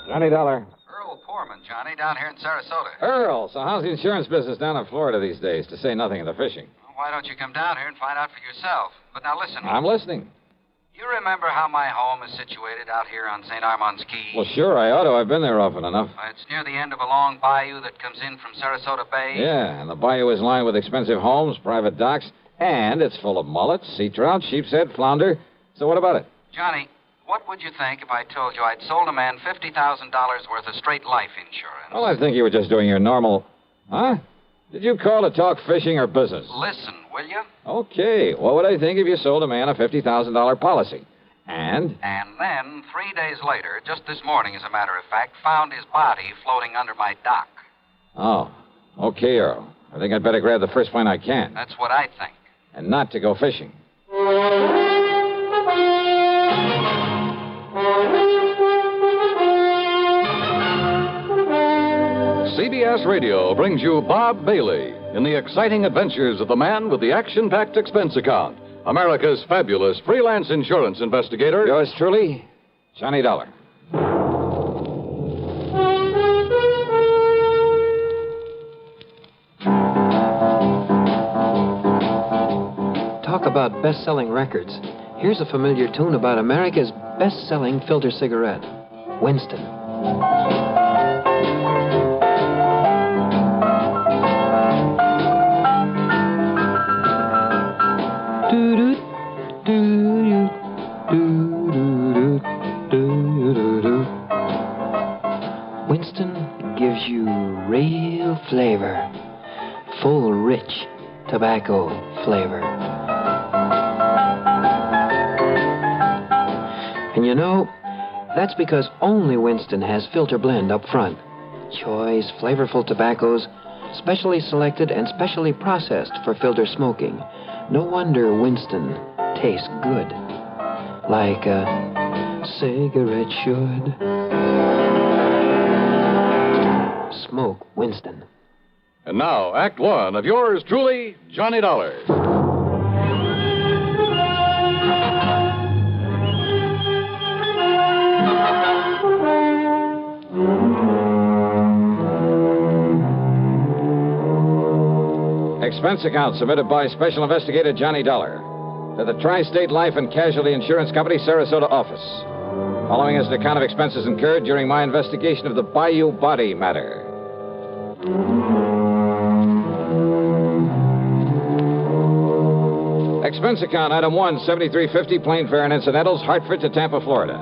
Johnny Dollar. Earl Poorman, Johnny, down here in Sarasota. Earl, so how's the insurance business down in Florida these days, to say nothing of the fishing? Well, why don't you come down here and find out for yourself? But now listen. I'm listening. You remember how my home is situated out here on St. Armand's Key? Well, sure, I ought to. I've been there often enough. It's near the end of a long bayou that comes in from Sarasota Bay. Yeah, and the bayou is lined with expensive homes, private docks, and it's full of mullets, sea trout, sheepshead, flounder. So what about it? Johnny, what would you think if I told you I'd sold a man $50,000 worth of straight life insurance? Well, I think you were just doing your normal... Huh? Did you call to talk fishing or business? Listen, will you? Okay. What would I think if you sold a man a $50,000 policy? And? And then, 3 days later, just this morning, as a matter of fact, found his body floating under my dock. Oh. Okay, Earl. I think I'd better grab the first plane I can. That's what I think. And not to go fishing. CBS Radio brings you Bob Bailey in the exciting adventures of the man with the action-packed expense account, America's fabulous freelance insurance investigator. Yours truly, Johnny Dollar. Talk about best-selling records. Here's a familiar tune about America's best-selling filter cigarette, Winston. Winston gives you real flavor, full, rich tobacco flavor. And you know, that's because only Winston has filter blend up front. Choice, flavorful tobaccos, specially selected and specially processed for filter smoking. No wonder Winston tastes good, like a cigarette should. Smoke Winston. And now, Act One of yours truly, Johnny Dollar. Expense account submitted by Special Investigator Johnny Dollar to the Tri-State Life and Casualty Insurance Company, Sarasota office. Following is an account of expenses incurred during my investigation of the Bayou Body Matter. Expense account, item 1, $73.50, plane fare and incidentals, Hartford to Tampa, Florida.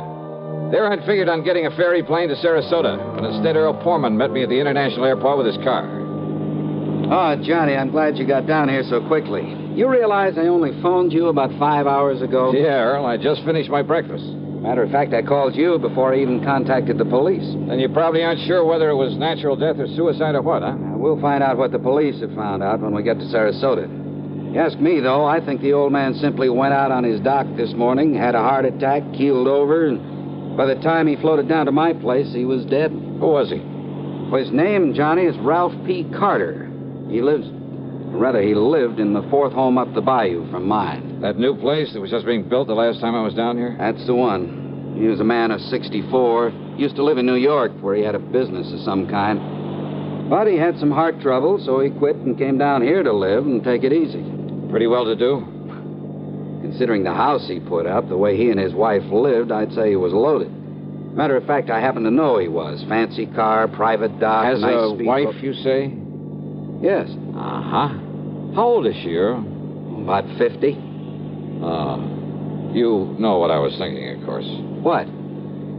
There I'd figured on getting a ferry plane to Sarasota, but instead Earl Poorman met me at the international airport with his car. Oh, Johnny, I'm glad you got down here so quickly. You realize I only phoned you about 5 hours ago? Yeah, Earl, I just finished my breakfast. Matter of fact, I called you before I even contacted the police. Then you probably aren't sure whether it was natural death or suicide or what, huh? We'll find out what the police have found out when we get to Sarasota. You ask me, though, I think the old man simply went out on his dock this morning, had a heart attack, keeled over, and by the time he floated down to my place, he was dead. Who was he? Well, his name, Johnny, is Ralph P. Carter. He lived in the fourth home up the bayou from mine. That new place that was just being built the last time I was down here? That's the one. He was a man of 64. Used to live in New York, where he had a business of some kind. But he had some heart trouble, so he quit and came down here to live and take it easy. Pretty well to do? Considering the house he put up, the way he and his wife lived, I'd say he was loaded. Matter of fact, I happen to know he was. Fancy car, private dock, Has nice a speedboat. wife, you say? Yes. Uh-huh. How old is she, Earl? About 50. You know what I was thinking, of course. What?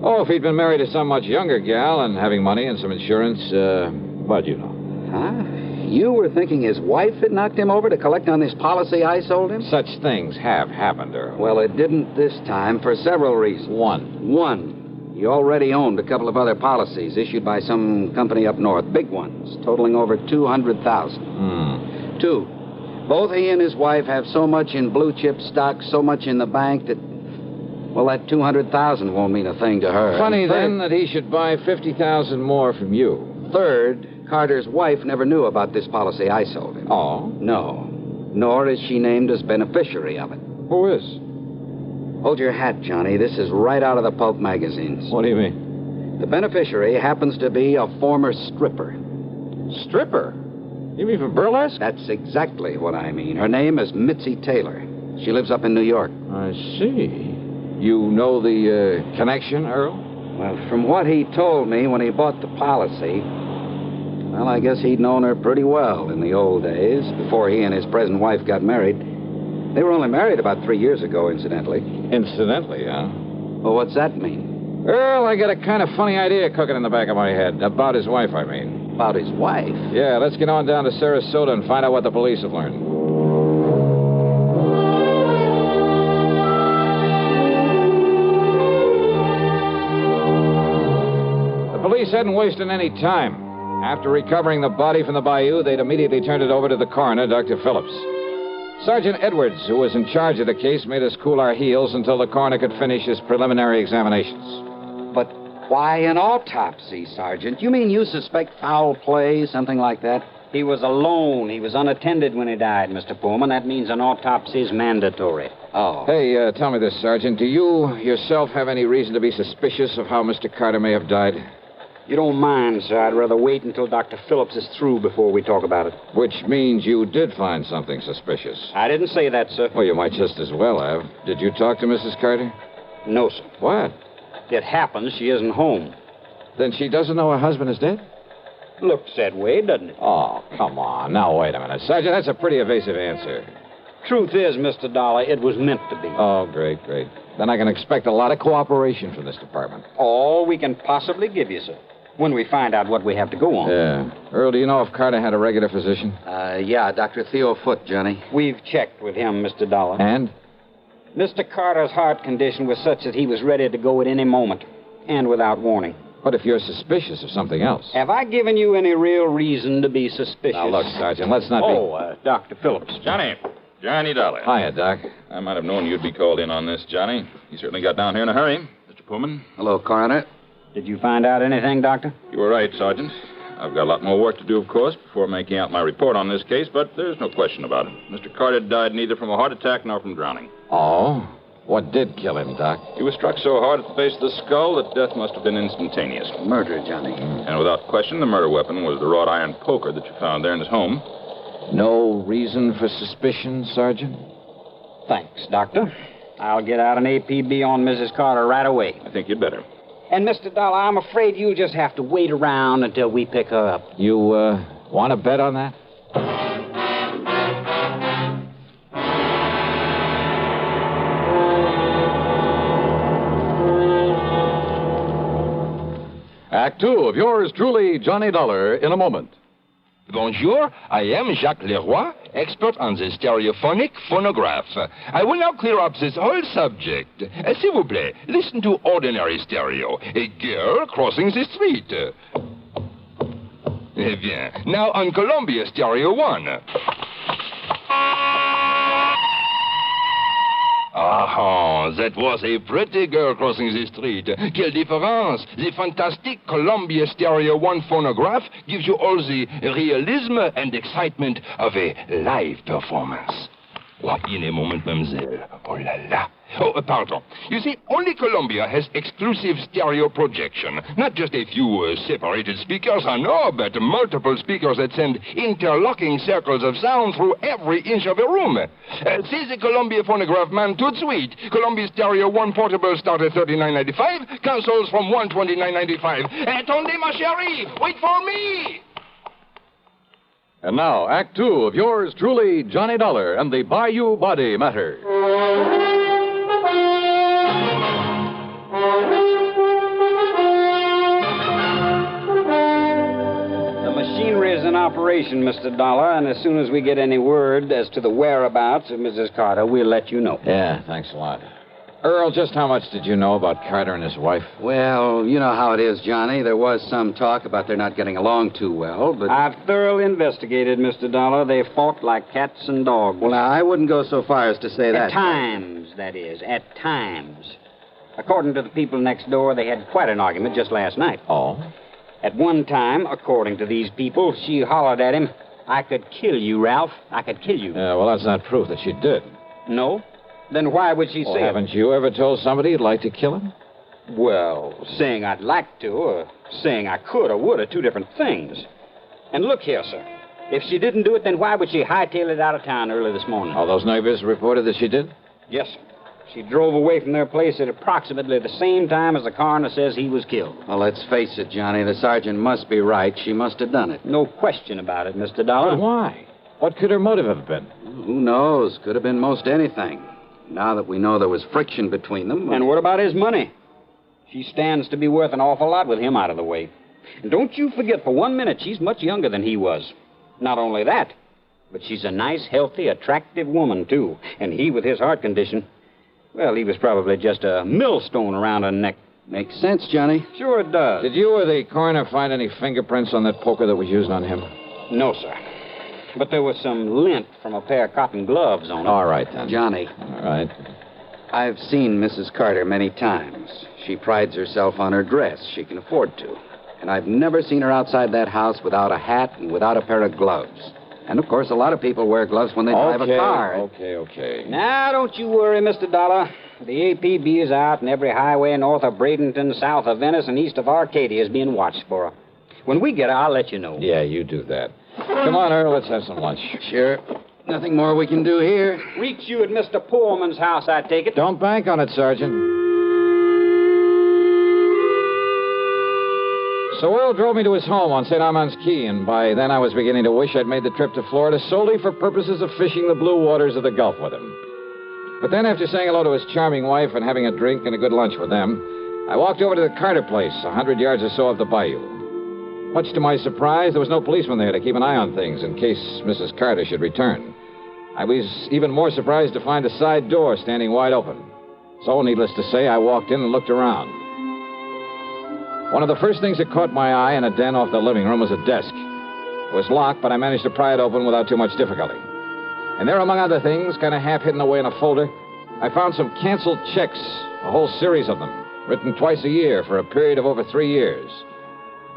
Oh, if he'd been married to some much younger gal and having money and some insurance, but you know. Huh? You were thinking his wife had knocked him over to collect on this policy I sold him? Such things have happened, Earl. Well, it didn't this time for several reasons. One. He already owned a couple of other policies issued by some company up north, big ones, totaling over $200,000. 2, both he and his wife have so much in blue chip stock, so much in the bank that, well, that $200,000 won't mean a thing to her. Funny, then, that he should buy $50,000 more from you. 3rd, Carter's wife never knew about this policy I sold him. Oh? No. Nor is she named as beneficiary of it. Who is? Hold your hat, Johnny. This is right out of the pulp magazines. What do you mean? The beneficiary happens to be a former stripper. Stripper? You mean from burlesque? That's exactly what I mean. Her name is Mitzi Taylor. She lives up in New York. I see. You know the connection, Earl? Well, from what he told me when he bought the policy, well, I guess he'd known her pretty well in the old days, before he and his present wife got married. They were only married about 3 years ago, incidentally. Incidentally, huh? Well, what's that mean? Earl, I got a kind of funny idea cooking in the back of my head. About his wife, I mean. About his wife? Yeah, let's get on down to Sarasota and find out what the police have learned. The police hadn't wasted any time. After recovering the body from the bayou, they'd immediately turned it over to the coroner, Dr. Phillips. Sergeant Edwards, who was in charge of the case, made us cool our heels until the coroner could finish his preliminary examinations. But why an autopsy, Sergeant? You mean you suspect foul play, something like that? He was alone. He was unattended when he died, Mr. Pullman. That means an autopsy is mandatory. Oh. Hey, tell me this, Sergeant. Do you yourself have any reason to be suspicious of how Mr. Carter may have died? You don't mind, sir. I'd rather wait until Dr. Phillips is through before we talk about it. Which means you did find something suspicious. I didn't say that, sir. Well, you might just as well have. Did you talk to Mrs. Carter? No, sir. What? It happens she isn't home. Then she doesn't know her husband is dead? Looks that way, doesn't it? Oh, come on. Now, wait a minute. Sergeant, that's a pretty evasive answer. Truth is, Mr. Dollar, it was meant to be. Oh, great, great. Then I can expect a lot of cooperation from this department. All we can possibly give you, sir. When we find out what we have to go on. Yeah. Earl, do you know if Carter had a regular physician? Yeah, Dr. Theo Foote, Johnny. We've checked with him, Mr. Dollar. And? Mr. Carter's heart condition was such that he was ready to go at any moment, and without warning. What if you're suspicious of something else? Have I given you any real reason to be suspicious? Now, look, Sergeant, let's not be... Dr. Phillips. Johnny Dollar. Hiya, Doc. I might have known you'd be called in on this, Johnny. You certainly got down here in a hurry. Mr. Pullman. Hello, Coroner. Did you find out anything, Doctor? You were right, Sergeant. I've got a lot more work to do, of course, before making out my report on this case, but there's no question about it. Mr. Carter died neither from a heart attack nor from drowning. Oh? What did kill him, Doc? He was struck so hard at the base of the skull that death must have been instantaneous. Murder, Johnny. And without question, the murder weapon was the wrought iron poker that you found there in his home. No reason for suspicion, Sergeant? Thanks, Doctor. I'll get out an APB on Mrs. Carter right away. I think you'd better. And, Mr. Dollar, I'm afraid you'll just have to wait around until we pick her up. You, want to bet on that? Act 2 of yours truly, Johnny Dollar, in a moment. Bonjour, I am Jacques Leroy, expert on the stereophonic phonograph. I will now clear up this whole subject. S'il vous plaît, listen to ordinary stereo. A girl crossing the street. Eh bien, now on Columbia Stereo 1. Ah, that was a pretty girl crossing the street. Quelle différence! The fantastic Columbia Stereo 1 phonograph gives you all the realism and excitement of a live performance. Oh, in a moment, mademoiselle. Oh la la. Oh, pardon. You see, only Columbia has exclusive stereo projection. Not just a few separated speakers, no, but multiple speakers that send interlocking circles of sound through every inch of a room. See the Columbia phonograph man tout de suite. Columbia Stereo 1 portable start at $39.95. Consoles from $129.95. Attendez, ma chérie! Wait for me! And now, Act 2 of yours truly, Johnny Dollar and the Bayou Body Matter. The machinery is in operation, Mr. Dollar, and as soon as we get any word as to the whereabouts of Mrs. Carter, we'll let you know. Yeah, thanks a lot. Earl, just how much did you know about Carter and his wife? Well, you know how it is, Johnny. There was some talk about their not getting along too well, but... I've thoroughly investigated, Mr. Dollar. They fought like cats and dogs. Well, now, I wouldn't go so far as to say that. At times, that is. At times. According to the people next door, they had quite an argument just last night. Oh? At one time, according to these people, she hollered at him, "I could kill you, Ralph. I could kill you." Yeah, well, that's not proof that she did. No? Then why would she say it? Haven't you ever told somebody you'd like to kill him? Well, saying I'd like to or saying I could or would are two different things. And look here, sir. If she didn't do it, then why would she hightail it out of town early this morning? All those neighbors reported that she did? Yes, sir. She drove away from their place at approximately the same time as the coroner says he was killed. Well, let's face it, Johnny. The sergeant must be right. She must have done it. No question about it, Mr. Dollar. But why? What could her motive have been? Who knows? Could have been most anything. Now that we know there was friction between them... And what about his money? She stands to be worth an awful lot with him out of the way. And don't you forget for 1 minute she's much younger than he was. Not only that, but she's a nice, healthy, attractive woman, too. And he, with his heart condition, well, he was probably just a millstone around her neck. Makes sense, Johnny. Sure it does. Did you or the coroner find any fingerprints on that poker that was used on him? No, sir. But there was some lint from a pair of cotton gloves on it. All right, then. Johnny. All right. I've seen Mrs. Carter many times. She prides herself on her dress. She can afford to. And I've never seen her outside that house without a hat and without a pair of gloves. And, of course, a lot of people wear gloves when they drive a car. Okay. Now, don't you worry, Mr. Dollar. The APB is out, and every highway north of Bradenton, south of Venice, and east of Arcadia is being watched for her. When we get her, I'll let you know. Yeah, you do that. Come on, Earl, let's have some lunch. Sure. Nothing more we can do here. Reach you at Mr. Pullman's house, I take it. Don't bank on it, Sergeant. So Earl drove me to his home on St. Armand's Key, and by then I was beginning to wish I'd made the trip to Florida solely for purposes of fishing the blue waters of the Gulf with him. But then, after saying hello to his charming wife and having a drink and a good lunch with them, I walked over to the Carter place, 100 yards or so up the bayou. Much to my surprise, there was no policeman there to keep an eye on things in case Mrs. Carter should return. I was even more surprised to find the side door standing wide open. So, needless to say, I walked in and looked around. One of the first things that caught my eye in a den off the living room was a desk. It was locked, but I managed to pry it open without too much difficulty. And there, among other things, kind of half hidden away in a folder, I found some canceled checks, a whole series of them, written twice a year for a period of over 3 years.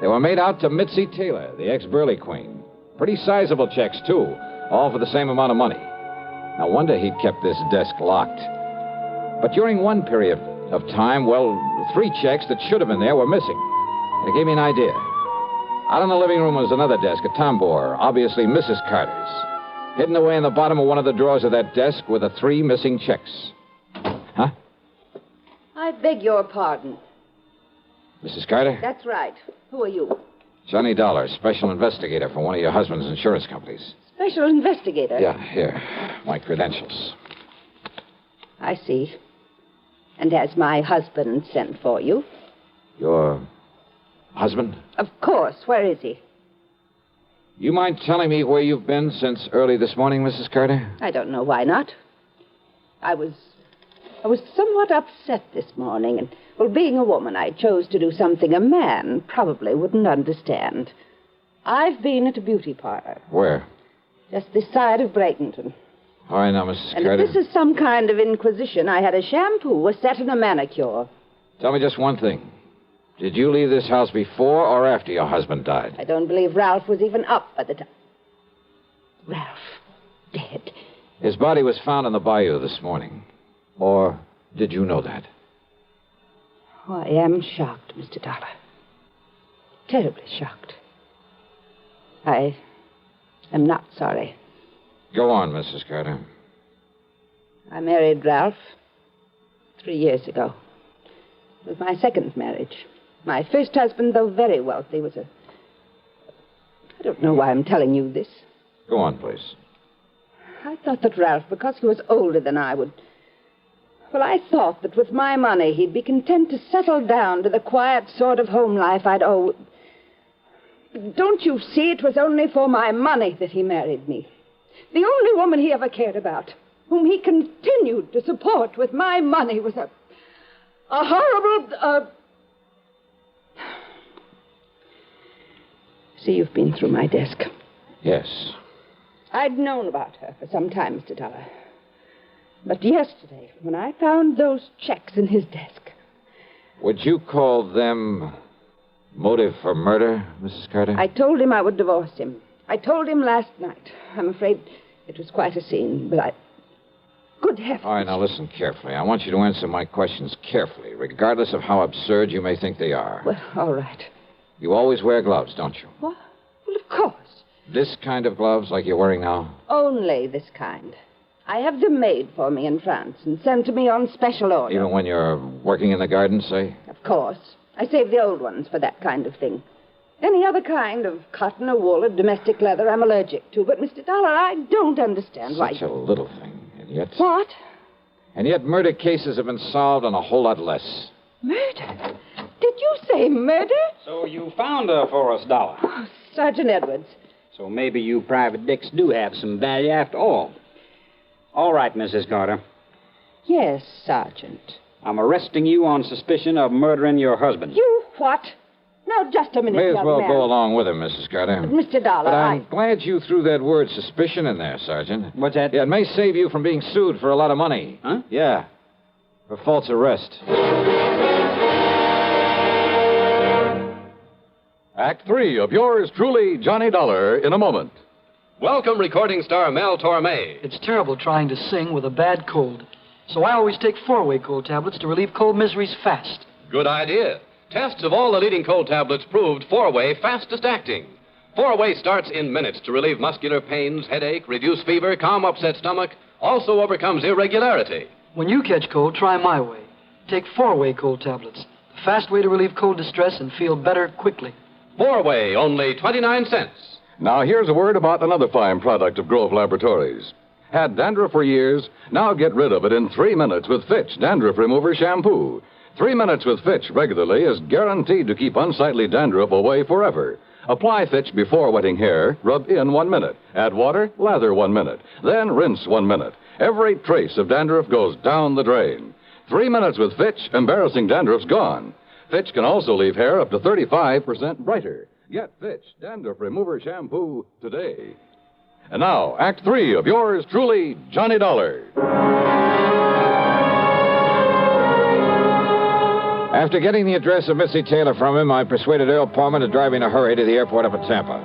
They were made out to Mitzi Taylor, the ex-Burley Queen. Pretty sizable checks, too, all for the same amount of money. No wonder he'd kept this desk locked. But during one period of time, well, 3 checks that should have been there were missing. It gave me an idea. Out in the living room was another desk, a tambour, obviously Mrs. Carter's. Hidden away in the bottom of one of the drawers of that desk were the 3 missing checks. Huh? I beg your pardon. Mrs. Carter? That's right. Who are you? Johnny Dollar, special investigator for one of your husband's insurance companies. Special investigator? Yeah, here. My credentials. I see. And has my husband sent for you? Your husband? Of course. Where is he? You mind telling me where you've been since early this morning, Mrs. Carter? I don't know why not. I was somewhat upset this morning, and, well, being a woman, I chose to do something a man probably wouldn't understand. I've been at a beauty parlor. Where? Just this side of Bradenton. All right, now, Mrs. And Carter. if this is some kind of inquisition, I had a shampoo, a set, and a manicure. Tell me just one thing. Did you leave this house before or after your husband died? I don't believe Ralph was even up at the time. Ralph, dead. His body was found in the bayou this morning. Or did you know that? Oh, I am shocked, Mr. Dollar. Terribly shocked. I am not sorry. Go on, Mrs. Carter. I married Ralph 3 years ago. It was my second marriage. My first husband, though very wealthy, was a... I don't know why I'm telling you this. Go on, please. I thought that Ralph, because he was older than I, would... Well, I thought that with my money, he'd be content to settle down to the quiet sort of home life I'd always... Don't you see, it was only for my money that he married me. The only woman he ever cared about, whom he continued to support with my money, was a horrible... See, you've been through my desk. Yes. I'd known about her for some time, Mr. Dollar. But yesterday, when I found those checks in his desk... Would you call them motive for murder, Mrs. Carter? I told him I would divorce him. I told him last night. I'm afraid it was quite a scene, but Good heavens. All right, now listen carefully. I want you to answer my questions carefully, regardless of how absurd you may think they are. Well, all right. You always wear gloves, don't you? What? Well, of course. This kind of gloves like you're wearing now? Only this kind. I have them made for me in France and sent to me on special order. Even when you're working in the garden, say? Of course. I save the old ones for that kind of thing. Any other kind of cotton or wool or domestic leather I'm allergic to. But, Mr. Dollar, I don't understand why... Such a little thing, and yet... What? And yet murder cases have been solved on a whole lot less. Murder? Did you say murder? So you found her for us, Dollar. Oh, Sergeant Edwards. So maybe you private dicks do have some value after all. All right, Mrs. Carter. Yes, Sergeant. I'm arresting you on suspicion of murdering your husband. You what? Now, just a minute, May as young well man. go along with him, Mrs. Carter. But, Mr. Dollar, But I'm glad you threw that word suspicion in there, Sergeant. What's that? Yeah, it may save you from being sued for a lot of money. Huh? Yeah, for false arrest. Act 3 of yours truly, Johnny Dollar, in a moment. Welcome, recording star Mel Torme. It's terrible trying to sing with a bad cold. So I always take 4-way cold tablets to relieve cold miseries fast. Good idea. Tests of all the leading cold tablets proved 4-way fastest acting. 4-way starts in minutes to relieve muscular pains, headache, reduce fever, calm upset stomach, also overcomes irregularity. When you catch cold, try my way. Take 4-way cold tablets. The fast way to relieve cold distress and feel better quickly. 4-way, only 29 cents. Now here's a word about another fine product of Grove Laboratories. Had dandruff for years? Now get rid of it in 3 minutes with Fitch Dandruff Remover Shampoo. 3 minutes with Fitch regularly is guaranteed to keep unsightly dandruff away forever. Apply Fitch before wetting hair, rub in 1 minute. Add water, lather 1 minute. Then rinse 1 minute. Every trace of dandruff goes down the drain. 3 minutes with Fitch, embarrassing dandruff's gone. Fitch can also leave hair up to 35% brighter. Get Fitch Dandruff Remover Shampoo today. And now, Act 3 of yours truly, Johnny Dollar. After getting the address of Missy Taylor from him, I persuaded Earl Palmer to drive me in a hurry to the airport up at Tampa.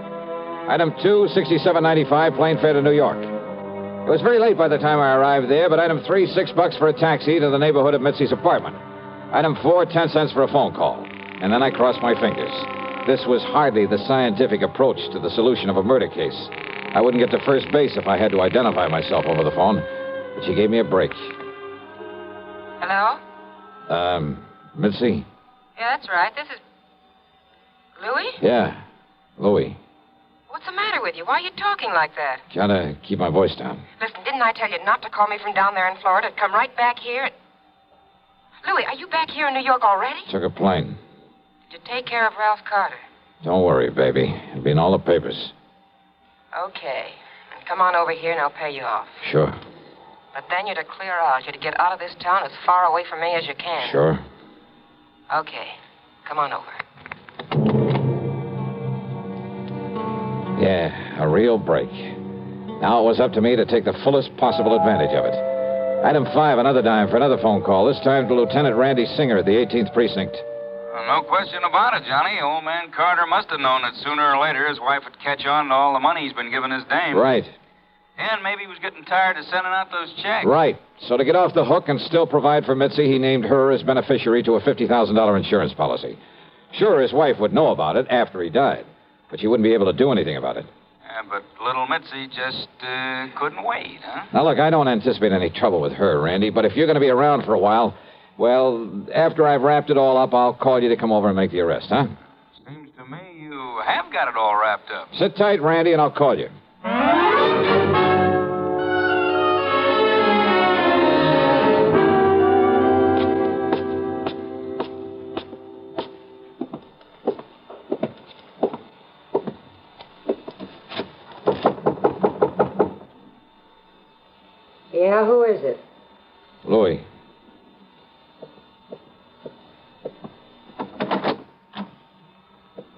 Item 2, 6795, plane fare to New York. It was very late by the time I arrived there, but item 3, $6 for a taxi to the neighborhood of Mitzi's apartment. Item 4, 10 cents for a phone call. And then I crossed my fingers. This was hardly the scientific approach to the solution of a murder case. I wouldn't get to first base if I had to identify myself over the phone. But she gave me a break. Hello? Mitzi? Yeah, that's right. This is... Louis? Yeah, Louis. What's the matter with you? Why are you talking like that? Gotta keep my voice down. Listen, didn't I tell you not to call me from down there in Florida? Come right back here. Louis, are you back here in New York already? Took a plane. Did you take care of Ralph Carter? Don't worry, baby. It'll be in all the papers. Okay. And come on over here and I'll pay you off. Sure. But then you're to clear out. You're to get out of this town as far away from me as you can. Sure. Okay. Come on over. Yeah, a real break. Now it was up to me to take the fullest possible advantage of it. Item 5, another dime for another phone call, this time to Lieutenant Randy Singer at the 18th Precinct. No question about it, Johnny. Old man Carter must have known that sooner or later his wife would catch on to all the money he's been giving his dame. Right. And maybe he was getting tired of sending out those checks. Right. So to get off the hook and still provide for Mitzi, he named her as beneficiary to a $50,000 insurance policy. Sure, his wife would know about it after he died, but she wouldn't be able to do anything about it. Yeah, but little Mitzi just couldn't wait, huh? Now, look, I don't anticipate any trouble with her, Randy, but if you're going to be around for a while, well, after I've wrapped it all up, I'll call you to come over and make the arrest, huh? Seems to me you have got it all wrapped up. Sit tight, Randy, and I'll call you. Yeah, who is it? Louis.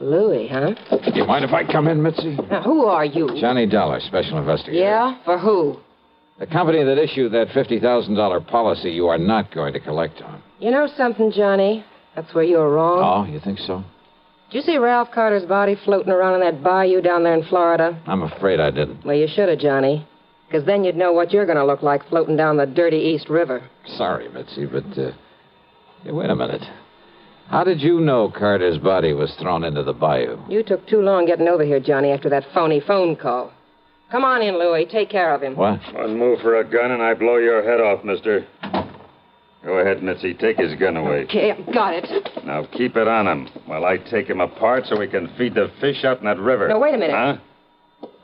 Louis, huh? Do you mind if I come in, Mitzi? Now, who are you? Johnny Dollar, special investigator. Yeah? For who? The company that issued that $50,000 policy you are not going to collect on. You know something, Johnny? That's where you're wrong. Oh, you think so? Did you see Ralph Carter's body floating around in that bayou down there in Florida? I'm afraid I didn't. Well, you should have, Johnny. Because then you'd know what you're going to look like floating down the dirty East River. Sorry, Mitzi, but, hey, wait a minute. How did you know Carter's body was thrown into the bayou? You took too long getting over here, Johnny, after that phony phone call. Come on in, Louie. Take care of him. What? One move for a gun and I blow your head off, mister. Go ahead, Mitzi. Take his gun away. Okay, I've got it. Now keep it on him while I take him apart so we can feed the fish out in that river. No, wait a minute. Huh?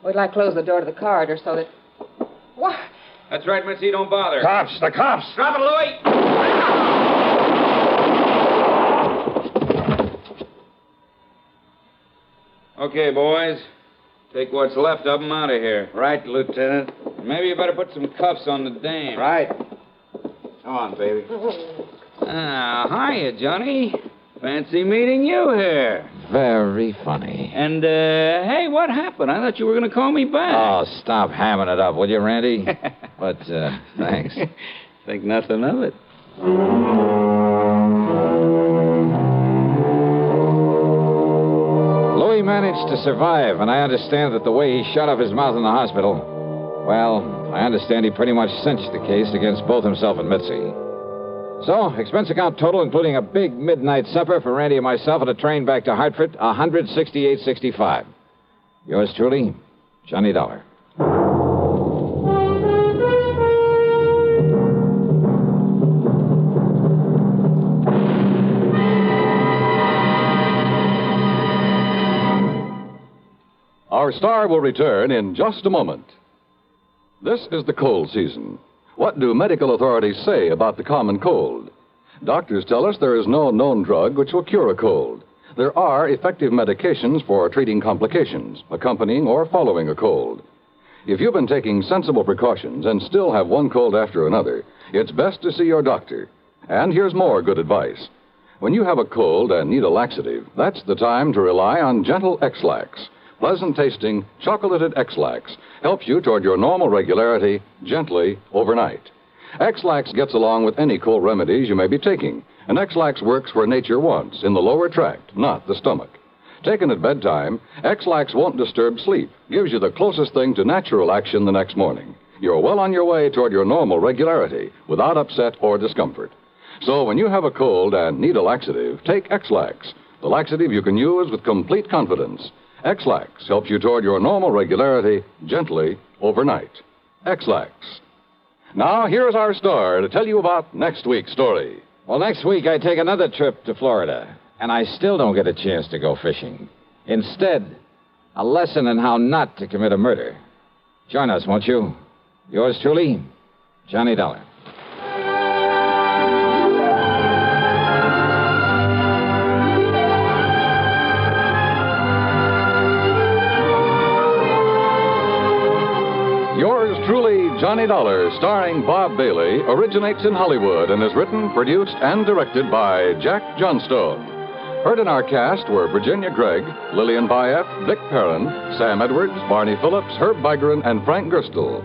We'd like to close the door to the corridor so that... What? That's right, Mitzi. Don't bother. Cops! The cops! Drop it, Louie! Okay, boys. Take what's left of them out of here. Right, Lieutenant. Maybe you better put some cuffs on the dame. Right. Come on, baby. Hiya, Johnny. Fancy meeting you here. Very funny. And, hey, what happened? I thought you were going to call me back. Oh, stop hamming it up, will you, Randy? But, thanks. Think nothing of it. Louis managed to survive, and I understand that the way he shut up his mouth in the hospital, well, I understand he pretty much cinched the case against both himself and Mitzi. So, expense account total, including a big midnight supper for Randy and myself and a train back to Hartford, $168.65. Yours truly, Johnny Dollar. Our star will return in just a moment. This is the cold season. What do medical authorities say about the common cold? Doctors tell us there is no known drug which will cure a cold. There are effective medications for treating complications, accompanying or following a cold. If you've been taking sensible precautions and still have one cold after another, it's best to see your doctor. And here's more good advice. When you have a cold and need a laxative, that's the time to rely on gentle X-Lax. Pleasant-tasting, chocolated X-Lax helps you toward your normal regularity gently overnight. X-Lax gets along with any cold remedies you may be taking, and X-Lax works where nature wants, in the lower tract, not the stomach. Taken at bedtime, X-Lax won't disturb sleep, gives you the closest thing to natural action the next morning. You're well on your way toward your normal regularity, without upset or discomfort. So when you have a cold and need a laxative, take X-Lax, the laxative you can use with complete confidence. X-Lax helps you toward your normal regularity gently overnight. X-Lax. Now, here's our star to tell you about next week's story. Well, next week I take another trip to Florida, and I still don't get a chance to go fishing. Instead, a lesson in how not to commit a murder. Join us, won't you? Yours truly, Johnny Dollar. Yours truly, Johnny Dollar, starring Bob Bailey, originates in Hollywood and is written, produced, and directed by Jack Johnstone. Heard in our cast were Virginia Gregg, Lillian Bayef, Dick Perrin, Sam Edwards, Barney Phillips, Herb Vigran, and Frank Gerstle.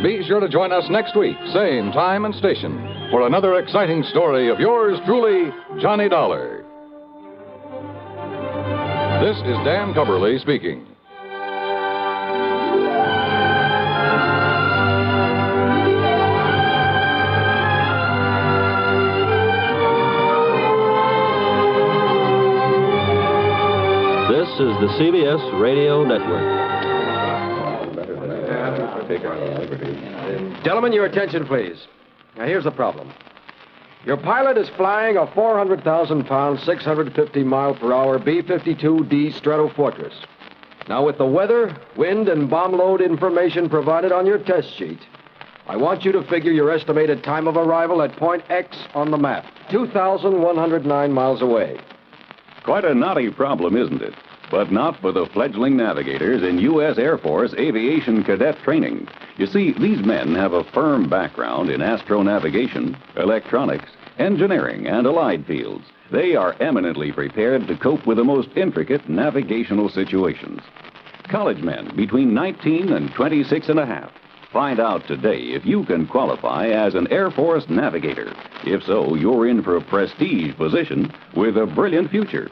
Be sure to join us next week, same time and station, for another exciting story of yours truly, Johnny Dollar. This is Dan Cubberly speaking. This is the CBS Radio Network. Gentlemen, your attention, please. Now, here's the problem. Your pilot is flying a 400,000-pound, 650-mile-per-hour B-52D Stratofortress. Now, with the weather, wind, and bomb load information provided on your test sheet, I want you to figure your estimated time of arrival at point X on the map, 2,109 miles away. Quite a knotty problem, isn't it? But not for the fledgling navigators in U.S. Air Force aviation cadet training. You see, these men have a firm background in astronavigation, electronics, engineering, and allied fields. They are eminently prepared to cope with the most intricate navigational situations. College men between 19 and 26 and a half. Find out today if you can qualify as an Air Force navigator. If so, you're in for a prestige position with a brilliant future.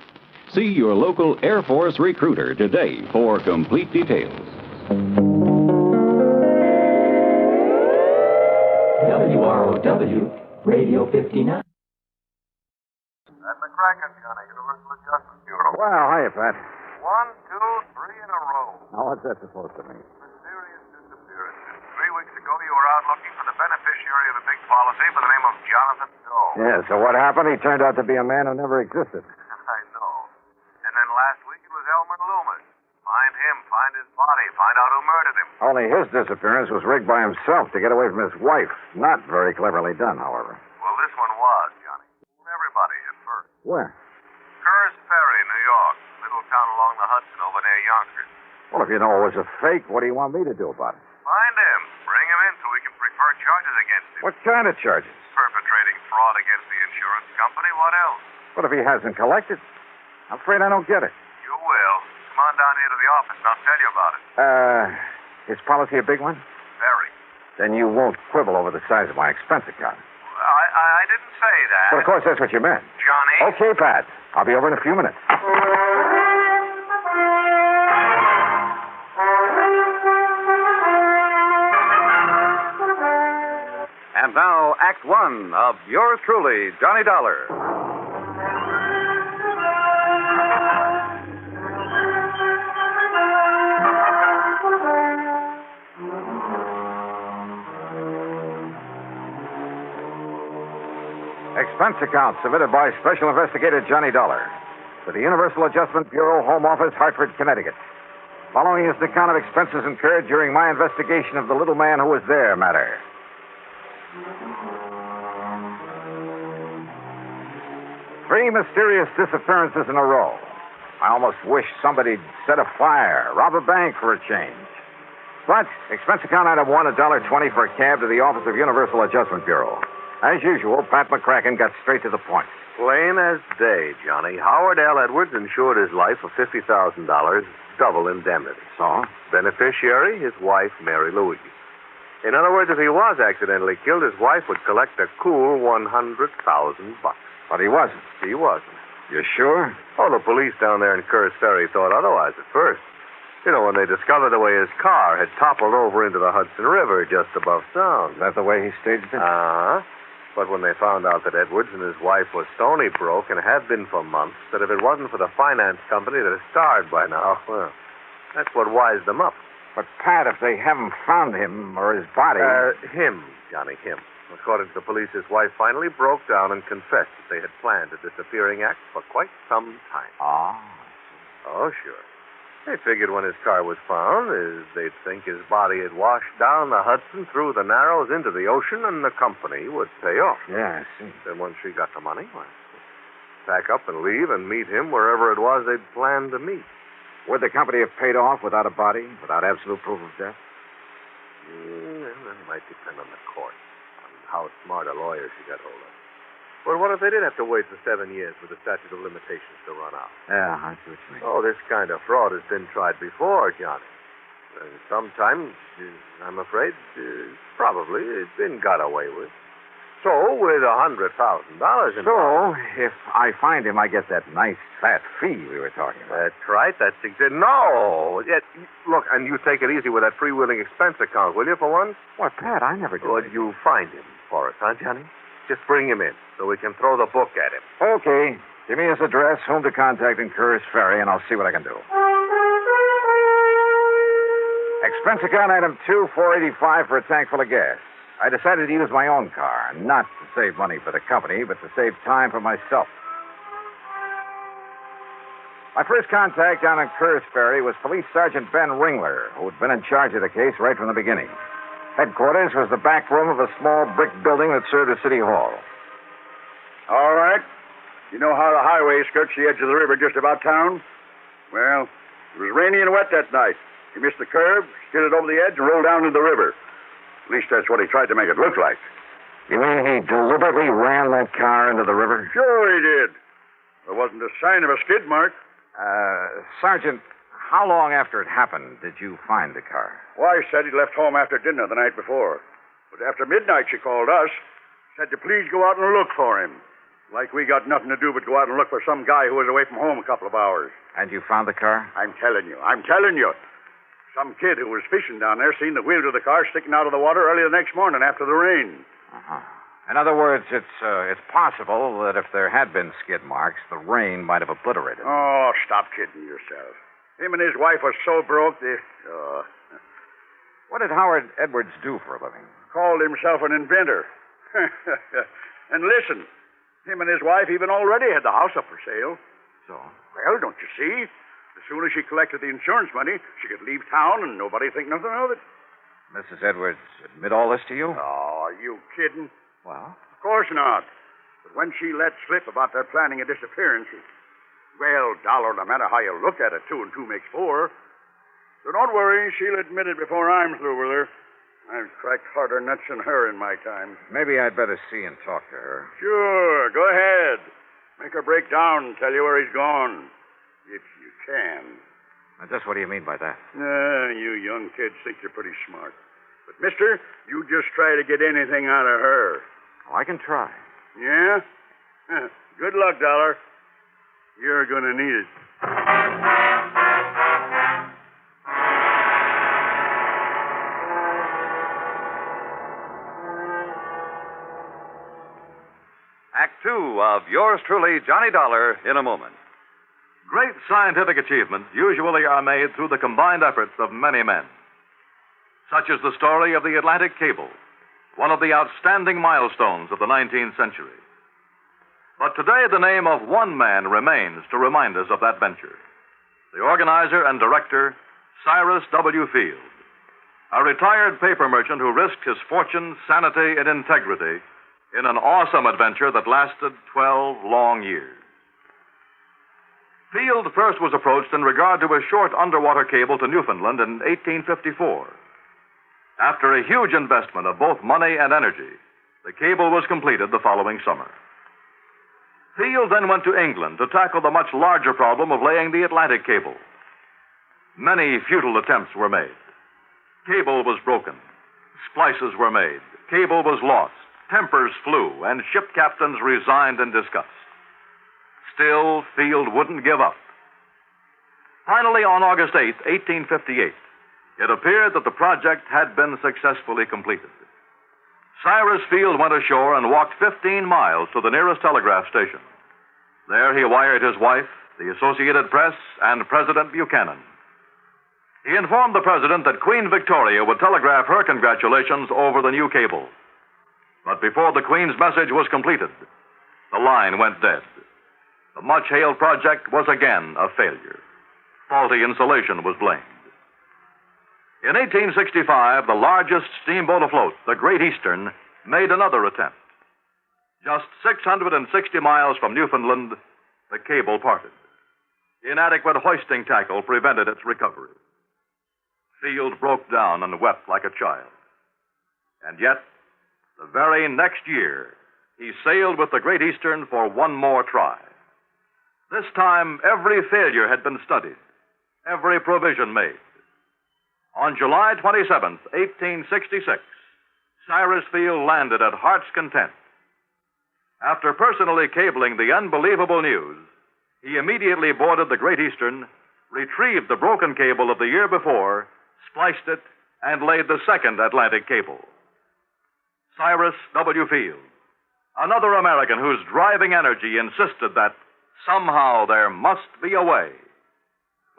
See your local Air Force recruiter today for complete details. WRW, Radio 59. Pat McCracken, Johnny, Universal Adjustment Bureau. Well, hiya, Pat. 1, 2, 3 in a row. Now, what's that supposed to mean? Mysterious disappearances. 3 weeks ago, you were out looking for the beneficiary of the big policy by the name of Jonathan Doe. Yeah, so what happened? He turned out to be a man who never existed. I know. And then last week, it was Elmer Loomis. Find him, find his body, find out who murdered him. Only his disappearance was rigged by himself to get away from his wife. Not very cleverly done, however. Well, this one was, Johnny. Everybody at first. Where? Kerr's Ferry, New York. Little town along the Hudson over near Yonkers. Well, if you know it was a fake, what do you want me to do about it? Find him. Bring him in so we can prefer charges against him. What kind of charges? Perpetrating fraud against the insurance company. What else? What if he hasn't collected? I'm afraid I don't get it. You will. Come on down here to the office and I'll tell you about it. Is policy a big one? Very. Then you won't quibble over the size of my expense account. I didn't say that. But of course, that's what you meant. Johnny? Okay, Pat. I'll be over in a few minutes. And now, Act One of yours truly, Johnny Dollar. Expense account submitted by Special Investigator Johnny Dollar to the Universal Adjustment Bureau, Home Office, Hartford, Connecticut. Following is an account of expenses incurred during my investigation of the little man who was there matter. Three mysterious disappearances in a row. I almost wish somebody'd set a fire, rob a bank for a change. But expense account item 1, $1.20 for a cab to the office of Universal Adjustment Bureau. As usual, Pat McCracken got straight to the point. Plain as day, Johnny. Howard L. Edwards insured his life for $50,000, double indemnity. So? Beneficiary, his wife, Mary Louise. In other words, if he was accidentally killed, his wife would collect a cool $100,000. But he wasn't. He wasn't. You sure? Oh, the police down there in Kerr's Ferry thought otherwise at first. You know, when they discovered the way his car had toppled over into the Hudson River just above Sound. Is that the way he staged it? Uh-huh. But when they found out that Edwards and his wife were stony broke and had been for months, that if it wasn't for the finance company that had starved by now, well, that's what wised them up. But, Pat, if they haven't found him or his body... Him, Johnny, him. According to the police, his wife finally broke down and confessed that they had planned a disappearing act for quite some time. Oh, sure. They figured when his car was found, they'd think his body had washed down the Hudson through the Narrows into the ocean, and the company would pay off. Yeah, I see. Then once she got the money, well, pack up and leave and meet him wherever it was they'd planned to meet. Would the company have paid off without a body, without absolute proof of death? That might depend on the court, on how smart a lawyer she got hold of. But what if they did have to wait for 7 years for the statute of limitations to run out? Yeah, I see what you mean. Oh, this kind of fraud has been tried before, Johnny. And sometimes, I'm afraid, probably, it's been got away with. So, with $100,000 in... So, if I find him, I get that nice fat fee we were talking about. That's right. That's exactly... No! Look, and you take it easy with that freewheeling expense account, will you, for once? Why, Pat, I never did. Well, you find him for us, huh, Johnny? Just bring him in so we can throw the book at him. Okay. Give me his address, whom to contact in Kerr's Ferry, and I'll see what I can do. Expense account item 2, $4.85 for a tank full of gas. I decided to use my own car, not to save money for the company, but to save time for myself. My first contact down in Kerr's Ferry was Police Sergeant Ben Ringler, who'd been in charge of the case right from the beginning. Headquarters was the back room of a small brick building that served as City Hall. All right. You know how the highway skirts the edge of the river just about town? Well, it was rainy and wet that night. He missed the curb, skidded over the edge, and rolled down into the river. At least that's what he tried to make it look like. You mean he deliberately ran that car into the river? Sure he did. There wasn't a sign of a skid mark. Sergeant, how long after it happened did you find the car? Wife said he'd left home after dinner the night before. But after midnight, she called us. Said to please go out and look for him. Like we got nothing to do but go out and look for some guy who was away from home a couple of hours. And you found the car? I'm telling you. Some kid who was fishing down there seen the wheels of the car sticking out of the water early the next morning after the rain. Uh-huh. In other words, it's possible that if there had been skid marks, the rain might have obliterated them. Oh, stop kidding yourself. Him and his wife were so broke they... What did Howard Edwards do for a living? Called himself an inventor. And listen, him and his wife even already had the house up for sale. So? Well, don't you see? As soon as she collected the insurance money, she could leave town and nobody think nothing of it. Mrs. Edwards admit all this to you? Oh, are you kidding? Well? Of course not. But when she let slip about their planning a disappearance, well, Dollar, no matter how you look at it, 2 and 2 makes 4. So don't worry, she'll admit it before I'm through with her. I've cracked harder nuts than her in my time. Maybe I'd better see and talk to her. Sure, go ahead. Make her break down and tell you where he's gone. If you can. Now, just what do you mean by that? You young kids think you're pretty smart. But, mister, you just try to get anything out of her. Oh, I can try. Yeah? Good luck, Dollar. You're going to need it. Act 2 of yours truly, Johnny Dollar, in a moment. Great scientific achievements usually are made through the combined efforts of many men. Such is the story of the Atlantic Cable, one of the outstanding milestones of the 19th century. But today the name of one man remains to remind us of that venture. The organizer and director, Cyrus W. Field, a retired paper merchant who risked his fortune, sanity, and integrity in an awesome adventure that lasted 12 long years. Field first was approached in regard to a short underwater cable to Newfoundland in 1854. After a huge investment of both money and energy, the cable was completed the following summer. Field then went to England to tackle the much larger problem of laying the Atlantic cable. Many futile attempts were made. Cable was broken. Splices were made. Cable was lost. Tempers flew, and ship captains resigned in disgust. Still, Field wouldn't give up. Finally, on August 8, 1858, it appeared that the project had been successfully completed. Cyrus Field went ashore and walked 15 miles to the nearest telegraph station. There he wired his wife, the Associated Press, and President Buchanan. He informed the president that Queen Victoria would telegraph her congratulations over the new cable. But before the Queen's message was completed, the line went dead. The much-hailed project was again a failure. Faulty insulation was blamed. In 1865, the largest steamboat afloat, the Great Eastern, made another attempt. Just 660 miles from Newfoundland, the cable parted. Inadequate hoisting tackle prevented its recovery. Field broke down and wept like a child. And yet, the very next year, he sailed with the Great Eastern for one more try. This time, every failure had been studied, every provision made. On July 27, 1866, Cyrus Field landed at Heart's Content. After personally cabling the unbelievable news, he immediately boarded the Great Eastern, retrieved the broken cable of the year before, spliced it, and laid the second Atlantic cable. Cyrus W. Field, another American whose driving energy insisted that somehow there must be a way.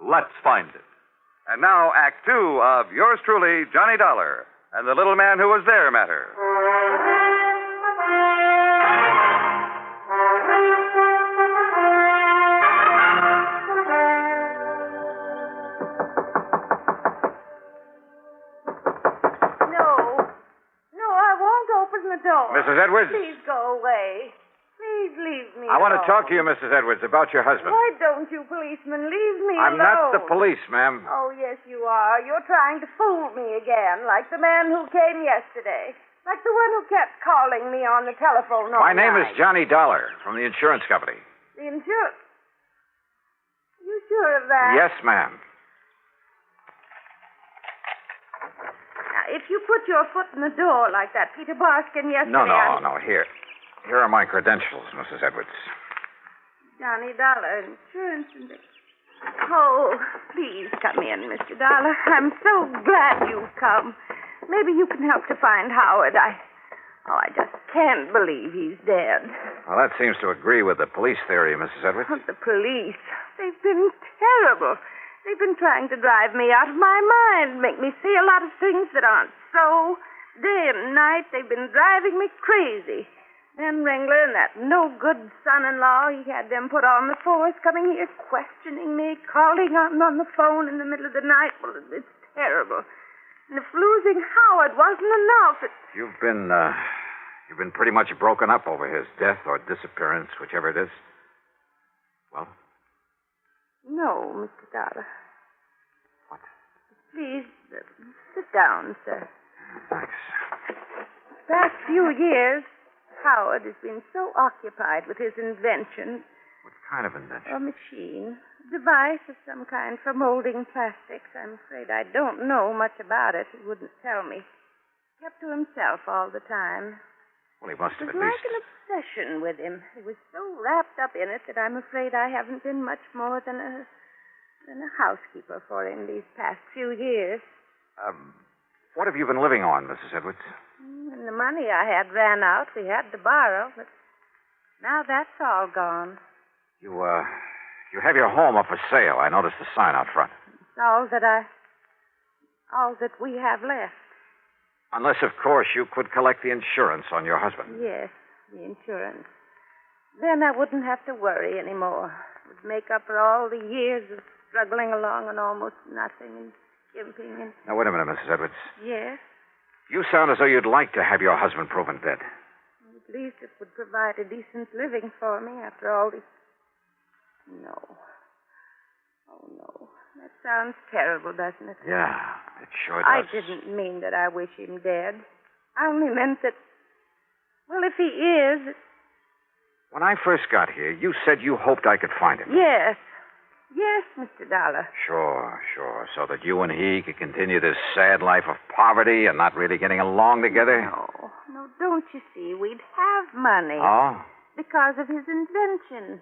Let's find it. And now, Act 2 of yours truly, Johnny Dollar, and the Little Man Who Was There Matter. No, I won't open the door. Mrs. Edwards? Please go away. Please leave me I want to alone. talk to you, Mrs. Edwards, about your husband. Why don't you, policeman, leave me I'm alone? not the police, ma'am. Oh, yes, you are. You're trying to fool me again, like the man who came yesterday. Like the one who kept calling me on the telephone all My name night. is Johnny Dollar from the insurance company. The insurance? You sure of that? Yes, ma'am. Now, if you put your foot in the door like that Peter Barskin yesterday... No. Here are my credentials, Mrs. Edwards. Johnny Dollar, insurance and... Oh, please come in, Mr. Dollar. I'm so glad you've come. Maybe you can help to find Howard. I just can't believe he's dead. Well, that seems to agree with the police theory, Mrs. Edwards. Oh, the police. They've been terrible. They've been trying to drive me out of my mind, make me see a lot of things that aren't so. Day and night, they've been driving me crazy. Ben Ringler and that no-good son-in-law, he had them put on the force, coming here questioning me, calling on the phone in the middle of the night. Well, it's terrible. And if losing Howard wasn't enough, You've been pretty much broken up over his death or disappearance, whichever it is. Well? No, Mr. Dollar. What? Please, sit down, sir. Thanks. The past few years, Howard has been so occupied with his invention. What kind of invention? A machine. A device of some kind for molding plastics. I'm afraid I don't know much about it. He wouldn't tell me. Kept to himself all the time. Well, he must have It at was least... like an obsession with him. He was so wrapped up in it that I'm afraid I haven't been much more than a housekeeper for him these past few years. What have you been living on, Mrs. Edwards? When the money I had ran out, we had to borrow, but now that's all gone. You have your home up for sale. I noticed the sign out front. It's all that we have left. Unless, of course, you could collect the insurance on your husband. Yes, the insurance. Then I wouldn't have to worry anymore. It would make up for all the years of struggling along on almost nothing and skimping and... Now, wait a minute, Mrs. Edwards. Yes? You sound as though you'd like to have your husband proven dead. At least it would provide a decent living for me after all these... No. Oh, no. That sounds terrible, doesn't it? Yeah, it sure does. I didn't mean that I wish him dead. I only meant that... Well, if he is... When I first got here, you said you hoped I could find him. Yes. Yes, Mr. Dollar. Sure. So that you and he could continue this sad life of poverty and not really getting along together? No, don't you see? We'd have money. Oh? Because of his invention.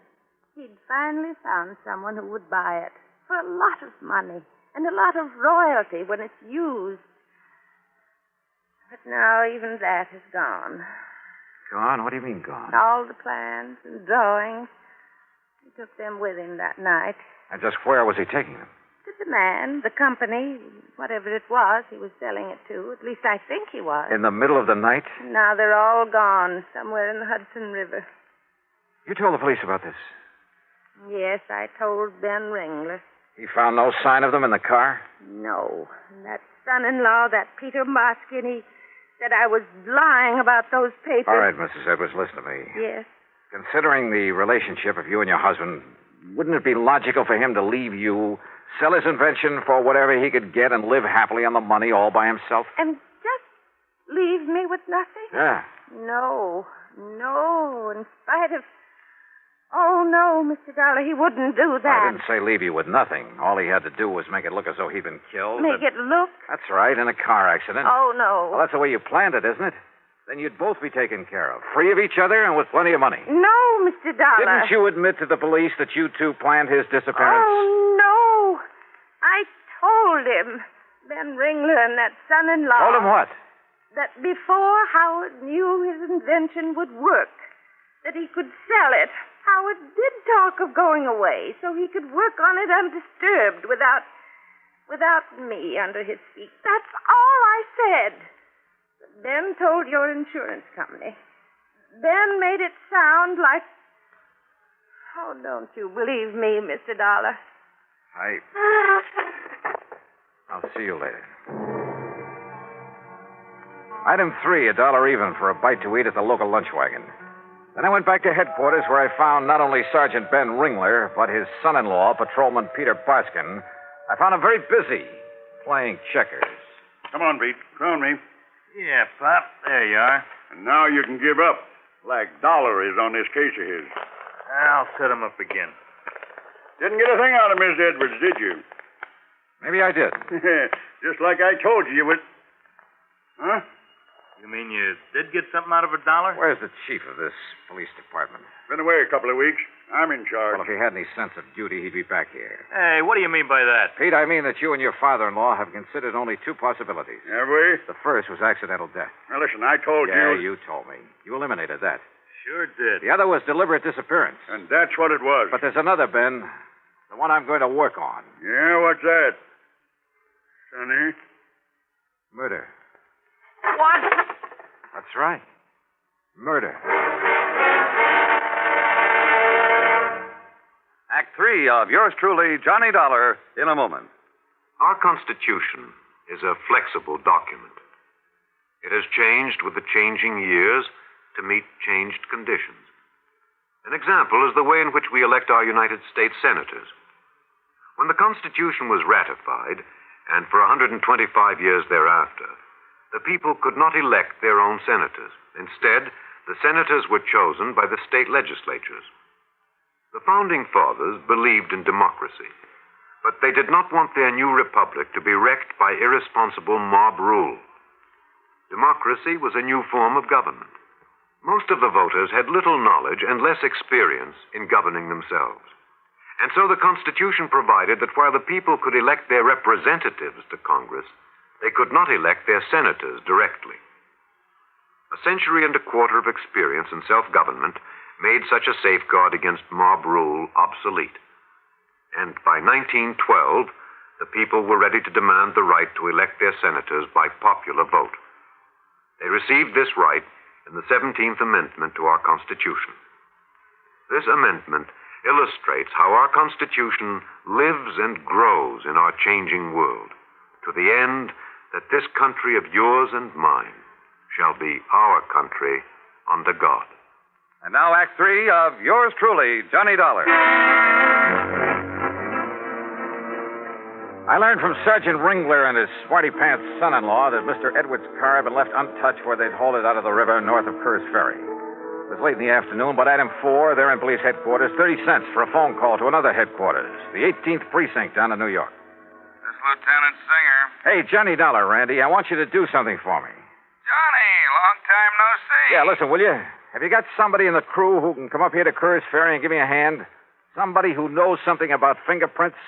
He'd finally found someone who would buy it for a lot of money and a lot of royalty when it's used. But now even that is gone. Gone? What do you mean gone? All the plans and drawings. He took them with him that night. And just where was he taking them? To the man, the company, whatever it was he was selling it to. At least I think he was. In the middle of the night? Now they're all gone, somewhere in the Hudson River. You told the police about this? Yes, I told Ben Ringler. He found no sign of them in the car? No. And that son-in-law, that Peter Moskin, he said I was lying about those papers. All right, Mrs. Edwards, listen to me. Yes. Considering the relationship of you and your husband, wouldn't it be logical for him to leave you, sell his invention for whatever he could get, and live happily on the money all by himself? And just leave me with nothing? Yeah. No. In spite of... Oh, no, Mr. Dollar, he wouldn't do that. I didn't say leave you with nothing. All he had to do was make it look as though he'd been killed. Make it look? That's right, in a car accident. Oh, no. Well, that's the way you planned it, isn't it? Then you'd both be taken care of, free of each other and with plenty of money. No, Mr. Dollar. Didn't you admit to the police that you two planned his disappearance? Oh, no. I told him, Ben Ringler and that son-in-law. Told him what? That before Howard knew his invention would work, that he could sell it, Howard did talk of going away so he could work on it undisturbed without me under his feet. That's all I said. Ben told your insurance company. Ben made it sound like... Oh, don't you believe me, Mr. Dollar? I'll see you later. Item 3, $1 even for a bite to eat at the local lunch wagon. Then I went back to headquarters where I found not only Sergeant Ben Ringler, but his son-in-law, Patrolman Peter Baskin. I found him very busy playing checkers. Come on, Pete. Crown me. Yeah, Pop. There you are. And now you can give up, like Dollar is on this case of his. I'll set him up again. Didn't get a thing out of Miss Edwards, did you? Maybe I did. Just like I told you would. Huh? You mean you did get something out of $1? Where's the chief of this police department? Been away a couple of weeks. I'm in charge. Well, if he had any sense of duty, he'd be back here. Hey, what do you mean by that? Pete, I mean that you and your father-in-law have considered only two possibilities. Have we? The first was accidental death. Now, listen, I told you. Yeah, you told me. You eliminated that. Sure did. The other was deliberate disappearance. And that's what it was. But there's another, Ben. The one I'm going to work on. Yeah, what's that? Sonny? Murder. What? That's right. Murder. Act 3 of yours truly, Johnny Dollar, in a moment. Our Constitution is a flexible document. It has changed with the changing years to meet changed conditions. An example is the way in which we elect our United States senators. When the Constitution was ratified, and for 125 years thereafter, the people could not elect their own senators. Instead, the senators were chosen by the state legislatures. The Founding Fathers believed in democracy, but they did not want their new republic to be wrecked by irresponsible mob rule. Democracy was a new form of government. Most of the voters had little knowledge and less experience in governing themselves. And so the Constitution provided that while the people could elect their representatives to Congress, they could not elect their senators directly. A century and a quarter of experience in self-government made such a safeguard against mob rule obsolete. And by 1912, the people were ready to demand the right to elect their senators by popular vote. They received this right in the 17th Amendment to our Constitution. This amendment illustrates how our Constitution lives and grows in our changing world, to the end that this country of yours and mine shall be our country under God. And now Act 3 of yours truly, Johnny Dollar. I learned from Sergeant Ringler and his smarty pants son-in-law that Mr. Edwards' car had been left untouched where they'd hauled it out of the river north of Kerr's Ferry. It was late in the afternoon, but item 4, there in police headquarters, 30 cents for a phone call to another headquarters, the 18th Precinct down in New York. This Lieutenant Singer. Hey, Johnny Dollar, Randy, I want you to do something for me. Johnny, long time no see. Yeah, listen, will you? Have you got somebody in the crew who can come up here to Kerr's Ferry and give me a hand? Somebody who knows something about fingerprints?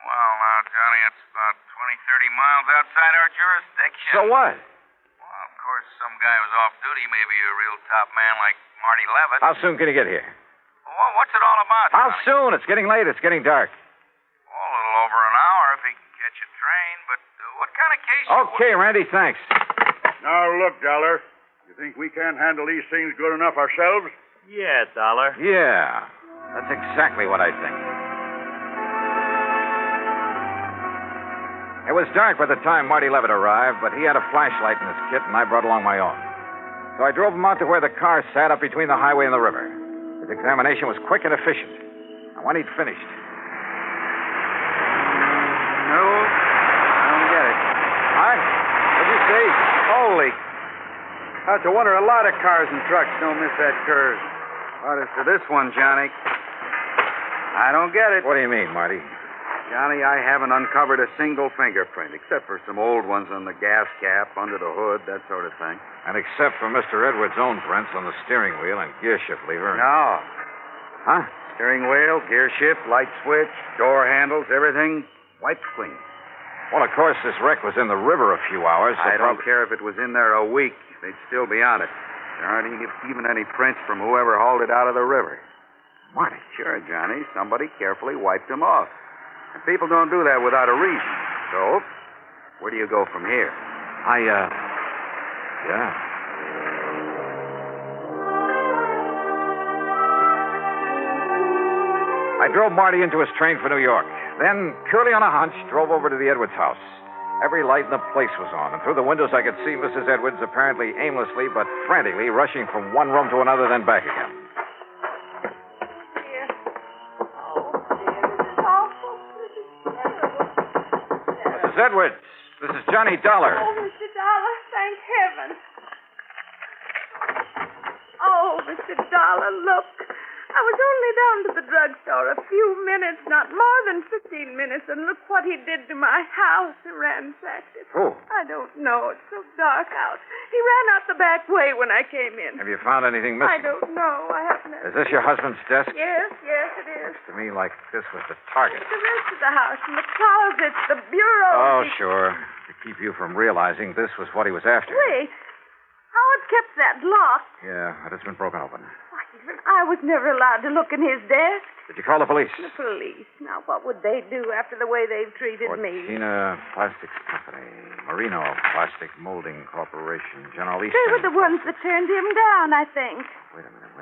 Well, now, Johnny, it's about 20, 30 miles outside our jurisdiction. So what? Well, of course, some guy who's off duty, maybe a real top man like Marty Levitt. How soon can you get here? Well, what's it all about, How Johnny? soon? It's getting late. It's getting dark. Well, a little over an hour if he can catch a train, but what kind of case... Okay, Randy, thanks. Now, look, Dollar. You think we can't handle these things good enough ourselves? Yeah, Dollar. Yeah, that's exactly what I think. It was dark by the time Marty Levitt arrived, but he had a flashlight in his kit, and I brought along my own. So I drove him out to where the car sat up between the highway and the river. His examination was quick and efficient. And when he'd finished... No, I don't get it. What? What'd you say? Holy. That's a wonder a lot of cars and trucks don't miss that curve. But as to this one, Johnny, I don't get it. What do you mean, Marty? Johnny, I haven't uncovered a single fingerprint, except for some old ones on the gas cap, under the hood, that sort of thing. And except for Mr. Edwards' own prints on the steering wheel and gear shift lever. No. Huh? Steering wheel, gear shift, light switch, door handles, everything wiped clean. Well, of course, this wreck was in the river a few hours. So I don't care if it was in there a week. They'd still be on it. There aren't even any prints from whoever hauled it out of the river. Marty? Sure, Johnny. Somebody carefully wiped them off. And people don't do that without a reason. So, where do you go from here? Yeah. I drove Marty into his train for New York. Then, purely on a hunch, drove over to the Edwards house. Every light in the place was on, and through the windows I could see Mrs. Edwards apparently aimlessly but frantically rushing from one room to another, then back again. Mrs. Edwards, this is Johnny Dollar. Oh, Mr. Dollar, thank heaven. Oh, Mr. Dollar, look. I was only down to the drugstore a few minutes, not more than 15 minutes, and look what he did to my house. He ransacked it. Who? I don't know. It's so dark out. He ran out the back way when I came in. Have you found anything I missing? don't know. I haven't. Is this your husband's desk? Yes, it is. Looks to me like this was the target. The rest of the house, and the closets, the bureau. Oh, sure. To keep you from realizing this was what he was after. Wait. Howard kept that locked. Yeah, but it's been broken open. Why, even I was never allowed to look in his desk. Did you call the police? The police. Now, what would they do after the way they've treated me? Cortina Plastics Company, Marino Plastic Molding Corporation, General Easton. They were the ones that turned him down, I think. Wait a minute.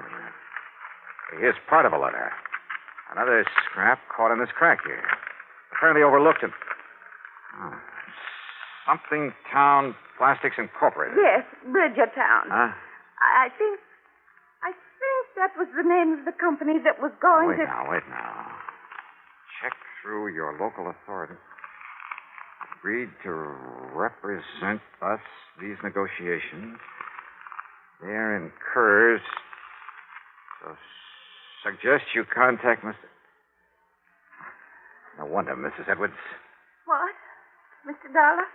Here's part of a letter. Another scrap caught in this crack here. Apparently overlooked it. Something Town Plastics Incorporated. Yes, Bridgertown. Huh? I think that was the name of the company that was going Wait to... now. Check through your local authorities. Agreed to represent us, these negotiations. They're incurs. So suggest you contact Mr. No wonder, Mrs. Edwards. What? Mr. Dollar?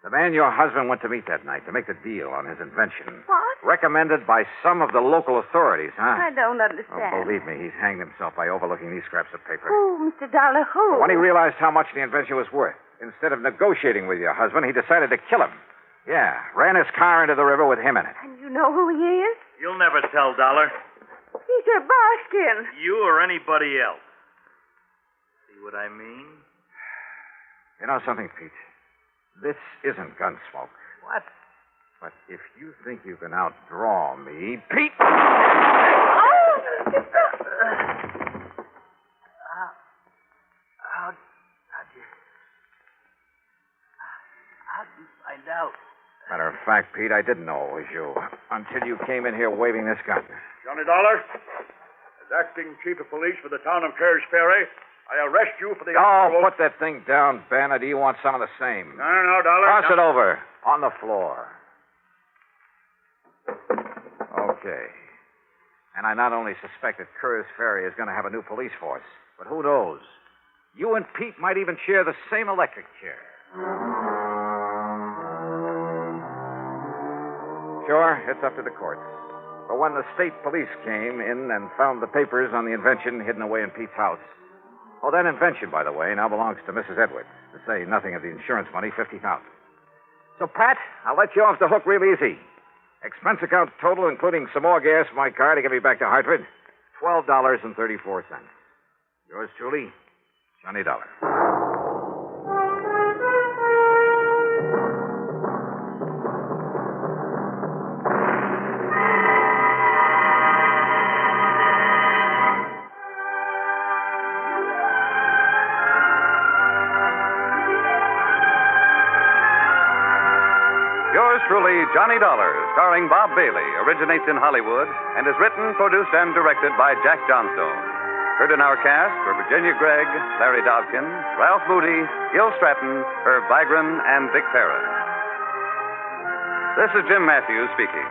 The man your husband went to meet that night to make the deal on his invention. What? Recommended by some of the local authorities, huh? I don't understand. Oh, believe me, he's hanged himself by overlooking these scraps of paper. Who, Mr. Dollar, who? When he realized how much the invention was worth, instead of negotiating with your husband, he decided to kill him. Yeah, ran his car into the river with him in it. And you know who he is? You'll never tell, Dollar. Peter Barskin. You or anybody else. See what I mean? You know something, Pete? This isn't gunsmoke. What? But if you think you can outdraw me, Pete... Oh! How'd you find out? Matter of fact, Pete, I didn't know it was you until you came in here waving this gun. Johnny Dollar, as acting chief of police for the town of Kerr's Ferry, I arrest you for the... Oh, put that thing down, Ben, or do you want some of the same? No, Dollar. Toss it over. On the floor. Okay. And I not only suspect that Kerr's Ferry is going to have a new police force, but who knows? You and Pete might even share the same electric chair. Sure, it's up to the courts. But when the state police came in and found the papers on the invention hidden away in Pete's house... Oh, that invention, by the way, now belongs to Mrs. Edwards, to say nothing of the insurance money, $50,000. So, Pat, I'll let you off the hook real easy. Expense account total, including some more gas for my car to get me back to Hartford, $12.34. Yours truly, Johnny Dollar. Truly, Johnny Dollar, starring Bob Bailey, originates in Hollywood and is written, produced, and directed by Jack Johnstone. Heard in our cast were Virginia Gregg, Larry Dobkin, Ralph Moody, Gil Stratton, Herb Vigran, and Vic Parra. This is Jim Matthews speaking.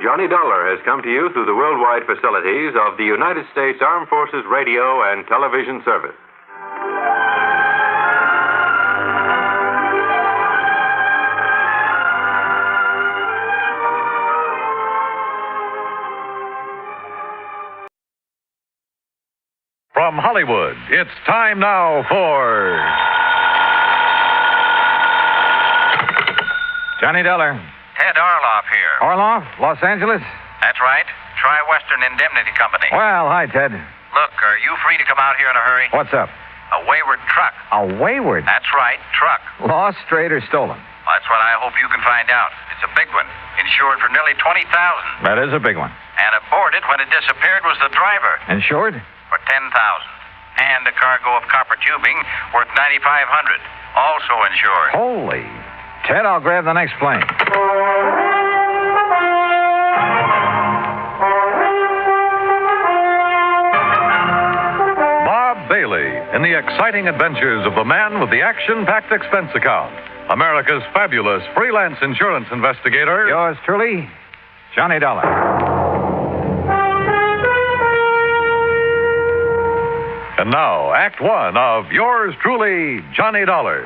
Johnny Dollar has come to you through the worldwide facilities of the United States Armed Forces Radio and Television Service. From Hollywood, it's time now for Johnny Dollar. Ted Orloff here. Orloff, Los Angeles? That's right. Tri-Western Indemnity Company. Well, hi, Ted. Look, are you free to come out here in a hurry? What's up? A wayward truck. A wayward? That's right, truck. Lost, strayed, or stolen? That's what I hope you can find out. It's a big one, insured for nearly $20,000. That is a big one. And aboard it when it disappeared was the driver. Insured? For $10,000. And a cargo of copper tubing worth $9,500. Also insured. Holy. Ted, I'll grab the next plane. Bob Bailey in the exciting adventures of the man with the action-packed expense account. America's fabulous freelance insurance investigator. Yours truly, Johnny Dollar. And now, Act One of yours truly, Johnny Dollar.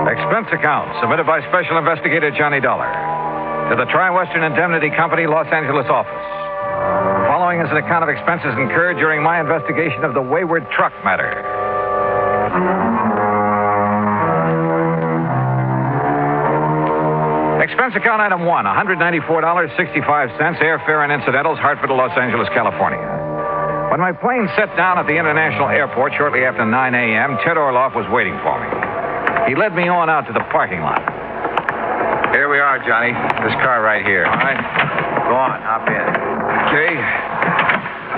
Expense account submitted by Special Investigator Johnny Dollar to the Tri-Western Indemnity Company, Los Angeles office. The following is an account of expenses incurred during my investigation of the Wayward Truck Matter. Expense account item 1, $194.65, airfare and incidentals, Hartford to Los Angeles, California. When my plane set down at the International Airport shortly after 9 a.m., Ted Orloff was waiting for me. He led me on out to the parking lot. Here we are, Johnny. This car right here. All right. Go on, hop in. Okay.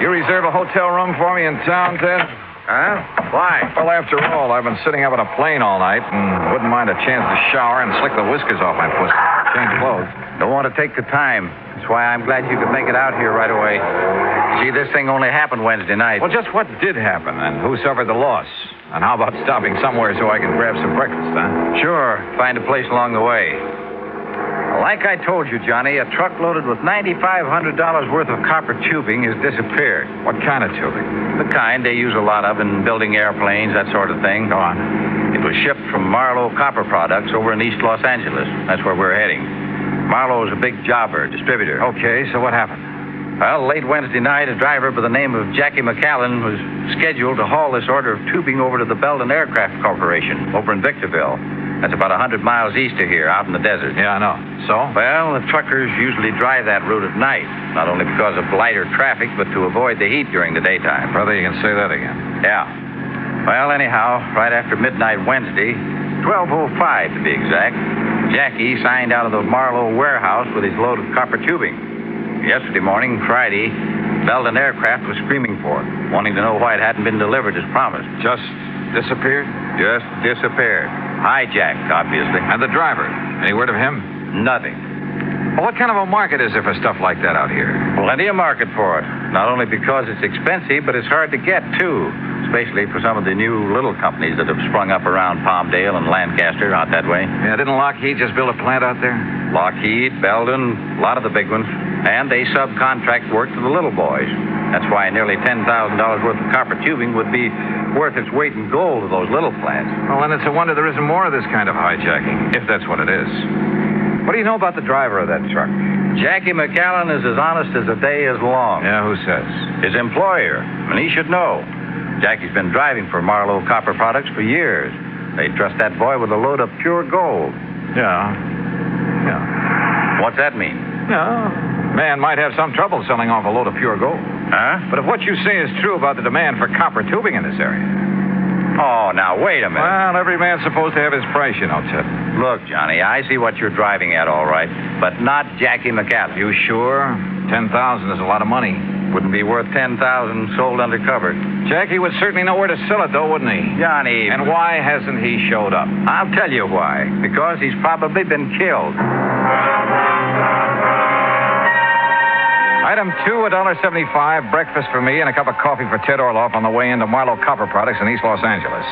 You reserve a hotel room for me in town, Ted? Huh? Why? Well, after all, I've been sitting up in a plane all night and wouldn't mind a chance to shower and slick the whiskers off my pussy. Change clothes. Don't want to take the time. That's why I'm glad you could make it out here right away. See, this thing only happened Wednesday night. Well, just what did happen, and who suffered the loss? And how about stopping somewhere so I can grab some breakfast, huh? Sure. Find a place along the way. Like I told you, Johnny, a truck loaded with $9,500 worth of copper tubing has disappeared. What kind of tubing? The kind they use a lot of in building airplanes, that sort of thing. Go on. It was shipped from Marlowe Copper Products over in East Los Angeles. That's where we're heading. Marlowe is a big jobber, distributor. Okay, so what happened? Well, late Wednesday night, a driver by the name of Jackie McAllen was scheduled to haul this order of tubing over to the Belden Aircraft Corporation over in Victorville. That's about 100 miles east of here, out in the desert. Yeah, I know. So? Well, the truckers usually drive that route at night, not only because of lighter traffic, but to avoid the heat during the daytime. Brother, you can say that again. Yeah. Well, anyhow, right after midnight Wednesday, 12:05 to be exact, Jackie signed out of the Marlowe warehouse with his load of copper tubing. Yesterday morning, Friday, Belden Aircraft was screaming for it, wanting to know why it hadn't been delivered as promised. Just disappeared? Just disappeared. Hijacked, obviously. And the driver? Any word of him? Nothing. Well, what kind of a market is there for stuff like that out here? Plenty of market for it. Not only because it's expensive, but it's hard to get, too. Especially for some of the new little companies that have sprung up around Palmdale and Lancaster, out that way. Yeah, didn't Lockheed just build a plant out there? Lockheed, Belden, a lot of the big ones. And they subcontract work to the little boys. That's why nearly $10,000 worth of copper tubing would be worth its weight in gold to those little plants. Well, then it's a wonder there isn't more of this kind of hijacking, if that's what it is. What do you know about the driver of that truck? Jackie McAllen is as honest as the day is long. Yeah, who says? His employer, and he should know. Jackie's been driving for Marlowe Copper Products for years. They trust that boy with a load of pure gold. Yeah. What's that mean? No. Man might have some trouble selling off a load of pure gold. Huh? But if what you say is true about the demand for copper tubing in this area... Oh, now, wait a minute. Well, every man's supposed to have his price, you know, Ted. Look, Johnny, I see what you're driving at, all right, but not Jackie McAllen. You sure? $10,000 is a lot of money. Wouldn't be worth $10,000 sold undercover. Jackie would certainly know where to sell it, though, wouldn't he? Johnny... And why hasn't he showed up? I'll tell you why. Because he's probably been killed. Item 2, $1.75, breakfast for me and a cup of coffee for Ted Orloff on the way into Marlowe Copper Products in East Los Angeles.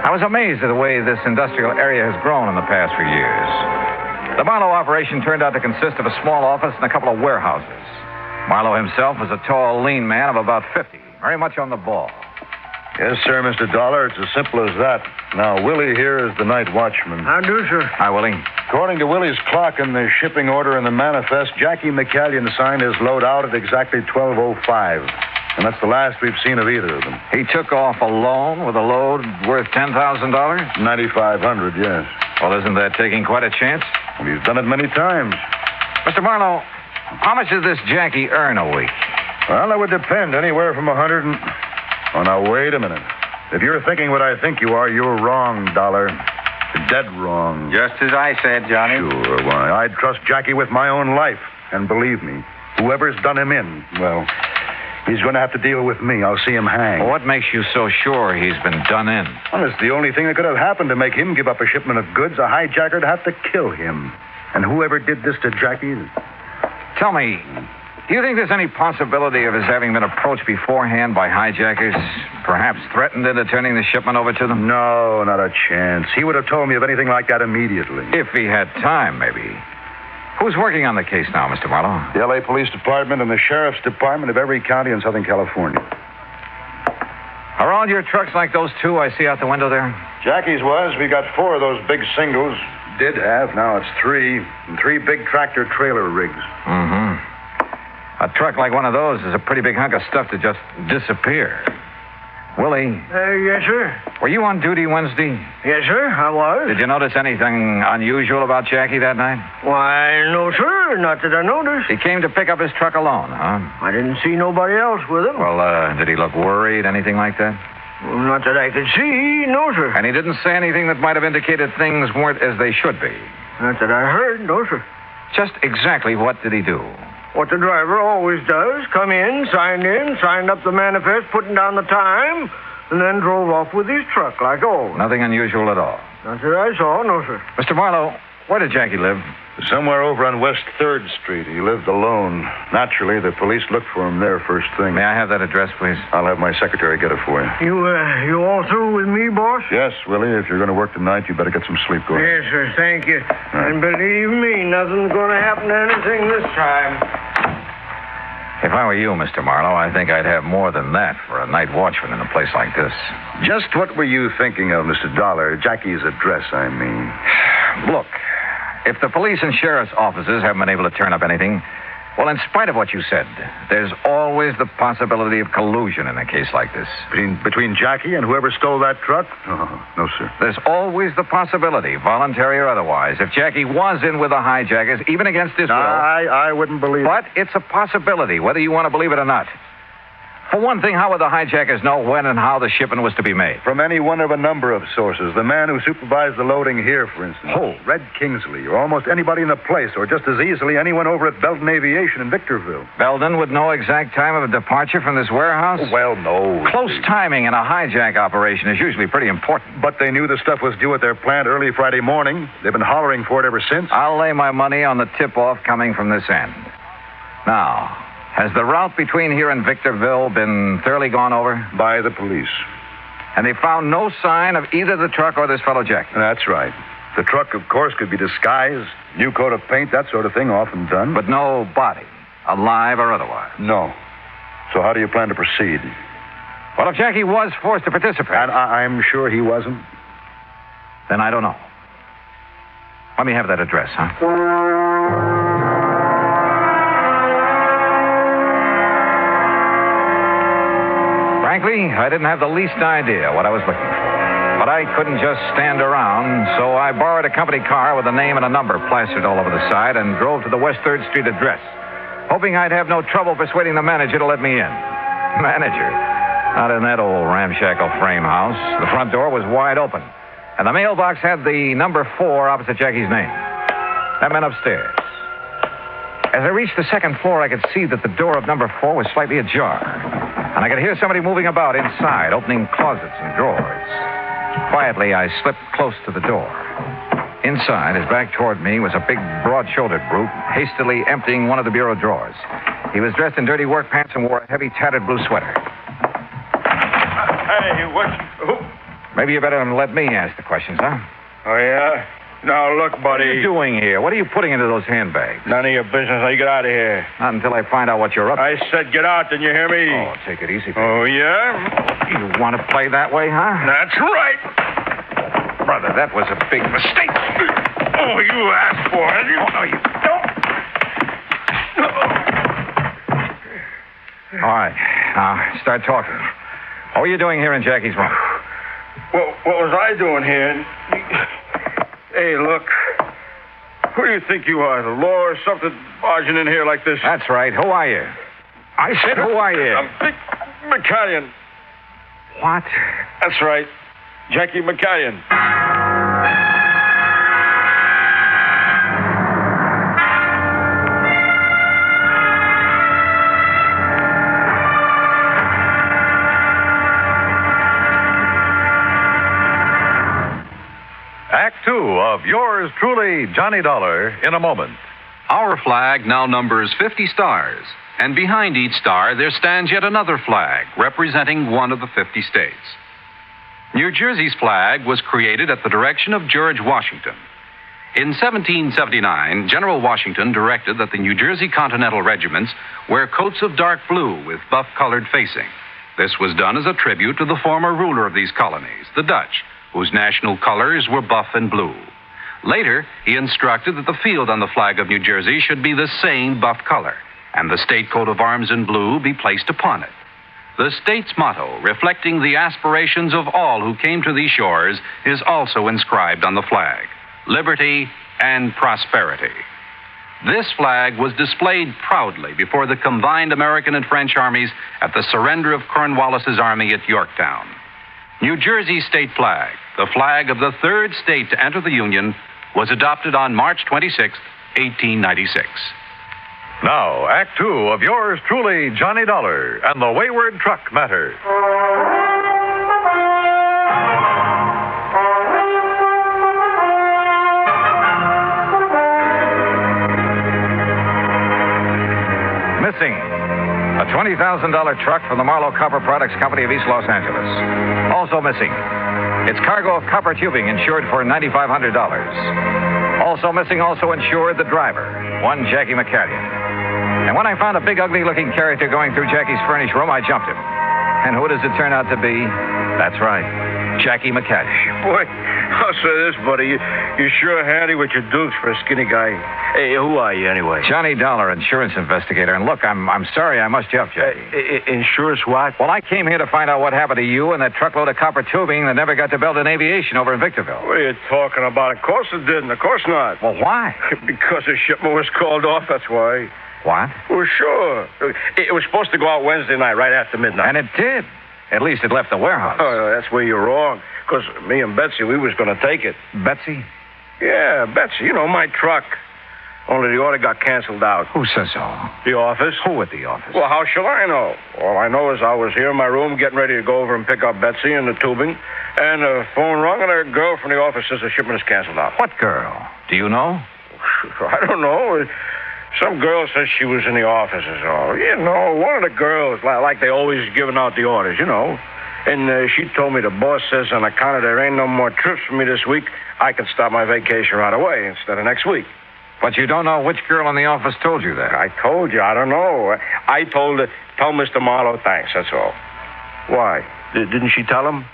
I was amazed at the way this industrial area has grown in the past few years. The Marlowe operation turned out to consist of a small office and a couple of warehouses. Marlowe himself was a tall, lean man of about 50, very much on the ball. Yes, sir, Mr. Dollar. It's as simple as that. Now, Willie here is the night watchman. How do, sir? Hi, Willie. According to Willie's clock in the shipping order and the manifest, Jackie McAllen signed his load out at exactly 12:05. And that's the last we've seen of either of them. He took off alone with a load worth $10,000? $9,500, yes. Well, isn't that taking quite a chance? Well, he's done it many times. Mr. Marlowe, how much does this Jackie earn a week? Well, that would depend. Anywhere from 100 and... Oh, now, wait a minute. If you're thinking what I think you are, you're wrong, Dollar. You're dead wrong. Just as I said, Johnny. Sure, why? I'd trust Jackie with my own life. And believe me, whoever's done him in, well, he's going to have to deal with me. I'll see him hang. Well, what makes you so sure he's been done in? Well, it's the only thing that could have happened to make him give up a shipment of goods. A hijacker'd have to kill him. And whoever did this to Jackie... Tell me, do you think there's any possibility of his having been approached beforehand by hijackers? Perhaps threatened into turning the shipment over to them? No, not a chance. He would have told me of anything like that immediately. If he had time, maybe. Who's working on the case now, Mr. Marlowe? The L.A. Police Department and the Sheriff's Department of every county in Southern California. Are all your trucks like those two I see out the window there? Jackie's was. We got 4 of those big singles. Did have. Now it's 3. And 3 big tractor-trailer rigs. Mm-hmm. A truck like one of those is a pretty big hunk of stuff to just disappear. Willie. Yes, sir. Were you on duty Wednesday? Yes, sir, I was. Did you notice anything unusual about Jackie that night? Why, no, sir. Not that I noticed. He came to pick up his truck alone, huh? I didn't see nobody else with him. Well, did he look worried, anything like that? Well, not that I could see, no, sir. And he didn't say anything that might have indicated things weren't as they should be? Not that I heard, no, sir. Just exactly what did he do? What the driver always does. Come in, signed up the manifest, putting down the time, and then drove off with his truck like always. Nothing unusual at all? Not that I saw, no, sir. Mr. Marlowe, where did Jackie live? Somewhere over on West 3rd Street. He lived alone. Naturally, the police looked for him there first thing. May I have that address, please? I'll have my secretary get it for you. You all through with me, boss? Yes, Willie. If you're going to work tonight, you better get some sleep. Go ahead. Yes, sir. Thank you. Right. And believe me, nothing's going to happen to anything this time. If I were you, Mr. Marlowe, I think I'd have more than that for a night watchman in a place like this. Just what were you thinking of, Mr. Dollar? Jackie's address, I mean. Look, if the police and sheriff's offices haven't been able to turn up anything, well, in spite of what you said, there's always the possibility of collusion in a case like this. Between Jackie and whoever stole that truck? Oh, no, sir. There's always the possibility, voluntary or otherwise, if Jackie was in with the hijackers, even against his will. I wouldn't believe it. But it's a possibility, whether you want to believe it or not. For one thing, how would the hijackers know when and how the shipment was to be made? From any one of a number of sources. The man who supervised the loading here, for instance. Who? Red Kingsley, or almost anybody in the place, or just as easily anyone over at Belden Aviation in Victorville. Belden would know exact time of departure from this warehouse? Well, no. Close timing in a hijack operation is usually pretty important. But they knew the stuff was due at their plant early Friday morning. They've been hollering for it ever since. I'll lay my money on the tip-off coming from this end. Now, has the route between here and Victorville been thoroughly gone over? By the police. And they found no sign of either the truck or this fellow Jack? That's right. The truck, of course, could be disguised, new coat of paint, that sort of thing, often done. But no body, alive or otherwise? No. So how do you plan to proceed? Well, if Jackie was forced to participate... And I'm sure he wasn't. Then I don't know. Let me have that address, huh? Frankly, I didn't have the least idea what I was looking for. But I couldn't just stand around, so I borrowed a company car with a name and a number plastered all over the side and drove to the West 3rd Street address, hoping I'd have no trouble persuading the manager to let me in. Manager? Not in that old ramshackle frame house. The front door was wide open, and the mailbox had the number 4 opposite Jackie's name. I went upstairs. As I reached the second floor, I could see that the door of number 4 was slightly ajar. And I could hear somebody moving about inside, opening closets and drawers. Quietly, I slipped close to the door. Inside, his back toward me, was a big, broad-shouldered brute, hastily emptying one of the bureau drawers. He was dressed in dirty work pants and wore a heavy, tattered blue sweater. Hey, what? Maybe you better let me ask the questions, huh? Oh, yeah? Now, look, buddy. What are you doing here? What are you putting into those handbags? None of your business. Now, you get out of here. Not until I find out what you're up to. I said get out. Didn't you hear me? Oh, take it easy, baby. Oh, yeah? You want to play that way, huh? That's right. Brother, that was a big mistake. Oh, you asked for it. Oh, no, you don't. All right. Now, start talking. What were you doing here in Jackie's room? Well, what was I doing here? Hey, look. Who do you think you are, the law or something, barging in here like this? That's right. Who are you? I said who are you? I'm Dick McCallion. What? That's right. Jackie McCallion. Act 2 of yours truly, Johnny Dollar, in a moment. Our flag now numbers 50 stars, and behind each star there stands yet another flag representing one of the 50 states. New Jersey's flag was created at the direction of George Washington. In 1779, General Washington directed that the New Jersey Continental regiments wear coats of dark blue with buff-colored facing. This was done as a tribute to the former ruler of these colonies, the Dutch, whose national colors were buff and blue. Later, he instructed that the field on the flag of New Jersey should be the same buff color, and the state coat of arms in blue be placed upon it. The state's motto, reflecting the aspirations of all who came to these shores, is also inscribed on the flag: liberty and prosperity. This flag was displayed proudly before the combined American and French armies at the surrender of Cornwallis's army at Yorktown. New Jersey's state flag, the flag of the third state to enter the Union, was adopted on March 26, 1896. Now, Act 2 of yours truly, Johnny Dollar, and the Wayward Truck Matter. Missing. A $20,000 truck from the Marlowe Copper Products Company of East Los Angeles. Also missing. Its cargo of copper tubing insured for $9,500. Also missing, also insured, the driver, one Jackie McCallion. And when I found a big, ugly-looking character going through Jackie's furnished room, I jumped him. And who does it turn out to be? That's right, Jackie McCallion. Boy, I'll say this, buddy. You sure handy with your dukes for a skinny guy. Hey, who are you, anyway? Johnny Dollar, insurance investigator. And look, I'm sorry I must you up, Jackie. Insurance what? Well, I came here to find out what happened to you and that truckload of copper tubing that never got to build an aviation over in Victorville. What are you talking about? Of course it didn't. Of course not. Well, why? Because the shipment was called off, that's why. What? Well, sure. It was supposed to go out Wednesday night, right after midnight. And it did. At least it left the warehouse. Oh, that's where you're wrong. Because me and Betsy, we was going to take it. Betsy? Yeah, Betsy. You know, my truck. Only the order got canceled out. Who says so? The office. Who at the office? Well, how shall I know? All I know is I was here in my room getting ready to go over and pick up Betsy and the tubing. And the phone rung, and a girl from the office says the shipment is canceled out. What girl? Do you know? I don't know. Some girl says she was in the office is all. You know, one of the girls, like they always giving out the orders, you know. And she told me the boss says on account of there ain't no more trips for me this week, I can start my vacation right away instead of next week. But you don't know which girl in the office told you that. I told you, I don't know. I told Mr. Marlowe thanks, that's all. Why? Didn't she tell him?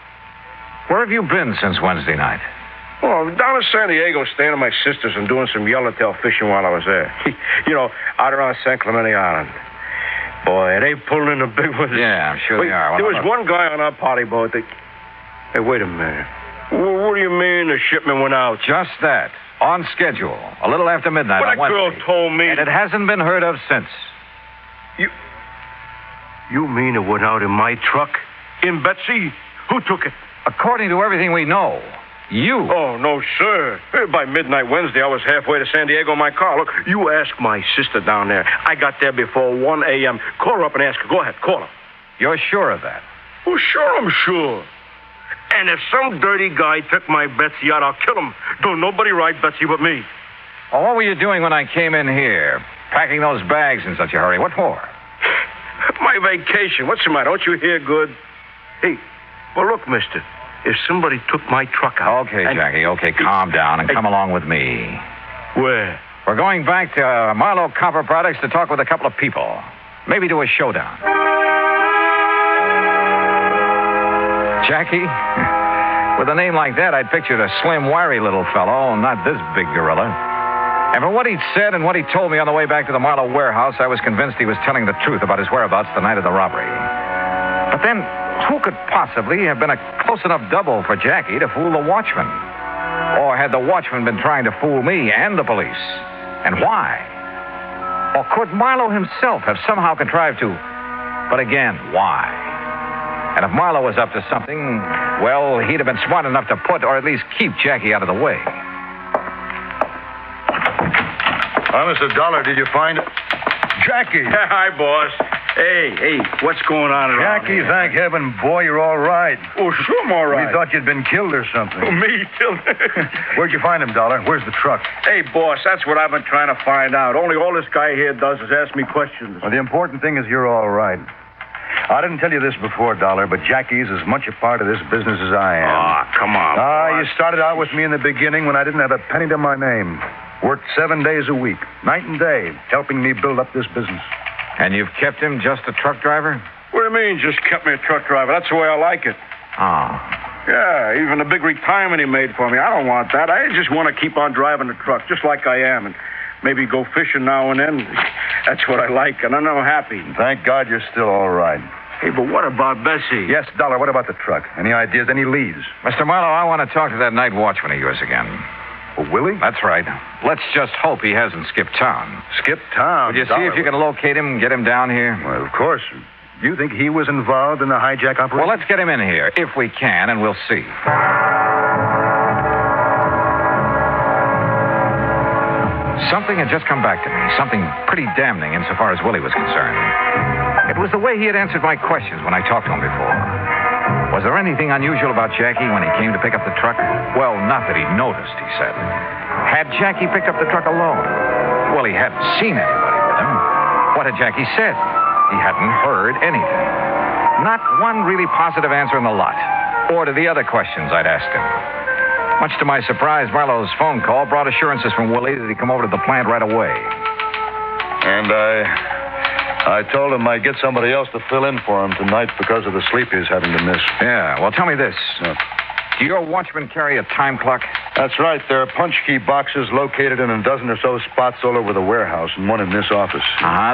Where have you been since Wednesday night? Well, down in San Diego, staying at my sister's and doing some yellowtail fishing while I was there. You know, out around San Clemente Island. Boy, they pulling in the big ones. Yeah, I'm sure they are. There was one guy on our party boat that... Hey, wait a minute. What do you mean the shipment went out? Just that. On schedule. A little after midnight on Wednesday. But that girl told me... And it hasn't been heard of since. You mean it went out in my truck? In Betsy? Who took it? According to everything we know... You. Oh, no, sir. By midnight Wednesday, I was halfway to San Diego in my car. Look, you ask my sister down there. I got there before 1 a.m. Call her up and ask her. Go ahead, call her. You're sure of that? Oh, sure, I'm sure. And if some dirty guy took my Betsy out, I'll kill him. Don't nobody ride Betsy but me. Well, what were you doing when I came in here? Packing those bags in such a hurry. What for? My vacation. What's the matter? Don't you hear good? Hey, well, look, mister. If somebody took my truck out... Okay, Jackie, okay, calm down and come along with me. Where? We're going back to Marlowe Copper Products to talk with a couple of people. Maybe do a showdown. Jackie, with a name like that, I'd pictured a slim, wiry little fellow, not this big gorilla. And from what he'd said and what he told me on the way back to the Marlowe warehouse, I was convinced he was telling the truth about his whereabouts the night of the robbery. But then... who could possibly have been a close enough double for Jackie to fool the watchman? Or had the watchman been trying to fool me and the police? And why? Or could Marlowe himself have somehow contrived to But again, why? And if Marlowe was up to something, well, he'd have been smart enough to put or at least keep Jackie out of the way. Mr. Dollar, did you find Jackie? Hi, boss. Hey, what's going on around Jackie, here? thank heaven, boy, you're all right. Oh, sure I'm all right. We thought you'd been killed or something. Oh, me killed? Where'd you find him, Dollar? Where's the truck? Hey, boss, that's what I've been trying to find out. Only all this guy here does is ask me questions. Well, the important thing is you're all right. I didn't tell you this before, Dollar, but Jackie's as much a part of this business as I am. Oh, come on, boss. You started out with me in the beginning when I didn't have a penny to my name. Worked 7 days a week, night and day, helping me build up this business. And you've kept him just a truck driver? What do you mean, just kept me a truck driver? That's the way I like it. Oh. Yeah, even the big retirement he made for me. I don't want that. I just want to keep on driving the truck, just like I am, and maybe go fishing now and then. That's what I like, and I'm happy. Thank God you're still all right. Hey, but what about Bessie? Yes, Dollar, what about the truck? Any ideas, any leads? Mr. Marlowe, I want to talk to that night watchman of yours again. Oh, Willie? That's right. Let's just hope he hasn't skipped town. Skipped town? Would you see if you can locate him and get him down here? Well, of course. You think he was involved in the hijack operation? Well, let's get him in here, if we can, and we'll see. Something had just come back to me. Something pretty damning insofar as Willie was concerned. It was the way he had answered my questions when I talked to him before. Was there anything unusual about Jackie when he came to pick up the truck? Well, not that he'd noticed, he said. Had Jackie picked up the truck alone? Well, he hadn't seen anybody with him. What had Jackie said? He hadn't heard anything. Not one really positive answer in the lot. Or to the other questions I'd asked him. Much to my surprise, Marlowe's phone call brought assurances from Willie that he'd come over to the plant right away. And I told him I'd get somebody else to fill in for him tonight because of the sleep he's having to miss. Yeah, well, tell me this. Do your watchmen carry a time clock? That's right. There are punch key boxes located in a dozen or so spots all over the warehouse and one in this office.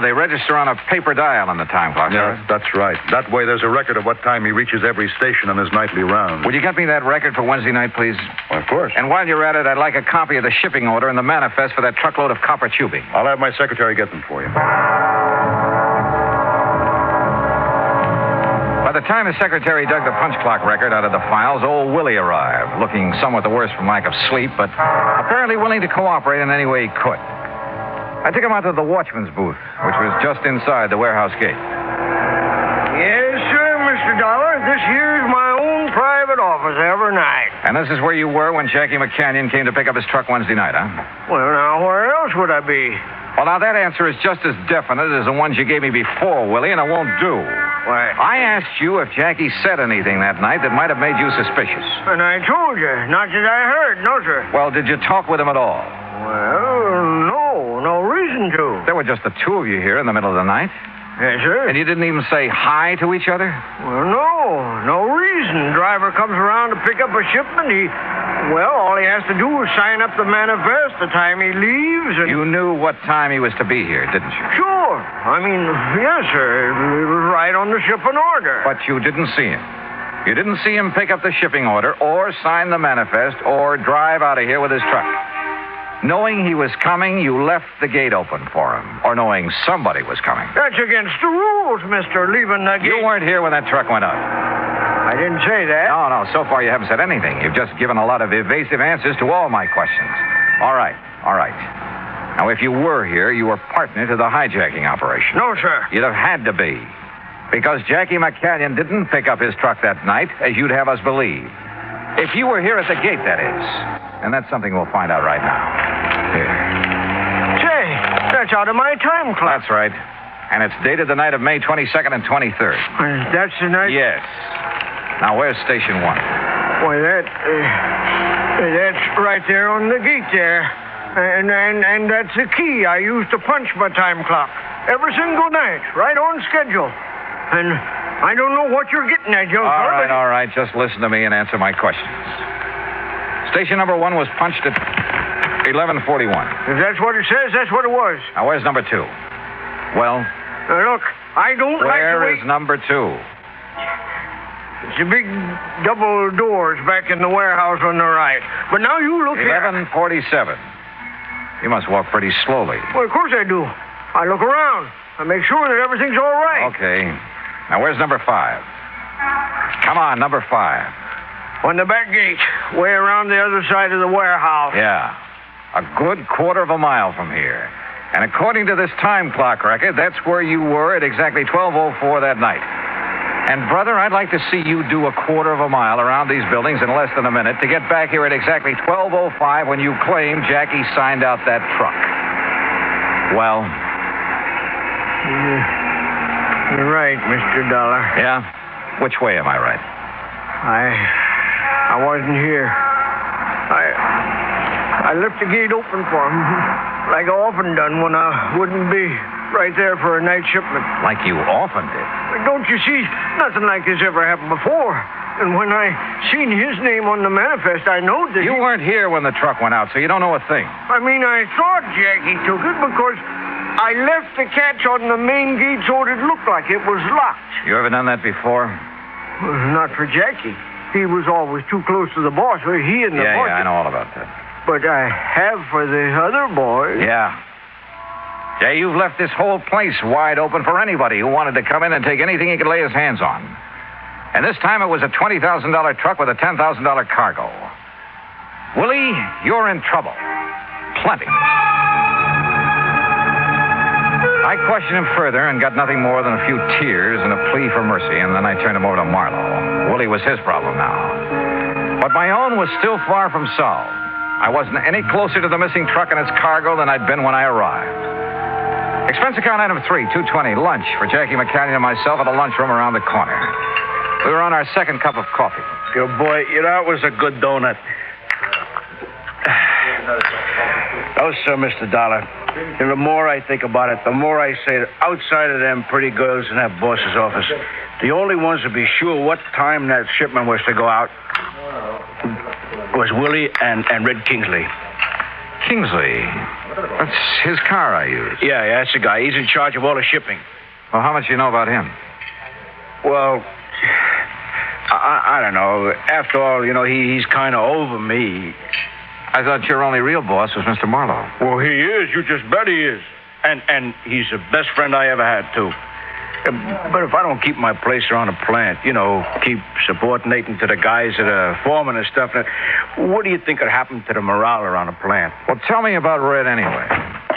They register on a paper dial on the time clock, Yeah, that's right. That way there's a record of what time he reaches every station on his nightly round. Would you get me that record for Wednesday night, please? Well, of course. And while you're at it, I'd like a copy of the shipping order and the manifest for that truckload of copper tubing. I'll have my secretary get them for you. By the time the secretary dug the punch clock record out of the files, old Willie arrived, looking somewhat the worse from lack of sleep, but apparently willing to cooperate in any way he could. I took him out to the watchman's booth, which was just inside the warehouse gate. Yes, sir, Mr. Dollar. This here's my own private office every night. And this is where you were when Jackie McCanyon came to pick up his truck Wednesday night, huh? Well, now, where else would I be? Well, now, that answer is just as definite as the ones you gave me before, Willie, and it won't do. Why? I asked you if Jackie said anything that night that might have made you suspicious. And I told you, not that I heard, no, sir. Well, did you talk with him at all? Well, no reason to. There were just the two of you here in the middle of the night. Yes, sir. And you didn't even say hi to each other? Well, no reason. Driver comes around to pick up a shipment. All he has to do is sign up the manifest the time he leaves. And... You knew what time he was to be here, didn't you? Sure. I mean, yes, sir. It was right on the shipping order. But you didn't see him. You didn't see him pick up the shipping order or sign the manifest or drive out of here with his truck. Knowing he was coming, you left the gate open for him. Or knowing somebody was coming. That's against the rules, mister, leaving the gate. You weren't here when that truck went up. I didn't say that. No. So far you haven't said anything. You've just given a lot of evasive answers to all my questions. All right. Now, if you were here, you were partner to the hijacking operation. No, sir. You'd have had to be. Because Jackie McCanyon didn't pick up his truck that night, as you'd have us believe. If you were here at the gate, that is. And that's something we'll find out right now. Here. Say, that's out of my time clock. That's right. And it's dated the night of May 22nd and 23rd. That's the night? Yes. Now, where's Station 1? Why, that's right there on the gate there. And that's the key I use to punch my time clock. Every single night, right on schedule. And I don't know what you're getting at, young fella. All right. Just listen to me and answer my questions. Station number 1 was punched at 11:41. If that's what it says, that's what it was. Now, where's number 2? Well? Look, I don't like the way... Where is number 2? It's the big double doors back in the warehouse on the right. But now you look 11:47. You must walk pretty slowly. Well, of course I do. I look around. I make sure that everything's all right. Okay. Now, where's number 5? Come on, number 5. On the back gate, way around the other side of the warehouse. Yeah. A good quarter of a mile from here. And according to this time clock record, that's where you were at exactly 12:04 that night. And, brother, I'd like to see you do a quarter of a mile around these buildings in less than a minute to get back here at exactly 12:05 when you claim Jackie signed out that truck. Well? You're right, Mr. Dollar. Yeah? Which way am I right? I wasn't here. I left the gate open for him, like I often done when I wouldn't be right there for a night shipment. Like you often did? Don't you see? Nothing like this ever happened before. And when I seen his name on the manifest, I know that You weren't here when the truck went out, so you don't know a thing. I mean, I thought Jackie took it because I left the catch on the main gate so it looked like it was locked. You ever done that before? Well, not for Jackie. He was always too close to the boss. He and the boss. Yeah, I know all about that. But I have for the other boys. Yeah. Jay, you've left this whole place wide open for anybody who wanted to come in and take anything he could lay his hands on. And this time it was a $20,000 truck with a $10,000 cargo. Willie, you're in trouble. Plenty. I questioned him further and got nothing more than a few tears and a plea for mercy, and then I turned him over to Marlowe. Willie was his problem now. But my own was still far from solved. I wasn't any closer to the missing truck and its cargo than I'd been when I arrived. Expense account item 3, $220, lunch for Jackie McCallion and myself at a lunchroom around the corner. We were on our second cup of coffee. Your boy, that was a good donut. Oh, sir, Mr. Dollar. And the more I think about it, the more I say that outside of them pretty girls in that boss's office, the only ones to be sure what time that shipment was to go out was Willie and Red Kingsley. Kingsley? That's his car I used. Yeah, that's the guy. He's in charge of all the shipping. Well, how much do you know about him? Well, I don't know. After all, he's kind of over me. I thought your only real boss was Mr. Marlowe. Well, he is. You just bet he is. And he's the best friend I ever had, too. But if I don't keep my place around the plant, keep subordinating to the guys that are foreman and stuff, what do you think would happen to the morale around the plant? Well, tell me about Red anyway.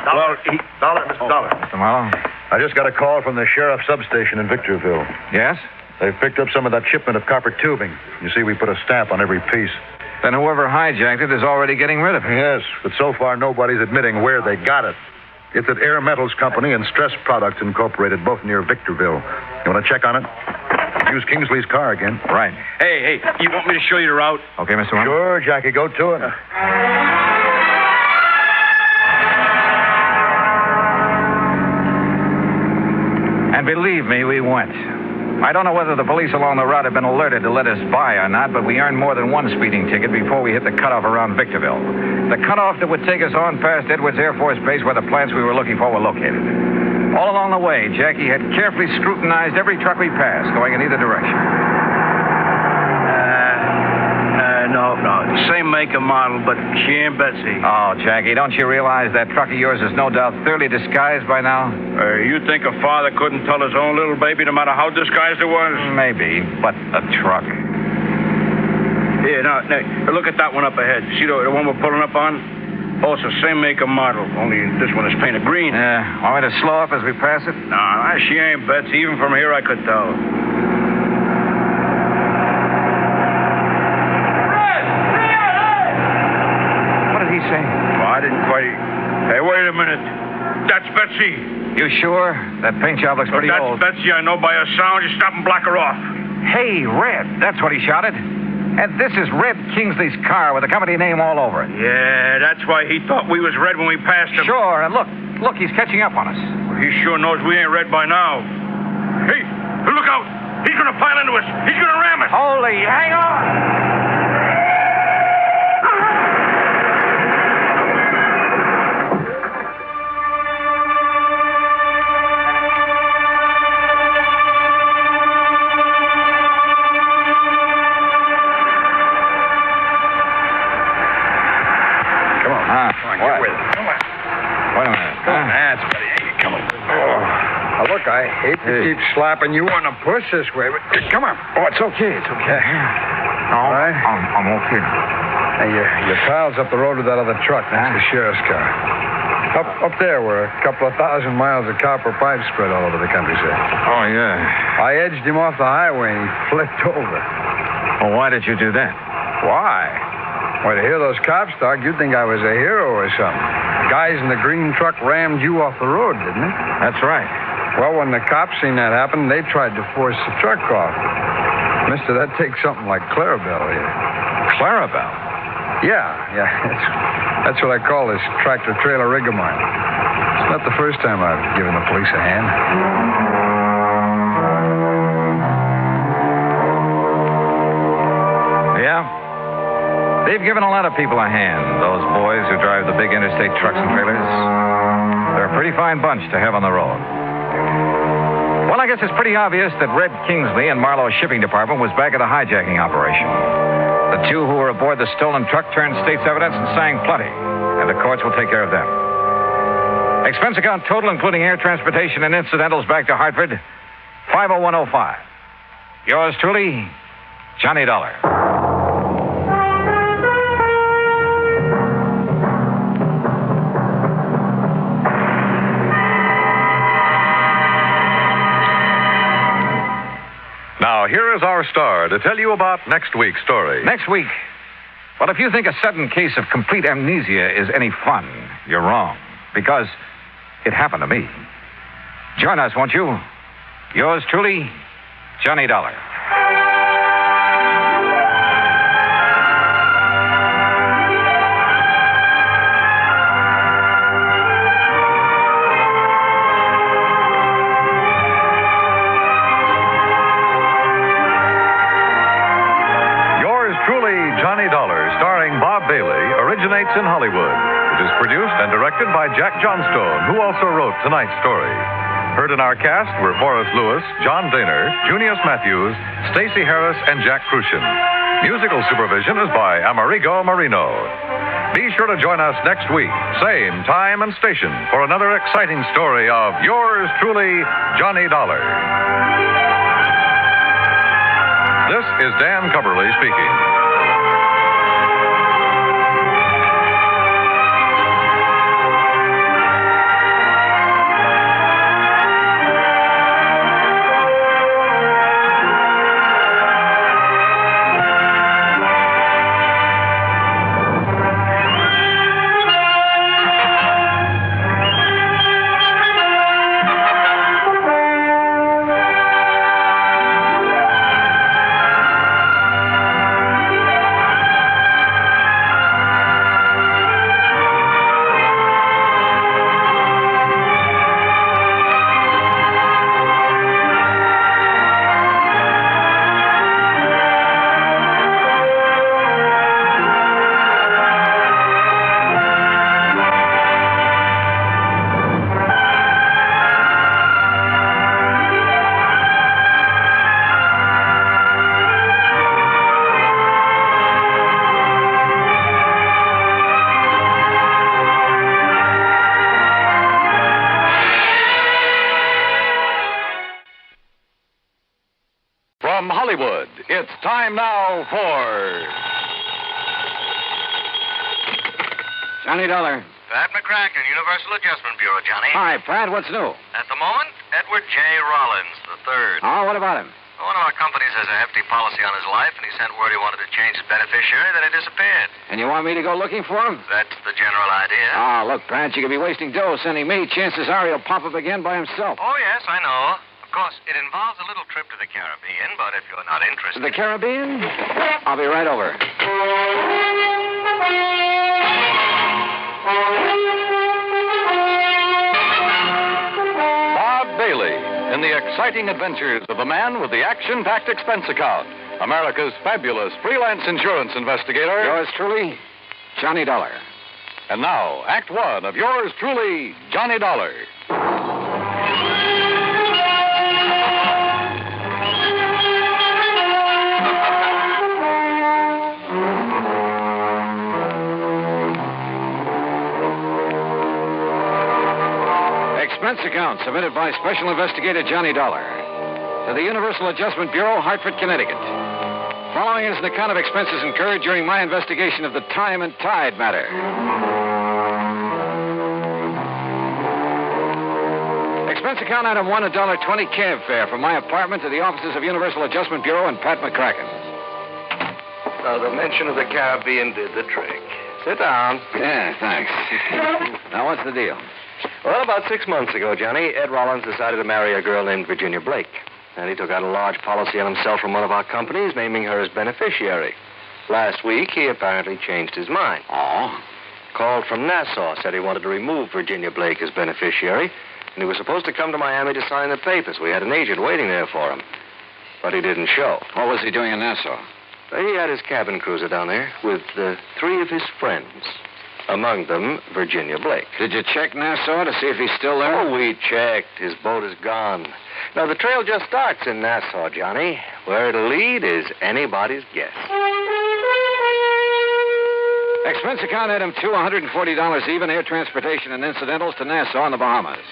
Dollar, Mr. Dollar. Mr. Marlowe? I just got a call from the sheriff's substation in Victorville. Yes? They've picked up some of that shipment of copper tubing. You see, we put a stamp on every piece. Then whoever hijacked it is already getting rid of it. Yes, but so far nobody's admitting where they got it. It's at Air Metals Company and Stress Products Incorporated, both near Victorville. You want to check on it? Use Kingsley's car again. Right. Hey, you want me to show you the route? Okay, Mr. Marlowe. Sure, Jackie, go to it. And believe me, we went. I don't know whether the police along the route have been alerted to let us by or not, but we earned more than one speeding ticket before we hit the cutoff around Victorville. The cutoff that would take us on past Edwards Air Force Base where the plants we were looking for were located. All along the way, Jackie had carefully scrutinized every truck we passed, going in either direction. No. Same make and model, but she ain't Betsy. Oh, Jackie, don't you realize that truck of yours is no doubt thoroughly disguised by now? You think a father couldn't tell his own little baby no matter how disguised it was? Maybe, but a truck. Here, now, look at that one up ahead. See the one we're pulling up on? Also, same make and model, only this one is painted green. Yeah. Want me to slow up as we pass it? No, she ain't Betsy. Even from here, I could tell. Say? Well, I didn't quite... Hey, wait a minute. That's Betsy. You sure? That paint job looks pretty old. That's Betsy, I know by her sound. You stop and block her off. Hey, Red. That's what he shouted. And this is Red Kingsley's car with the company name all over it. Yeah, that's why he thought we was Red when we passed him. Sure, and look, he's catching up on us. Well, he sure knows we ain't Red by now. Hey, look out. He's going to pile into us. He's going to ram us. Holy, hang on. Hate to keep slapping you on the puss this way, but come on. Oh, it's okay. It's okay. All right? I'm okay. Hey, your pal's up the road with that other truck. That's the sheriff's car. Up there where a couple of 1,000 miles of copper pipe spread all over the countryside. Oh, yeah. I edged him off the highway and he flipped over. Well, why did you do that? Why? Well, to hear those cops talk, you'd think I was a hero or something. The guys in the green truck rammed you off the road, didn't they? That's right. Well, when the cops seen that happen, they tried to force the truck off. Mister, that takes something like Clarabelle here. Clarabelle? Yeah. That's what I call this tractor-trailer rig of mine. It's not the first time I've given the police a hand. Yeah? They've given a lot of people a hand, those boys who drive the big interstate trucks and trailers. They're a pretty fine bunch to have on the road. Well, I guess it's pretty obvious that Red Kingsley and Marlowe's shipping department was back at the hijacking operation. The two who were aboard the stolen truck turned state's evidence and sang plenty, and the courts will take care of them. Expense account total, including air transportation and incidentals back to Hartford, $50105. Yours truly, Johnny Dollar. Now, here is our star to tell you about next week's story. Next week? Well, if you think a sudden case of complete amnesia is any fun, you're wrong. Because it happened to me. Join us, won't you? Yours truly, Johnny Dollar. Johnny Dollar, starring Bob Bailey, originates in Hollywood. It is produced and directed by Jack Johnstone, who also wrote tonight's story. Heard in our cast were Forrest Lewis, John Daner, Junius Matthews, Stacey Harris, and Jack Crucian. Musical supervision is by Amerigo Marino. Be sure to join us next week, same time and station, for another exciting story of yours truly, Johnny Dollar. This is Dan Cumberly speaking. From Hollywood, it's time now for... Johnny Dollar. Pat McCracken, Universal Adjustment Bureau, Johnny. Hi, Pratt. What's new? At the moment, Edward J. Rollins III. Oh, what about him? One of our companies has a hefty policy on his life, and he sent word he wanted to change his beneficiary, then he disappeared. And you want me to go looking for him? That's the general idea. Oh, look, Pratt, you could be wasting dough sending me. Chances are he'll pop up again by himself. Oh, yes, I know. Of course, it involves a little trip to the Caribbean, but if you're not interested... The Caribbean? I'll be right over. Bob Bailey, in the exciting adventures of the man with the action-packed expense account, America's fabulous freelance insurance investigator. Yours truly, Johnny Dollar. And now, Act One of yours truly, Johnny Dollar. expense account submitted by Special Investigator Johnny Dollar to the Universal Adjustment Bureau, Hartford, Connecticut. Following is an account of expenses incurred during my investigation of the Time and Tide matter. Expense account item 1, $1.20 cab fare from my apartment to the offices of Universal Adjustment Bureau and Pat McCracken. Now, the mention of the Caribbean did the trick. Sit down. Yeah, thanks. Now, what's the deal? Well, about 6 months ago, Johnny, Ed Rollins decided to marry a girl named Virginia Blake. And he took out a large policy on himself from one of our companies, naming her as beneficiary. Last week, he apparently changed his mind. Oh? Called from Nassau, said he wanted to remove Virginia Blake as beneficiary, and he was supposed to come to Miami to sign the papers. We had an agent waiting there for him. But he didn't show. What was he doing in Nassau? He had his cabin cruiser down there with 3 of his friends. Among them, Virginia Blake. Did you check Nassau to see if he's still there? Oh, we checked. His boat is gone. Now, the trail just starts in Nassau, Johnny. Where it'll lead is anybody's guess. Expense account item 2, $140 even, air transportation and incidentals to Nassau in the Bahamas.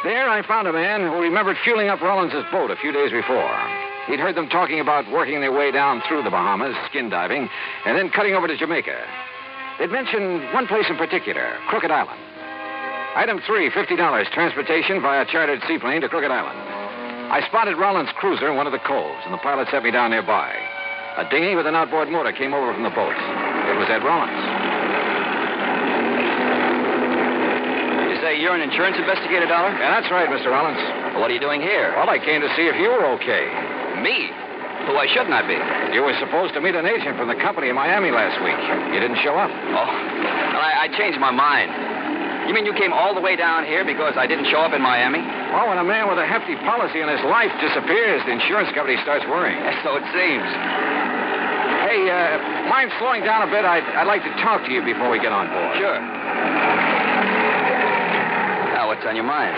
There, I found a man who remembered fueling up Rollins' boat a few days before. He'd heard them talking about working their way down through the Bahamas, skin diving, and then cutting over to Jamaica. They'd mentioned one place in particular, Crooked Island. Item 3, $50, transportation via chartered seaplane to Crooked Island. I spotted Rollins' cruiser in one of the coves, and the pilot set me down nearby. A dinghy with an outboard motor came over from the boat. It was Ed Rollins. You say you're an insurance investigator, Dollar? Yeah, that's right, Mr. Rollins. Well, what are you doing here? Well, I came to see if you were okay. Me? Well, why shouldn't I be? You were supposed to meet an agent from the company in Miami last week. You didn't show up. Oh, well, I changed my mind. You mean you came all the way down here because I didn't show up in Miami? Well, when a man with a hefty policy in his life disappears, the insurance company starts worrying. Yes, so it seems. Hey, mind slowing down a bit? I'd like to talk to you before we get on board. Sure. Now, what's on your mind?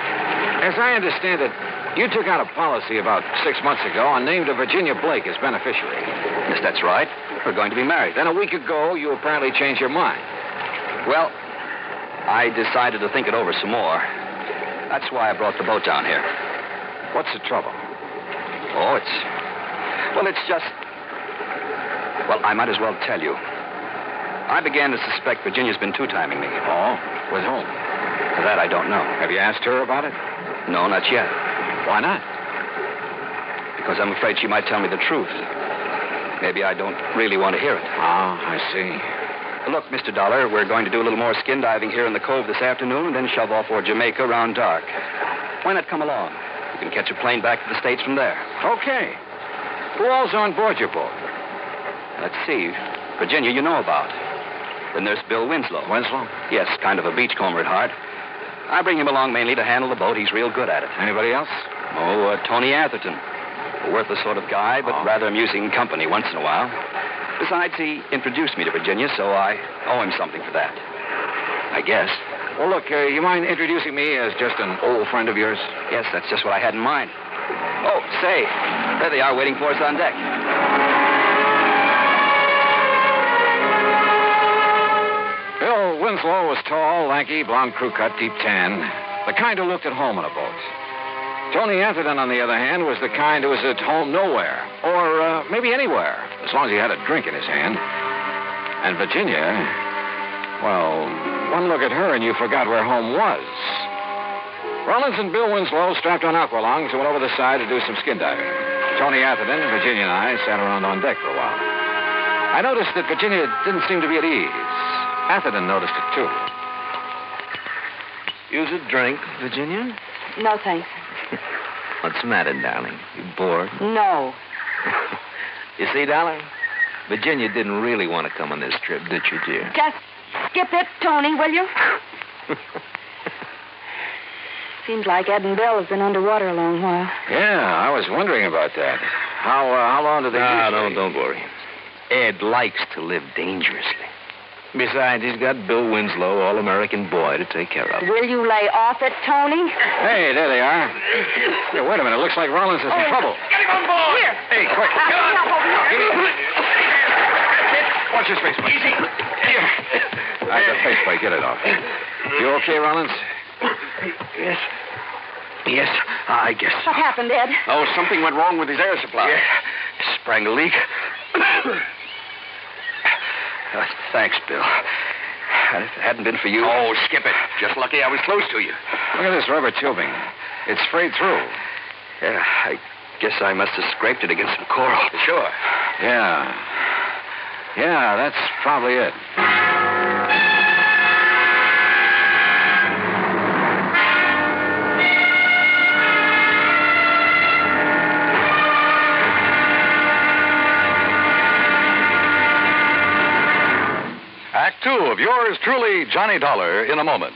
As I understand it, you took out a policy about 6 months ago and named a Virginia Blake as beneficiary. Yes, that's right. We're going to be married. Then a week ago, you apparently changed your mind. Well, I decided to think it over some more. That's why I brought the boat down here. What's the trouble? Oh, it's just... Well, I might as well tell you. I began to suspect Virginia's been two-timing me. Oh? With whom? That I don't know. Have you asked her about it? No, not yet. Why not? Because I'm afraid she might tell me the truth. Maybe I don't really want to hear it. Ah, I see. Look, Mr. Dollar, we're going to do a little more skin diving here in the cove this afternoon and then shove off for Jamaica around dark. Why not come along? You can catch a plane back to the States from there. Okay. Who all's on board your boat? Let's see. Virginia, you know about. The nurse Bill Winslow. Winslow? Yes, kind of a beachcomber at heart. I bring him along mainly to handle the boat. He's real good at it. Anybody else? Oh, Tony Atherton. A worthless sort of guy, but rather amusing company once in a while. Besides, he introduced me to Virginia, so I owe him something for that. I guess. Well, look, you mind introducing me as just an old friend of yours? Yes, that's just what I had in mind. Oh, say, there they are waiting for us on deck. Bill Winslow was tall, lanky, blonde crew cut, deep tan. The kind who looked at home on a boat. Tony Atherton, on the other hand, was the kind who was at home nowhere. Or maybe anywhere, as long as he had a drink in his hand. And Virginia, well, one look at her and you forgot where home was. Rollins and Bill Winslow strapped on aqualongs and went over the side to do some skin diving. Tony Atherton, Virginia, and I sat around on deck for a while. I noticed that Virginia didn't seem to be at ease. Atherton noticed it, too. Use a drink, Virginia? No, thanks. What's the matter, darling? You bored? No. You see, darling, Virginia didn't really want to come on this trip, did you, dear? Just skip it, Tony, will you? Seems like Ed and Bill have been underwater a long while. Yeah, I was wondering about that. How long do they usually... don't worry. Ed likes to live dangerously. Besides, he's got Bill Winslow, all-American boy, to take care of. Will you lay off it, Tony? Hey, there they are. Here, wait a minute. Looks like Rollins is in trouble. Get him on board! Here. Hey, quick. Get on. Watch your face, please. Easy. Here. I got face plate. Get it off. You okay, Rollins? Yes. Yes, I guess so. What happened, Ed? Oh, something went wrong with his air supply. Yeah. Sprang a leak. Thanks, Bill. If it hadn't been for you... Oh, skip it. Just lucky I was close to you. Look at this rubber tubing. It's frayed through. Yeah, I guess I must have scraped it against some coral. Sure. Yeah. Yeah, that's probably it. Act 2 of yours truly, Johnny Dollar, in a moment.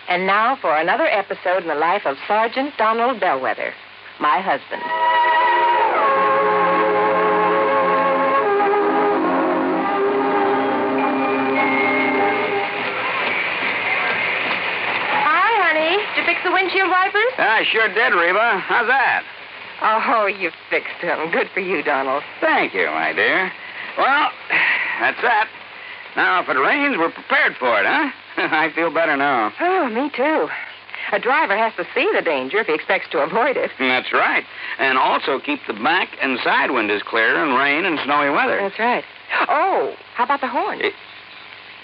And now for another episode in the life of Sergeant Donald Bellwether, my husband. Hi, honey. Did you fix the windshield wipers? I sure did, Reba. How's that? Oh, you fixed them. Good for you, Donald. Thank you, my dear. Well, that's that. Now, if it rains, we're prepared for it, huh? I feel better now. Oh, me too. A driver has to see the danger if he expects to avoid it. That's right. And also keep the back and side windows clear in rain and snowy weather. That's right. Oh, how about the horn?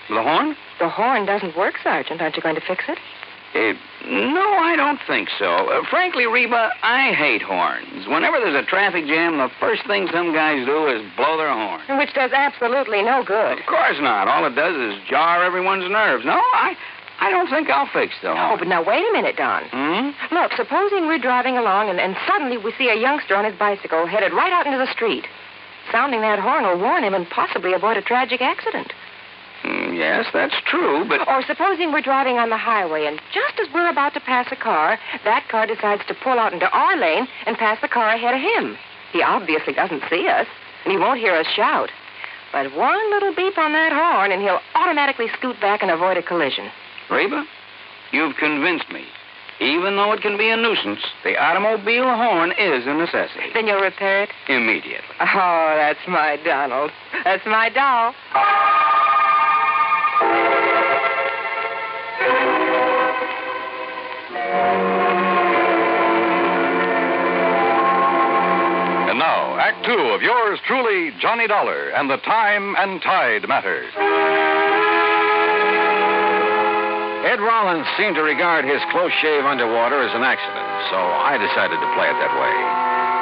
The horn? The horn doesn't work, Sergeant. Aren't you going to fix it? No, I don't think so. Frankly, Reba, I hate horns. Whenever there's a traffic jam, the first thing some guys do is blow their horn. Which does absolutely no good. Of course not. All it does is jar everyone's nerves. No, I don't think I'll fix the horn. Oh, but now wait a minute, Don. Look, supposing we're driving along and suddenly we see a youngster on his bicycle headed right out into the street. Sounding that horn will warn him and possibly avoid a tragic accident. Yes, that's true, but... Or supposing we're driving on the highway, and just as we're about to pass a car, that car decides to pull out into our lane and pass the car ahead of him. He obviously doesn't see us, and he won't hear us shout. But one little beep on that horn, and he'll automatically scoot back and avoid a collision. Reba, you've convinced me. Even though it can be a nuisance, the automobile horn is a necessity. Then you'll repair it? Immediately. Oh, that's my Donald. That's my doll. And now, Act 2 of yours truly, Johnny Dollar, and the Time and Tide Matter. Ed Rollins seemed to regard his close shave underwater as an accident, so I decided to play it that way.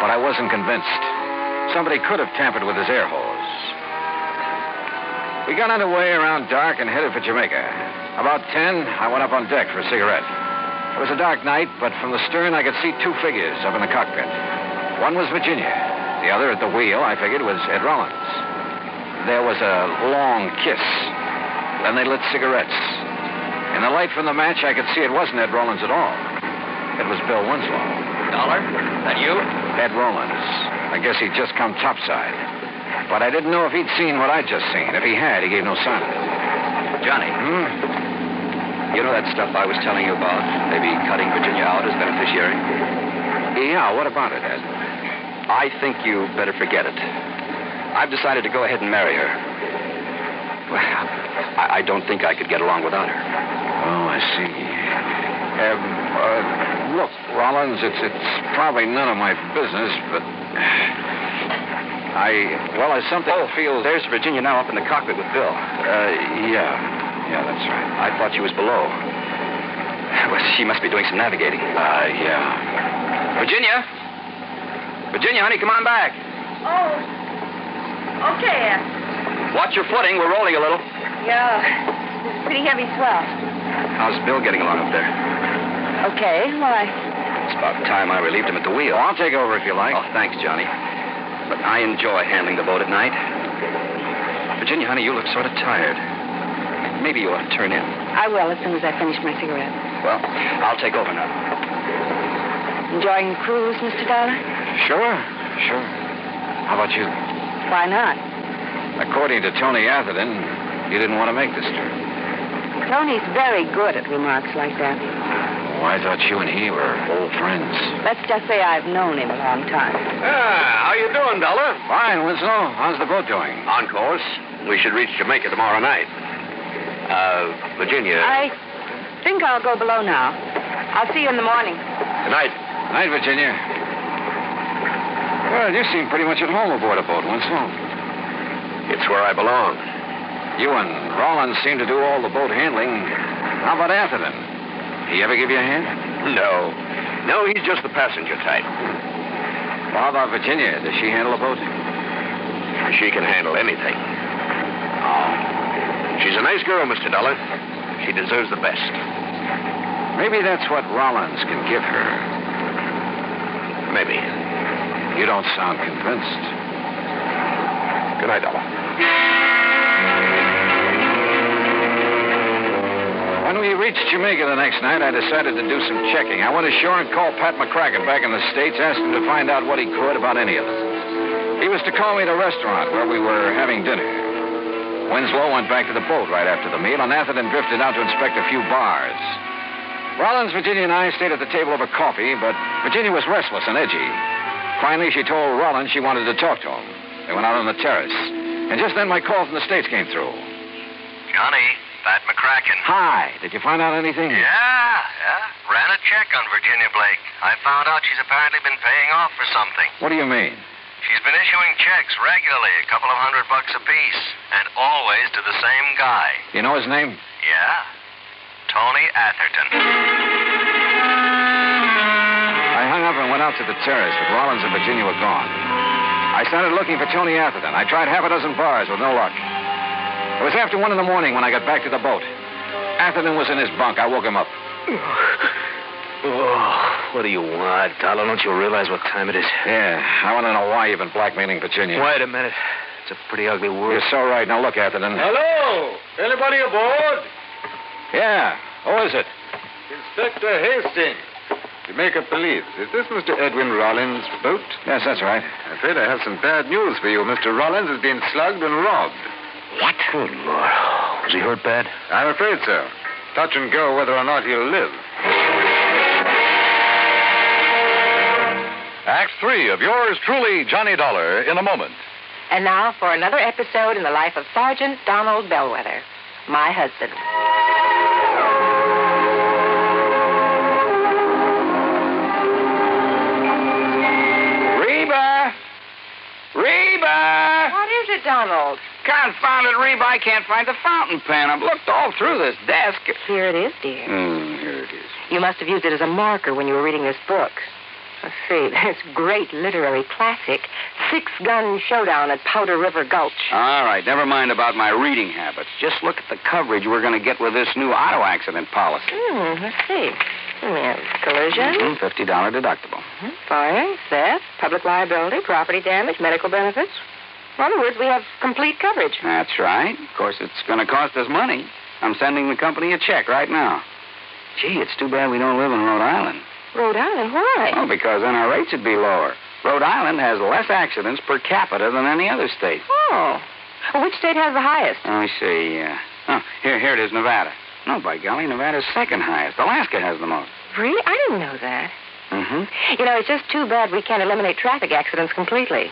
But I wasn't convinced. Somebody could have tampered with his air hose. We got underway around dark and headed for Jamaica. About 10, I went up on deck for a cigarette. It was a dark night, but from the stern I could see two figures up in the cockpit. One was Virginia. The other at the wheel, I figured, was Ed Rollins. There was a long kiss. Then they lit cigarettes. In the light from the match, I could see it wasn't Ed Rollins at all. It was Bill Winslow. Dollar? That you? Ed Rollins. I guess he'd just come topside. But I didn't know if he'd seen what I'd just seen. If he had, he gave no sign of it. Johnny. You know that stuff I was telling you about? Maybe cutting Virginia out as beneficiary? Yeah, what about it, Ed? I think you better forget it. I've decided to go ahead and marry her. Well, I don't think I could get along without her. Oh, I see. Look, Rollins, it's probably none of my business, but there's something I feel... There's Virginia now up in the cockpit with Bill. Yeah, that's right. I thought she was below. Well, she must be doing some navigating. Yeah. Virginia, honey, come on back. Oh, okay, Ed. Watch your footing. We're rolling a little. Yeah, pretty heavy swell. How's Bill getting along up there? Okay, why? It's about time I relieved him at the wheel. I'll take over if you like. Oh, thanks, Johnny. But I enjoy handling the boat at night. Virginia, honey, you look sort of tired. Maybe you ought to turn in. I will as soon as I finish my cigarette. Well, I'll take over now. Enjoying the cruise, Mr. Dollar? Sure. How about you? Why not? According to Tony Atherton, you didn't want to make this trip. Tony's very good at remarks like that. Oh, I thought you and he were old friends. Let's just say I've known him a long time. How you doing, Dollar? Fine, Winslow. How's the boat doing? On course. We should reach Jamaica tomorrow night. Virginia... I think I'll go below now. I'll see you in the morning. Good night. Good night, Virginia. Well, you seem pretty much at home aboard a boat, Winslow. It's where I belong. You and Rollins seem to do all the boat handling. How about Atherton? He ever give you a hand? No, he's just the passenger type. Well, how about Virginia? Does she handle a boat? She can handle anything. Oh. She's a nice girl, Mr. Dollar. She deserves the best. Maybe that's what Rollins can give her. Maybe. You don't sound convinced. Good night, Dollar. When we reached Jamaica the next night, I decided to do some checking. I went ashore and called Pat McCracken back in the States, asked him to find out what he could about any of them. He was to call me at a restaurant where we were having dinner. Winslow went back to the boat right after the meal, and Atherton drifted out to inspect a few bars. Rollins, Virginia, and I stayed at the table over coffee, but Virginia was restless and edgy. Finally, she told Rollins she wanted to talk to him. They went out on the terrace. And just then, my call from the States came through. Johnny, Pat McCracken. Hi. Did you find out anything? Yeah. Ran a check on Virginia Blake. I found out she's apparently been paying off for something. What do you mean? She's been issuing checks regularly, a couple of $100 apiece, and always to the same guy. You know his name? Yeah. Tony Atherton. I hung up and went out to the terrace, but Rollins and Virginia were gone. I started looking for Tony Atherton. I tried half a dozen bars with no luck. It was after 1 in the morning when I got back to the boat. Atherton was in his bunk. I woke him up. Oh, what do you want, Dollar? Don't you realize what time it is? Yeah, I want to know why you've been blackmailing Virginia. Wait a minute. It's a pretty ugly world. You're so right. Now look, Atherton. Hello? Anybody aboard? Yeah. Who is it? Inspector Hastings. Jamaica Police. Is this Mr. Edwin Rollins' boat? Yes, that's right. I'm afraid I have some bad news for you. Mr. Rollins has been slugged and robbed. What? Good Lord. Was he hurt bad? I'm afraid so. Touch and go whether or not he'll live. Act 3 of yours truly, Johnny Dollar, in a moment. And now for another episode in the life of Sergeant Donald Bellwether, my husband. Reba! What is it, Donald? Confounded Reba, I can't find the fountain pen. I've looked all through this desk. Here it is, dear. Here it is. You must have used it as a marker when you were reading this book. Let's see, this great literary classic, Six-Gun Showdown at Powder River Gulch. All right, never mind about my reading habits. Just look at the coverage we're going to get with this new auto accident policy. Let's see. Collision. $50 deductible. Fire, theft, public liability, property damage, medical benefits. In other words, we have complete coverage. That's right. Of course, it's going to cost us money. I'm sending the company a check right now. Gee, it's too bad we don't live in Rhode Island. Rhode Island? Why? Oh, because then our rates would be lower. Rhode Island has less accidents per capita than any other state. Oh. Well, which state has the highest? Let me see. Here it is, Nevada. No, by golly, Nevada's second highest. Alaska has the most. Really? I didn't know that. Mm-hmm. You know, it's just too bad we can't eliminate traffic accidents completely.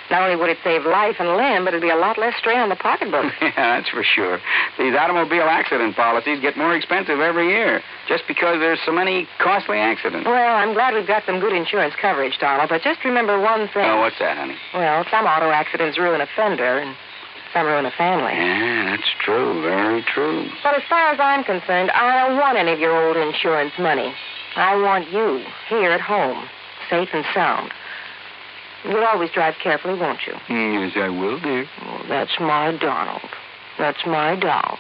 Not only would it save life and limb, but it'd be a lot less strain on the pocketbook. Yeah, that's for sure. These automobile accident policies get more expensive every year just because there's so many costly accidents. Well, I'm glad we've got some good insurance coverage, Donald, but just remember one thing. Oh, what's that, honey? Well, some auto accidents ruin a fender, and some ruin a family. Yeah, that's true. Very true. But as far as I'm concerned, I don't want any of your old insurance money. I want you here at home, safe and sound. You'll always drive carefully, won't you? Yes, I will, dear. Oh, that's my Donald. That's my doll.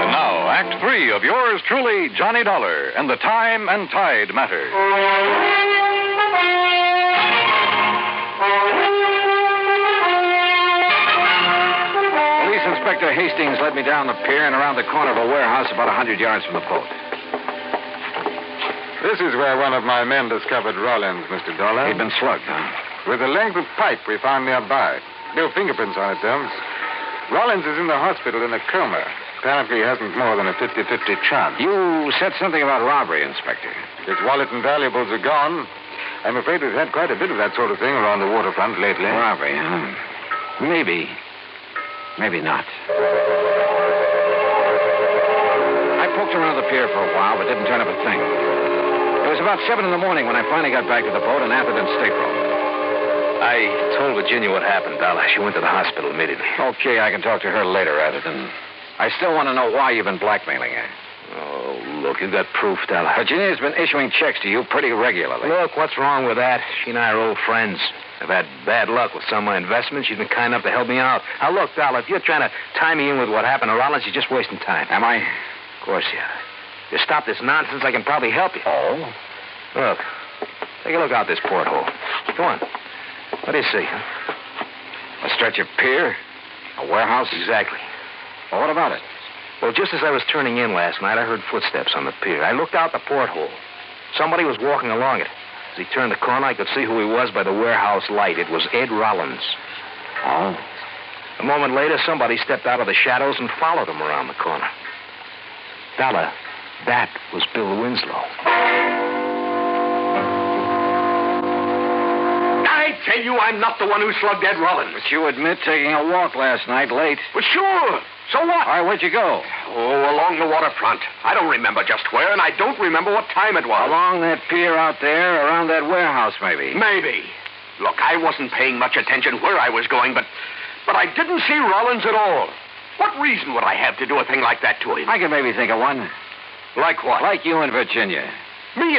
And now, Act 3 of yours truly, Johnny Dollar, and the Time and Tide Matter. Inspector Hastings led me down the pier and around the corner of a warehouse about 100 yards from the boat. This is where one of my men discovered Rollins, Mr. Dollar. He'd been slugged, huh? With the length of pipe we found nearby. No fingerprints on it, Holmes. Rollins is in the hospital in a coma. Apparently he hasn't more than a 50-50 chance. You said something about robbery, Inspector. His wallet and valuables are gone. I'm afraid we've had quite a bit of that sort of thing around the waterfront lately. Robbery, huh? Maybe. Maybe not. I poked around the pier for a while, but didn't turn up a thing. It was about 7 in the morning when I finally got back to the boat in Atherton's stateroom. I told Virginia what happened, Dollar. She went to the hospital immediately. Okay, I can talk to her later, Atherton. I still want to know why you've been blackmailing her. Oh, look, you got proof, Dollar. Virginia's been issuing checks to you pretty regularly. Look, what's wrong with that? She and I are old friends. I've had bad luck with some of my investments. She's been kind enough to help me out. Now, look, Dollar, if you're trying to tie me in with what happened to Rollins, you're just wasting time. Am I? Of course you are. If you stop this nonsense, I can probably help you. Oh? Look, take a look out this porthole. Go on. What do you see, huh? A stretch of pier? A warehouse? Exactly. Well, what about it? Well, just as I was turning in last night, I heard footsteps on the pier. I looked out the porthole. Somebody was walking along it. As he turned the corner, I could see who he was by the warehouse light. It was Ed Rollins. Oh? A moment later, somebody stepped out of the shadows and followed him around the corner. Dollar, that was Bill Winslow. I tell you, I'm not the one who slugged Ed Rollins. But you admit taking a walk last night late. Well, sure. So what? All right, where'd you go? Oh, along the waterfront. I don't remember just where, and I don't remember what time it was. Along that pier out there, around that warehouse, maybe. Maybe. Look, I wasn't paying much attention where I was going, but I didn't see Rollins at all. What reason would I have to do a thing like that to him? I can maybe think of one. Like what? Like you in Virginia. Me?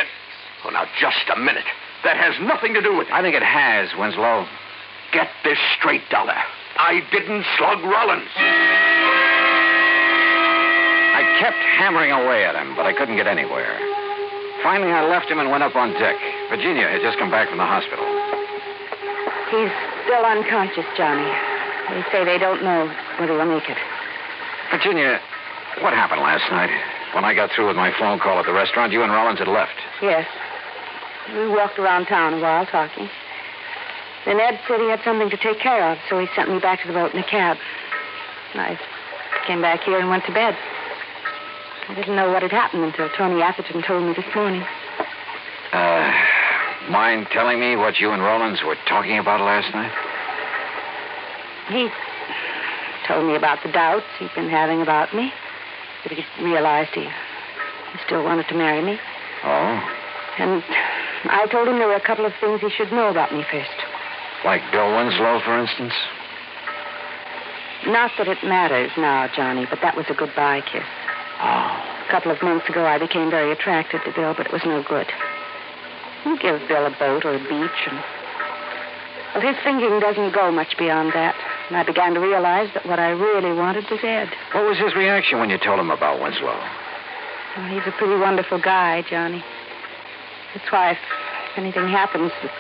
Oh, now, just a minute. That has nothing to do with it. I think it has, Winslow. Get this straight, Dollar. I didn't slug Rollins. I kept hammering away at him, but I couldn't get anywhere. Finally, I left him and went up on deck. Virginia had just come back from the hospital. He's still unconscious, Johnny. They say they don't know whether he'll make it. Virginia, what happened last night? When I got through with my phone call at the restaurant, you and Rollins had left. Yes. We walked around town a while talking. Then Ed said he had something to take care of, so he sent me back to the boat in a cab. I came back here and went to bed. I didn't know what had happened until Tony Atherton told me this morning. Mind telling me what you and Rollins were talking about last night? He told me about the doubts he'd been having about me. That he realized he still wanted to marry me. Oh? And I told him there were a couple of things he should know about me first. Like Bill Winslow, for instance? Not that it matters now, Johnny, but that was a goodbye kiss. Oh. A couple of months ago, I became very attracted to Bill, but it was no good. You give Bill a boat or a beach, and... Well, his thinking doesn't go much beyond that. And I began to realize that what I really wanted was Ed. What was his reaction when you told him about Winslow? Well, he's a pretty wonderful guy, Johnny. That's why if anything happens that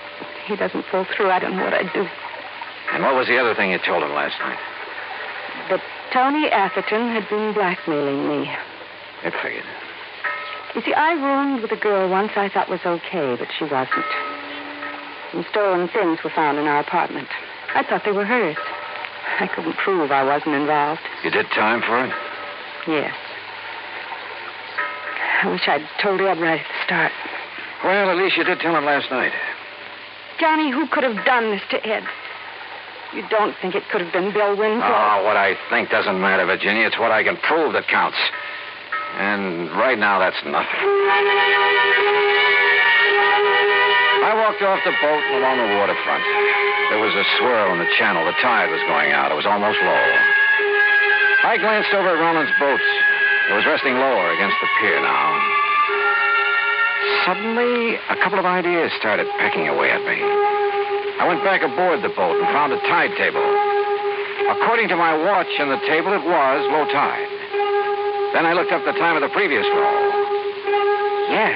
he doesn't pull through, I don't know what I'd do. And what was the other thing you told him last night? That Tony Atherton had been blackmailing me. It figured. You see, I roomed with a girl once I thought was okay, but she wasn't. Some stolen things were found in our apartment. I thought they were hers. I couldn't prove I wasn't involved. You did time for it? Yes. I wish I'd told Ed right at the start. Well, at least you did tell him last night. Johnny, who could have done this to Ed? You don't think it could have been Bill Winslow? Oh, what I think doesn't matter, Virginia. It's what I can prove that counts. And right now, that's nothing. I walked off the boat and along the waterfront. There was a swirl in the channel. The tide was going out. It was almost low. I glanced over at Rollins' boat. It was resting lower against the pier now. Suddenly, a couple of ideas started pecking away at me. I went back aboard the boat and found a tide table. According to my watch and the table, it was low tide. Then I looked up the time of the previous roll. Yeah.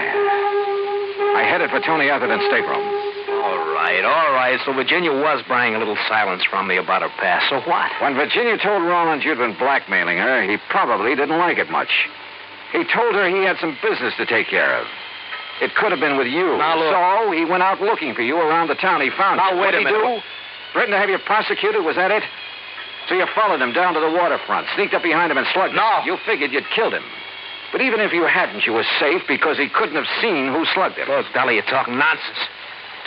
I headed for Tony Atherton's stateroom. All right. So Virginia was buying a little silence from me about her past. So what? When Virginia told Rollins you'd been blackmailing her, he probably didn't like it much. He told her he had some business to take care of. It could have been with you. Now, look. So he went out looking for you around the town. He found you. Now, wait a minute. What'd he do? Threatened to have you prosecuted? Was that it? So you followed him down to the waterfront, sneaked up behind him and slugged him. No. You figured you'd killed him. But even if you hadn't, you were safe because he couldn't have seen who slugged him. Look, Dolly, you're talking nonsense.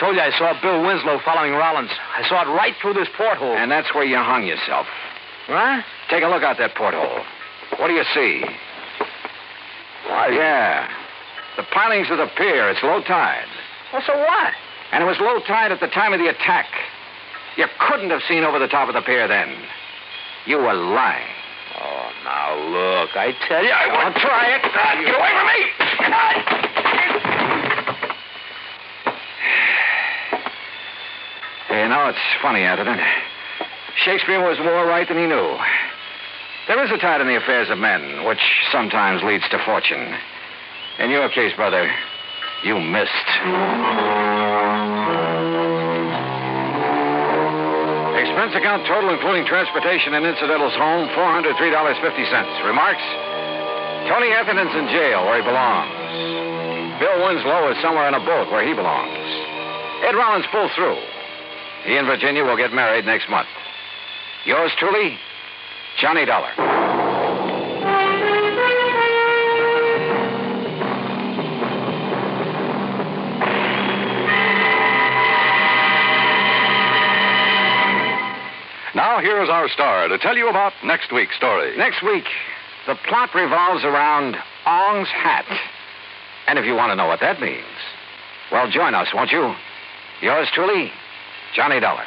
Told you I saw Bill Winslow following Rollins. I saw it right through this porthole. And that's where you hung yourself. Huh? Take a look out that porthole. What do you see? Why? Yeah. The pilings of the pier. It's low tide. Well, so what? And it was low tide at the time of the attack. You couldn't have seen over the top of the pier then. You were lying. Oh, now look, I tell you, I won't try it. Get away from me! You know, it's funny, Atherton. Shakespeare was more right than he knew. There is a tide in the affairs of men, which sometimes leads to fortune. In your case, brother, you missed. Expense account total, including transportation and incidentals home, $403.50. Remarks? Tony Atherton's in jail where he belongs. Bill Winslow is somewhere on a boat where he belongs. Ed Rollins pulled through. He and Virginia will get married next month. Yours truly, Johnny Dollar. Now, here's our star to tell you about next week's story. Next week, the plot revolves around Ong's hat. And if you want to know what that means, well, join us, won't you? Yours truly, Johnny Dollar.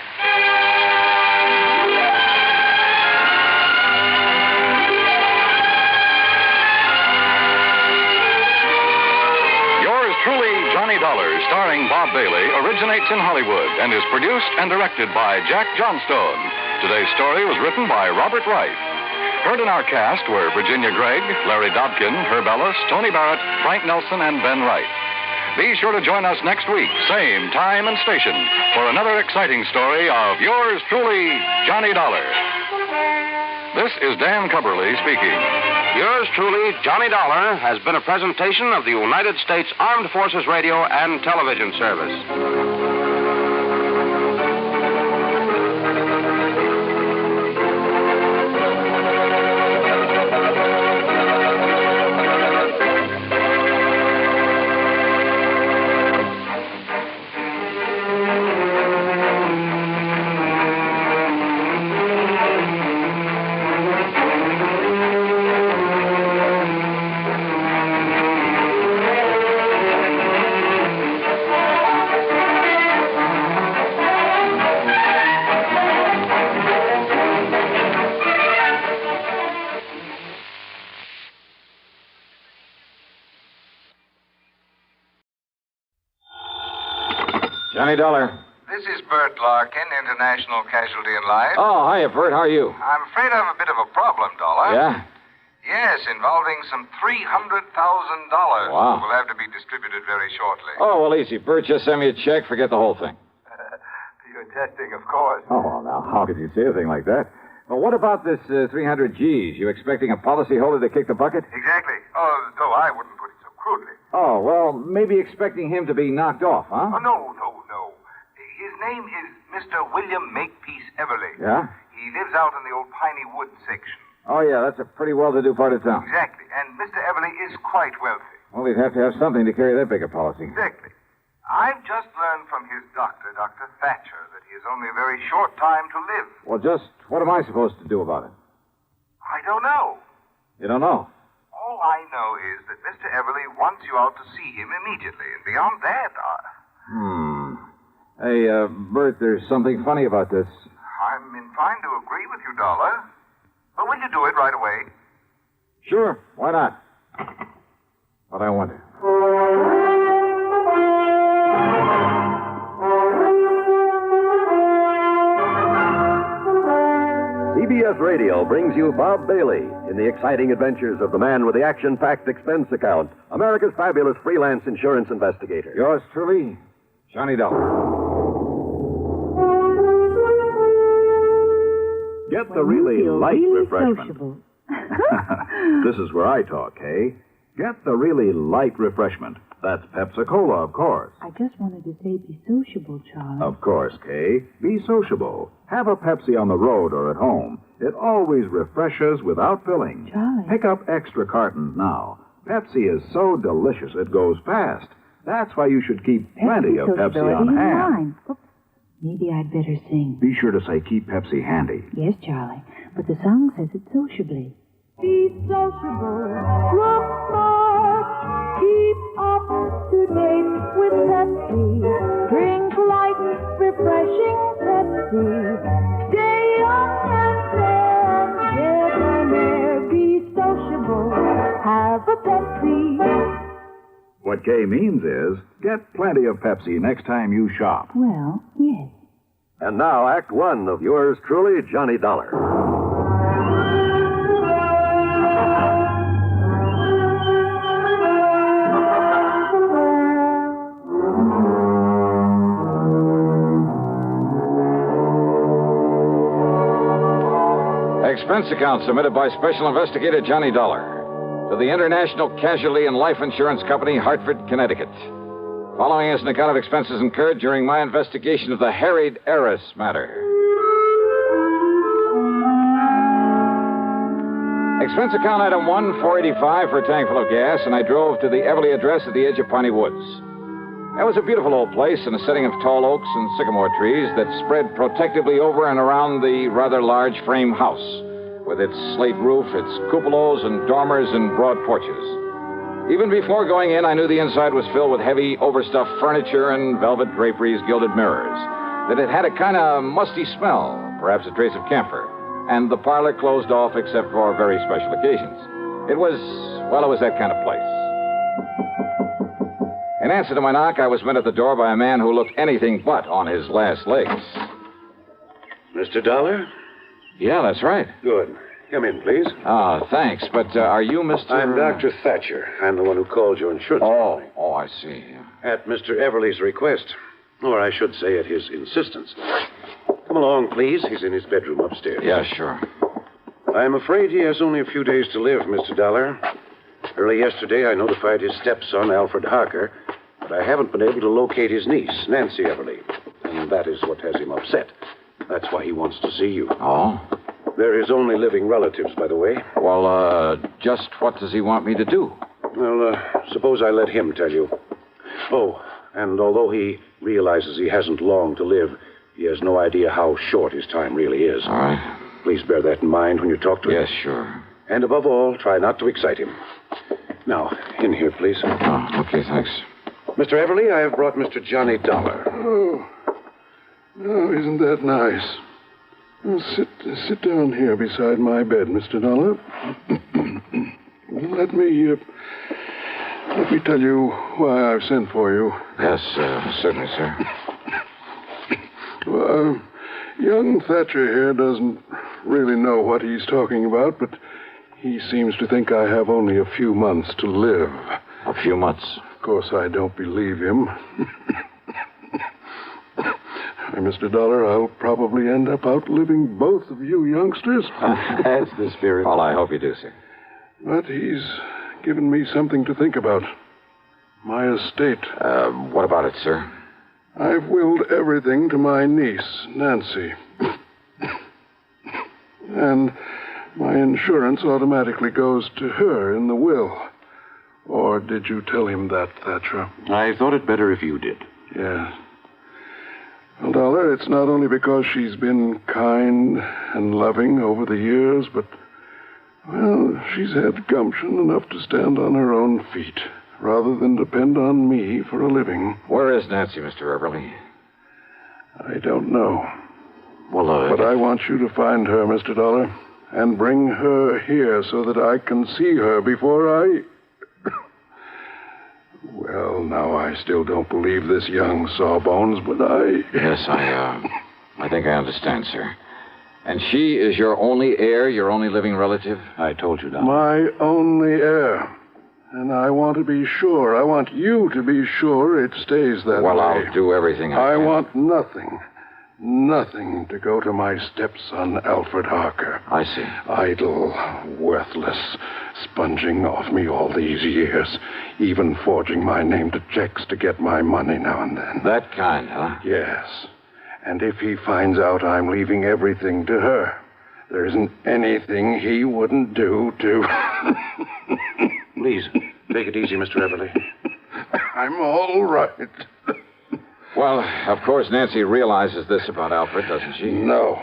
Yours truly, Johnny Dollar, starring Bob Bailey, originates in Hollywood and is produced and directed by Jack Johnstone. Today's story was written by Robert Wright. Heard in our cast were Virginia Gregg, Larry Dobkin, Herb Ellis, Tony Barrett, Frank Nelson, and Ben Wright. Be sure to join us next week, same time and station, for another exciting story of yours truly, Johnny Dollar. This is Dan Cubberly speaking. Yours truly, Johnny Dollar, has been a presentation of the United States Armed Forces Radio and Television Service. Johnny Dollar. This is Bert Larkin, International Casualty in Life. Oh, hiya, Bert. How are you? I'm afraid I have a bit of a problem, Dollar. Yeah? Yes, involving some $300,000. Wow. Will have to be distributed very shortly. Oh, well, easy, Bert. Just send me a check. Forget the whole thing. You're testing, of course. Oh, well, now, how could you say a thing like that? Well, what about this 300 G's? You expecting a policyholder to kick the bucket? Exactly. Oh, though I wouldn't put it so crudely. Oh, well, maybe expecting him to be knocked off, huh? Oh, no. His name is Mr. William Makepeace Everly. Yeah? He lives out in the old Piney Woods section. Oh, yeah, that's a pretty well-to-do part of town. Exactly. And Mr. Everly is quite wealthy. Well, he'd have to have something to carry that big a policy. Exactly. I've just learned from his doctor, Dr. Thatcher, that he has only a very short time to live. Well, just what am I supposed to do about it? I don't know. You don't know? All I know is that Mr. Everly wants you out to see him immediately. And beyond that, Hey, Bert, there's something funny about this. I'm inclined to agree with you, Dollar. But will you do it right away? Sure, why not? But I wonder. CBS Radio brings you Bob Bailey in the exciting adventures of the man with the action-packed expense account, America's fabulous freelance insurance investigator. Yours truly, Johnny Dollar. Get the really light refreshment. This is where I talk, Kay. Get the really light refreshment. That's Pepsi-Cola, of course. I just wanted to say be sociable, Charlie. Of course, Kay. Be sociable. Have a Pepsi on the road or at home. It always refreshes without filling. Charlie. Pick up extra cartons now. Pepsi is so delicious it goes fast. That's why you should keep plenty of Pepsi on hand. Oops. Maybe I'd better sing. Be sure to say keep Pepsi handy. Yes, Charlie, but the song says it sociably. Be sociable, look smart, keep up to date with Pepsi. Drink light, refreshing Pepsi. Stay young and fair and debonair. Be sociable, have a Pepsi. What Kay means is, get plenty of Pepsi next time you shop. Well, yes. And now, Act One of yours truly, Johnny Dollar. Expense account submitted by Special Investigator Johnny Dollar to the International Casualty and Life Insurance Company, Hartford, Connecticut. Following is an account of expenses incurred during my investigation of the Harried Heiress Matter. Expense account item 1, $4.85 for a tank full of gas, and I drove to the Everly address at the edge of Piney Woods. That was a beautiful old place in a setting of tall oaks and sycamore trees that spread protectively over and around the rather large frame house, with its slate roof, its cupolas and dormers and broad porches. Even before going in, I knew the inside was filled with heavy, overstuffed furniture and velvet draperies, gilded mirrors, that it had a kind of musty smell, perhaps a trace of camphor, and the parlor closed off except for very special occasions. It was that kind of place. In answer to my knock, I was met at the door by a man who looked anything but on his last legs. Mr. Dollar? Yeah, that's right. Good. Come in, please. Thanks. But are you Mr. I'm Dr. Thatcher. I'm the one who called your insurance company. Oh, I see. At Mr. Everly's request. Or I should say at his insistence. Come along, please. He's in his bedroom upstairs. Yeah, sure. I'm afraid he has only a few days to live, Mr. Dollar. Early yesterday, I notified his stepson, Alfred Harker, but I haven't been able to locate his niece, Nancy Everly. And that is what has him upset. That's why he wants to see you. Oh? They're his only living relatives, by the way. Well, just what does he want me to do? Well, suppose I let him tell you. Oh, and although he realizes he hasn't long to live, he has no idea how short his time really is. All right. Please bear that in mind when you talk to him. Yes, sure. And above all, try not to excite him. Now, in here, please. Oh, okay, thanks. Mr. Everly, I have brought Mr. Johnny Dollar. Oh, isn't that nice? Well, sit down here beside my bed, Mr. Dollar. Let me tell you why I've sent for you. Yes, certainly, sir. Well, young Thatcher here doesn't really know what he's talking about, but he seems to think I have only a few months to live. A few months? Of course, I don't believe him. Mr. Dollar, I'll probably end up outliving both of you youngsters. That's the spirit. Well, I hope you do, sir. But he's given me something to think about. My estate. What about it, sir? I've willed everything to my niece, Nancy. And my insurance automatically goes to her in the will. Or did you tell him that, Thatcher? I thought it better if you did. Yes. Well, Dollar, it's not only because she's been kind and loving over the years, but, well, she's had gumption enough to stand on her own feet, rather than depend on me for a living. Where is Nancy, Mr. Everly? I don't know. Well, But I want you to find her, Mr. Dollar, and bring her here so that I can see her before I... Well, now, I still don't believe this young sawbones, but I... Yes, I think I understand, sir. And she is your only heir, your only living relative? I told you, Don. My only heir. And I want to be sure. I want you to be sure it stays that way. Well, I'll do everything I can. I want nothing to go to my stepson, Alfred Harker. I see. Idle, worthless, sponging off me all these years, even forging my name to checks to get my money now and then. That kind, huh? Yes. And if he finds out I'm leaving everything to her, there isn't anything he wouldn't do to... Please, take it easy, Mr. Everly. I'm all right. Well, of course, Nancy realizes this about Alfred, doesn't she? No.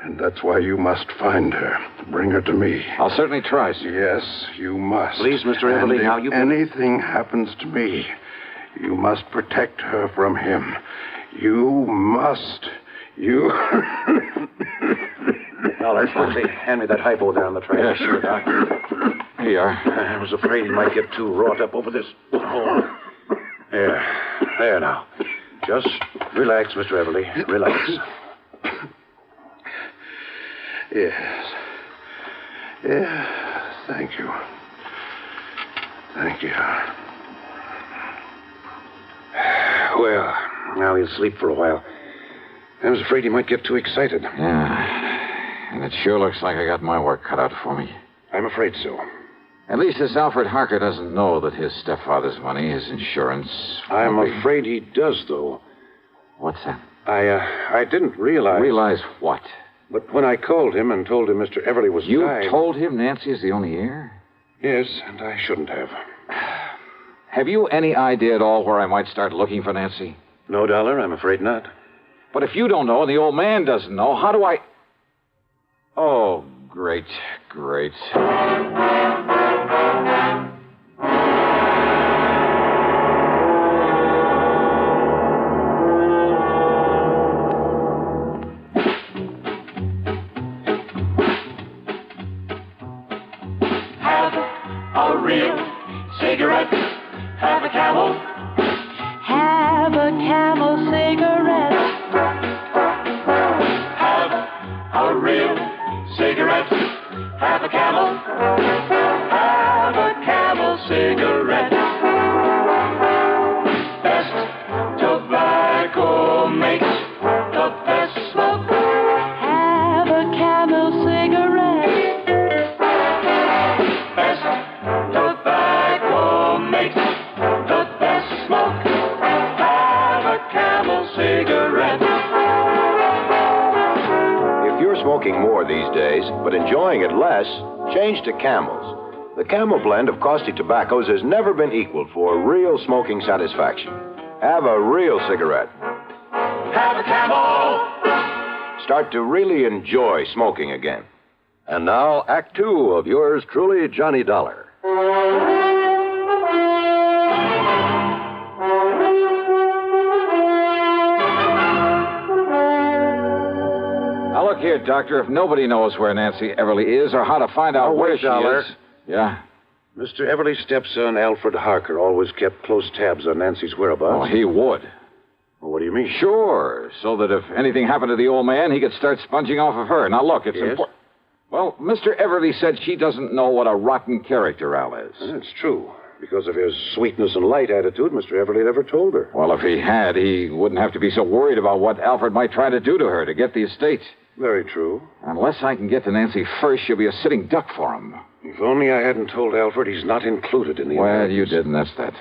And that's why you must find her. Bring her to me. I'll certainly try, sir. Yes, you must. Please, Mr. Everly, and how if you... anything happens to me, you must protect her from him. You must. You... Dollar, hand me that hypo there on the tray. Yeah, sure, Doc. Here you are. I was afraid he might get too wrought up over this. There now. Just relax, Mr. Everly. Relax. Yes. Thank you. Well, now he'll sleep for a while. I was afraid he might get too excited. Yeah. And it sure looks like I got my work cut out for me. I'm afraid so. At least this Alfred Harker doesn't know that his stepfather's money, his insurance... I'm afraid he does, though. What's that? I didn't realize... Realize what? But when I called him and told him Mr. Everly was dying... You told him Nancy is the only heir? Yes, and I shouldn't have. Have you any idea at all where I might start looking for Nancy? No, Dollar, I'm afraid not. But if you don't know and the old man doesn't know, how do I... Oh, great. Have a real cigarette. Have a Camel. Have a Camel cigarette. Have a real cigarette. Have a Camel. Have a Camel cigarette. Best tobacco makes the best smoke. Have a Camel cigarette. Best tobacco makes the best smoke. Have a Camel cigarette. If you're smoking more these days, but enjoying it less, change to Camels. The Camel blend of caustic tobaccos has never been equaled for real smoking satisfaction. Have a real cigarette. Have a Camel. Start to really enjoy smoking again. And now, Act 2 of yours truly, Johnny Dollar. Now, look here, Doctor. If nobody knows where Nancy Everly is or how to find out where she Dollar. is... Yeah? Mr. Everly's stepson, Alfred Harker, always kept close tabs on Nancy's whereabouts. Oh, he would. Well, what do you mean? Sure, so that if anything happened to the old man, he could start sponging off of her. Now, look, it's Yes? important. Well, Mr. Everly said she doesn't know what a rotten character Al is. That's true. Because of his sweetness and light attitude, Mr. Everly never told her. Well, if he had, he wouldn't have to be so worried about what Alfred might try to do to her to get the estate. Very true. Unless I can get to Nancy first, she'll be a sitting duck for him. If only I hadn't told Alfred he's not included in the Well, inheritance. you didn't, that's that.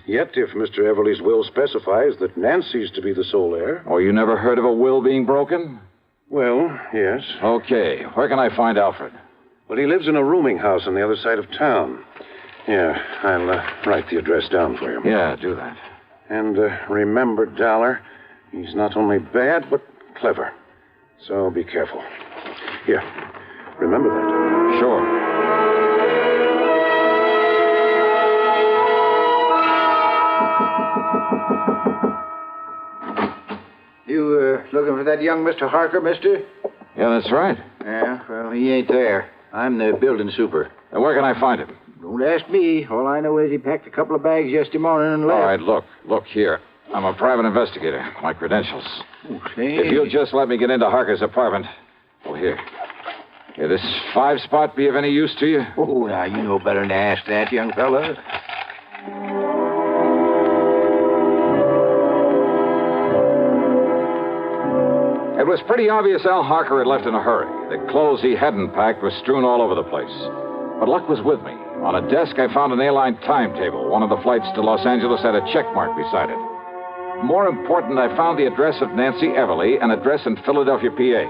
Yet, if Mr. Everly's will specifies that Nancy's to be the sole heir... Oh, you never heard of a will being broken? Well, yes. Okay, where can I find Alfred? Well, he lives in a rooming house on the other side of town. Yeah, I'll write the address down for you. Yeah, do that. And remember, Dollar, he's not only bad, but clever. So be careful. Here, remember that. Sure. You looking for that young Mr. Harker, mister? Yeah, that's right. Yeah, well, he ain't there. I'm the building super. Now, where can I find him? Don't ask me. All I know is he packed a couple of bags yesterday morning and left. All right, look here. I'm a private investigator. My credentials. Oh, say. If you'll just let me get into Harker's apartment. Oh, here. Here, this 5-spot be of any use to you? Oh, now, you know better than to ask that, young fella. It was pretty obvious Al Harker had left in a hurry. The clothes he hadn't packed were strewn all over the place. But luck was with me. On a desk, I found an airline timetable. One of the flights to Los Angeles had a check mark beside it. More important, I found the address of Nancy Everly, an address in Philadelphia, PA.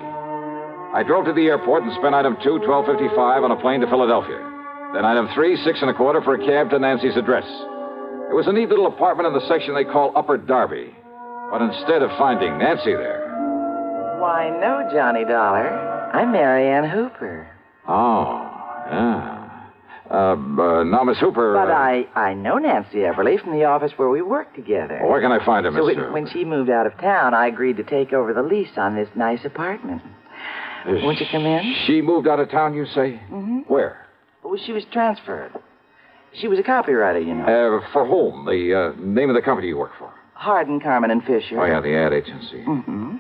I drove to the airport and spent item 2, 12:55, on a plane to Philadelphia. Then item 3, 6 1/4 for a cab to Nancy's address. It was a neat little apartment in the section they call Upper Darby. But instead of finding Nancy there... Why, no, Johnny Dollar. I'm Marianne Hooper. Oh, yeah. Now, Miss Hooper... But I know Nancy Everly from the office where we work together. Well, where can I find her, Miss Hooper? When she moved out of town, I agreed to take over the lease on this nice apartment. Won't you come in? She moved out of town, you say? Mm-hmm. Where? Well, she was transferred. She was a copywriter, you know. For whom? The name of the company you work for? Harden, Carmen, and Fisher. Oh, yeah, the ad agency. Mm-hmm.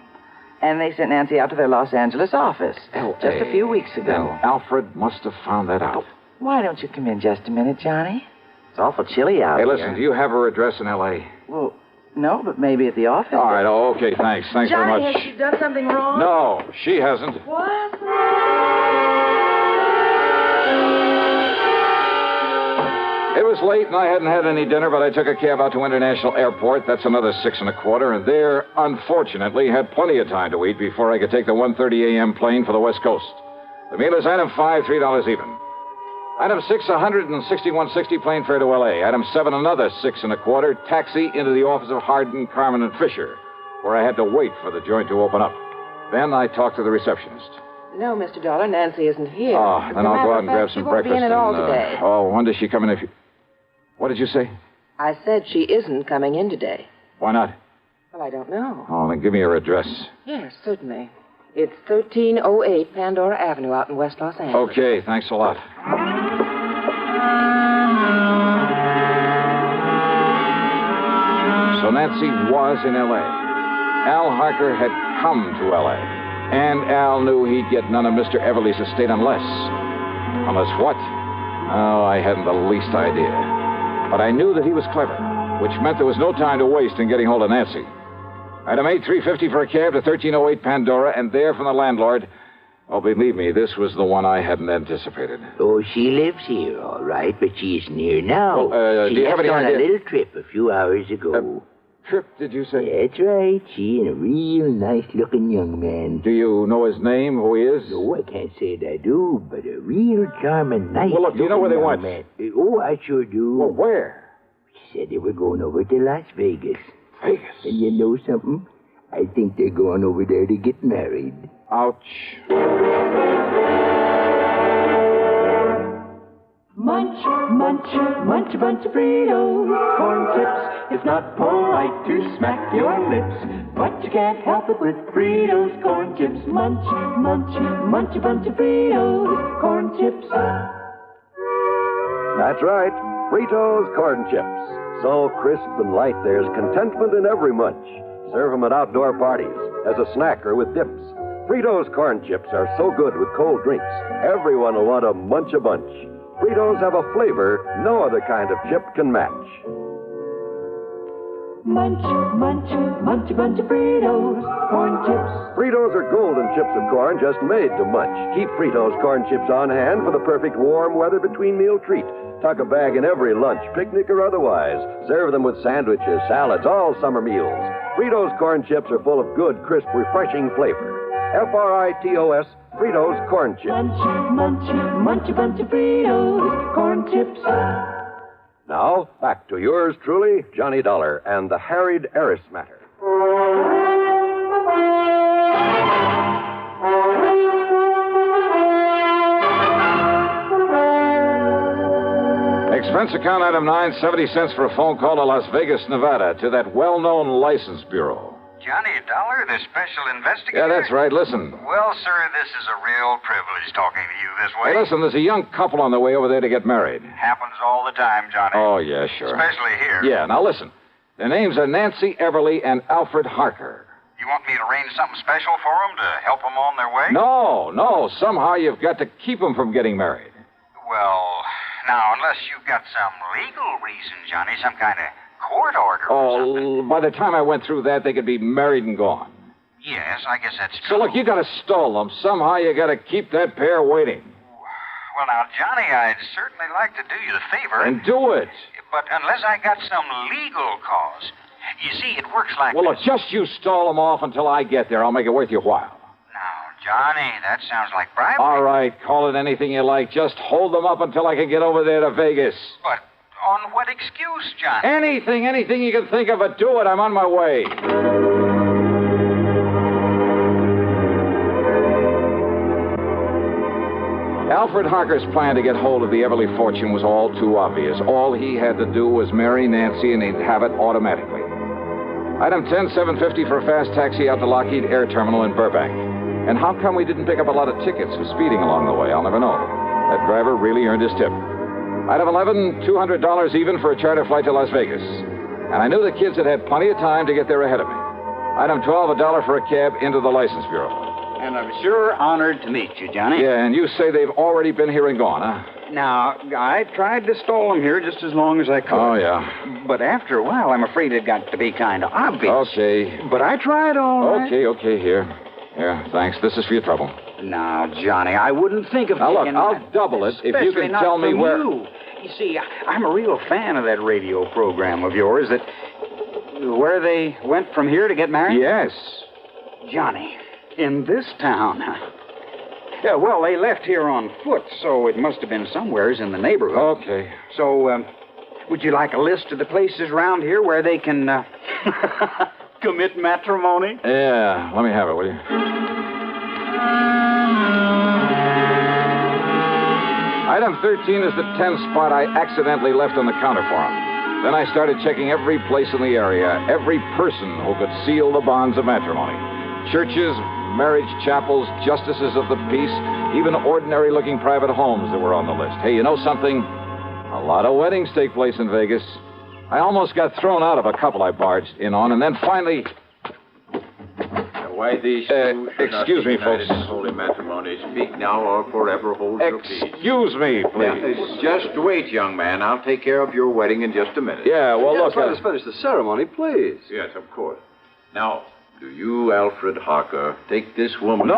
And they sent Nancy out to their Los Angeles office just a few weeks ago. Then Alfred must have found that out. Why don't you come in just a minute, Johnny? It's awful chilly out here. Hey, listen, do you have her address in L.A.? Well, no, but maybe at the office. All right, okay, thanks. Thanks Johnny, very much. Has she done something wrong? No, she hasn't. What? It was late, and I hadn't had any dinner, but I took a cab out to International Airport. That's another 6 1/4, and there, unfortunately, had plenty of time to eat before I could take the 1:30 a.m. plane for the West Coast. The meal is item 5, $3 even. Item 6, $161.60 plane fare to L.A. Item 7, another 6 1/4, taxi into the office of Harden, Carmen, and Fisher, where I had to wait for the joint to open up. Then I talked to the receptionist. No, Mr. Dollar, Nancy isn't here. Oh, then I'll go out and grab some breakfast. She won't be in at all today. Oh, when does she come in if you... What did you say? I said she isn't coming in today. Why not? Well, I don't know. Oh, then give me her address. Yes, certainly. It's 1308 Pandora Avenue out in West Los Angeles. Okay, thanks a lot. So Nancy was in L.A. Al Harker had come to L.A. And Al knew he'd get none of Mr. Everly's estate unless... Unless what? Oh, I hadn't the least idea. But I knew that he was clever, which meant there was no time to waste in getting hold of Nancy. Item 8, $3.50 for a cab to 1308 Pandora, and there from the landlord. Oh, believe me, this was the one I hadn't anticipated. Oh, she lives here, all right, but she isn't here now. Well, she do you have left any on idea? a little trip a few hours ago. Trip, did you say? That's right. She and a real nice-looking young man. Do you know his name, who he is? No, I can't say that I do, but a real charming, nice. Well, look, do you know where they went? Man. Oh, I sure do. Well, where? She said they were going over to Las Vegas. Vegas? And you know something? I think they're going over there to get married. Ouch. Munch, munch, munch a bunch of Fritos, corn chips. It's not polite to smack your lips, but you can't help it with Fritos, corn chips. Munch, munch, munch a bunch of Fritos, corn chips. That's right, Fritos corn chips. So crisp and light, there's contentment in every munch. Serve them at outdoor parties, as a snack or with dips. Fritos corn chips are so good with cold drinks, everyone will want to munch a bunch. Fritos have a flavor no other kind of chip can match. Munch, munch, munch a bunch of Fritos, corn chips. Fritos are golden chips of corn just made to munch. Keep Fritos corn chips on hand for the perfect warm weather between meal treat. Tuck a bag in every lunch, picnic or otherwise. Serve them with sandwiches, salads, all summer meals. Fritos corn chips are full of good, crisp, refreshing flavor. Fritos, Fritos corn chips. Munch, munch, munch a bunch of Fritos, corn chips. Now, back to yours truly, Johnny Dollar and the Harried Heiress Matter. Expense account item 9, 70 cents for a phone call to Las Vegas, Nevada, to that well-known license bureau. Johnny Dollar, the special investigator? Yeah, that's right. Listen. Well, sir, this is a real privilege talking to you this way. Hey, listen, there's a young couple on their way over there to get married. Happens all the time, Johnny. Oh, yeah, sure. Especially here. Yeah, now listen. Their names are Nancy Everly and Alfred Harker. You want me to arrange something special for them to help them on their way? No. Somehow you've got to keep them from getting married. Well, now, unless you've got some legal reason, Johnny, some kind of court order or something. By the time I went through that, they could be married and gone. Yes, I guess that's So, true. look, you got to stall them. Somehow you got to keep that pair waiting. Well, now, Johnny, I'd certainly like to do you the favor. And do it. But unless I got some legal cause. You see, it works like Well, look, this. just you stall them off until I get there. I'll make it worth your while. Now, Johnny, that sounds like bribery. All right, call it anything you like. Just hold them up until I can get over there to Vegas. But on what excuse, Johnny? Anything you can think of, but do it. I'm on my way. Alfred Harker's plan to get hold of the Everly fortune was all too obvious. All he had to do was marry Nancy, and he'd have it automatically. Item 10750 for a fast taxi out to Lockheed Air Terminal in Burbank. And how come we didn't pick up a lot of tickets for speeding along the way? I'll never know. That driver really earned his tip. Item 11, $200 even for a charter flight to Las Vegas. And I knew the kids had had plenty of time to get there ahead of me. Item 12, $1 for a cab into the license bureau. And I'm sure honored to meet you, Johnny. Yeah, and you say they've already been here and gone, huh? Now, I tried to stall them here just as long as I could. Oh, yeah. But after a while, I'm afraid it got to be kind of obvious. Okay. But I tried all right. Okay, here. Here, thanks. This is for your trouble. Now, Johnny, I wouldn't think of Now, look, taking I'll that, double it if you can tell me where... You see, I'm a real fan of that radio program of yours that... Where they went from here to get married? Yes. Johnny, in this town... Yeah, well, they left here on foot, so it must have been somewheres in the neighborhood. Okay. So, would you like a list of the places around here where they can, commit matrimony? Yeah, let me have it, will you? Item 13 is the 10 spot I accidentally left on the counter for him. Then I started checking every place in the area, every person who could seal the bonds of matrimony. Churches, marriage chapels, justices of the peace, even ordinary-looking private homes that were on the list. Hey, you know something? A lot of weddings take place in Vegas. I almost got thrown out of a couple I barged in on, and then finally... Why these two excuse me, folks. In holy matrimony. Speak now or forever hold your peace. Excuse me, please. Just wait, young man. I'll take care of your wedding in just a minute. Yeah, well, look... Let us finish the ceremony, please. Yes, of course. Now, do you, Alfred Harker, take this woman...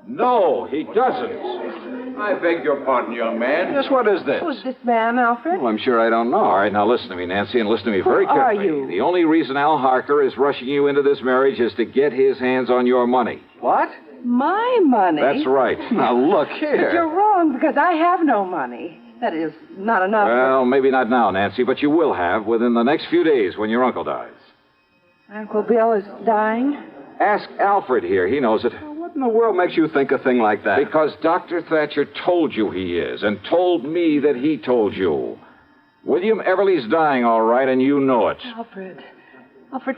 No, he doesn't. I beg your pardon, young man. Yes, what is this? Who's this man, Alfred? Well, I'm sure I don't know. All right, now listen to me, Nancy, and listen to me very Who are carefully. you? The only reason Al Harker is rushing you into this marriage is to get his hands on your money. What? My money? That's right. Now, look But here. you're wrong, because I have no money. That is, not enough. Well, maybe not now, Nancy, but you will have within the next few days when your uncle dies. Uncle Bill is dying? Ask Alfred here. He knows it. What in the world makes you think a thing like that? Because Dr. Thatcher told you he is, and told me that he told you. William Everly's dying, all right, and you know it. Alfred,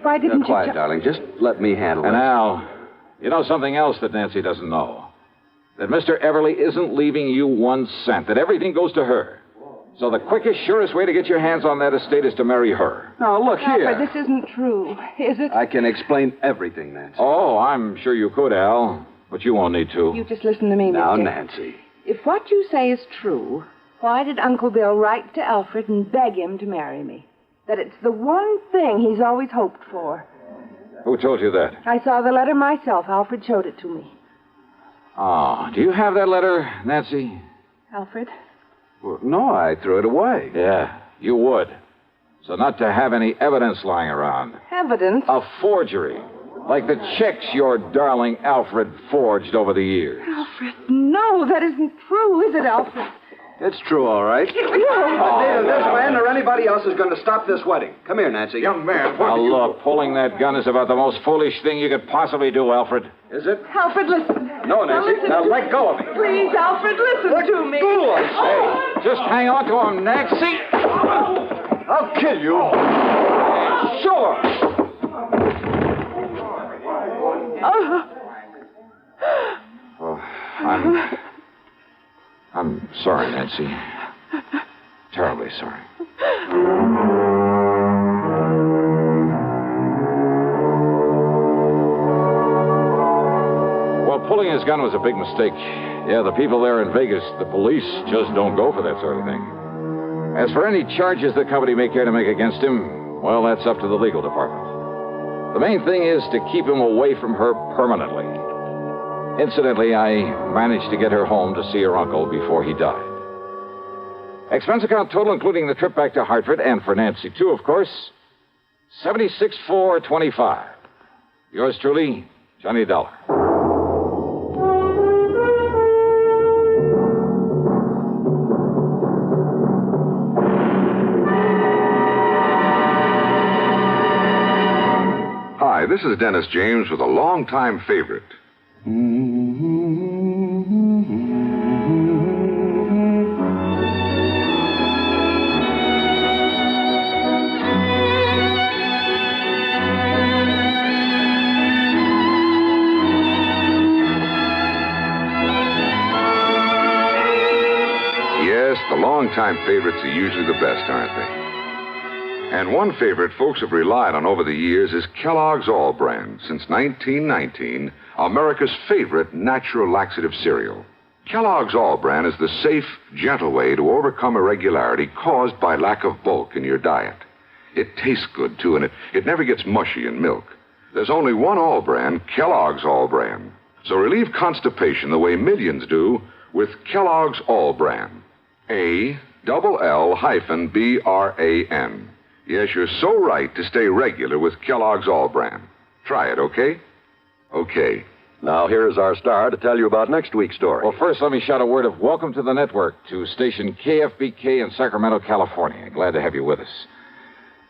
why didn't you... Quiet, darling. Just let me handle it. And Al, you know something else that Nancy doesn't know. That Mr. Everly isn't leaving you 1 cent. That everything goes to her. So the quickest, surest way to get your hands on that estate is to marry her. Now, look here. Alfred, this isn't true, is it? I can explain everything, Nancy. Oh, I'm sure you could, Al. But you won't need to. You just listen to me, Now, Mr. Nancy. If what you say is true, why did Uncle Bill write to Alfred and beg him to marry me? That it's the one thing he's always hoped for. Who told you that? I saw the letter myself. Alfred showed it to me. Oh, do you have that letter, Nancy? Alfred? Well, no, I threw it away. Yeah, you would. So not to have any evidence lying around. Evidence? A forgery. Like the checks your darling Alfred forged over the years. Alfred, no, that isn't true, is it, Alfred? It's true, all right. No. Neither this man or anybody else is going to stop this wedding. Come here, Nancy. Young man, Now, look, pulling that gun is about the most foolish thing you could possibly do, Alfred. Is it? Alfred, listen. No, Nancy. Now, let go of me. Please, Alfred, listen to me. Hey, just hang on to him, Nancy. I'll kill you. Sure. Oh, I'm sorry, Nancy. Terribly sorry. Well, pulling his gun was a big mistake. Yeah, the people there in Vegas, the police, just don't go for that sort of thing. As for any charges the company may care to make against him, well, that's up to the legal department. The main thing is to keep him away from her permanently. Incidentally, I managed to get her home to see her uncle before he died. Expense account total, including the trip back to Hartford, and for Nancy, too, of course, $76,425. Yours truly, Johnny Dollar. this is Dennis James with a longtime favorite. Yes, the longtime favorites are usually the best, aren't they? And one favorite folks have relied on over the years is Kellogg's All Brand. Since 1919, America's favorite natural laxative cereal. Kellogg's All Brand is the safe, gentle way to overcome irregularity caused by lack of bulk in your diet. It tastes good, too, and it never gets mushy in milk. There's only one All Brand, Kellogg's All Brand. So relieve constipation the way millions do with Kellogg's All Brand. ALL-BRAN. Yes, you're so right to stay regular with Kellogg's All Brand. Try it, okay? Okay. Now, here's our star to tell you about next week's story. Well, first, let me shout a word of welcome to the network to station KFBK in Sacramento, California. Glad to have you with us.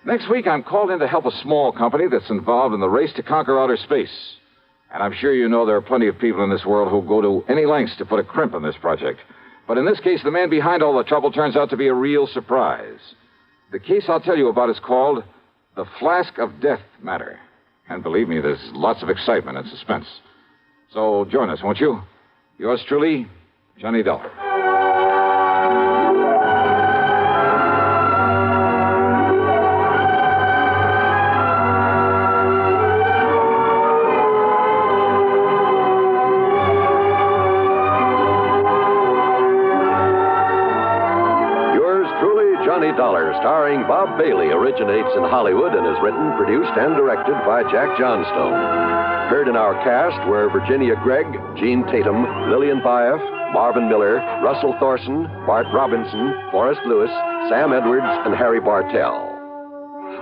Next week, I'm called in to help a small company that's involved in the race to conquer outer space. And I'm sure you know there are plenty of people in this world who go to any lengths to put a crimp in this project. But in this case, the man behind all the trouble turns out to be a real surprise. The case I'll tell you about is called the Flask of Death Matter. And believe me, there's lots of excitement and suspense. So join us, won't you? Yours truly, Johnny Dollar. $20, starring Bob Bailey, originates in Hollywood and is written, produced, and directed by Jack Johnstone. Heard in our cast were Virginia Gregg, Gene Tatum, Lillian Baeff, Marvin Miller, Russell Thorson, Bart Robinson, Forrest Lewis, Sam Edwards, and Harry Bartell.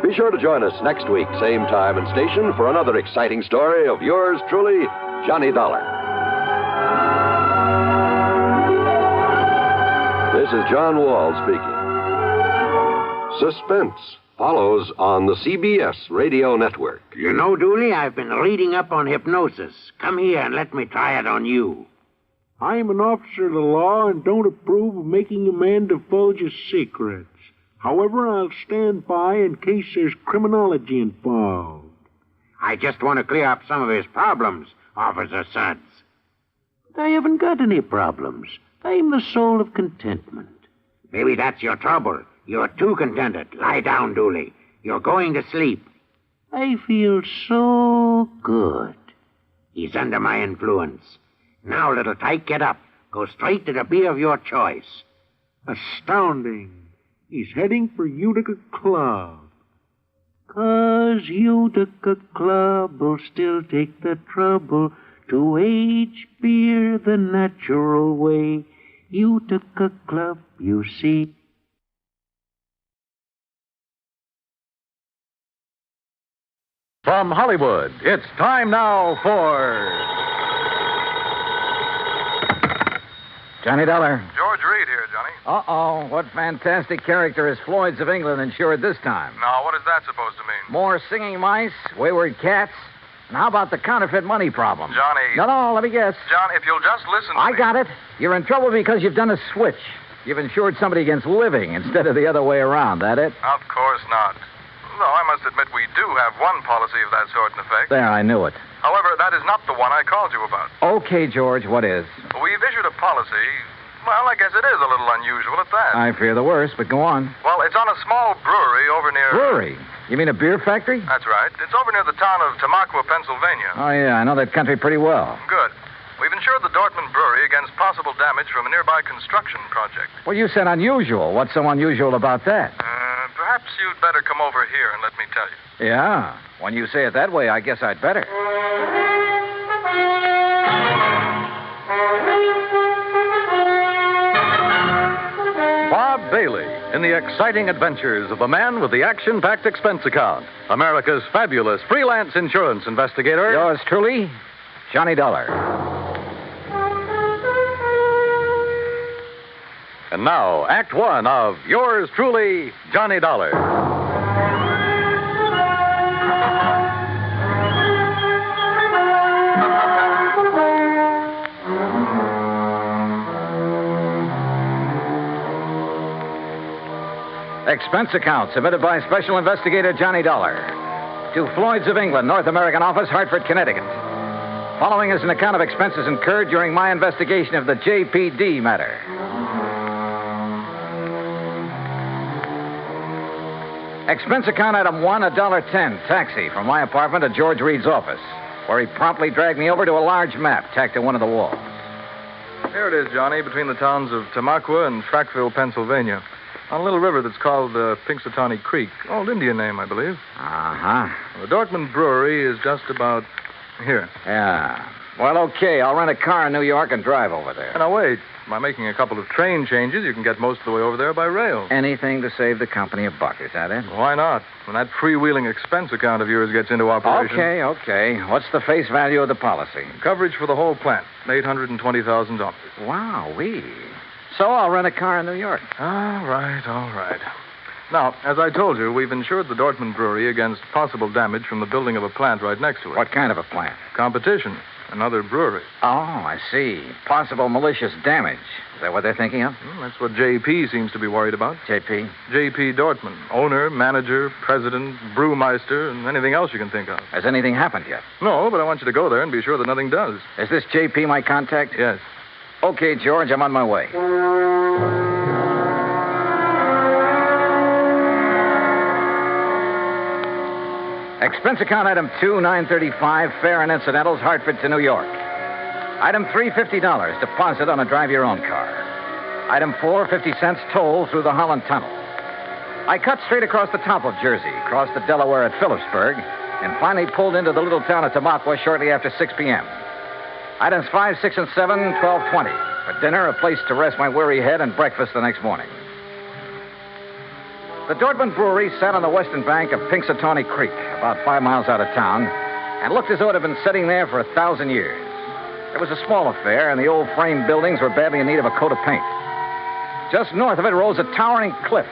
Be sure to join us next week, same time and station, for another exciting story of yours truly, Johnny Dollar. This is John Wall speaking. Suspense follows on the CBS Radio Network. You know, Dooley, I've been reading up on hypnosis. Come here and let me try it on you. I'm an officer of the law and don't approve of making a man divulge his secrets. However, I'll stand by in case there's criminology involved. I just want to clear up some of his problems, Officer Suds. I haven't got any problems. I'm the soul of contentment. Maybe that's your trouble. You're too contented. Lie down, Dooley. You're going to sleep. I feel so good. He's under my influence. Now, little tyke, get up. Go straight to the beer of your choice. Astounding. He's heading for Utica Club. 'Cause Utica Club will still take the trouble to age beer the natural way. Utica Club, you see. From Hollywood, it's time now for... Johnny Dollar. George Reed here, Johnny. Uh-oh. What fantastic character is Floyd's of England insured this time? Now, what is that supposed to mean? More singing mice, wayward cats, and how about the counterfeit money problem? Johnny. No, let me guess. John, if you'll just listen to I me. got it. You're in trouble because you've done a switch. You've insured somebody against living instead of the other way around, that it? Of course not. Though I must admit we do have one policy of that sort in effect. There, I knew it. However, that is not the one I called you about. Okay, George, what is? We've issued a policy. Well, I guess it is a little unusual at that. I fear the worst, but go on. Well, it's on a small brewery over near... Brewery? You mean a beer factory? That's right. It's over near the town of Tamaqua, Pennsylvania. Oh, yeah, I know that country pretty well. Good. We've insured the Dortmund Brewery against possible damage from a nearby construction project. Well, you said unusual. What's so unusual about that? Perhaps you'd better come over here and let me tell you. Yeah. When you say it that way, I guess I'd better. Bob Bailey in the exciting adventures of the man with the action-packed expense account. America's fabulous freelance insurance investigator. Yours truly, Johnny Dollar. And now, Act One of yours truly, Johnny Dollar. Expense account submitted by Special Investigator Johnny Dollar to Floyd's of England, North American Office, Hartford, Connecticut. Following is an account of expenses incurred during my investigation of the J.P.D. matter. Expense account item 1, $1.10, taxi from my apartment to George Reed's office, where he promptly dragged me over to a large map tacked to one of the walls. Here it is, Johnny, between the towns of Tamaqua and Frackville, Pennsylvania, on a little river that's called Pinxatawney Creek. Old Indian name, I believe. Uh-huh. The Dortmund Brewery is just about here. Yeah. Well, okay, I'll rent a car in New York and drive over there. Now, wait. By making a couple of train changes, you can get most of the way over there by rail. Anything to save the company a buck, is that it? Why not? When that freewheeling expense account of yours gets into operation. Okay. What's the face value of the policy? Coverage for the whole plant, $820,000. Wow-wee. So I'll rent a car in New York. All right. Now, as I told you, we've insured the Dortmund Brewery against possible damage from the building of a plant right next to it. What kind of a plant? Competition. Another brewery. Oh, I see. Possible malicious damage. Is that what they're thinking of? That's what J.P. seems to be worried about. J.P.? J.P. Dortmund. Owner, manager, president, brewmeister, and anything else you can think of. Has anything happened yet? No, but I want you to go there and be sure that nothing does. Is this J.P. my contact? Yes. Okay, George, I'm on my way. Expense account item 2, $935, fare and incidentals, Hartford to New York. Item 3, $50, deposit on a drive-your-own car. Item 4, 50 cents toll through the Holland Tunnel. I cut straight across the top of Jersey, crossed the Delaware at Phillipsburg, and finally pulled into the little town of Tamaqua shortly after 6 p.m. Items 5, 6, and 7, $12.20. For dinner, a place to rest my weary head, and breakfast the next morning. The Dortmund Brewery sat on the western bank of Pinxatawney Creek, about 5 miles out of town, and looked as though it had been sitting there for 1,000 years. It was a small affair, and the old frame buildings were badly in need of a coat of paint. Just north of it rose a towering cliff,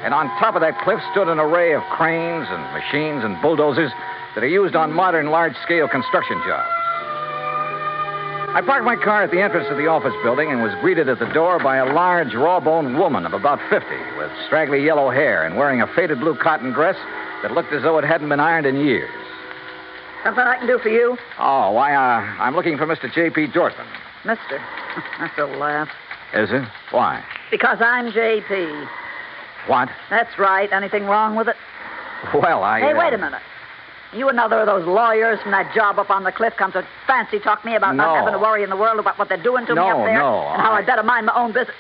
and on top of that cliff stood an array of cranes and machines and bulldozers that are used on modern large-scale construction jobs. I parked my car at the entrance to the office building and was greeted at the door by a large, raw-boned woman of about 50 with straggly yellow hair and wearing a faded blue cotton dress that looked as though it hadn't been ironed in years. Something I can do for you? Oh, why, I'm looking for Mr. J.P. Dortmund. Mister. That's a laugh. Is it? Why? Because I'm J.P. What? That's right. Anything wrong with it? Well, Hey, wait a minute. You another of those lawyers from that job up on the cliff come to fancy talk me about not having to worry in the world about what they're doing to me up there? No, and how I better mind my own business.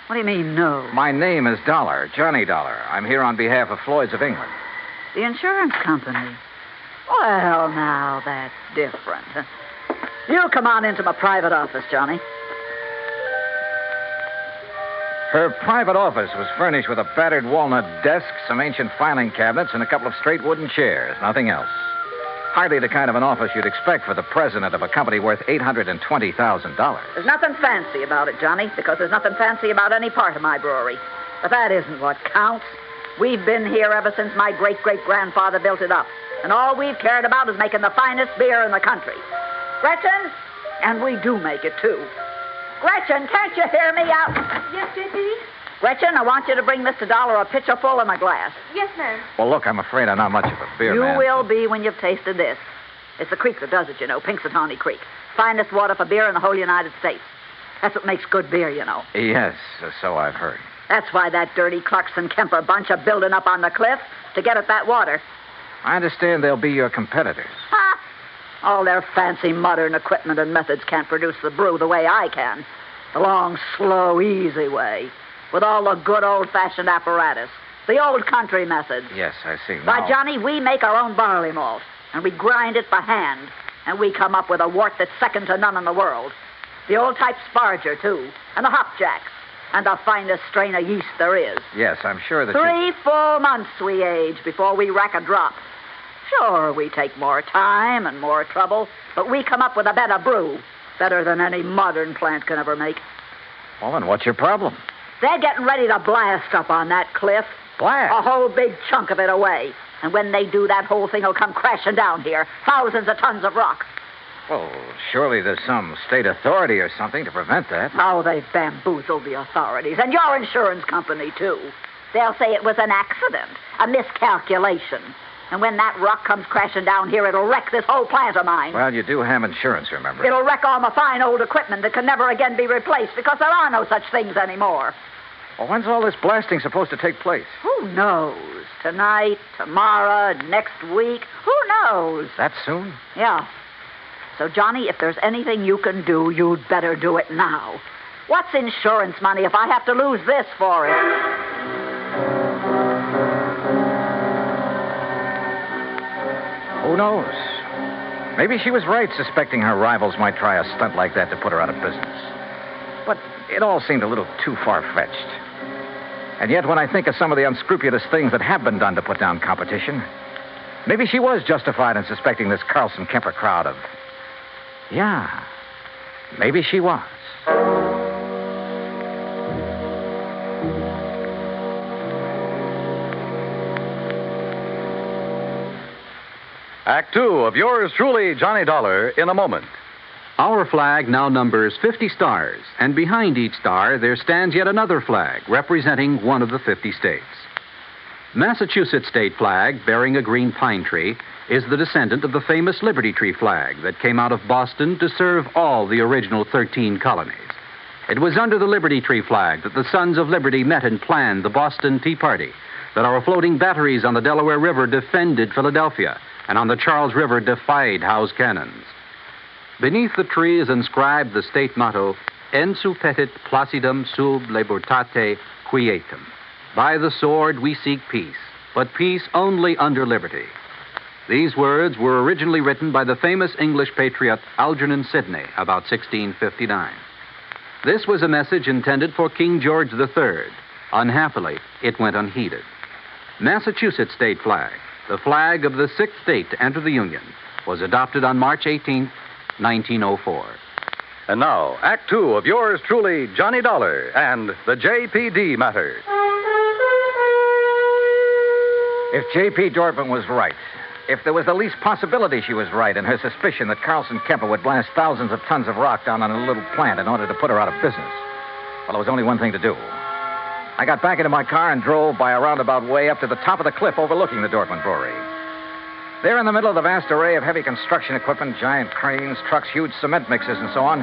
What do you mean, no? My name is Dollar, Johnny Dollar. I'm here on behalf of Floyd's of England. The insurance company? Well, now, that's different. You come on into my private office, Johnny. Her private office was furnished with a battered walnut desk, some ancient filing cabinets, and a couple of straight wooden chairs. Nothing else. Hardly the kind of an office you'd expect for the president of a company worth $820,000. There's nothing fancy about it, Johnny, because there's nothing fancy about any part of my brewery. But that isn't what counts. We've been here ever since my great-great-grandfather built it up. And all we've cared about is making the finest beer in the country. Gretchen? And we do make it, too. Gretchen, can't you hear me out? Yes, J.P.? Gretchen, I want you to bring Mr. Dollar a pitcher full in my glass. Yes, ma'am. Well, look, I'm afraid I'm not much of a beer you man. You will be when you've tasted this. It's the creek that does it, you know, Pinxatawney Creek. Finest water for beer in the whole United States. That's what makes good beer, you know. Yes, so I've heard. That's why that dirty Clarkson Kemper bunch are building up on the cliff to get at that water. I understand they'll be your competitors. Ha! All their fancy modern equipment and methods can't produce the brew the way I can. The long, slow, easy way. With all the good old-fashioned apparatus. The old country method. Yes, I see. Why, Johnny, we make our own barley malt. And we grind it by hand. And we come up with a wort that's second to none in the world. The old-type Sparger, too. And the hopjack. And the finest strain of yeast there is. Yes, I'm sure that 3 full months we age before we rack a drop. Sure, we take more time and more trouble, but we come up with a better brew. Better than any modern plant can ever make. Well, then what's your problem? They're getting ready to blast up on that cliff. Blast? A whole big chunk of it away. And when they do, that whole thing will come crashing down here. Thousands of tons of rock. Well, surely there's some state authority or something to prevent that. Oh, they've bamboozled the authorities. And your insurance company, too. They'll say it was an accident, a miscalculation. And when that rock comes crashing down here, it'll wreck this whole plant of mine. Well, you do have insurance, remember? It'll wreck all my fine old equipment that can never again be replaced because there are no such things anymore. Well, when's all this blasting supposed to take place? Who knows? Tonight, tomorrow, next week. Who knows? That soon? Yeah. So, Johnny, if there's anything you can do, you'd better do it now. What's insurance money if I have to lose this for it? Who knows? Maybe she was right suspecting her rivals might try a stunt like that to put her out of business. But it all seemed a little too far-fetched. And yet, when I think of some of the unscrupulous things that have been done to put down competition, maybe she was justified in suspecting this Carlson Kemper crowd of... Yeah, maybe she was. Act 2 of yours truly, Johnny Dollar, in a moment. Our flag now numbers 50 stars, and behind each star there stands yet another flag representing one of the 50 states. Massachusetts state flag, bearing a green pine tree, is the descendant of the famous Liberty Tree flag that came out of Boston to serve all the original 13 colonies. It was under the Liberty Tree flag that the Sons of Liberty met and planned the Boston Tea Party, that our floating batteries on the Delaware River defended Philadelphia, and on the Charles River defied Howe's cannons. Beneath the tree is inscribed the state motto, Ensu petit placidum sub libertate quietum. By the sword we seek peace, but peace only under liberty. These words were originally written by the famous English patriot Algernon Sidney about 1659. This was a message intended for King George III. Unhappily, it went unheeded. Massachusetts state flag, the flag of the sixth state to enter the Union, was adopted on March 18, 1904. And now, Act 2 of yours truly, Johnny Dollar, and the J.P.D. Matter. If J.P. Dorfman was right, if there was the least possibility she was right in her suspicion that Carlson Kemper would blast thousands of tons of rock down on a little plant in order to put her out of business, well, there was only one thing to do. I got back into my car and drove by a roundabout way up to the top of the cliff overlooking the Dorfman Brewery. There in the middle of the vast array of heavy construction equipment, giant cranes, trucks, huge cement mixers, and so on,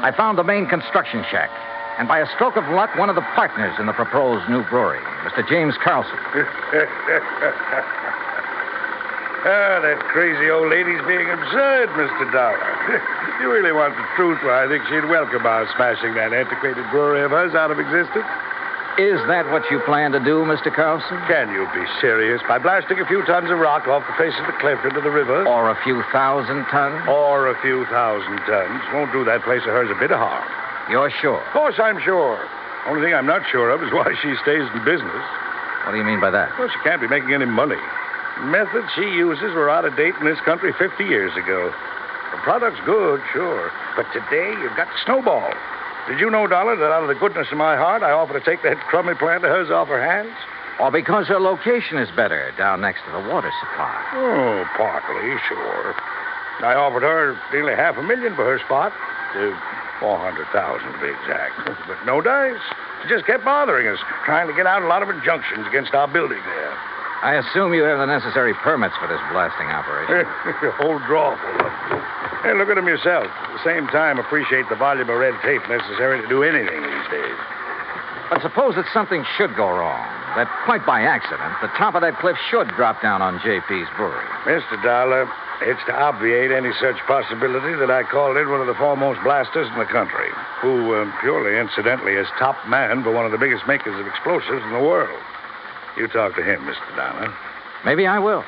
I found the main construction shack. And by a stroke of luck, one of the partners in the proposed new brewery, Mr. James Carlson. That crazy old lady's being absurd, Mr. Dollar. If you really want the truth, well, I think she'd welcome our smashing that antiquated brewery of hers out of existence. Is that what you plan to do, Mr. Carlson? Can you be serious? By blasting a few tons of rock off the face of the cliff into the river? Or a few thousand tons? Or a few thousand tons. Won't do that place of hers a bit of harm. You're sure? Of course I'm sure. Only thing I'm not sure of is why she stays in business. What do you mean by that? Well, she can't be making any money. The methods she uses were out of date in this country 50 years ago. The product's good, sure. But today you've got to snowball. Did you know, Dollar, that out of the goodness of my heart, I offer to take that crummy plant of hers off her hands? Or because her location is better down next to the water supply? Oh, partly, sure. I offered her nearly $500,000 for her spot. $400,000 to be exact. But no dice. She just kept bothering us, trying to get out a lot of injunctions against our building there. I assume you have the necessary permits for this blasting operation. A whole drawer full of them. Hey, look at them yourself. At the same time, appreciate the volume of red tape necessary to do anything these days. But suppose that something should go wrong, that quite by accident, the top of that cliff should drop down on J.P.'s brewery. Mr. Dollar, it's to obviate any such possibility that I called in one of the foremost blasters in the country, who, purely incidentally, is top man for one of the biggest makers of explosives in the world. You talk to him, Mr. Dollar. Maybe I will.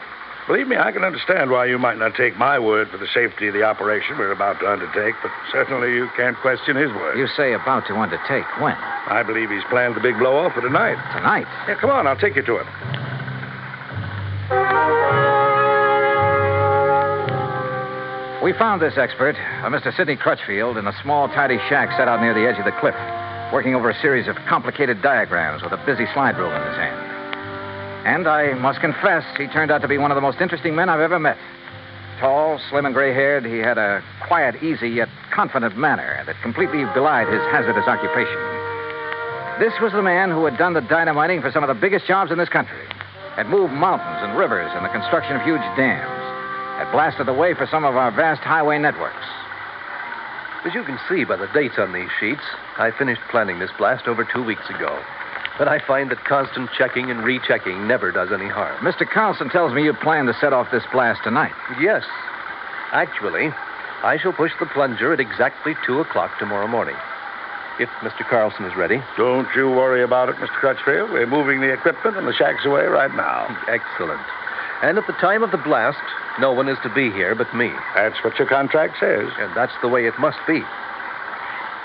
Believe me, I can understand why you might not take my word for the safety of the operation we're about to undertake, but certainly you can't question his word. You say about to undertake. When? I believe he's planned the big blow-off for tonight. Tonight? Yeah, come on, I'll take you to it. We found this expert, Mr. Sidney Crutchfield, in a small, tidy shack set out near the edge of the cliff, working over a series of complicated diagrams with a busy slide rule in his hand. And I must confess, he turned out to be one of the most interesting men I've ever met. Tall, slim, and gray-haired, he had a quiet, easy, yet confident manner that completely belied his hazardous occupation. This was the man who had done the dynamiting for some of the biggest jobs in this country, had moved mountains and rivers in the construction of huge dams, had blasted the way for some of our vast highway networks. As you can see by the dates on these sheets, I finished planning this blast over 2 weeks ago. But I find that constant checking and rechecking never does any harm. Mr. Carlson tells me you plan to set off this blast tonight. Yes. Actually, I shall push the plunger at exactly 2 o'clock tomorrow morning. If Mr. Carlson is ready. Don't you worry about it, Mr. Crutchfield. We're moving the equipment and the shacks away right now. Excellent. And at the time of the blast, no one is to be here but me. That's what your contract says. And that's the way it must be.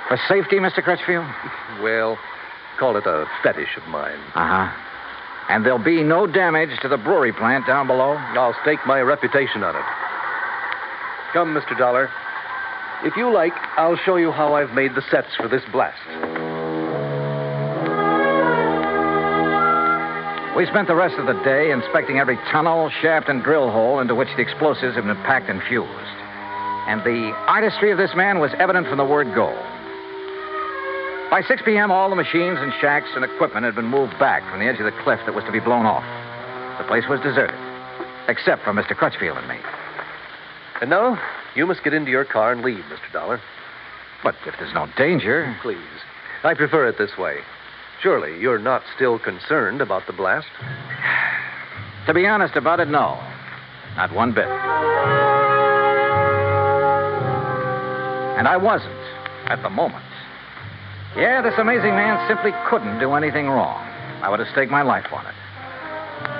For safety, Mr. Crutchfield? Well, call it a fetish of mine. Uh-huh. And there'll be no damage to the brewery plant down below? I'll stake my reputation on it. Come, Mr. Dollar. If you like, I'll show you how I've made the sets for this blast. We spent the rest of the day inspecting every tunnel, shaft, and drill hole into which the explosives have been packed and fused. And the artistry of this man was evident from the word go. By 6 p.m., all the machines and shacks and equipment had been moved back from the edge of the cliff that was to be blown off. The place was deserted, except for Mr. Crutchfield and me. And now, you must get into your car and leave, Mr. Dollar. But if there's no danger... Please. I prefer it this way. Surely you're not still concerned about the blast? To be honest about it, no. Not one bit. And I wasn't, at the moment. Yeah, this amazing man simply couldn't do anything wrong. I would have staked my life on it.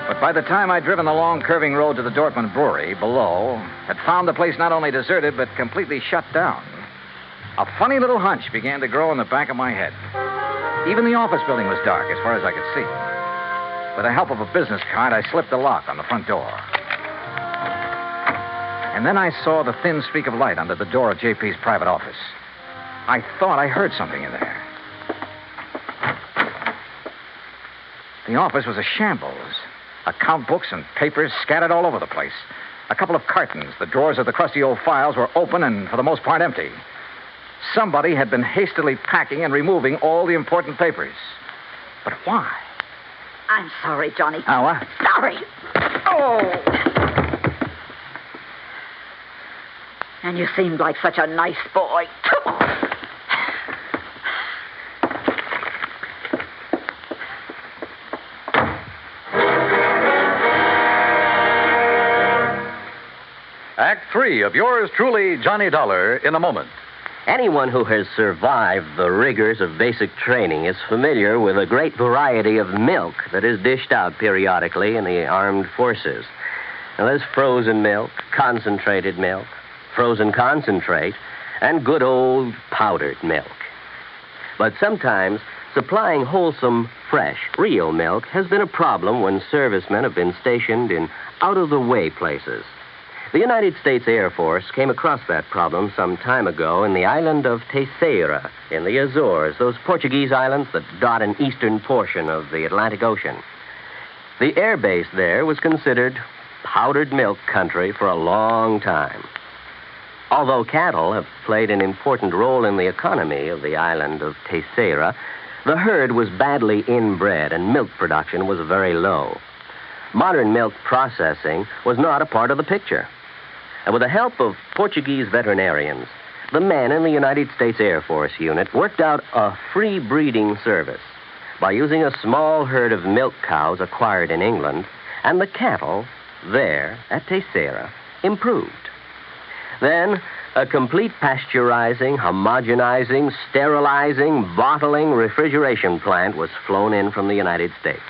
But by the time I'd driven the long, curving road to the Dortmund Brewery below, had found the place not only deserted, but completely shut down, a funny little hunch began to grow in the back of my head. Even the office building was dark as far as I could see. With the help of a business card, I slipped the lock on the front door. And then I saw the thin streak of light under the door of J.P.'s private office. I thought I heard something in there. The office was a shambles. Account books and papers scattered all over the place. A couple of cartons. The drawers of the crusty old files were open and, for the most part, empty. Somebody had been hastily packing and removing all the important papers. But why? I'm sorry, Johnny. Oh, what? Sorry. Oh! And you seemed like such a nice boy. Act 3 of yours truly, Johnny Dollar, in a moment. Anyone who has survived the rigors of basic training is familiar with a great variety of milk that is dished out periodically in the armed forces. Now, there's frozen milk, concentrated milk, frozen concentrate, and good old powdered milk. But sometimes supplying wholesome, fresh, real milk has been a problem when servicemen have been stationed in out-of-the-way places. The United States Air Force came across that problem some time ago in the island of Terceira in the Azores, those Portuguese islands that dot an eastern portion of the Atlantic Ocean. The air base there was considered powdered milk country for a long time. Although cattle have played an important role in the economy of the island of Terceira, the herd was badly inbred and milk production was very low. Modern milk processing was not a part of the picture. And with the help of Portuguese veterinarians, the men in the United States Air Force unit worked out a free breeding service by using a small herd of milk cows acquired in England, and the cattle there at Terceira improved. Then a complete pasteurizing, homogenizing, sterilizing, bottling, refrigeration plant was flown in from the United States.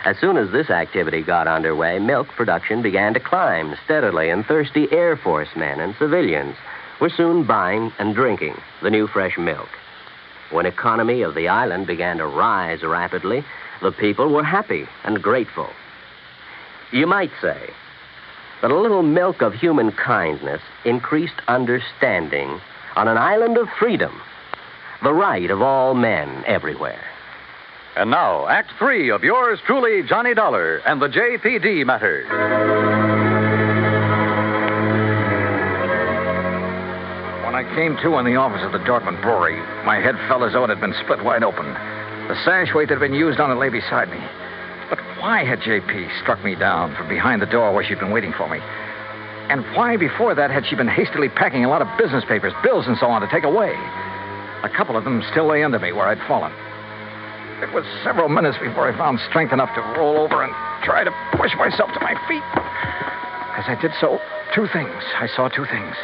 As soon as this activity got underway, milk production began to climb steadily, and thirsty Air Force men and civilians were soon buying and drinking the new fresh milk. When economy of the island began to rise rapidly, the people were happy and grateful. You might say that a little milk of human kindness increased understanding on an island of freedom, the right of all men everywhere. And now, Act 3 of yours truly, Johnny Dollar, and the J.P.D. Matter. When I came to in the office of the Dortmund Brewery, my head felt as though it had been split wide open. The sash weight that had been used on it lay beside me. But why had J.P. struck me down from behind the door where she'd been waiting for me? And why, before that, had she been hastily packing a lot of business papers, bills, and so on to take away? A couple of them still lay under me where I'd fallen. It was several minutes before I found strength enough to roll over and try to push myself to my feet. As I did so, I saw two things.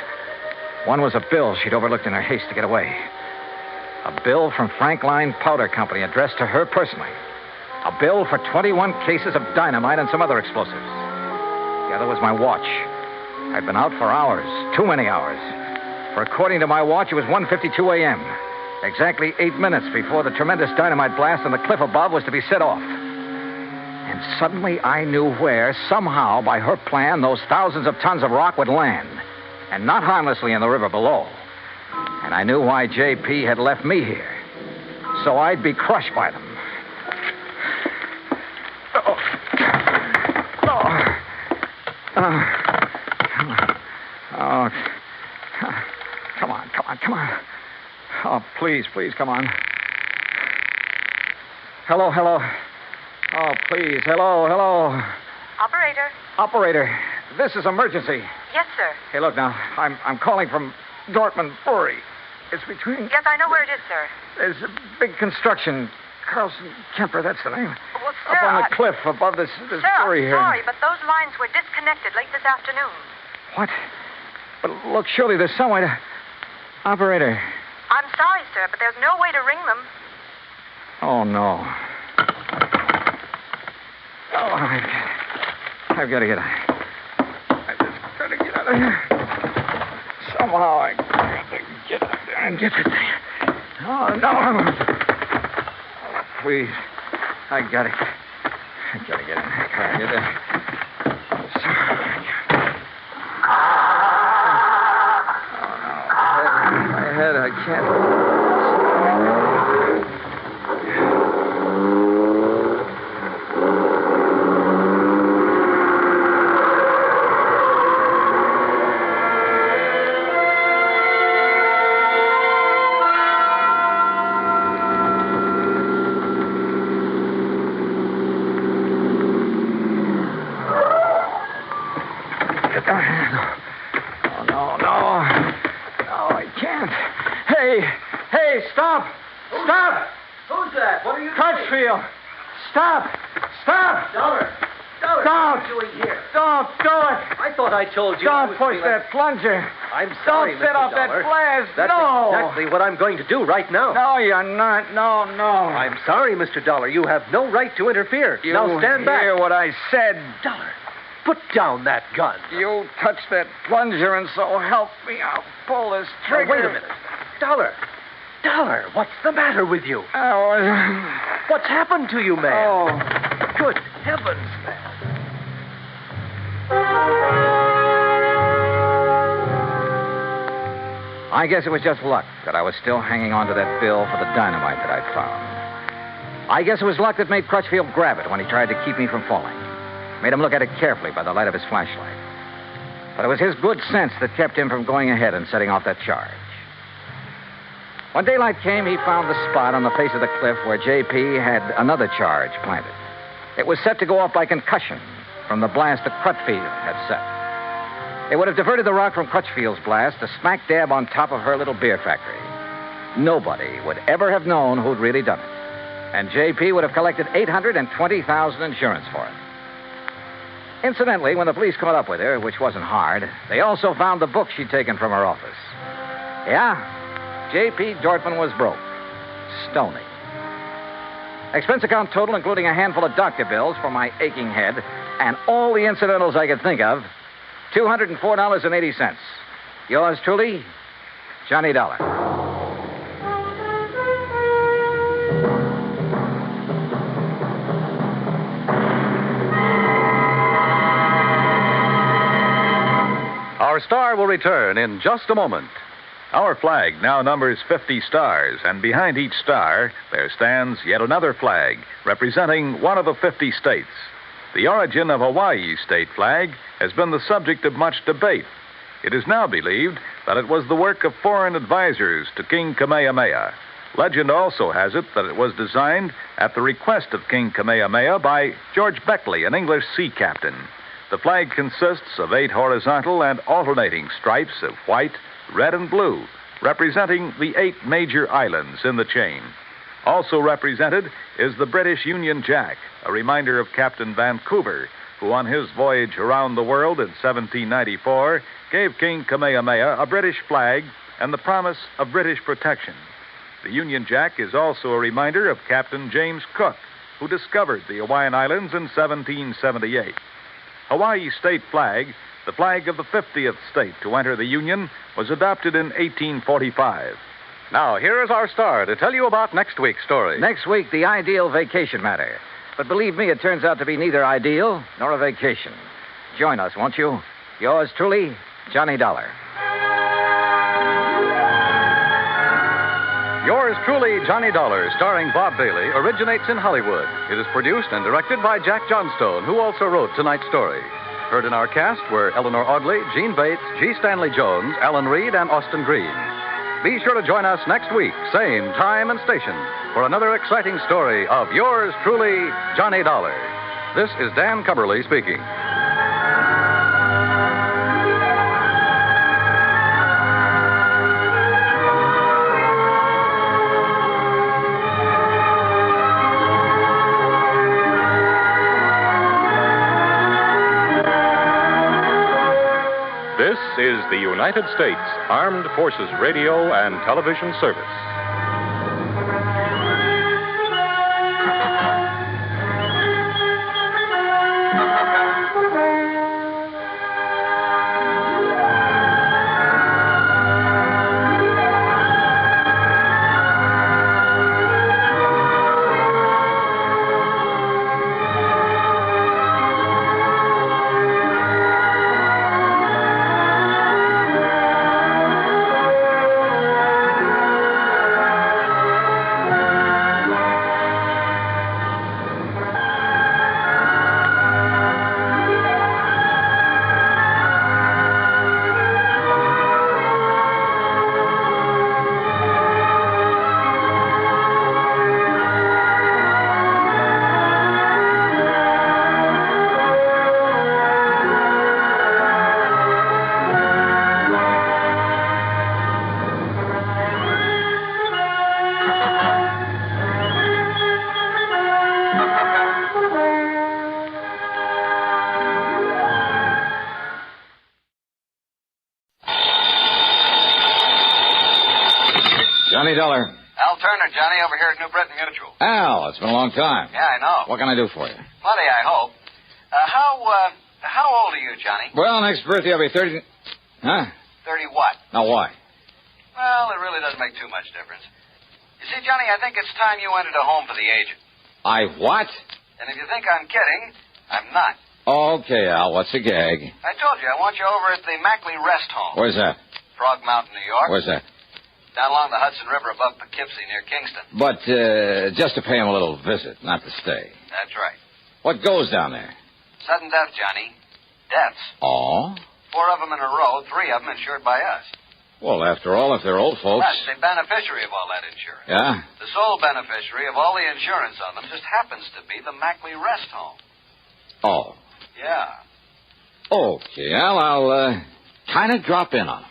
One was a bill she'd overlooked in her haste to get away. A bill from Frankline Powder Company addressed to her personally. A bill for 21 cases of dynamite and some other explosives. The other was my watch. I'd been out for hours, too many hours. For according to my watch, it was 1:52 a.m., exactly 8 minutes before the tremendous dynamite blast on the cliff above was to be set off. And suddenly I knew where, somehow, by her plan, those thousands of tons of rock would land, and not harmlessly in the river below. And I knew why J.P. had left me here, so I'd be crushed by them. Come on. Oh, please, come on. Hello. Oh, please, hello. Operator, this is emergency. Yes, sir. Hey, look now, I'm calling from Dortmund Brewery. It's between... Yes, I know where it is, sir. There's a big construction. Carlson Kemper, that's the name. Well, sir, up on the cliff above this sir, brewery here. I'm sorry, but those lines were disconnected late this afternoon. What? But look, surely there's some way to... Operator. I'm sorry, sir, but there's no way to ring them. Oh, no. Oh, I've got to get out. I just got to get out of here. Somehow I got to get out there and get it there. Oh, no. Oh, please. I got to get in there. Car. Get in. I can't. Hey, stop! Who's that? What are you Crutchfield! Stop! Dollar, Stop! what are you doing here? Don't do it! I thought I told you. Don't push that plunger! I'm sorry, Don't set off that blast! That's no! exactly what I'm going to do right now. No, you're not. No. I'm sorry, Mr. Dollar. You have no right to interfere. Now stand back. You hear what I said. Dollar, put down that gun. You touch that plunger and so help me, I'll pull this trigger. Now, wait a minute. Dollar, what's the matter with you? What's happened to you, man? Oh. Good heavens, man. I guess it was just luck that I was still hanging on to that bill for the dynamite that I'd found. I guess it was luck that made Crutchfield grab it when he tried to keep me from falling. Made him look at it carefully by the light of his flashlight. But it was his good sense that kept him from going ahead and setting off that charge. When daylight came, he found the spot on the face of the cliff where J.P. had another charge planted. It was set to go off by concussion from the blast that Crutchfield had set. It would have diverted the rock from Crutchfield's blast to smack dab on top of her little beer factory. Nobody would ever have known who'd really done it. And J.P. would have collected $820,000 insurance for it. Incidentally, when the police caught up with her, which wasn't hard, they also found the book she'd taken from her office. Yeah, J.P. Dortmund was broke. Stony. Expense account total, including a handful of doctor bills for my aching head and all the incidentals I could think of, $204.80. Yours truly, Johnny Dollar. Our star will return in just a moment. Our flag now numbers 50 stars, and behind each star there stands yet another flag representing one of the 50 states. The origin of Hawaii's state flag has been the subject of much debate. It is now believed that it was the work of foreign advisors to King Kamehameha. Legend also has it that it was designed at the request of King Kamehameha by George Beckley, an English sea captain. The flag consists of 8 horizontal and alternating stripes of white, red, and blue, representing the 8 major islands in the chain. Also represented is the British Union Jack, a reminder of Captain Vancouver, who on his voyage around the world in 1794 gave King Kamehameha a British flag and the promise of British protection. The Union Jack is also a reminder of Captain James Cook, who discovered the Hawaiian Islands in 1778. Hawaii's state flag, the flag of the 50th state to enter the Union, was adopted in 1845. Now, here is our star to tell you about next week's story. Next week, the ideal vacation matter. But believe me, it turns out to be neither ideal nor a vacation. Join us, won't you? Yours truly, Johnny Dollar. Yours truly, Johnny Dollar, starring Bob Bailey, originates in Hollywood. It is produced and directed by Jack Johnstone, who also wrote tonight's story. Heard in our cast were Eleanor Audley, Gene Bates, G. Stanley Jones, Alan Reed, and Austin Green. Be sure to join us next week, same time and station, for another exciting story of yours truly, Johnny Dollar. This is Dan Cumberly speaking. This is the United States Armed Forces Radio and Television Service. Johnny Dollar. Al Turner, Johnny, over here at New Britain Mutual. Al, it's been a long time. Yeah, I know. What can I do for you? Plenty, I hope. How old are you, Johnny? Well, next birthday I'll be 30... Huh? 30 what? Now, why? Well, it really doesn't make too much difference. You see, Johnny, I think it's time you entered a home for the aged. I what? And if you think I'm kidding, I'm not. Okay, Al, what's the gag? I told you, I want you over at the Mackley Rest Home. Where's that? Frog Mountain, New York. Where's that? Down along the Hudson River above Poughkeepsie near Kingston. But, just to pay him a little visit, not to stay. That's right. What goes down there? Sudden death, Johnny. Deaths. Oh? 4 of them in a row, 3 of them insured by us. Well, after all, if they're old folks... That's the beneficiary of all that insurance. Yeah? The sole beneficiary of all the insurance on them just happens to be the Mackley Rest Home. Oh. Yeah. Okay, Al, I'll, kind of drop in on him.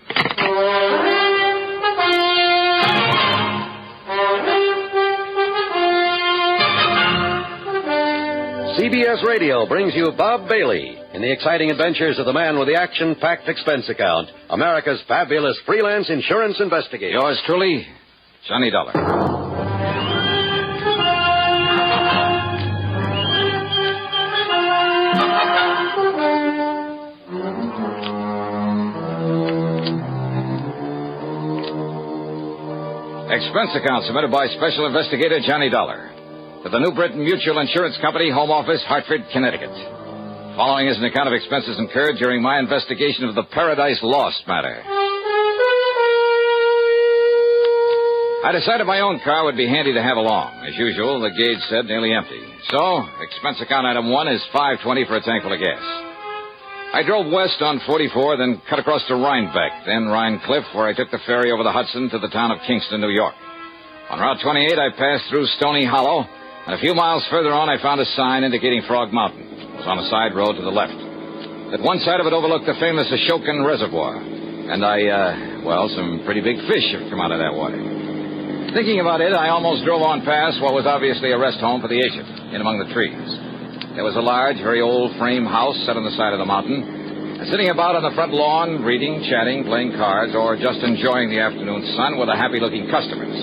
CBS Radio brings you Bob Bailey in the exciting adventures of the man with the action-packed expense account, America's fabulous freelance insurance investigator. Yours truly, Johnny Dollar. Expense account submitted by Special Investigator Johnny Dollar to the New Britain Mutual Insurance Company, Home Office, Hartford, Connecticut. Following is an account of expenses incurred during my investigation of the Paradise Lost matter. I decided my own car would be handy to have along. As usual, the gauge said nearly empty. So, expense account item 1 is $5.20 for a tankful of gas. I drove west on 44, then cut across to Rhinebeck, then Rhine Cliff, where I took the ferry over the Hudson to the town of Kingston, New York. On Route 28, I passed through Stony Hollow, and a few miles further on, I found a sign indicating Frog Mountain. It was on a side road to the left. At one side of it overlooked the famous Ashokan Reservoir. And some pretty big fish have come out of that water. Thinking about it, I almost drove on past what was obviously a rest home for the agent, in among the trees. There was a large, very old frame house set on the side of the mountain, and sitting about on the front lawn, reading, chatting, playing cards, or just enjoying the afternoon sun were the happy-looking customers.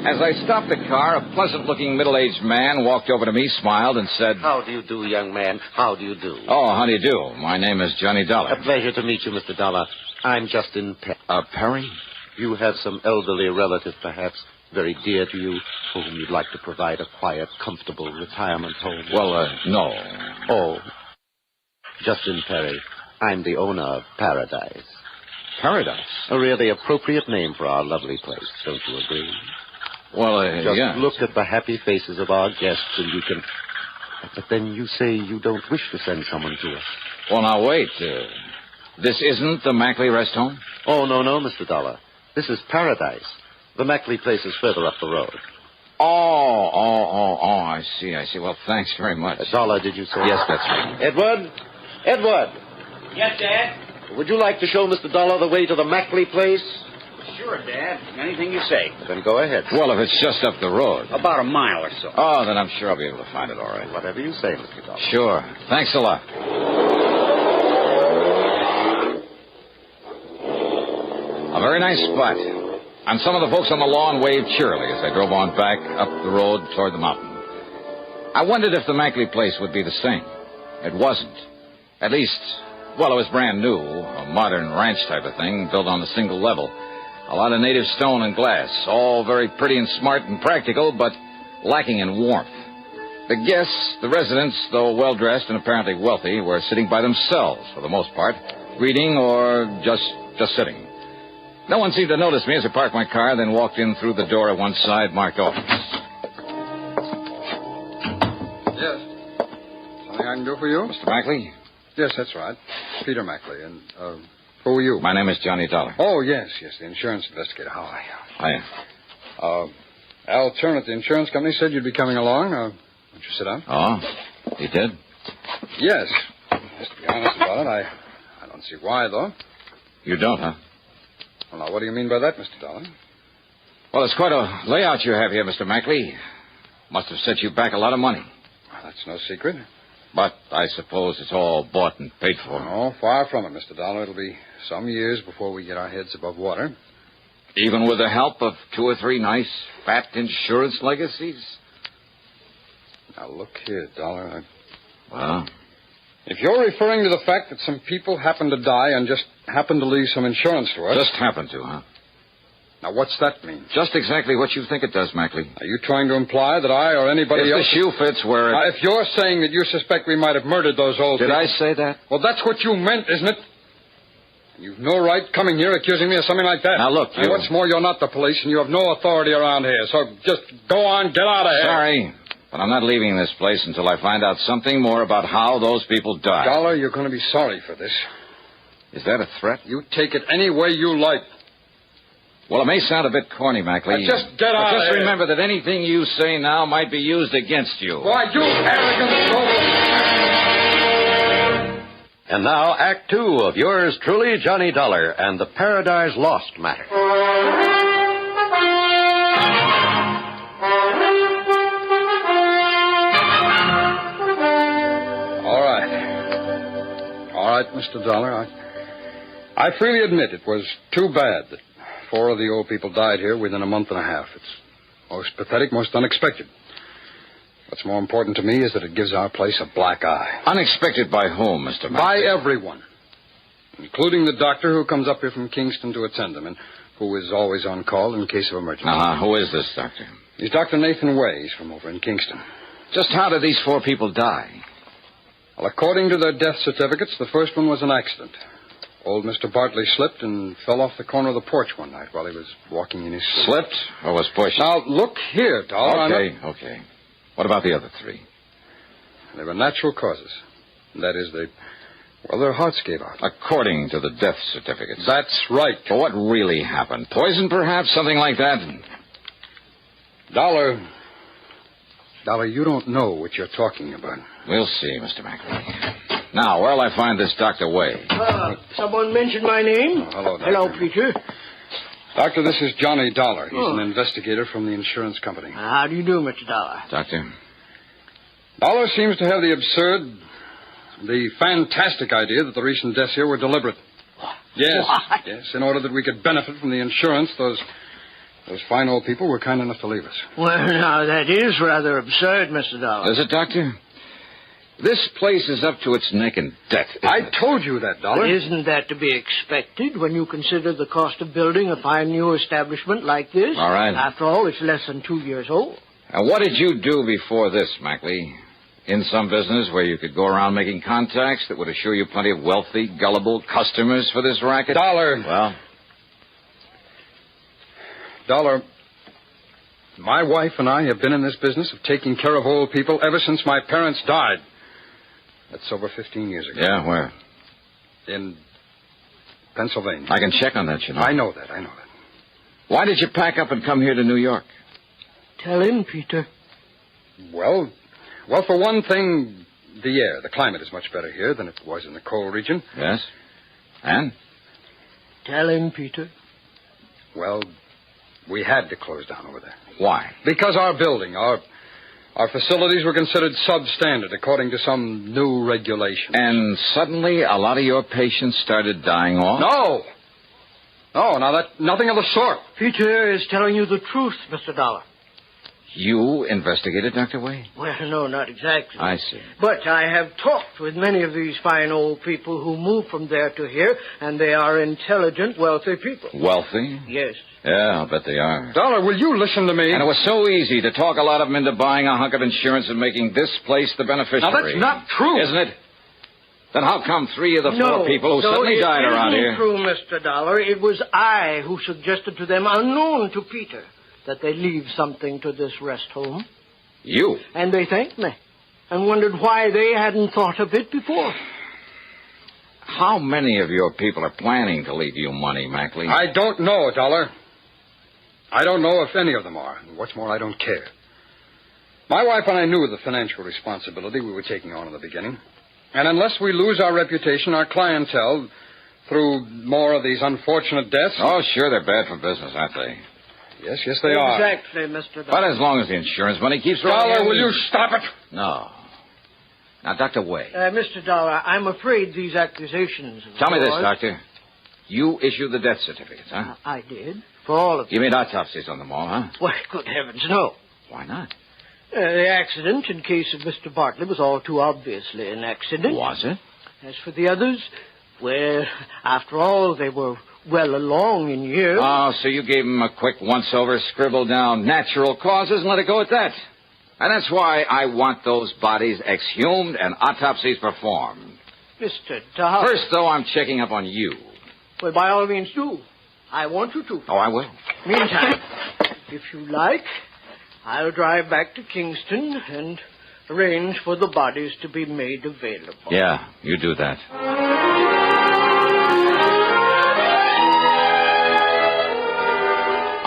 As I stopped the car, a pleasant-looking middle-aged man walked over to me, smiled, and said... How do you do, young man? How do you do? Oh, how do you do? My name is Johnny Dollar. A pleasure to meet you, Mr. Dollar. I'm Justin Perry? You have some elderly relative, perhaps, very dear to you, for whom you'd like to provide a quiet, comfortable retirement home. Well, no. Oh. Justin Perry. I'm the owner of Paradise. Paradise? A really appropriate name for our lovely place, don't you agree? Well, Just yeah. look at the happy faces of our guests and you can... But then you say you don't wish to send someone to us. Well, now, wait. This isn't the Mackley Rest Home? Oh, no, Mr. Dollar. This is Paradise. The Mackley place is further up the road. Oh, I see. Well, thanks very much. Dollar, did you say? Yes, that's right. Edward! Yes, Dad? Would you like to show Mr. Dollar the way to the Mackley place? Sure, Dad. Anything you say. Then go ahead. Well, if it's just up the road. About a mile or so. Oh, then I'm sure I'll be able to find it all right. Whatever you say, Mr. Dollar. Sure. Thanks a lot. A very nice spot. And some of the folks on the lawn waved cheerily as I drove on back up the road toward the mountain. I wondered if the Mackley place would be the same. It wasn't. At least, it was brand new, a modern ranch type of thing, built on a single level. A lot of native stone and glass, all very pretty and smart and practical, but lacking in warmth. The guests, the residents, though well-dressed and apparently wealthy, were sitting by themselves for the most part, reading or just sitting. No one seemed to notice me as I parked my car, then walked in through the door at one side marked office. Yes. Something I can do for you? Mr. Mackley? Yes, that's right. Peter Mackley. And, who are you? My name is Johnny Dollar. Oh, yes, the insurance investigator. How are you? Hiya. Al Turner at the insurance company said you'd be coming along. Won't you sit down? Oh, he did? Yes. Just to be honest about it, I don't see why, though. You don't, huh? Well, now, what do you mean by that, Mr. Dollar? Well, it's quite a layout you have here, Mr. Mackley. Must have set you back a lot of money. Well, that's no secret. But I suppose it's all bought and paid for. No, far from it, Mr. Dollar. It'll be some years before we get our heads above water. Even with the help of 2 or 3 nice, fat insurance legacies? Now, look here, Dollar. Well? If you're referring to the fact that some people happen to die and just happen to leave some insurance to us... Just happen to, huh? Now, what's that mean? Just exactly what you think it does, Mackley. Are you trying to imply that I or anybody else... If the shoe fits where it... Now, if you're saying that you suspect we might have murdered those old people... Did I say that? Well, that's what you meant, isn't it? You've no right coming here accusing me of something like that. Now, look, And what's more, you're not the police, and you have no authority around here. So just go on, get out of here. Sorry, but I'm not leaving this place until I find out something more about how those people died. Dollar, you're going to be sorry for this. Is that a threat? You take it any way you like. Well, it may sound a bit corny, Mackley. Now just get out of here. Just remember that anything you say now might be used against you. Why, you arrogant fool! And now, Act 2 of yours truly, Johnny Dollar, and the Paradise Lost Matter. All right, Mr. Dollar. I freely admit it was too bad that 4 of the old people died here within a month and a half. It's most pathetic, most unexpected. What's more important to me is that it gives our place a black eye. Unexpected by whom, Mr. Mackley? By everyone, including the doctor who comes up here from Kingston to attend them and who is always on call in case of emergency. Who is this doctor? He's Dr. Nathan Way. He's from over in Kingston. Just how did these 4 people die? Well, according to their death certificates, the first one was an accident. Old Mr. Bartley slipped and fell off the corner of the porch one night while he was walking in his sleep. Slipped or was pushed? Now, look here, Dollar. Okay. What about the other 3? They were natural causes. That is, their hearts gave out. According to the death certificates. That's right. But what really happened? Poison, perhaps? Something like that? Dollar, you don't know what you're talking about. We'll see, Mr. Mackley. Now, where'll I find this Dr. Way? Someone mentioned my name. Oh, hello, Doctor. Hello, Peter. Doctor, this is Johnny Dollar. He's an investigator from the insurance company. How do you do, Mr. Dollar? Doctor? Dollar seems to have the fantastic idea that the recent deaths here were deliberate. Yes, What? yes, in order that we could benefit from the insurance, those fine old people were kind enough to leave us. Well, now, that is rather absurd, Mr. Dollar. Is it, Doctor? This place is up to its neck in debt. I told you that, Dollar. Isn't that to be expected when you consider the cost of building a fine new establishment like this? All right. After all, it's less than 2 years old. And what did you do before this, Mackley? In some business where you could go around making contacts that would assure you plenty of wealthy, gullible customers for this racket? Dollar. Well? Dollar, my wife and I have been in this business of taking care of old people ever since my parents died. That's over 15 years ago. Yeah, where? In Pennsylvania. I can check on that, you know. I know that. Why did you pack up and come here to New York? Tell him, Peter. Well, for one thing, the air. The climate is much better here than it was in the coal region. Yes. And? Tell him, Peter. Well, we had to close down over there. Why? Because our building, our facilities were considered substandard according to some new regulations. And suddenly a lot of your patients started dying off? No, nothing of the sort. Peter is telling you the truth, Mr. Dollar. You investigated, Dr. Way? Well, no, not exactly. I see. But I have talked with many of these fine old people who moved from there to here, and they are intelligent, wealthy people. Wealthy? Yes. Yeah, I'll bet they are. Dollar, will you listen to me? And it was so easy to talk a lot of them into buying a hunk of insurance and making this place the beneficiary. Now, that's not true. Isn't it? Then how come 3 of the 4 people who suddenly died around here? It isn't true, Mr. Dollar. It was I who suggested to them, unknown to Peter, that they leave something to this rest home. You? And they thanked me and wondered why they hadn't thought of it before. How many of your people are planning to leave you money, Mackley? I don't know, Dollar. I don't know if any of them are. And what's more, I don't care. My wife and I knew of the financial responsibility we were taking on in the beginning. And unless we lose our reputation, our clientele, through more of these unfortunate deaths... Oh, sure, they're bad for business, aren't they? Yes, they are. Exactly, Mr. Dollar. But as long as the insurance money keeps rolling Dollar, in... will you stop it? No. Now, Dr. Way. Mr. Dollar, I'm afraid these accusations... Tell me this, Doctor. You issued the death certificates, huh? I did. For all of them. You made autopsies on them all, huh? Why, good heavens, no. Why not? The accident in case of Mr. Bartley was all too obviously an accident. Was it? As for the others, well, after all, they were well along in years. Oh, so you gave them a quick once-over, scribbled down natural causes and let it go at that. And that's why I want those bodies exhumed and autopsies performed. Mr. Dollar. First, though, I'm checking up on you. Well, by all means, do. I want you to. Oh, I will. Meantime, if you like, I'll drive back to Kingston and arrange for the bodies to be made available. Yeah, you do that.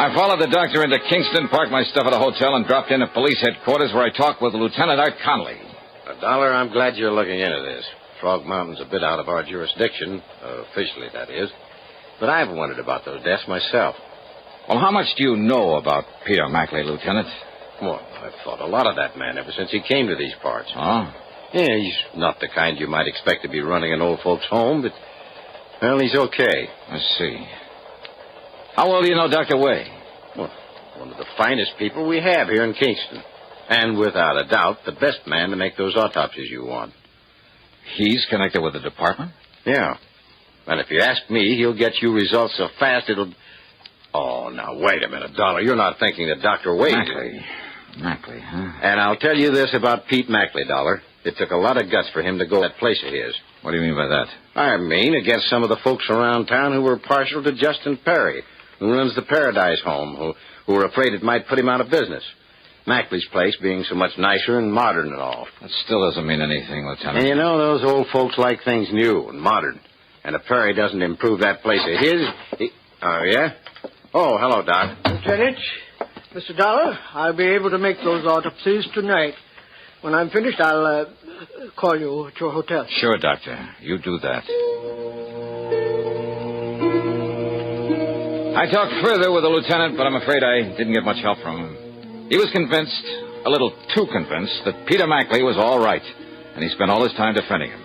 I followed the doctor into Kingston, parked my stuff at a hotel, and dropped in at police headquarters where I talked with Lieutenant Art Conley. Dollar, I'm glad you're looking into this. Frog Mountain's a bit out of our jurisdiction, officially, that is. But I've wondered about those deaths myself. Well, how much do you know about Peter Mackley, Lieutenant? Well, I've thought a lot of that man ever since he came to these parts. Oh? Yeah, he's not the kind you might expect to be running an old folks' home, but, well, he's okay. I see. How well do you know Dr. Way? Well, one of the finest people we have here in Kingston. And without a doubt, the best man to make those autopsies you want. He's connected with the department? Yeah. And if you ask me, he'll get you results so fast it'll... Oh, now, wait a minute, Dollar. You're not thinking that Dr. Wade... Mackley, huh? And I'll tell you this about Pete Mackley, Dollar. It took a lot of guts for him to go to that place of his. What do you mean by that? I mean against some of the folks around town who were partial to Justin Perry, who runs the Paradise Home, who were afraid it might put him out of business. Mackley's place being so much nicer and modern and all. That still doesn't mean anything, Lieutenant. And you know, those old folks like things new and modern. And if Perry doesn't improve that place of his... Oh, yeah? Oh, hello, Doc. Lieutenant, Mr. Dollar, I'll be able to make those autopsies tonight. When I'm finished, I'll call you at your hotel. Sure, Doctor. You do that. I talked further with the lieutenant, but I'm afraid I didn't get much help from him. He was convinced, a little too convinced, that Peter Mackley was all right, and he spent all his time defending him.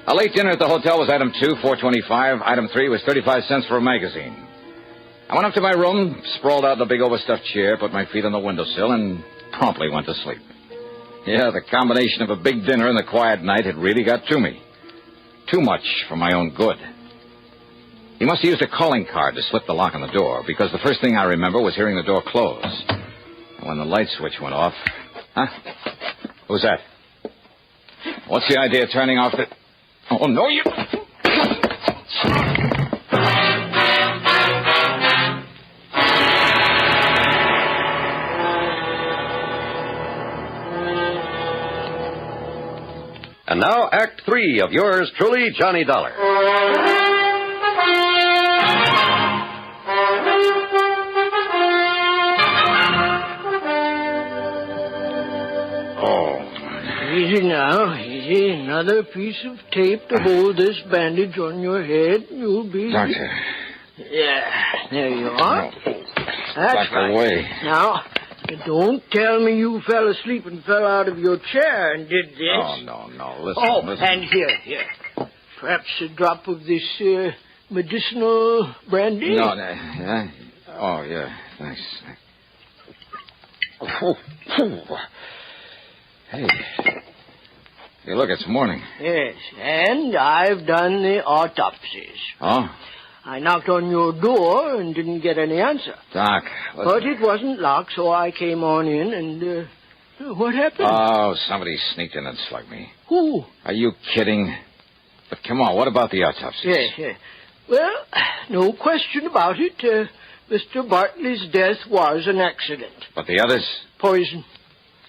A late dinner at the hotel was item 2, $4.25. Item 3 was 35 cents for a magazine. I went up to my room, sprawled out in a big overstuffed chair, put my feet on the windowsill, and promptly went to sleep. Yeah, the combination of a big dinner and the quiet night had really got to me. Too much for my own good. He must have used a calling card to slip the lock on the door, because the first thing I remember was hearing the door close. And when the light switch went off... Huh? Who's that? What's the idea of turning off the... Oh, no, you... And now, Act 3 of yours truly, Johnny Dollar. Easy now, easy. Another piece of tape to hold this bandage on your head. You'll be... Doctor. Yeah, there you are. That's Back right. away. Now, don't tell me you fell asleep and fell out of your chair and did this. Oh, no. Listen, listen. And here. Perhaps a drop of this medicinal brandy? No, yeah. Oh, yeah, thanks. Oh. Hey, look, it's morning. Yes, and I've done the autopsies. Oh? I knocked on your door and didn't get any answer. Doc, listen. But it wasn't locked, so I came on in and, what happened? Oh, somebody sneaked in and slugged me. Who? Are you kidding? But come on, what about the autopsies? Yes. Well, no question about it. Mr. Bartley's death was an accident. But the others? Poison.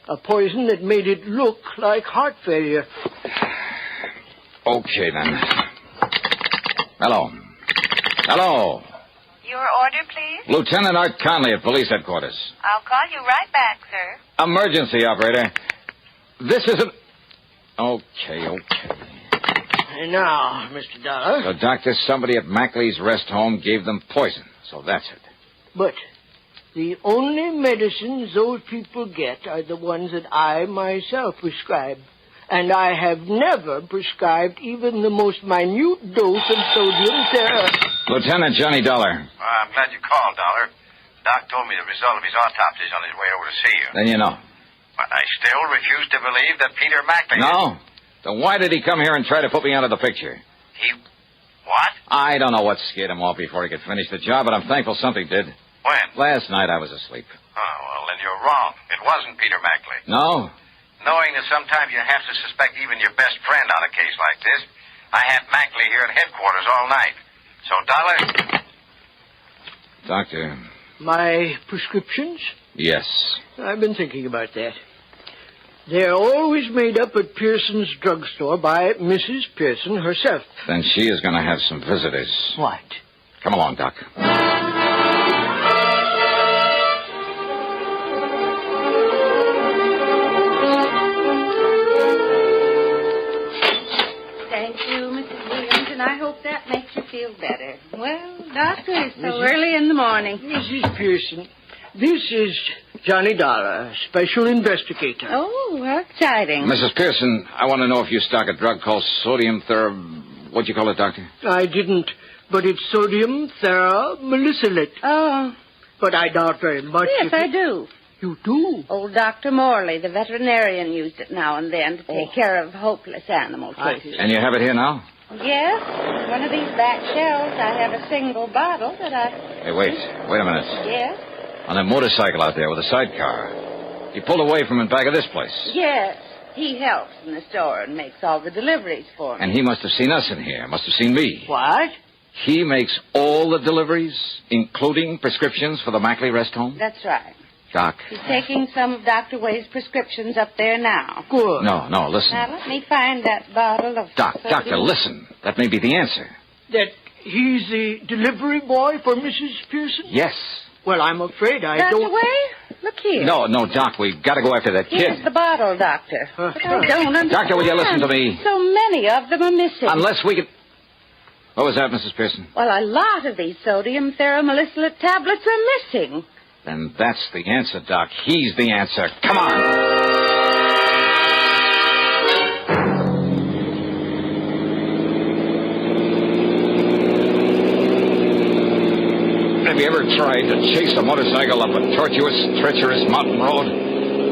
A poison that made it look like heart failure. Okay, then. Hello. Your order, please? Lieutenant Art Conley at police headquarters. I'll call you right back, sir. Emergency, operator. This isn't... Okay. And now, Mr. Dollar. So, Doctor, somebody at Mackley's rest home gave them poison. So that's it. But the only medicines those people get are the ones that I myself prescribe. And I have never prescribed even the most minute dose of sodium Lieutenant Johnny Dollar. I'm glad you called, Dollar. Doc told me the result of his autopsy is on his way over to see you. Then you know. But I still refuse to believe that Peter Mackley... No? Then why did he come here and try to put me out of the picture? What? I don't know what scared him off before he could finish the job, but I'm thankful something did. When? Last night I was asleep. Oh, well, then you're wrong. It wasn't Peter Mackley. No? Knowing that sometimes you have to suspect even your best friend on a case like this, I had Mackley here at headquarters all night. So, Dollar... Doctor. My prescriptions? Yes. I've been thinking about that. They're always made up at Pearson's drugstore by Mrs. Pearson herself. Then she is going to have some visitors. What? Come along, Doc. Thank you, Mrs. Williams, and I hope that makes you feel better. Well, Doctor, it's so early in the morning. Mrs. Pearson, this is Johnny Dollar, special investigator. Oh, how exciting. Mrs. Pearson, I want to know if you stock a drug called sodium What'd you call it, Doctor? I didn't, but it's sodium theramolicylate. Oh. But I doubt very much. Yes, I do. You do? Old Dr. Morley, the veterinarian, used it now and then to take care of hopeless animal cases. And you have it here now? Yes. In one of these back shelves, I have a single bottle that I... Hey, wait a minute. Yes? On that motorcycle out there with a sidecar. You pulled away from the back of this place. Yes. He helps in the store and makes all the deliveries for me. And he must have seen us in here. Must have seen me. What? He makes all the deliveries, including prescriptions for the Mackley rest home? That's right. Doc. He's taking some of Dr. Wade's prescriptions up there now. Good. No, listen. Now, let me find that bottle of... Doctor, listen. That may be the answer. That he's the delivery boy for Mrs. Pearson? Yes. Well, I'm afraid I Dr. don't... Way? Look here. No, Doc, we've got to go after that kid. Here's the bottle, Doctor. But I don't understand. Doctor, will you listen to me? So many of them are missing. Unless we can... What was that, Mrs. Pearson? Well, a lot of these sodium theramolysilate tablets are missing. Then that's the answer, Doc. He's the answer. Come on. Have you ever tried to chase a motorcycle up a tortuous, treacherous mountain road?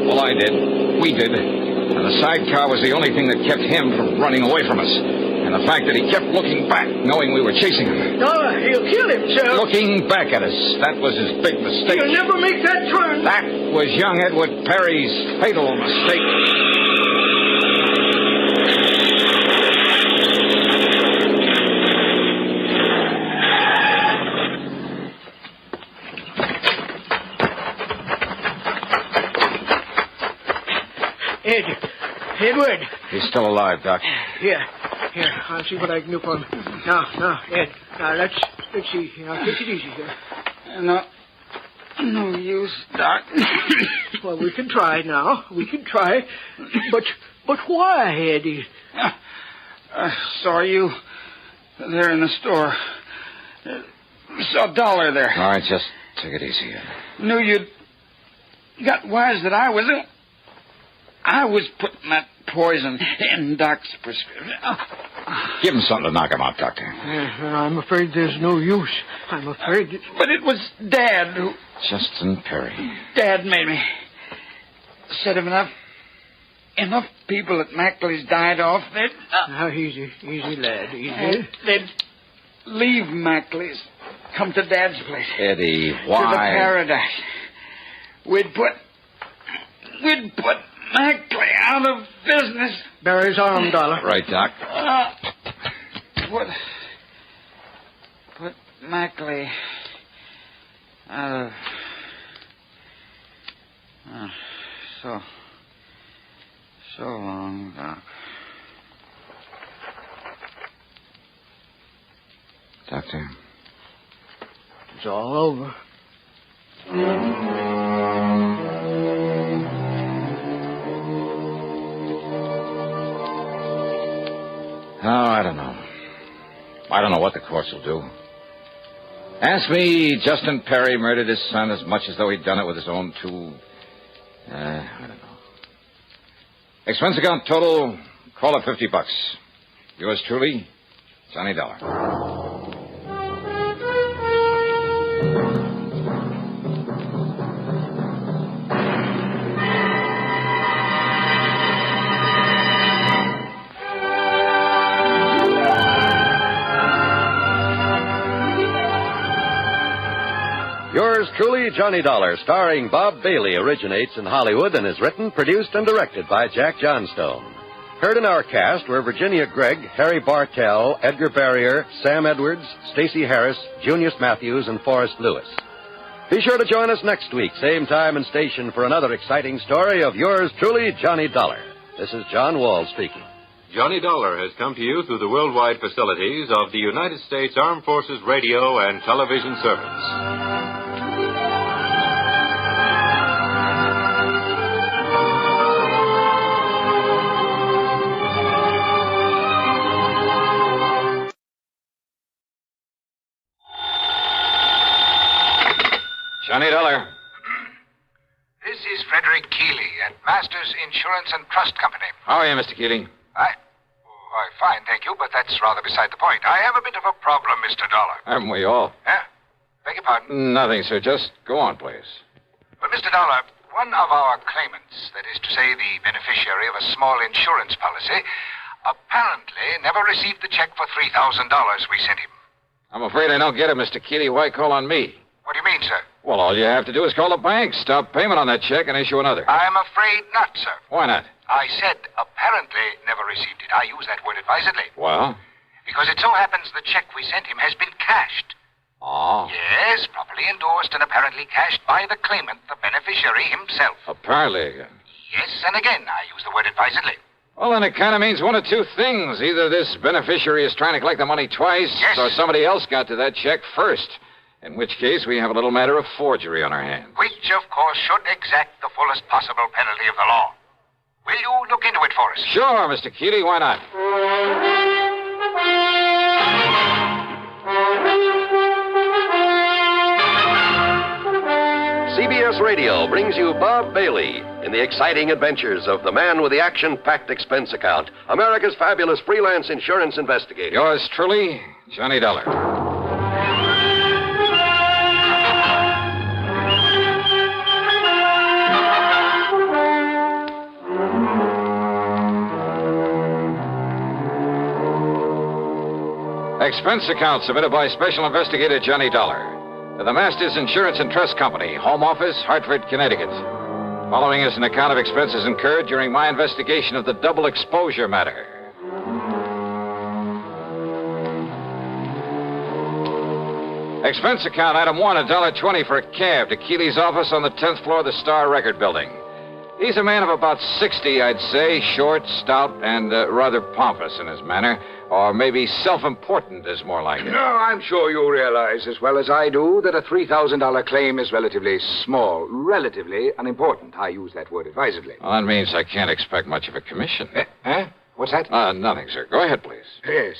Well, I did. We did. And the sidecar was the only thing that kept him from running away from us. And the fact that he kept looking back, knowing we were chasing him. No, he'll kill himself. Looking back at us. That was his big mistake. He'll never make that turn. That was young Edward Perry's fatal mistake. Edward. He's still alive, Doc. Here, I'll see what I can do for him. Now, Ed. Now, let's see. Now, take it easy here. No use, Doc. Well, we can try now. We can try. But why, Eddie? Saw you there in the store. Saw $1 there. All right, just take it easy. Knew you'd got wise that I was putting that poison in Doc's prescription. Give him something to knock him out, Doctor. I'm afraid there's no use. I'm afraid... But it was Dad who... Justin Perry. Dad made me. Said if enough people at Mackley's died off, they'd... Now, easy, lad, easy. They'd leave Mackley's, come to Dad's place. Eddie, why? To the paradise. We'd put Mackley out of business. Barry's arm, Dollar. Right, Doc. Put Mackley out of... So long, Doc. Doctor. It's all over. Oh, I don't know. I don't know what the courts will do. Ask me, Justin Perry murdered his son as much as though he'd done it with his own two... I don't know. Expense account total, call it $50. Yours truly, Johnny Dollar. Yours truly, Johnny Dollar, starring Bob Bailey, originates in Hollywood and is written, produced, and directed by Jack Johnstone. Heard in our cast were Virginia Gregg, Harry Bartell, Edgar Barrier, Sam Edwards, Stacey Harris, Junius Matthews, and Forrest Lewis. Be sure to join us next week, same time and station, for another exciting story of yours truly, Johnny Dollar. This is John Wall speaking. Johnny Dollar has come to you through the worldwide facilities of the United States Armed Forces Radio and Television Service. Johnny Dollar. This is Frederick Keeley at Masters Insurance and Trust Company. How are you, Mr. Keating? Fine, thank you, but that's rather beside the point. I have a bit of a problem, Mr. Dollar. Haven't we all? Huh? Beg your pardon? Nothing, sir. Just go on, please. Well, Mr. Dollar, one of our claimants, that is to say the beneficiary of a small insurance policy, apparently never received the check for $3,000 we sent him. I'm afraid I don't get it, Mr. Keeley. Why call on me? What do you mean, sir? Well, all you have to do is call the bank, stop payment on that check, and issue another. I'm afraid not, sir. Why not? I said apparently never received it. I use that word advisedly. Well? Because it so happens the check we sent him has been cashed. Oh? Yes, properly endorsed and apparently cashed by the claimant, the beneficiary himself. Apparently. Yes, and again, I use the word advisedly. Well, then it kind of means one of two things. Either this beneficiary is trying to collect the money twice, yes, or somebody else got to that check first. In which case, we have a little matter of forgery on our hands. Which, of course, should exact the fullest possible penalty of the law. Will you look into it for us? Sure, Mr. Keeley, why not? CBS Radio brings you Bob Bailey in the exciting adventures of the man with the action-packed expense account, America's fabulous freelance insurance investigator. Yours truly, Johnny Dollar. Expense account submitted by Special Investigator Johnny Dollar to the Masters Insurance and Trust Company, Home Office, Hartford, Connecticut. Following is an account of expenses incurred during my investigation of the double exposure matter. Expense account item 1, $1.20 for a cab to Keeley's office on the 10th floor of the Star Record Building. He's a man of about 60, I'd say, short, stout, and rather pompous in his manner. Or maybe self-important is more like it. No, I'm sure you realize as well as I do that a $3,000 claim is relatively small, relatively unimportant. I use that word advisedly. Well, that means I can't expect much of a commission. What's that? Nothing, sir. Go ahead, please. Yes.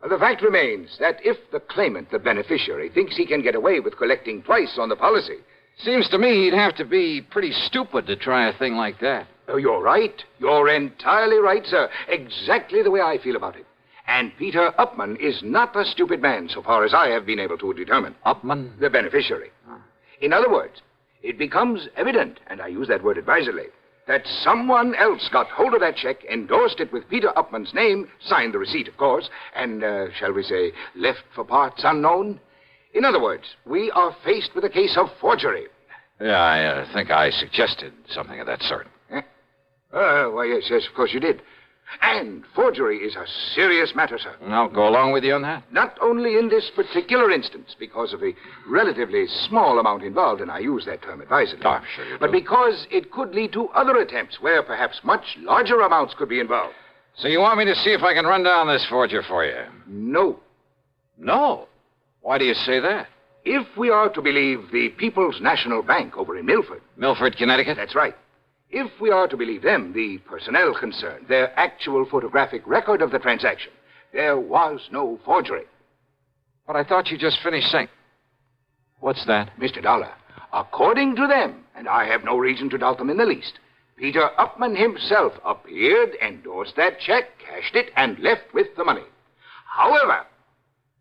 The fact remains that if the claimant, the beneficiary, thinks he can get away with collecting twice on the policy... Seems to me he'd have to be pretty stupid to try a thing like that. Oh, you're right. You're entirely right, sir. Exactly the way I feel about it. And Peter Upman is not a stupid man, so far as I have been able to determine. Upman? The beneficiary. In other words, it becomes evident, and I use that word advisedly, that someone else got hold of that check, endorsed it with Peter Upman's name, signed the receipt, of course, and, shall we say, left for parts unknown. In other words, we are faced with a case of forgery. Yeah, I think I suggested something of that sort. Why, yes, of course you did. And forgery is a serious matter, sir. I'll go along with you on that. Not only in this particular instance, because of the relatively small amount involved, and I use that term advisedly. Oh, I'm sure you do. But because it could lead to other attempts where perhaps much larger amounts could be involved. So you want me to see if I can run down this forger for you? No. No? Why do you say that? If we are to believe the People's National Bank over in Milford. Milford, Connecticut? That's right. If we are to believe them, the personnel concerned, their actual photographic record of the transaction, there was no forgery. But I thought you just finished saying... What's that? Mr. Dollar, according to them, and I have no reason to doubt them in the least, Peter Upman himself appeared, endorsed that check, cashed it, and left with the money. However...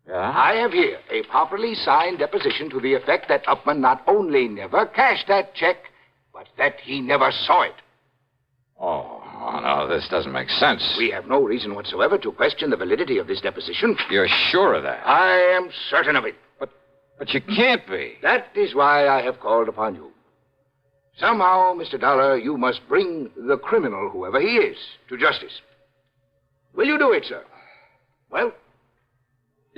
Yeah? I have here a properly signed deposition to the effect that Upman not only never cashed that check, but that he never saw it. Oh, no, this doesn't make sense. We have no reason whatsoever to question the validity of this deposition. You're sure of that? I am certain of it. But you can't be. That is why I have called upon you. Somehow, Mr. Dollar, you must bring the criminal, whoever he is, to justice. Will you do it, sir? Well...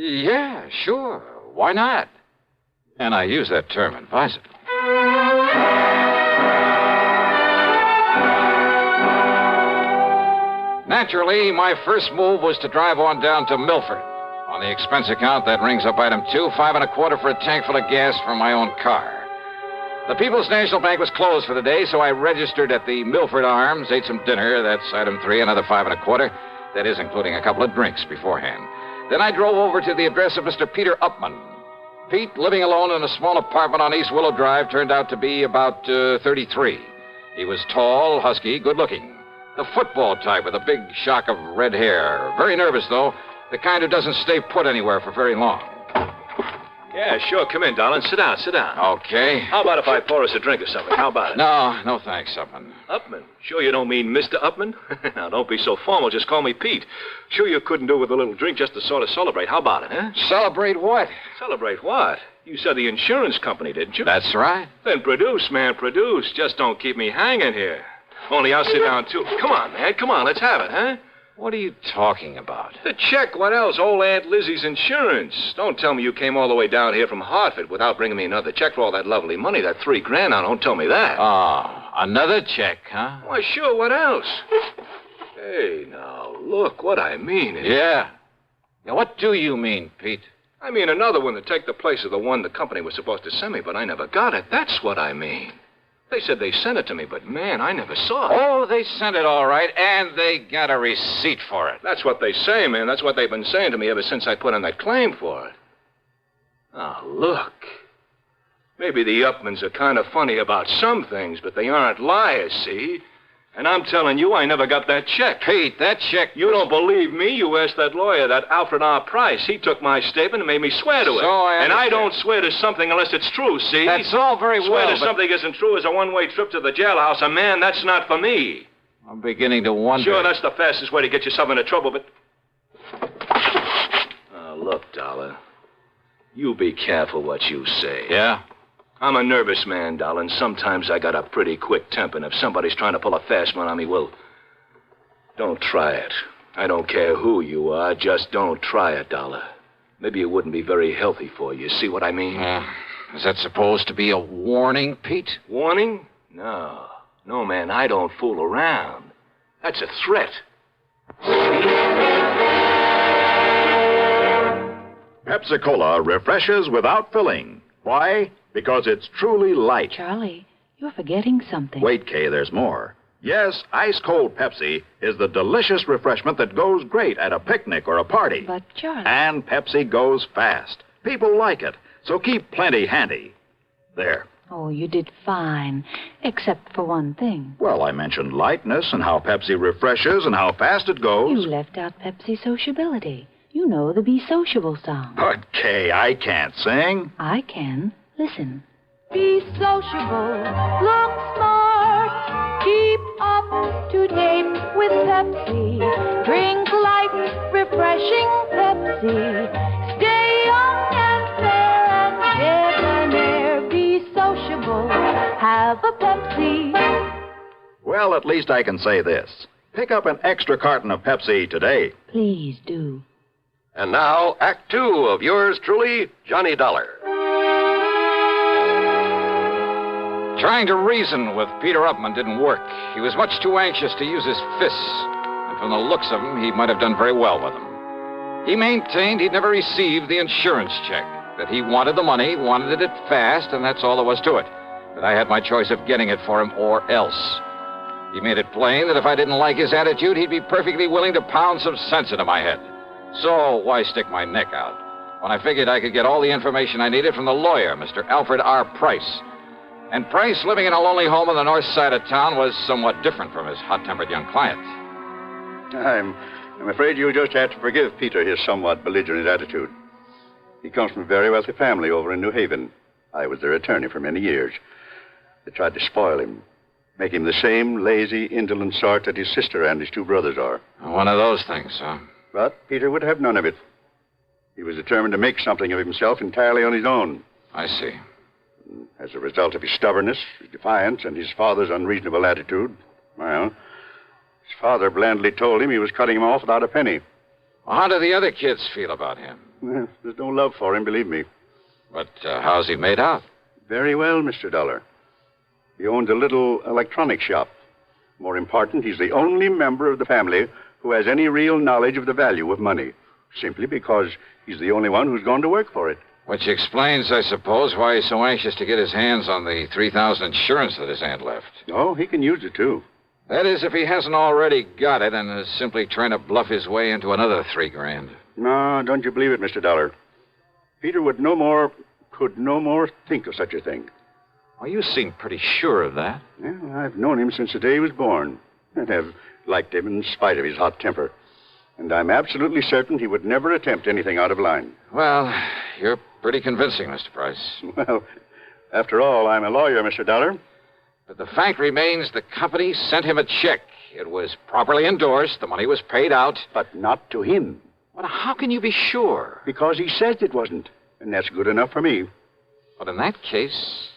Yeah, sure. Why not? And I use that term advisedly. Naturally, my first move was to drive on down to Milford. On the expense account, that rings up item 2, $5.25 for a tank full of gas for my own car. The People's National Bank was closed for the day, so I registered at the Milford Arms, ate some dinner. That's item 3, another $5.25. That is, including a couple of drinks beforehand. Then I drove over to the address of Mr. Peter Upman. Pete, living alone in a small apartment on East Willow Drive, turned out to be about 33. He was tall, husky, good-looking. The football type with a big shock of red hair. Very nervous, though. The kind who doesn't stay put anywhere for very long. Yeah, sure. Come in, darling. Sit down, sit down. Okay. How about if I pour us a drink or something? How about it? No thanks, Upman. Upman? Sure you don't mean Mr. Upman? Now, don't be so formal. Just call me Pete. Sure you couldn't do with a little drink just to sort of celebrate. How about it, huh? Celebrate what? Celebrate what? You said the insurance company, didn't you? That's right. Then produce, man, produce. Just don't keep me hanging here. Only I'll sit down, too. Come on, man. Come on, let's have it, huh? What are you talking about? The check, what else? Old Aunt Lizzie's insurance. Don't tell me you came all the way down here from Hartford without bringing me another check for all that lovely money, that $3,000. Now, don't tell me that. Oh, another check, huh? Why, sure, what else? Hey, now, look, what I mean is... Yeah. What do you mean, Pete? I mean another one to take the place of the one the company was supposed to send me, but I never got it. That's what I mean. They said they sent it to me, but, man, I never saw it. Oh, they sent it all right, and they got a receipt for it. That's what they say, man. That's what they've been saying to me ever since I put in that claim for it. Oh, look. Maybe the Upmans are kind of funny about some things, but they aren't liars, see? And I'm telling you, I never got that check. Pete, that check... You don't believe me? You asked that lawyer, that Alfred R. Price. He took my statement and made me swear to it. And I don't swear to something unless it's true, see? That's all very well, Swear to something isn't true is a one-way trip to the jailhouse. And, man, that's not for me. I'm beginning to wonder... Sure, that's the fastest way to get yourself into trouble, but... Look, Dollar. You be careful what you say. Yeah? I'm a nervous man, Dollar, and sometimes I got a pretty quick temper, and if somebody's trying to pull a fast one on me, well, don't try it. I don't care who you are, just don't try it, Dollar. Maybe it wouldn't be very healthy for you. See what I mean? Is that supposed to be a warning, Pete? Warning? No. No, man, I don't fool around. That's a threat. Pepsi-Cola refreshes without filling. Why? Because it's truly light. Charlie, you're forgetting something. Wait, Kay, there's more. Yes, ice-cold Pepsi is the delicious refreshment that goes great at a picnic or a party. But, Charlie... And Pepsi goes fast. People like it, so keep plenty handy. There. Oh, you did fine, except for one thing. Well, I mentioned lightness and how Pepsi refreshes and how fast it goes. You left out Pepsi sociability. You know the Be Sociable song. But, Kay, I can't sing. I can. Listen. Be sociable, look smart, keep up to date with Pepsi. Drink light, refreshing Pepsi. Stay young and fair and debonair. Be sociable, have a Pepsi. Well, at least I can say this. Pick up an extra carton of Pepsi today. Please do. And now, Act Two of yours truly, Johnny Dollar. Trying to reason with Peter Upman didn't work. He was much too anxious to use his fists. And from the looks of him, he might have done very well with them. He maintained he'd never received the insurance check, that he wanted the money, wanted it fast, and that's all there was to it. That I had my choice of getting it for him or else. He made it plain that if I didn't like his attitude, he'd be perfectly willing to pound some sense into my head. So why stick my neck out when I figured I could get all the information I needed from the lawyer, Mr. Alfred R. Price? And Price, living in a lonely home on the north side of town, was somewhat different from his hot-tempered young client. I'm afraid you'll just have to forgive Peter his somewhat belligerent attitude. He comes from a very wealthy family over in New Haven. I was their attorney for many years. They tried to spoil him, make him the same lazy, indolent sort that his sister and his two brothers are. One of those things, huh? But Peter would have none of it. He was determined to make something of himself entirely on his own. I see. As a result of his stubbornness, his defiance, and his father's unreasonable attitude, well, his father blandly told him he was cutting him off without a penny. Well, how do the other kids feel about him? Well, there's no love for him, believe me. But how's he made out? Very well, Mr. Dollar. He owns a little electronic shop. More important, he's the only member of the family who has any real knowledge of the value of money, simply because he's the only one who's gone to work for it. Which explains, I suppose, why he's so anxious to get his hands on the $3,000 insurance that his aunt left. Oh, he can use it, too. That is, if he hasn't already got it and is simply trying to bluff his way into another $3,000. No, don't you believe it, Mr. Dollar. Peter could no more think of such a thing. Well, you seem pretty sure of that. Well, I've known him since the day he was born, and have liked him in spite of his hot temper. And I'm absolutely certain he would never attempt anything out of line. Well, you're pretty convincing, Mr. Price. Well, after all, I'm a lawyer, Mr. Dollar. But the fact remains the company sent him a check. It was properly endorsed. The money was paid out. But not to him. Well, how can you be sure? Because he says it wasn't. And that's good enough for me. But in that case...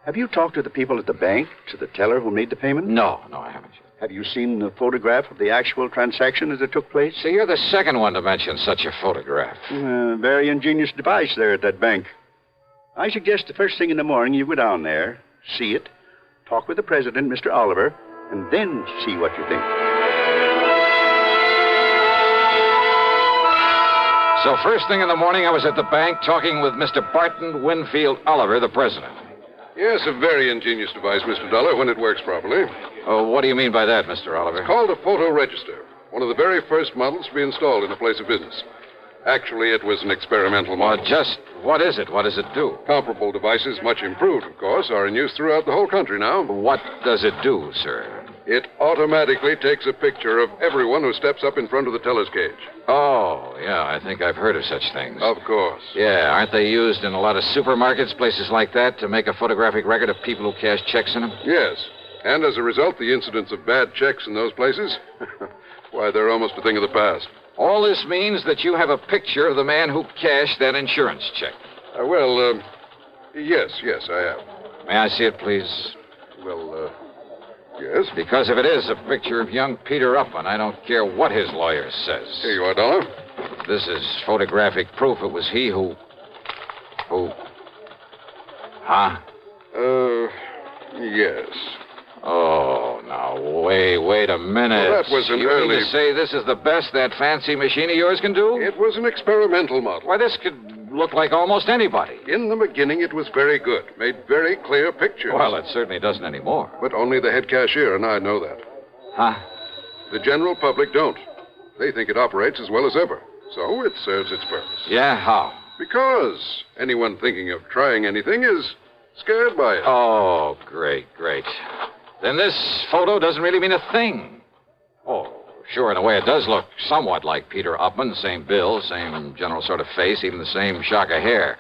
Have you talked to the people at the bank, to the teller who made the payment? No, I haven't. Have you seen the photograph of the actual transaction as it took place? See, you're the second one to mention such a photograph. Very ingenious device there at that bank. I suggest the first thing in the morning you go down there, see it, talk with the president, Mr. Oliver, and then see what you think. So first thing in the morning, I was at the bank talking with Mr. Barton Winfield Oliver, the president. Yes, a very ingenious device, Mr. Dollar, when it works properly. Oh, what do you mean by that, Mr. Oliver? It's called a photo register. One of the very first models to be installed in a place of business. Actually, it was an experimental model. Well, just what is it? What does it do? Comparable devices, much improved, of course, are in use throughout the whole country now. What does it do, sir? It automatically takes a picture of everyone who steps up in front of the teller's cage. Oh, yeah, I think I've heard of such things. Of course. Yeah, aren't they used in a lot of supermarkets, places like that, to make a photographic record of people who cash checks in them? Yes. And as a result, the incidence of bad checks in those places, why, they're almost a thing of the past. All this means that you have a picture of the man who cashed that insurance check. Yes, I have. May I see it, please? Well, yes. Because if it is a picture of young Peter Upman, I don't care what his lawyer says. Here you are, Dollar. This is photographic proof it was he who... Huh? Yes. Oh, now, wait a minute. Well, that was an you early... mean to say this is the best that fancy machine of yours can do? It was an experimental model. Why, this could look like almost anybody. In the beginning, it was very good. Made very clear pictures. Well, it certainly doesn't anymore. But only the head cashier and I know that. Huh? The general public don't. They think it operates as well as ever. So it serves its purpose. Yeah, how? Because anyone thinking of trying anything is scared by it. Oh, great. Then this photo doesn't really mean a thing. Oh, sure, in a way it does look somewhat like Peter Upman. Same build, same general sort of face, even the same shock of hair.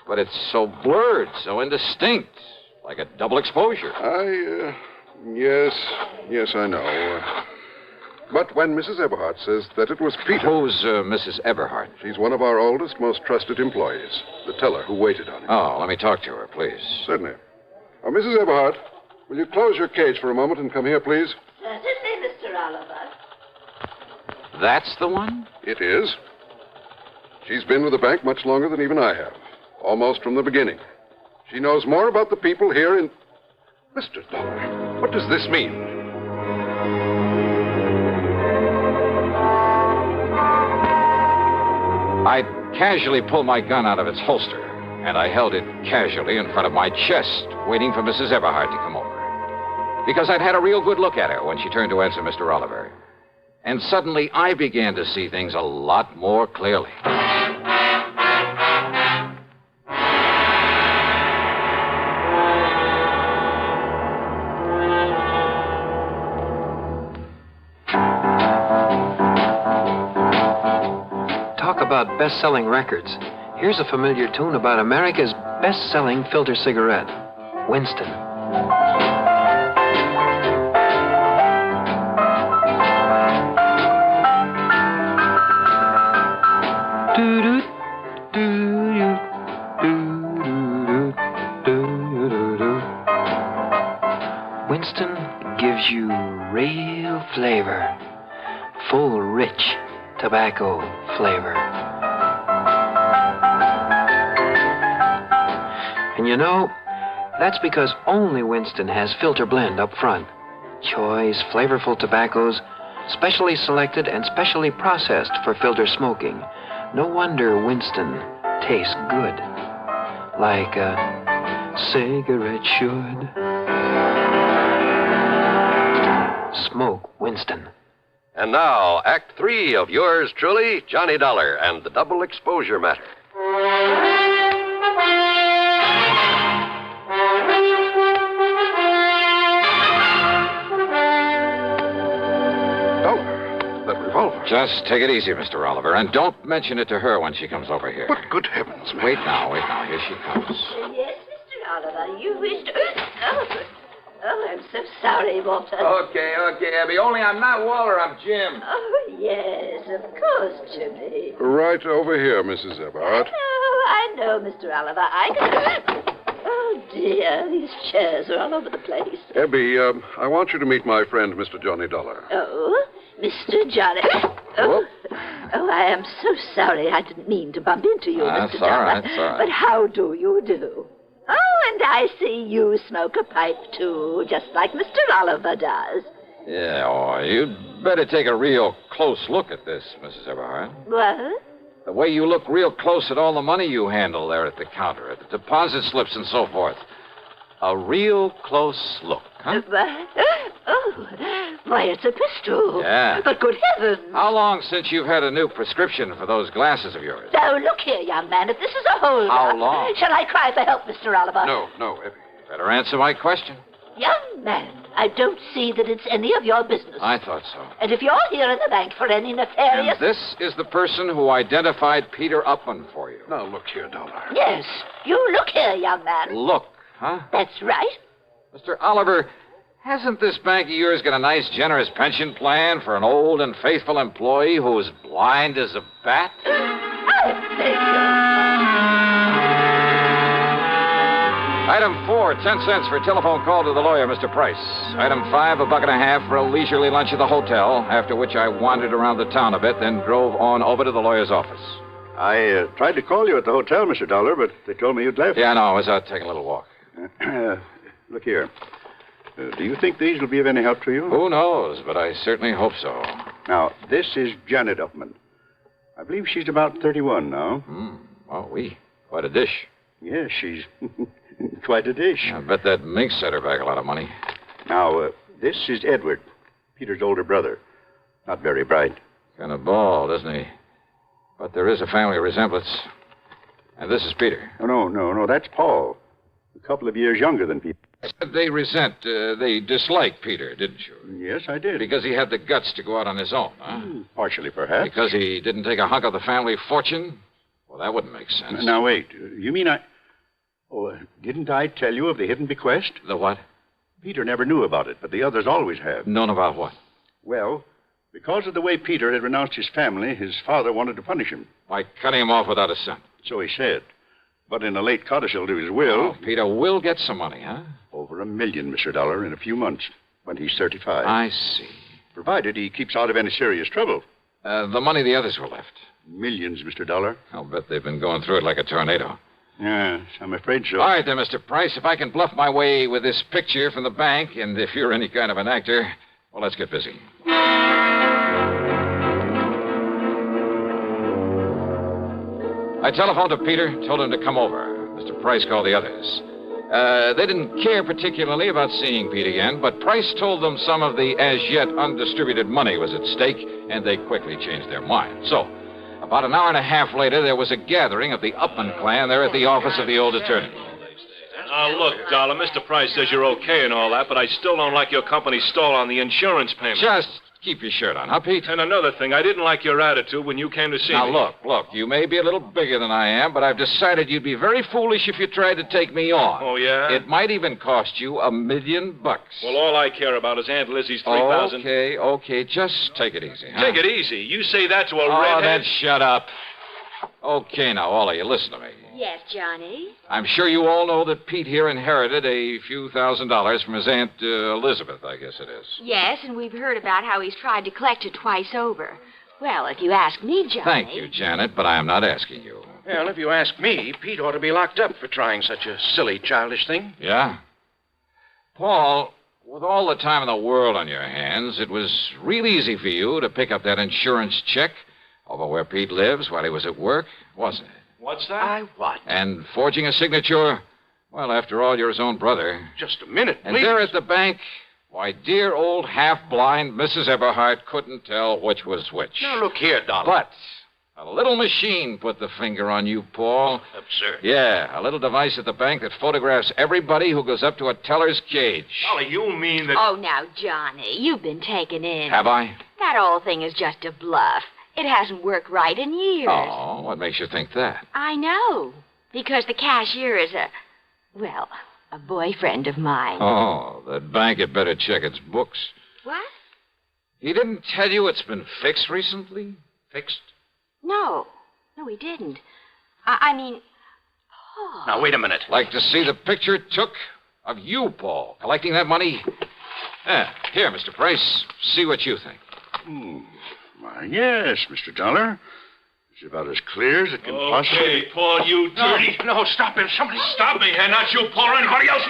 But it's so blurred, so indistinct, like a double exposure. Yes, I know. But when Mrs. Eberhardt says that it was Peter... Who's Mrs. Eberhardt? She's one of our oldest, most trusted employees. The teller who waited on him. Oh, let me talk to her, please. Certainly. Mrs. Eberhardt, will you close your cage for a moment and come here, please? Certainly, Mr. Oliver. That's the one? It is. She's been with the bank much longer than even I have. Almost from the beginning. She knows more about the people here in... Mr. Dollar, what does this mean? I casually pulled my gun out of its holster, and I held it casually in front of my chest, waiting for Mrs. Eberhardt to come over. Because I'd had a real good look at her when she turned to answer Mr. Oliver. And suddenly I began to see things a lot more clearly. Talk about best-selling records. Here's a familiar tune about America's best-selling filter cigarette, Winston. Winston gives you real flavor, full, rich tobacco flavor. And you know, that's because only Winston has filter blend up front. Choice, flavorful tobaccos, specially selected and specially processed for filter smoking. No wonder Winston tastes good, like a cigarette should. Smoke Winston. And now, Act 3 of yours truly, Johnny Dollar and the Double Exposure Matter. That revolver. Just take it easy, Mr. Oliver, and don't mention it to her when she comes over here. But good heavens, man. Wait now. Here she comes. Yes, Mr. Oliver, you wished... Oh, I'm so sorry, Walter. Okay, Abby. Only I'm not Walter, I'm Jim. Oh, yes, of course, Jimmy. Right over here, Mrs. Eberhardt. I know, Mr. Oliver. I can... Oh, dear, these chairs are all over the place. Abby, I want you to meet my friend, Mr. Johnny Dollar. Oh, Mr. Johnny... Oh, I am so sorry. I didn't mean to bump into you, Mr. Dollar. That's all right. But how do you do? Oh, and I see you smoke a pipe, too, just like Mr. Oliver does. Yeah, you'd better take a real close look at this, Mrs. Eberhardt. What? The way you look real close at all the money you handle there at the counter, at the deposit slips and so forth. A real close look, huh? Why, it's a pistol. Yeah. But good heavens. How long since you've had a new prescription for those glasses of yours? Now, look here, young man. If this is a hold-up... How long? Shall I cry for help, Mr. Oliver? No. You better answer my question. Young man, I don't see that it's any of your business. I thought so. And if you're here in the bank for any nefarious... And this is the person who identified Peter Upman for you. Now, look here, Dollar. Yes. You look here, young man. Look, huh? That's right. Mr. Oliver, hasn't this bank of yours got a nice, generous pension plan for an old and faithful employee who is blind as a bat? I beg you. Item 4, 10 cents for a telephone call to the lawyer, Mr. Price. Item 5, $1.50 for a leisurely lunch at the hotel, after which I wandered around the town a bit, then drove on over to the lawyer's office. I tried to call you at the hotel, Mr. Dollar, but they told me you'd left. Yeah, no, I was out taking a little walk. Look here. Do you think these will be of any help to you? Who knows, but I certainly hope so. Now, this is Janet Upman. I believe she's about 31 now. Oh, quite a dish. Yes, she's quite a dish. I bet that mink set her back a lot of money. Now, this is Edward, Peter's older brother. Not very bright. Kind of bald, isn't he? But there is a family resemblance. And this is Peter. Oh, no, that's Paul. A couple of years younger than Peter. They dislike Peter, didn't you? Yes, I did. Because he had the guts to go out on his own, huh? Partially, perhaps. Because he didn't take a hunk of the family fortune? Well, that wouldn't make sense. Now, wait. You mean didn't I tell you of the hidden bequest? The what? Peter never knew about it, but the others always have. Known about what? Well, because of the way Peter had renounced his family, his father wanted to punish him. By cutting him off without a cent. So he said. But in a late codicil to his will... Oh, Peter will get some money, huh? Over $1 million, Mr. Dollar, in a few months, when he's 35. I see. Provided he keeps out of any serious trouble. The money the others were left. Millions, Mr. Dollar. I'll bet they've been going through it like a tornado. Yes, I'm afraid so. All right, then, Mr. Price, if I can bluff my way with this picture from the bank, and if you're any kind of an actor, well, let's get busy. I telephoned to Peter, told him to come over. Mr. Price called the others. They didn't care particularly about seeing Pete again, but Price told them some of the as-yet undistributed money was at stake, and they quickly changed their minds. So, about an hour and a half later, there was a gathering of the Upman clan there at the office of the old attorney. Look, Dollar, Mr. Price says you're okay and all that, but I still don't like your company's stall on the insurance payment. Just keep your shirt on, huh, Pete? And another thing, I didn't like your attitude when you came to see me. Now, look, you may be a little bigger than I am, but I've decided you'd be very foolish if you tried to take me on. Oh, yeah? It might even cost you $1 million. Well, all I care about is Aunt Lizzie's $3,000. Okay, just take it easy, huh? Take it easy? You say that to a redhead? Oh, then shut up. Okay, now, all of you, listen to me. Yes, Johnny? I'm sure you all know that Pete here inherited a few $1,000s from his Aunt Elizabeth, I guess it is. Yes, and we've heard about how he's tried to collect it twice over. Well, if you ask me, Johnny... Thank you, Janet, but I am not asking you. Well, if you ask me, Pete ought to be locked up for trying such a silly, childish thing. Yeah? Paul, with all the time in the world on your hands, it was real easy for you to pick up that insurance check over where Pete lives while he was at work, wasn't it? What's that? What? And forging a signature, well, after all, you're his own brother. Just a minute, please. And there at the bank, why, dear old half-blind Mrs. Eberhardt couldn't tell which was which. Now, look here, Dollar. But a little machine put the finger on you, Paul. Absurd. Yeah, a little device at the bank that photographs everybody who goes up to a teller's cage. Dollar, you mean that... Oh, now, Johnny, you've been taken in. Have I? That whole thing is just a bluff. It hasn't worked right in years. Oh, what makes you think that? I know. Because the cashier is a boyfriend of mine. Oh, that bank had better check its books. What? He didn't tell you it's been fixed recently? Fixed? No, he didn't. I mean, Paul. Now, wait a minute. Like to see the picture it took of you, Paul, collecting that money? Here, Mr. Price, see what you think. Why, yes, Mr. Dollar. It's about as clear as it can possibly... Okay, Paul, you dirty... No, stop him. Somebody Stop me, and not you, Paul, or anybody else.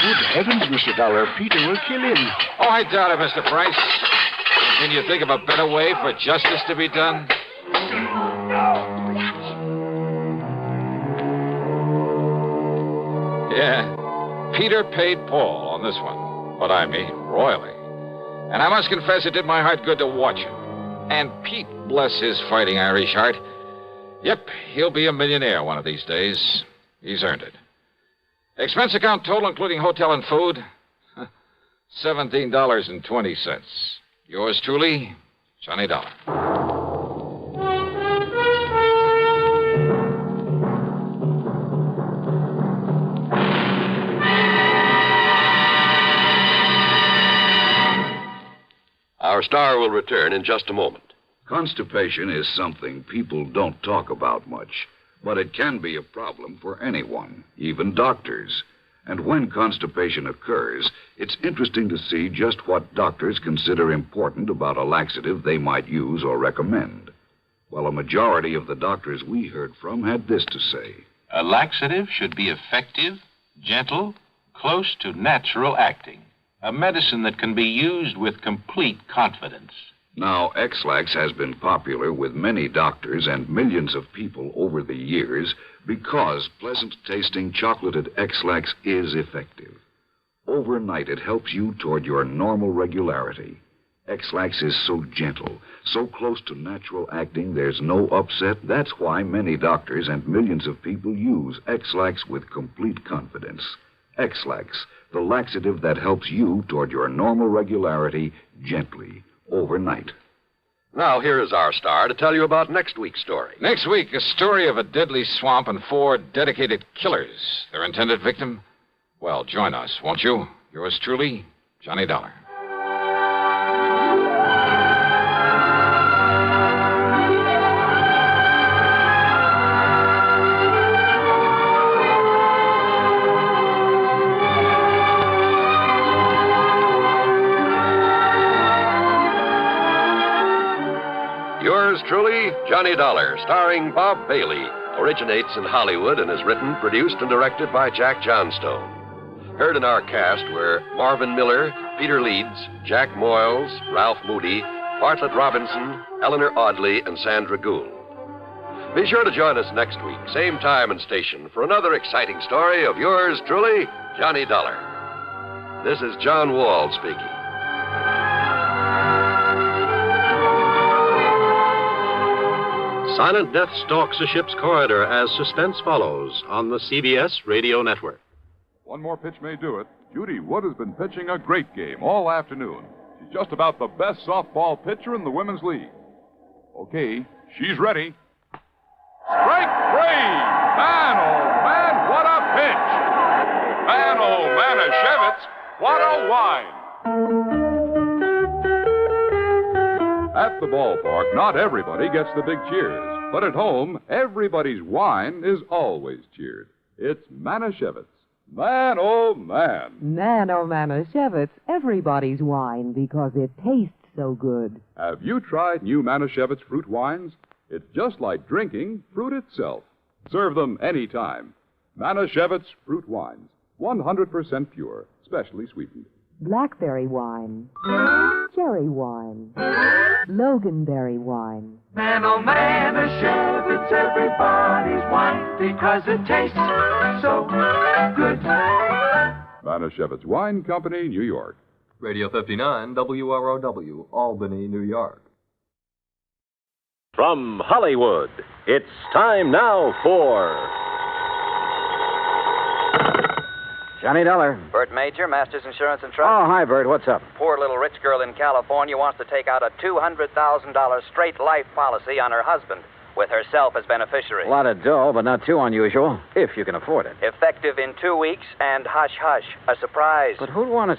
Good heavens, Mr. Dollar. Peter will kill him. Oh, I doubt it, Mr. Price. If Can you think of a better way for justice to be done? Yeah, Peter paid Paul on this one. But I mean, royally. And I must confess it did my heart good to watch him. And Pete, bless his fighting Irish heart. Yep, he'll be a millionaire one of these days. He's earned it. Expense account total, including hotel and food, $17.20. Yours truly, Johnny Dollar. Our star will return in just a moment. Constipation is something people don't talk about much, but it can be a problem for anyone, even doctors. And when constipation occurs, it's interesting to see just what doctors consider important about a laxative they might use or recommend. Well, a majority of the doctors we heard from had this to say. A laxative should be effective, gentle, close to natural acting. A medicine that can be used with complete confidence. Now, X-Lax has been popular with many doctors and millions of people over the years because pleasant-tasting chocolated X-Lax is effective. Overnight, it helps you toward your normal regularity. X-Lax is so gentle, so close to natural acting, there's no upset. That's why many doctors and millions of people use X-Lax with complete confidence. X-Lax, the laxative that helps you toward your normal regularity gently, overnight. Now, here is our star to tell you about next week's story. Next week, a story of a deadly swamp and 4 dedicated killers. Their intended victim? Well, join us, won't you? Yours truly, Johnny Dollar. Yours truly, Johnny Dollar, starring Bob Bailey, originates in Hollywood and is written, produced, and directed by Jack Johnstone. Heard in our cast were Marvin Miller, Peter Leeds, Jack Moyles, Ralph Moody, Bartlett Robinson, Eleanor Audley, and Sandra Gould. Be sure to join us next week, same time and station, for another exciting story of yours truly, Johnny Dollar. This is John Wall speaking. Silent death stalks a ship's corridor as suspense follows on the CBS Radio Network. One more pitch may do it. Judy Wood has been pitching a great game all afternoon. She's just about the best softball pitcher in the Women's League. Okay, she's ready. Strike 3! Man, oh, man, what a pitch! Man, oh, Manischewitz, what a wine! At the ballpark, not everybody gets the big cheers. But at home, everybody's wine is always cheered. It's Manischewitz. Man, oh, man. Man, oh, Manischewitz, everybody's wine because it tastes so good. Have you tried new Manischewitz fruit wines? It's just like drinking fruit itself. Serve them anytime. Manischewitz fruit wines, 100% pure, specially sweetened. Blackberry wine, cherry wine, Loganberry wine. Man, oh, Manischewitz, everybody's wine because it tastes so good. Manischewitz Wine Company, New York. Radio 59, WROW, Albany, New York. From Hollywood, it's time now for... Johnny Dollar. Bert Major, Masters Insurance and Trust. Oh, hi, Bert. What's up? Poor little rich girl in California wants to take out a $200,000 straight life policy on her husband, with herself as beneficiary. A lot of dough, but not too unusual, if you can afford it. Effective in 2 weeks, and hush-hush, a surprise. But who'd want to...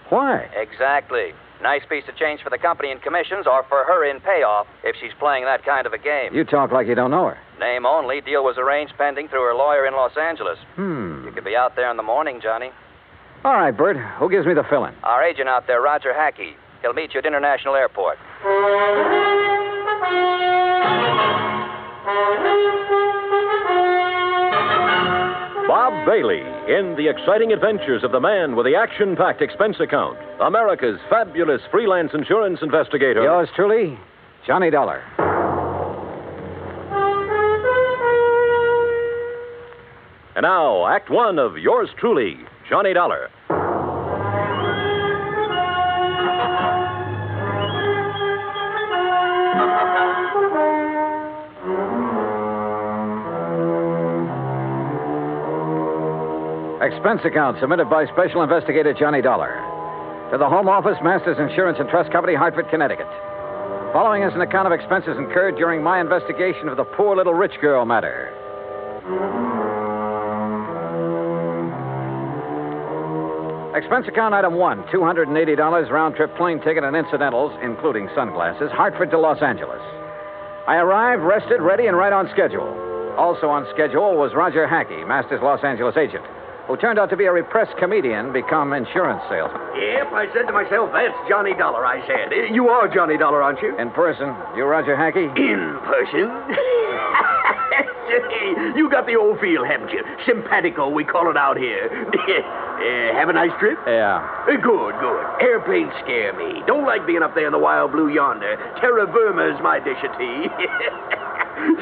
Why? Exactly. Nice piece of change for the company in commissions, or for her in payoff, if she's playing that kind of a game. You talk like you don't know her. Name only. Deal was arranged pending through her lawyer in Los Angeles. You You could be out there in the morning, Johnny. All right, Bert. Who gives me the fill-in? Our agent out there, Roger Hackey. He'll meet you at International Airport. Bob Bailey in the exciting adventures of the man with the action-packed expense account, America's fabulous freelance insurance investigator. Yours truly, Johnny Dollar. And now, Act One of yours truly, Johnny Dollar. Expense account submitted by Special Investigator Johnny Dollar to the Home Office, Masters Insurance and Trust Company, Hartford, Connecticut. Following is an account of expenses incurred during my investigation of the poor little rich girl matter. Expense account item 1, $280 round-trip plane ticket and incidentals, including sunglasses, Hartford to Los Angeles. I arrived, rested, ready, and right on schedule. Also on schedule was Roger Hackey, Masters Los Angeles agent, who turned out to be a repressed comedian become insurance salesman. Yep, I said to myself, that's Johnny Dollar, I said. You are Johnny Dollar, aren't you? In person. You Roger Hackey? In person? You got the old feel, haven't you? Simpatico, we call it out here. Have a nice trip? Yeah. Good. Airplanes scare me. Don't like being up there in the wild blue yonder. Terra firma's my dish of tea.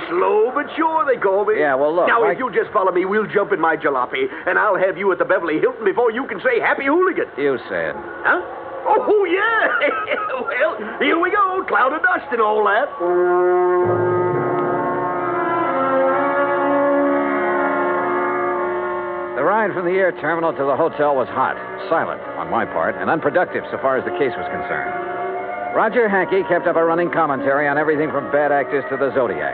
Slow but sure, they call me. Yeah, well, look. Now, if you'll just follow me, we'll jump in my jalopy, and I'll have you at the Beverly Hilton before you can say happy hooligan. You said. Huh? Oh, yeah. Well, here we go. Cloud of dust and all that. The ride from the air terminal to the hotel was hot, silent on my part, and unproductive so far as the case was concerned. Roger Hackey kept up a running commentary on everything from bad actors to the Zodiac.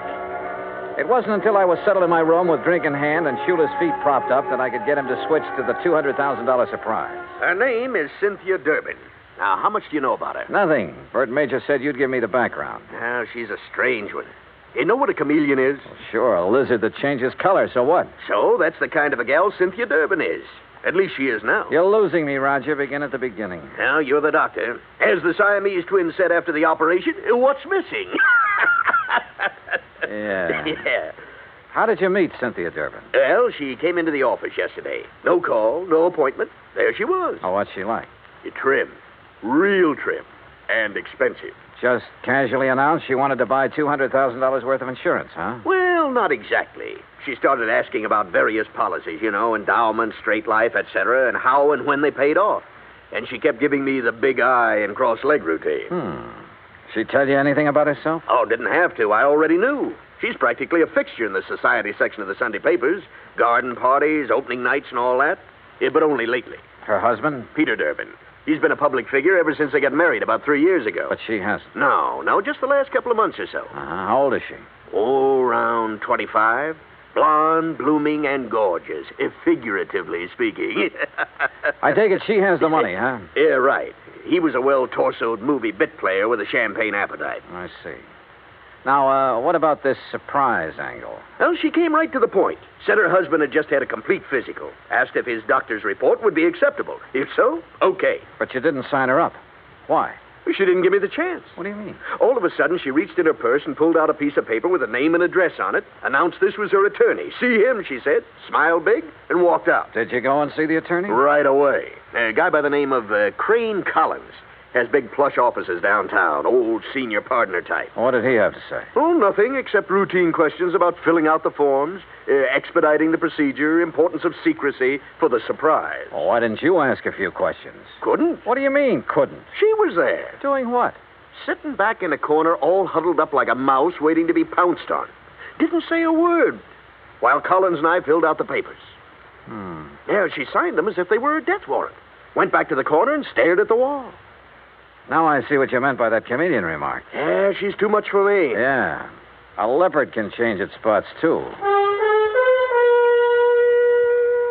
It wasn't until I was settled in my room with drink in hand and shoeless feet propped up that I could get him to switch to the $200,000 surprise. Her name is Cynthia Durbin. Now, how much do you know about her? Nothing. Bert Major said you'd give me the background. Now, she's a strange one. You know what a chameleon is? Well, sure, a lizard that changes color, so what? So, that's the kind of a gal Cynthia Durbin is. At least she is now. You're losing me, Roger. Begin at the beginning. Now, you're the doctor. As the Siamese twins said after the operation, what's missing? Yeah. Yeah. How did you meet Cynthia Durbin? Well, she came into the office yesterday. No call, no appointment. There she was. Oh, what's she like? Trim. Real trim. And expensive. Just casually announced she wanted to buy $200,000 worth of insurance, huh? Well, not exactly. She started asking about various policies, endowment, straight life, etc., and how and when they paid off. And she kept giving me the big eye and cross-leg routine. She tell you anything about herself? Oh, didn't have to. I already knew. She's practically a fixture in the society section of the Sunday papers. Garden parties, opening nights, and all that. Yeah, but only lately. Her husband? Peter Durbin. He's been a public figure ever since they got married about 3 years ago. But she hasn't. No, just the last couple of months or so. How old is she? Oh, around 25. Blonde, blooming, and gorgeous, figuratively speaking. I take it she has the money, huh? Yeah, right. He was a well-torsoed movie bit player with a champagne appetite. I see. Now, what about this surprise angle? Well, she came right to the point. Said her husband had just had a complete physical. Asked if his doctor's report would be acceptable. If so, okay. But you didn't sign her up. Why? She didn't give me the chance. What do you mean? All of a sudden, she reached in her purse and pulled out a piece of paper with a name and address on it, announced this was her attorney. See him, she said, smiled big, and walked out. Did you go and see the attorney? Right away. A guy by the name of Crane Collins. Has big plush offices downtown, old senior partner type. What did he have to say? Oh, nothing except routine questions about filling out the forms, expediting the procedure, importance of secrecy for the surprise. Well, why didn't you ask a few questions? Couldn't. What do you mean, couldn't? She was there. Doing what? Sitting back in a corner, all huddled up like a mouse waiting to be pounced on. Didn't say a word, while Collins and I filled out the papers. Yeah, she signed them as if they were a death warrant. Went back to the corner and stared at the wall. Now I see what you meant by that comedian remark. Yeah, she's too much for me. Yeah. A leopard can change its spots, too.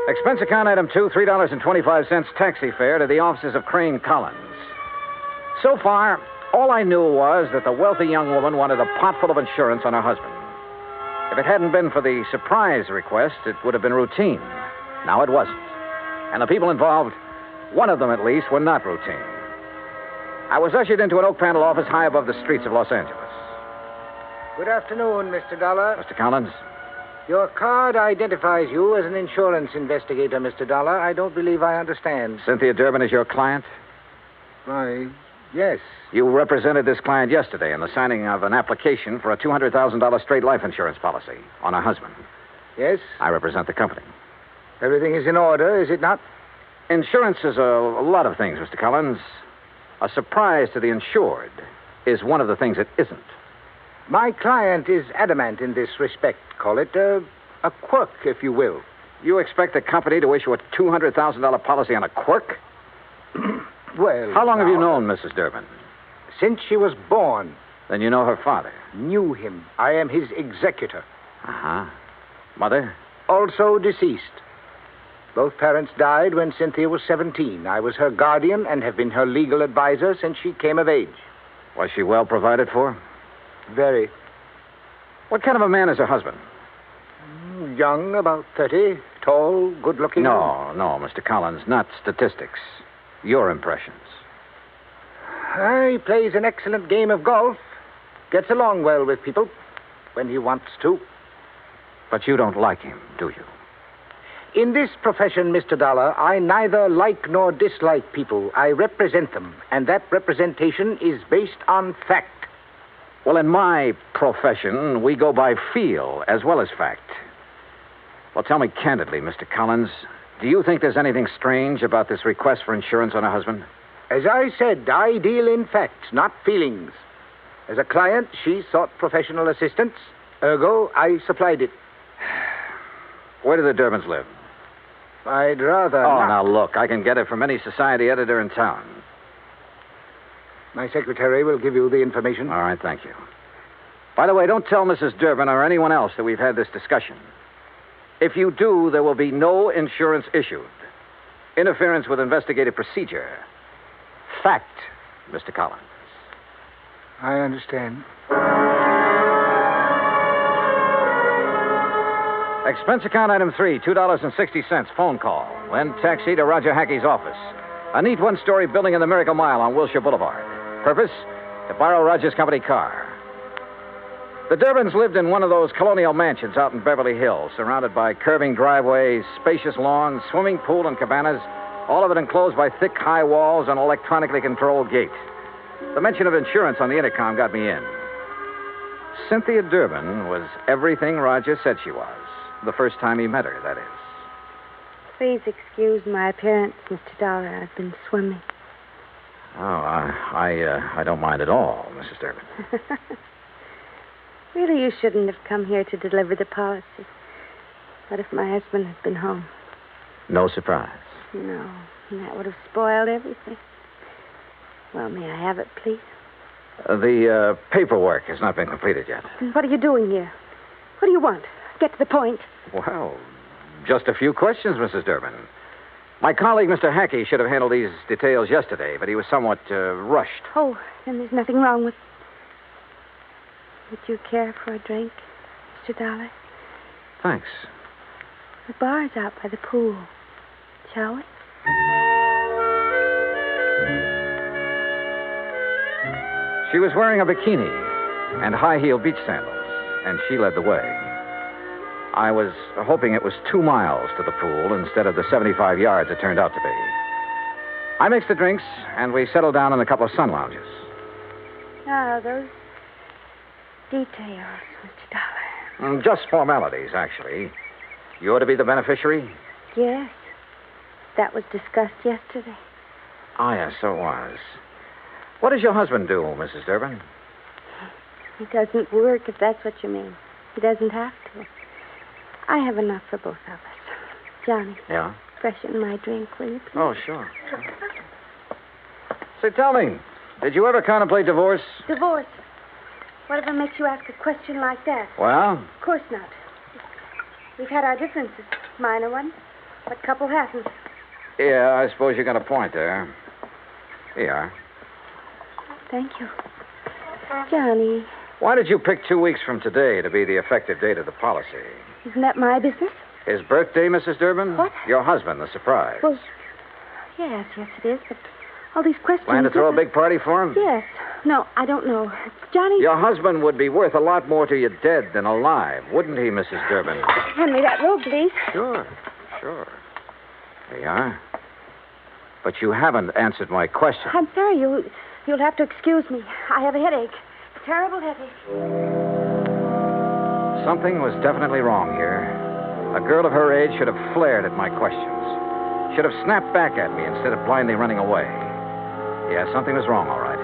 Expense account item 2, $3.25 taxi fare to the offices of Crane Collins. So far, all I knew was that the wealthy young woman wanted a pot full of insurance on her husband. If it hadn't been for the surprise request, it would have been routine. Now it wasn't. And the people involved, one of them at least, were not routine. I was ushered into an oak panel office high above the streets of Los Angeles. Good afternoon, Mr. Dollar. Mr. Collins? Your card identifies you as an insurance investigator, Mr. Dollar. I don't believe I understand. Cynthia Durbin is your client? Why, yes. You represented this client yesterday in the signing of an application for a $200,000 straight life insurance policy on her husband. Yes? I represent the company. Everything is in order, is it not? Insurance is a lot of things, Mr. Collins. A surprise to the insured is one of the things it isn't. My client is adamant in this respect. Call it a quirk, if you will. You expect the company to issue a $200,000 policy on a quirk? Well, how long have you known Mrs. Durbin? Since she was born. Then you know her father? Knew him. I am his executor. Uh-huh. Mother? Also deceased. Both parents died when Cynthia was 17. I was her guardian and have been her legal advisor since she came of age. Was she well provided for? Very. What kind of a man is her husband? Young, about 30. Tall, good-looking. No, Mr. Collins, not statistics. Your impressions. He plays an excellent game of golf. Gets along well with people when he wants to. But you don't like him, do you? In this profession, Mr. Dollar, I neither like nor dislike people. I represent them, and that representation is based on fact. Well, in my profession, we go by feel as well as fact. Well, tell me candidly, Mr. Collins, do you think there's anything strange about this request for insurance on her husband? As I said, I deal in facts, not feelings. As a client, she sought professional assistance. Ergo, I supplied it. Where do the Durbins live? I'd rather Oh, not. now look, I can get it from any society editor in town. My secretary will give you the information. All right, thank you. By the way, don't tell Mrs. Durbin or anyone else that we've had this discussion. If you do, there will be no insurance issued. Interference with investigative procedure. Fact, Mr. Collins. I understand. Expense account item 3, $2.60, phone call. Then taxi to Roger Hackey's office. A neat one-story building in the Miracle Mile on Wilshire Boulevard. Purpose? To borrow Roger's company car. The Durbins lived in one of those colonial mansions out in Beverly Hills, surrounded by curving driveways, spacious lawns, swimming pool, and cabanas, all of it enclosed by thick, high walls and electronically controlled gates. The mention of insurance on the intercom got me in. Cynthia Durbin was everything Roger said she was. The first time he met her, that is. Please excuse my appearance, Mr. Dollar. I've been swimming. Oh, I don't mind at all, Mrs. Durbin. Really, you shouldn't have come here to deliver the policy. What if my husband had been home? No surprise. No, and that would have spoiled everything. Well, may I have it, please? The paperwork has not been completed yet. Then what are you doing here? What do you want? Get to the point. Well, just a few questions, Mrs. Durbin. My colleague, Mr. Hackey, should have handled these details yesterday, but he was somewhat rushed. Oh, then there's nothing wrong with... Would you care for a drink, Mr. Dollar? Thanks. The bar's out by the pool. Shall we? She was wearing a bikini and high-heeled beach sandals, and she led the way. I was hoping it was 2 miles to the pool instead of the 75 yards it turned out to be. I mixed the drinks, and we settled down in a couple of sun lounges. Ah, those details, Mr. Dollar. Just formalities, actually. You're to be the beneficiary? Yes. That was discussed yesterday. Oh, yes, so it was. What does your husband do, Mrs. Durbin? He doesn't work, if that's what you mean. He doesn't have to. I have enough for both of us. Johnny. Yeah? Freshen my drink, will you, please? Oh, sure. Say, tell me, did you ever contemplate divorce? Divorce? Whatever makes you ask a question like that? Well? Of course not. We've had our differences, minor ones. What couple hasn't? Yeah, I suppose you got a point there. Here you are. Thank you. Johnny. Why did you pick 2 weeks from today to be the effective date of the policy? Isn't that my business? His birthday, Mrs. Durbin? What? Your husband, the surprise. Well, yes, it is, but all these questions... Plan to throw a big party for him? Yes. No, I don't know. Johnny... Your husband would be worth a lot more to you dead than alive, wouldn't he, Mrs. Durbin? Hand me that robe, please. Sure. There you are. But you haven't answered my question. I'm sorry. You'll have to excuse me. I have a headache. A terrible headache. Something was definitely wrong here. A girl of her age should have flared at my questions. Should have snapped back at me instead of blindly running away. Yeah, something was wrong, all right.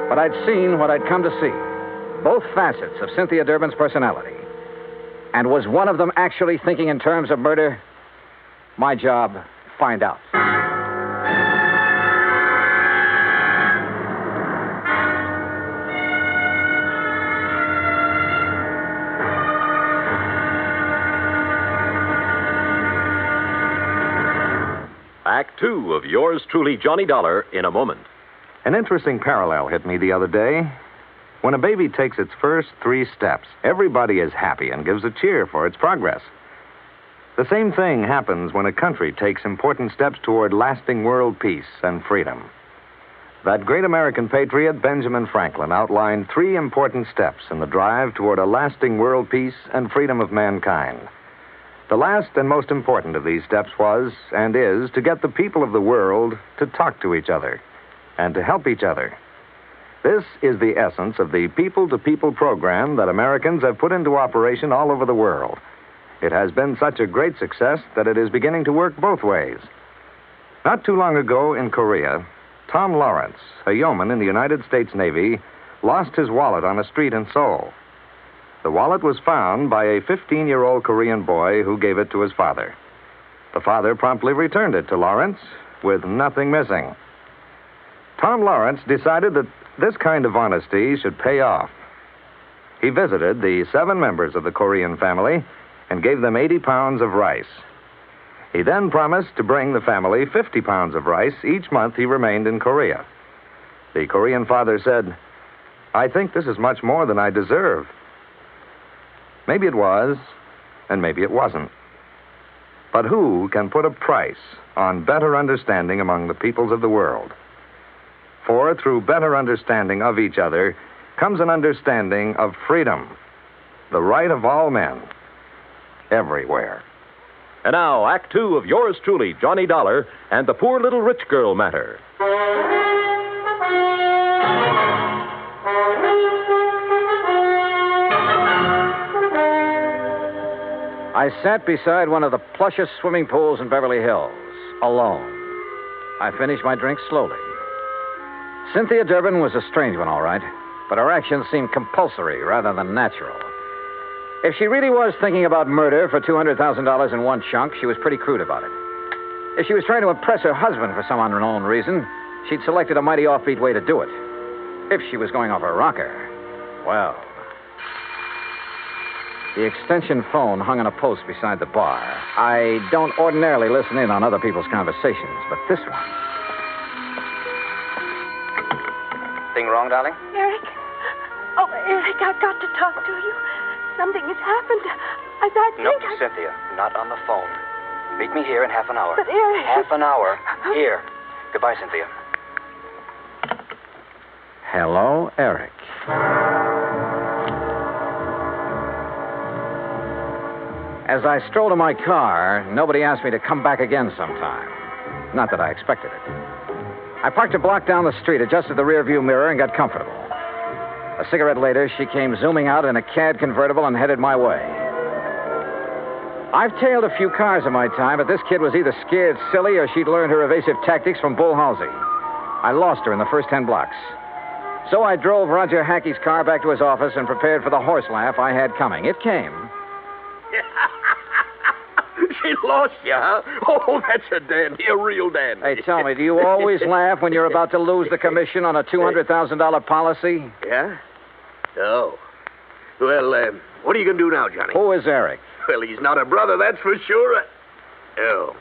But I'd seen what I'd come to see. Both facets of Cynthia Durbin's personality. And was one of them actually thinking in terms of murder? My job, find out. Act 2 of yours truly, Johnny Dollar, in a moment. An interesting parallel hit me the other day. When a baby takes its first 3 steps, everybody is happy and gives a cheer for its progress. The same thing happens when a country takes important steps toward lasting world peace and freedom. That great American patriot, Benjamin Franklin, outlined 3 important steps in the drive toward a lasting world peace and freedom of mankind. The last and most important of these steps was, and is, to get the people of the world to talk to each other and to help each other. This is the essence of the people-to-people program that Americans have put into operation all over the world. It has been such a great success that it is beginning to work both ways. Not too long ago in Korea, Tom Lawrence, a yeoman in the United States Navy, lost his wallet on a street in Seoul. The wallet was found by a 15-year-old Korean boy who gave it to his father. The father promptly returned it to Lawrence with nothing missing. Tom Lawrence decided that this kind of honesty should pay off. He visited the 7 members of the Korean family and gave them 80 pounds of rice. He then promised to bring the family 50 pounds of rice each month he remained in Korea. The Korean father said, "I think this is much more than I deserve." Maybe it was, and maybe it wasn't. But who can put a price on better understanding among the peoples of the world? For through better understanding of each other comes an understanding of freedom, the right of all men, everywhere. And now, Act 2 of yours truly, Johnny Dollar, and the Poor Little Rich Girl Matter. I sat beside one of the plushest swimming pools in Beverly Hills, alone. I finished my drink slowly. Cynthia Durbin was a strange one, all right, but her actions seemed compulsory rather than natural. If she really was thinking about murder for $200,000 in one chunk, she was pretty crude about it. If she was trying to impress her husband for some unknown reason, she'd selected a mighty offbeat way to do it. If she was going off her rocker, well... The extension phone hung on a post beside the bar. I don't ordinarily listen in on other people's conversations, but this one... Thing wrong, darling? Eric? Oh, Eric, I've got to talk to you. Something has happened. I think No, Cynthia, not on the phone. Meet me here in half an hour. But Eric... Half an hour. Here. Goodbye, Cynthia. Hello, Eric. As I strolled to my car, nobody asked me to come back again sometime. Not that I expected it. I parked a block down the street, adjusted the rearview mirror, and got comfortable. A cigarette later, she came zooming out in a CAD convertible and headed my way. I've tailed a few cars in my time, but this kid was either scared silly or she'd learned her evasive tactics from Bull Halsey. I lost her in the first 10 blocks. So I drove Roger Hackey's car back to his office and prepared for the horse laugh I had coming. It came. She lost you, huh? Oh, that's a dandy, a real dandy. Hey, tell me, do you always laugh when you're about to lose the commission on a $200,000 policy? Yeah? Oh. Well, what are you going to do now, Johnny? Who is Eric? Well, he's not a brother, that's for sure. Oh.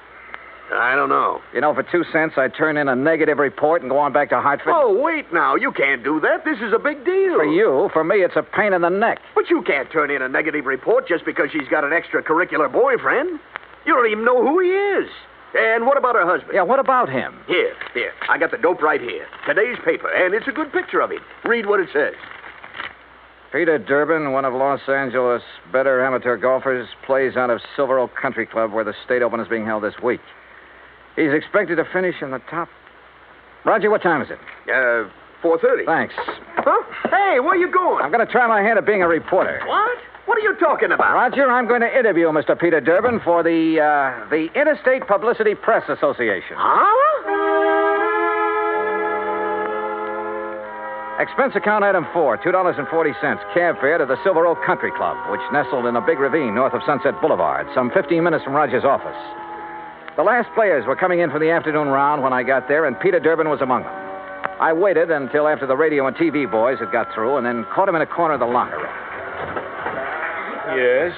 I don't know. You know, for 2 cents, I'd turn in a negative report and go on back to Hartford. Oh, wait now. You can't do that. This is a big deal. For you. For me, it's a pain in the neck. But you can't turn in a negative report just because she's got an extracurricular boyfriend. You don't even know who he is. And what about her husband? Yeah, what about him? Here. I got the dope right here. Today's paper, and it's a good picture of him. Read what it says. Peter Durbin, one of Los Angeles' better amateur golfers, plays out of Silver Oak Country Club, where the state open is being held this week. He's expected to finish in the top... Roger, what time is it? 4:30. Thanks. Huh? Hey, where you going? I'm going to try my hand at being a reporter. What? What are you talking about? Roger, I'm going to interview Mr. Peter Durbin for the Interstate Publicity Press Association. Huh? Expense account item 4, $2.40, cab fare to the Silver Oak Country Club, which nestled in a big ravine north of Sunset Boulevard, some 15 minutes from Roger's office. The last players were coming in for the afternoon round when I got there, and Peter Durbin was among them. I waited until after the radio and TV boys had got through, and then caught him in a corner of the locker room. Yes?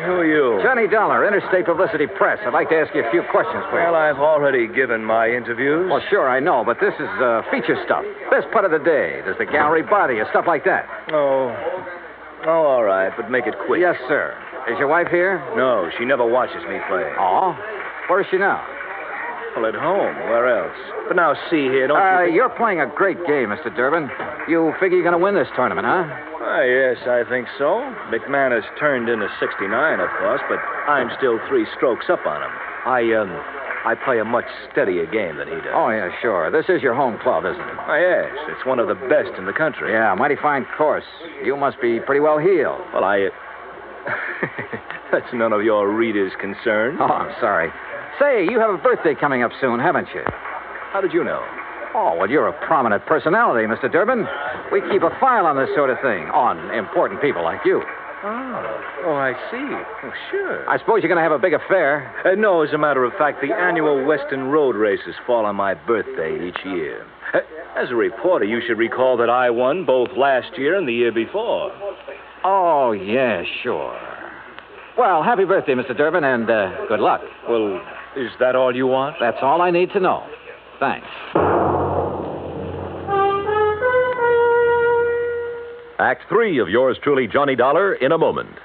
Who are you? Johnny Dollar, Interstate Publicity Press. I'd like to ask you a few questions, please. Well, I've already given my interviews. Well, sure, I know, but this is feature stuff. Best part of the day. There's the gallery body or stuff like that. Oh, all right, but make it quick. Yes, sir. Is your wife here? No, she never watches me play. Oh? Where is she now? Well, at home. Where else? But now, see here, don't you think... You're playing a great game, Mr. Durbin. You figure you're going to win this tournament, huh? Yes, I think so. McMahon has turned into 69, of course, but I'm still 3 strokes up on him. I play a much steadier game than he does. Oh, yeah, sure. This is your home club, isn't it? Oh, yes. It's one of the best in the country. Yeah, mighty fine course. You must be pretty well heeled. Well, That's none of your readers' concern. Oh, I'm sorry. Say, you have a birthday coming up soon, haven't you? How did you know? Oh, well, you're a prominent personality, Mr. Durbin. We keep a file on this sort of thing, on important people like you. Oh, I see. Oh, sure. I suppose you're going to have a big affair. No, as a matter of fact, the annual Western Road races fall on my birthday each year. As a reporter, you should recall that I won both last year and the year before. Oh, yeah, sure. Well, happy birthday, Mr. Durbin, and good luck. Well, is that all you want? That's all I need to know. Thanks. Act 3 of yours truly, Johnny Dollar, in a moment.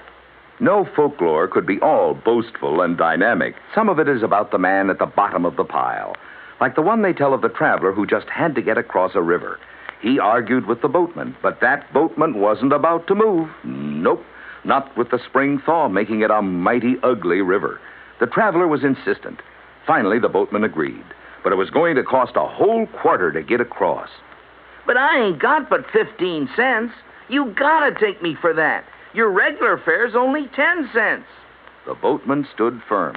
No folklore could be all boastful and dynamic. Some of it is about the man at the bottom of the pile. Like the one they tell of the traveler who just had to get across a river. He argued with the boatman, but that boatman wasn't about to move. Nope. Not with the spring thaw making it a mighty ugly river. The traveler was insistent. Finally, the boatman agreed. But it was going to cost a whole quarter to get across. But I ain't got but 15 cents. You gotta take me for that. Your regular fare's only 10 cents. The boatman stood firm.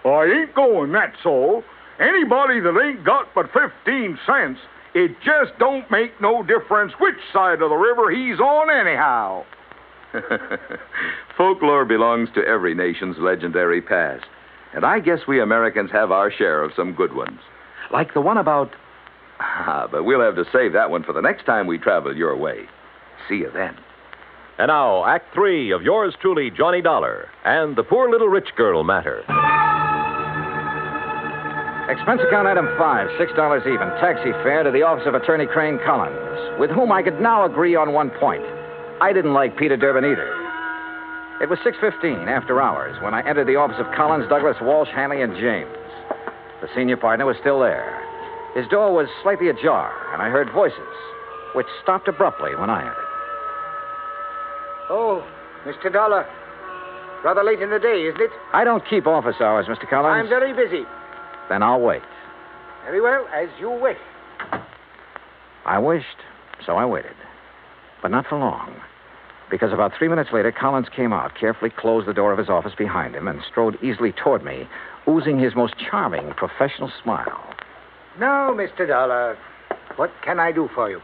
I ain't going that so. Anybody that ain't got but 15 cents, it just don't make no difference which side of the river he's on anyhow. Folklore belongs to every nation's legendary past. And I guess we Americans have our share of some good ones. Like the one about... but we'll have to save that one for the next time we travel your way. See you then. And now, Act 3 of yours truly, Johnny Dollar, and the Poor Little Rich Girl Matter. Expense account item 5, $6 even. Taxi fare to the office of Attorney Crane Collins, with whom I could now agree on one point. I didn't like Peter Durbin either. It was 6:15 after hours when I entered the office of Collins, Douglas, Walsh, Hanley, and James. The senior partner was still there. His door was slightly ajar, and I heard voices, which stopped abruptly when I entered. Oh, Mr. Dollar. Rather late in the day, isn't it? I don't keep office hours, Mr. Collins. I'm very busy. Then I'll wait. Very well, as you wish. I wished, so I waited. But not for long. Because about 3 minutes later, Collins came out, carefully closed the door of his office behind him, and strode easily toward me, oozing his most charming professional smile. Now, Mr. Dollar, what can I do for you?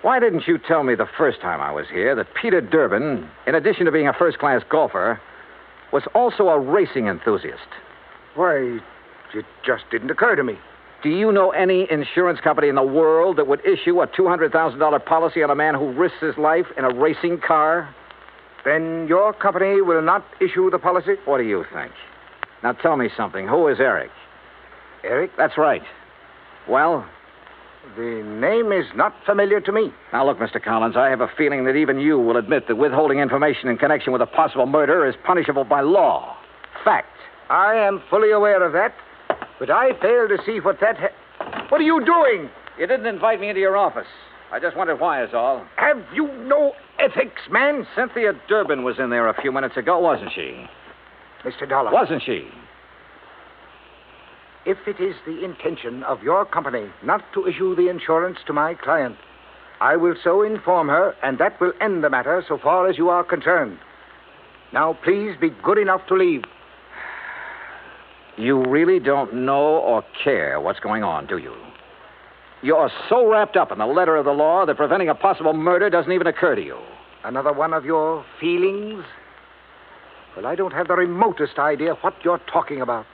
Why didn't you tell me the first time I was here that Peter Durbin, in addition to being a first-class golfer, was also a racing enthusiast? Why, it just didn't occur to me. Do you know any insurance company in the world that would issue a $200,000 policy on a man who risks his life in a racing car? Then your company will not issue the policy? What do you think? Now tell me something. Who is Eric? Eric? That's right. Well? The name is not familiar to me. Now look, Mr. Collins, I have a feeling that even you will admit that withholding information in connection with a possible murder is punishable by law. Fact. I am fully aware of that. But I fail to see what that... What are you doing? You didn't invite me into your office. I just wondered why is all. Have you no ethics, man? Cynthia Durbin was in there a few minutes ago, wasn't she? Mr. Dollar. Wasn't she? If it is the intention of your company not to issue the insurance to my client, I will so inform her, and that will end the matter so far as you are concerned. Now, please be good enough to leave. You really don't know or care what's going on, do you? You're so wrapped up in the letter of the law that preventing a possible murder doesn't even occur to you. Another one of your feelings? Well, I don't have the remotest idea what you're talking about.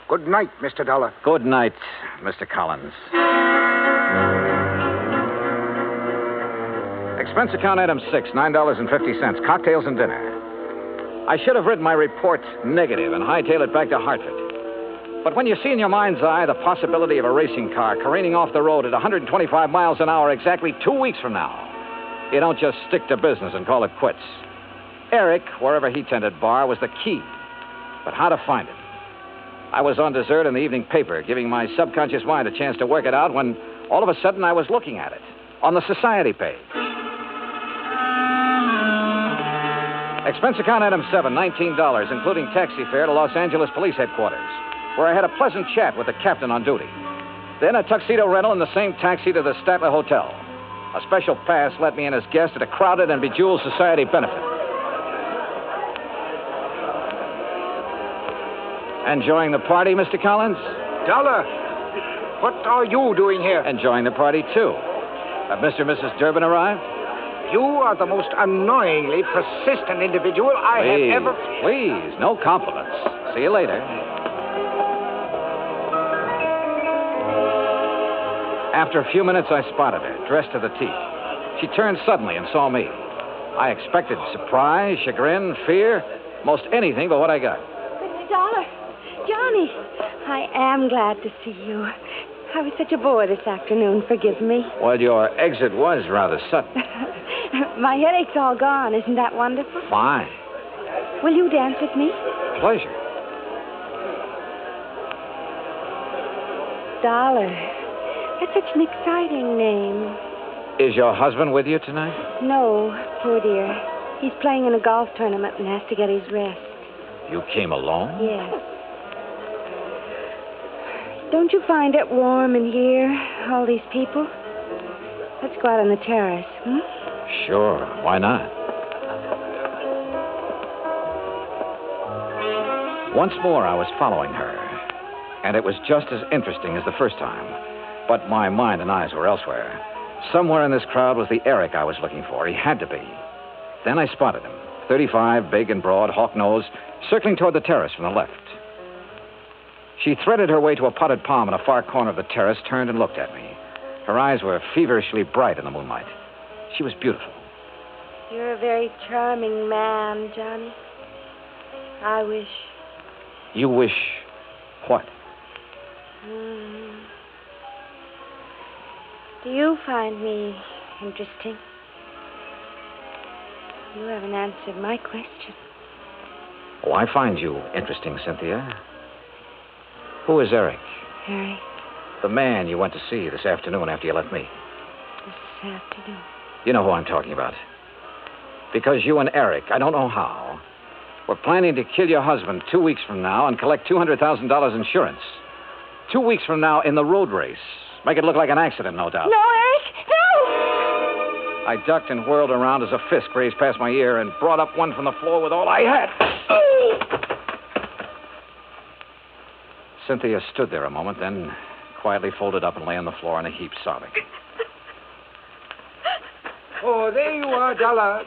Good night, Mr. Dollar. Good night, Mr. Collins. Expense account item 6, $9.50, cocktails and dinner. I should have written my report negative and hightailed it back to Hartford. But when you see in your mind's eye the possibility of a racing car careening off the road at 125 miles an hour exactly 2 weeks from now, you don't just stick to business and call it quits. Eric, wherever he tended bar, was the key. But how to find it? I was on dessert in the evening paper, giving my subconscious mind a chance to work it out when all of a sudden I was looking at it on the society page. Expense account item 7, $19, including taxi fare to Los Angeles Police Headquarters, where I had a pleasant chat with the captain on duty. Then a tuxedo rental in the same taxi to the Statler Hotel. A special pass let me in as guest at a crowded and bejeweled society benefit. Enjoying the party, Mr. Collins? Dollar, what are you doing here? Enjoying the party, too. Have Mr. and Mrs. Durbin arrived? You are the most annoyingly persistent individual I have ever... Please, no compliments. See you later. After a few minutes, I spotted her, dressed to the teeth. She turned suddenly and saw me. I expected surprise, chagrin, fear, most anything but what I got. Mr. Dollar, Johnny, I am glad to see you. I was such a bore this afternoon. Forgive me. Well, your exit was rather sudden. My headache's all gone. Isn't that wonderful? Fine. Will you dance with me? Pleasure. Dollar. That's such an exciting name. Is your husband with you tonight? No, poor dear. He's playing in a golf tournament and has to get his rest. You came alone? Yes. Don't you find it warm in here, all these people? Let's go out on the terrace, hmm? Sure, why not? Once more, I was following her, and it was just as interesting as the first time. But my mind and eyes were elsewhere. Somewhere in this crowd was the Eric I was looking for. He had to be. Then I spotted him, 35, big and broad, hawk-nosed, circling toward the terrace from the left. She threaded her way to a potted palm in a far corner of the terrace, turned and looked at me. Her eyes were feverishly bright in the moonlight. She was beautiful. You're a very charming man, Johnny. I wish... You wish what? Do you find me interesting? You haven't answered my question. Oh, I find you interesting, Cynthia. Who is Eric? Harry. The man you went to see this afternoon after you left me. This afternoon? You know who I'm talking about. Because you and Eric, I don't know how, were planning to kill your husband 2 weeks from now and collect $200,000 insurance. 2 weeks from now in the road race. Make it look like an accident, no doubt. No, Eric! No! I ducked and whirled around as a fist grazed past my ear and brought up one from the floor with all I had. Oh! Cynthia stood there a moment, then quietly folded up and lay on the floor in a heap, sobbing. Oh, there you are, Dollar.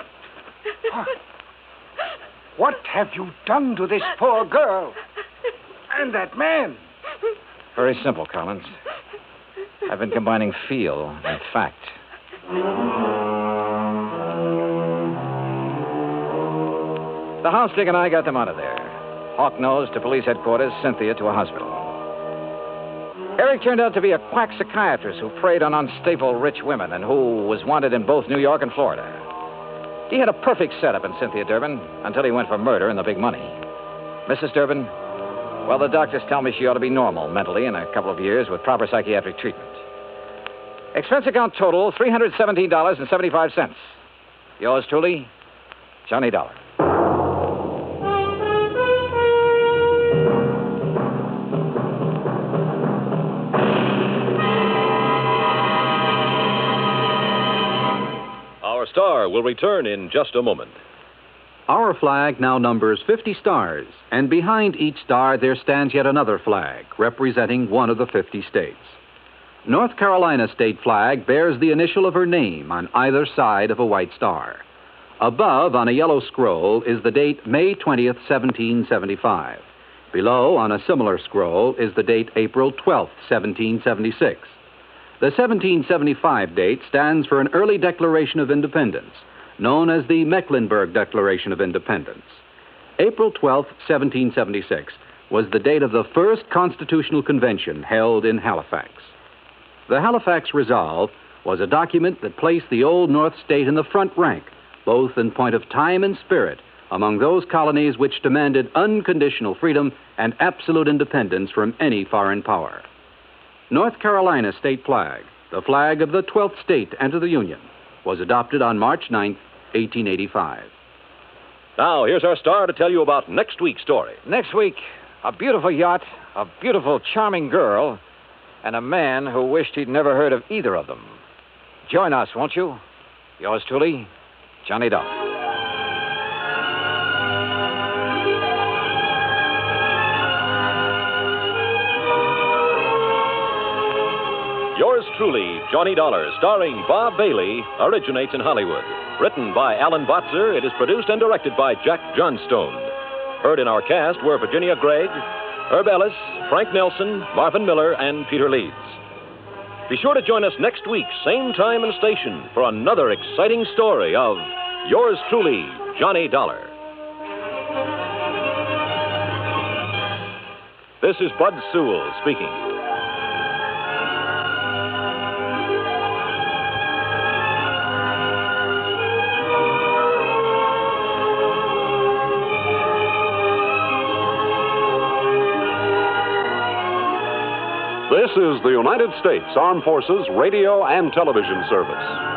What have you done to this poor girl? And that man? Very simple, Collins. I've been combining feel and fact. The house dick and I got them out of there. Hawk-nosed to police headquarters, Cynthia to a hospital. Eric turned out to be a quack psychiatrist who preyed on unstable rich women and who was wanted in both New York and Florida. He had a perfect setup in Cynthia Durbin until he went for murder and the big money. Mrs. Durbin, Well, the doctors tell me she ought to be normal mentally in a couple of years with proper psychiatric treatment. Expense account total, $317.75. Yours truly, Johnny Dollar. Our star will return in just a moment. Our flag now numbers 50 stars, and behind each star there stands yet another flag, representing one of the 50 states. North Carolina's state flag bears the initial of her name on either side of a white star. Above, on a yellow scroll, is the date May 20th, 1775. Below, on a similar scroll, is the date April 12th, 1776. The 1775 date stands for an early Declaration of Independence, known as the Mecklenburg Declaration of Independence. April 12, 1776, was the date of the first Constitutional Convention held in Halifax. The Halifax Resolve was a document that placed the Old North State in the front rank, both in point of time and spirit, among those colonies which demanded unconditional freedom and absolute independence from any foreign power. North Carolina's state flag, the flag of the 12th state to enter the Union, was adopted on March 9th, 1885. Now, here's our star to tell you about next week's story. Next week, a beautiful yacht, a beautiful, charming girl, and a man who wished he'd never heard of either of them. Join us, won't you? Yours truly, Johnny Dollar. Yours truly, Johnny Dollar, starring Bob Bailey, originates in Hollywood. Written by Alan Botzer, it is produced and directed by Jack Johnstone. Heard in our cast were Virginia Gregg, Herb Ellis, Frank Nelson, Marvin Miller, and Peter Leeds. Be sure to join us next week, same time and station, for another exciting story of Yours truly, Johnny Dollar. This is Bud Sewell speaking. This is the United States Armed Forces Radio and Television Service.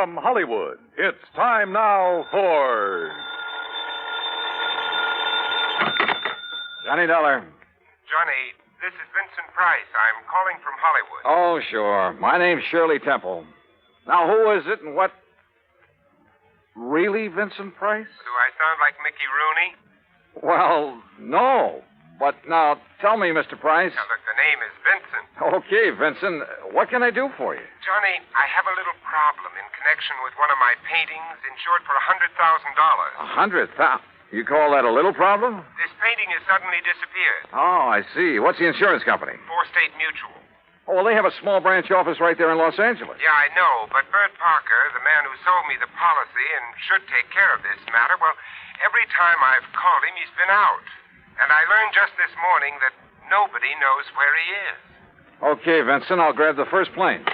From Hollywood, it's time now for... Johnny Dollar. Johnny, this is Vincent Price. I'm calling from Hollywood. Oh, sure. My name's Shirley Temple. Now, who is it and what... Really, Vincent Price? Do I sound like Mickey Rooney? Well, no. But now, tell me, Mr. Price. Now, look, the name is Vincent. Okay, Vincent. What can I do for you? Johnny, I have a little problem in connection with one of my paintings insured for $100,000. $100,000? You call that a little problem? This painting has suddenly disappeared. Oh, I see. What's the insurance company? Four-State Mutual. Oh, well, they have a small branch office right there in Los Angeles. Yeah, I know, but Bert Parker, the man who sold me the policy and should take care of this matter, well, every time I've called him, he's been out. And I learned just this morning that nobody knows where he is. Okay, Vincent, I'll grab the first plane.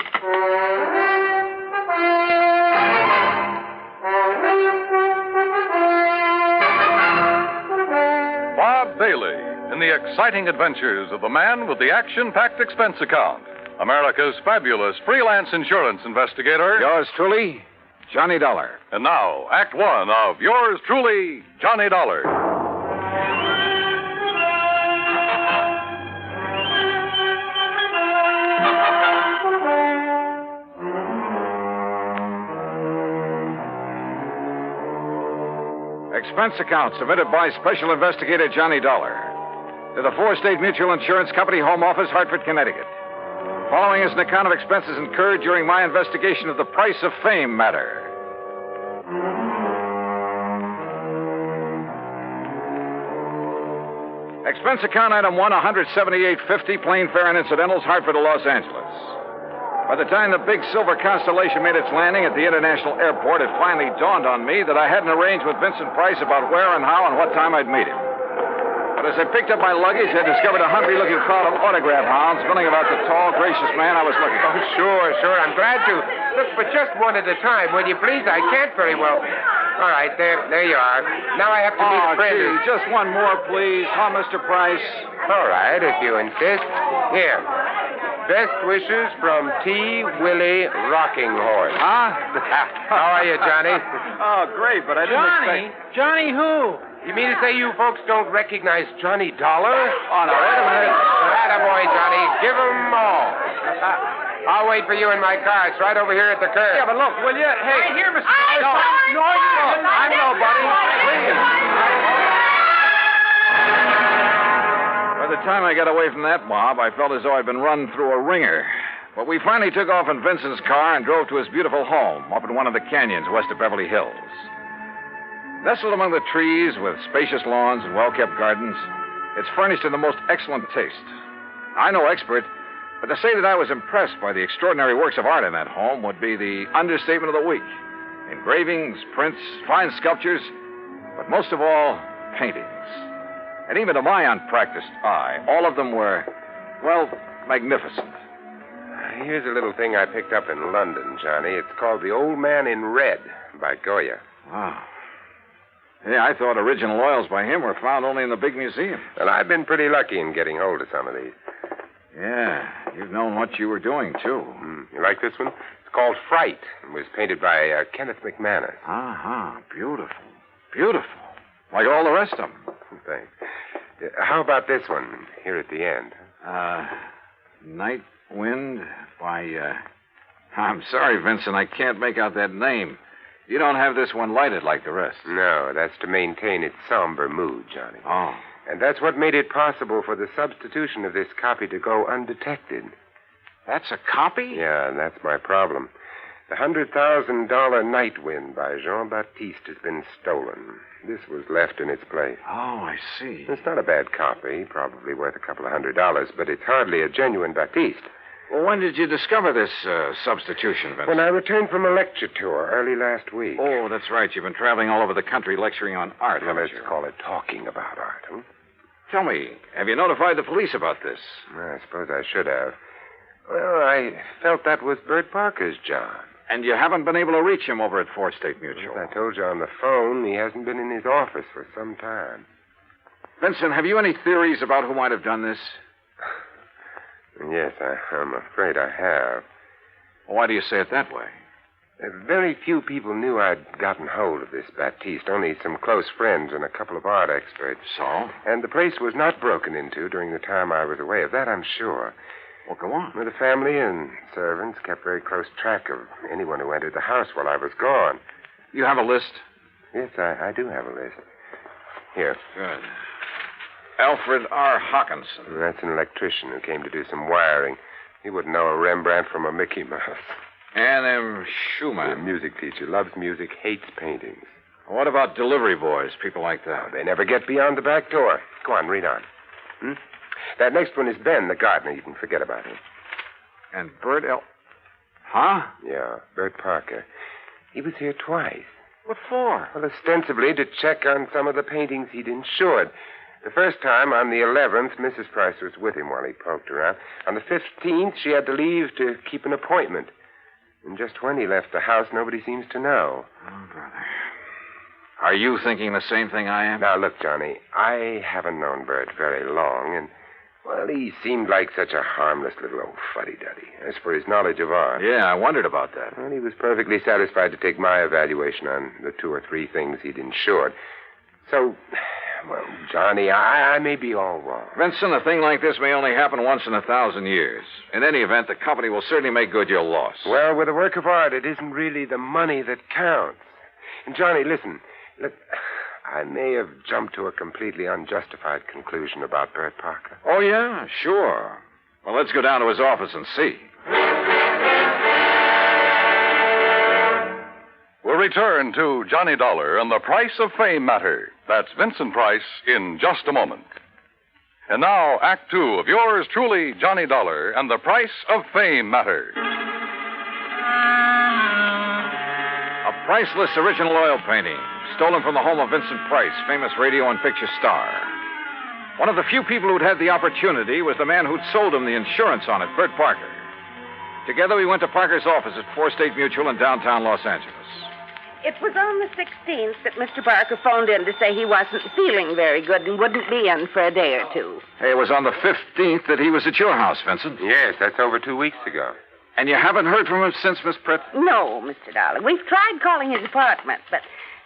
in the exciting adventures of the man with the action-packed expense account, America's fabulous freelance insurance investigator. Yours truly, Johnny Dollar. And now, Act One of yours truly, Johnny Dollar. Expense account submitted by Special Investigator Johnny Dollar to the Four-State Mutual Insurance Company Home Office, Hartford, Connecticut. Following is an account of expenses incurred during my investigation of the Price of Fame matter. Expense account item 1, $178.50, plane fare and incidentals, Hartford to Los Angeles. By the time the big silver Constellation made its landing at the international airport, it finally dawned on me that I hadn't arranged with Vincent Price about where and how and what time I'd meet him. But as I picked up my luggage, I discovered a hungry-looking crowd of autograph hounds milling about the tall, gracious man I was looking for. Oh, sure. I'm glad to. Look, but just one at a time, will you please? I can't very well. All right, there you are. Now I have to meet a friend. Gee, just one more, please. Huh, Mr. Price? All right, if you insist. Here. Best wishes from T. Willie Rocking Horse. Huh? How are you, Johnny? Oh, great, but I didn't expect... Johnny who? You mean to say you folks don't recognize Johnny Dollar? Oh, no, wait a minute. Attaboy, Johnny. Give 'em all. I'll wait for you in my car. It's right over here at the curb. Yeah, but look, will you? Hey. Right here, Mr. No, you don't. I'm nobody. Please. By the time I got away from that mob, I felt as though I'd been run through a ringer. But we finally took off in Vincent's car and drove to his beautiful home up in one of the canyons west of Beverly Hills. Nestled among the trees with spacious lawns and well-kept gardens, it's furnished in the most excellent taste. I'm no expert, but to say that I was impressed by the extraordinary works of art in that home would be the understatement of the week. Engravings, prints, fine sculptures, but most of all, paintings. And even to my unpracticed eye, all of them were, well, magnificent. Here's a little thing I picked up in London, Johnny. It's called The Old Man in Red by Goya. Wow. Yeah, I thought original oils by him were found only in the big museum. Well, I've been pretty lucky in getting hold of some of these. Yeah, you've known what you were doing, too. You like this one? It's called Fright. It was painted by Kenneth McManus. Uh-huh. Beautiful. Beautiful. Like all the rest of them. Thanks. How about this one, here at the end? Night Wind by, I'm sorry, Vincent, I can't make out that name. You don't have this one lighted like the rest. No, that's to maintain its somber mood, Johnny. Oh. And that's what made it possible for the substitution of this copy to go undetected. That's a copy? Yeah, and that's my problem. The $100,000 Night Wind by Jean-Baptiste has been stolen. This was left in its place. Oh, I see. It's not a bad copy, probably worth a couple of $100, but it's hardly a genuine Baptiste. Well, when did you discover this substitution, Vincent? When I returned from a lecture tour early last week. Oh, that's right. You've been traveling all over the country lecturing on art, Well, let's you? call it talking about art, huh? Tell me, have you notified the police about this? Well, I suppose I should have. Well, I felt that was Bert Parker's job. And you haven't been able to reach him over at Four State Mutual? As I told you on the phone, he hasn't been in his office for some time. Vincent, have you any theories about who might have done this? Yes, I'm afraid I have. Why do you say it that way? Very few people knew I'd gotten hold of this Baptiste, only some close friends and a couple of art experts. So? And the place was not broken into during the time I was away. Of that I'm sure. Well, go on. Well, the family and servants kept very close track of anyone who entered the house while I was gone. You have a list? Yes, I do have a list. Here. Good. Alfred R. Hawkinson. That's an electrician who came to do some wiring. He wouldn't know a Rembrandt from a Mickey Mouse. Ann M. Schumann. A music teacher. Loves music, hates paintings. What about delivery boys, people like that? Oh, they never get beyond the back door. Go on, read on. That next one is Ben, the gardener. You can forget about him. And Bert L. Huh? Yeah, Bert Parker. He was here twice. What for? Well, ostensibly to check on some of the paintings he'd insured. The first time, on the 11th, Mrs. Price was with him while he poked around. On the 15th, she had to leave to keep an appointment. And just when he left the house, nobody seems to know. Oh, brother. Are you thinking the same thing I am? Now, look, Johnny, I haven't known Bert very long, and, well, he seemed like such a harmless little old fuddy-duddy. As for his knowledge of art... Yeah, I wondered about that. Well, he was perfectly satisfied to take my evaluation on the 2 or 3 things he'd insured. So, well, Johnny, I may be all wrong. Vincent, a thing like this may only happen once in 1,000 years. In any event, the company will certainly make good your loss. Well, with a work of art, it isn't really the money that counts. And, Johnny, listen. Look, I may have jumped to a completely unjustified conclusion about Bert Parker. Oh, yeah? Sure. Well, let's go down to his office and see. We'll return to Johnny Dollar and the Price of Fame Matter. That's Vincent Price in just a moment. And now, Act 2 of yours truly, Johnny Dollar and the Price of Fame Matter. A priceless original oil painting, stolen from the home of Vincent Price, famous radio and picture star. One of the few people who'd had the opportunity was the man who'd sold him the insurance on it, Bert Parker. Together, we went to Parker's office at 4 State Mutual in downtown Los Angeles. It was on the 16th that Mr. Parker phoned in to say he wasn't feeling very good and wouldn't be in for a day or 2. Hey, it was on the 15th that he was at your house, Vincent. Yes, that's over 2 weeks ago. And you haven't heard from him since, Miss Pritt? No, Mr. Dollar. We've tried calling his apartment, but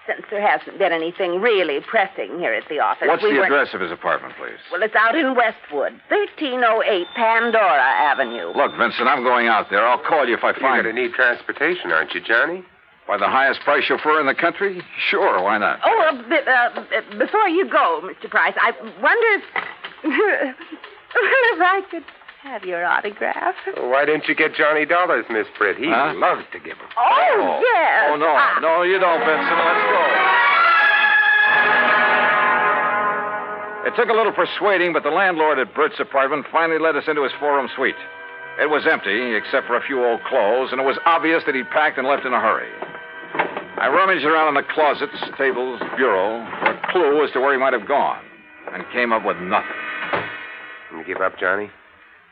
since there hasn't been anything really pressing here at the office... What's the address of his apartment, please? Well, it's out in Westwood, 1308 Pandora Avenue. Look, Vincent, I'm going out there. I'll call you if I find... You're going to need transportation, aren't you, Johnny? By the highest price chauffeur in the country? Sure, why not? Oh, before you go, Mr. Price, I wonder if I could have your autograph. Well, why didn't you get Johnny Dollars, Miss Pritt? He loves to give them. Oh, yes. Oh, no. No, you don't, Vincent. Let's go. It took a little persuading, but the landlord at Bert's apartment finally let us into his 4-room suite. It was empty, except for a few old clothes, and it was obvious that he'd packed and left in a hurry. I rummaged around in the closets, tables, bureau, for a clue as to where he might have gone, and came up with nothing. You give up, Johnny?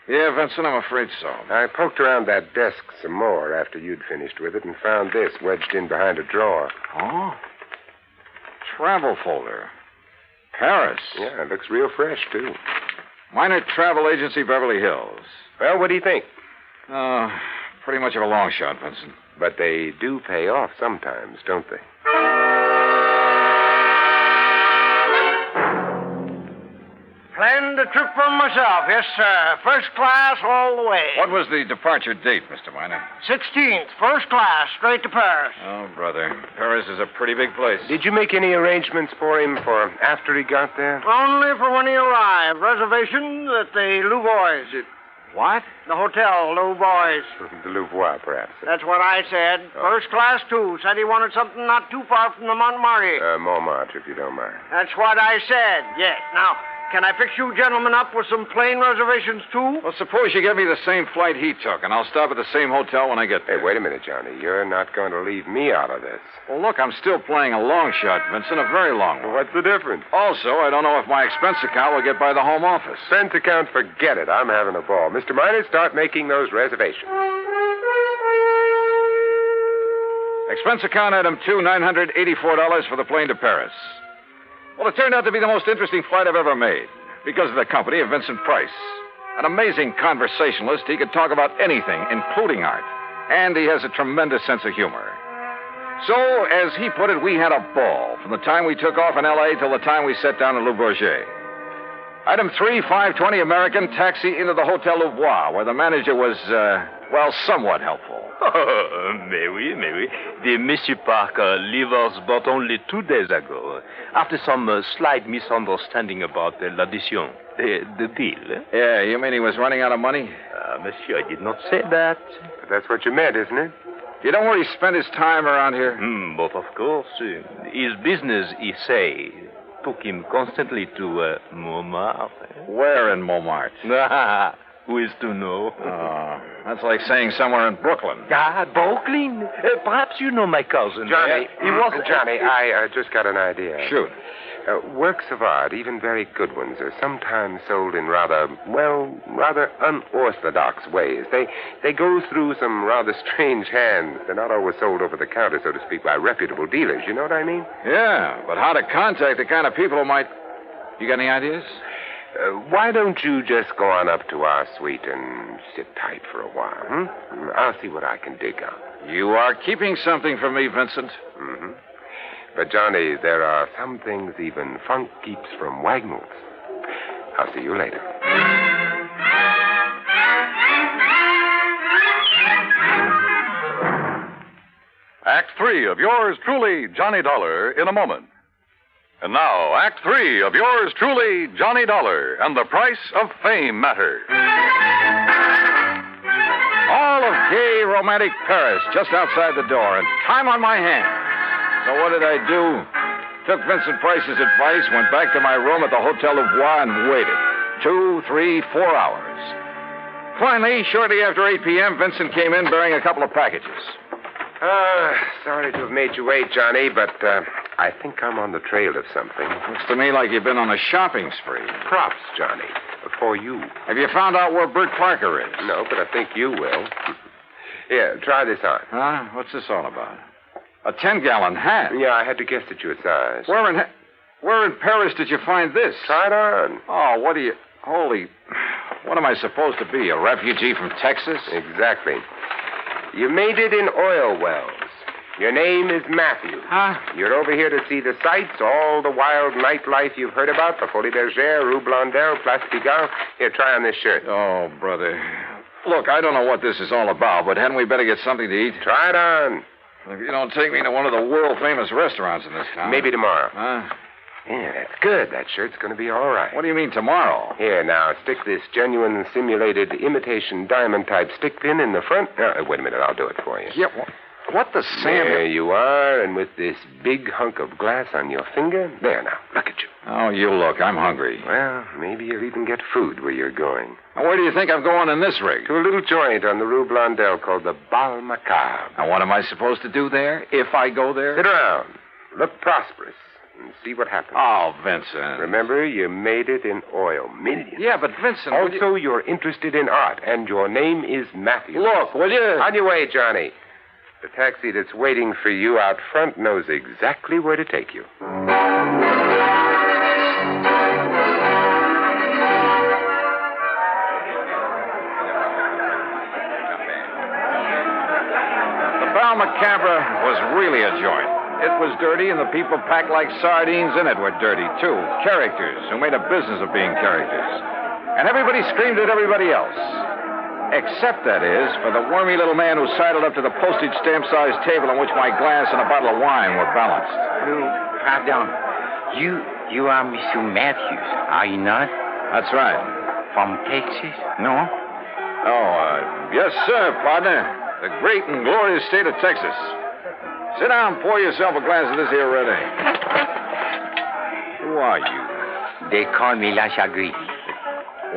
Yeah, Vincent, I'm afraid so. I poked around that desk some more after you'd finished with it and found this wedged in behind a drawer. Oh? Travel folder. Paris. Yeah, it looks real fresh, too. Minor Travel Agency, Beverly Hills. Well, what do you think? Pretty much of a long shot, Vincent. But they do pay off sometimes, don't they? Planned a trip for myself, yes, sir. First class all the way. What was the departure date, Mr. Miner? 16th, first class, straight to Paris. Oh, brother. Paris is a pretty big place. Did you make any arrangements for him for after he got there? Only for when he arrived. Reservation at the Louvois. What? The hotel, Louvois. The Louvois, perhaps. That's what I said. Oh. First class, too. Said he wanted something not too far from the Montmartre. Montmartre, if you don't mind. That's what I said, yes. Now, can I fix you gentlemen up with some plane reservations, too? Well, suppose you get me the same flight he took, and I'll stop at the same hotel when I get there. Hey, wait a minute, Johnny. You're not going to leave me out of this. Well, look, I'm still playing a long shot, Vincent, a very long one. What's the difference? Also, I don't know if my expense account will get by the home office. Expense account, forget it. I'm having a ball. Mr. Miner, start making those reservations. Expense account item 2, $984 for the plane to Paris. Well, it turned out to be the most interesting flight I've ever made. Because of the company of Vincent Price. An amazing conversationalist, he could talk about anything, including art. And he has a tremendous sense of humor. So, as he put it, we had a ball from the time we took off in L.A. till the time we sat down in Le Bourget. Item 3, 5:20 American, taxi into the Hotel Louvois, where the manager was, somewhat helpful. Oh, mais oui. The Monsieur Parker leave us but only 2 days ago, after some slight misunderstanding about l'audition, the deal. Yeah, you mean he was running out of money? Monsieur, I did not say that. But that's what you meant, isn't it? You know where he spent his time around here? But of course. His business, he say, took him constantly to Montmartre. Where in Montmartre? Who is to know? Oh, that's like saying somewhere in Brooklyn. Brooklyn? Perhaps you know my cousin. Johnny, he was... Johnny, I just got an idea. Shoot. Works of art, even very good ones, are sometimes sold in rather unorthodox ways. They go through some rather strange hands. They're not always sold over the counter, so to speak, by reputable dealers. You know what I mean? Yeah, but how to contact the kind of people who might... You got any ideas? Why don't you just go on up to our suite and sit tight for a while, I'll see what I can dig out. You are keeping something from me, Vincent. Mm-hmm. But, Johnny, there are some things even funk keeps from Wagnalls. I'll see you later. Act 3 of yours truly, Johnny Dollar, in a moment. And now, Act 3 of yours truly, Johnny Dollar, and the Price of Fame Matter. All of gay, romantic Paris just outside the door, and time on my hands. So what did I do? Took Vincent Price's advice, went back to my room at the Hotel du Bois, and waited. 2, 3, 4 hours. Finally, shortly after 8 p.m., Vincent came in bearing a couple of packages. Sorry to have made you wait, Johnny, but I think I'm on the trail of something. Looks to me like you've been on a shopping spree. Props, Johnny, for you. Have you found out where Bert Parker is? No, but I think you will. Here, try this on. Huh? What's this all about? A 10-gallon hat? Yeah, I had to guess at your size. Where in Paris did you find this? Try it on. Oh, what do you... What am I supposed to be, a refugee from Texas? Exactly. You made it in oil wells. Your name is Matthew. Huh? You're over here to see the sights, all the wild nightlife you've heard about, the Folie Bergère, Rue Blondel, Place Pigalle. Here, try on this shirt. Oh, brother. Look, I don't know what this is all about, but hadn't we better get something to eat? Try it on. If you don't take me to one of the world-famous restaurants in this town... Maybe tomorrow. Huh? Yeah, that's good. That shirt's going to be all right. What do you mean tomorrow? Here, now, stick this genuine simulated imitation diamond-type stick pin in the front. Wait a minute. I'll do it for you. Yeah, what the Sam... There you are, and with this big hunk of glass on your finger. There, now. Look at you. Oh, you look. I'm hungry. Well, maybe you'll even get food where you're going. Now, where do you think I'm going in this rig? To a little joint on the Rue Blondel called the Bal Macabre. Now, what am I supposed to do there, if I go there? Sit around. Look prosperous. And see what happens. Oh, Vincent. Remember, you made it in oil. Millions. Yeah, but Vincent... Also, you're interested in art, and your name is Matthew. Look, will you... On your way, Johnny. The taxi that's waiting for you out front knows exactly where to take you. The Bal Macabre was really a joint. It was dirty, and the people packed like sardines in it were dirty, too. Characters who made a business of being characters. And everybody screamed at everybody else. Except, that is, for the wormy little man who sidled up to the postage stamp-sized table on which my glass and a bottle of wine were balanced. Pardon. You are Mr. Matthews, are you not? That's right. From Texas? No? Oh, yes, sir, partner. The great and glorious state of Texas. Sit down and pour yourself a glass of this here red ale. Who are you? They call me La Chagrin.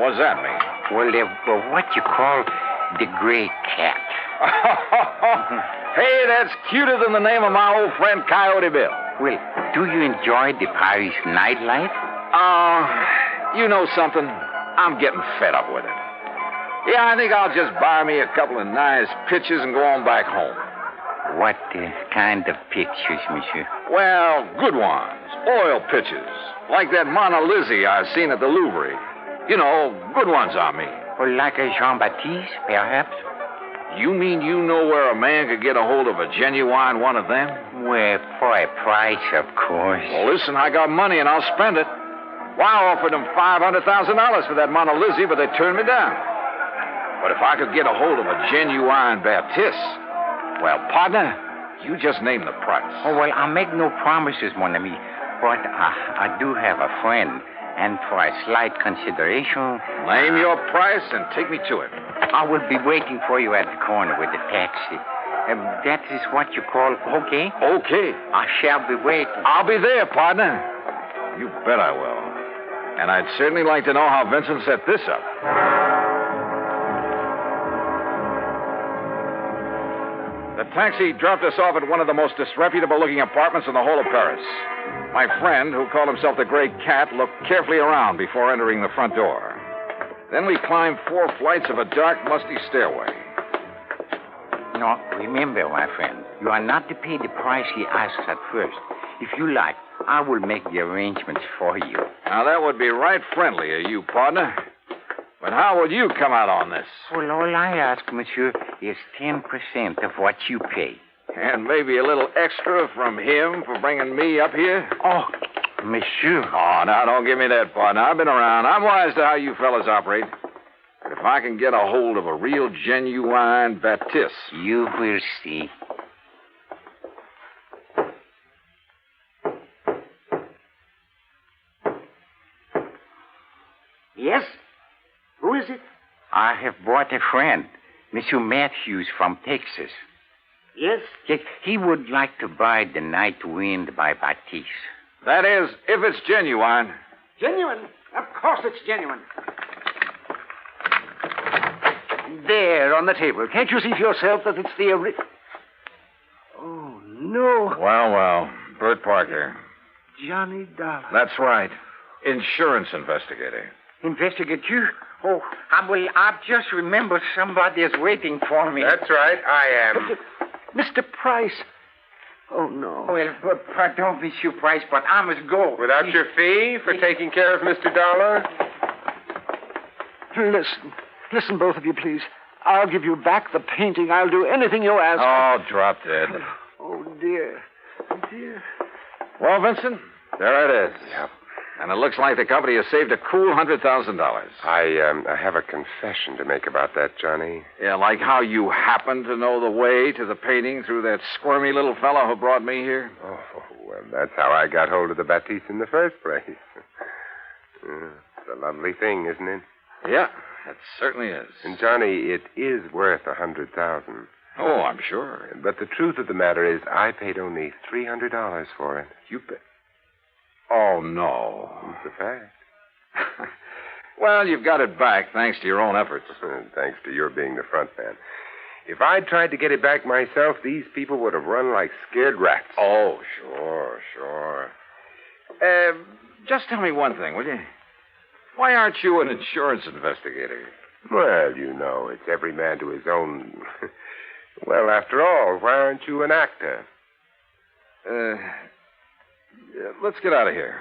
What's that mean? Well, they're what you call the gray cat. Hey, that's cuter than the name of my old friend Coyote Bill. Well, do you enjoy the Paris nightlife? You know something? I'm getting fed up with it. Yeah, I think I'll just buy me a couple of nice pictures and go on back home. What kind of pictures, monsieur? Well, good ones. Oil pictures. Like that Mona Lisa I've seen at the Louvre. You know, good ones, I mean. Well, like a Jean-Baptiste, perhaps? You mean you know where a man could get a hold of a genuine one of them? Well, for a price, of course. Well, listen, I got money and I'll spend it. Well, I offered them $500,000 for that Mona Lisa, but they turned me down. But if I could get a hold of a genuine Baptiste... Well, partner, you just name the price. Oh, well, I'll make no promises, mon ami. But I do have a friend. And for a slight consideration... Name your price and take me to it. I will be waiting for you at the corner with the taxi. That is what you call okay? Okay. I shall be waiting. I'll be there, partner. You bet I will. And I'd certainly like to know how Vincent set this up. The taxi dropped us off at one of the most disreputable-looking apartments in the whole of Paris. My friend, who called himself the Gray Cat, looked carefully around before entering the front door. Then we climbed 4 flights of a dark, musty stairway. No, remember, my friend, you are not to pay the price he asks at first. If you like, I will make the arrangements for you. Now, that would be right friendly of you, partner. But how will you come out on this? Well, all I ask, monsieur, is 10% of what you pay. And maybe a little extra from him for bringing me up here? Oh, monsieur. Oh, now, don't give me that, partner. I've been around. I'm wise to how you fellas operate. But if I can get a hold of a real, genuine Baptiste... You will see. Yes? Who is it? I have brought a friend, Monsieur Matthews from Texas. Yes? Yes, he would like to buy The Night Wind by Baptiste. That is, if it's genuine. Genuine? Of course it's genuine. There, on the table. Can't you see for yourself that it's the Oh, no. Well, Bert Parker. Johnny Dollar. That's right. Insurance investigator. Investigate you? Oh, I've just remembered somebody is waiting for me. That's right, I am. Mr. Price. Oh, no. Well, pardon, Monsieur Price, but I must go. Without your fee for taking care of Mr. Dollar? Listen, both of you, please. I'll give you back the painting. I'll do anything you ask. Oh, drop dead. Oh, dear. Dear. Well, Vincent, there it is. Yep. And it looks like the company has saved a cool $100,000. I have a confession to make about that, Johnny. Yeah, like how you happen to know the way to the painting through that squirmy little fellow who brought me here. Oh, well, that's how I got hold of the Baptiste in the first place. It's a lovely thing, isn't it? Yeah, it certainly is. And, Johnny, it is worth $100,000. Oh, I'm sure. But the truth of the matter is I paid only $300 for it. You paid? Oh, no. It's a fact. Well, you've got it back, thanks to your own efforts. Thanks to your being the front man. If I'd tried to get it back myself, these people would have run like scared rats. Oh, sure. Just tell me one thing, will you? Why aren't you an insurance investigator? Well, you know, it's every man to his own. Well, after all, why aren't you an actor? Let's get out of here.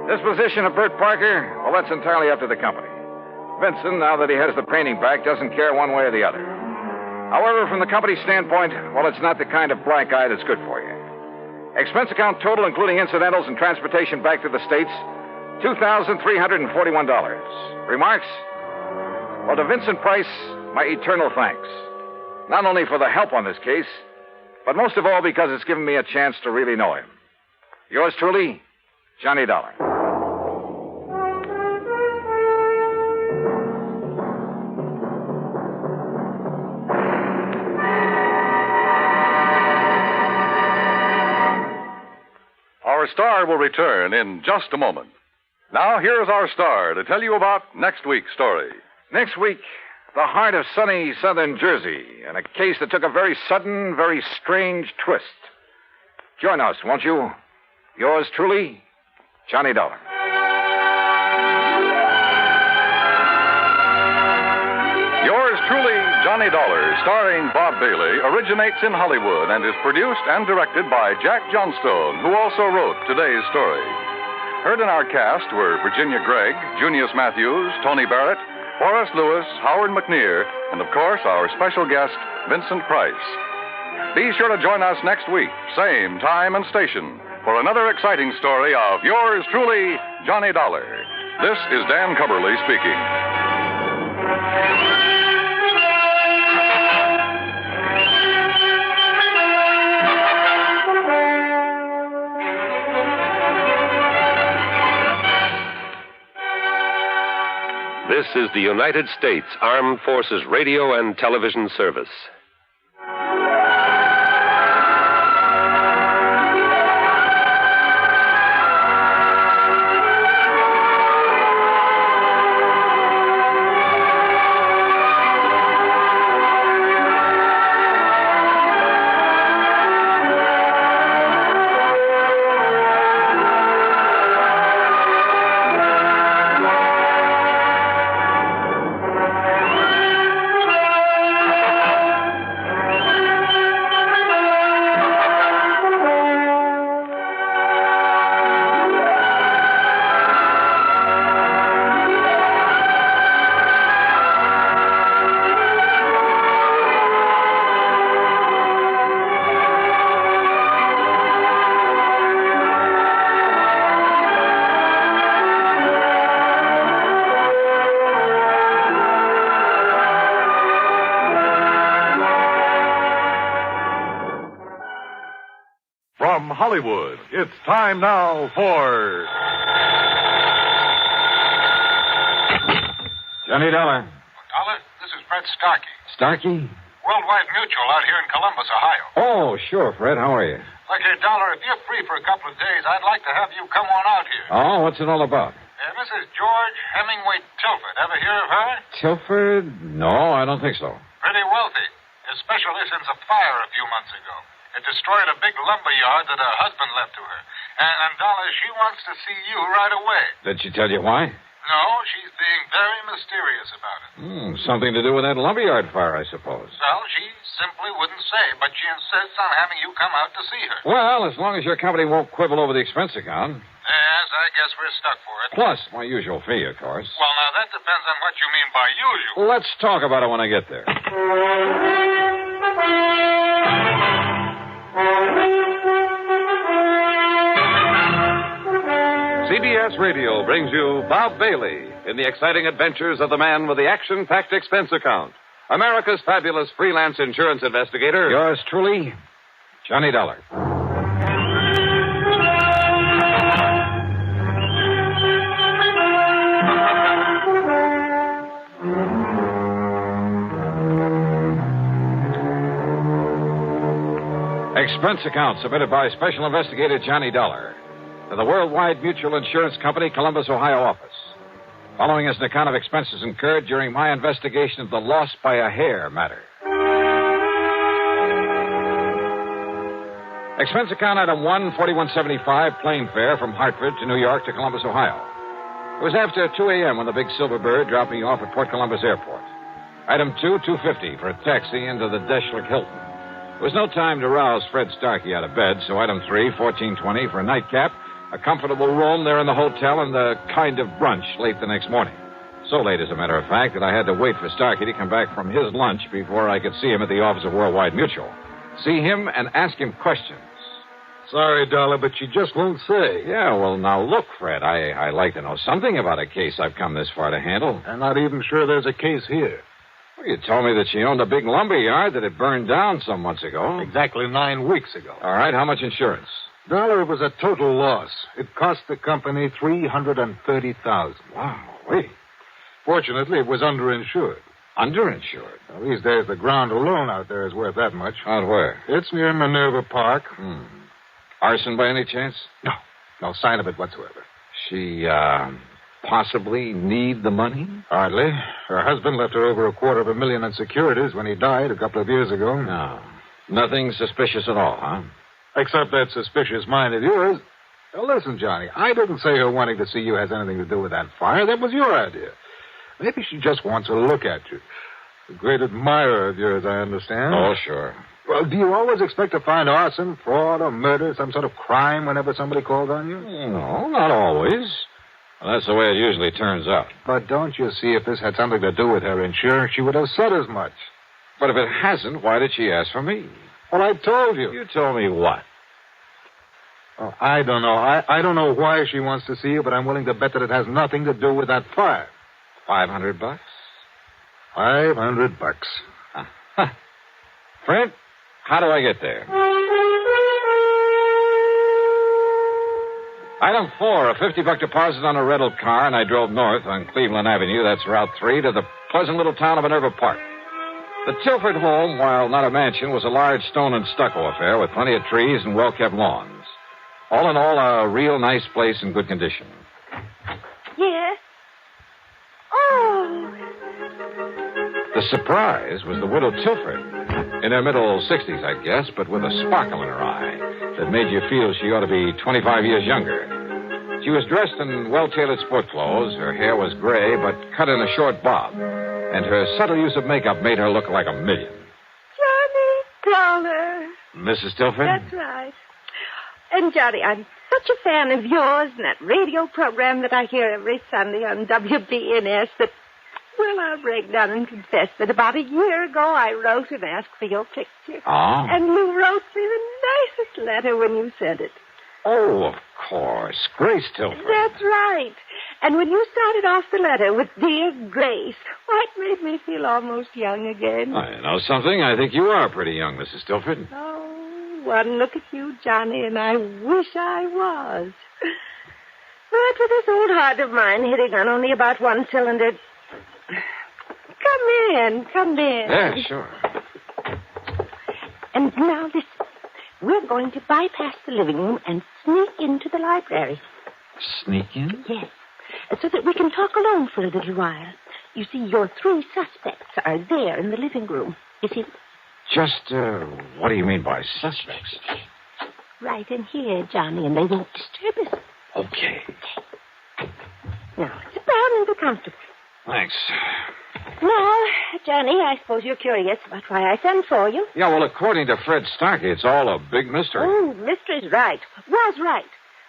Disposition of Bert Parker? Well, that's entirely up to the company. Vincent, now that he has the painting back, doesn't care one way or the other. However, from the company's standpoint, well, it's not the kind of black eye that's good for you. Expense account total, including incidentals and transportation back to the States, $2,341. Remarks? Well, to Vincent Price, my eternal thanks. Not only for the help on this case, but most of all because it's given me a chance to really know him. Yours truly, Johnny Dollar. Our star will return in just a moment. Now, here's our star to tell you about next week's story. Next week, the heart of sunny southern Jersey, and a case that took a very sudden, very strange twist. Join us, won't you? Yours truly, Johnny Dollar. Yours truly, Johnny Dollar, starring Bob Bailey, originates in Hollywood and is produced and directed by Jack Johnstone, who also wrote today's story. Heard in our cast were Virginia Gregg, Junius Matthews, Tony Barrett, Horace Lewis, Howard McNear, and, of course, our special guest, Vincent Price. Be sure to join us next week, same time and station, for another exciting story of yours truly, Johnny Dollar. This is Dan Cumberly speaking. This is the United States Armed Forces Radio and Television Service. Hollywood. It's time now for... Johnny Dollar. Dollar, this is Fred Starkey. Starkey? Worldwide Mutual out here in Columbus, Ohio. Oh, sure, Fred. How are you? Look here, Dollar, if you're free for a couple of days, I'd like to have you come on out here. Oh, what's it all about? Mrs. George Hemingway Tilford. Ever hear of her? Tilford? No, I don't think so. Pretty wealthy, especially since a fire a few months ago. It destroyed a big lumber yard that her husband left to her. And Dollar, she wants to see you right away. Did she tell you why? No, she's being very mysterious about it. Something to do with that lumberyard fire, I suppose. Well, she simply wouldn't say, but she insists on having you come out to see her. Well, as long as your company won't quibble over the expense account. Yes, I guess we're stuck for it. Plus my usual fee, of course. Well, now, that depends on what you mean by usual. Let's talk about it when I get there. CBS Radio brings you Bob Bailey in the exciting adventures of the man with the action-packed expense account. America's fabulous freelance insurance investigator. Yours truly, Johnny Dollar. Expense account submitted by Special Investigator Johnny Dollar to the Worldwide Mutual Insurance Company, Columbus, Ohio office. Following is an account of expenses incurred during my investigation of the loss by a hair matter. Expense account item 1, $41.75, plane fare from Hartford to New York to Columbus, Ohio. It was after 2 a.m. when the big Silver Bird dropped me off at Port Columbus Airport. Item 2, $2.50 for a taxi into the Deschler Hilton. There was no time to rouse Fred Starkey out of bed, so item 3, $14.20 for a nightcap, a comfortable room there in the hotel, and the kind of brunch late the next morning. So late, as a matter of fact, that I had to wait for Starkey to come back from his lunch before I could see him at the office of Worldwide Mutual. See him and ask him questions. Sorry, Dollar, but you just won't say. Yeah, well, now look, Fred, I like to know something about a case I've come this far to handle. I'm not even sure there's a case here. Well, you told me that she owned a big lumber yard that had burned down some months ago. Exactly 9 weeks ago. All right, how much insurance? Dollar, it was a total loss. It cost the company $330,000. Wow, wait. Fortunately, it was underinsured. Underinsured? Well, these days, the ground alone out there is worth that much. Out where? It's near Minerva Park. Arson by any chance? No. No sign of it whatsoever. She, possibly need the money? Hardly. Her husband left her over $250,000 in securities when he died a couple of years ago. No. Nothing suspicious at all, huh? Except that suspicious mind of yours. Now, listen, Johnny, I didn't say her wanting to see you has anything to do with that fire. That was your idea. Maybe she just wants a look at you. A great admirer of yours, I understand. Oh, sure. Well, do you always expect to find arson, fraud, or murder, some sort of crime whenever somebody calls on you? No, not always. Well, that's the way it usually turns out. But don't you see, if this had something to do with her insurance, she would have said as much. But if it hasn't, why did she ask for me? Well, I told you. You told me what? Oh, I don't know. I don't know why she wants to see you, but I'm willing to bet that it has nothing to do with that fire. $500? $500. Fred, how do I get there? Item 4, a $50 deposit on a rental car, and I drove north on Cleveland Avenue, that's Route 3, to the pleasant little town of Minerva Park. The Tilford home, while not a mansion, was a large stone and stucco affair with plenty of trees and well-kept lawns. All in all, a real nice place in good condition. Yes? Oh! The surprise was the widow Tilford, in her middle 60s, I guess, but with a sparkle in her eye that made you feel she ought to be 25 years younger. She was dressed in well-tailored sport clothes. Her hair was gray, but cut in a short bob. And her subtle use of makeup made her look like a million. Johnny Dollar. Mrs. Tilford? That's right. And, Johnny, I'm such a fan of yours and that radio program that I hear every Sunday on WBNS that, well, I'll break down and confess that about a year ago I wrote and asked for your picture. Oh? And you wrote me the nicest letter when you sent it. Oh, of course. Grace Tilford. That's right. And when you started off the letter with Dear Grace, why, it made me feel almost young again. I know something. I think you are pretty young, Mrs. Tilford. Oh, one look at you, Johnny, and I wish I was. But with this old heart of mine hitting on only about one cylinder... Come in. Yeah, sure. And now listen. We're going to bypass the living room and sneak into the library. Sneak in? Yes. So that we can talk alone for a little while. You see, your 3 suspects are there in the living room. You see? Just, what do you mean by suspects? Right in here, Johnny, and they won't disturb us. Okay. Now, sit down and be comfortable. Thanks. Now, Johnny, I suppose you're curious about why I sent for you. Yeah, well, according to Fred Starkey, it's all a big mystery. Oh, mystery's right. Was right.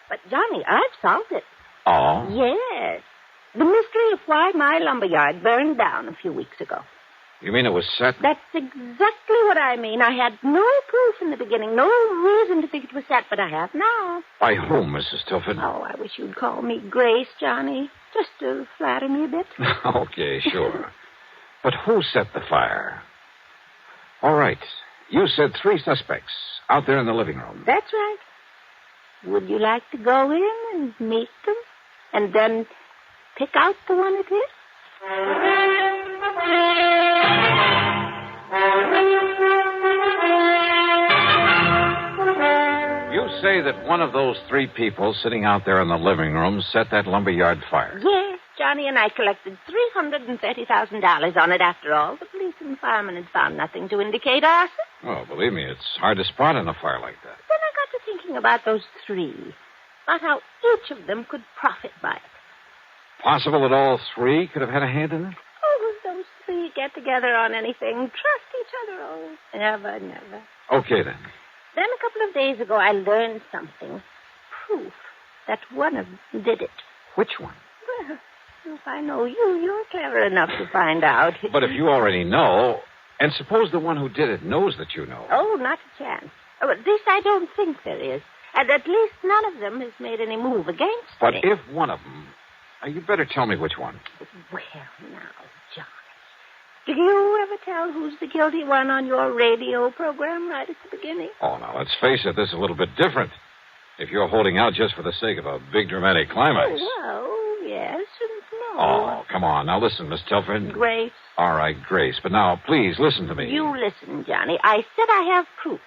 But, Johnny, I've solved it. Oh? Yes. The mystery of why my lumberyard burned down a few weeks ago. You mean it was set? That's exactly what I mean. I had no proof in the beginning, no reason to think it was set, but I have now. By whom, Mrs. Tilford? Oh, I wish you'd call me Grace, Johnny, just to flatter me a bit. Okay, sure. But who set the fire? All right. You said 3 suspects out there in the living room. That's right. Would you like to go in and meet them? And then pick out the one it is? You say that one of those 3 people sitting out there in the living room set that lumberyard fire. Yes, Johnny, and I collected $330,000 on it after all. The police and firemen had found nothing to indicate arson. Well, believe me, it's hard to spot in a fire like that. Then I got to thinking about those 3, about how each of them could profit by it. Possible that all 3 could have had a hand in it? Oh, those 3 get together on anything, trust each other. Oh, never, never. Okay, then. Then a couple of days ago, I learned something. Proof that one of them did it. Which one? Well, if I know you, you're clever enough to find out. But if you already know, and suppose the one who did it knows that you know. Oh, not a chance. Oh, at least I don't think there is. And at least none of them has made any move against But me. if one of them... you'd better tell me which one. Well, now, Johnny, do you ever tell who's the guilty one on your radio program right at the beginning? Oh, now, let's face it, this is a little bit different. If you're holding out just for the sake of a big dramatic climax. Oh, well, yes and no. Oh, come on. Now, listen, Miss Tilford. Grace. All right, Grace. But now, please, listen to me. You listen, Johnny. I said I have proof,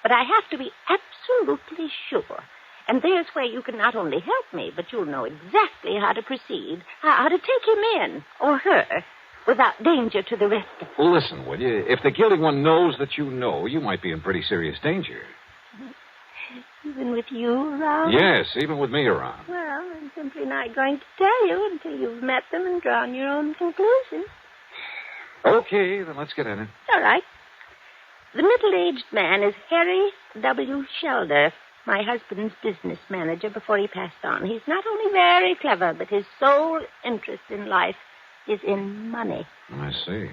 but I have to be absolutely sure. And there's where you can not only help me, but you'll know exactly how to proceed, how to take him in, or her, without danger to the rest of us. Well, listen, will you? If the guilty one knows that you know, you might be in pretty serious danger. Even with you around? Yes, even with me around. Well, I'm simply not going to tell you until you've met them and drawn your own conclusions. Okay, then let's get in it. All right. The middle-aged man is Harry W. Shelder, my husband's business manager before he passed on. He's not only very clever, but his sole interest in life is in money. I see.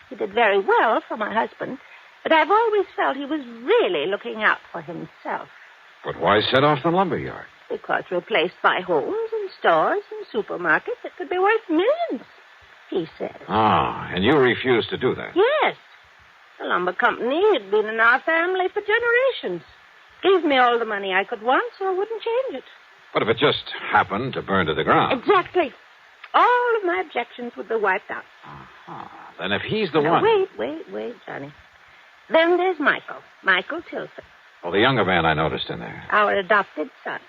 He did very well for my husband, but I've always felt he was really looking out for himself. But why set off the lumberyard? Because replaced by homes and stores and supermarkets, it could be worth millions, he said. Ah, and you refused to do that? Yes. The lumber company had been in our family for generations. Gave me all the money I could want, so I wouldn't change it. But if it just happened to burn to the ground? Exactly. All of my objections would be wiped out. Then if he's the Now, one... Wait, Johnny. Then there's Michael Tilford. Well, the younger man I noticed in there. Our adopted son.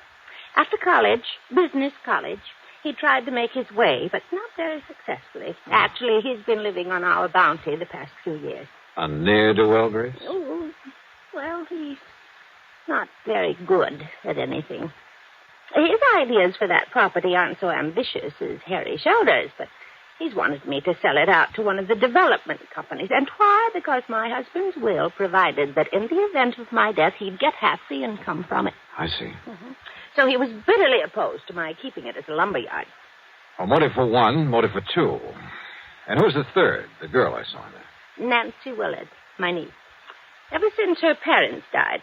After college, business college, he tried to make his way, but not very successfully. Actually, he's been living on our bounty the past few years. A ne'er-do-well, Grace? Oh, well, he's not very good at anything. His ideas for that property aren't so ambitious as Harry Shelder's, but he's wanted me to sell it out to one of the development companies. And why? Because my husband's will provided that in the event of my death, he'd get half the income from it. I see. Mm-hmm. So he was bitterly opposed to my keeping it as a lumberyard. Well, motive for one, motive for two. And who's the third, the girl I saw in there? Nancy Willard, my niece. Ever since her parents died,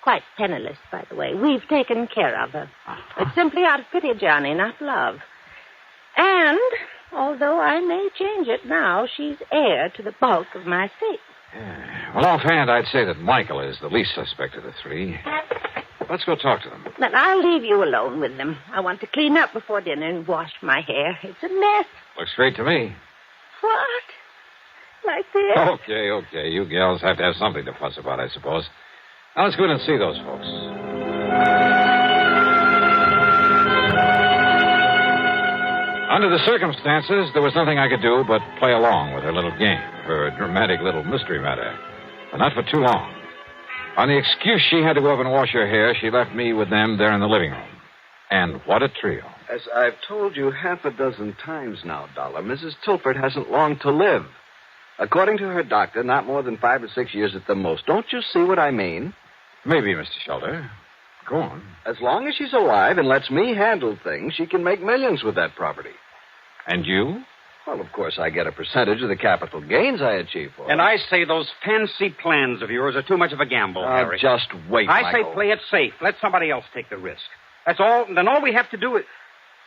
quite penniless, by the way, we've taken care of her. It's simply out of pity, Johnny, not love. And, although I may change it now, she's heir to the bulk of my estate. Yeah, Well, offhand, I'd say that Michael is the least suspect of the three. Let's go talk to them. But I'll leave you alone with them. I want to clean up before dinner and wash my hair. It's a mess. Looks great to me. What? Like this? Okay. You gals have to have something to fuss about, I suppose. Now, let's go in and see those folks. Under the circumstances, there was nothing I could do but play along with her little game, her dramatic little mystery matter. But not for too long. On the excuse she had to go up and wash her hair, she left me with them there in the living room. And what a trio. As I've told you half a dozen times now, Dollar, Mrs. Tilford hasn't long to live. According to her doctor, not more than 5 or 6 years at the most. Don't you see what I mean? Maybe, Mr. Shelter. Go on. As long as she's alive and lets me handle things, she can make millions with that property. And you? Well, of course, I get a percentage of the capital gains I achieve for her. And I say those fancy plans of yours are too much of a gamble, Harry. Just wait, I Michael. say play it safe. Let somebody else take the risk. That's all. Then all we have to do is...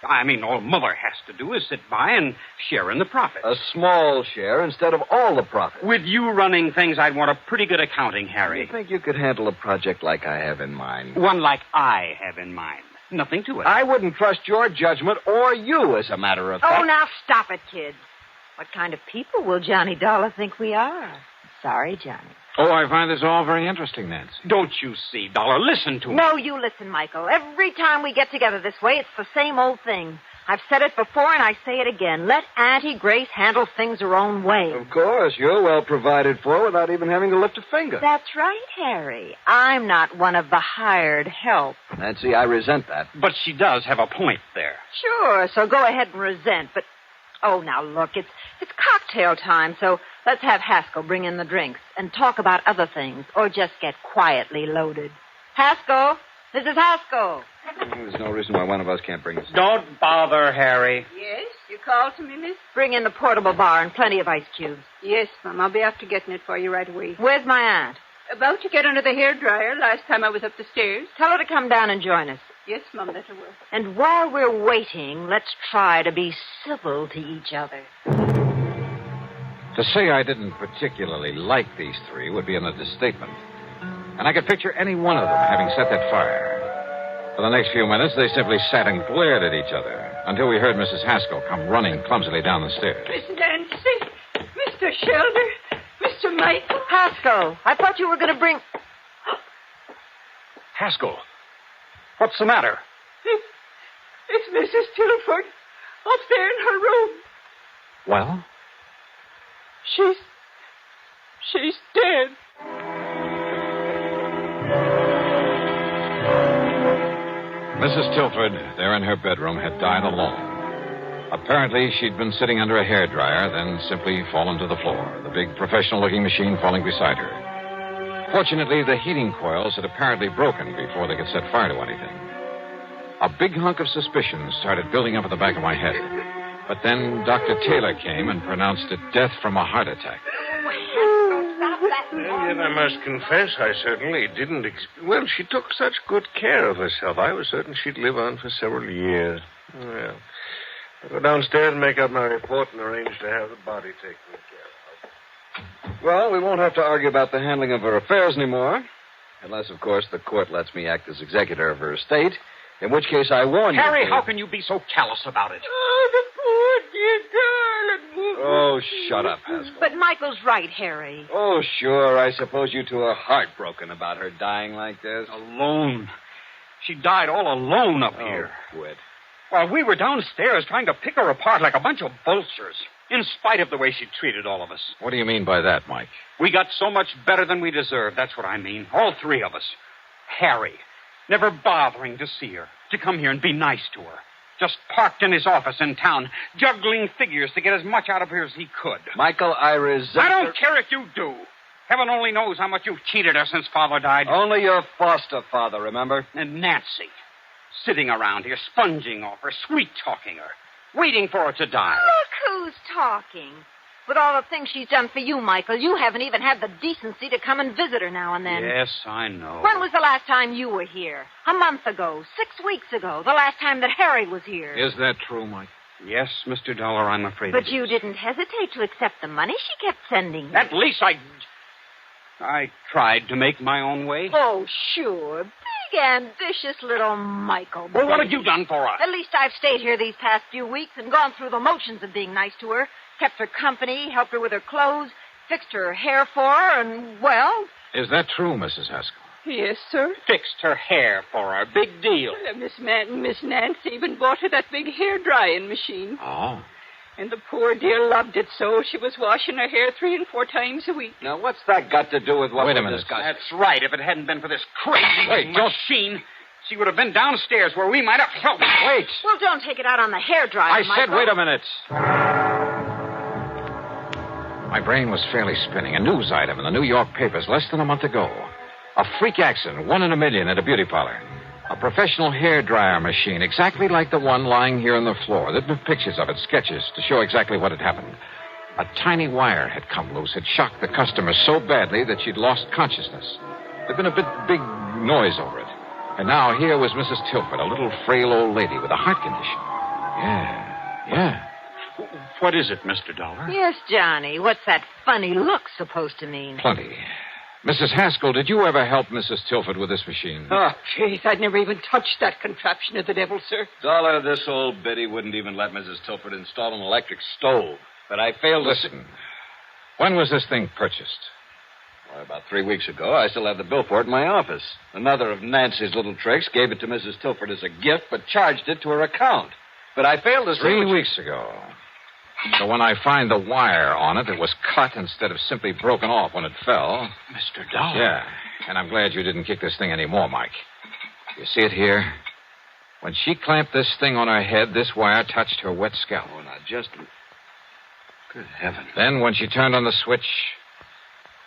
all Mother has to do is sit by and share in the profit. A small share instead of all the profit. With you running things, I'd want a pretty good accounting, Harry. You think you could handle a project like I have in mind? One like I have in mind. Nothing to it. I wouldn't trust your judgment or you, as a matter of fact. Oh, now stop it, kids. What kind of people will Johnny Dollar think we are? Sorry, Johnny. Oh, I find this all very interesting, Nancy. Don't you see, Dollar? Listen to me. No, you listen, Michael. Every time we get together this way, it's the same old thing. I've said it before, and I say it again. Let Auntie Grace handle things her own way. Of course. You're well provided for without even having to lift a finger. That's right, Harry. I'm not one of the hired help. Nancy, I resent that. But she does have a point there. Sure, so go ahead and resent, but... Oh, now, look, it's cocktail time, so let's have Haskell bring in the drinks and talk about other things, or just get quietly loaded. Haskell! Mrs. Haskell! There's no reason why one of us can't bring us. Don't bother, Harry. Yes, you called to me, miss? Bring in the portable bar and plenty of ice cubes. Yes, Mom. I'll be after getting it for you right away. Where's my aunt? About to get under the hairdryer last time I was up the stairs. Tell her to come down and join us. Yes, Mom, that I will. And while we're waiting, let's try to be civil to each other. To say I didn't particularly like these three would be an understatement. And I could picture any one of them having set that fire. For the next few minutes, they simply sat and glared at each other until we heard Mrs. Haskell come running clumsily down the stairs. Miss Nancy, Mr. Shelder, Mr. Michael. Haskell, I thought you were going to bring... Haskell, what's the matter? It's Mrs. Tilford up there in her room. Well? She's dead. Mrs. Tilford, there in her bedroom, had died alone. Apparently, she'd been sitting under a hairdryer, then simply fallen to the floor, the big professional-looking machine falling beside her. Fortunately, the heating coils had apparently broken before they could set fire to anything. A big hunk of suspicion started building up at the back of my head. But then Dr. Taylor came and pronounced it death from a heart attack. And yet I must confess, I certainly didn't... Well, she took such good care of herself. I was certain she'd live on for several years. Well, I'll go downstairs and make up my report and arrange to have the body taken care of. Well, we won't have to argue about the handling of her affairs anymore. Unless, of course, the court lets me act as executor of her estate. In which case, I warn you... Harry, how can you be so callous about it? Oh, the poor dear darling. Oh, shut up, Haskell. But Michael's right, Harry. Oh, sure. I suppose you two are heartbroken about her dying like this. Alone. She died all alone up here. Quit. While we were downstairs trying to pick her apart like a bunch of vultures, in spite of the way she treated all of us. What do you mean by that, Mike? We got so much better than we deserved, that's what I mean. All three of us. Harry, never bothering to see her, to come here and be nice to her. Just parked in his office in town, juggling figures to get as much out of her as he could. Michael, I resent... I don't care if you do. Heaven only knows how much you've cheated her since Father died. Only your foster father, remember? And Nancy, sitting around here, sponging off her, sweet-talking her, waiting for her to die. Look who's talking. With all the things she's done for you, Michael, you haven't even had the decency to come and visit her now and then. Yes, I know. When was the last time you were here? A month ago, 6 weeks ago, the last time that Harry was here. Is that true, Mike? Yes, Mr. Dollar, I'm afraid But it you is. didn't hesitate to accept the money she kept sending you. At least I... I tried to make my own way. Oh, sure. Big, ambitious little Michael. Well, what have you done for us? At least I've stayed here these past few weeks and gone through the motions of being nice to her, kept her company, helped her with her clothes, fixed her hair for her, and, well... Is that true, Mrs. Haskell? Yes, sir. Fixed her hair for her. Big deal. Miss Nancy even bought her that big hair-drying machine. Oh. And the poor dear loved it so, she was washing her hair 3 and 4 times a week. Now, what's that got to do with what Wait a we're minute. discussing? That's right. If it hadn't been for this crazy Wait, machine, she would have been downstairs where we might have... Oh, wait. Well, don't take it out on the hairdryer, I Michael. said wait a minute. My brain was fairly spinning. A news item in the New York papers less than a month ago. A freak accident, 1 in a million at a beauty parlor. A professional hairdryer machine, exactly like the one lying here on the floor. There'd been pictures of it, sketches, to show exactly what had happened. A tiny wire had come loose, had shocked the customer so badly that she'd lost consciousness. There'd been a big noise over it. And now here was Mrs. Tilford, a little frail old lady with a heart condition. Yeah. What is it, Mr. Dollar? Yes, Johnny. What's that funny look supposed to mean? Plenty. Mrs. Haskell, did you ever help Mrs. Tilford with this machine? Oh, jeez, I'd never even touched that contraption of the devil, sir. Dollar, this old biddy wouldn't even let Mrs. Tilford install an electric stove. But I failed to... Listen, when was this thing purchased? Why, about 3 weeks ago. I still have the bill for it in my office. Another of Nancy's little tricks, gave it to Mrs. Tilford as a gift, but charged it to her account. But I failed to... 3 weeks ago. So when I find the wire on it, it was cut instead of simply broken off when it fell. Mr. Dollar? Yeah, and I'm glad you didn't kick this thing anymore, Mike. You see it here? When she clamped this thing on her head, this wire touched her wet scalp. Oh, now, just... Good heavens. Then when she turned on the switch,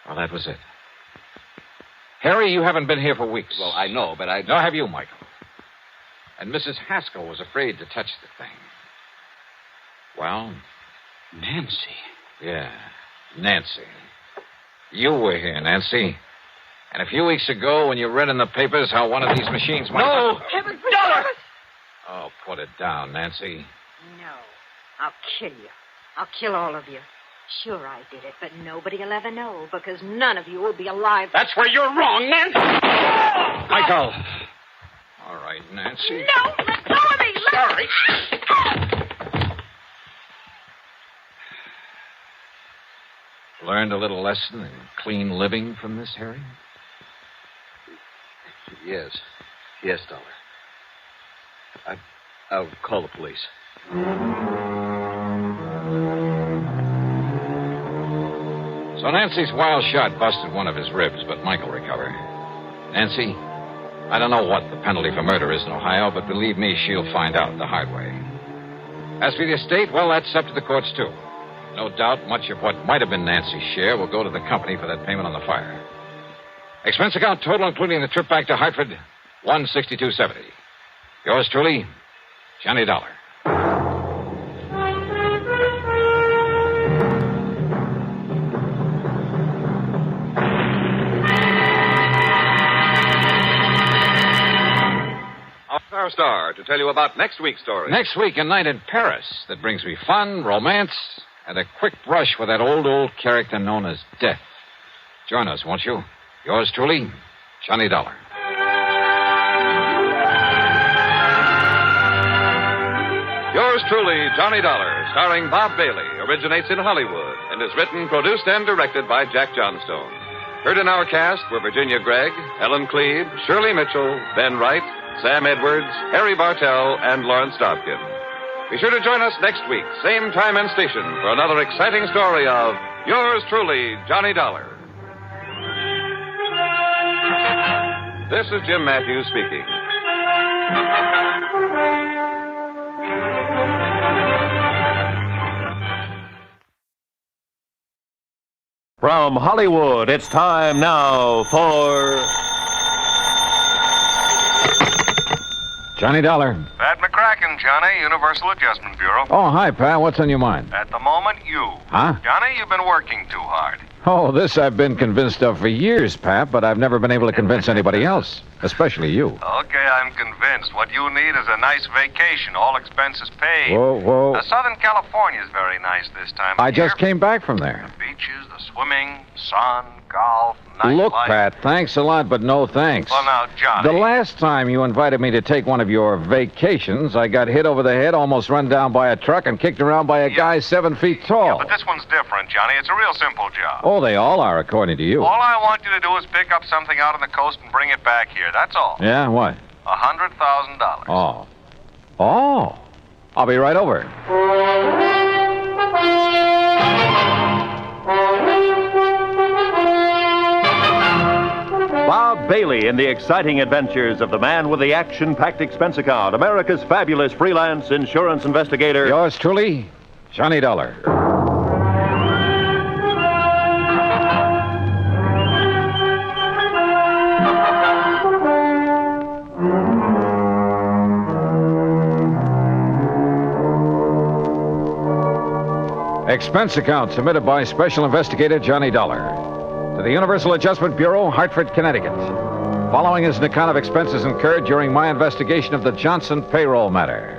well, that was it. Harry, you haven't been here for weeks. Well, I know, but I... Nor have you, Michael. And Mrs. Haskell was afraid to touch the thing. Well... Nancy. Yeah, Nancy. You were here, Nancy. And a few weeks ago, when you read in the papers how one of these machines might... No! Heaven Dollar! Oh, put it down, Nancy. No. I'll kill you. I'll kill all of you. Sure, I did it, but nobody will ever know, because none of you will be alive. That's where you're wrong, Nancy! Michael! All right, Nancy. No! Let go of me! Sorry. Learned a little lesson in clean living from this, Harry? Yes. Yes, Dollar. I'll call the police. So Nancy's wild shot busted one of his ribs, but Michael recovered. Nancy, I don't know what the penalty for murder is in Ohio, but believe me, she'll find out the hard way. As for the estate, well, that's up to the courts, too. No doubt much of what might have been Nancy's share will go to the company for that payment on the fire. Expense account total, including the trip back to Hartford, $162.70. Yours truly, Johnny Dollar. Our star to tell you about next week's story. Next week, a night in Paris that brings me fun, romance, and a quick brush with that old character known as Death. Join us, won't you? Yours truly, Johnny Dollar. Yours truly, Johnny Dollar, starring Bob Bailey, originates in Hollywood and is written, produced, and directed by Jack Johnstone. Heard in our cast were Virginia Gregg, Ellen Cleve, Shirley Mitchell, Ben Wright, Sam Edwards, Harry Bartell, and Lawrence Dobkin. Be sure to join us next week, same time and station, for another exciting story of Yours truly, Johnny Dollar. This is Jim Matthews speaking. From Hollywood, it's time now for... Johnny Dollar. Pat McCracken, Johnny, Universal Adjustment Bureau. Oh, hi, Pat. What's on your mind? At the moment, you. Huh? Johnny, you've been working too hard. Oh, this I've been convinced of for years, Pat, but I've never been able to convince anybody else. especially you. Okay, I'm convinced. What you need is a nice vacation, all expenses paid. Whoa. Southern California is very nice this time of I year. just came back from there. The beaches, the swimming, sun, golf, nightlife. Look, Pat, thanks a lot, but no thanks. Well, now, Johnny. The last time you invited me to take one of your vacations, I got hit over the head, almost run down by a truck, and kicked around by a guy 7 feet tall. Yeah, but this one's different, Johnny. It's a real simple job. Oh, they all are, according to you. All I want you to do is pick up something out on the coast and bring it back here. That's all. Yeah, what? $100,000. Oh. I'll be right over. Bob Bailey in the exciting adventures of the man with the action-packed expense account, America's fabulous freelance insurance investigator. Yours truly, Johnny Dollar. Expense account submitted by Special Investigator Johnny Dollar to the Universal Adjustment Bureau, Hartford, Connecticut. Following is an account of expenses incurred during my investigation of the Johnson Payroll Matter.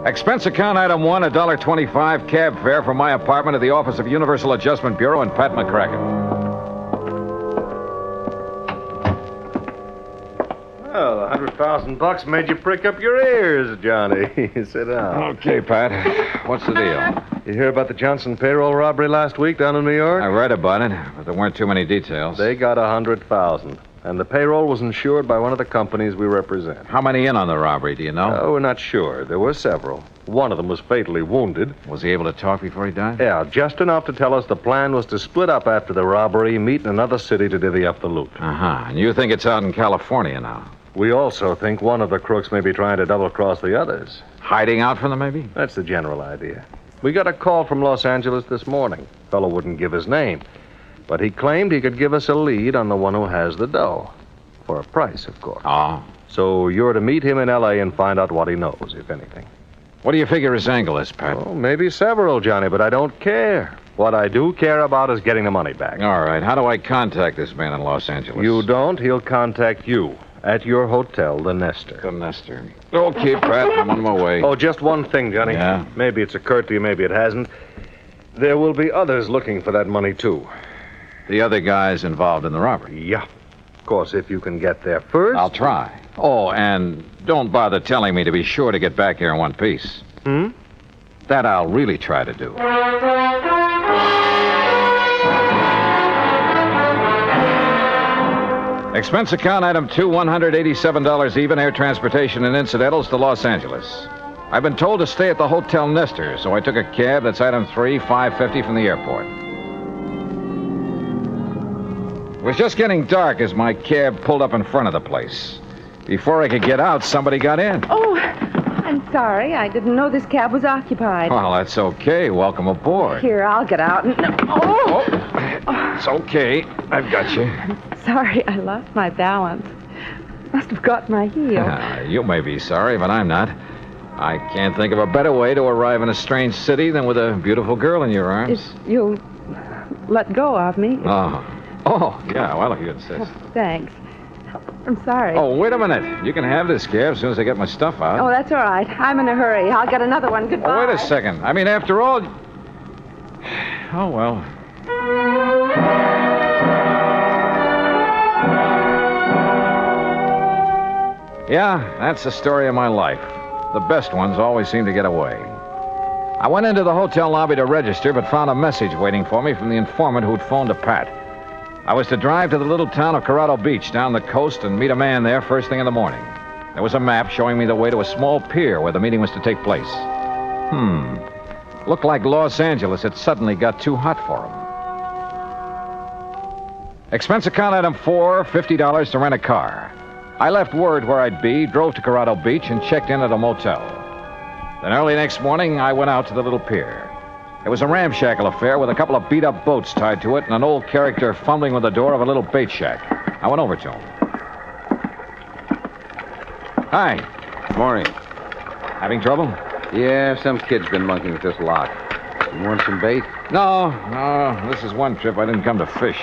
Expense account item 1, $1.25 cab fare from my apartment to the office of Universal Adjustment Bureau in Pat McCracken. Well, $100,000 made you prick up your ears, Johnny. Sit down. Okay, Pat. What's the deal? You hear about the Johnson payroll robbery last week down in New York? I read about it, but there weren't too many details. They got $100,000, and the payroll was insured by one of the companies we represent. How many in on the robbery, do you know? Oh, we're not sure. There were several. One of them was fatally wounded. Was he able to talk before he died? Yeah, just enough to tell us the plan was to split up after the robbery, meet in another city to divvy up the loot. Uh-huh. And you think it's out in California now? We also think one of the crooks may be trying to double-cross the others. Hiding out from them, maybe? That's the general idea. We got a call from Los Angeles this morning. Fellow wouldn't give his name, but he claimed he could give us a lead on the one who has the dough. For a price, of course. Oh. So you're to meet him in L.A. and find out what he knows, if anything. What do you figure his angle is, Pat? Oh, maybe several, Johnny, but I don't care. What I do care about is getting the money back. All right. How do I contact this man in Los Angeles? You don't. He'll contact you. At your hotel, the Nestor. The Nestor. Okay, Pat, I'm on my way. Oh, just one thing, Johnny. Yeah? Maybe it's occurred to you, maybe it hasn't. There will be others looking for that money, too. The other guys involved in the robbery? Yeah. Of course, if you can get there first. I'll try. Oh, and don't bother telling me to be sure to get back here in one piece. That I'll really try to do. Expense account item 2, $187 even, air transportation and incidentals to Los Angeles. I've been told to stay at the Hotel Nestor, so I took a cab. That's item 3, $5.50 from the airport. It was just getting dark as my cab pulled up in front of the place. Before I could get out, somebody got in. Oh, I'm sorry. I didn't know this cab was occupied. Well, that's okay. Welcome aboard. Here, I'll get out and... It's okay. I've got you. Sorry, I lost my balance. Must have caught my heel. You may be sorry, but I'm not. I can't think of a better way to arrive in a strange city than with a beautiful girl in your arms. If you'll let go of me. Oh, yeah, well, if you insist. Thanks. I'm sorry. Oh, wait a minute. You can have this cab as soon as I get my stuff out. Oh, that's all right. I'm in a hurry. I'll get another one. Goodbye. Oh, wait a second. I mean, after all... Oh, well. Yeah, that's the story of my life. The best ones always seem to get away. I went into the hotel lobby to register, but found a message waiting for me from the informant who'd phoned to Pat. I was to drive to the little town of Corrado Beach down the coast and meet a man there first thing in the morning. There was a map showing me the way to a small pier where the meeting was to take place. Looked like Los Angeles had suddenly got too hot for him. Expense account item 4, $50 to rent a car. I left word where I'd be, drove to Corrado Beach, and checked in at a motel. Then early next morning, I went out to the little pier. It was a ramshackle affair with a couple of beat-up boats tied to it and an old character fumbling with the door of a little bait shack. I went over to him. Hi. Morning. Having trouble? Yeah, some kid's been monkeying with this lock. You want some bait? No, this is one trip I didn't come to fish.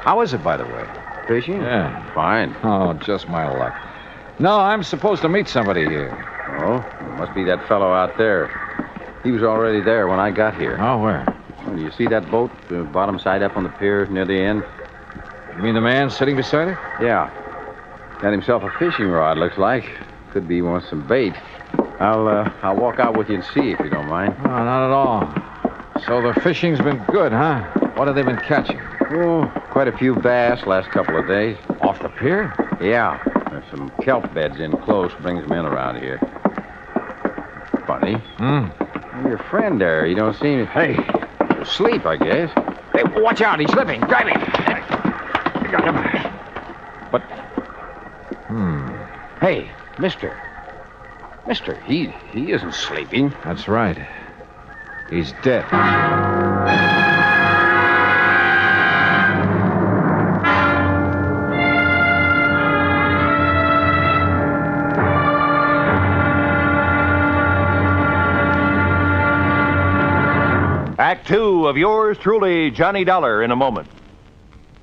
How is it, by the way? Fishing? Yeah. Fine. Oh, just my luck. No, I'm supposed to meet somebody here. Oh, must be that fellow out there. He was already there when I got here. Oh, where? Do you see that boat, bottom side up on the pier near the end? You mean the man sitting beside it? Yeah. Got himself a fishing rod, looks like. Could be he wants some bait. I'll walk out with you and see if you don't mind. Oh, not at all. So the fishing's been good, huh? What have they been catching? Oh, quite a few bass last couple of days. Off the pier? Yeah. There's some kelp beds in close, brings them in around here. Funny. Your friend there, you don't seem... Hey. Asleep, I guess. Hey, watch out, he's slipping. Grab him. I got him. But... Hey, mister. Mister, he isn't sleeping. That's right. He's dead. Act 2 of yours truly, Johnny Dollar, in a moment.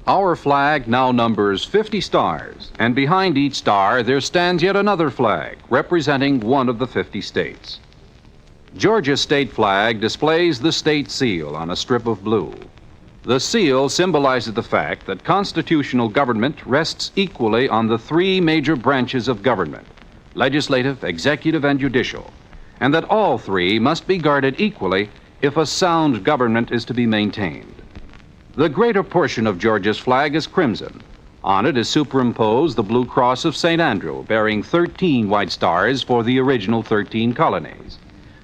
Our flag now numbers 50 stars, and behind each star there stands yet another flag representing one of the 50 states. Georgia's state flag displays the state seal on a strip of blue. The seal symbolizes the fact that constitutional government rests equally on the three major branches of government: legislative, executive, and judicial, and that all three must be guarded equally if a sound government is to be maintained. The greater portion of Georgia's flag is crimson. On it is superimposed the blue cross of St. Andrew, bearing 13 white stars for the original 13 colonies.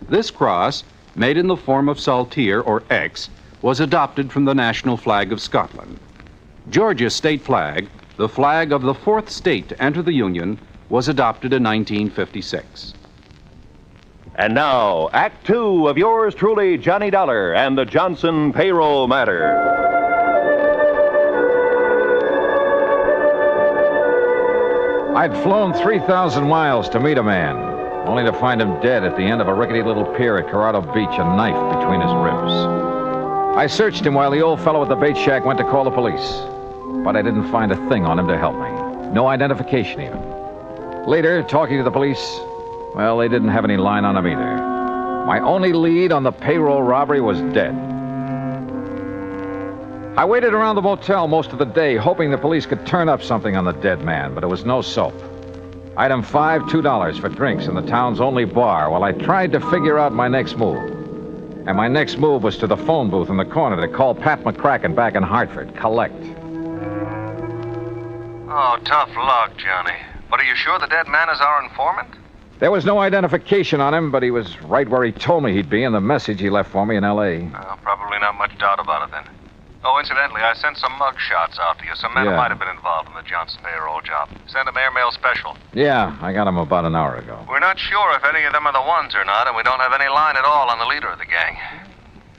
This cross, made in the form of saltire or X, was adopted from the national flag of Scotland. Georgia's state flag, the flag of the fourth state to enter the Union, was adopted in 1956. And now, Act 2 of yours truly, Johnny Dollar and the Johnson Payroll Matter. I'd flown 3,000 miles to meet a man, only to find him dead at the end of a rickety little pier at Corrado Beach, a knife between his ribs. I searched him while the old fellow at the bait shack went to call the police, but I didn't find a thing on him to help me. No identification even. Later, talking to the police, well, they didn't have any line on him either. My only lead on the payroll robbery was dead. I waited around the motel most of the day, hoping the police could turn up something on the dead man, but it was no soap. Item 5, $2 for drinks in the town's only bar while I tried to figure out my next move. And my next move was to the phone booth in the corner to call Pat McCracken back in Hartford. Collect. Oh, tough luck, Johnny. But are you sure the dead man is our informant? There was no identification on him, but he was right where he told me he'd be in the message he left for me in L.A. Probably not much doubt about it, then. Oh, incidentally, I sent some mug shots out to you. Some men who might have been involved in the Johnson payroll job. Sent them airmail special. Yeah, I got him about an hour ago. We're not sure if any of them are the ones or not, and we don't have any line at all on the leader of the gang.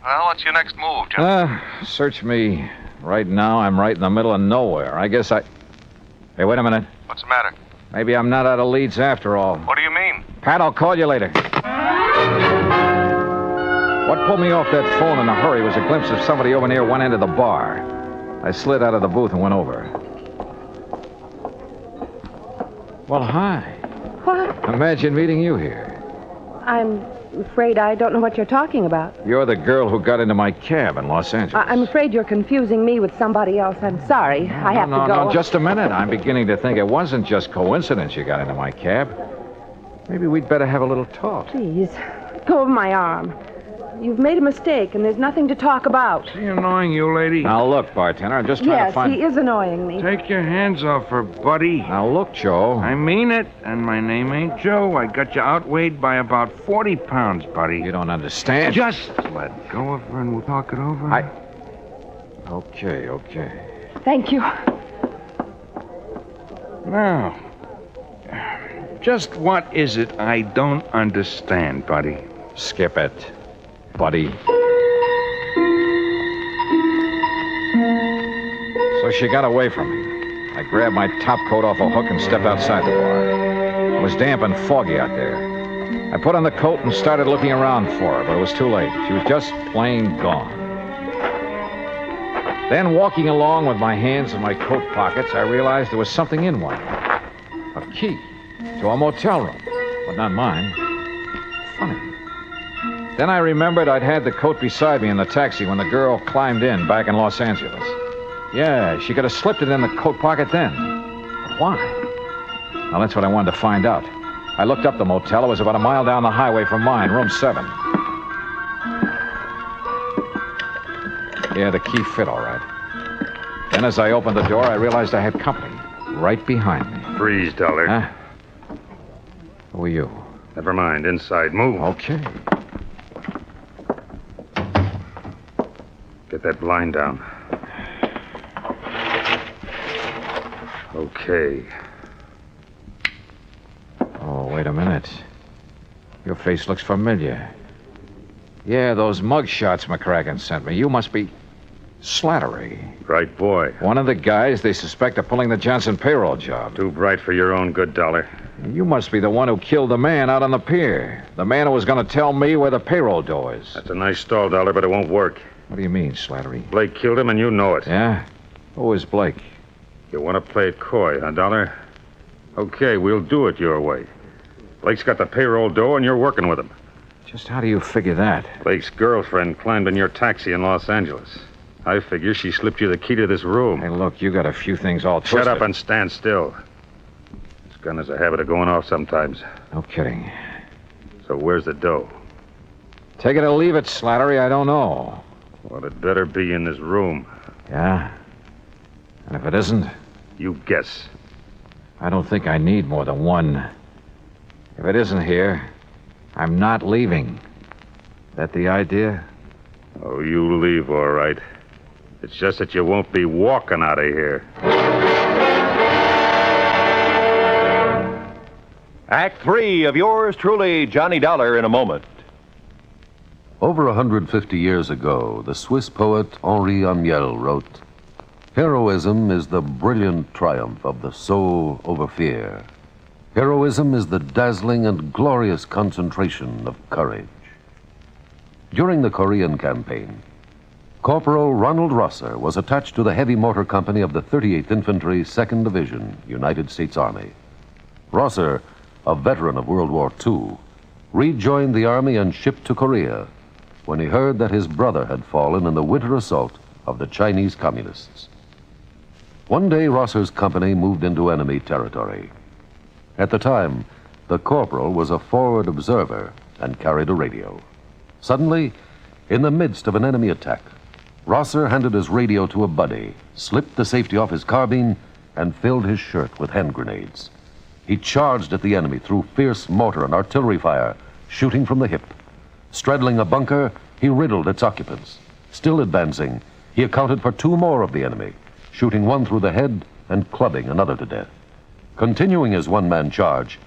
Well, what's your next move, Johnny? Search me. Right now, I'm right in the middle of nowhere. I guess I... Hey, wait a minute. What's the matter? Maybe I'm not out of leads after all. What do you mean? Pat, I'll call you later. What pulled me off that phone in a hurry was a glimpse of somebody over near one end of the bar. I slid out of the booth and went over. Well, hi. What? Imagine meeting you here. I'm afraid I don't know what you're talking about. You're the girl who got into my cab in Los Angeles. I'm afraid you're confusing me with somebody else. I'm sorry. I have to go. No, just a minute. I'm beginning to think it wasn't just coincidence you got into my cab. Maybe we'd better have a little talk. Please, go of my arm. You've made a mistake, and there's nothing to talk about. Is he annoying you, lady? Now, look, bartender, I'm just trying to find... Yes, he is annoying me. Take your hands off her, buddy. Now, look, Joe. I mean it, and my name ain't Joe. I got you outweighed by about 40 pounds, buddy. You don't understand. Just let go of her, and we'll talk it over. Okay. Thank you. Now, just what is it I don't understand, buddy? Skip it. Buddy. So she got away from me. I grabbed my top coat off a hook and stepped outside the bar. It was damp and foggy out there. I put on the coat and started looking around for her, but it was too late. She was just plain gone. Then, walking along with my hands in my coat pockets, I realized there was something in one. A key to a motel room, but not mine. Funny. Then I remembered I'd had the coat beside me in the taxi when the girl climbed in back in Los Angeles. Yeah, she could have slipped it in the coat pocket then. But why? Now, that's what I wanted to find out. I looked up the motel. It was about a mile down the highway from mine, room 7. Yeah, the key fit all right. Then as I opened the door, I realized I had company right behind me. Freeze, Dollar. Huh? Who are you? Never mind. Inside. Move. Okay. Get that blind down. Okay. Oh, wait a minute. Your face looks familiar. Yeah, those mug shots McCracken sent me. You must be Slattery. Right boy. One of the guys they suspect of pulling the Johnson Payroll job. Too bright for your own good, Dollar. You must be the one who killed the man out on the pier. The man who was going to tell me where the payroll door is. That's a nice stall, Dollar, but it won't work. What do you mean, Slattery? Blake killed him, and you know it. Yeah? Who is Blake? You want to play it coy, huh, Dollar? Okay, we'll do it your way. Blake's got the payroll door, and you're working with him. Just how do you figure that? Blake's girlfriend climbed in your taxi in Los Angeles. I figure she slipped you the key to this room. Hey, look, you got a few things all twisted. Shut up and stand still. This gun has a habit of going off sometimes. No kidding. So where's the dough? Take it or leave it, Slattery, I don't know. Well, it better be in this room. Yeah? And if it isn't? You guess. I don't think I need more than one. If it isn't here, I'm not leaving. That the idea? Oh, you leave, all right. It's just that you won't be walking out of here. Act 3 of yours truly, Johnny Dollar, in a moment. Over 150 years ago, the Swiss poet Henri Amiel wrote, "Heroism is the brilliant triumph of the soul over fear. Heroism is the dazzling and glorious concentration of courage." During the Korean campaign, Corporal Ronald Rosser was attached to the heavy mortar company of the 38th Infantry, 2nd Division, United States Army. Rosser, a veteran of World War II, rejoined the Army and shipped to Korea when he heard that his brother had fallen in the winter assault of the Chinese Communists. One day, Rosser's company moved into enemy territory. At the time, the corporal was a forward observer and carried a radio. Suddenly, in the midst of an enemy attack, Rosser handed his radio to a buddy, slipped the safety off his carbine, and filled his shirt with hand grenades. He charged at the enemy through fierce mortar and artillery fire, shooting from the hip. Straddling a bunker, he riddled its occupants. Still advancing, he accounted for 2 more of the enemy, shooting one through the head and clubbing another to death. Continuing his one-man charge,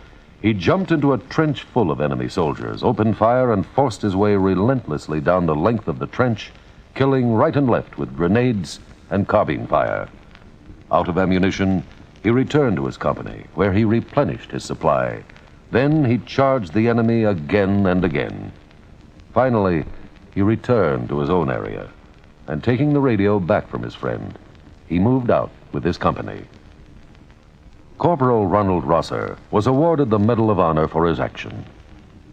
he jumped into a trench full of enemy soldiers, opened fire, and forced his way relentlessly down the length of the trench, killing right and left with grenades and carbine fire. Out of ammunition, he returned to his company, where he replenished his supply. Then he charged the enemy again and again. Finally, he returned to his own area, and taking the radio back from his friend, he moved out with his company. Corporal Ronald Rosser was awarded the Medal of Honor for his action.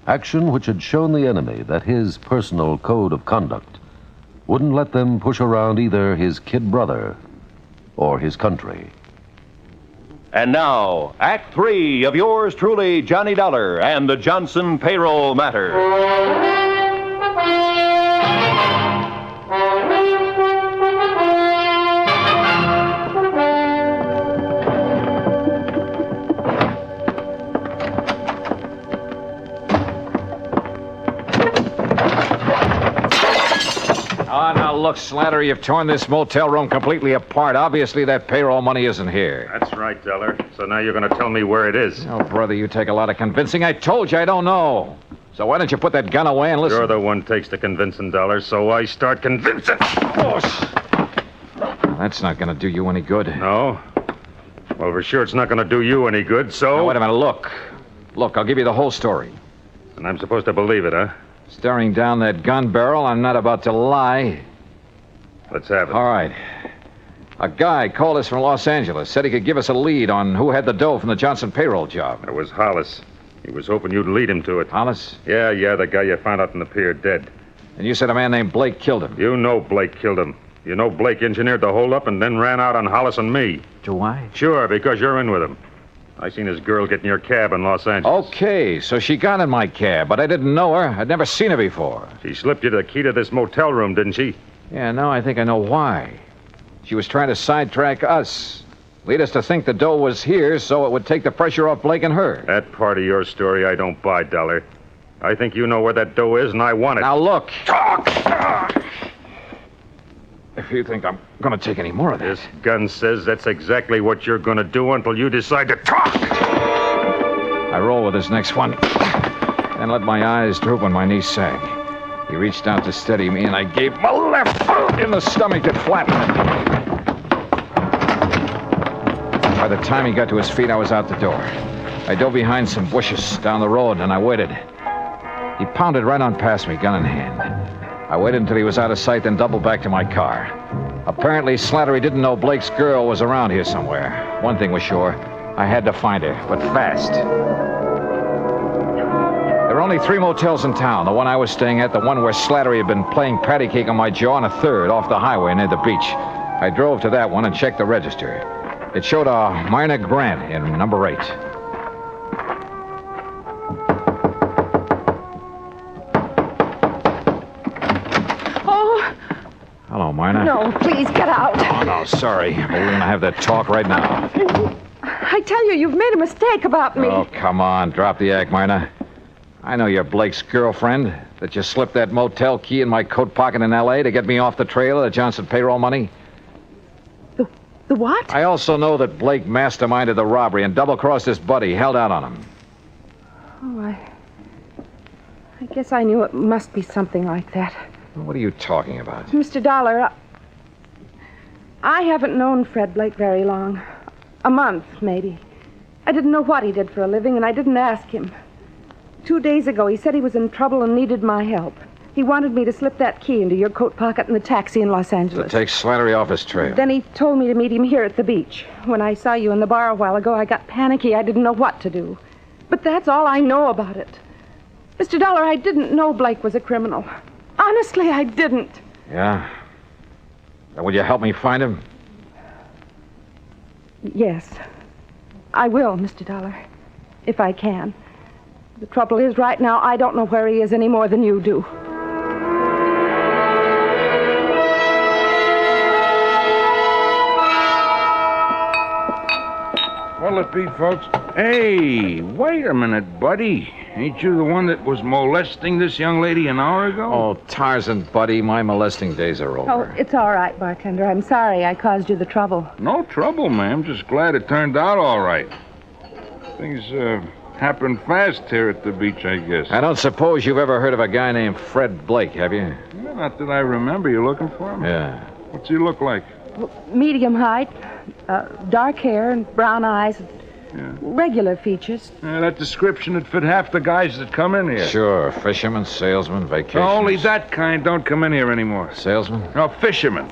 Action which had shown the enemy that his personal code of conduct wouldn't let them push around either his kid brother or his country. And now, Act 3 of yours truly, Johnny Dollar and the Johnson Payroll Matter. Now, look, Slattery, you've torn this motel room completely apart. Obviously, that payroll money isn't here. That's right, Dollar. So now you're going to tell me where it is. Oh, brother, you take a lot of convincing. I told you I don't know. So why don't you put that gun away and listen? You're the one takes the convincing, Dollar, so I start convincing. Well, that's not going to do you any good. No? Well, for sure it's not going to do you any good, so... Now, wait a minute, look. Look, I'll give you the whole story. And I'm supposed to believe it, huh? Staring down that gun barrel, I'm not about to lie. Let's have it. All right. A guy called us from Los Angeles, said he could give us a lead on who had the dough from the Johnson Payroll job. It was Hollis. He was hoping you'd lead him to it. Hollis? Yeah, the guy you found out in the pier dead. And you said a man named Blake killed him. You know Blake killed him. You know Blake engineered the holdup and then ran out on Hollis and me. Do I? Sure, because you're in with him. I seen his girl get in your cab in Los Angeles. Okay, so she got in my cab, but I didn't know her. I'd never seen her before. She slipped you the key to this motel room, didn't she? Yeah, now I think I know why. She was trying to sidetrack us. Lead us to think the dough was here so it would take the pressure off Blake and her. That part of your story I don't buy, Dollar. I think you know where that dough is, and I want it. Now, look. Talk! If you think I'm going to take any more of this. This gun says that's exactly what you're going to do until you decide to talk. I roll with this next one, then let my eyes droop and my knees sag. He reached out to steady me, and I gave him a left boot in the stomach that flattened him. By the time he got to his feet, I was out the door. I dove behind some bushes down the road, and I waited. He pounded right on past me, gun in hand. I waited until he was out of sight, then doubled back to my car. Apparently, Slattery didn't know Blake's girl was around here somewhere. One thing was sure. I had to find her, but fast. There were only 3 motels in town. The one I was staying at, the one where Slattery had been playing patty cake on my jaw, and a third off the highway near the beach. I drove to that one and checked the register. It showed a Myrna Grant in number 8. Hello, Myrna. No, please, get out. Oh, no, sorry. But we're going to have that talk right now. I tell you, you've made a mistake about me. Oh, come on. Drop the act, Myrna. I know you're Blake's girlfriend, that you slipped that motel key in my coat pocket in L.A. to get me off the trail of the Johnson Payroll money. The what? I also know that Blake masterminded the robbery and double-crossed his buddy, held out on him. Oh, I guess I knew it must be something like that. What are you talking about? Mr. Dollar, I haven't known Fred Blake very long. A month, maybe. I didn't know what he did for a living, and I didn't ask him. 2 days ago, he said he was in trouble and needed my help. He wanted me to slip that key into your coat pocket in the taxi in Los Angeles. To take Slattery off his trail. Then he told me to meet him here at the beach. When I saw you in the bar a while ago, I got panicky. I didn't know what to do. But that's all I know about it. Mr. Dollar, I didn't know Blake was a criminal. Honestly, I didn't. Yeah? Now, will you help me find him? Yes. I will, Mr. Dollar. If I can. The trouble is, right now, I don't know where he is any more than you do. What'll it be, folks? Hey, wait a minute, buddy. Ain't you the one that was molesting this young lady an hour ago? Oh, Tarzan, buddy, my molesting days are over. Oh, it's all right, bartender. I'm sorry I caused you the trouble. No trouble, ma'am. Just glad it turned out all right. Things happen fast here at the beach, I guess. I don't suppose you've ever heard of a guy named Fred Blake, have you? Yeah, not that I remember. You looking for him? Yeah. What's he look like? Medium height, dark hair and brown eyes, regular features. That description would fit half the guys that come in here. Sure, fishermen, salesmen, vacationers. No, only that kind don't come in here anymore. Salesmen? No, fishermen.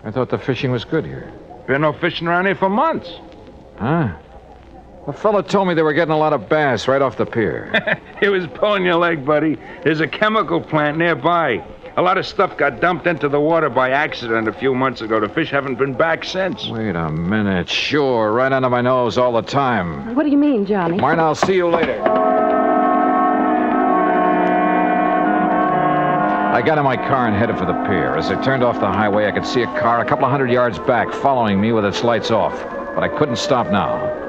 I thought the fishing was good here. Been no fishing around here for months. Huh? A fella told me they were getting a lot of bass right off the pier. He was pulling your leg, buddy. There's a chemical plant nearby. A lot of stuff got dumped into the water by accident a few months ago. The fish haven't been back since. Wait a minute. Sure, right under my nose all the time. What do you mean, Johnny? Mine, I'll see you later. I got in my car and headed for the pier. As I turned off the highway, I could see a car a couple of 100 yards back following me with its lights off. But I couldn't stop now.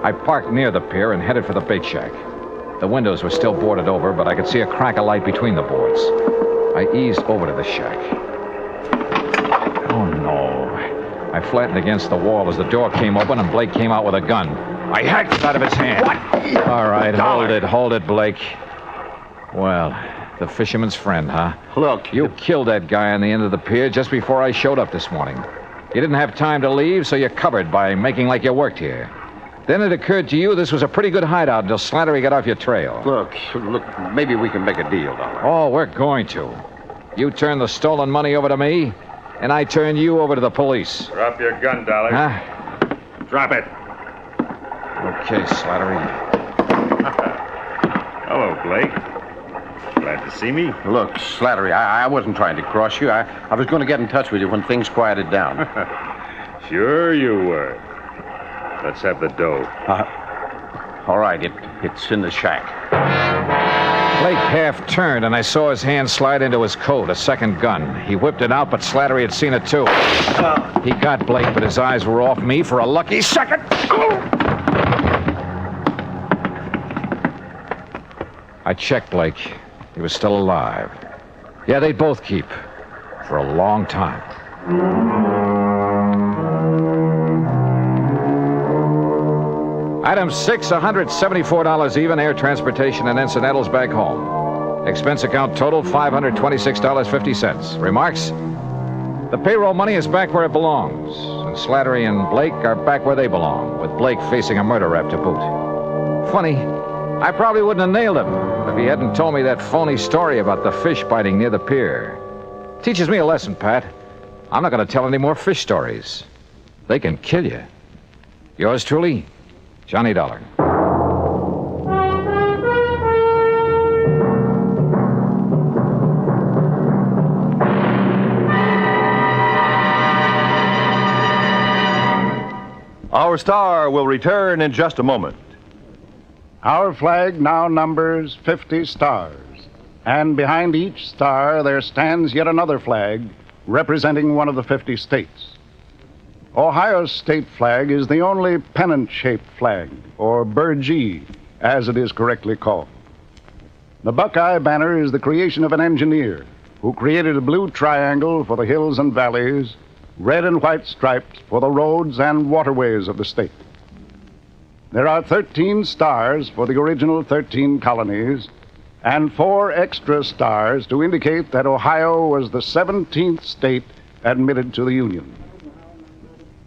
I parked near the pier and headed for the bait shack. The windows were still boarded over, but I could see a crack of light between the boards. I eased over to the shack. Oh, no. I flattened against the wall as the door came open and Blake came out with a gun. I hacked it out of his hand. What? All right, hold it, Blake. Well, the fisherman's friend, huh? Look. You killed that guy on the end of the pier just before I showed up this morning. You didn't have time to leave, so you covered by making like you worked here. Then it occurred to you this was a pretty good hideout until Slattery got off your trail. Look, maybe we can make a deal, Dollar. Oh, we're going to. You turn the stolen money over to me, and I turn you over to the police. Drop your gun, Dollar. Huh? Drop it. Okay, Slattery. Hello, Blake. Glad to see me. Look, Slattery, I wasn't trying to cross you. I was going to get in touch with you when things quieted down. Sure you were. Let's have the dough. All right, it's in the shack. Blake half turned, and I saw his hand slide into his coat, a second gun. He whipped it out, but Slattery had seen it too. He got Blake, but his eyes were off me for a lucky second. I checked Blake. He was still alive. Yeah, they'd both keep. For a long time. Item 6, $174 even, air transportation and incidentals back home. Expense account total, $526.50. Remarks? The payroll money is back where it belongs, and Slattery and Blake are back where they belong, with Blake facing a murder rap to boot. Funny, I probably wouldn't have nailed him if he hadn't told me that phony story about the fish biting near the pier. Teaches me a lesson, Pat. I'm not going to tell any more fish stories. They can kill you. Yours truly, Johnny Dollar. Our star will return in just a moment. Our flag now numbers 50 stars, and behind each star there stands yet another flag representing one of the 50 states. Ohio's state flag is the only pennant-shaped flag, or burgee, as it is correctly called. The Buckeye banner is the creation of an engineer who created a blue triangle for the hills and valleys, red and white stripes for the roads and waterways of the state. There are 13 stars for the original 13 colonies, and 4 extra stars to indicate that Ohio was the 17th state admitted to the Union.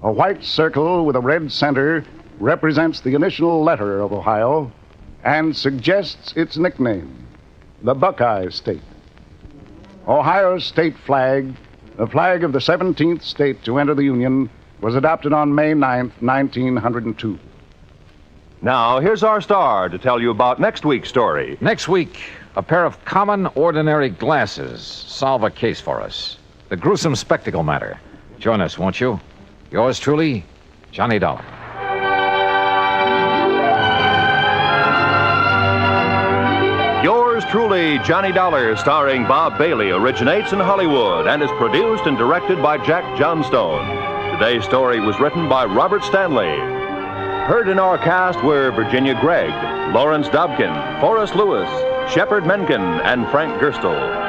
A white circle with a red center represents the initial letter of Ohio and suggests its nickname, the Buckeye State. Ohio's state flag, the flag of the 17th state to enter the Union, was adopted on May 9th, 1902. Now, here's our star to tell you about next week's story. Next week, a pair of common, ordinary glasses solve a case for us. The gruesome spectacle matter. Join us, won't you? Yours truly, Johnny Dollar. Yours truly, Johnny Dollar, starring Bob Bailey, originates in Hollywood and is produced and directed by Jack Johnstone. Today's story was written by Robert Stanley. Heard in our cast were Virginia Gregg, Lawrence Dobkin, Forrest Lewis, Shepard Menken, and Frank Gerstle.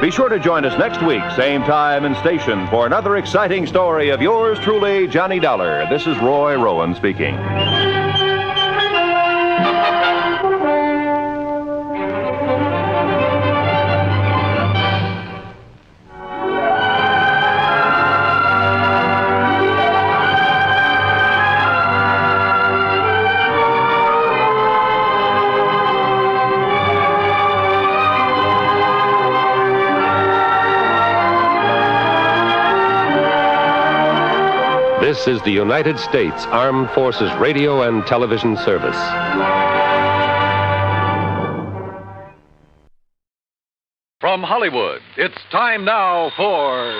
Be sure to join us next week, same time and station, for another exciting story of yours truly, Johnny Dollar. This is Roy Rowan speaking. This is the United States Armed Forces Radio and Television Service. From Hollywood, it's time now for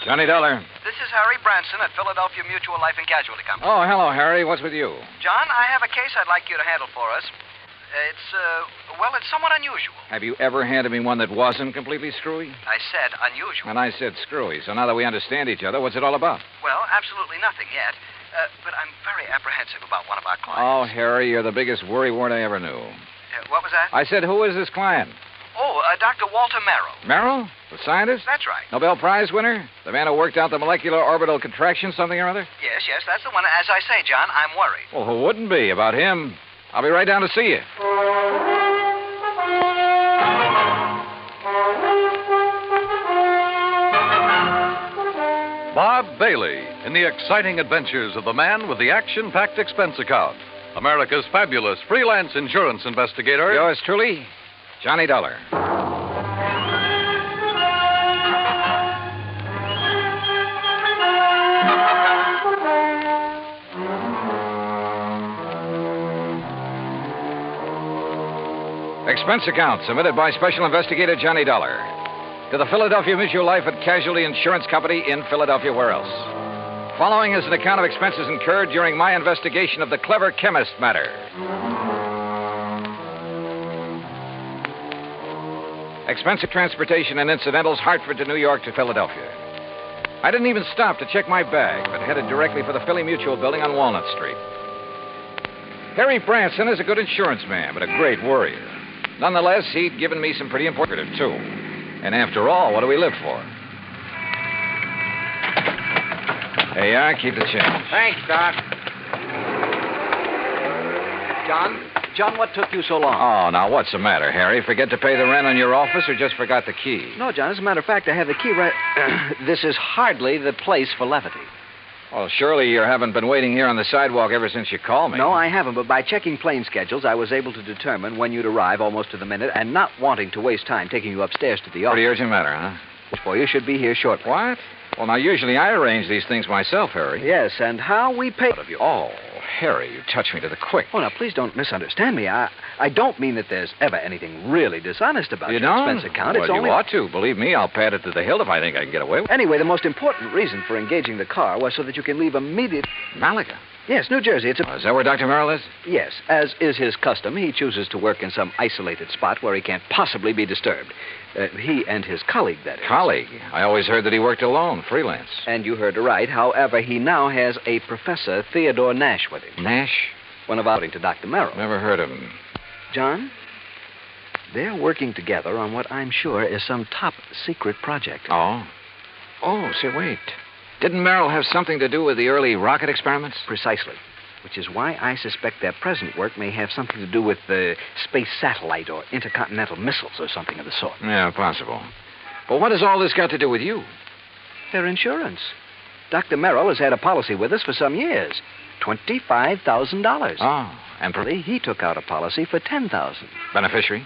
Johnny Dollar. This is Harry Branson at Philadelphia Mutual Life and Casualty Company. Oh, hello, Harry. What's with you? John, I have a case I'd like you to handle for us. It's somewhat unusual. Have you ever handed me one that wasn't completely screwy? I said unusual. And I said screwy. So now that we understand each other, what's it all about? Well, absolutely nothing yet. But I'm very apprehensive about one of our clients. Oh, Harry, you're the biggest worrywart I ever knew. What was that? I said, who is this client? Oh, Dr. Walter Merrill. Merrill? The scientist? That's right. Nobel Prize winner? The man who worked out the molecular orbital contraction something or other? Yes, that's the one. As I say, John, I'm worried. Well, who wouldn't be about him? I'll be right down to see you. Bob Bailey in the exciting adventures of the man with the action-packed expense account, America's fabulous freelance insurance investigator. Yours truly, Johnny Dollar. Expense account submitted by Special Investigator Johnny Dollar to the Philadelphia Mutual Life and Casualty Insurance Company in Philadelphia. Where else? Following is an account of expenses incurred during my investigation of the Clever Chemist Matter. Expense of transportation and incidentals, Hartford to New York to Philadelphia. I didn't even stop to check my bag, but headed directly for the Philly Mutual building on Walnut Street. Harry Branson is a good insurance man, but a great worrier. Nonetheless, he'd given me some pretty important too. And after all, what do we live for? There you are. Keep the change. Thanks, Doc. John, what took you so long? Oh, now what's the matter, Harry? Forget to pay the rent on your office or just forgot the key? No, John, as a matter of fact, I have the key right... This is hardly the place for levity. Well, surely you haven't been waiting here on the sidewalk ever since you called me. No, I haven't, but by checking plane schedules, I was able to determine when you'd arrive almost to the minute, and not wanting to waste time taking you upstairs to the office. Pretty urgent matter, huh? Well, you should be here shortly. What? Well, now, usually I arrange these things myself, Harry. Yes, and how we pay... of you. Oh, Harry, you touched me to the quick. Oh, now, please don't misunderstand me. I don't mean that there's ever anything really dishonest about You your don't? expense account. Well, It's only... you ought to. Believe me, I'll pad it to the hilt if I think I can get away with it. Anyway, the most important reason for engaging the car was so that you can leave immediate... Malaga? Yes, New Jersey. It's a... Is that where Dr. Merrill is? Yes. As is his custom, he chooses to work in some isolated spot where he can't possibly be disturbed. He and his colleague, that is. Colleague? I always heard that he worked alone, freelance. And you heard right. However, he now has a Professor Theodore Nash with him. Nash? One of outing to Dr. Merrill. Never heard of him. John, they're working together on what I'm sure is some top secret project. Oh? Oh, say, wait. Didn't Merrill have something to do with the early rocket experiments? Precisely. Which is why I suspect their present work may have something to do with the space satellite or intercontinental missiles or something of the sort. Yeah, possible. But what has all this got to do with you? Their insurance. Dr. Merrill has had a policy with us for some years. $25,000. Oh, and he took out a policy for $10,000. Beneficiary?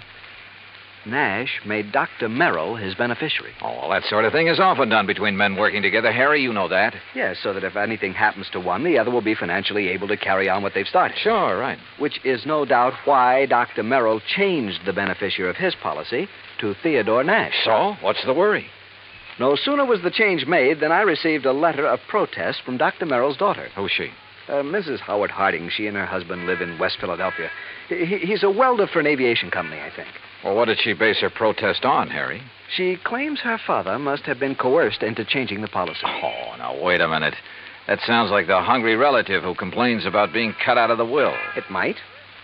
Nash made Dr. Merrill his beneficiary. Oh, well, that sort of thing is often done between men working together. Harry, you know that. Yes, so that if anything happens to one, the other will be financially able to carry on what they've started. Sure, right. Which is no doubt why Dr. Merrill changed the beneficiary of his policy to Theodore Nash. So, what's the worry? No sooner was the change made than I received a letter of protest from Dr. Merrill's daughter. Who's she? Mrs. Howard Harding. She and her husband live in West Philadelphia. He's a welder for an aviation company, I think. Well, what did she base her protest on, Harry? She claims her father must have been coerced into changing the policy. Oh, now, wait a minute. That sounds like the hungry relative who complains about being cut out of the will. It might.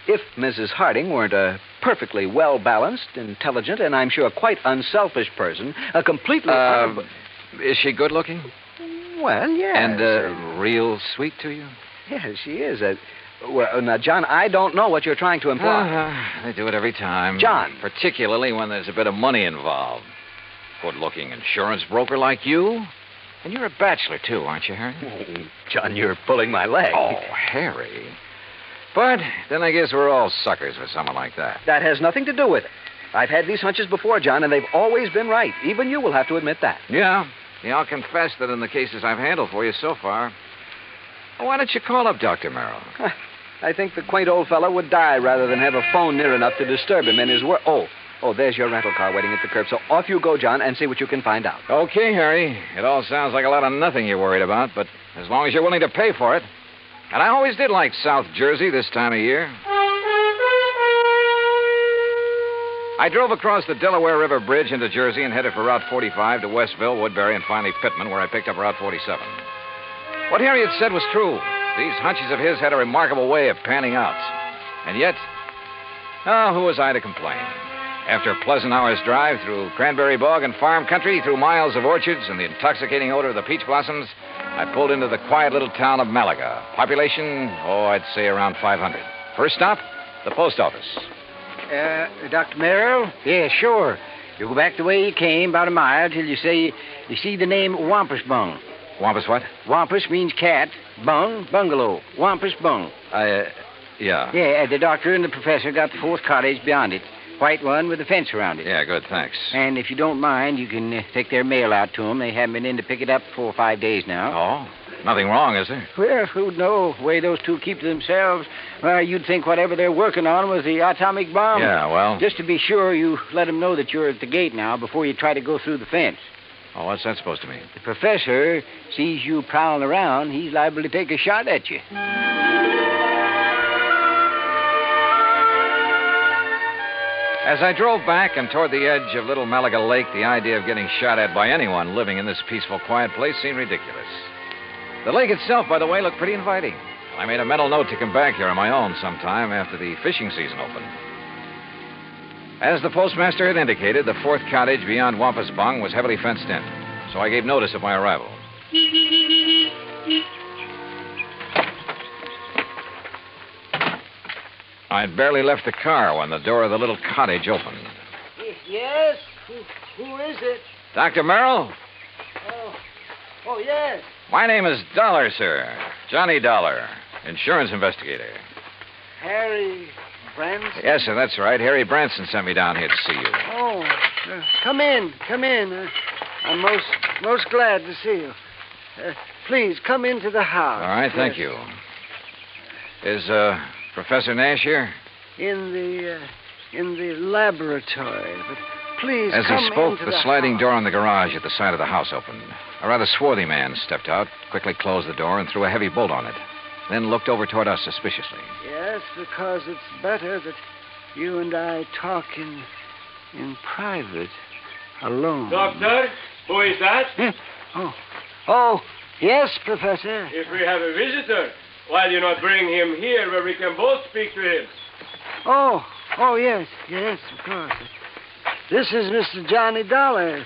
If Mrs. Harding weren't a perfectly well-balanced, intelligent, and I'm sure quite unselfish person, a completely... Is she good-looking? Well, yes. And real sweet to you? Yes, she is. Well, now, John, I don't know what you're trying to imply. They do it every time. John. Particularly when there's a bit of money involved. Good-looking insurance broker like you. And you're a bachelor, too, aren't you, Harry? Oh, John, you're pulling my leg. Oh, Harry. But then I guess we're all suckers for someone like that. That has nothing to do with it. I've had these hunches before, John, and they've always been right. Even you will have to admit that. Yeah, I'll confess that in the cases I've handled for you so far. Why don't you call up Dr. Merrill? I think the quaint old fellow would die rather than have a phone near enough to disturb him in his work. Oh, there's your rental car waiting at the curb. So off you go, John, and see what you can find out. Okay, Harry. It all sounds like a lot of nothing you're worried about, but as long as you're willing to pay for it. And I always did like South Jersey this time of year. I drove across the Delaware River Bridge into Jersey and headed for Route 45 to Westville, Woodbury, and finally Pittman, where I picked up Route 47. What Harry had said was true. These hunches of his had a remarkable way of panning out. And yet, who was I to complain? After a pleasant hour's drive through cranberry bog and farm country, through miles of orchards and the intoxicating odor of the peach blossoms, I pulled into the quiet little town of Malaga. Population, I'd say around 500. First stop, the post office. Dr. Merrill? Yeah, sure. You go back the way you came, about a mile, till you see the name Wampersbung. Wampus what? Wampus means cat. Bung, bungalow. Wampus bung. Yeah. Yeah, the doctor and the professor got the fourth cottage beyond it. White one with a fence around it. Yeah, good, thanks. And if you don't mind, you can take their mail out to them. They haven't been in to pick it up for 5 days now. Oh? Nothing wrong, is there? Well, who'd know? The way those two keep to themselves. Well, you'd think whatever they're working on was the atomic bomb. Yeah, well... Just to be sure, you let them know that you're at the gate now before you try to go through the fence. Oh, what's that supposed to mean? The professor sees you prowling around, he's liable to take a shot at you. As I drove back and toward the edge of Little Malaga Lake, the idea of getting shot at by anyone living in this peaceful, quiet place seemed ridiculous. The lake itself, by the way, looked pretty inviting. I made a mental note to come back here on my own sometime after the fishing season opened. As the postmaster had indicated, the fourth cottage beyond Wampus Bung was heavily fenced in, so I gave notice of my arrival. I'd barely left the car when the door of the little cottage opened. Yes? Who is it? Dr. Merrill? Oh, yes. My name is Dollar, sir. Johnny Dollar, insurance investigator. Harry Branson? Yes, sir, that's right. Harry Branson sent me down here to see you. Oh, come in. I'm most glad to see you. Please, come into the house. All right, thank you. Is, Professor Nash here? In the laboratory. But please, As come he spoke, into the sliding door on the garage at the side of the house opened. A rather swarthy man stepped out, quickly closed the door, and threw a heavy bolt on it. Then looked over toward us suspiciously. Yes, because it's better that you and I talk in private, alone. Doctor, who is that? Oh, yes, Professor. If we have a visitor, why do you not bring him here where we can both speak to him? Oh, yes, of course. This is Mr. Johnny Dollar,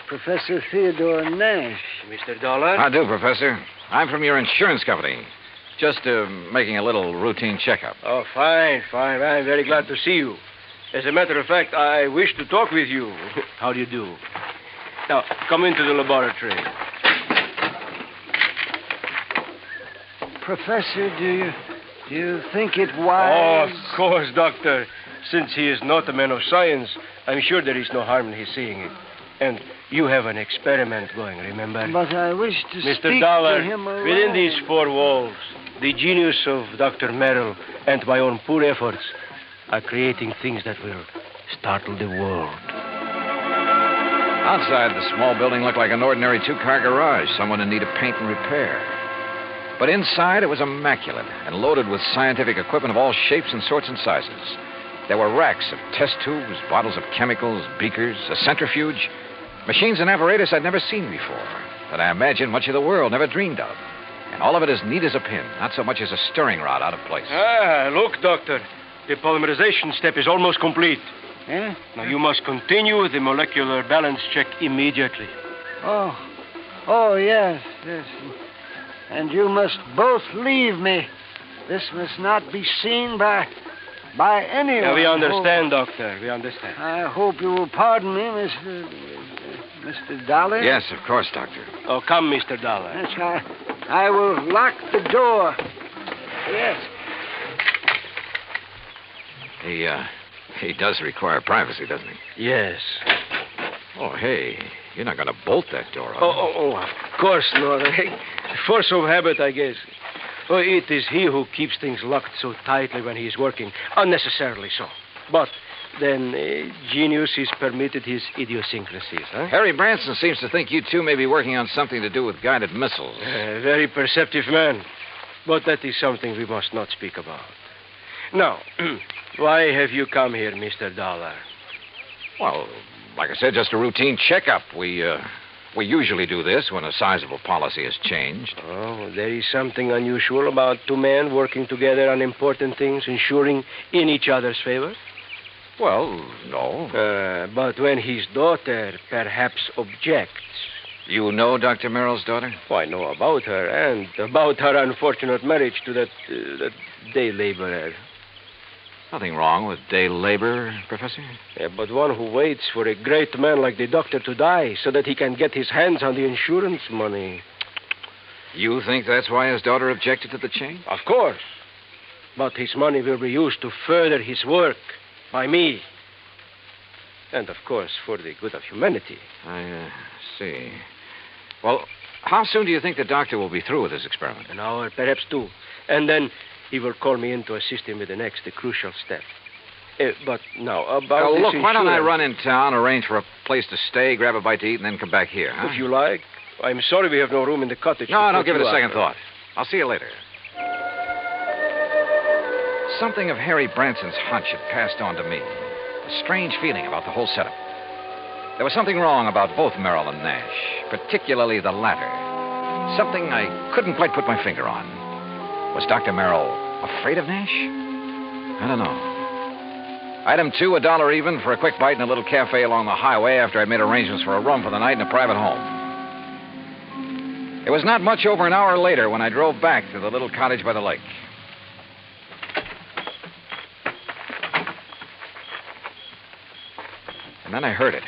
Professor Theodore Nash. Mr. Dollar? How do, Professor? I'm from your insurance company. Just making a little routine checkup. Oh, fine. I'm very glad to see you. As a matter of fact, I wish to talk with you. How do you do? Now, come into the laboratory. Professor, do you think it wise? Oh, of course, Doctor. Since he is not a man of science, I'm sure there is no harm in his seeing it. And you have an experiment going, remember? But I wish to Mr. speak Dollar, to him alone. within these four walls, the genius of Dr. Merrill and my own poor efforts are creating things that will startle the world. Outside, the small building looked like an ordinary two-car garage, someone in need of paint and repair. But inside, it was immaculate and loaded with scientific equipment of all shapes and sorts and sizes. There were racks of test tubes, bottles of chemicals, beakers, a centrifuge, machines and apparatus I'd never seen before, that I imagine much of the world never dreamed of. And all of it as neat as a pin, not so much as a stirring rod out of place. Look, Doctor. The polymerization step is almost complete. Eh? Now, you must continue the molecular balance check immediately. Oh, yes. And you must both leave me. This must not be seen by anyone. Yeah, we understand, Doctor. We understand. I hope you will pardon me, Mr. Dollar. Yes, of course, Doctor. Oh, come, Mr. Dollar. Yes, I will lock the door. Yes. He does require privacy, doesn't he? Yes. Oh, hey, you're not going to bolt that door, are you? Oh, of course not. Force of habit, I guess. Oh, it is he who keeps things locked so tightly when he is working, unnecessarily so. But then genius is permitted his idiosyncrasies, huh? Harry Branson seems to think you two may be working on something to do with guided missiles. Very perceptive man. But that is something we must not speak about. Now, why have you come here, Mr. Dollar? Well, like I said, just a routine checkup. We usually do this when a sizable policy has changed. Oh, there is something unusual about two men working together on important things, ensuring in each other's favor? Well, no. But when his daughter perhaps objects... You know Dr. Merrill's daughter? Oh, I know about her, and about her unfortunate marriage to that day laborer. Nothing wrong with day labor, Professor? Yeah, but one who waits for a great man like the doctor to die so that he can get his hands on the insurance money. You think that's why his daughter objected to the change? Of course. But his money will be used to further his work by me. And, of course, for the good of humanity. I see. Well, how soon do you think the doctor will be through with his experiment? An hour, perhaps 2. And then he will call me in to assist him with the next, the crucial step. But now, about Oh, this look, why don't I insurance- run in town, arrange for a place to stay, grab a bite to eat, and then come back here, huh? If you like. I'm sorry we have no room in the cottage. No, to don't put give it you a second up. thought. I'll see you later. Something of Harry Branson's hunch had passed on to me. A strange feeling about the whole setup. There was something wrong about both Merrill and Nash, particularly the latter. Something I couldn't quite put my finger on. Was Dr. Merrill afraid of Nash? I don't know. Item 2, $1 even for a quick bite in a little cafe along the highway after I'd made arrangements for a room for the night in a private home. It was not much over an hour later when I drove back to the little cottage by the lake. And then I heard it.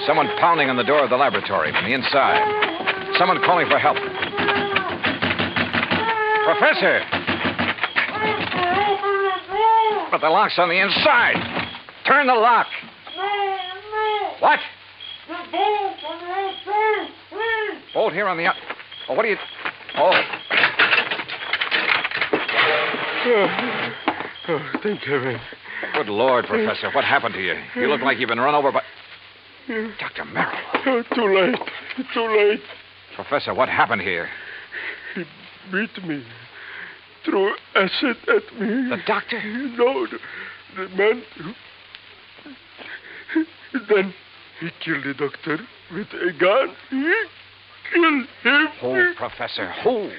Someone pounding on the door of the laboratory from the inside. Someone calling for help. Professor! But the lock's on the inside. Turn the lock. What? Bolt here on the... Oh, what are you... Oh. Oh, thank heaven. Good Lord, Professor. What happened to you? You look like you've been run over by... Dr. Merrill. Oh, too late. Too late. Professor, what happened here? He beat me. Threw acid at me. The doctor? No, the man. Then he killed the doctor with a gun. He killed him. Who, Professor? Who?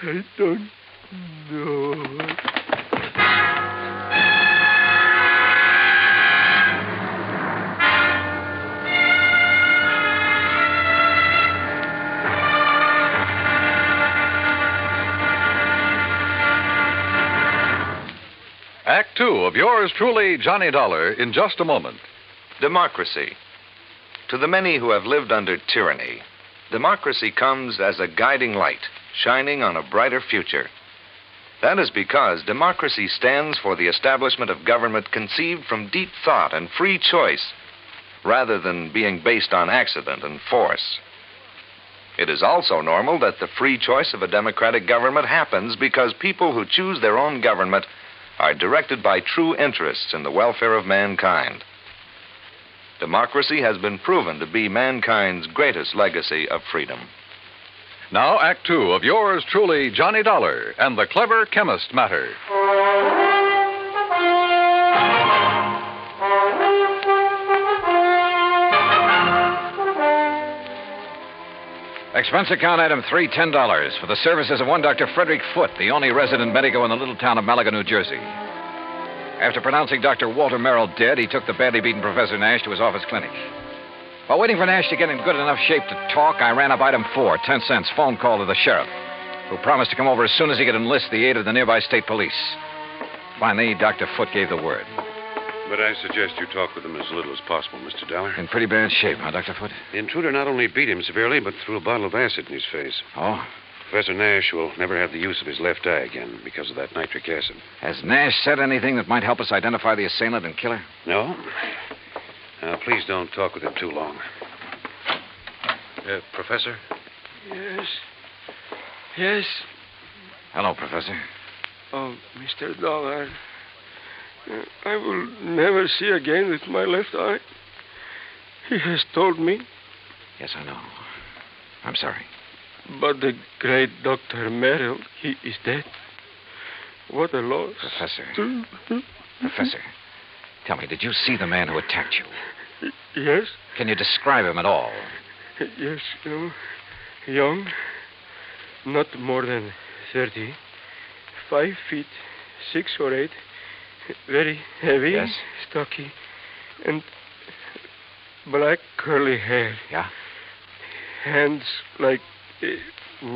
I don't know. Act 2 of yours truly, Johnny Dollar, in just a moment. Democracy. To the many who have lived under tyranny, democracy comes as a guiding light, shining on a brighter future. That is because democracy stands for the establishment of government conceived from deep thought and free choice, rather than being based on accident and force. It is also normal that the free choice of a democratic government happens because people who choose their own government are directed by true interests in the welfare of mankind. Democracy has been proven to be mankind's greatest legacy of freedom. Now, Act 2 of yours truly, Johnny Dollar, and the Clever Chemist Matter. Expense account item 3, $10 for the services of one Dr. Frederick Foote, the only resident medico in the little town of Malaga, New Jersey. After pronouncing Dr. Walter Merrill dead, he took the badly beaten Professor Nash to his office clinic. While waiting for Nash to get in good enough shape to talk, I ran up item 4, 10 cents, phone call to the sheriff, who promised to come over as soon as he could enlist the aid of the nearby state police. Finally, Dr. Foote gave the word. But I suggest you talk with him as little as possible, Mr. Dollar. In pretty bad shape, huh, Dr. Foote? The intruder not only beat him severely, but threw a bottle of acid in his face. Oh? Professor Nash will never have the use of his left eye again because of that nitric acid. Has Nash said anything that might help us identify the assailant and killer? No? Now, please don't talk with him too long. Professor? Yes. Yes. Hello, Professor. Oh, Mr. Dollar. I will never see again with my left eye. He has told me. Yes, I know. I'm sorry. But the great Dr. Merrill, he is dead. What a loss. Professor. Professor, tell me, did you see the man who attacked you? Yes. Can you describe him at all? Yes, young, not more than 30, 5 feet, 6 or 8, very heavy, yes, stocky, and black curly hair. Yeah? Hands like a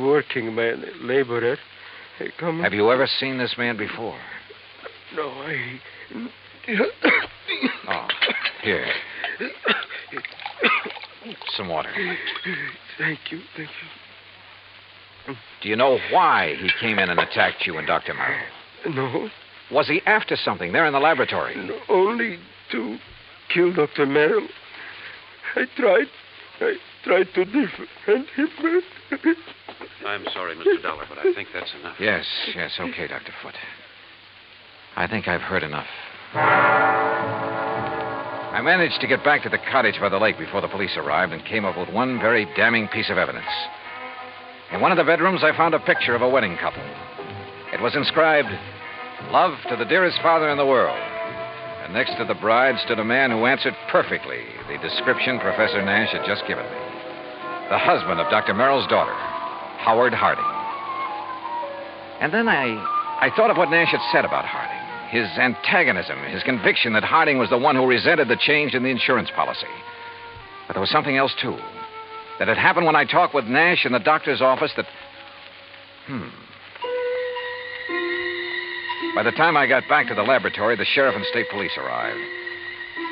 working man, laborer. Have you ever seen this man before? No, I... Oh, here. Some water. Thank you. Do you know why he came in and attacked you and Dr. Merrill? No. Was he after something there in the laboratory? No, only to kill Dr. Merrill. I tried to defend him. I'm sorry, Mr. Dollar, but I think that's enough. Yes, okay, Dr. Foote. I think I've heard enough. I managed to get back to the cottage by the lake before the police arrived and came up with one very damning piece of evidence. In one of the bedrooms, I found a picture of a wedding couple. It was inscribed, "Love to the dearest father in the world." And next to the bride stood a man who answered perfectly the description Professor Nash had just given me. The husband of Dr. Merrill's daughter, Howard Harding. And then I thought of what Nash had said about Harding. His antagonism, his conviction that Harding was the one who resented the change in the insurance policy. But there was something else, too. That had happened when I talked with Nash in the doctor's office that... By the time I got back to the laboratory, the sheriff and state police arrived.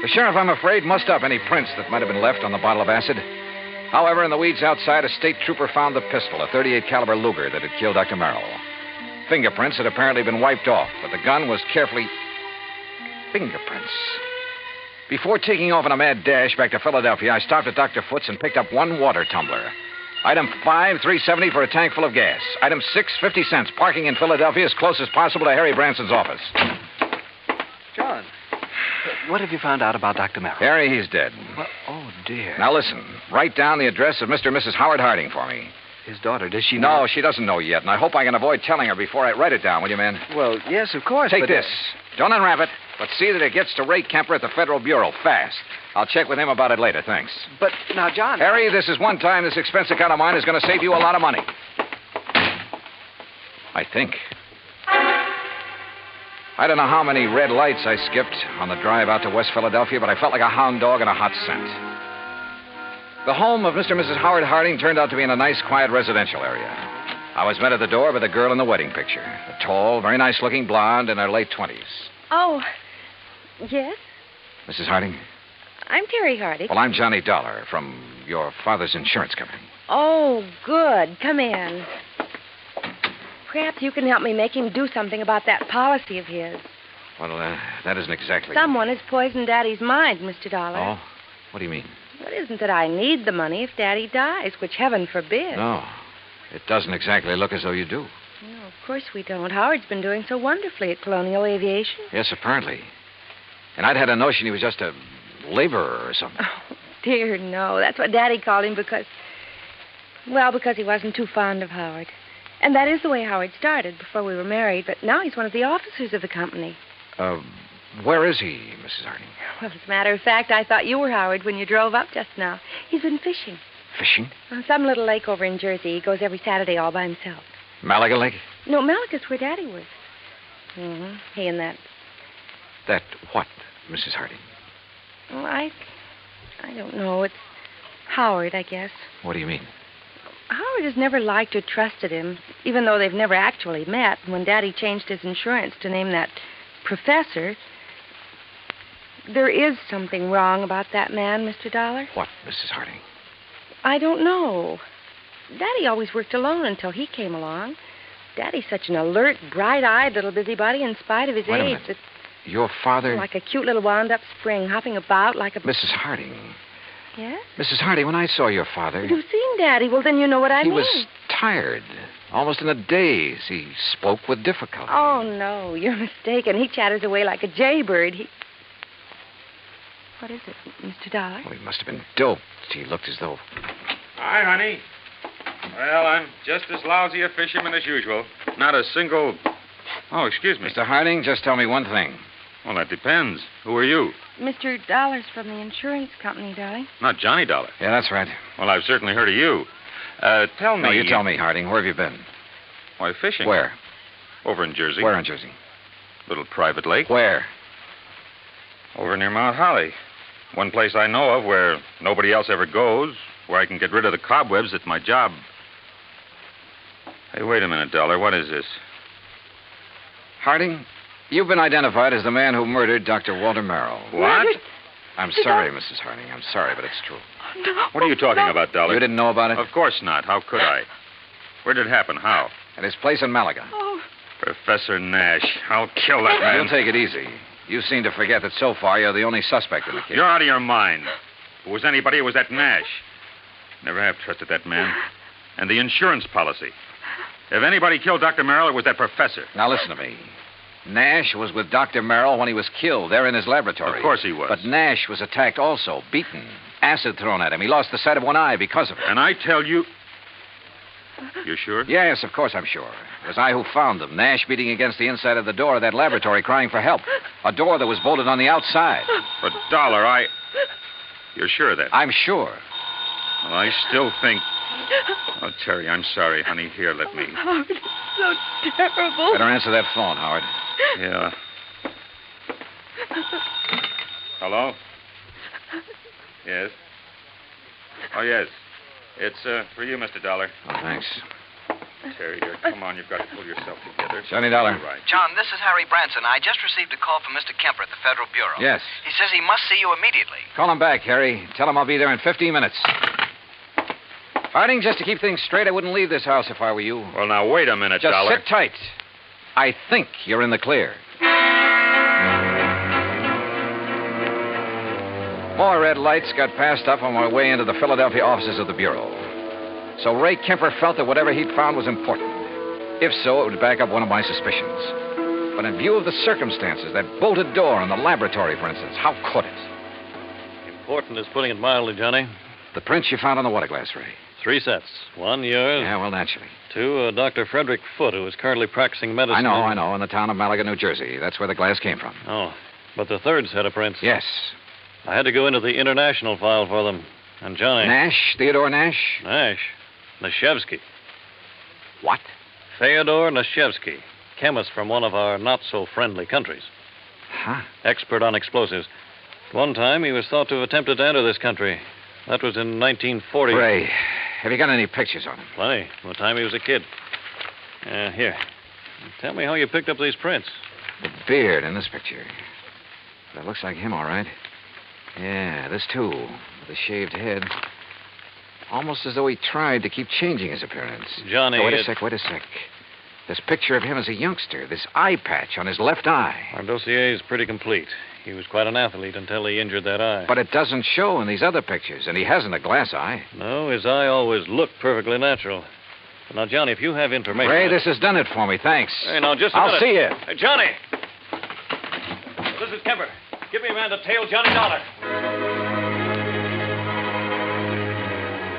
The sheriff, I'm afraid, mussed up any prints that might have been left on the bottle of acid. However, in the weeds outside, a state trooper found the pistol, a .38 caliber Luger that had killed Dr. Merrill. Fingerprints had apparently been wiped off, but the gun was carefully... Fingerprints. Before taking off on a mad dash back to Philadelphia, I stopped at Dr. Foote's and picked up one water tumbler. Item 5, $3.70 for a tank full of gas. Item 6, 50 cents. Parking in Philadelphia as close as possible to Harry Branson's office. John, what have you found out about Dr. Merrill? Harry, he's dead. Well, oh, dear. Now listen, write down the address of Mr. and Mrs. Howard Harding for me. His daughter, does she know? No, she doesn't know yet, and I hope I can avoid telling her before I write it down, will you, man? Well, yes, of course. Take this. Don't unwrap it, but see that it gets to Ray Kemper at the Federal Bureau fast. I'll check with him about it later, thanks. But now, John... Harry, this is one time this expense account of mine is going to save you a lot of money. I think. I don't know how many red lights I skipped on the drive out to West Philadelphia, but I felt like a hound dog in a hot scent. The home of Mr. and Mrs. Howard Harding turned out to be in a nice, quiet residential area. I was met at the door by the girl in the wedding picture. A tall, very nice-looking blonde in her late 20s. Oh, yes? Mrs. Harding? I'm Terry Harding. Well, I'm Johnny Dollar from your father's insurance company. Oh, good. Come in. Perhaps you can help me make him do something about that policy of his. Well, that isn't exactly... Someone has poisoned Daddy's mind, Mr. Dollar. Oh? What do you mean? It isn't that I need the money if Daddy dies, which heaven forbid. No. It doesn't exactly look as though you do. No, of course we don't. Howard's been doing so wonderfully at Colonial Aviation. Yes, apparently. And I'd had a notion he was just a laborer or something. Oh, dear, no. That's what Daddy called him because he wasn't too fond of Howard. And that is the way Howard started before we were married, but now he's one of the officers of the company. Where is he, Mrs. Harding? Well, as a matter of fact, I thought you were Howard when you drove up just now. He's been fishing. Fishing? On some little lake over in Jersey. He goes every Saturday all by himself. Malaga Lake? No, Malaga's where Daddy was. Mm-hmm. He and that. That what, Mrs. Harding? Well, I don't know. It's Howard, I guess. What do you mean? Howard has never liked or trusted him, even though they've never actually met. When Daddy changed his insurance to name that professor, there is something wrong about that man, Mr. Dollar. What, Mrs. Harding? I don't know. Daddy always worked alone until he came along. Daddy's such an alert, bright-eyed little busybody in spite of his age. That your father... Like a cute little wound-up spring, hopping about like a... Mrs. Harding. Yes? Mrs. Harding, when I saw your father... You've seen Daddy. Well, then you know what I mean. He was tired. Almost in a daze. He spoke with difficulty. Oh, no. You're mistaken. He chatters away like a jaybird. What is it, Mr. Dollar? Well, he must have been doped. He looked as though... Hi, honey. Well, I'm just as lousy a fisherman as usual. Not a single... Oh, excuse me. Mr. Harding, just tell me one thing. Well, that depends. Who are you? Mr. Dollar's from the insurance company, darling. Not Johnny Dollar. Yeah, that's right. Well, I've certainly heard of you. Tell me... No, you tell me, Harding. Where have you been? Why, fishing. Where? Over in Jersey. Where in Jersey? Little private lake. Where? Over near Mount Holly. One place I know of where nobody else ever goes, where I can get rid of the cobwebs at my job. Hey, wait a minute, Dollar. What is this? Harding, you've been identified as the man who murdered Dr. Walter Merrill. What? I'm sorry, Mrs. Harding. I'm sorry, but it's true. No. What are you talking about, Dollar? You didn't know about it? Of course not. How could I? Where did it happen? How? At his place in Malaga. Oh. Professor Nash. I'll kill that man. You'll take it easy. You seem to forget that so far you're the only suspect in the case. You're out of your mind. If it was anybody, it was that Nash. Never have trusted that man. And the insurance policy. If anybody killed Dr. Merrill, it was that professor. Now listen to me. Nash was with Dr. Merrill when he was killed there in his laboratory. Of course he was. But Nash was attacked also, beaten, acid thrown at him. He lost the sight of one eye because of it. And I tell you... You're sure? Yes, of course I'm sure. It was I who found them. Nash beating against the inside of the door of that laboratory crying for help. A door that was bolted on the outside. But, Dollar, You're sure of that? I'm sure. Well, I still think... Oh, Terry, I'm sorry, honey. Here, let me... Howard, it's so terrible. Better answer that phone, Howard. Yeah. Hello? Yes? Oh, yes. It's for you, Mr. Dollar. Oh, thanks. Terry, come on. You've got to pull yourself together. Johnny Dollar. Right. John, this is Harry Branson. I just received a call from Mr. Kemper at the Federal Bureau. Yes. He says he must see you immediately. Call him back, Harry. Tell him I'll be there in 15 minutes. Harding, just to keep things straight, I wouldn't leave this house if I were you. Well, now, wait a minute, Just Dollar. sit tight. I think you're in the clear. More red lights got passed up on my way into the Philadelphia offices of the Bureau. So Ray Kemper felt that whatever he'd found was important. If so, it would back up one of my suspicions. But in view of the circumstances, that bolted door in the laboratory, for instance, how could it? Important is putting it mildly, Johnny. The prints you found on the water glass, Ray. 3 sets. 1, yours. Yeah, well, naturally. 2, Dr. Frederick Foote, who is currently practicing medicine. I know, in the town of Malaga, New Jersey. That's where the glass came from. Oh, but the 3rd set of prints. Yes. I had to go into the international file for them. And Johnny... Nash? Theodore Nash? Nash. Nashevsky. What? Theodore Nashevsky. Chemist from one of our not-so-friendly countries. Huh? Expert on explosives. At one time, he was thought to have attempted to enter this country. That was in 1940. Ray, have you got any pictures on him? Plenty. From the time he was a kid. Here. Tell me how you picked up these prints. The beard in this picture. That looks like him, all right. Yeah, this too. With a shaved head. Almost as though he tried to keep changing his appearance. Johnny... Oh, wait a sec. This picture of him as a youngster. This eye patch on his left eye. Our dossier is pretty complete. He was quite an athlete until he injured that eye. But it doesn't show in these other pictures, and he hasn't a glass eye. No, his eye always looked perfectly natural. But now, Johnny, if you have information... Ray, this has done it for me. Thanks. Hey, now, just a I'll minute. see you. Hey, Johnny! This is Kemper. Give me a man to tail Johnny Dollar.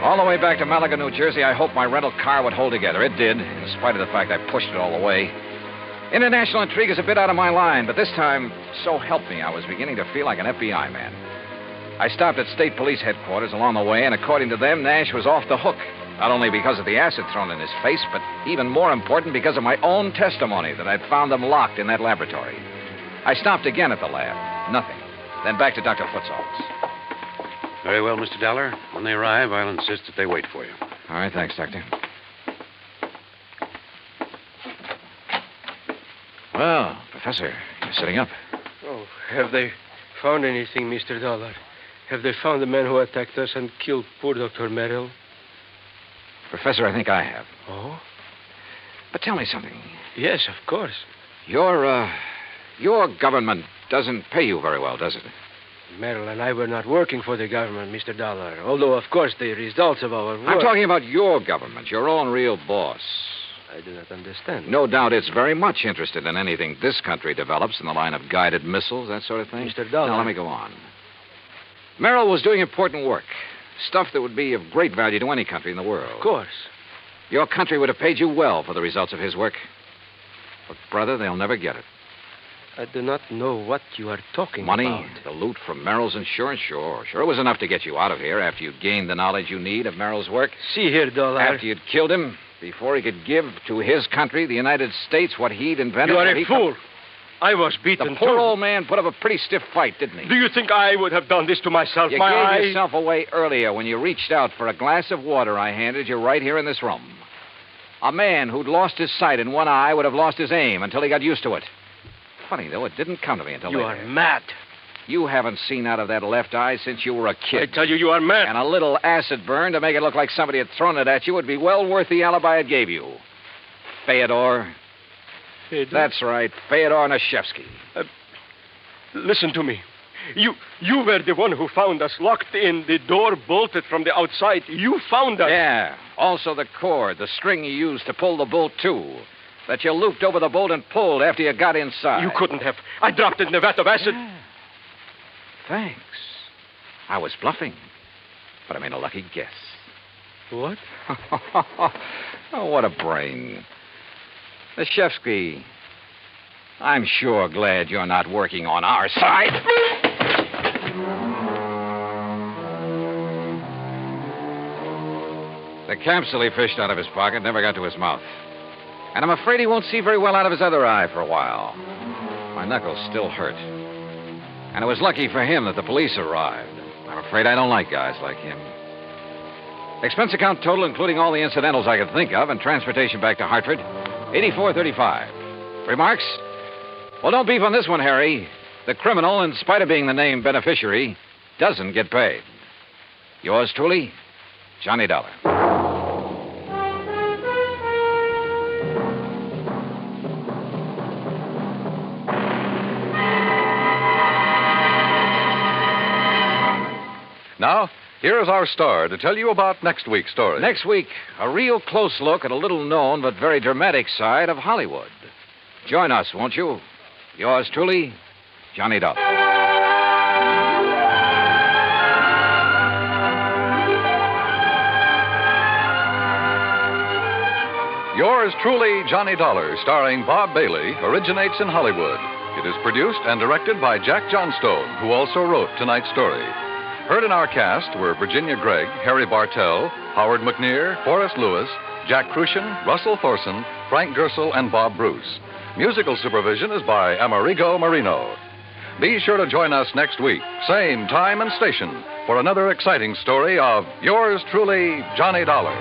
All the way back to Malaga, New Jersey, I hoped my rental car would hold together. It did, in spite of the fact I pushed it all the way. International intrigue is a bit out of my line, but this time, so help me, I was beginning to feel like an FBI man. I stopped at State Police headquarters along the way, and according to them, Nash was off the hook. Not only because of the acid thrown in his face, but even more important, because of my own testimony that I'd found them locked in that laboratory. I stopped again at the lab. Nothing. Then back to Dr. Foote's office. Very well, Mr. Dollar. When they arrive, I'll insist that they wait for you. All right, thanks, Doctor. Well, Professor, you're sitting up. Oh, have they found anything, Mr. Dollar? Have they found the man who attacked us and killed poor Dr. Merrill? Professor, I think I have. Oh? But tell me something. Yes, of course. Your government doesn't pay you very well, does it? Merrill and I were not working for the government, Mr. Dollar. Although, of course, the results of our work... I'm talking about your government, your own real boss. I do not understand. No doubt it's very much interested in anything this country develops in the line of guided missiles, that sort of thing. Mr. Dollar... Now, let me go on. Merrill was doing important work. Stuff that would be of great value to any country in the world. Of course. Your country would have paid you well for the results of his work. But, brother, they'll never get it. I do not know what you are talking Money, about. the loot from Merrill's insurance, sure. Sure, it was enough to get you out of here after you'd gained the knowledge you need of Merrill's work. See here, Dollar. After you'd killed him, before he could give to his country, the United States, what he'd invented. You are a fool. I was beaten, The poor old man put up a pretty stiff fight, didn't he? Do you think I would have done this to myself? You My gave eye... yourself away earlier when you reached out for a glass of water I handed you right here in this room. A man who'd lost his sight in one eye would have lost his aim until he got used to it. Funny, though, it didn't come to me until You later. are mad. You haven't seen out of that left eye since you were a kid. I tell you, you are mad. And a little acid burn to make it look like somebody had thrown it at you would be well worth the alibi it gave you. Fyodor. That's right, Fyodor Nashevsky. Listen to me. You were the one who found us locked in, the door bolted from the outside. You found us. Yeah. Also the cord, the string you used to pull the bolt to. That you looped over the bolt and pulled after you got inside. You couldn't have. I dropped it in a vat of acid. Yeah. Thanks. I was bluffing. But I made a lucky guess. What? Oh, what a brain. Nashevsky, I'm sure glad you're not working on our side. The capsule he fished out of his pocket never got to his mouth. And I'm afraid he won't see very well out of his other eye for a while. My knuckles still hurt. And it was lucky for him that the police arrived. I'm afraid I don't like guys like him. Expense account total, including all the incidentals I could think of, and transportation back to Hartford, $84.35. Remarks? Well, don't beef on this one, Harry. The criminal, in spite of being the named beneficiary, doesn't get paid. Yours truly, Johnny Dollar. Now, here is our star to tell you about next week's story. Next week, a real close look at a little-known but very dramatic side of Hollywood. Join us, won't you? Yours truly, Johnny Dollar. Yours truly, Johnny Dollar, starring Bob Bailey, originates in Hollywood. It is produced and directed by Jack Johnstone, who also wrote tonight's story. Heard in our cast were Virginia Gregg, Harry Bartell, Howard McNear, Forrest Lewis, Jack Crucian, Russell Thorson, Frank Gersel, and Bob Bruce. Musical supervision is by Amerigo Marino. Be sure to join us next week, same time and station, for another exciting story of yours truly, Johnny Dollar.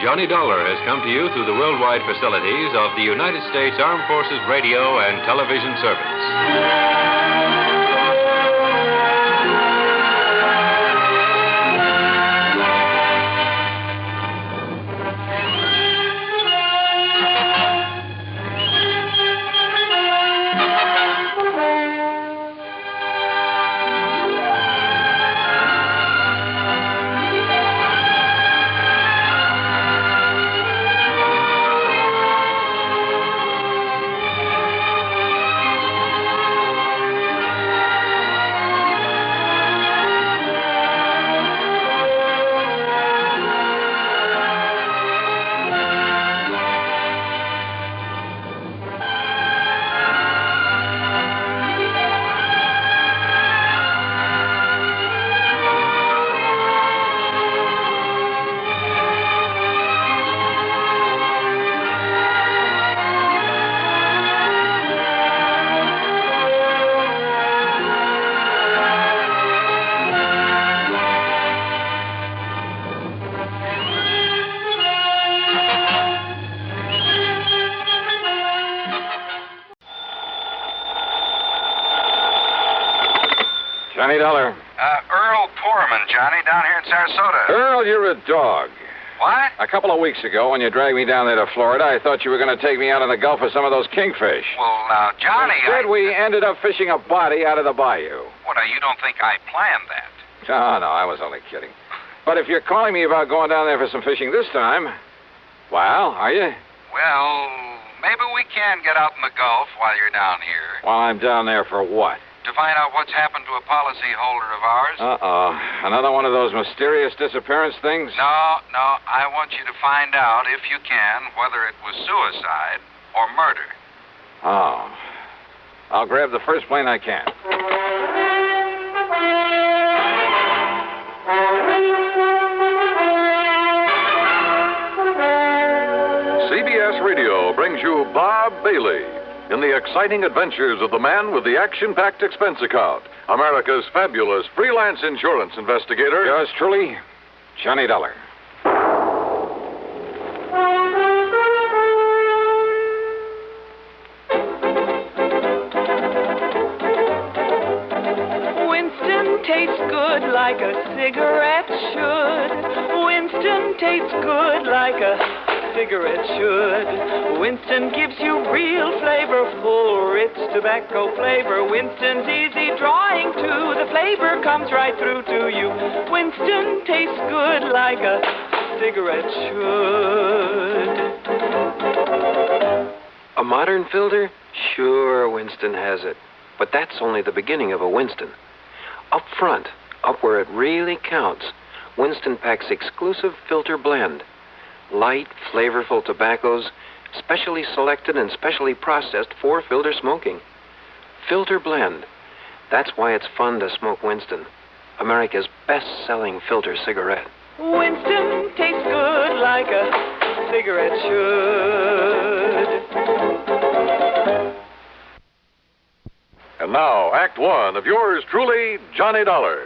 Johnny Dollar has come to you through the worldwide facilities of the United States Armed Forces Radio and Television Service. Johnny Dollar. Earl Poorman, Johnny, down here in Sarasota. Earl, you're a dog. What? A couple of weeks ago, when you dragged me down there to Florida, I thought you were going to take me out in the Gulf for some of those kingfish. Well, now, Johnny, Instead, we ended up fishing a body out of the bayou. What, you don't think I planned that? Oh, no, I was only kidding. But if you're calling me about going down there for some fishing this time, well, are you? Well, maybe we can get out in the Gulf while you're down here. While I'm down there for what? To find out what's happened to a policyholder of ours. Uh-oh. Another one of those mysterious disappearance things? No. I want you to find out, if you can, whether it was suicide or murder. Oh. I'll grab the first plane I can. CBS Radio brings you Bob Bailey in the exciting adventures of the man with the action-packed expense account, America's fabulous freelance insurance investigator. Yours truly, Johnny Dollar. like a cigarette should. Winston tastes good like a cigarette should. Winston gives you real flavor, full, rich tobacco flavor. Winston's easy drawing too. The flavor comes right through to you. Winston tastes good like a cigarette should. A modern filter? Sure, Winston has it. But that's only the beginning of a Winston. Up front, up where it really counts, Winston packs exclusive filter blend. Light, flavorful tobaccos, specially selected and specially processed for filter smoking. Filter blend. That's why it's fun to smoke Winston, America's best-selling filter cigarette. Winston tastes good like a cigarette should. And now, Act One of yours truly, Johnny Dollar.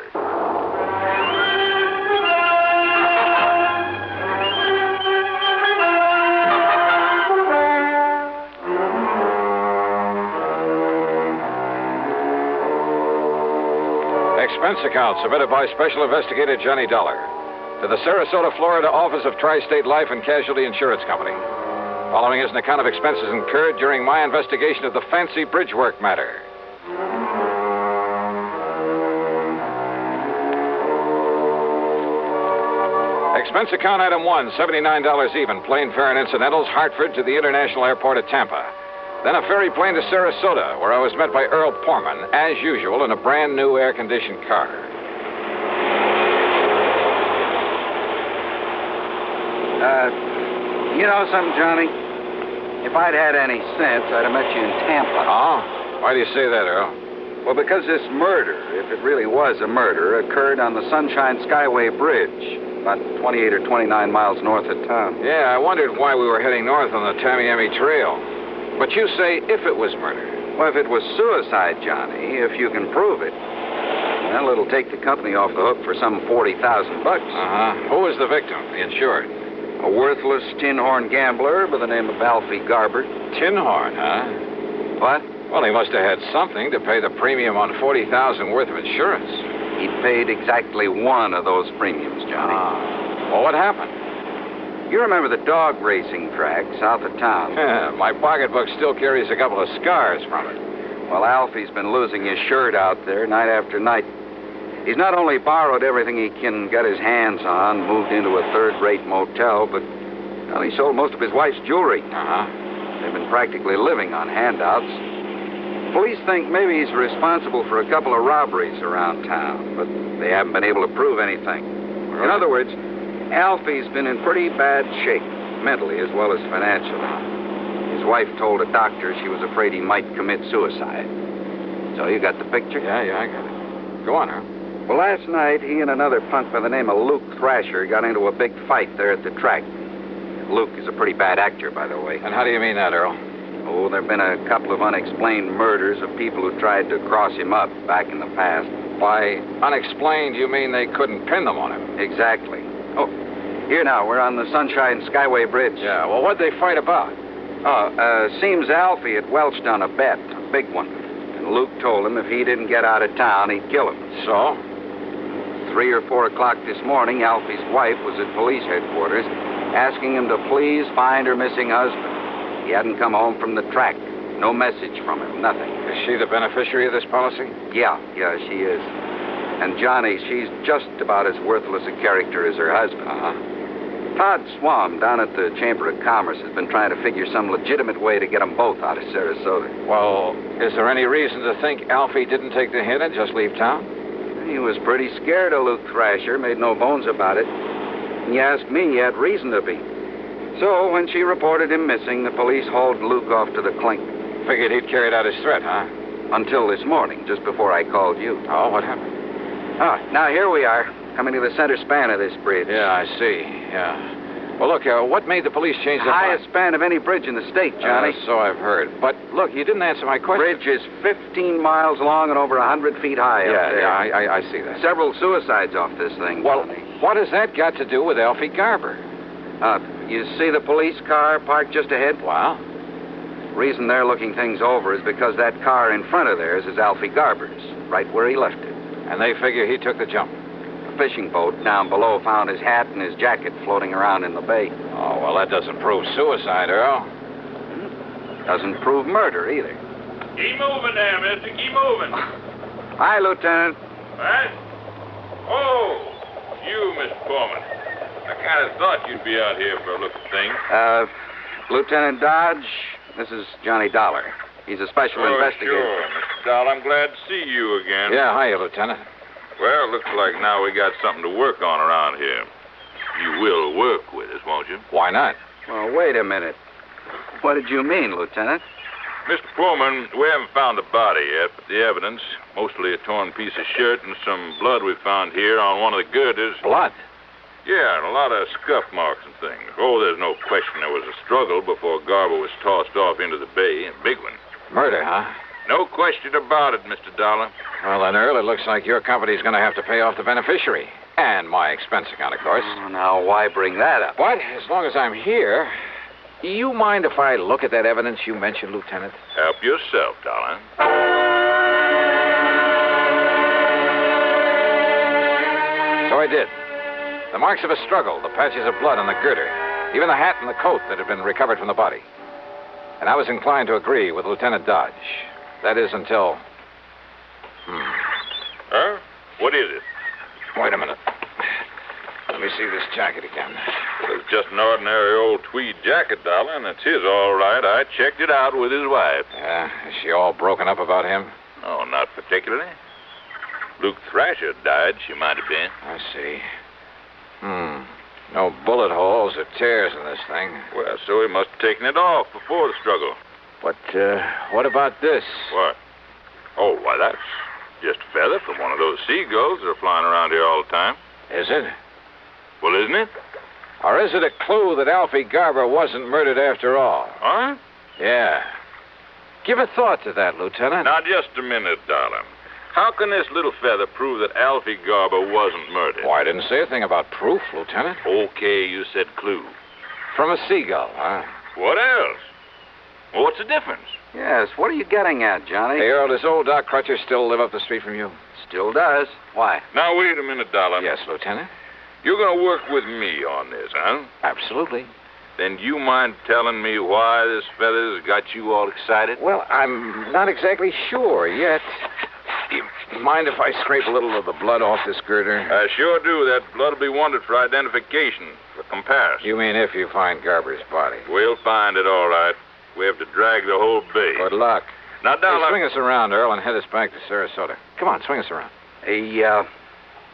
Expense account submitted by Special Investigator Johnny Dollar to the Sarasota, Florida office of Tri-State Life and Casualty Insurance Company. Following is an account of expenses incurred during my investigation of the Fancy Bridgework Matter. Expense account item 1, $79 even, plane fare and incidentals, Hartford to the International Airport at Tampa. Then a ferry plane to Sarasota, where I was met by Earl Porman, as usual, in a brand new air-conditioned car. You know something, Johnny? If I'd had any sense, I'd have met you in Tampa. Oh? Why do you say that, Earl? Well, because this murder, if it really was a murder, occurred on the Sunshine Skyway Bridge, about 28 or 29 miles north of town. Yeah, I wondered why we were heading north on the Tamiami Trail. But you say if it was murder. Well, if it was suicide, Johnny, if you can prove it, well, it'll take the company off the hook for some $40,000. Uh-huh. Who was the victim, the insured? A worthless tin-horn gambler by the name of Alfie Garber. Tin-horn, huh? What? Well, he must have had something to pay the premium on $40,000 worth of insurance. He paid exactly one of those premiums, Johnny. Well, what happened? You remember the dog racing track south of town? Yeah, my pocketbook still carries a couple of scars from it. Well, Alfie's been losing his shirt out there night after night. He's not only borrowed everything he can get his hands on, moved into a third-rate motel, but well, he sold most of his wife's jewelry. Uh-huh. They've been practically living on handouts. Police think maybe he's responsible for a couple of robberies around town, but they haven't been able to prove anything. Really? In other words, Alfie's been in pretty bad shape, mentally as well as financially. His wife told a doctor she was afraid he might commit suicide. So you got the picture? Yeah, I got it. Go on, Earl. Well, last night, he and another punk by the name of Luke Thrasher got into a big fight there at the track. Luke is a pretty bad actor, by the way. And how do you mean that, Earl? Oh, there have been a couple of unexplained murders of people who tried to cross him up back in the past. By unexplained, you mean they couldn't pin them on him? Exactly. Oh, here now, we're on the Sunshine Skyway Bridge. Yeah, well, what'd they fight about? Seems Alfie had welched on a bet, a big one. And Luke told him if he didn't get out of town, he'd kill him. So? 3 or 4 o'clock this morning, Alfie's wife was at police headquarters asking him to please find her missing husband. He hadn't come home from the track. No message from him, nothing. Is she the beneficiary of this policy? Yeah, she is. And Johnny, she's just about as worthless a character as her husband. Uh-huh. Todd Swam down at the Chamber of Commerce has been trying to figure some legitimate way to get them both out of Sarasota. Well, is there any reason to think Alfie didn't take the hint and just leave town? He was pretty scared of Luke Thrasher, made no bones about it. And you ask me, he had reason to be. So when she reported him missing, the police hauled Luke off to the clink. Figured he'd carried out his threat, huh? Until this morning, just before I called you. Oh, what happened? Now here we are, coming to the center span of this bridge. Yeah, I see. Yeah. Well, look, what made the police change their mind? Highest span of any bridge in the state, Johnny. So I've heard. But, look, you didn't answer my question. Bridge is 15 miles long and over 100 feet high up there. Yeah, I see that. Several suicides off this thing, Well, Johnny. what has that got to do with Alfie Garber? You see the police car parked just ahead? Wow. Reason they're looking things over is because that car in front of theirs is Alfie Garber's, right where he left it. And they figure he took the jump. fishing boat down below found his hat and his jacket floating around in the bay. Oh, well, that doesn't prove suicide, Earl. Doesn't prove murder either. Keep moving there, mister. Keep moving. Hi, Lieutenant. What? Oh, you, Mr. Foreman. I kind of thought you'd be out here for a look at things. Lieutenant Dodge, this is Johnny Dollar. He's a special investigator. Sure, Mr. Dahl. I'm glad to see you again. Yeah, hiya, Lieutenant. Well, it looks like now we got something to work on around here. You will work with us, won't you? Why not? Well, wait a minute. What did you mean, Lieutenant? Mr. Foreman, we haven't found the body yet, but the evidence, mostly a torn piece of shirt and some blood we found here on one of the girders. Blood? Yeah, and a lot of scuff marks and things. Oh, there's no question there was a struggle before Garber was tossed off into the bay, a big one. Murder, huh? No question about it, Mr. Dollar. Well, then, Earl, it looks like your company's going to have to pay off the beneficiary. And my expense account, of course. Oh, now, why bring that up? But as long as I'm here, do you mind if I look at that evidence you mentioned, Lieutenant? Help yourself, Dollar. So I did. The marks of a struggle, the patches of blood on the girder, even the hat and the coat that had been recovered from the body. And I was inclined to agree with Lieutenant Dodge. That is until... Huh? What is it? Wait a minute. Let me see this jacket again. It's just an ordinary old tweed jacket, Dollar, and it's his all right. I checked it out with his wife. Yeah? Is she all broken up about him? Oh, not particularly. Luke Thrasher died, she might have been. I see. No bullet holes or tears in this thing. Well, so he must have taken it off before the struggle. But, what about this? What? Oh, why, that's just a feather from one of those seagulls that are flying around here all the time. Is it? Well, isn't it? Or is it a clue that Alfie Garber wasn't murdered after all? Huh? Yeah. Give a thought to that, Lieutenant. Now, just a minute, Dollar. How can this little feather prove that Alfie Garber wasn't murdered? Why, I didn't say a thing about proof, Lieutenant. Okay, you said clue. From a seagull, huh? What else? Well, what's the difference? Yes, what are you getting at, Johnny? Hey, Earl, does old Doc Crutcher still live up the street from you? Still does. Why? Now, wait a minute, Dollar. Yes, Lieutenant. You're going to work with me on this, huh? Absolutely. Then do you mind telling me why this feather's got you all excited? Well, I'm not exactly sure yet. You mind if I scrape a little of the blood off this girder? I sure do. That blood will be wanted for identification, for comparison. You mean if you find Garber's body? We'll find it, all right. We have to drag the whole bay. Good luck. Now, Dollar... Hey, swing us around, Earl, and head us back to Sarasota. Come on, swing us around. A,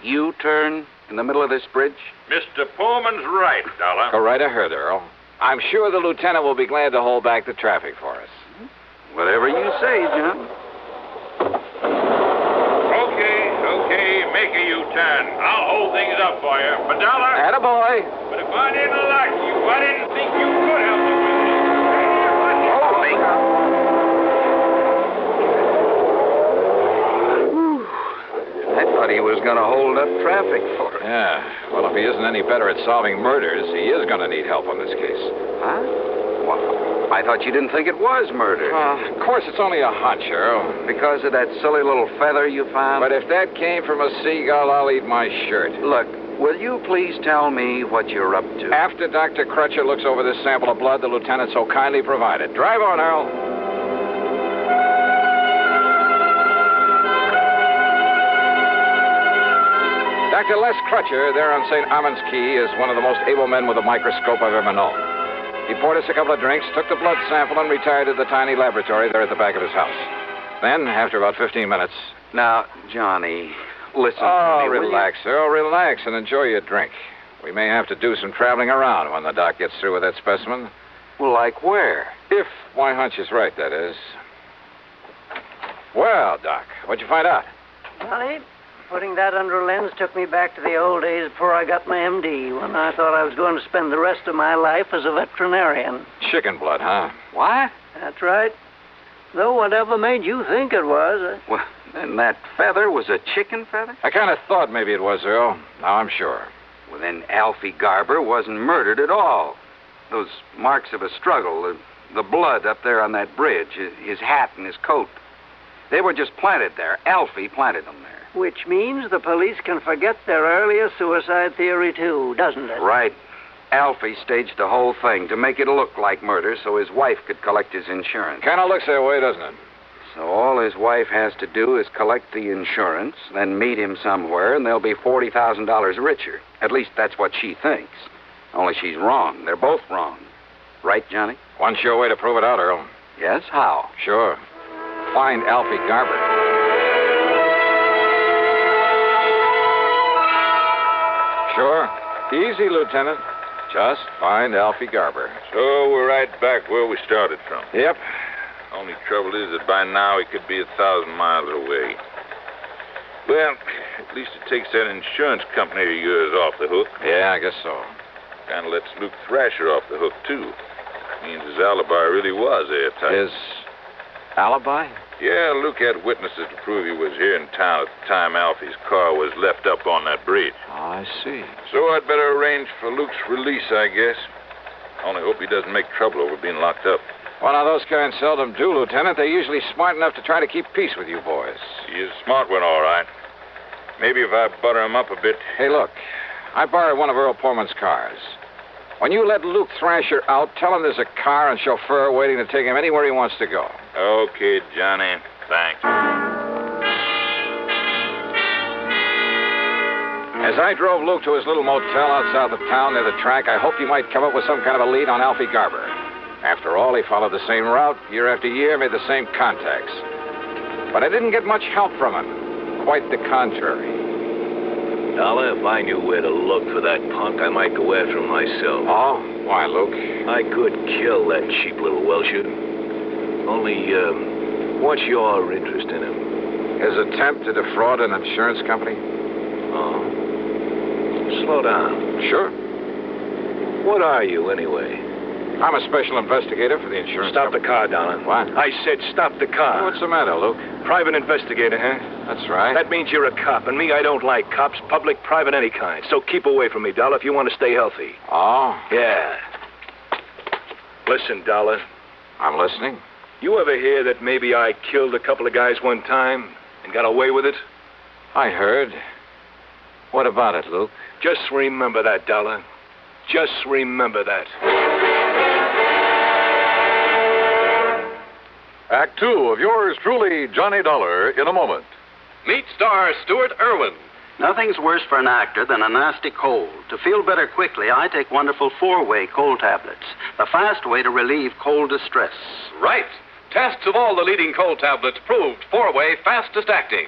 U-turn in the middle of this bridge? Mr. Pullman's right, Dollar. Go right ahead, Earl. I'm sure the lieutenant will be glad to hold back the traffic for us. Whatever you say, John. Okay, make a U-turn. I'll hold things up for you. But, Dollar... Attaboy. But if I didn't like you, I didn't think you could help me with this. Holy... I thought he was going to hold up traffic for us. Yeah. Well, if he isn't any better at solving murders, he is going to need help on this case. Huh? Well, I thought you didn't think it was murder. Of course, it's only a hunch, Earl. Because of that silly little feather you found? But if that came from a seagull, I'll eat my shirt. Look, will you please tell me what you're up to? After Dr. Crutcher looks over this sample of blood the lieutenant so kindly provided. Drive on, Earl. Dr. Les Crutcher, there on St. Armand's Key, is one of the most able men with a microscope I've ever known. He poured us a couple of drinks, took the blood sample, and retired to the tiny laboratory there at the back of his house. Then, after about 15 minutes... Now, Johnny, listen to me. Relax, Earl, relax, and enjoy your drink. We may have to do some traveling around when the doc gets through with that specimen. Well, like where? If my hunch is right, that is. Well, Doc, what'd you find out? Johnny, putting that under a lens took me back to the old days before I got my MD, when I thought I was going to spend the rest of my life as a veterinarian. Chicken blood, huh? What? That's right. Though whatever made you think it was... Well, then that feather was a chicken feather? I kind of thought maybe it was, Earl. Now I'm sure. Well, then Alfie Garber wasn't murdered at all. Those marks of a struggle, the blood up there on that bridge, his hat and his coat, they were just planted there. Alfie planted them there. Which means the police can forget their earlier suicide theory, too, doesn't it? Right. Alfie staged the whole thing to make it look like murder so his wife could collect his insurance. Kind of looks that way, doesn't it? So all his wife has to do is collect the insurance, then meet him somewhere, and they'll be $40,000 richer. At least that's what she thinks. Only she's wrong. They're both wrong. Right, Johnny? One sure way to prove it out, Earl. Yes? How? Sure. Find Alfie Garber. Sure. Easy, Lieutenant. Just find Alfie Garber. So we're right back where we started from. Yep. Only trouble is that by now he could be 1,000 miles away. Well, at least it takes that insurance company of yours off the hook. Yeah, I guess so. Kind of lets Luke Thrasher off the hook, too. Means his alibi really was airtight. His alibi? Yeah, Luke had witnesses to prove he was here in town at the time Alfie's car was left up on that bridge. Oh, I see. So I'd better arrange for Luke's release, I guess. Only hope he doesn't make trouble over being locked up. Well, now, those kinds seldom do, Lieutenant. They're usually smart enough to try to keep peace with you boys. He is a smart one, all right. Maybe if I butter him up a bit. Hey, look. I borrowed one of Earl Portman's cars. When you let Luke Thrasher out, tell him there's a car and chauffeur waiting to take him anywhere he wants to go. Okay, Johnny. Thanks. As I drove Luke to his little motel outside the town near the track, I hoped he might come up with some kind of a lead on Alfie Garber. After all, he followed the same route, year after year, made the same contacts. But I didn't get much help from him. Quite the contrary. Dollar, if I knew where to look for that punk, I might go after him myself. Oh? Why, Luke? I could kill that cheap little Welsher. Only, what's your interest in him? His attempt to defraud an insurance company? Oh. Slow down. Sure. What are you, anyway? I'm a special investigator for the insurance company. Stop the car, Donald. What? I said stop the car. What's the matter, Luke? Private investigator, huh? That's right. That means you're a cop, and me, I don't like cops, public, private, any kind. So keep away from me, Dollar, if you want to stay healthy. Oh? Yeah. Listen, Dollar. I'm listening. You ever hear that maybe I killed a couple of guys one time and got away with it? I heard. What about it, Luke? Just remember that, Dollar. Just remember that. Act 2 of yours truly, Johnny Dollar, in a moment. Meet star Stuart Irwin. Nothing's worse for an actor than a nasty cold. To feel better quickly, I take wonderful 4-way cold tablets, the fast way to relieve cold distress. Right. Tests of all the leading cold tablets proved 4-way fastest acting.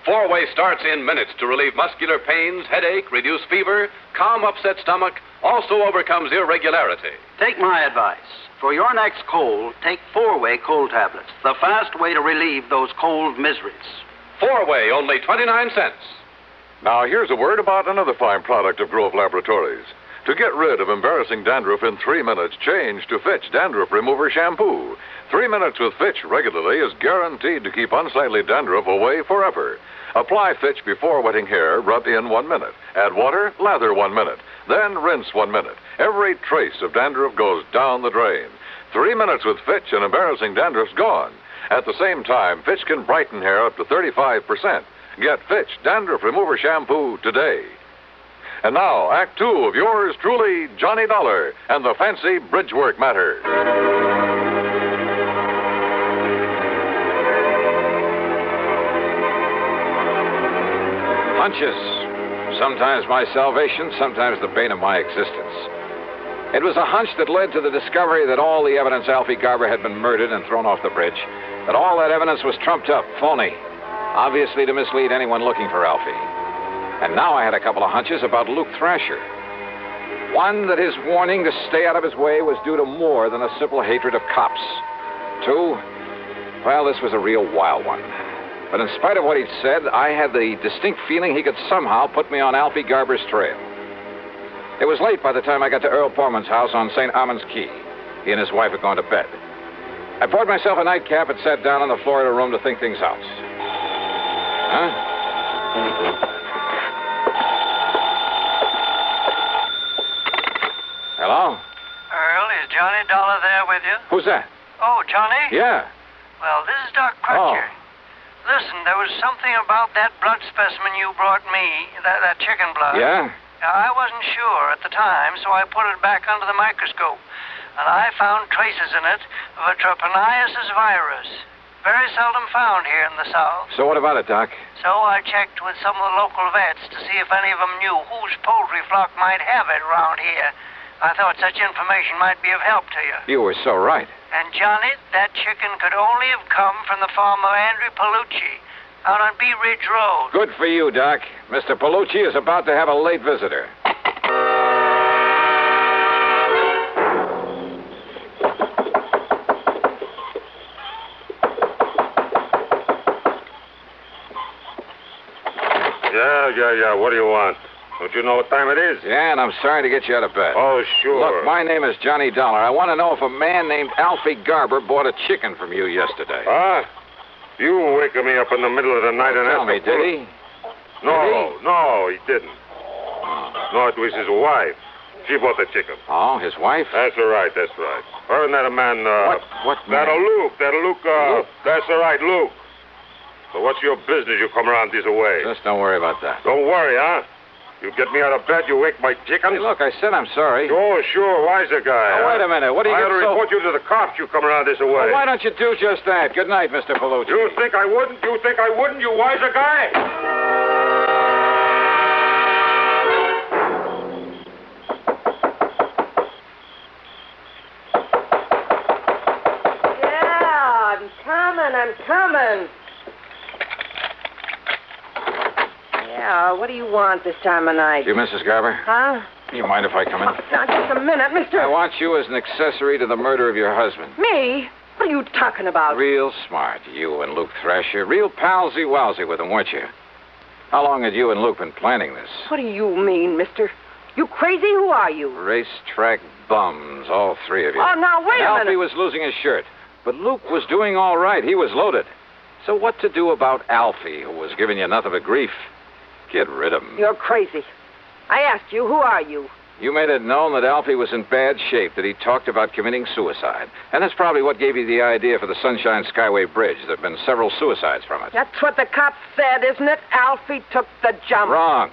4-way starts in minutes to relieve muscular pains, headache, reduce fever, calm upset stomach, also overcomes irregularity. Take my advice. For your next cold, take 4-way cold tablets, the fast way to relieve those cold miseries. 4-way, only 29 cents. Now, here's a word about another fine product of Grove Laboratories. To get rid of embarrassing dandruff in 3 minutes, change to Fitch Dandruff Remover Shampoo. 3 minutes with Fitch regularly is guaranteed to keep unsightly dandruff away forever. Apply Fitch before wetting hair, rub in 1 minute. Add water, lather 1 minute. Then rinse 1 minute. Every trace of dandruff goes down the drain. 3 minutes with Fitch and embarrassing dandruff's gone. At the same time, Fitch can brighten hair up to 35%. Get Fitch Dandruff Remover Shampoo today. And now, Act 2 of yours truly, Johnny Dollar and the Fancy Bridgework Matter. Hunches. Sometimes my salvation, sometimes the bane of my existence. It was a hunch that led to the discovery that all the evidence Alfie Garber had been murdered and thrown off the bridge, that all that evidence was trumped up, phony, obviously to mislead anyone looking for Alfie. And now I had a couple of hunches about Luke Thrasher. One, that his warning to stay out of his way was due to more than a simple hatred of cops. Two, well, this was a real wild one. But in spite of what he'd said, I had the distinct feeling he could somehow put me on Alfie Garber's trail. It was late by the time I got to Earl Portman's house on St. Armand's Key. He and his wife had gone to bed. I poured myself a nightcap and sat down on the floor of the room to think things out. Huh? Hello? Earl, is Johnny Dollar there with you? Who's that? Oh, Johnny? Yeah. Well, this is Doc Crutcher. Listen, there was something about that blood specimen you brought me, that chicken blood. Yeah? I wasn't sure at the time, so I put it back under the microscope. And I found traces in it of a trypanosomus virus. Very seldom found here in the South. So what about it, Doc? So I checked with some of the local vets to see if any of them knew whose poultry flock might have it around here. I thought such information might be of help to you. You were so right. And, Johnny, that chicken could only have come from the farm of Andrew Palucci out on Bee Ridge Road. Good for you, Doc. Mr. Palucci is about to have a late visitor. Yeah. What do you want? Don't you know what time it is? Yeah, and I'm sorry to get you out of bed. Oh, sure. Look, my name is Johnny Dollar. I want to know if a man named Alfie Garber bought a chicken from you yesterday. Huh? You were waking me up in the middle of the night and tell me, did he? No, he didn't. No, it was his wife. She bought the chicken. Oh, his wife? That's right. Her and that man, What man? Luke, that's all right, Luke. So what's your business you come around this way? Just don't worry about that. Don't worry, huh? You get me out of bed, you wake my chicken? Hey, look, I said I'm sorry. Oh, sure, wiser guy. Now, wait a minute. What do you I ought to report you to the cops. You come around this way. Well, why don't you do just that? Good night, Mr. Palucci. You think I wouldn't? You wiser guy? I'm coming. Yeah, what do you want this time of night? You, Mrs. Garber? Huh? You mind if I come in? Now, just a minute, mister. I want you as an accessory to the murder of your husband. Me? What are you talking about? Real smart, you and Luke Thrasher. Real palsy-walsy with him, weren't you? How long had you and Luke been planning this? What do you mean, mister? You crazy? Who are you? Racetrack bums, all three of you. Oh, now, wait a minute. Alfie was losing his shirt, but Luke was doing all right. He was loaded. So what to do about Alfie, who was giving you nothing but grief? Get rid of him. You're crazy. I asked you, who are you? You made it known that Alfie was in bad shape, that he talked about committing suicide. And that's probably what gave you the idea for the Sunshine Skyway Bridge. There have been several suicides from it. That's what the cops said, isn't it? Alfie took the jump. Wrong.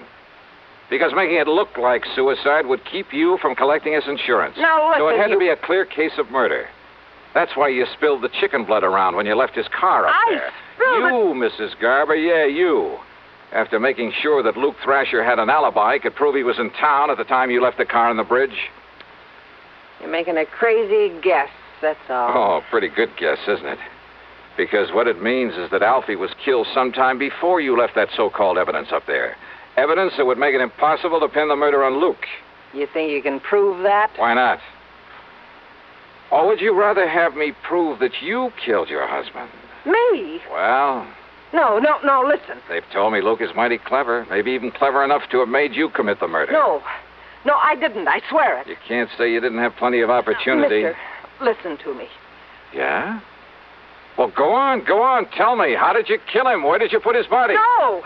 Because making it look like suicide would keep you from collecting his insurance. Now, listen, so it had to be a clear case of murder. That's why you spilled the chicken blood around when you left his car up there. You, Mrs. Garber, yeah, you. After making sure that Luke Thrasher had an alibi, could prove he was in town at the time you left the car on the bridge. You're making a crazy guess, that's all. Oh, pretty good guess, isn't it? Because what it means is that Alfie was killed sometime before you left that so-called evidence up there. Evidence that would make it impossible to pin the murder on Luke. You think you can prove that? Why not? Or would you rather have me prove that you killed your husband? Me? Well... No, listen. They've told me Luke is mighty clever, maybe even clever enough to have made you commit the murder. No, I didn't. I swear it. You can't say you didn't have plenty of opportunity. Mister, listen to me. Yeah? Well, go on. Tell me. How did you kill him? Where did you put his body? No,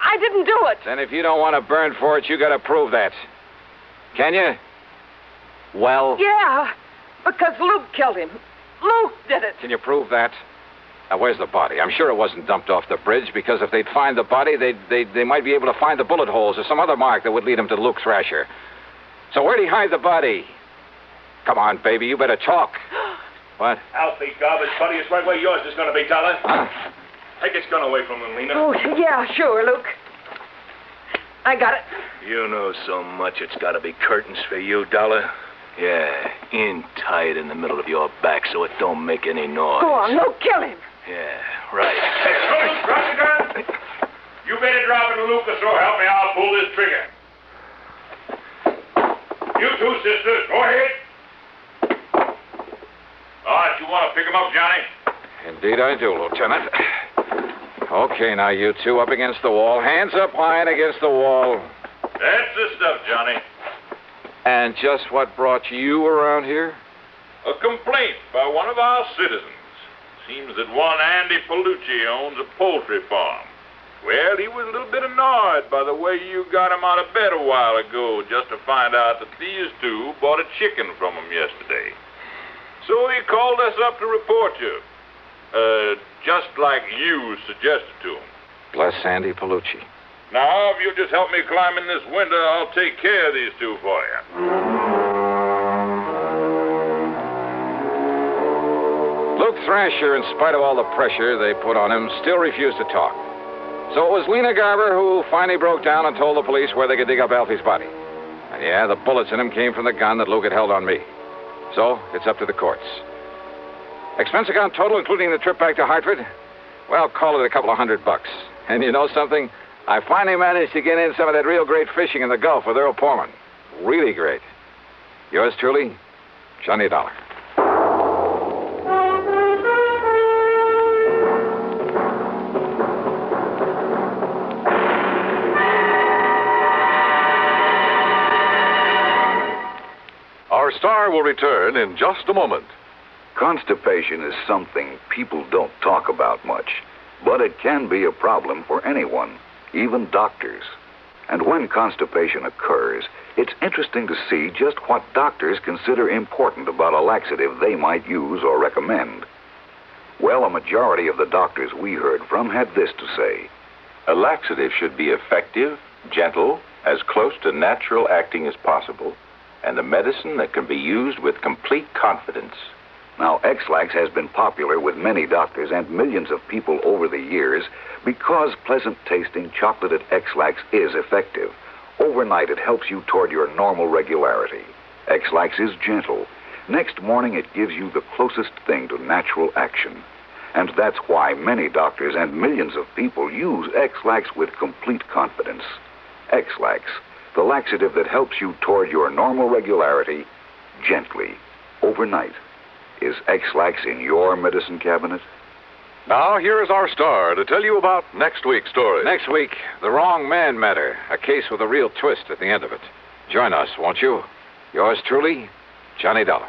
I didn't do it. Then if you don't want to burn for it, you got to prove that. Can you? Well... Yeah, because Luke killed him. Luke did it. Can you prove that? Now, where's the body? I'm sure it wasn't dumped off the bridge, because if they'd find the body, they might be able to find the bullet holes or some other mark that would lead them to Luke Thrasher. So where'd he hide the body? Come on, baby, you better talk. What? Alfie Garber's body is right where yours is going to be, Dollar. Take his gun away from him, Lena. Oh, yeah, sure, Luke. I got it. You know so much it's got to be curtains for you, Dollar. Yeah, in tight in the middle of your back so it don't make any noise. Go on, Luke, kill him. Yeah, right. Hey, Luke, drop the gun. You better drop it, Luke, or so help me, I'll pull this trigger. You two sisters, go ahead. All right, you want to pick him up, Johnny? Indeed I do, Lieutenant. Okay, now you two up against the wall. Hands up high and against the wall. That's the stuff, Johnny. And just what brought you around here? A complaint by one of our citizens. Seems that one Andy Palucci owns a poultry farm. Well, he was a little bit annoyed by the way you got him out of bed a while ago just to find out that these two bought a chicken from him yesterday. So he called us up to report you. just like you suggested to him. Bless Andy Palucci. Now, if you'll just help me climb in this window, I'll take care of these two for you. Luke Thrasher, in spite of all the pressure they put on him, still refused to talk. So it was Lena Garber who finally broke down and told the police where they could dig up Alfie's body. And yeah, the bullets in him came from the gun that Luke had held on me. So it's up to the courts. Expense account total, including the trip back to Hartford? Well, call it $200. And you know something? I finally managed to get in some of that real great fishing in the Gulf with Earl Porman. Really great. Yours truly, Johnny Dollar. Our star will return in just a moment. Constipation is something people don't talk about much, but it can be a problem for anyone, even doctors. And when constipation occurs, it's interesting to see just what doctors consider important about a laxative they might use or recommend. Well, a majority of the doctors we heard from had this to say. A laxative should be effective, gentle, as close to natural acting as possible, and a medicine that can be used with complete confidence. Now, X-Lax has been popular with many doctors and millions of people over the years because pleasant-tasting chocolated X-Lax is effective. Overnight, it helps you toward your normal regularity. X-Lax is gentle. Next morning, it gives you the closest thing to natural action. And that's why many doctors and millions of people use X-Lax with complete confidence. X-Lax, the laxative that helps you toward your normal regularity gently, overnight. Is X-Lax in your medicine cabinet? Now, here is our star to tell you about next week's story. Next week, The Wrong Man Matter, a case with a real twist at the end of it. Join us, won't you? Yours truly, Johnny Dollar.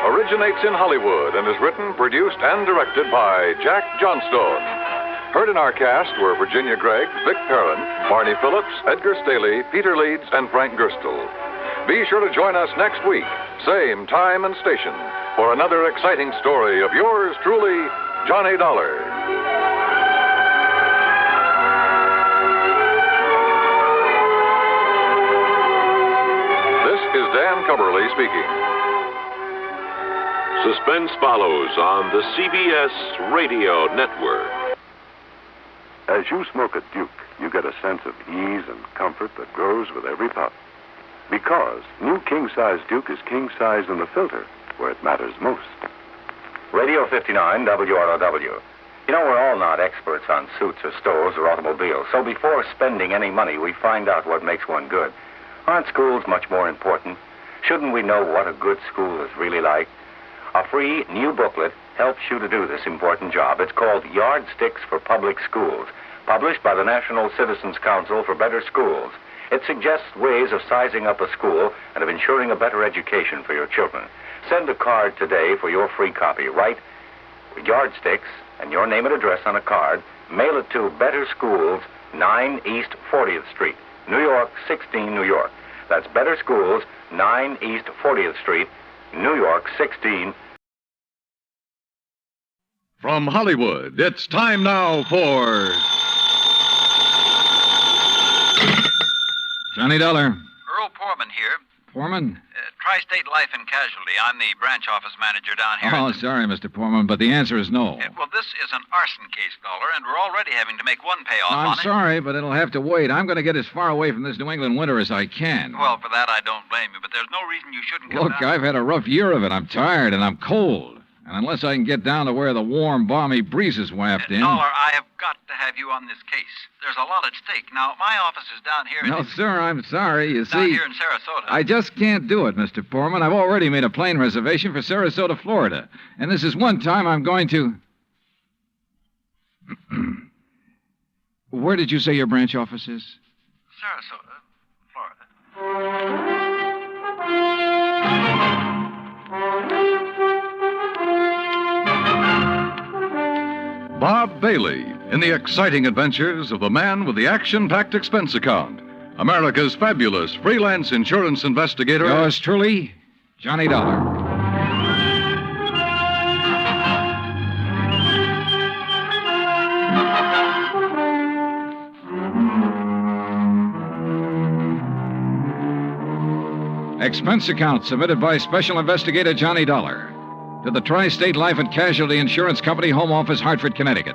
Originates in Hollywood and is written, produced, and directed by Jack Johnstone. Heard in our cast were Virginia Gregg, Vic Perrin, Barney Phillips, Edgar Staley, Peter Leeds, and Frank Gerstle. Be sure to join us next week, same time and station, for another exciting story of yours truly, Johnny Dollar. This is Dan Cumberly speaking. Suspense follows on the CBS Radio Network. As you smoke a Duke, you get a sense of ease and comfort that grows with every puff. Because new king-size Duke is king-size in the filter, where it matters most. Radio 59, WROW. You know, we're all not experts on suits or stoves or automobiles, so before spending any money, we find out what makes one good. Aren't schools much more important? Shouldn't we know what a good school is really like? A free new booklet helps you to do this important job. It's called Yardsticks for Public Schools, published by the National Citizens Council for Better Schools. It suggests ways of sizing up a school and of ensuring a better education for your children. Send a card today for your free copy. Write Yardsticks and your name and address on a card. Mail it to Better Schools, 9 East 40th Street, New York, 16, New York. That's Better Schools, 9 East 40th Street, New York, 16. From Hollywood, it's time now for Johnny Dollar. Earl Porman here. Porman? Tri-State Life and Casualty. I'm the branch office manager down here. Oh, sorry, Mr. Porman, but the answer is no. Well, this is an arson case, Dollar, and we're already having to make one payoff on I'm it. sorry, but it'll have to wait. I'm going to get as far away from this New England winter as I can. Well, for that, I don't blame you, but there's no reason you shouldn't come Look, down. I've had a rough year of it. I'm tired, and I'm cold. And unless I can get down to where the warm, balmy breezes waft in... Dollar, I have got to have you on this case. There's a lot at stake. Now, my office is down here... No, sir, I'm sorry. You down see... here in Sarasota. I just can't do it, Mr. Porman. I've already made a plane reservation for Sarasota, Florida. And this is one time I'm going to... Where did you say your branch office is? Sarasota, Florida. Bob Bailey in the exciting adventures of the man with the action-packed expense account. America's fabulous freelance insurance investigator. Yours truly, Johnny Dollar. Expense account submitted by Special Investigator Johnny Dollar to the Tri-State Life and Casualty Insurance Company, Home Office, Hartford, Connecticut.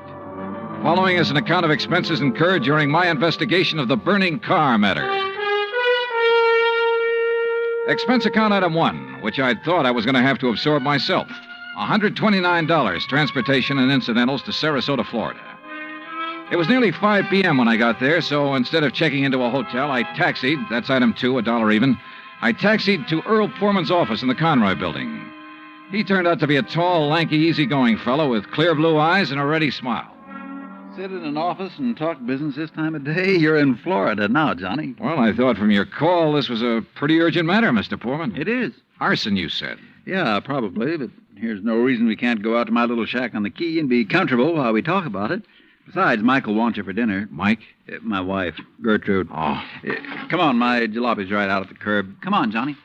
Following is an account of expenses incurred during my investigation of the Burning Carr Matter. Expense account item 1, which I'd thought I was going to have to absorb myself. $129, transportation and incidentals to Sarasota, Florida. It was nearly 5 p.m. when I got there, so instead of checking into a hotel, I taxied, that's item 2, $1 even, I taxied to Earl Poorman's office in the Conroy building. He turned out to be a tall, lanky, easygoing fellow with clear blue eyes and a ready smile. Sit in an office and talk business this time of day? You're in Florida now, Johnny. Well, I thought from your call this was a pretty urgent matter, Mr. Poorman. It is. Arson, you said. Yeah, probably, but here's no reason we can't go out to my little shack on the quay and be comfortable while we talk about it. Besides, Michael wants you for dinner. Mike? My wife, Gertrude. Oh. Come on, my jalopy's right out at the curb. Come on, Johnny.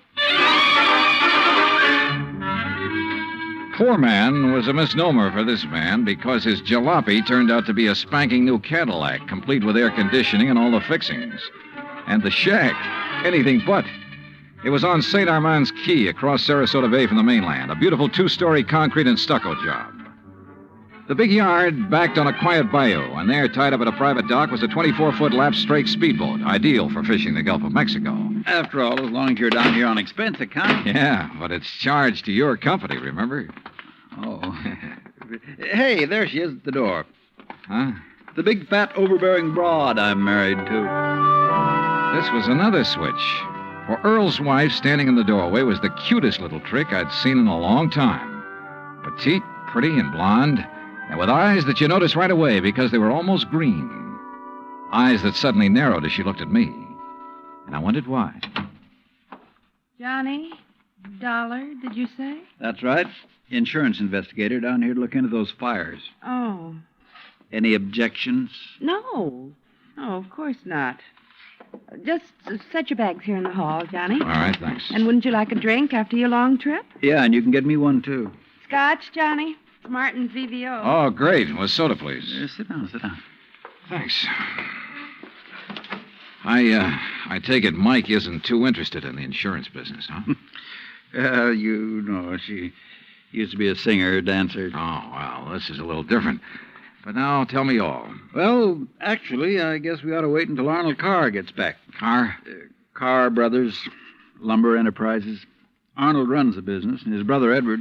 Poor man was a misnomer for this man because his jalopy turned out to be a spanking new Cadillac, complete with air conditioning and all the fixings. And the shack, anything but. It was on St. Armand's Key across Sarasota Bay from the mainland, a beautiful 2-story concrete and stucco job. The big yard backed on a quiet bayou, and there, tied up at a private dock, was a 24-foot lap strake speedboat, ideal for fishing the Gulf of Mexico. After all, as long as you're down here on expense account. Yeah, but it's charged to your company, remember? Oh. Hey, there she is at the door. Huh? The big, fat, overbearing broad I'm married to. This was another switch. For Earl's wife standing in the doorway was the cutest little trick I'd seen in a long time. Petite, pretty, and blonde, and with eyes that you noticed right away because they were almost green. Eyes that suddenly narrowed as she looked at me. And I wondered why. Johnny? Dollar, did you say? That's right. Insurance investigator down here to look into those fires. Oh. Any objections? No. No, of course not. Just set your bags here in the hall, Johnny. All right, thanks. And wouldn't you like a drink after your long trip? Yeah, and you can get me one, too. Scotch, Johnny? Martin's VVO. Oh, great. Well, soda, please. Sit down, sit down. Thanks. I take it Mike isn't too interested in the insurance business, huh? You know, she used to be a singer, dancer. Oh, well, this is a little different. But now, tell me all. Well, actually, I guess we ought to wait until Arnold Carr gets back. Carr? Carr Brothers, Lumber Enterprises. Arnold runs the business, and his brother Edward...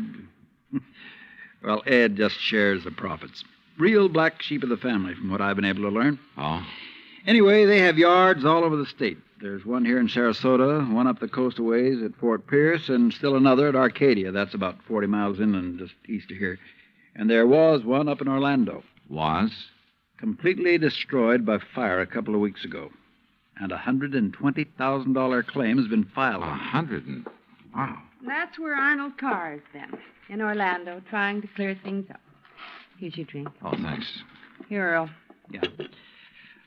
Well, Ed just shares the profits. Real black sheep of the family, from what I've been able to learn. Oh? Anyway, they have yards all over the state. There's one here in Sarasota, one up the coast a ways at Fort Pierce, and still another at Arcadia. That's about 40 miles inland, just east of here. And there was one up in Orlando. Was? Completely destroyed by fire a couple of weeks ago. And a $120,000 claim has been filed. Wow. That's where Arnold Carr is then, in Orlando, trying to clear things up. Here's your drink. Oh, thanks. Here, Earl. Yeah.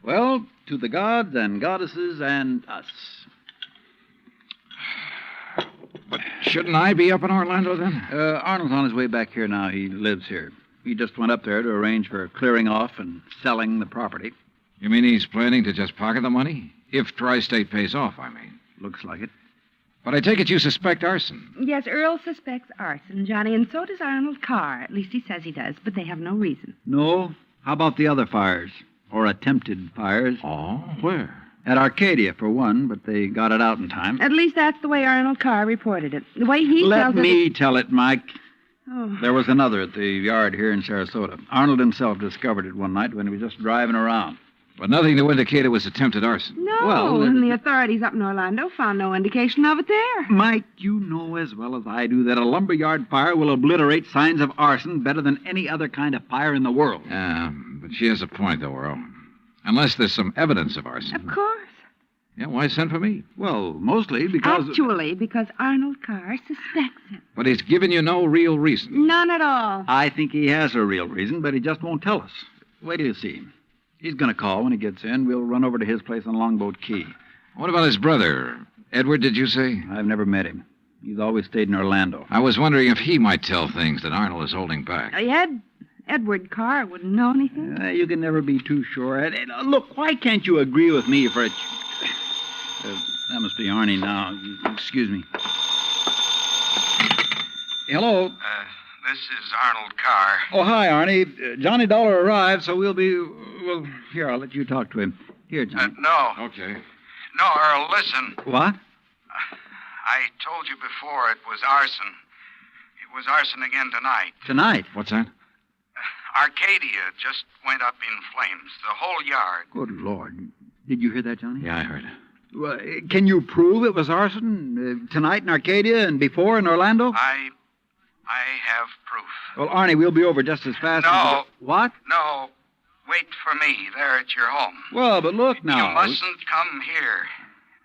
Well, to the gods and goddesses and us. But shouldn't I be up in Orlando then? Arnold's on his way back here now. He lives here. He just went up there to arrange for clearing off and selling the property. You mean he's planning to just pocket the money? If Tri-State pays off, I mean. Looks like it. But I take it you suspect arson. Yes, Earl suspects arson, Johnny, and so does Arnold Carr. At least he says he does, but they have no reason. No? How about the other fires? Or attempted fires? Oh, where? At Arcadia, for one, but they got it out in time. At least that's the way Arnold Carr reported it. The way he tells it... Let me tell it, Mike. Oh. There was another at the yard here in Sarasota. Arnold himself discovered it one night when he was just driving around. But nothing to indicate it was attempted arson. No, well, and the authorities up in Orlando found no indication of it there. Mike, you know as well as I do that a lumberyard fire will obliterate signs of arson better than any other kind of fire in the world. Yeah, but she has a point, though, Earl. Unless there's some evidence of arson. Of course. Yeah, why send for me? Well, mostly because... Actually, because Arnold Carr suspects him. But he's given you no real reason. None at all. I think he has a real reason, but he just won't tell us. Wait till you see him. He's going to call when he gets in. We'll run over to his place on Longboat Key. What about his brother? Edward, did you say? I've never met him. He's always stayed in Orlando. I was wondering if he might tell things that Arnold is holding back. Edward Carr wouldn't know anything. You can never be too sure. Look, why can't you agree with me for a... that must be Arnie now. Excuse me. Hello? This is Arnold Carr. Oh, hi, Arnie. Johnny Dollar arrived, so we'll be... Well, here, I'll let you talk to him. Here, Johnny. No. Okay. No, Earl, listen. What? I told you before it was arson. It was arson again tonight. Tonight? What's that? Arcadia just went up in flames. The whole yard. Good Lord. Did you hear that, Johnny? Yeah, I heard it. Well, can you prove it was arson tonight in Arcadia and before in Orlando? I have proof. Well, Arnie, we'll be over just as fast as... What? No. Wait for me there at your home. Well, but look now. You mustn't come here.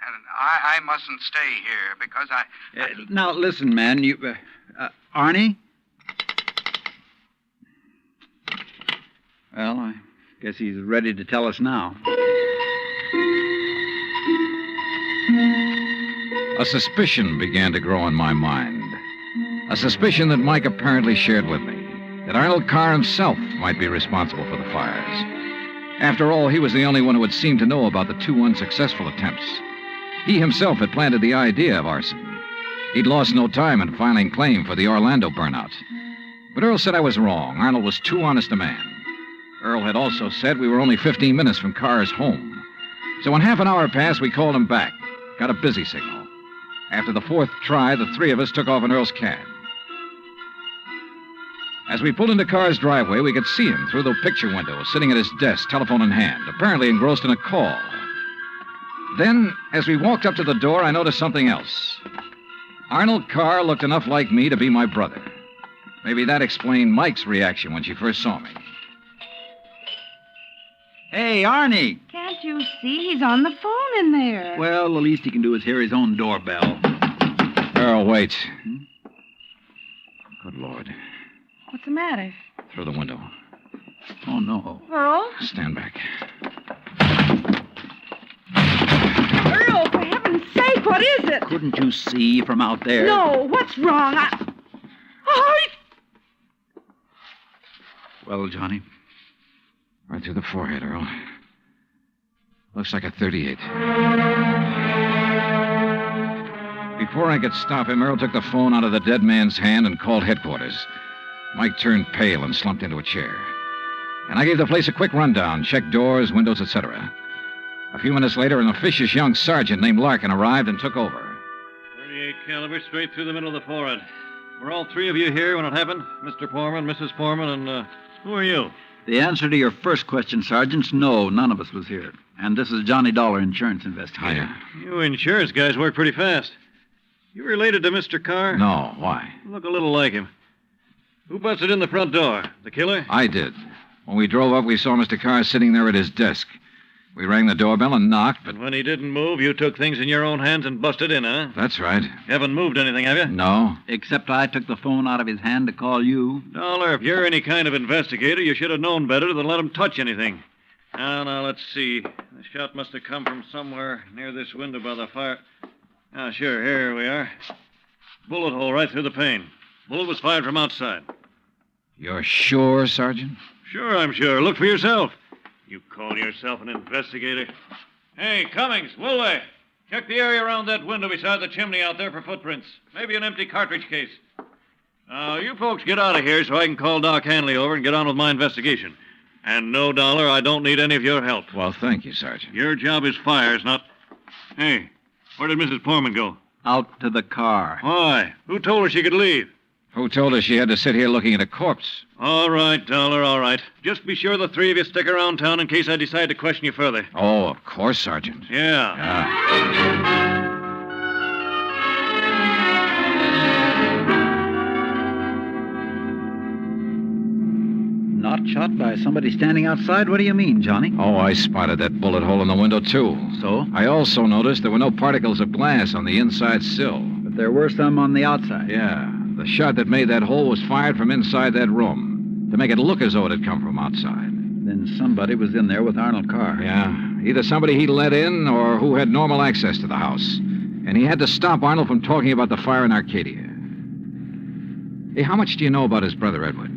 And I mustn't stay here because I... Now, listen, man. You... Arnie? Well, I guess he's ready to tell us now. A suspicion began to grow in my mind. A suspicion that Mike apparently shared with me. That Arnold Carr himself might be responsible for the fires. After all, he was the only one who had seemed to know about the 2 unsuccessful attempts. He himself had planted the idea of arson. He'd lost no time in filing claim for the Orlando burnout. But Earl said I was wrong. Arnold was too honest a man. Earl had also said we were only 15 minutes from Carr's home. So when half an hour passed, we called him back. Got a busy signal. After the 4th try, the 3 of us took off in Earl's cab. As we pulled into Carr's driveway, we could see him through the picture window, sitting at his desk, telephone in hand, apparently engrossed in a call. Then, as we walked up to the door, I noticed something else. Arnold Carr looked enough like me to be my brother. Maybe that explained Mike's reaction when she first saw me. Hey, Arnie. Can't you see? He's on the phone in there. Well, the least he can do is hear his own doorbell. Earl, wait. Good Lord. What's the matter? Through the window. Oh, no. Earl? Stand back. Earl, for heaven's sake, what is it? Couldn't you see from out there? No, what's wrong? Well, Johnny? Right through the forehead, Earl. Looks like a .38. Before I could stop him, Earl took the phone out of the dead man's hand and called headquarters. Mike turned pale and slumped into a chair. And I gave the place a quick rundown, checked doors, windows, etc. A few minutes later, an officious young sergeant named Larkin arrived and took over. 38 caliber straight through the middle of the forehead. Were all 3 of you here when it happened? Mr. Foreman, Mrs. Foreman, and who are you? The answer to your first question, Sergeant, no, none of us was here. And this is Johnny Dollar, insurance investigator. Hiya. You insurance guys work pretty fast. You related to Mr. Carr? No, why? Look a little like him. Who busted in the front door? The killer? I did. When we drove up, we saw Mr. Carr sitting there at his desk. We rang the doorbell and knocked, but... And when he didn't move, you took things in your own hands and busted in, huh? That's right. You haven't moved anything, have you? No. Except I took the phone out of his hand to call you. Dollar, if you're any kind of investigator, you should have known better than let him touch anything. Now, let's see. The shot must have come from somewhere near this window by the fire. Ah, sure, here we are. Bullet hole right through the pane. Bullet was fired from outside. You're sure, Sergeant? Sure, I'm sure. Look for yourself. You call yourself an investigator? Hey, Cummings, Woolway, check the area around that window beside the chimney out there for footprints. Maybe an empty cartridge case. Now, you folks get out of here so I can call Doc Hanley over and get on with my investigation. And no, Dollar, I don't need any of your help. Well, thank you, Sergeant. Your job is fires, not... Hey, where did Mrs. Foreman go? Out to the car. Why? Who told her she could leave? Who told her she had to sit here looking at a corpse? All right, Dollar, all right. Just be sure the 3 of you stick around town in case I decide to question you further. Oh, of course, Sergeant. Yeah. Not not shot by somebody standing outside? What do you mean, Johnny? Oh, I spotted that bullet hole in the window, too. So? I also noticed there were no particles of glass on the inside sill. But there were some on the outside. Yeah. The shot that made that hole was fired from inside that room to make it look as though it had come from outside. Then somebody was in there with Arnold Carr. Yeah. Either somebody he let in or who had normal access to the house. And he had to stop Arnold from talking about the fire in Arcadia. Hey, how much do you know about his brother, Edward?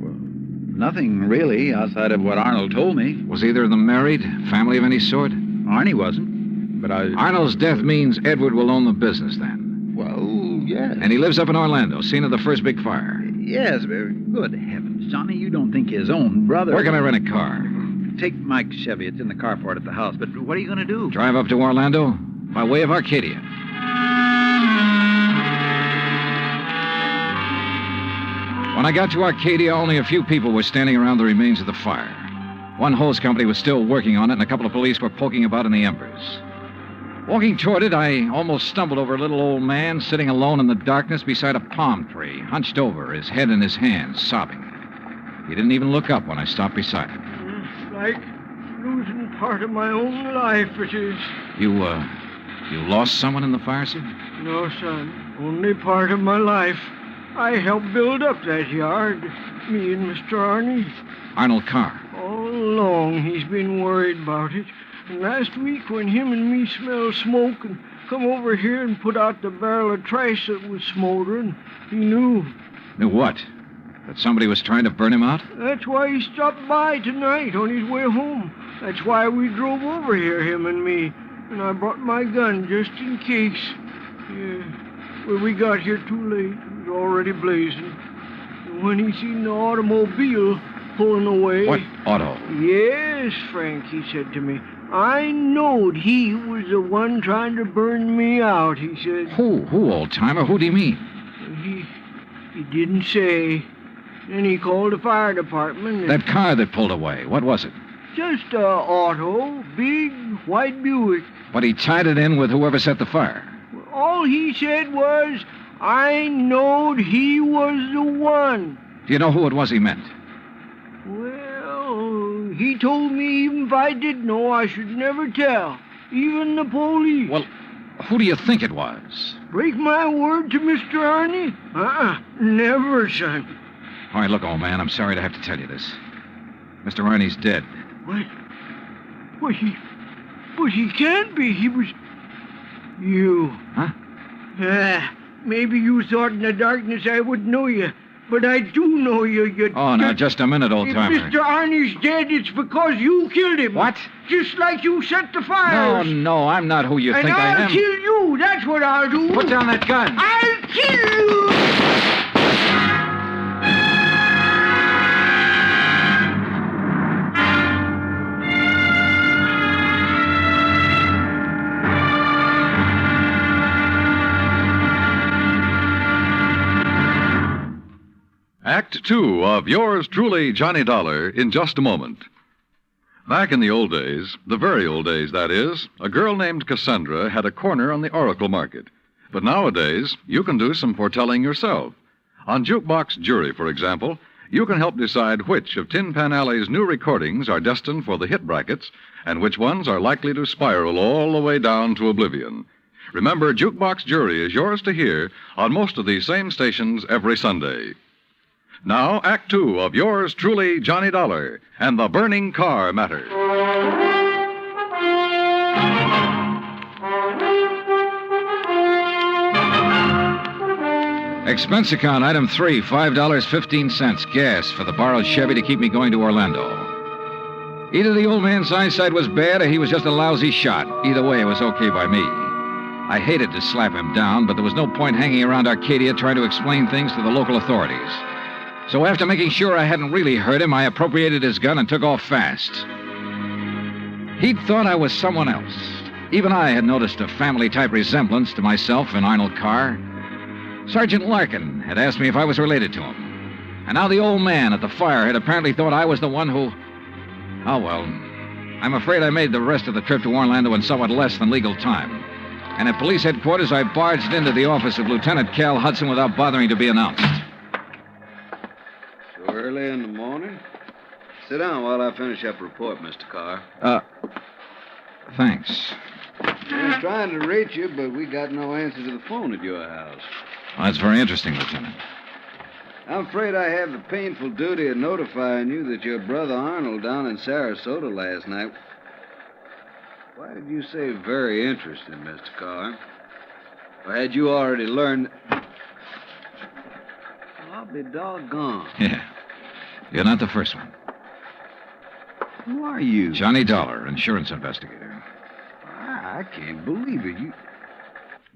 Well, nothing really, outside of what Arnold told me. Was either of them married? Family of any sort? Arnie wasn't, but Arnold's death means Edward will own the business then. Well, yes. And he lives up in Orlando, scene of the first big fire. Yes, good heavens, Johnny, you don't think his own brother... Where can I rent a car? Take Mike's Chevy. It's in the carport at the house. But what are you going to do? Drive up to Orlando by way of Arcadia. When I got to Arcadia, only a few people were standing around the remains of the fire. One hose company was still working on it, and a couple of police were poking about in the embers. Walking toward it, I almost stumbled over a little old man sitting alone in the darkness beside a palm tree, hunched over, his head in his hands, sobbing. He didn't even look up when I stopped beside him. It's like losing part of my own life, it is. You lost someone in the fire, sir? No, son. Only part of my life. I helped build up that yard. Me and Mr. Arnie. Arnold Carr. All along, he's been worried about it. And last week, when him and me smelled smoke and come over here and put out the barrel of trash that was smoldering, he knew. Knew what? That somebody was trying to burn him out? That's why he stopped by tonight on his way home. That's why we drove over here, him and me. And I brought my gun just in case. Yeah. Well, we got here too late. It was already blazing. And when he seen the automobile pulling away... What auto? Yes, Frank, he said to me. I knowed he was the one trying to burn me out, he said. Who, old-timer? Who do you mean? He didn't say. Then he called the fire department. That car that pulled away, what was it? Just a auto, big white Buick. But he tied it in with whoever set the fire. All he said was, I knowed he was the one. Do you know who it was he meant? Well, he told me even if I did know, I should never tell. Even the police. Well, who do you think it was? Break my word to Mr. Arnie? Never, son. All right, look, old man, I'm sorry to have to tell you this. Mr. Arnie's dead. What? But he can't be. He was... You. Huh? Maybe you thought in the darkness I would know you. But I do know you. Oh, now, just a minute, old-timer. If Mr. Arnie's dead, it's because you killed him. What? Just like you set the fires. No, I'm not who you think I am. And I'll kill you. That's what I'll do. Put down that gun. I'll kill you. Act 2 of yours truly, Johnny Dollar, in just a moment. Back in the old days, the very old days, that is, a girl named Cassandra had a corner on the oracle market. But nowadays, you can do some foretelling yourself. On Jukebox Jury, for example, you can help decide which of Tin Pan Alley's new recordings are destined for the hit brackets and which ones are likely to spiral all the way down to oblivion. Remember, Jukebox Jury is yours to hear on most of these same stations every Sunday. Now, Act 2 of yours truly, Johnny Dollar, and the Burning Carr Matter. Expense account, item 3, $5.15, gas for the borrowed Chevy to keep me going to Orlando. Either the old man's eyesight was bad or he was just a lousy shot. Either way, it was okay by me. I hated to slap him down, but there was no point hanging around Arcadia trying to explain things to the local authorities. So after making sure I hadn't really hurt him, I appropriated his gun and took off fast. He'd thought I was someone else. Even I had noticed a family-type resemblance to myself and Arnold Carr. Sergeant Larkin had asked me if I was related to him. And now the old man at the fire had apparently thought I was the one who... Oh, well, I'm afraid I made the rest of the trip to Orlando in somewhat less than legal time. And at police headquarters, I barged into the office of Lieutenant Cal Hudson without bothering to be announced. Early in the morning? Sit down while I finish up a report, Mr. Carr. Thanks. I was trying to reach you, but we got no answer to the phone at your house. Well, that's very interesting, Lieutenant. I'm afraid I have the painful duty of notifying you that your brother Arnold down in Sarasota last night... Why did you say very interesting, Mr. Carr? Or had you already learned... I'll be doggone. Yeah. You're not the first one. Who are you? Johnny Dollar, insurance investigator. I can't believe it.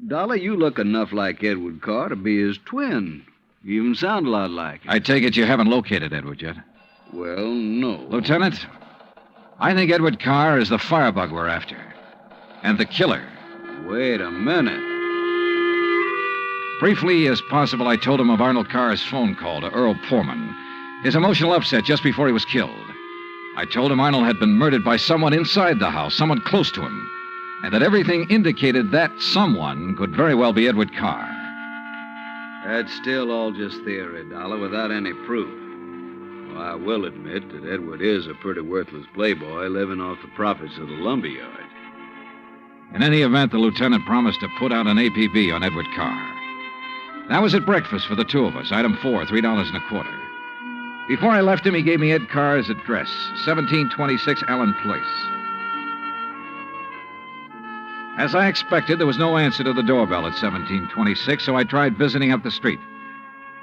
Dollar, you look enough like Edward Carr to be his twin. You even sound a lot like him. I take it you haven't located Edward yet? Well, no. Lieutenant, I think Edward Carr is the firebug we're after. And the killer. Wait a minute. Briefly as possible, I told him of Arnold Carr's phone call to Earl Poorman. His emotional upset just before he was killed. I told him Arnold had been murdered by someone inside the house, someone close to him, and that everything indicated that someone could very well be Edward Carr. That's still all just theory, Dollar, without any proof. Well, I will admit that Edward is a pretty worthless playboy living off the profits of the lumberyard. In any event, the lieutenant promised to put out an APB on Edward Carr. That was at breakfast for the two of us, item 4, $3.25. Before I left him, he gave me Ed Carr's address, 1726 Allen Place. As I expected, there was no answer to the doorbell at 1726, so I tried visiting up the street.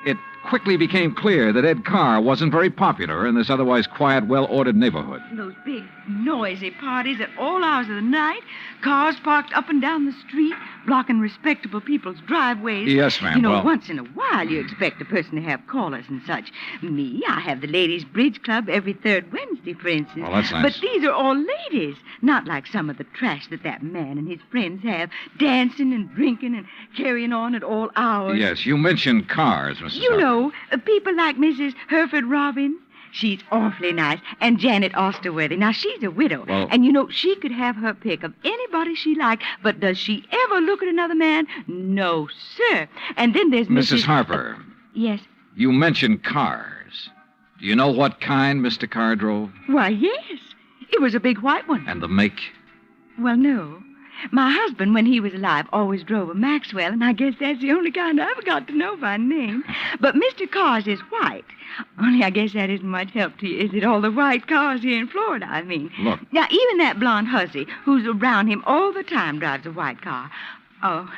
It quickly became clear that Ed Carr wasn't very popular in this otherwise quiet, well-ordered neighborhood. Those big, noisy parties at all hours of the night, cars parked up and down the street, blocking respectable people's driveways. Yes, ma'am. You know, well... once in a while you expect a person to have callers and such. Me, I have the ladies' bridge club every third Wednesday, for instance. Well, that's nice. But these are all ladies, not like some of the trash that man and his friends have, dancing and drinking and carrying on at all hours. Yes, you mentioned cars, Mrs. You Harper. know, people like Mrs. Hereford Robbins. She's awfully nice. And Janet Osterworthy. Now, she's a widow. Well... And, you know, she could have her pick of anybody she liked. But does she ever look at another man? No, sir. And then there's Mrs. Harper. Yes? You mentioned cars. Do you know what kind Mr. Carr drove? Why, yes. It was a big white one. And the make? Well, no. My husband, when he was alive, always drove a Maxwell, and I guess that's the only kind I ever got to know by name. But Mr. Carr's is white. Only I guess that isn't much help to you, is it? All the white cars here in Florida, I mean. Look. Now, even that blonde hussy who's around him all the time drives a white car. Oh,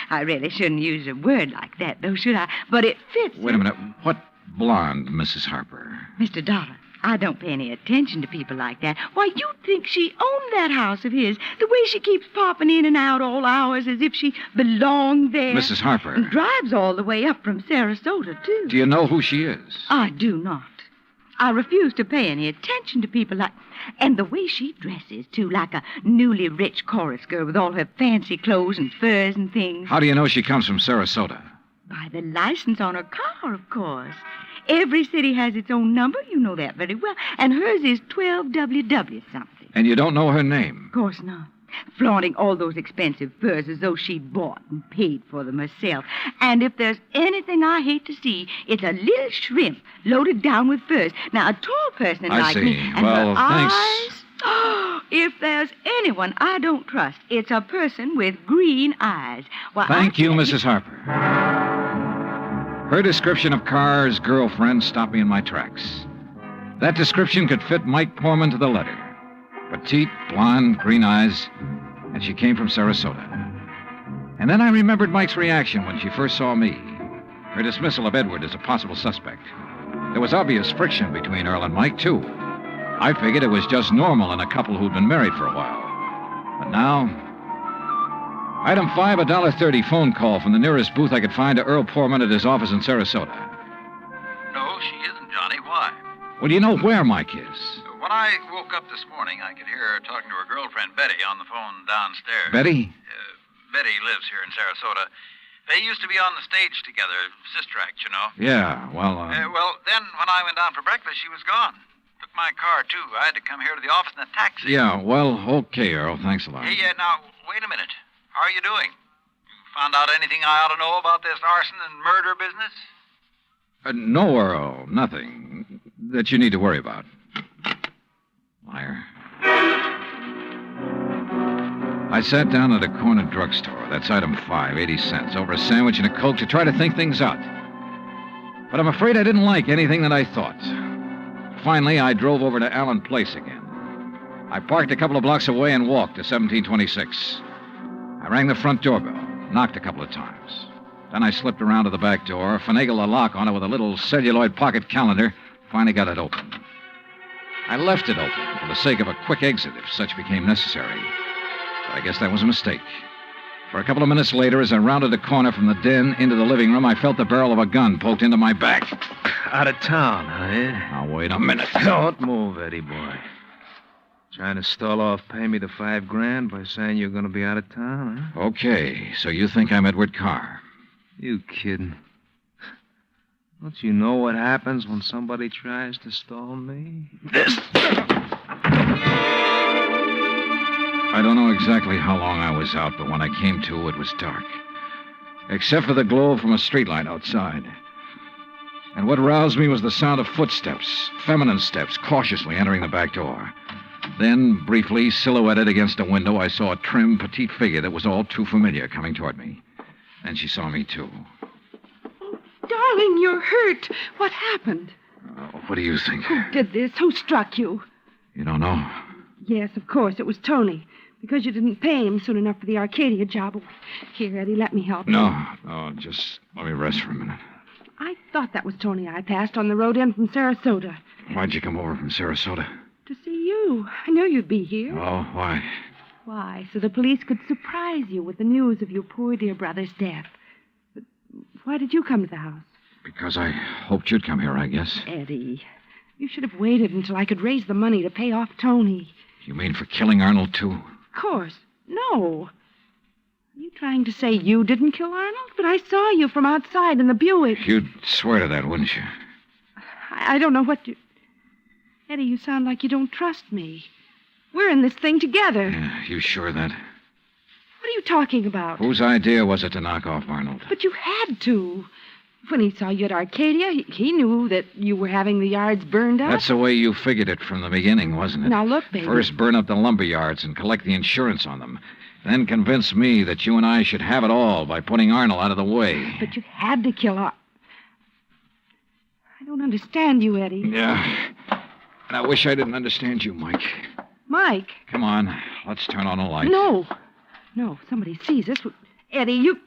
I really shouldn't use a word like that, though, should I? But it fits. Wait a minute. What blonde, Mrs. Harper? Mr. Dollar. I don't pay any attention to people like that. Why, you'd think she owned that house of his. The way she keeps popping in and out all hours as if she belonged there. Mrs. Harper. And drives all the way up from Sarasota, too. Do you know who she is? I do not. I refuse to pay any attention to people like... And the way she dresses, too, like a newly rich chorus girl with all her fancy clothes and furs and things. How do you know she comes from Sarasota? By the license on her car, of course. Every city has its own number. You know that very well. And hers is 12WW something. And you don't know her name? Of course not. Flaunting all those expensive furs as though she bought and paid for them herself. And if there's anything I hate to see, it's a little shrimp loaded down with furs. Now, a tall person I like see. me... And well, her thanks. eyes... Oh, if there's anyone I don't trust, it's a person with green eyes. Why, Thank you, Mrs. Harper. Her description of Carr's girlfriend stopped me in my tracks. That description could fit Mike Poorman to the letter. Petite, blonde, green eyes, and she came from Sarasota. And then I remembered Mike's reaction when she first saw me. Her dismissal of Edward as a possible suspect. There was obvious friction between Earl and Mike, too. I figured it was just normal in a couple who'd been married for a while. But now... Item 5, $1.30 phone call from the nearest booth I could find to Earl Poorman at his office in Sarasota. No, she isn't, Johnny. Why? Well, do you know where Mike is? When I woke up this morning, I could hear her talking to her girlfriend, Betty, on the phone downstairs. Betty? Betty lives here in Sarasota. They used to be on the stage together, sister act, you know. Yeah, well, well, then when I went down for breakfast, she was gone. Took my car, too. I had to come here to the office in a taxi. Yeah, well, okay, Earl. Thanks a lot. Hey, now, wait a minute. How are you doing? You found out anything I ought to know about this arson and murder business? No, Earl. Nothing that you need to worry about. I sat down at a corner drugstore. That's item 5, 80 cents, over a sandwich and a Coke to try to think things out. But I'm afraid I didn't like anything that I thought. Finally, I drove over to Allen Place again. I parked a couple of blocks away and walked to 1726. I rang the front doorbell, knocked a couple of times. Then I slipped around to the back door, finagled a lock on it with a little celluloid pocket calendar, finally got it open. I left it open for the sake of a quick exit if such became necessary. But I guess that was a mistake. For a couple of minutes later, as I rounded a corner from the den into the living room, I felt the barrel of a gun poked into my back. Out of town, huh? Now, wait a minute. Don't move, Eddie boy. Trying to stall off pay me the $5,000 by saying you're going to be out of town, huh? Okay, so you think I'm Edward Carr? You kidding? Don't you know what happens when somebody tries to stall me? I don't know exactly how long I was out, but when I came to, it was dark. Except for the glow from a streetlight outside. And what roused me was the sound of footsteps, feminine steps, cautiously entering the back door. Then, briefly, silhouetted against a window, I saw a trim, petite figure that was all too familiar coming toward me. And she saw me, too. Oh, darling, you're hurt. What happened? What do you think? Who did this? Who struck you? You don't know? Yes, of course, it was Tony. Because you didn't pay him soon enough for the Arcadia job. Here, Eddie, let me help you. No, just let me rest for a minute. I thought that was Tony I passed on the road in from Sarasota. Why'd you come over from Sarasota? To see you. I knew you'd be here. Oh, why? Why, so the police could surprise you with the news of your poor dear brother's death. But why did you come to the house? Because I hoped you'd come here, I guess. Eddie, you should have waited until I could raise the money to pay off Tony. You mean for killing Arnold, too? Of course. No. Are you trying to say you didn't kill Arnold? But I saw you from outside in the Buick. You'd swear to that, wouldn't you? I don't know what you... Eddie, you sound like you don't trust me. We're in this thing together. Yeah, you sure of that? What are you talking about? Whose idea was it to knock off Arnold? But you had to. When he saw you at Arcadia, he knew that you were having the yards burned up. That's the way you figured it from the beginning, wasn't it? Now, look, baby. First burn up the lumber yards and collect the insurance on them. Then convince me that you and I should have it all by putting Arnold out of the way. But you had to kill Arnold. I don't understand you, Eddie. Yeah. And I wish I didn't understand you, Mike. Mike? Come on. Let's turn on a light. No. No, if somebody sees us. Eddie, you...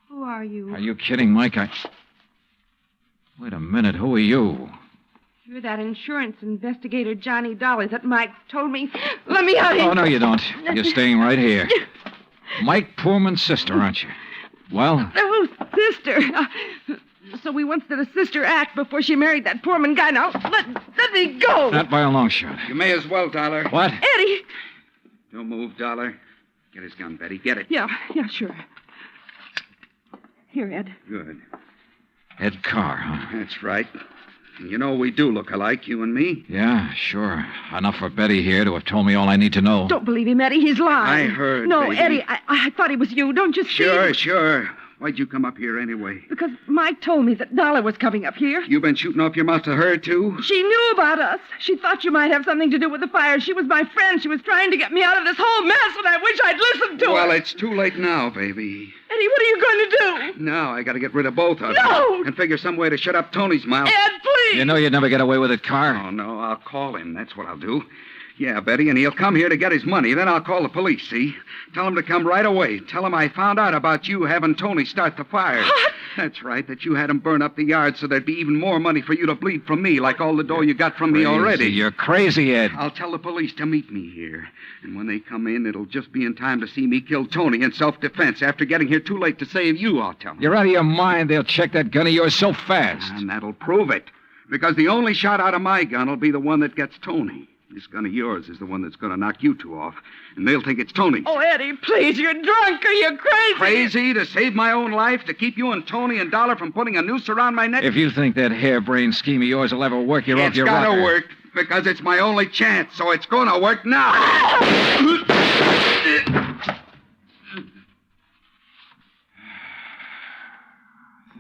Who are you? Are you kidding, Mike? Wait a minute. Who are you? You're that insurance investigator, Johnny Dollar, that Mike told me. Let me out of here. Oh, no, you don't. You're staying right here. Mike Poorman's sister, aren't you? Well? Oh, sister. So we once did a sister act before she married that Poorman guy. Now, let me go. Not by a long shot. You may as well, Dollar. What? Eddie. Don't move, Dollar. Get his gun, Betty. Get it. Yeah, sure. Here, Ed. Good. Ed Carr, huh? That's right. And you know we do look alike, you and me. Yeah, sure. Enough for Betty here to have told me all I need to know. Don't believe him, Eddie. He's lying. I heard, No, baby. Eddie, I thought he was you. Don't you see? Sure. Why'd you come up here anyway? Because Mike told me that Dollar was coming up here. You been shooting off your mouth to her, too? She knew about us. She thought you might have something to do with the fire. She was my friend. She was trying to get me out of this whole mess, and I wish I'd listened to her. Well, it's too late now, baby. Eddie, what are you going to do? Now I gotta get rid of both of them. No! And figure some way to shut up Tony's mouth. Ed, please! You know you'd never get away with it, Carr? Oh, no, I'll call him. That's what I'll do. Yeah, Betty, and he'll come here to get his money. Then I'll call the police, see? Tell him to come right away. Tell him I found out about you having Tony start the fire. What? That's right, that you had him burn up the yard so there'd be even more money for you to bleed from me, like all the dough you got from me already. You're crazy, Ed. I'll tell the police to meet me here. And when they come in, it'll just be in time to see me kill Tony in self-defense. After getting here too late to save you, I'll tell them. You're out of your mind. They'll check that gun of yours so fast. And that'll prove it. Because the only shot out of my gun will be the one that gets Tony. This gun of yours is the one that's going to knock you two off. And they'll think it's Tony's. Oh, Eddie, please, you're drunk. Are you crazy? Crazy? To save my own life? To keep you and Tony and Dollar from putting a noose around my neck? If you think that harebrained scheme of yours will ever work, you're off your rocker. It's got to work, because it's my only chance, so it's going to work now.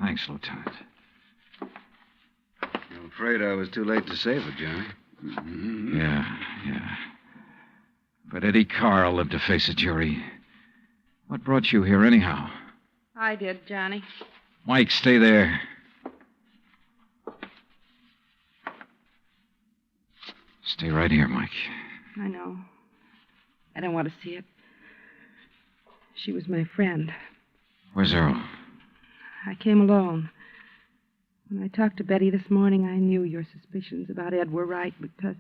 Thanks, Lieutenant. I'm afraid I was too late to save it, Johnny. Yeah. But Eddie Carr will live to face a jury. What brought you here, anyhow? I did, Johnny. Mike, stay there. Stay right here, Mike. I know. I don't want to see it. She was my friend. Where's Earl? I came alone. When I talked to Betty this morning, I knew your suspicions about Ed were right because,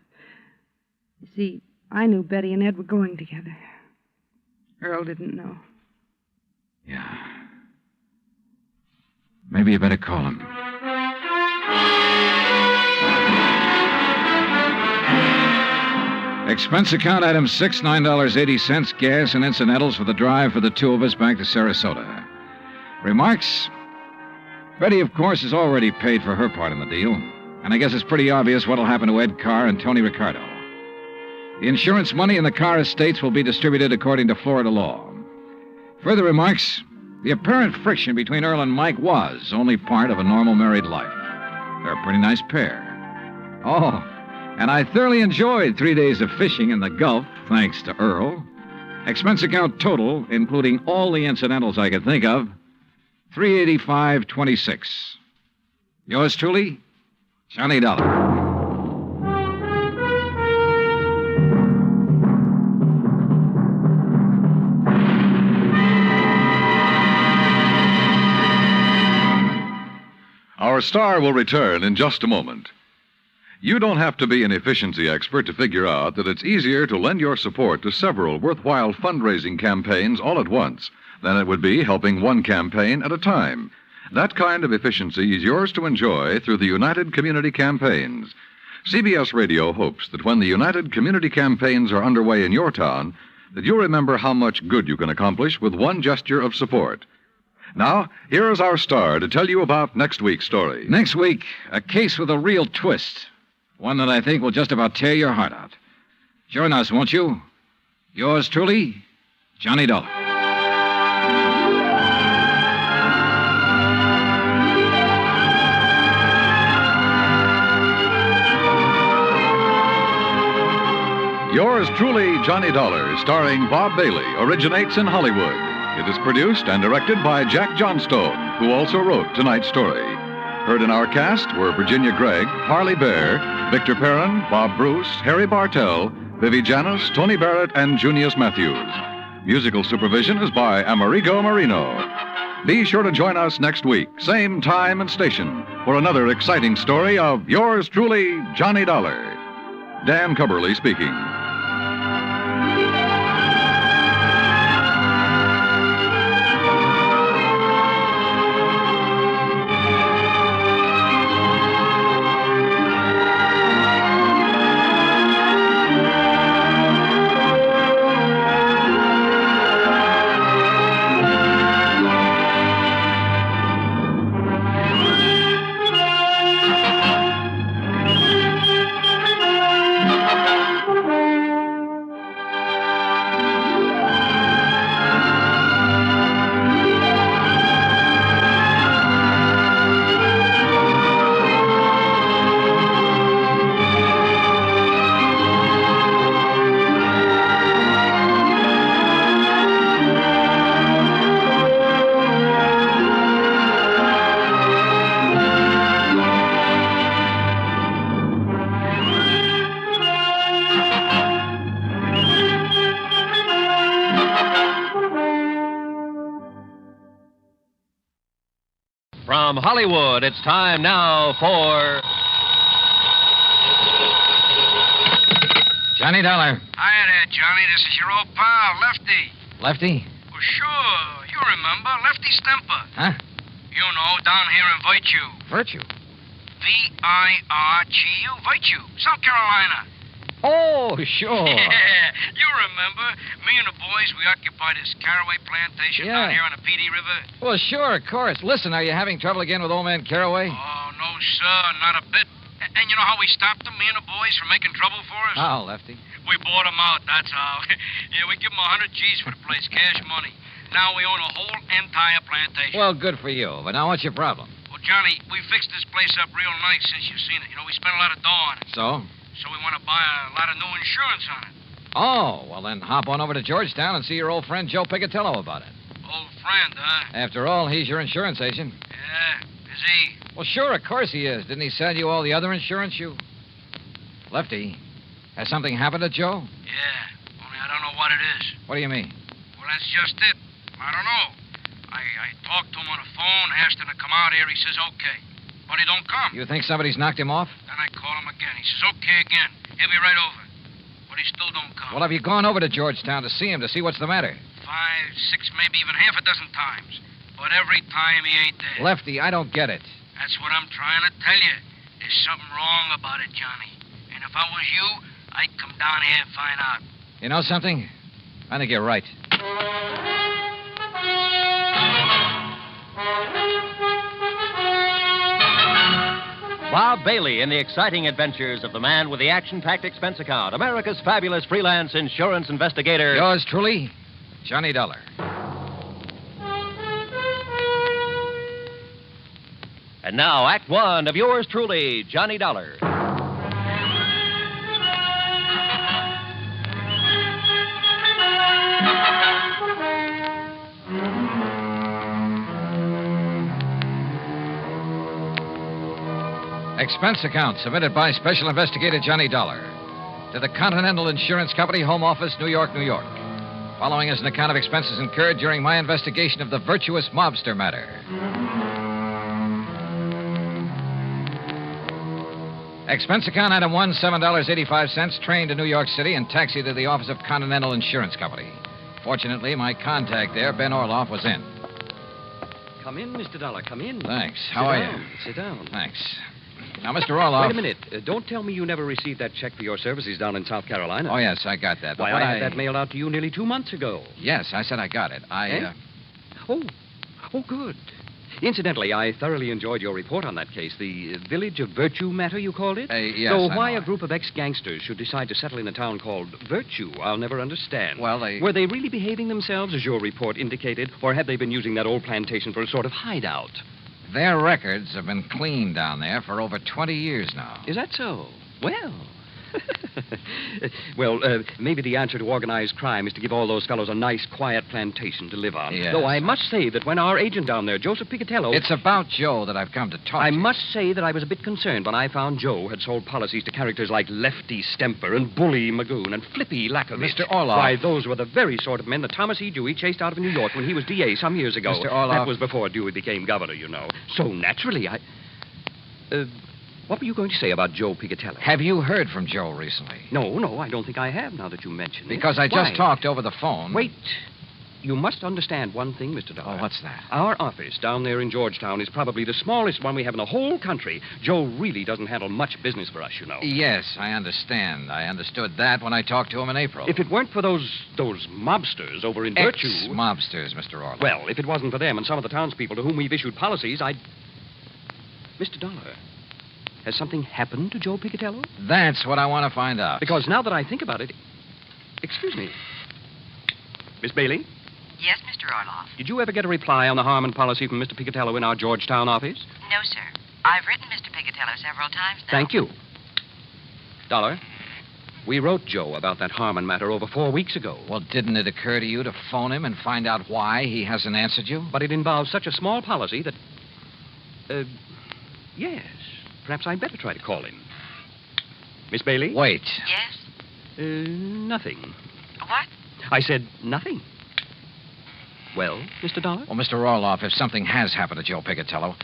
you see, I knew Betty and Ed were going together. Earl didn't know. Yeah. Maybe you better call him. Expense account item 6, $9.80, gas and incidentals for the drive for the two of us back to Sarasota. Remarks? Betty, of course, has already paid for her part in the deal, and I guess it's pretty obvious what'll happen to Ed Carr and Tony Ricardo. The insurance money in the Carr estates will be distributed according to Florida law. Further remarks? The apparent friction between Earl and Mike was only part of a normal married life. They're a pretty nice pair. Oh, and I thoroughly enjoyed 3 days of fishing in the Gulf, thanks to Earl. Expense account total, including all the incidentals I could think of, $385.26. Yours truly, Johnny Dollar. Our star will return in just a moment. You don't have to be an efficiency expert to figure out that it's easier to lend your support to several worthwhile fundraising campaigns all at once than it would be helping one campaign at a time. That kind of efficiency is yours to enjoy through the United Community Campaigns. CBS Radio hopes that when the United Community Campaigns are underway in your town, that you'll remember how much good you can accomplish with one gesture of support. Now, here is our star to tell you about next week's story. Next week, a case with a real twist. One that I think will just about tear your heart out. Join us, won't you? Yours truly, Johnny Dollar. Yours truly, Johnny Dollar, starring Bob Bailey, originates in Hollywood. It is produced and directed by Jack Johnstone, who also wrote tonight's story. Heard in our cast were Virginia Gregg, Parley Barron, Victor Perrin, Bob Bruce, Harry Bartell, Vivi Janis, Tony Barrett, and Junius Matthews. Musical supervision is by Amerigo Marino. Be sure to join us next week, same time and station, for another exciting story of yours truly, Johnny Dollar. Dan Cubberly speaking. From Hollywood, it's time now for... Johnny Dollar. Hiya there, Johnny. This is your old pal, Lefty. Lefty? Well, sure. You remember. Lefty Stemper. Huh? You know, down here in Virtue. Virtue? V-I-R-G-U. Virtue. South Carolina. Oh, sure. Yeah. You remember. Me and the boys, we occupied this Caraway plantation down here on the P.D. River. Well, sure, of course. Listen, are you having trouble again with old man Caraway? Oh, no, sir. Not a bit. And you know how we stopped them, me and the boys, from making trouble for us? How, Lefty? We bought them out, that's how. Yeah, we give them 100 G's for the place, cash money. Now we own a whole entire plantation. Well, good for you. But now what's your problem? Well, Johnny, we fixed this place up real nice since you've seen it. You know, we spent a lot of dough on it. So? So we want to buy a lot of new insurance on it. Oh, well, then hop on over to Georgetown and see your old friend Joe Picatello about it. Old friend, huh? After all, he's your insurance agent. Yeah, is he? Well, sure, of course he is. Didn't he sell you all the other insurance you... Lefty, has something happened to Joe? Yeah, only I don't know what it is. What do you mean? Well, that's just it. I don't know. I talked to him on the phone, asked him to come out here. He says okay. But he don't come. You think somebody's knocked him off? Then I call him again. He says okay again. He'll be right over. But he still don't come. Well, have you gone over to Georgetown to see him, to see what's the matter? 5, 6, maybe even half a dozen times. But every time he ain't there. Lefty, I don't get it. That's what I'm trying to tell you. There's something wrong about it, Johnny. And if I was you, I'd come down here and find out. You know something? I think you're right. Bob Bailey in the exciting adventures of the man with the action-packed expense account, America's fabulous freelance insurance investigator. Yours truly, Johnny Dollar. And now, Act One of yours truly, Johnny Dollar. Expense account submitted by Special Investigator Johnny Dollar to the Continental Insurance Company, Home Office, New York, New York. Following is an account of expenses incurred during my investigation of the Virtuous Mobster Matter. Expense account item 1, $7.85, train to New York City and taxi to the office of Continental Insurance Company. Fortunately, my contact there, Ben Orloff, was in. Come in, Mr. Dollar, come in. Thanks. How are you? Sit down. Thanks. Now, Mr. Orloff... Wait a minute. Don't tell me you never received that check for your services down in South Carolina. Oh, yes, I got that. Why, I had that mailed out to you nearly 2 months ago. Yes, I said I got it. Oh, good. Incidentally, I thoroughly enjoyed your report on that case, the Village of Virtue Matter, you called it? Yes, So why a group of ex-gangsters should decide to settle in a town called Virtue, I'll never understand. Well, Were they really behaving themselves, as your report indicated, or had they been using that old plantation for a sort of hideout? Their records have been clean down there for over 20 years now. Is that so? Well... maybe the answer to organized crime is to give all those fellows a nice, quiet plantation to live on. Yes. Though I must say that when our agent down there, Joseph Picatello... It's about Joe that I've come to talk I to. must say that I was a bit concerned when I found Joe had sold policies to characters like Lefty Stemper and Bully Magoon and Flippy Lackovich. Mr. Orloff. Why, those were the very sort of men that Thomas E. Dewey chased out of New York when he was D.A. some years ago. Mr. Orloff. That was before Dewey became governor, you know. So naturally, what were you going to say about Joe Picatello? Have you heard from Joe recently? No, I don't think I have, now that you mention it. Because I just talked over the phone. Wait. You must understand one thing, Mr. Dollar. Oh, what's that? Our office down there in Georgetown is probably the smallest one we have in the whole country. Joe really doesn't handle much business for us, you know. Yes, I understand. I understood that when I talked to him in April. If it weren't for those mobsters over in Virtue... Ex-mobsters, Mr. Orloff. Well, if it wasn't for them and some of the townspeople to whom we've issued policies, I'd... Mr. Dollar... Has something happened to Joe Picatello? That's what I want to find out. Because now that I think about it... Excuse me. Miss Bailey? Yes, Mr. Orloff. Did you ever get a reply on the Harmon policy from Mr. Picatello in our Georgetown office? No, sir. I've written Mr. Picatello several times now. Thank you. Dollar, we wrote Joe about that Harmon matter over 4 weeks ago. Well, didn't it occur to you to phone him and find out why he hasn't answered you? But it involves such a small policy that... yes. Perhaps I'd better try to call him. Miss Bailey? Wait. Yes? Nothing. What? I said nothing. Well, Mr. Dollar? Well, Mr. Orloff, if something has happened to Joe Picatello...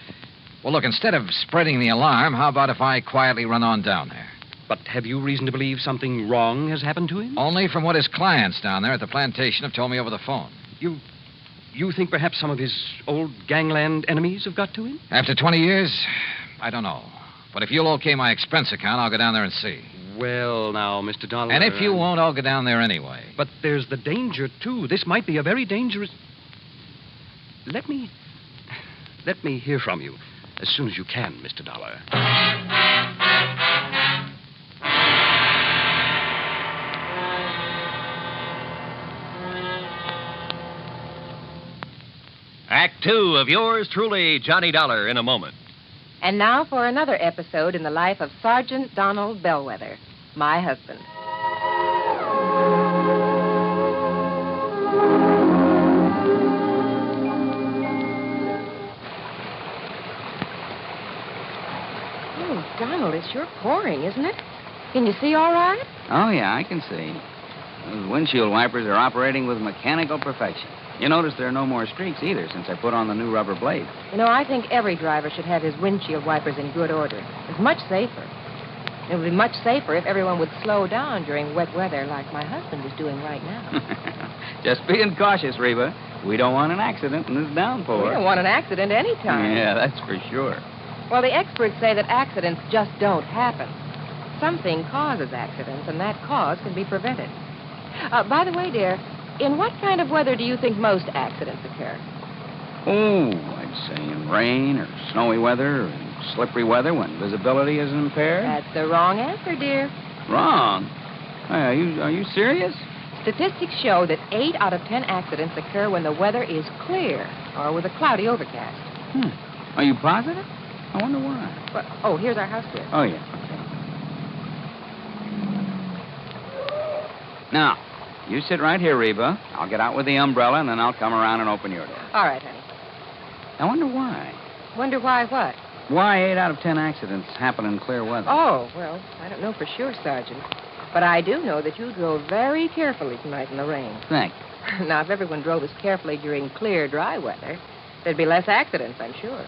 Well, look, instead of spreading the alarm, how about if I quietly run on down there? But have you reason to believe something wrong has happened to him? Only from what his clients down there at the plantation have told me over the phone. You think perhaps some of his old gangland enemies have got to him? After 20 years? I don't know. But if you'll okay my expense account, I'll go down there and see. Well, now, Mr. Dollar... And if you won't, I'll go down there anyway. But there's the danger, too. This might be a very dangerous... Let me hear from you as soon as you can, Mr. Dollar. Act Two of yours truly, Johnny Dollar, in a moment. And now for another episode in the life of Sergeant Donald Bellwether. my husband. Oh, Donald, it's sure pouring, isn't it? Can you see all right? Oh, yeah, I can see. Those windshield wipers are operating with mechanical perfection. You notice there are no more streaks either since I put on the new rubber blades. You know, I think every driver should have his windshield wipers in good order. It's much safer. It would be much safer if everyone would slow down during wet weather like my husband is doing right now. Just being cautious, Reba. We don't want an accident in this downpour. We don't want an accident any time. Yeah, that's for sure. Well, the experts say that accidents just don't happen. Something causes accidents, and that cause can be prevented. By the way, dear, in what kind of weather do you think most accidents occur? Oh, I'd say in rain or snowy weather or slippery weather when visibility is impaired. That's the wrong answer, dear. Wrong? Are you serious? Statistics show that 8 out of 10 accidents occur when the weather is clear or with a cloudy overcast. Are you positive? I wonder why. Well, here's our house, dear. Oh, yeah. Now, you sit right here, Reba. I'll get out with the umbrella, and then I'll come around and open your door. All right, honey. I wonder why. Wonder why what? Why 8 out of 10 accidents happen in clear weather? Oh, well, I don't know for sure, Sergeant. But I do know that you drove very carefully tonight in the rain. Thanks. Now, if everyone drove as carefully during clear, dry weather, there'd be less accidents, I'm sure.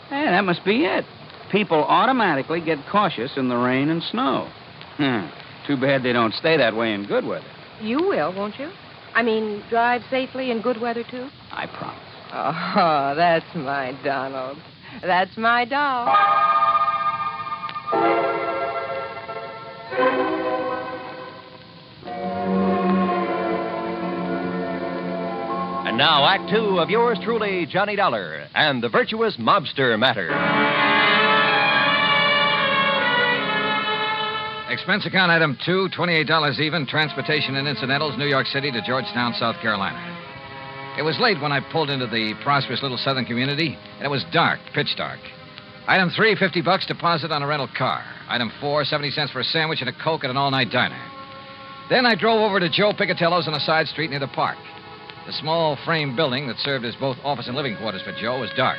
Hey, that must be it. People automatically get cautious in the rain and snow. Too bad they don't stay that way in good weather. You will, won't you? I mean, drive safely in good weather, too? I promise. Oh, that's my Donald. That's my doll. And now, Act 2 of yours truly, Johnny Dollar, and the Virtuous Mobster Matter. Expense account item 2, $28 even, transportation and incidentals, New York City to Georgetown, South Carolina. It was late when I pulled into the prosperous little southern community, and it was dark, pitch dark. Item 3, $50 deposit on a rental car. Item 4, 70 cents for a sandwich and a Coke at an all-night diner. Then I drove over to Joe Picatello's on a side street near the park. The small frame building that served as both office and living quarters for Joe was dark.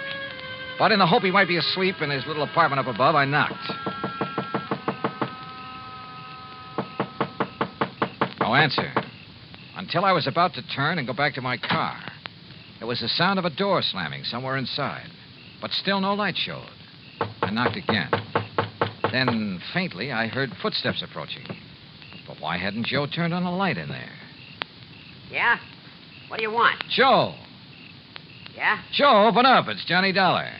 But in the hope he might be asleep in his little apartment up above, I knocked. No answer. Until I was about to turn and go back to my car. There was the sound of a door slamming somewhere inside. But still no light showed. I knocked again. Then, faintly, I heard footsteps approaching. But why hadn't Joe turned on a light in there? Yeah? What do you want? Joe! Yeah? Joe, open up. It's Johnny Dollar.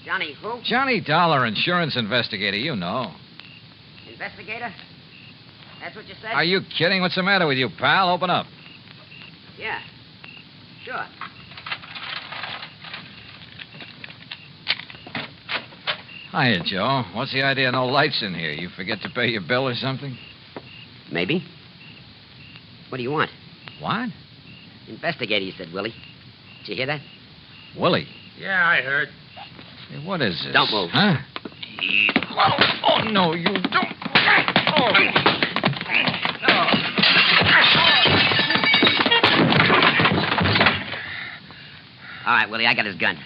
Johnny who? Johnny Dollar, insurance investigator, you know. Investigator? That's what you said? Are you kidding? What's the matter with you, pal? Open up. Yeah. Sure. Hiya, Joe. What's the idea of no lights in here? You forget to pay your bill or something? Maybe. What do you want? What? Investigator, you said, Willie. Did you hear that? Willie? Yeah, I heard. Hey, what is this? Don't move. Huh? Oh, no, you don't. Oh. All right, Willie, I got his gun.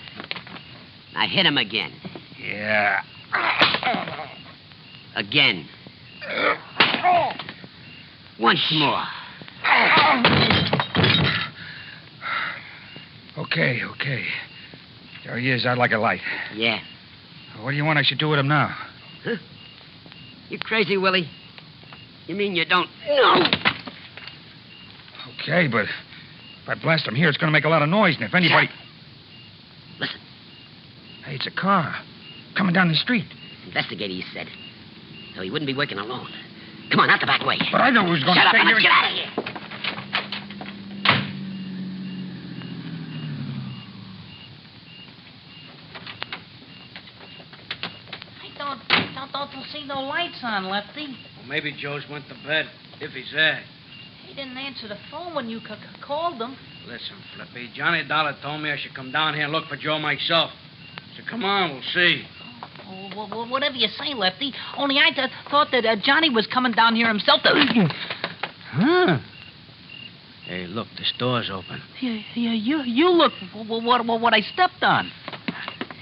Now hit him again. Yeah. Again. Once more. Okay. There he is. I'd like a light. Yeah. What do you want I should do with him now? Huh? You crazy, Willie? You mean you don't know? Okay, but if I blast him here, it's going to make a lot of noise, and if anybody... Shut. Listen. Hey, it's a car. Coming down the street. Investigator, he said. So he wouldn't be working alone. Come on, out the back way. But I know who's going to stay here. Let's get out of here. I don't see no lights on, Lefty. Well, maybe Joe's went to bed, if he's there. He didn't answer the phone when you called him. Listen, Flippy, Johnny Dollar told me I should come down here and look for Joe myself. So come on, we'll see. Oh, Whatever you say, Lefty. Only I thought that Johnny was coming down here himself to... Huh? Hey, look, this door's open. Yeah, you look what I stepped on.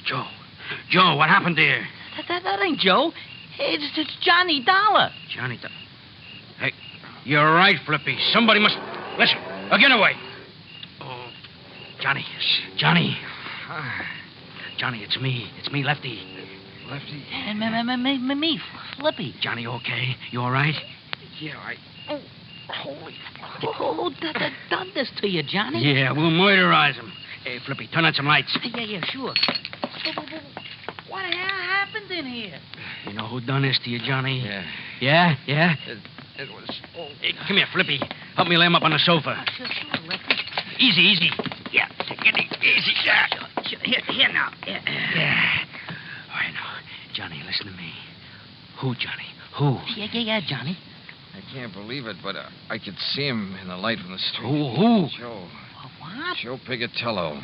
Joe, what happened there? That ain't Joe. It's Johnny Dollar. Johnny Dollar. Hey, you're right, Flippy. Somebody must... Listen, get away. Oh, Johnny. Johnny, it's me. It's me, Lefty. Lefty? And me, Flippy. Johnny, okay? You all right? Yeah, Oh, holy... Who done this to you, Johnny? Yeah, we'll murderize him. Hey, Flippy, turn on some lights. Yeah, sure. What happened in here? You know who done this to you, Johnny? Yeah. Yeah? It was... Oh. Hey, come here, Flippy. Help me lay him up on the sofa. Sure, Lefty. Easy. Yeah, take it easy. Yeah. Sure. Here now. Yeah. All right, now. Johnny, listen to me. Who, Johnny? Who? Yeah, Johnny. I can't believe it, but I could see him in the light from the street. Who? Joe. What? Joe Pigatello.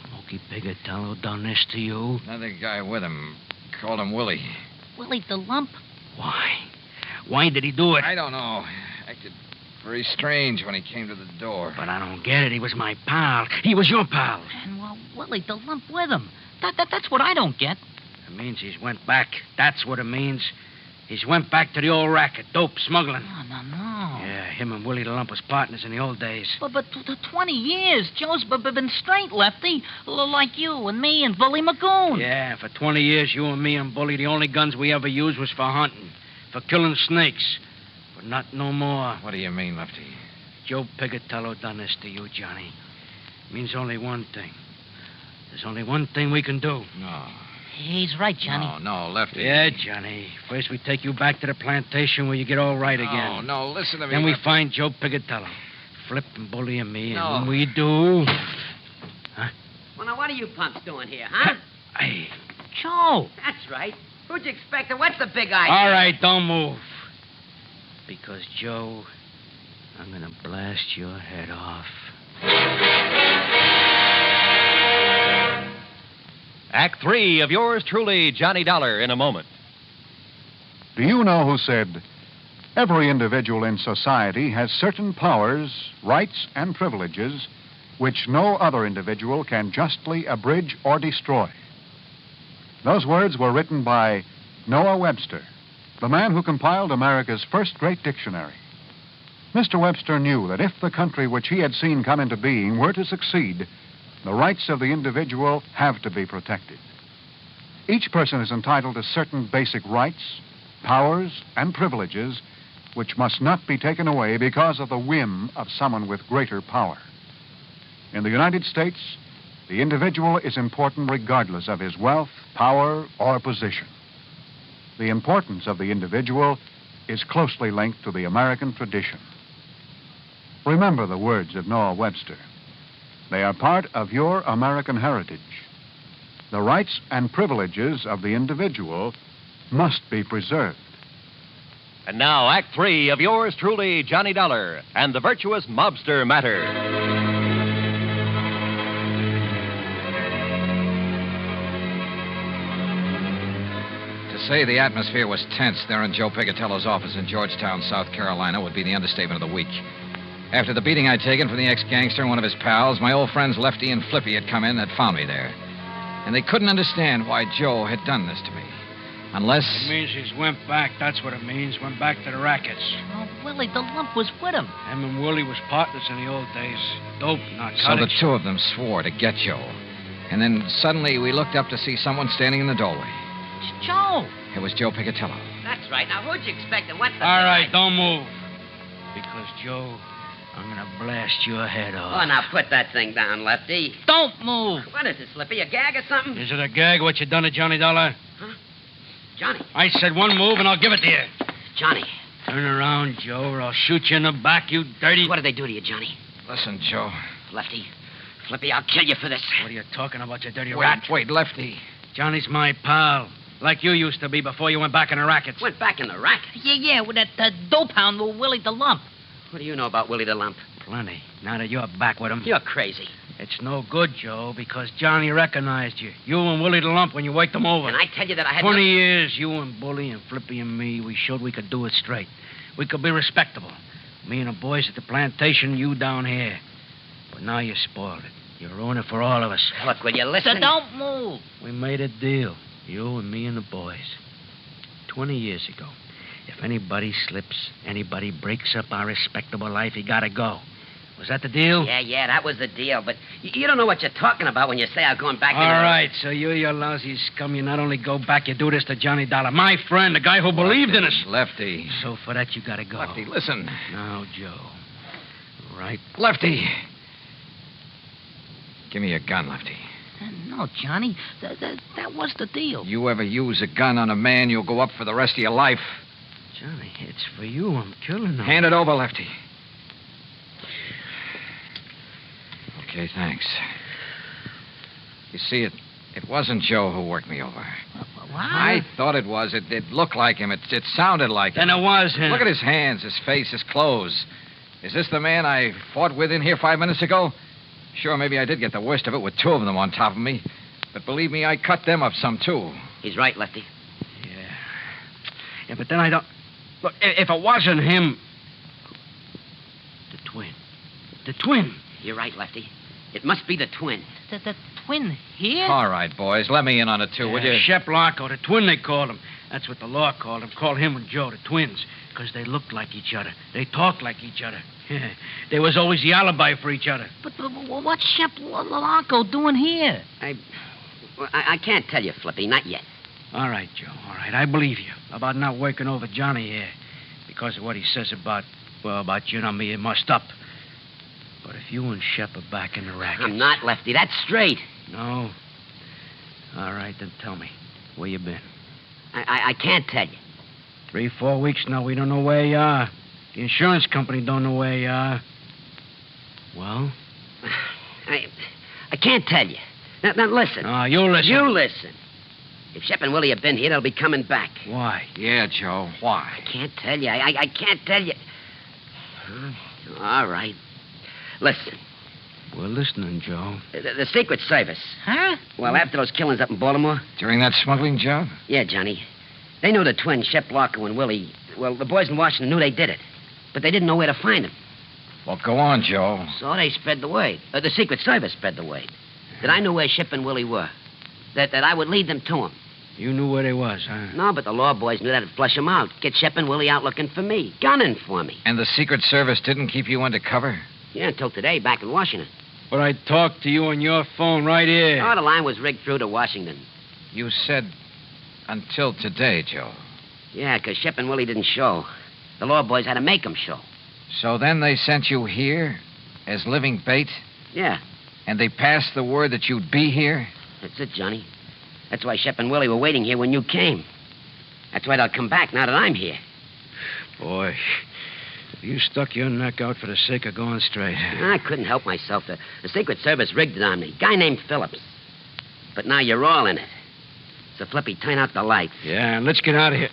Smokey Pigatello done this to you? Another guy with him. Called him Willie. Willie the Lump? Why? Why did he do it? I don't know. Acted very strange when he came to the door. But I don't get it. He was my pal. He was your pal. And, Willie the Lump with him. That's what I don't get. It means he's went back. That's what it means. He's went back to the old racket, dope smuggling. No. Yeah, him and Willie the Lump was partners in the old days. But 20 years. Joe's been straight, Lefty. Like you and me and Bully Magoon. Yeah, for 20 years, you and me and Bully, the only guns we ever used was for hunting, for killing snakes. But not no more. What do you mean, Lefty? Joe Pigatello done this to you, Johnny. It means only one thing. There's only one thing we can do. No. He's right, Johnny. No, Lefty. Yeah, Johnny. First we take you back to the plantation where you get all right again. No, listen to me. Then we find Joe Pigatello. Flip and Bully and me. No. And when we do... Huh? Well, now, what are you punks doing here, huh? Hey. Joe. That's right. Who'd you expect? What's the big idea? All right, don't move. Because, Joe, I'm going to blast your head off. Act 3 of yours truly, Johnny Dollar, in a moment. Do you know who said, every individual in society has certain powers, rights, and privileges which no other individual can justly abridge or destroy? Those words were written by Noah Webster, the man who compiled America's first great dictionary. Mr. Webster knew that if the country which he had seen come into being were to succeed, the rights of the individual have to be protected. Each person is entitled to certain basic rights, powers, and privileges which must not be taken away because of the whim of someone with greater power. In the United States, the individual is important regardless of his wealth, power, or position. The importance of the individual is closely linked to the American tradition. Remember the words of Noah Webster. They are part of your American heritage. The rights and privileges of the individual must be preserved. And now, Act 3 of yours truly, Johnny Dollar, and the Virtuous Mobster Matter. To say the atmosphere was tense there in Joe Pigatello's office in Georgetown, South Carolina, would be the understatement of the week. After the beating I'd taken from the ex-gangster and one of his pals, my old friends Lefty and Flippy had come in and had found me there. And they couldn't understand why Joe had done this to me. Unless... It means he's went back. That's what it means. Went back to the rackets. Oh, Willie the Lump was with him. Him and Willie was partners in the old days. Dope, narcotics. So the two of them swore to get Joe. And then suddenly we looked up to see someone standing in the doorway. It's Joe. It was Joe Pigatello. That's right. Now, who'd you expect? And what's the... All right, don't move. Because, Joe, I'm going to blast your head off. Oh, now put that thing down, Lefty. Don't move. What is this, Flippy? A gag or something? Is it a gag what you done to Johnny Dollar? Huh? Johnny. I said one move and I'll give it to you. Johnny. Turn around, Joe, or I'll shoot you in the back, you dirty... What did they do to you, Johnny? Listen, Joe. Lefty. Flippy, I'll kill you for this. What are you talking about, you dirty rat? Wait, Lefty. Johnny's my pal. Like you used to be before you went back in the rackets. Went back in the racket? Yeah, with that dope hound with Willie the Lump. What do you know about Willie the Lump? Plenty. Now that you're back with him. You're crazy. It's no good, Joe, because Johnny recognized you. You and Willie the Lump when you waked him over. And I tell you that I had 20 years, you and Bully and Flippy and me, we showed we could do it straight. We could be respectable. Me and the boys at the plantation, you down here. But now you spoiled it. You ruined it for all of us. Look, will you listen? So don't move. We made a deal. You and me and the boys. 20 years ago. If anybody slips, anybody breaks up our respectable life, he gotta go. Was that the deal? Yeah, that was the deal. But you don't know what you're talking about when you say I'm going back All right, so you lousy scum, you not only go back, you do this to Johnny Dollar. My friend, the guy who believed in us. Lefty. So for that, you gotta go. Lefty, listen. Now, Joe. Right. Lefty. Give me your gun, Lefty. No, Johnny. That was the deal. You ever use a gun on a man, you'll go up for the rest of your life. Johnny, it's for you. I'm killing him. Hand it over, Lefty. Okay, thanks. You see, it wasn't Joe who worked me over. What? I thought it was. It looked like him. It sounded like him. Then it was him. Look at his hands, his face, his clothes. Is this the man I fought with in here 5 minutes ago? Sure, maybe I did get the worst of it with 2 of them on top of me. But believe me, I cut them up some, too. He's right, Lefty. Yeah, but then I don't... Look, if it wasn't him... The twin. You're right, Lefty. It must be the twin. The twin here? All right, boys. Let me in on it, too, will you? Shep Larko, the twin they called him. That's what the law called him. Call him and Joe the twins. Because they looked like each other. They talked like each other. There was always the alibi for each other. But what's Shep Larko doing here? I can't tell you, Flippy. Not yet. All right, Joe. All right. I believe you about not working over Johnny here. Because of what he says about you and me, it must up. But if you and Shep are back in the racket... I'm not, Lefty. That's straight. No? All right, then tell me. Where you been? I can't tell you. 3-4 weeks now, we don't know where you are. The insurance company don't know where you are. Well? I can't tell you. Now listen. Oh, you listen. You listen. If Shep and Willie have been here, they'll be coming back. Why? Yeah, Joe. Why? I can't tell you. I can't tell you. All right. Listen. We're listening, Joe. The Secret Service. Huh? Well, after those killings up in Baltimore... During that smuggling job? Yeah, Johnny. They knew the twins, Shep Larko and Willie. Well, the boys in Washington knew they did it. But they didn't know where to find them. Well, go on, Joe. So they spread the word. The Secret Service spread the word. That I knew where Shep and Willie were. That I would lead them to them. You knew where they was, huh? No, but the law boys knew that'd flush them out. Get Shep and Willie out looking for me. Gunning for me. And the Secret Service didn't keep you undercover? Yeah, until today, back in Washington. But I talked to you on your phone right here. Oh, the line was rigged through to Washington. You said until today, Joe. Yeah, because Shep and Willie didn't show. The law boys had to make them show. So then they sent you here as living bait? Yeah. And they passed the word that you'd be here? That's it, Johnny. That's why Shep and Willie were waiting here when you came. That's why they'll come back now that I'm here. Boy, you stuck your neck out for the sake of going straight. I couldn't help myself. The Secret Service rigged it on me. Guy named Phillips. But now you're all in it. So, Flippy, turn out the lights. Yeah, and let's get out of here.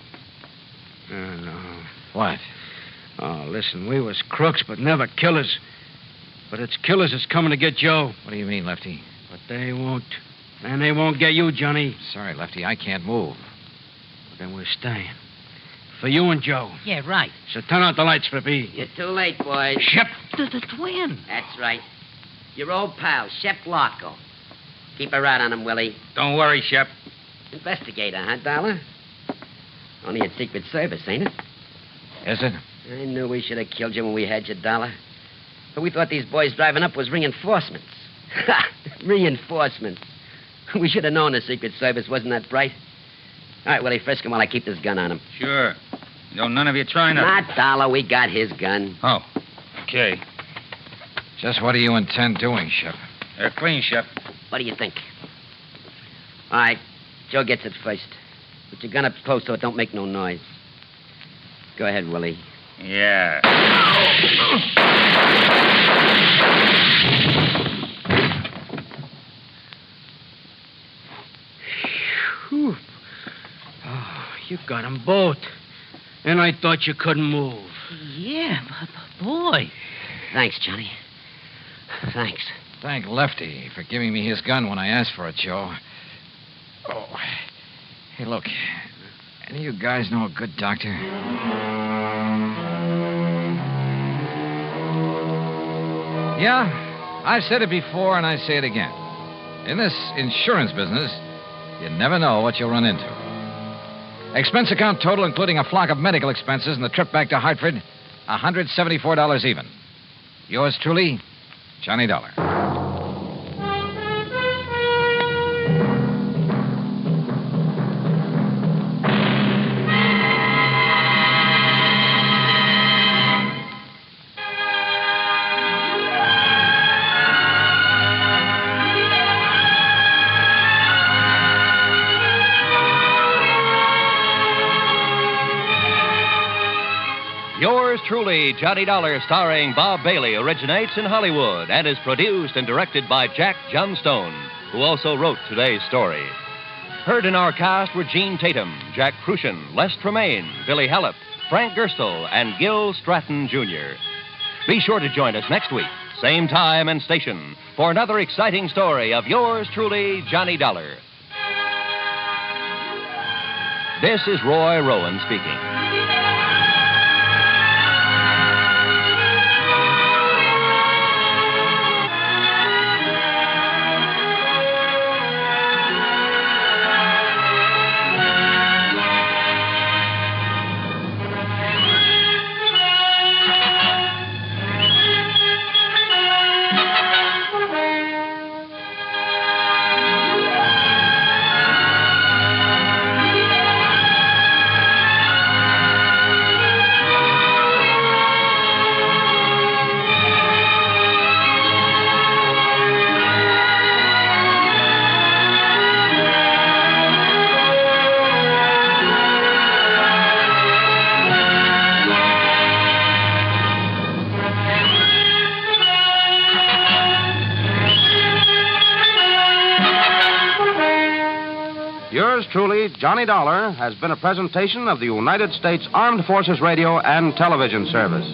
No. What? Oh, listen, we was crooks, but never killers. But it's killers that's coming to get Joe. What do you mean, Lefty? But they won't. And they won't get you, Johnny. Sorry, Lefty, I can't move. But then we're staying. For you and Joe. Yeah, right. So turn out the lights, Flippy. You're too late, boys. Shep. The twin. That's right. Your old pal, Shep Larko. Keep a rat on him, Willie. Don't worry, Shep. Investigator, huh, Dollar? Only a Secret Service, ain't it? Is it? I knew we should have killed you when we had you, Dollar. But we thought these boys driving up was reinforcements. Ha! Reinforcements. We should have known the Secret Service wasn't that bright. All right, Willie, frisk him while I keep this gun on him. Sure. Don't none of you try to... Not Dollar. We got his gun. Oh, okay. Just what do you intend doing, Shep? They're clean, Shep. What do you think? All right, Joe gets it first. Put your gun up close so it don't make no noise. Go ahead, Willie. Yeah. Whew. Oh, you got them both. And I thought you couldn't move. Yeah, boy. Thanks, Johnny. Thanks. Thank Lefty for giving me his gun when I asked for it, Joe. Oh. Hey, look. Any of you guys know a good doctor? Yeah, I've said it before and I say it again. In this insurance business, you never know what you'll run into. Expense account total, including a flock of medical expenses and the trip back to Hartford, $174 even. Yours truly, Johnny Dollar. Yours truly, Johnny Dollar, starring Bob Bailey, originates in Hollywood and is produced and directed by Jack Johnstone, who also wrote today's story. Heard in our cast were Gene Tatum, Jack Crucian, Les Tremaine, Billy Hallett, Frank Gerstle, and Gil Stratton, Jr. Be sure to join us next week, same time and station, for another exciting story of yours truly, Johnny Dollar. This is Roy Rowan speaking. Yours truly, Johnny Dollar, has been a presentation of the United States Armed Forces Radio and Television Service.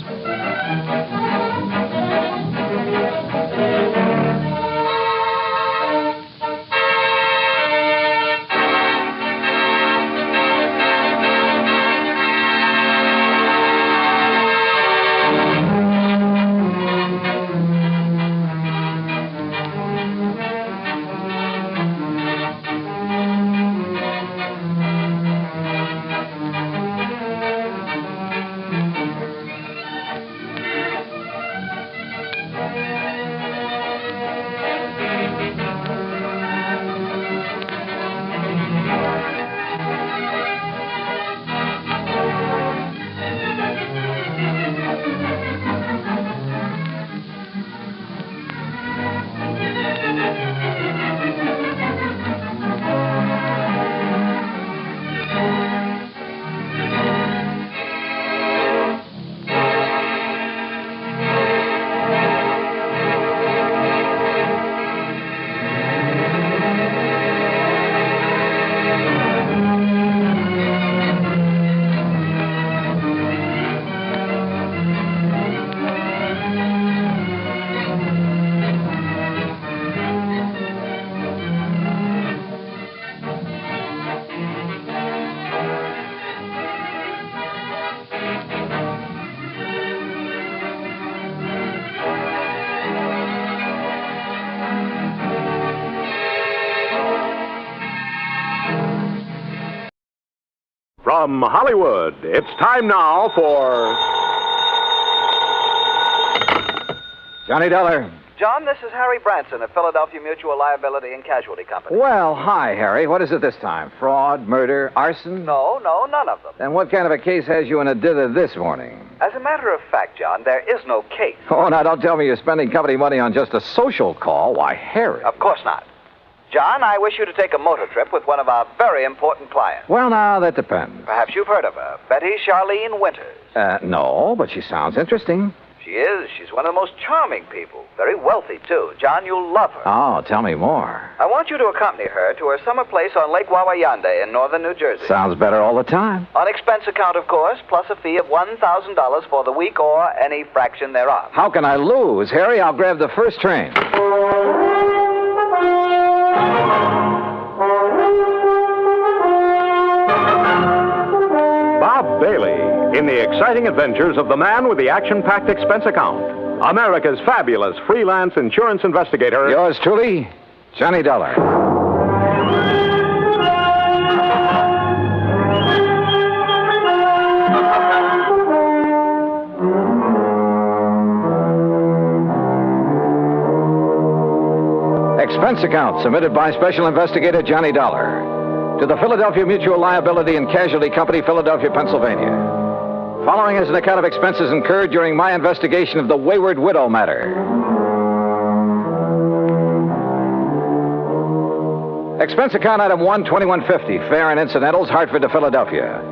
From Hollywood, it's time now for Johnny Dollar. John, this is Harry Branson of Philadelphia Mutual Liability and Casualty Company. Well, hi, Harry. What is it this time? Fraud, murder, arson? No, none of them. Then what kind of a case has you in a dither this morning? As a matter of fact, John, there is no case. Oh, now don't tell me you're spending company money on just a social call. Why, Harry. Of course not. John, I wish you to take a motor trip with one of our very important clients. Well, now, that depends. Perhaps you've heard of her, Betty Charlene Winters. No, but she sounds interesting. She is. She's one of the most charming people. Very wealthy, too. John, you'll love her. Oh, tell me more. I want you to accompany her to her summer place on Lake Wawayanda in northern New Jersey. Sounds better all the time. On expense account, of course, plus a fee of $1,000 for the week or any fraction thereof. How can I lose? Harry, I'll grab the first train. Bob Bailey in the exciting adventures of the man with the action-packed expense account. America's fabulous freelance insurance investigator. Yours truly, Johnny Dollar. Expense account submitted by Special Investigator Johnny Dollar to the Philadelphia Mutual Liability and Casualty Company, Philadelphia, Pennsylvania. Following is an account of expenses incurred during my investigation of the Wayward Widow Matter. Expense account item 12150, fare and incidentals, Hartford to Philadelphia.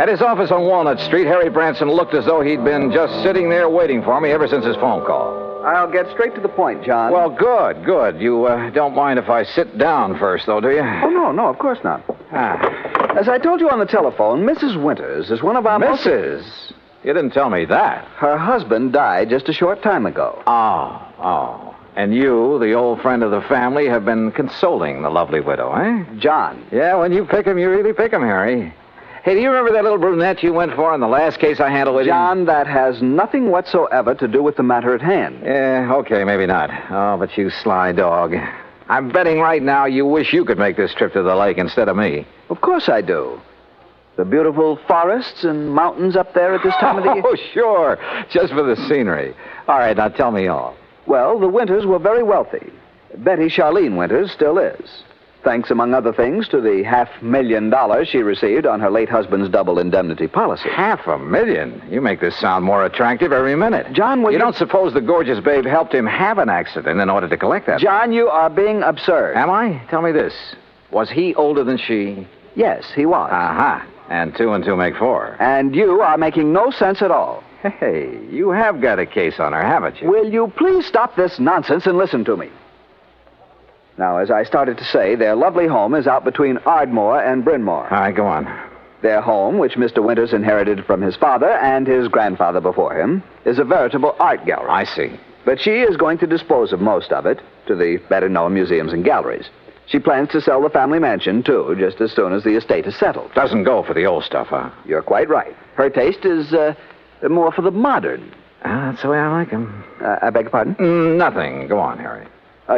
At his office on Walnut Street, Harry Branson looked as though he'd been just sitting there waiting for me ever since his phone call. I'll get straight to the point, John. Well, good. You don't mind if I sit down first, though, do you? Oh, no, of course not. As I told you on the telephone, Mrs. Winters is one of our Mrs.? You didn't tell me that. Her husband died just a short time ago. Oh. And you, the old friend of the family, have been consoling the lovely widow, eh? John. Yeah, when you pick 'em, you really pick 'em, Harry. Hey, do you remember that little brunette you went for in the last case I handled with you? John, that has nothing whatsoever to do with the matter at hand. Yeah, okay, maybe not. Oh, but you sly dog. I'm betting right now you wish you could make this trip to the lake instead of me. Of course I do. The beautiful forests and mountains up there at this time of the year. Oh, sure. Just for the scenery. All right, now tell me all. Well, the Winters were very wealthy. Betty Charlene Winters still is. Thanks, among other things, to the $500,000 she received on her late husband's double indemnity policy. $500,000? You make this sound more attractive every minute. John, you don't suppose the gorgeous babe helped him have an accident in order to collect that? John, you are being absurd. Am I? Tell me this. Was he older than she? Yes, he was. Aha. And 2 and 2 make 4. And you are making no sense at all. Hey, you have got a case on her, haven't you? Will you please stop this nonsense and listen to me? Now, as I started to say, their lovely home is out between Ardmore and Bryn Mawr. All right, go on. Their home, which Mr. Winters inherited from his father and his grandfather before him, is a veritable art gallery. I see. But she is going to dispose of most of it to the better-known museums and galleries. She plans to sell the family mansion, too, just as soon as the estate is settled. Doesn't go for the old stuff, huh? You're quite right. Her taste is more for the modern. That's the way I like 'em. I beg your pardon? Nothing. Go on, Harry.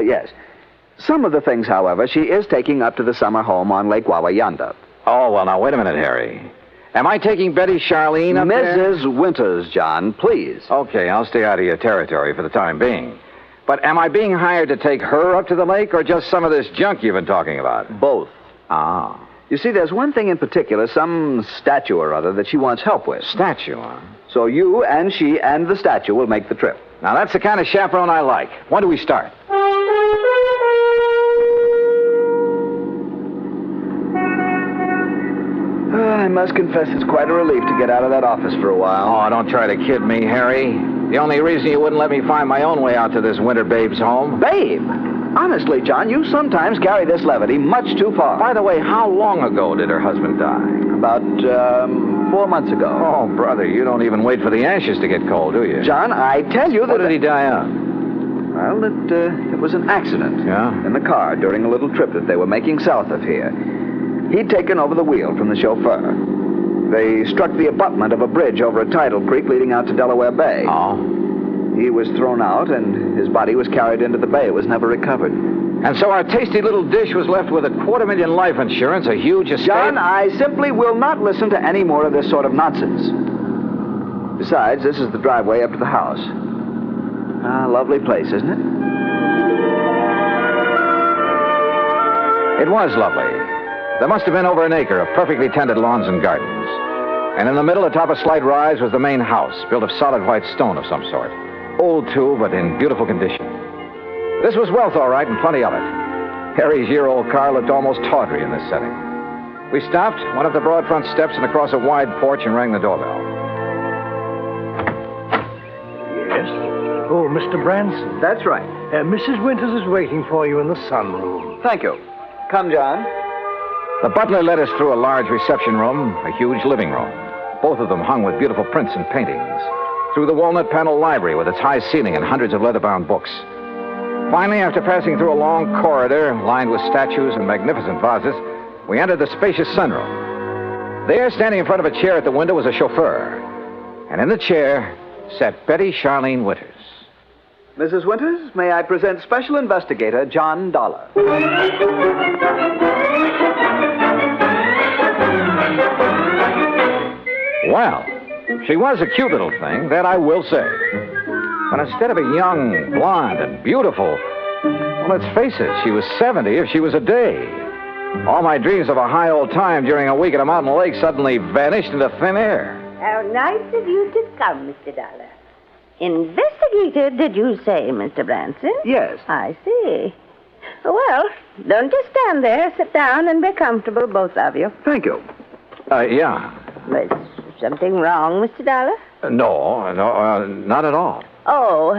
Yes. Some of the things, however, she is taking up to the summer home on Lake Wawayanda. Oh, well, now, wait a minute, Harry. Am I taking Betty Charlene up there? Mrs. Winters, John, please. Okay, I'll stay out of your territory for the time being. But am I being hired to take her up to the lake or just some of this junk you've been talking about? Both. Ah. You see, there's one thing in particular, some statue or other that she wants help with. Statue, huh? So you and she and the statue will make the trip. Now, that's the kind of chaperone I like. When do we start? I must confess it's quite a relief to get out of that office for a while. Oh, don't try to kid me, Harry. The only reason you wouldn't let me find my own way out to this winter babe's home. Babe? Honestly, John, you sometimes carry this levity much too far. By the way, how long ago did her husband die? About, 4 months ago. Oh, brother, you don't even wait for the ashes to get cold, do you? John, I tell you that... What did he die of? Well, it was an accident. Yeah? In the car during a little trip that they were making south of here. He'd taken over the wheel from the chauffeur. They struck the abutment of a bridge over a tidal creek leading out to Delaware Bay. Oh? He was thrown out, and his body was carried into the bay. It was never recovered. And so our tasty little dish was left with $250,000 life insurance, a huge estate... John, I simply will not listen to any more of this sort of nonsense. Besides, this is the driveway up to the house. Ah, lovely place, isn't it? It was lovely. There must have been over an acre of perfectly tended lawns and gardens. And in the middle, atop a slight rise, was the main house, built of solid white stone of some sort. Old, too, but in beautiful condition. This was wealth, all right, and plenty of it. Harry's year-old car looked almost tawdry in this setting. We stopped, went up the broad front steps and across a wide porch and rang the doorbell. Yes. Oh, Mr. Branson. That's right. Mrs. Winters is waiting for you in the sunroom. Thank you. Come, John. The butler led us through a large reception room, a huge living room, both of them hung with beautiful prints and paintings, through the walnut-paneled library with its high ceiling and hundreds of leather-bound books. Finally, after passing through a long corridor lined with statues and magnificent vases, we entered the spacious sunroom. There, standing in front of a chair at the window, was a chauffeur. And in the chair sat Betty Charlene Winters. Mrs. Winters, may I present Special Investigator John Dollar. Well, she was a cute little thing, that I will say. But instead of a young, blonde, and beautiful, well, let's face it, she was 70 if she was a day. All my dreams of a high old time during a week at a mountain lake suddenly vanished into thin air. How nice of you to come, Mr. Dollar. Investigator, did you say, Mr. Branson? Yes. I see. Well, don't just stand there. Sit down and be comfortable, both of you. Thank you. Yeah. Is something wrong, Mr. Dollar? No, not at all. Oh,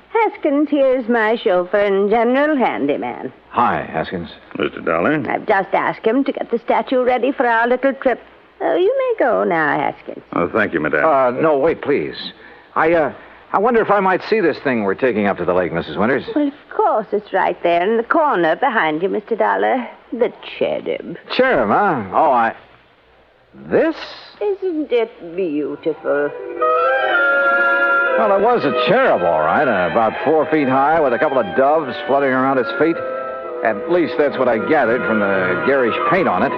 Haskins here's my chauffeur and general handyman. Hi, Haskins. Mr. Dollar? I've just asked him to get the statue ready for our little trip. Oh, you may go now, Haskins. Oh, thank you, madame. No, wait, please. I wonder if I might see this thing we're taking up to the lake, Mrs. Winters. Well, of course, it's right there in the corner behind you, Mr. Dollar. The cherub. Cherub, huh? Oh, This? Isn't it beautiful? Well, it was a cherub, all right, about 4 feet high with a couple of doves fluttering around its feet. At least that's what I gathered from the garish paint on it.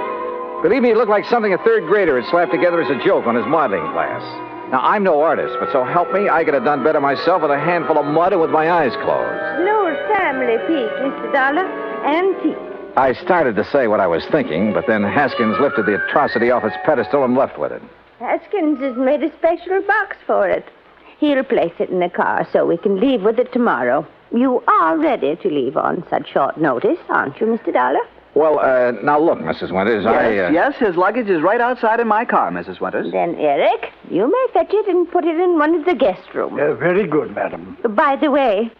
Believe me, it looked like something a third grader had slapped together as a joke on his modeling class. Now, I'm no artist, but so help me, I could have done better myself with a handful of mud and with my eyes closed. An old family piece, Mr. Dollar. Antique. I started to say what I was thinking, but then Haskins lifted the atrocity off its pedestal and left with it. Haskins has made a special box for it. He'll place it in the car so we can leave with it tomorrow. You are ready to leave on such short notice, aren't you, Mr. Dollar? Well, now look, Mrs. Winters, Yes, his luggage is right outside in my car, Mrs. Winters. Then, Eric, you may fetch it and put it in one of the guest rooms. Very good, madam. By the way,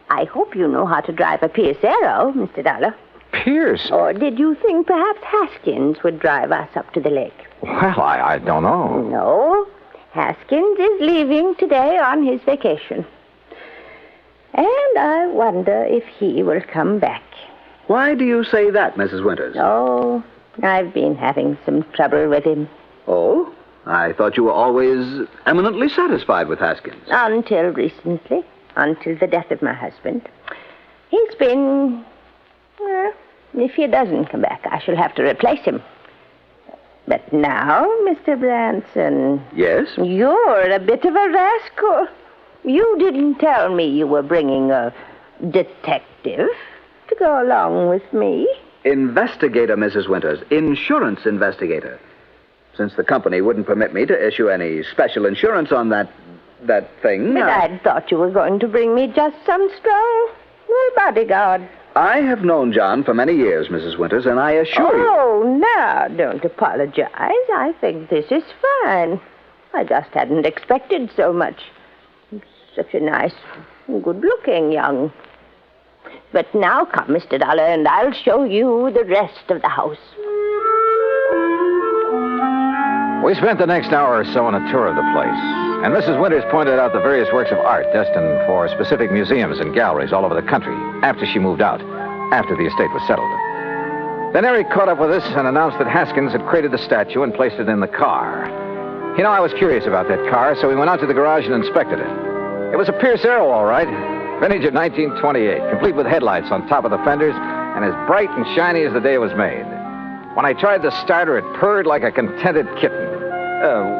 I hope you know how to drive a Pierce Arrow, Mr. Dollar. Pierce? Or did you think perhaps Haskins would drive us up to the lake? Well, I don't know. No. Haskins is leaving today on his vacation. And I wonder if he will come back. Why do you say that, Mrs. Winters? Oh, I've been having some trouble with him. Oh? I thought you were always eminently satisfied with Haskins. Until recently. Until the death of my husband. He's been... Well, if he doesn't come back, I shall have to replace him. But now, Mr. Branson... Yes? You're a bit of a rascal. You didn't tell me you were bringing a detective to go along with me. Investigator, Mrs. Winters. Insurance investigator. Since the company wouldn't permit me to issue any special insurance on that thing... But I'd thought you were going to bring me just some strong bodyguard. I have known John for many years, Mrs. Winters, and I assure you... Oh, now, don't apologize. I think this is fine. I just hadn't expected so much. Such a nice, good-looking young... But now come, Mr. Dollar, and I'll show you the rest of the house. We spent the next hour or so on a tour of the place, and Mrs. Winters pointed out the various works of art destined for specific museums and galleries all over the country after she moved out, after the estate was settled. Then Eric caught up with us and announced that Haskins had created the statue and placed it in the car. You know, I was curious about that car, so we went out to the garage and inspected it. It was a Pierce Arrow, all right. Vintage of 1928, complete with headlights on top of the fenders and as bright and shiny as the day it was made. When I tried the starter, it purred like a contented kitten.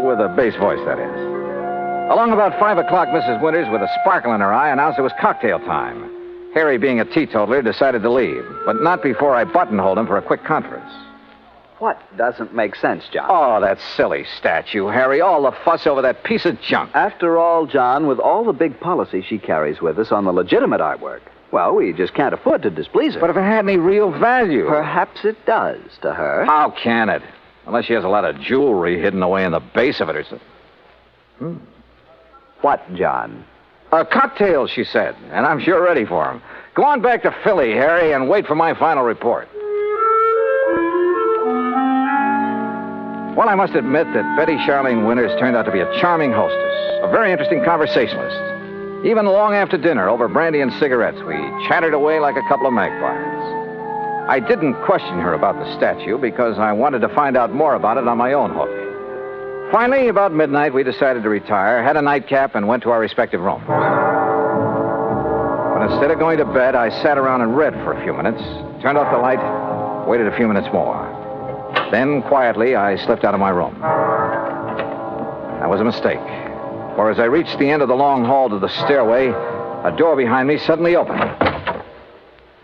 With a bass voice, that is. Along about 5 o'clock, Mrs. Winters, with a sparkle in her eye, announced it was cocktail time. Harry, being a teetotaler, decided to leave, but not before I buttonholed him for a quick conference. What doesn't make sense, John? Oh, that silly statue, Harry. All the fuss over that piece of junk. After all, John, with all the big policy she carries with us on the legitimate artwork, well, we just can't afford to displease her. But if it had any real value... Perhaps it does to her. How can it? Unless she has a lot of jewelry hidden away in the base of it or something. What, John? Cocktails, she said, and I'm sure ready for them. Go on back to Philly, Harry, and wait for my final report. Well, I must admit that Betty Charlene Winters turned out to be a charming hostess, a very interesting conversationalist. Even long after dinner, over brandy and cigarettes, we chattered away like a couple of magpies. I didn't question her about the statue because I wanted to find out more about it on my own hook. Finally, about midnight, we decided to retire, had a nightcap, and went to our respective rooms. But instead of going to bed, I sat around and read for a few minutes, turned off the light, waited a few minutes more. Then, quietly, I slipped out of my room. That was a mistake. For as I reached the end of the long hall to the stairway, a door behind me suddenly opened.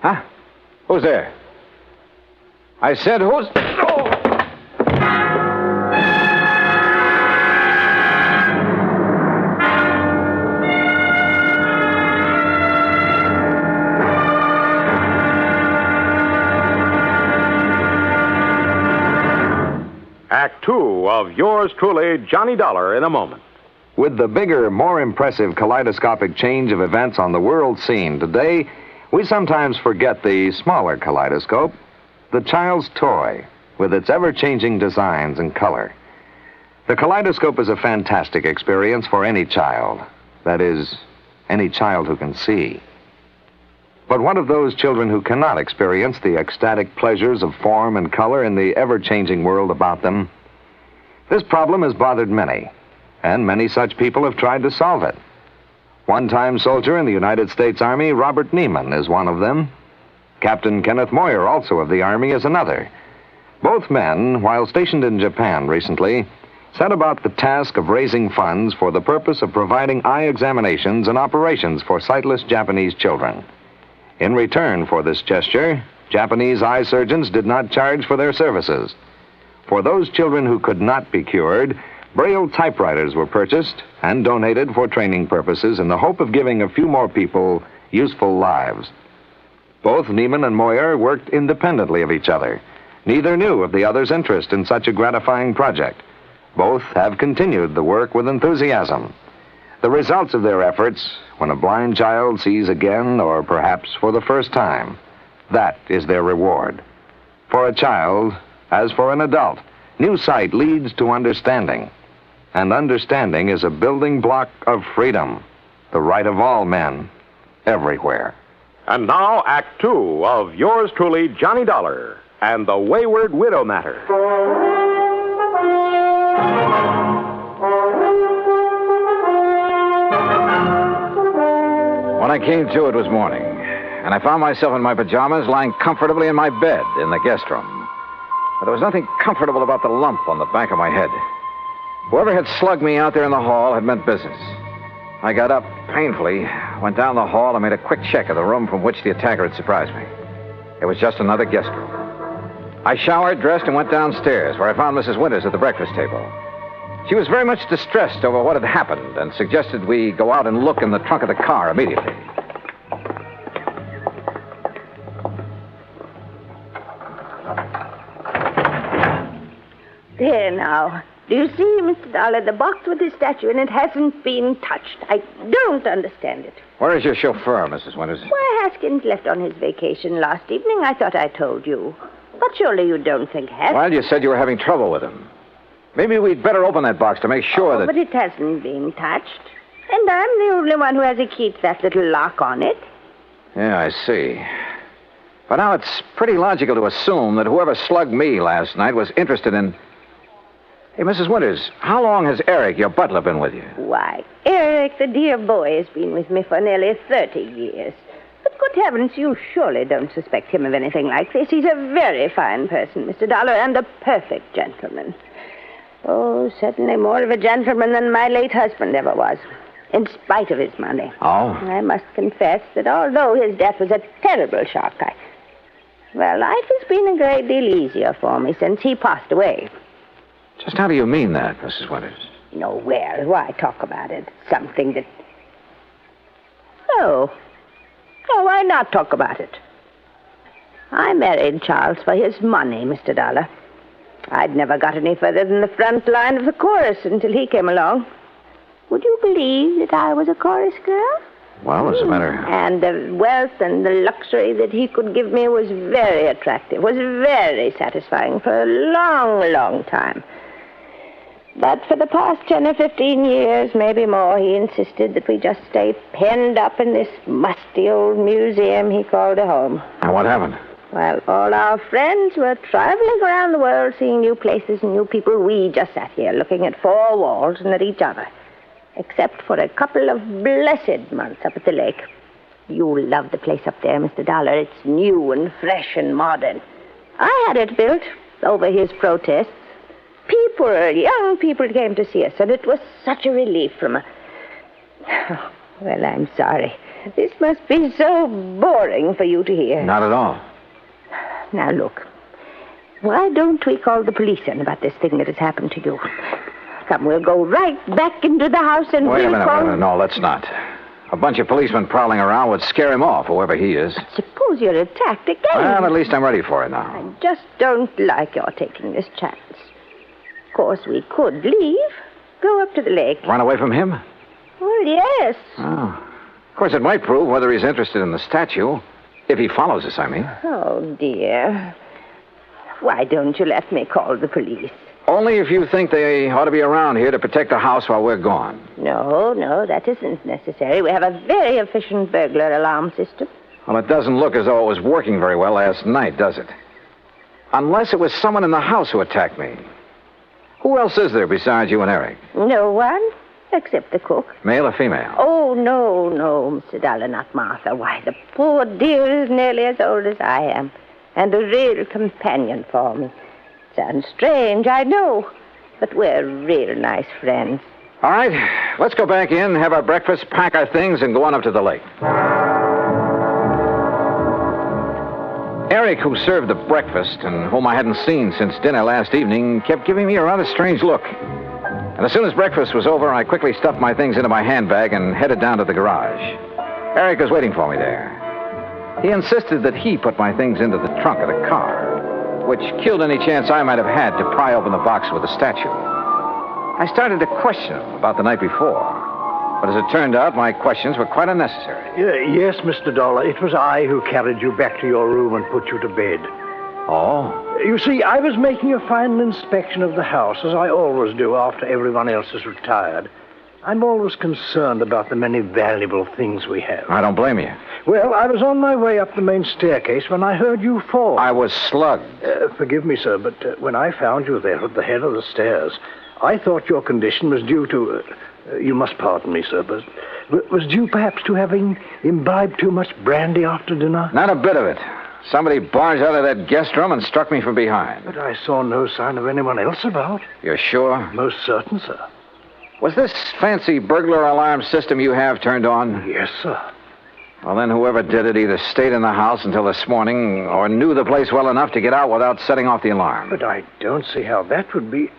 Huh? Who's there? I said, who's... Oh! Act two of yours truly, Johnny Dollar, in a moment. With the bigger, more impressive kaleidoscopic change of events on the world scene today, we sometimes forget the smaller kaleidoscope, the child's toy, with its ever-changing designs and color. The kaleidoscope is a fantastic experience for any child. That is, any child who can see. But what of those children who cannot experience the ecstatic pleasures of form and color in the ever-changing world about them? This problem has bothered many, and many such people have tried to solve it. One-time soldier in the United States Army, Robert Neiman, is one of them. Captain Kenneth Moyer, also of the Army, is another. Both men, while stationed in Japan recently, set about the task of raising funds for the purpose of providing eye examinations and operations for sightless Japanese children. In return for this gesture, Japanese eye surgeons did not charge for their services. For those children who could not be cured, Braille typewriters were purchased and donated for training purposes in the hope of giving a few more people useful lives. Both Neiman and Moyer worked independently of each other. Neither knew of the other's interest in such a gratifying project. Both have continued the work with enthusiasm. The results of their efforts, when a blind child sees again, or perhaps for the first time, that is their reward. For a child, as for an adult, new sight leads to understanding. And understanding is a building block of freedom, the right of all men, everywhere. And now, Act two of yours truly, Johnny Dollar, and the Wayward Widow Matter. When I came to, it was morning, and I found myself in my pajamas lying comfortably in my bed in the guest room. But there was nothing comfortable about the lump on the back of my head. Whoever had slugged me out there in the hall had meant business. I got up painfully, went down the hall, and made a quick check of the room from which the attacker had surprised me. It was just another guest room. I showered, dressed, and went downstairs, where I found Mrs. Winters at the breakfast table. She was very much distressed over what had happened and suggested we go out and look in the trunk of the car immediately. There now. Do you see, Mr. Dollar, the box with the statue in it hasn't been touched. I don't understand it. Where is your chauffeur, Mrs. Winters? Why, Haskins left on his vacation last evening. I thought I told you. But surely you don't think Haskins... Well, you said you were having trouble with him. Maybe we'd better open that box to make sure that... But it hasn't been touched. And I'm the only one who has to keep that little lock on it. Yeah, I see. But now it's pretty logical to assume that whoever slugged me last night was interested in... Hey, Mrs. Winters, how long has Eric, your butler, been with you? Why, Eric, the dear boy, has been with me for nearly 30 years. But good heavens, you surely don't suspect him of anything like this. He's a very fine person, Mr. Dollar, and a perfect gentleman. Oh, certainly more of a gentleman than my late husband ever was, in spite of his money. Oh? I must confess that although his death was a terrible shock, life has been a great deal easier for me since he passed away. Just how do you mean that, Mrs. Winters? No, well, why talk about it? Something that... Oh, why not talk about it? I married Charles for his money, Mr. Dollar. I'd never got any further than the front line of the chorus until he came along. Would you believe that I was a chorus girl? Well, as a matter... And the wealth and the luxury that he could give me was very attractive, was very satisfying for a long, long time. But for the past 10 or 15 years, maybe more, he insisted that we just stay penned up in this musty old museum he called a home. And what happened? Well, all our friends were traveling around the world, seeing new places and new people. We just sat here looking at four walls and at each other. Except for a couple of blessed months up at the lake. You'll love the place up there, Mr. Dollar. It's new and fresh and modern. I had it built over his protests. Young people came to see us, and it was such a relief from a... Well, I'm sorry. This must be so boring for you to hear. Not at all. Now, look. Why don't we call the police in about this thing that has happened to you? Come, we'll go right back into the house and Wait a we'll minute. No, let's not. A bunch of policemen prowling around would scare him off, whoever he is. But suppose you're attacked again. Well, at least I'm ready for it now. I just don't like your taking this chance. Of course, we could leave. Go up to the lake. Run away from him? Well, yes. Oh. Of course, it might prove whether he's interested in the statue. If he follows us, I mean. Oh, dear. Why don't you let me call the police? Only if you think they ought to be around here to protect the house while we're gone. No, that isn't necessary. We have a very efficient burglar alarm system. Well, it doesn't look as though it was working very well last night, does it? Unless it was someone in the house who attacked me. Who else is there besides you and Eric? No one, except the cook. Male or female? Oh, no, Mr. Dollar, not Martha. Why, the poor dear is nearly as old as I am, and a real companion for me. Sounds strange, I know, but we're real nice friends. All right, let's go back in, have our breakfast, pack our things, and go on up to the lake. Eric, who served the breakfast and whom I hadn't seen since dinner last evening, kept giving me a rather strange look. And as soon as breakfast was over, I quickly stuffed my things into my handbag and headed down to the garage. Eric was waiting for me there. He insisted that he put my things into the trunk of the car, which killed any chance I might have had to pry open the box with the statue. I started to question him about the night before. But as it turned out, my questions were quite unnecessary. Yes, Mr. Dollar. It was I who carried you back to your room and put you to bed. Oh? You see, I was making a final inspection of the house, as I always do after everyone else has retired. I'm always concerned about the many valuable things we have. I don't blame you. Well, I was on my way up the main staircase when I heard you fall. I was slugged. Forgive me, sir, but when I found you there at the head of the stairs, I thought your condition was due to... you must pardon me, sir, but was due perhaps to having imbibed too much brandy after dinner? Not a bit of it. Somebody barged out of that guest room and struck me from behind. But I saw no sign of anyone else about. You're sure? Most certain, sir. Was this fancy burglar alarm system you have turned on? Yes, sir. Well, then whoever did it either stayed in the house until this morning or knew the place well enough to get out without setting off the alarm. But I don't see how that would be...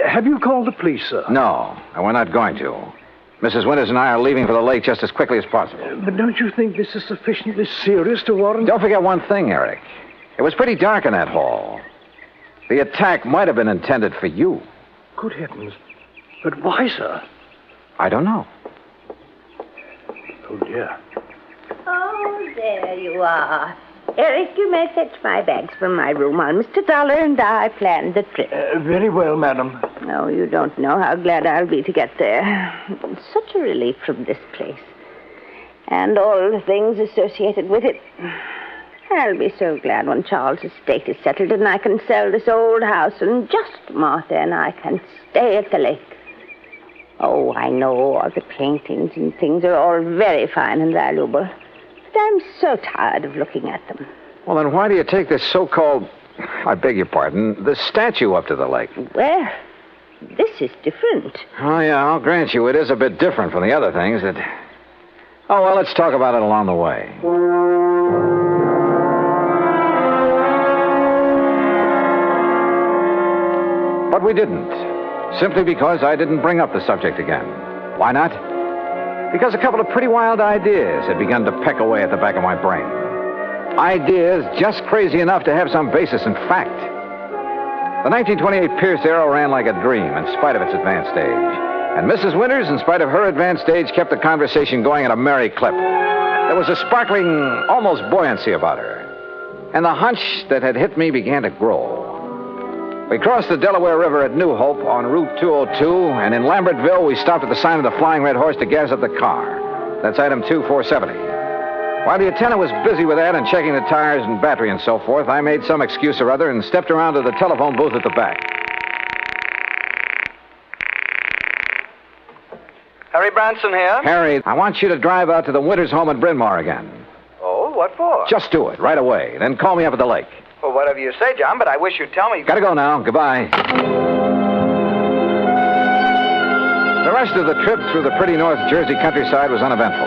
Have you called the police, sir? No, and we're not going to. Mrs. Winters and I are leaving for the lake just as quickly as possible. But don't you think this is sufficiently serious to warrant... Don't forget one thing, Eric. It was pretty dark in that hall. The attack might have been intended for you. Good heavens. But why, sir? I don't know. Oh, dear. Oh, there you are. Eric, you may fetch my bags from my room while Mr. Dollar and I planned the trip. Very well, madam. Oh, you don't know how glad I'll be to get there. Such a relief from this place. And all the things associated with it. I'll be so glad when Charles' estate is settled and I can sell this old house and just Martha and I can stay at the lake. Oh, I know all the paintings and things are all very fine and valuable. But I'm so tired of looking at them. Well, then why do you take this so-called, I beg your pardon, the statue up to the lake? Well, this is different. Oh, yeah, I'll grant you it is a bit different from the other things that... Oh, well, let's talk about it along the way. But we didn't. Simply because I didn't bring up the subject again. Why not? Because a couple of pretty wild ideas had begun to peck away at the back of my brain. Ideas just crazy enough to have some basis in fact. The 1928 Pierce Arrow ran like a dream in spite of its advanced age. And Mrs. Winters, in spite of her advanced age, kept the conversation going at a merry clip. There was a sparkling, almost buoyancy about her. And the hunch that had hit me began to grow. We crossed the Delaware River at New Hope on Route 202, and in Lambertville, we stopped at the sign of the Flying Red Horse to gas up the car. That's item 2470. While the attendant was busy with that and checking the tires and battery and so forth, I made some excuse or other and stepped around to the telephone booth at the back. Harry Branson here. Harry, I want you to drive out to the Winters home at Bryn Mawr again. Oh, what for? Just do it, right away. Then call me up at the lake. Well, whatever you say, John, but I wish you'd tell me... Gotta go now. Goodbye. The rest of the trip through the pretty North Jersey countryside was uneventful.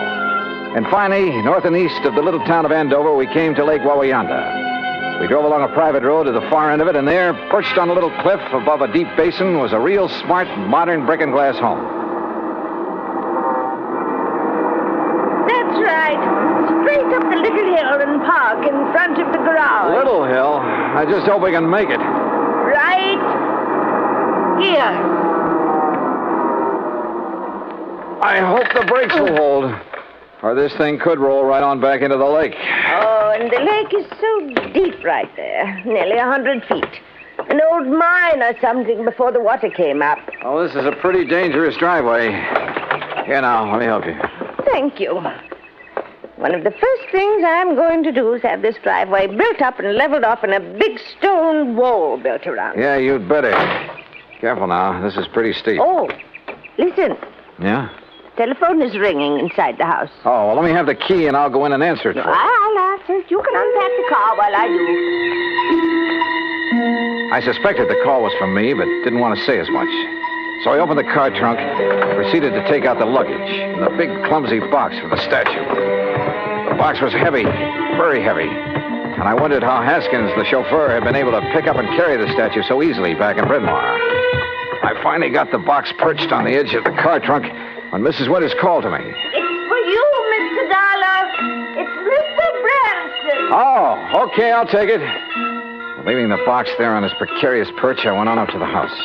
And finally, north and east of the little town of Andover, we came to Lake Wawayanda. We drove along a private road to the far end of it, and there, perched on a little cliff above a deep basin, was a real smart, modern brick and glass home. That's right. Straight up the little hill and park in front of the garage. Little hill? I just hope we can make it. Right here. I hope the brakes will hold, or this thing could roll right on back into the lake. Oh, and the lake is so deep right there, nearly 100 feet. An old mine or something before the water came up. Oh, this is a pretty dangerous driveway. Here now, let me help you. Thank you. One of the first things I'm going to do is have this driveway built up and leveled off and a big stone wall built around it. Yeah, you'd better. Careful now, this is pretty steep. Oh, listen. Yeah? Telephone is ringing inside the house. Oh, well, let me have the key and I'll go in and answer it for you. I'll answer it. You can unpack the car while I do. I suspected the call was from me, but didn't want to say as much. So I opened the car trunk and proceeded to take out the luggage and the big, clumsy box for the statue. The box was heavy, very heavy. And I wondered how Haskins, the chauffeur, had been able to pick up and carry the statue so easily back in Bryn Mawr. I finally got the box perched on the edge of the car trunk when Mrs. Winters called to me. It's for you, Mr. Dollar. It's Mr. Branson. Oh, okay, I'll take it. Leaving the box there on his precarious perch, I went on up to the house.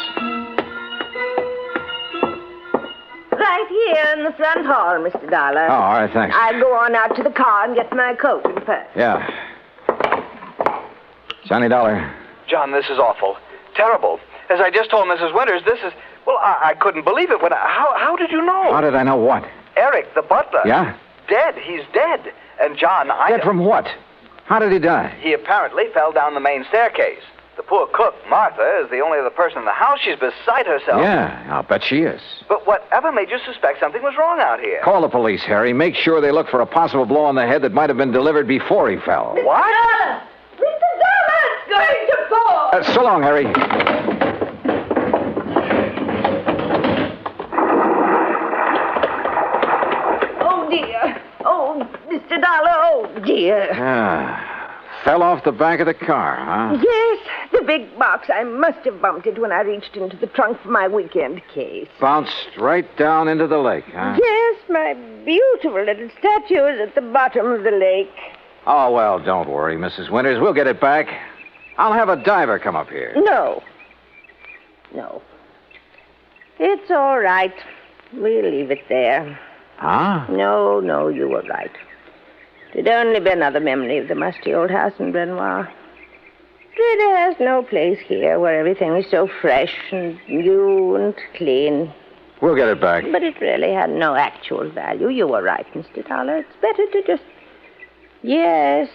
Right here in the front hall, Mr. Dollar. Oh, all right, thanks. I'll go on out to the car and get my coat and purse. Yeah. Johnny Dollar. John, this is awful. Terrible. As I just told Mrs. Winters, this is... Well, I couldn't believe it. How did you know? How did I know what? Eric, the butler. Yeah? Dead. He's dead. And John, Dead from what? How did he die? He apparently fell down the main staircase. The poor cook, Martha, is the only other person in the house. She's beside herself. Yeah, I'll bet she is. But whatever made you suspect something was wrong out here? Call the police, Harry. Make sure they look for a possible blow on the head that might have been delivered before he fell. What? Mr. Dollar's going to fall. So long, Harry. Oh, dear. Oh, Mr. Dollar, oh, dear. Fell off the back of the car, huh? Yes, the big box. I must have bumped it when I reached into the trunk for my weekend case. Bounced right down into the lake, huh? Yes, my beautiful little statue is at the bottom of the lake. Oh, well, don't worry, Mrs. Winters. We'll get it back. I'll have a diver come up here. No. It's all right. We'll leave it there. Huh? No, you were right. It'd only be another memory of the musty old house in Bryn Mawr. It really has no place here where everything is so fresh and new and clean. We'll get it back. But it really had no actual value. You were right, Mr. Dollar. It's better to just... Yes,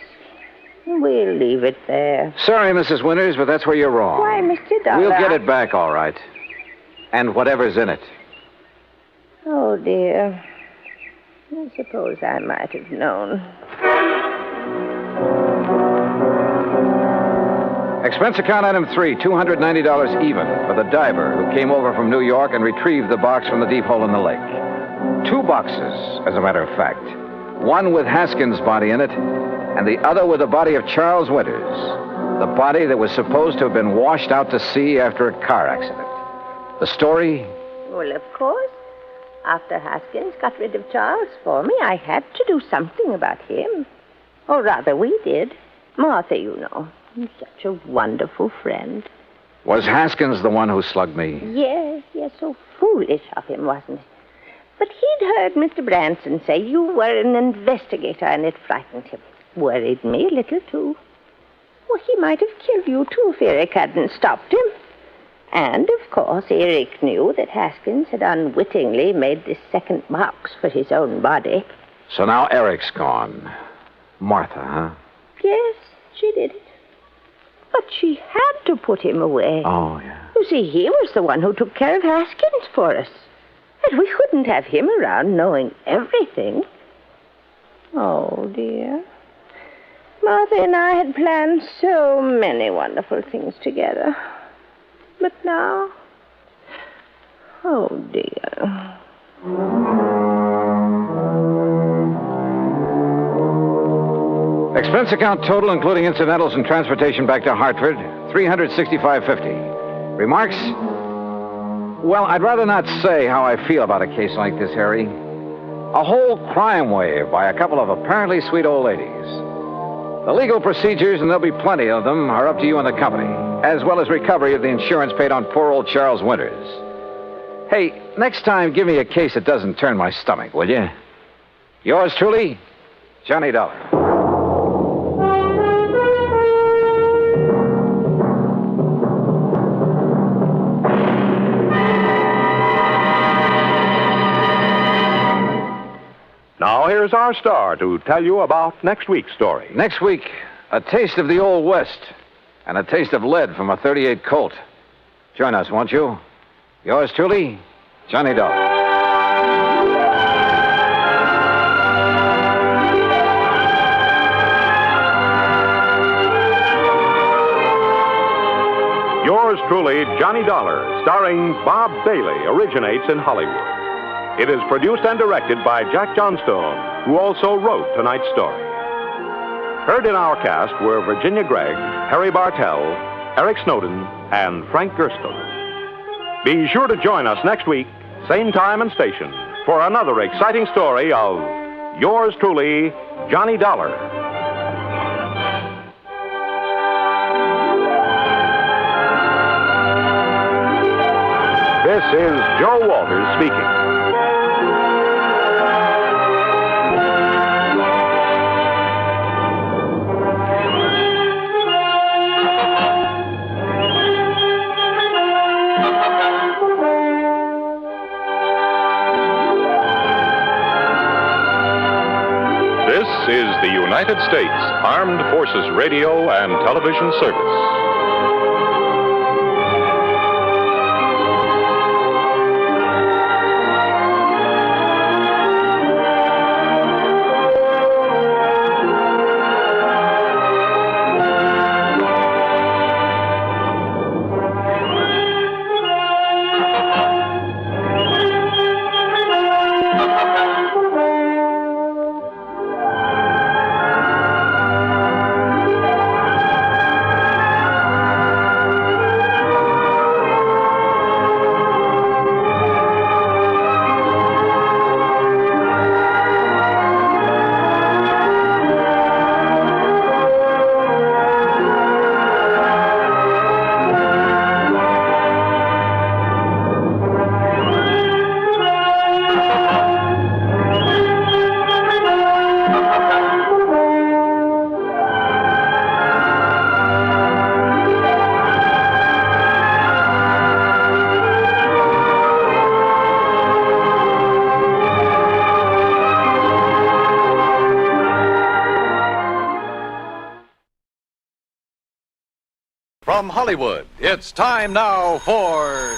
we'll leave it there. Sorry, Mrs. Winters, but that's where you're wrong. Why, Mr. Dollar... We'll get it back, all right. And whatever's in it. Oh, dear. I suppose I might have known. Expense account item 3, $290 even for the diver who came over from New York and retrieved the box from the deep hole in the lake. 2 boxes, as a matter of fact. One with Haskins' body in it, and the other with the body of Charles Winters, the body that was supposed to have been washed out to sea after a car accident. The story? Well, of course. After Haskins got rid of Charles for me, I had to do something about him. Or rather, we did. Martha, you know. Such a wonderful friend. Was Haskins the one who slugged me? Yes, so foolish of him, wasn't it? But he'd heard Mr. Branson say you were an investigator, and it frightened him. Worried me a little, too. Well, he might have killed you, too, if Eric hadn't stopped him. And, of course, Eric knew that Haskins had unwittingly made this second box for his own body. So now Eric's gone. Martha, huh? Yes, she did it. But she had to put him away. Oh, yeah. You see, he was the one who took care of Haskins for us. And we couldn't have him around knowing everything. Oh, dear. Martha and I had planned so many wonderful things together. But now... Oh, dear. Expense account total, including incidentals and transportation back to Hartford, $365.50. Remarks? Well, I'd rather not say how I feel about a case like this, Harry. A whole crime wave by a couple of apparently sweet old ladies. The legal procedures, and there'll be plenty of them, are up to you and the company, as well as recovery of the insurance paid on poor old Charles Winters. Hey, next time, give me a case that doesn't turn my stomach, will you? Yours truly, Johnny Dollar. Now, here's our star to tell you about next week's story. Next week, a taste of the Old West and a taste of lead from a .38 Colt. Join us, won't you? Yours truly, Johnny Dollar. Yours truly, Johnny Dollar, starring Bob Bailey, originates in Hollywood. It is produced and directed by Jack Johnstone, who also wrote tonight's story. Heard in our cast were Virginia Gregg, Harry Bartell, Eric Snowden, and Frank Gerstle. Be sure to join us next week, same time and station, for another exciting story of Yours truly, Johnny Dollar. This is Joe Walters speaking. This is the United States Armed Forces Radio and Television Service. From Hollywood, it's time now for...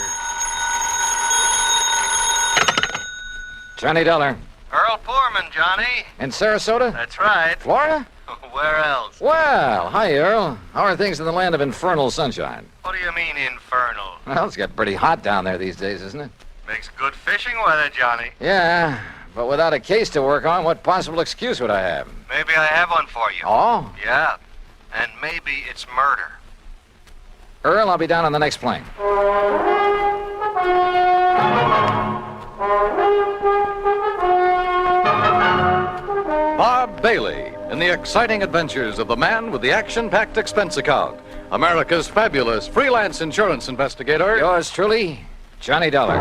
Johnny Dollar. Earl Poorman, Johnny. In Sarasota? That's right. Florida? Where else? Well, hi, Earl. How are things in the land of infernal sunshine? What do you mean, infernal? Well, it's got pretty hot down there these days, isn't it? Makes good fishing weather, Johnny. Yeah, but without a case to work on, what possible excuse would I have? Maybe I have one for you. Oh? Yeah. And maybe it's murder. Earl, I'll be down on the next plane. Bob Bailey in the exciting adventures of the man with the action-packed expense account, America's fabulous freelance insurance investigator. Yours truly, Johnny Dollar.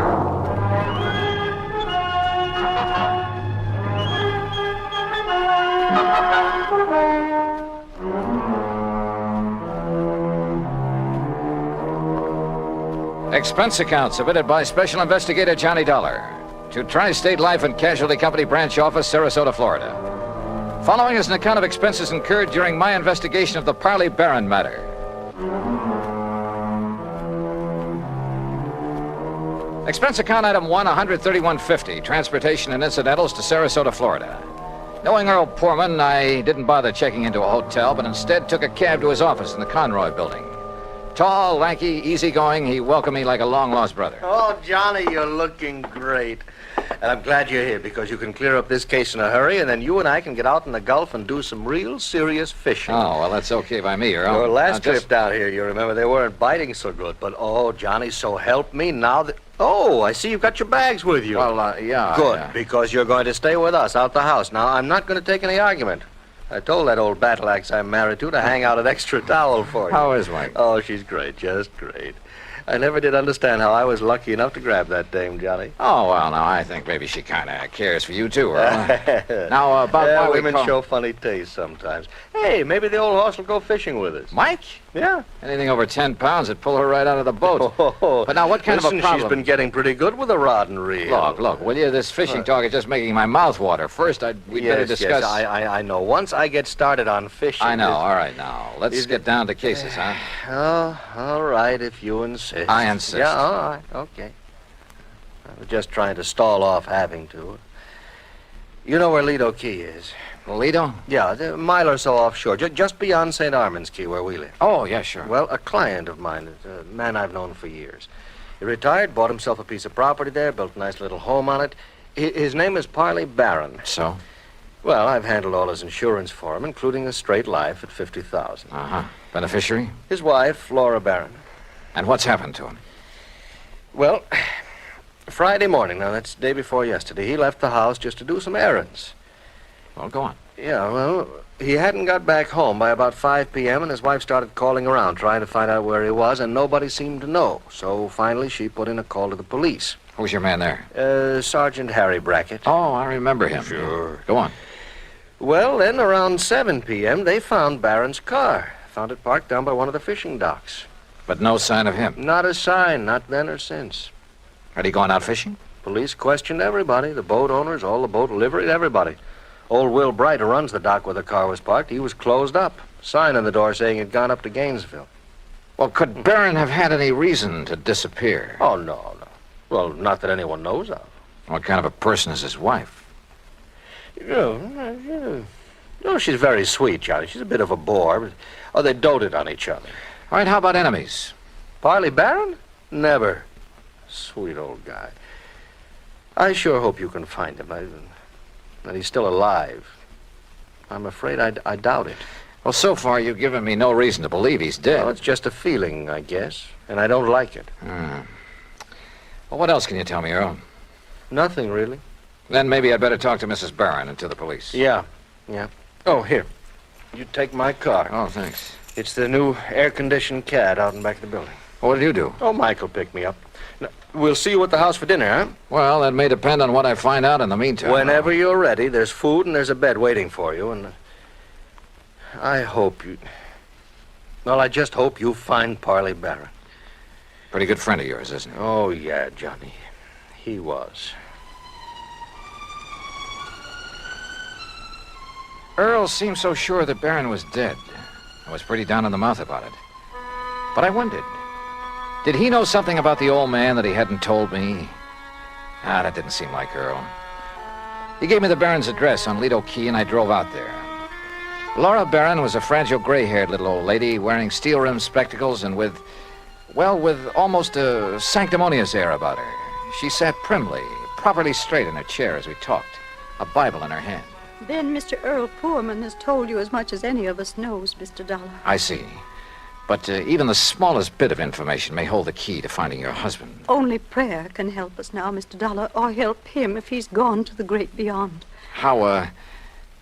Expense account submitted by Special Investigator Johnny Dollar to Tri-State Life and Casualty Company Branch Office, Sarasota, Florida. Following is an account of expenses incurred during my investigation of the Parley Barron Matter. Expense account item 1, $131.50, transportation and incidentals to Sarasota, Florida. Knowing Earl Poorman, I didn't bother checking into a hotel, but instead took a cab to his office in the Conroy building. Tall, lanky, easygoing, he welcomed me like a long-lost brother. Oh, Johnny, you're looking great. And I'm glad you're here because you can clear up this case in a hurry, and then you and I can get out in the Gulf and do some real serious fishing. Oh, well, that's okay by me, Earl. Your last trip down here, you remember, they weren't biting so good. But, oh, Johnny, so help me now that... Oh, I see you've got your bags with you. Well, yeah. Good, yeah. because you're going to stay with us out the house. Now, I'm not going to take any argument. I told that old battle axe I'm married to hang out an extra towel for you. How is Mike? Oh, she's great, just great. I never did understand how I was lucky enough to grab that dame, Johnny. Oh, well, now, I think maybe she kind of cares for you, too, Earl. Now, about why we women show funny taste sometimes. Hey, maybe the old horse will go fishing with us. Mike? Yeah. Anything over 10 pounds would pull her right out of the boat. But now, what kind of a problem? She's been getting pretty good with a rod and reel. Look, will you? This fishing talk is just making my mouth water. First, we'd better discuss... Yes, I know. Once I get started on fishing... I know. All right, now. Let's get down to cases, huh? Oh, all right, if you insist. I insist. Yeah, all right, okay. I was just trying to stall off having to. You know where Lido Key is? Lido? Yeah, a mile or so offshore, just beyond St. Armand's Key, where we live. Oh, yeah, sure. Well, a client of mine, a man I've known for years. He retired, bought himself a piece of property there, built a nice little home on it. His name is Parley Barron. So? Well, I've handled all his insurance for him, including a straight life at $50,000. Uh-huh. Beneficiary? His wife, Flora Barron. And what's happened to him? Well, Friday morning, now that's the day before yesterday, he left the house just to do some errands. Well, go on. Yeah, well, he hadn't got back home by about 5 p.m., and his wife started calling around, trying to find out where he was, and nobody seemed to know. So finally, she put in a call to the police. Who's your man there? Sergeant Harry Brackett. Oh, I remember him. Sure. Go on. Well, then, around 7 p.m., they found Barron's car. Found it parked down by one of the fishing docks. But no sign of him? Not a sign, not then or since. Had he gone out fishing? Police questioned everybody, the boat owners, all the boat livery, everybody. Old Will Bright, who runs the dock where the car was parked, he was closed up. Sign on the door saying he'd gone up to Gainesville. Well, could Barron have had any reason to disappear? Oh, no. Well, not that anyone knows of. What kind of a person is his wife? No, she's very sweet, Johnny. She's a bit of a bore, but... Oh, they doted on each other. All right, how about enemies? Parley Barron? Never. Sweet old guy. I sure hope you can find him. That he's still alive. I'm afraid I doubt it. Well, so far you've given me no reason to believe he's dead. Well, it's just a feeling, I guess. And I don't like it. Well, what else can you tell me, Earl? Nothing, really. Then maybe I'd better talk to Mrs. Barron and to the police. Yeah. Oh, here. You take my car. Oh, thanks. It's the new air-conditioned cad out in back of the building. What did you do? Oh, Michael picked me up. Now, we'll see you at the house for dinner, huh? Well, that may depend on what I find out in the meantime. Whenever you're ready, there's food and there's a bed waiting for you, and I hope you... Well, I just hope you find Parley Barron. Pretty good friend of yours, isn't he? Oh, yeah, Johnny. He was. Earl seemed so sure that Barron was dead. I was pretty down in the mouth about it. But I wondered, did he know something about the old man that he hadn't told me? That didn't seem like Earl. He gave me the Barron's address on Lido Key, and I drove out there. Laura Barron was a fragile, gray-haired little old lady wearing steel-rimmed spectacles and with almost a sanctimonious air about her. She sat primly, properly straight in her chair as we talked, a Bible in her hand. Then Mr. Earl Poorman has told you as much as any of us knows, Mr. Dollar. I see. But even the smallest bit of information may hold the key to finding your husband. Only prayer can help us now, Mr. Dollar, or help him if he's gone to the great beyond. Well,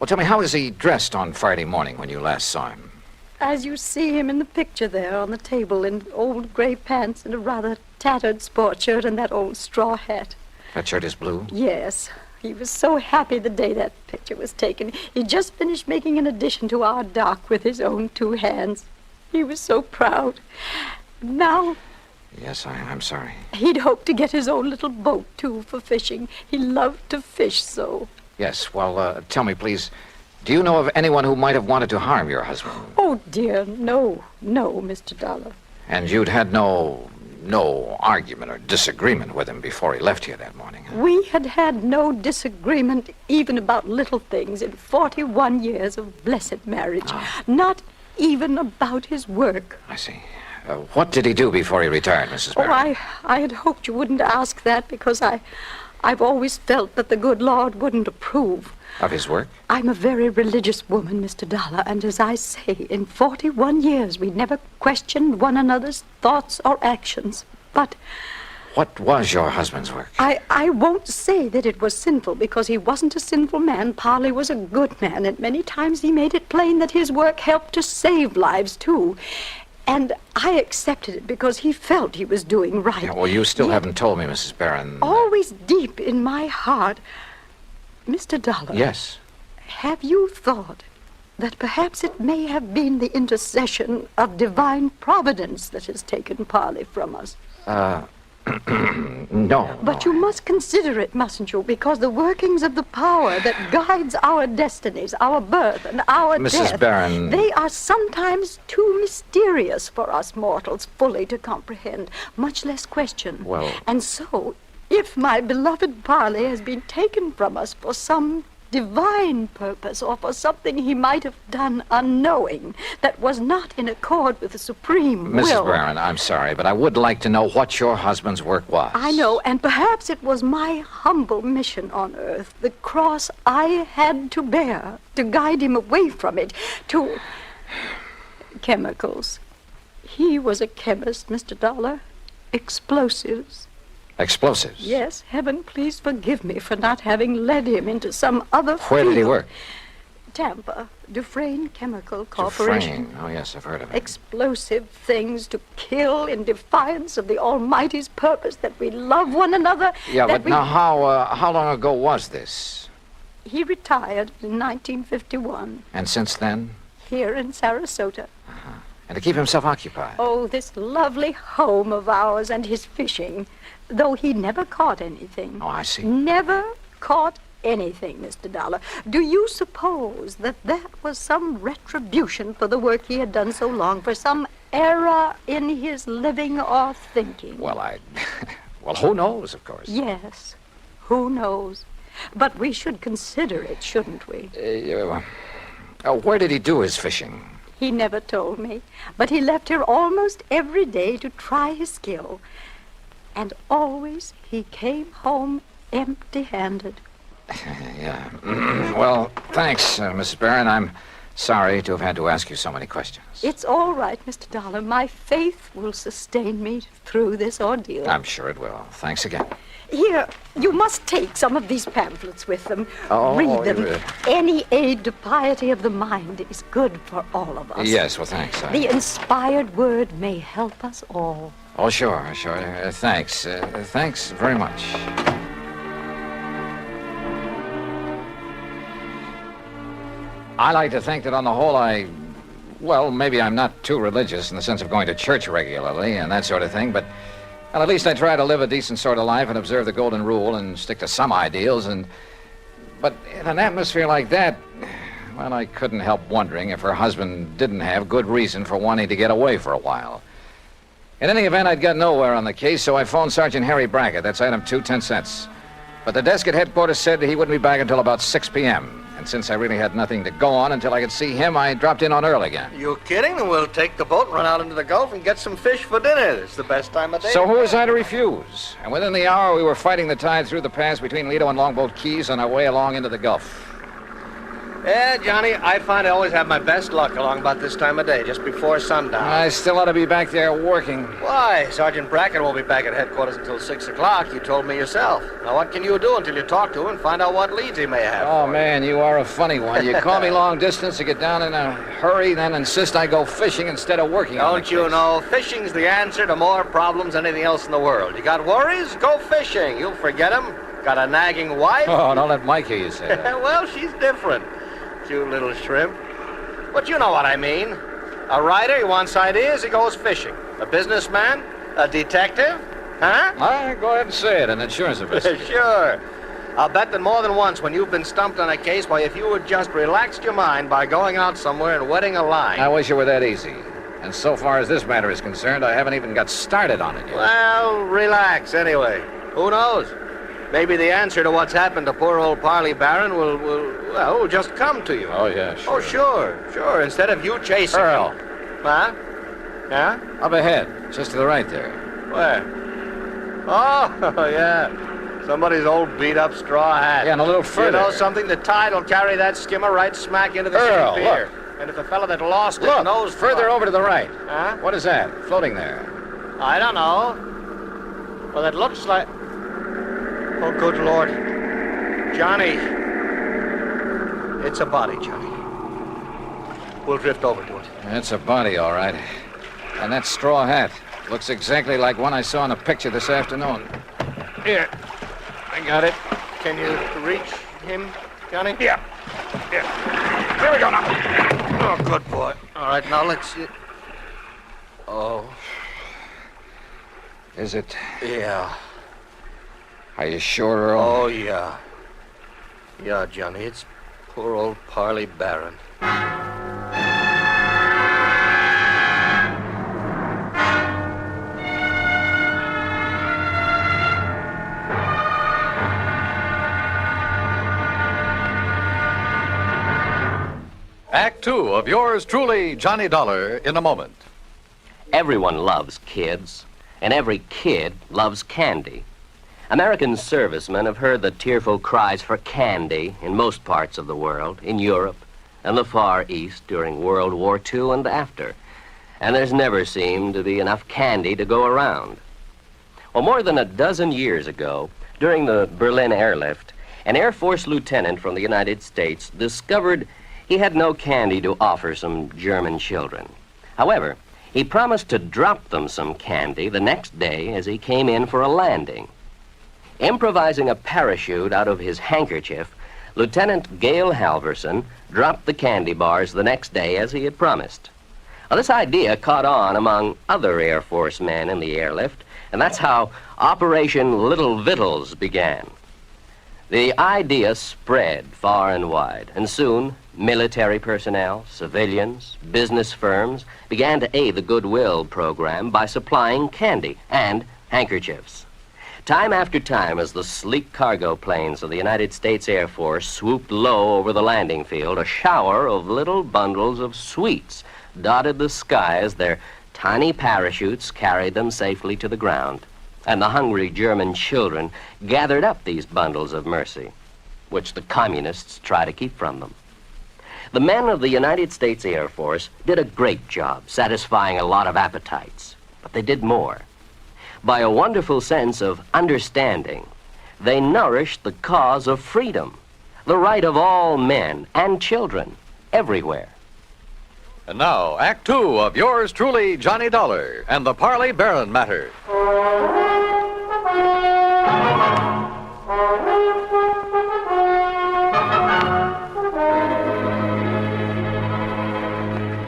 tell me, how was he dressed on Friday morning when you last saw him? As you see him in the picture there on the table in old gray pants and a rather tattered sport shirt and that old straw hat. That shirt is blue? Yes. He was so happy the day that picture was taken. He just finished making an addition to our dock with his own 2 hands. He was so proud. Now... Yes, I'm sorry. He'd hoped to get his own little boat, too, for fishing. He loved to fish so. Yes, well, tell me, please, do you know of anyone who might have wanted to harm your husband? Oh, dear, no, Mr. Dollar. And you'd had no argument or disagreement with him before he left here that morning? Huh? We had no disagreement even about little things in 41 years of blessed marriage. Not even about his work. I see. What did he do before he retired, Mrs. Barron? Oh, I had hoped you wouldn't ask that because I've always felt that the good Lord wouldn't approve. Of his work? I'm a very religious woman, Mr. Dollar, and as I say, in 41 years we never questioned one another's thoughts or actions. But... What was your husband's work? I won't say that it was sinful, because he wasn't a sinful man. Parley was a good man, and many times he made it plain that his work helped to save lives, too. And I accepted it because he felt he was doing right. Yeah, well, you still haven't told me, Mrs. Barron. Always deep in my heart. Mr. Dollar. Yes? Have you thought that perhaps it may have been the intercession of divine providence that has taken Parley from us? No. But you must consider it, mustn't you? Because the workings of the power that guides our destinies, our birth and our death... Mrs. Barron... They are sometimes too mysterious for us mortals fully to comprehend, much less question. Well... And so, if my beloved Parley has been taken from us for some divine purpose or for something he might have done unknowing that was not in accord with the supreme will... Mrs. Barron, I'm sorry, but I would like to know what your husband's work was. I know, and perhaps it was my humble mission on earth, the cross I had to bear to guide him away from it, to... chemicals. He was a chemist, Mr. Dollar. Explosives. Explosives? Yes, heaven please forgive me for not having led him into some other field. Where did he work? Tampa, Dufresne Chemical Corporation. Dufresne. Oh, yes, I've heard of it. Explosive things to kill in defiance of the Almighty's purpose that we love one another. Yeah, but now how long ago was this? He retired in 1951. And since then? Here in Sarasota. Uh-huh. And to keep himself occupied? Oh, this lovely home of ours and his fishing. Though he never caught anything. Oh, I see. Never caught anything, Mr. Dollar. Do you suppose that was some retribution for the work he had done so long, for some error in his living or thinking? Well, well, who knows, of course. Yes, who knows? But we should consider it, shouldn't we? Where did he do his fishing? He never told me, but he left here almost every day to try his skill. And always he came home empty-handed. Yeah. Well, thanks, Mrs. Barron. I'm sorry to have had to ask you so many questions. It's all right, Mr. Dollar. My faith will sustain me through this ordeal. I'm sure it will. Thanks again. Here, you must take some of these pamphlets with them. Oh, read them. Any aid to piety of the mind is good for all of us. Yes, well, thanks. The inspired word may help us all. Oh, sure. Thanks. Thanks very much. I like to think that on the whole well, maybe I'm not too religious in the sense of going to church regularly and that sort of thing, but well, at least I try to live a decent sort of life and observe the golden rule and stick to some ideals. But in an atmosphere like that, well, I couldn't help wondering if her husband didn't have good reason for wanting to get away for a while. In any event, I'd got nowhere on the case, so I phoned Sergeant Harry Brackett. That's item 2, 10 cents. But the desk at headquarters said he wouldn't be back until about 6 p.m. And since I really had nothing to go on until I could see him, I dropped in on Earl again. You kidding? Then we'll take the boat, run out into the Gulf, and get some fish for dinner. It's the best time of day. So who was I to refuse? And within the hour, we were fighting the tide through the pass between Lido and Longboat Keys on our way along into the Gulf. Yeah, Johnny, I find I always have my best luck along about this time of day, just before sundown. I still ought to be back there working. Why? Sergeant Brackett won't be back at headquarters until 6 o'clock. You told me yourself. Now, what can you do until you talk to him and find out what leads he may have? Oh, man, you are a funny one. You call me long distance to get down in a hurry, then insist I go fishing instead of working on the Don't you case. know, fishing's the answer to more problems than anything else in the world. You got worries? Go fishing. You'll forget them. Got a nagging wife? Oh, don't let Mike hear you say that. Well, she's different. Cute little shrimp. But you know what I mean. A writer, he wants ideas, he goes fishing. A businessman? A detective? Huh? All right, go ahead and say it, an insurance investigator. Sure. I'll bet that more than once when you've been stumped on a case, why, if you had just relaxed your mind by going out somewhere and wetting a line. I wish it were that easy. And so far as this matter is concerned, I haven't even got started on it yet. Well, relax anyway. Who knows? Maybe the answer to what's happened to poor old Parley Barron will just come to you. Oh, yeah, sure. Oh, sure. Instead of you chasing Earl. him. Huh? Yeah? Up ahead, just to the right there. Where? Oh, yeah. Somebody's old beat-up straw hat. Yeah, and a little further. You know something? The tide will carry that skimmer right smack into the Earl, city pier. look. And if the fellow that lost it Look, knows... further over to the right. Huh? What is that, floating there? I don't know. Well, it looks like... Oh, good Lord. Johnny. It's a body, Johnny. We'll drift over to it. It's a body, all right. And that straw hat looks exactly like one I saw in a picture this afternoon. Here. I got it. Can you reach him, Johnny? Yeah. Here we go now. Oh, good boy. All right, now let's see. Oh. Is it? Yeah. Are you sure, Earl? Oh, yeah. Yeah, Johnny, it's poor old Parley Barron. Act Two of yours truly, Johnny Dollar, in a moment. Everyone loves kids, and every kid loves candy. American servicemen have heard the tearful cries for candy in most parts of the world, in Europe and the Far East during World War II and after. And there's never seemed to be enough candy to go around. Well, more than a dozen years ago, during the Berlin airlift, an Air Force lieutenant from the United States discovered he had no candy to offer some German children. However, he promised to drop them some candy the next day as he came in for a landing. Improvising a parachute out of his handkerchief, Lieutenant Gale Halverson dropped the candy bars the next day as he had promised. Now, this idea caught on among other Air Force men in the airlift, and that's how Operation Little Vittles began. The idea spread far and wide, and soon military personnel, civilians, business firms began to aid the Goodwill program by supplying candy and handkerchiefs. Time after time, as the sleek cargo planes of the United States Air Force swooped low over the landing field, a shower of little bundles of sweets dotted the sky as their tiny parachutes carried them safely to the ground. And the hungry German children gathered up these bundles of mercy, which the communists try to keep from them. The men of the United States Air Force did a great job satisfying a lot of appetites, but they did more. By a wonderful sense of understanding, they nourished the cause of freedom, the right of all men and children everywhere. And now, Act Two of yours truly, Johnny Dollar, and the Parley Barron Matter.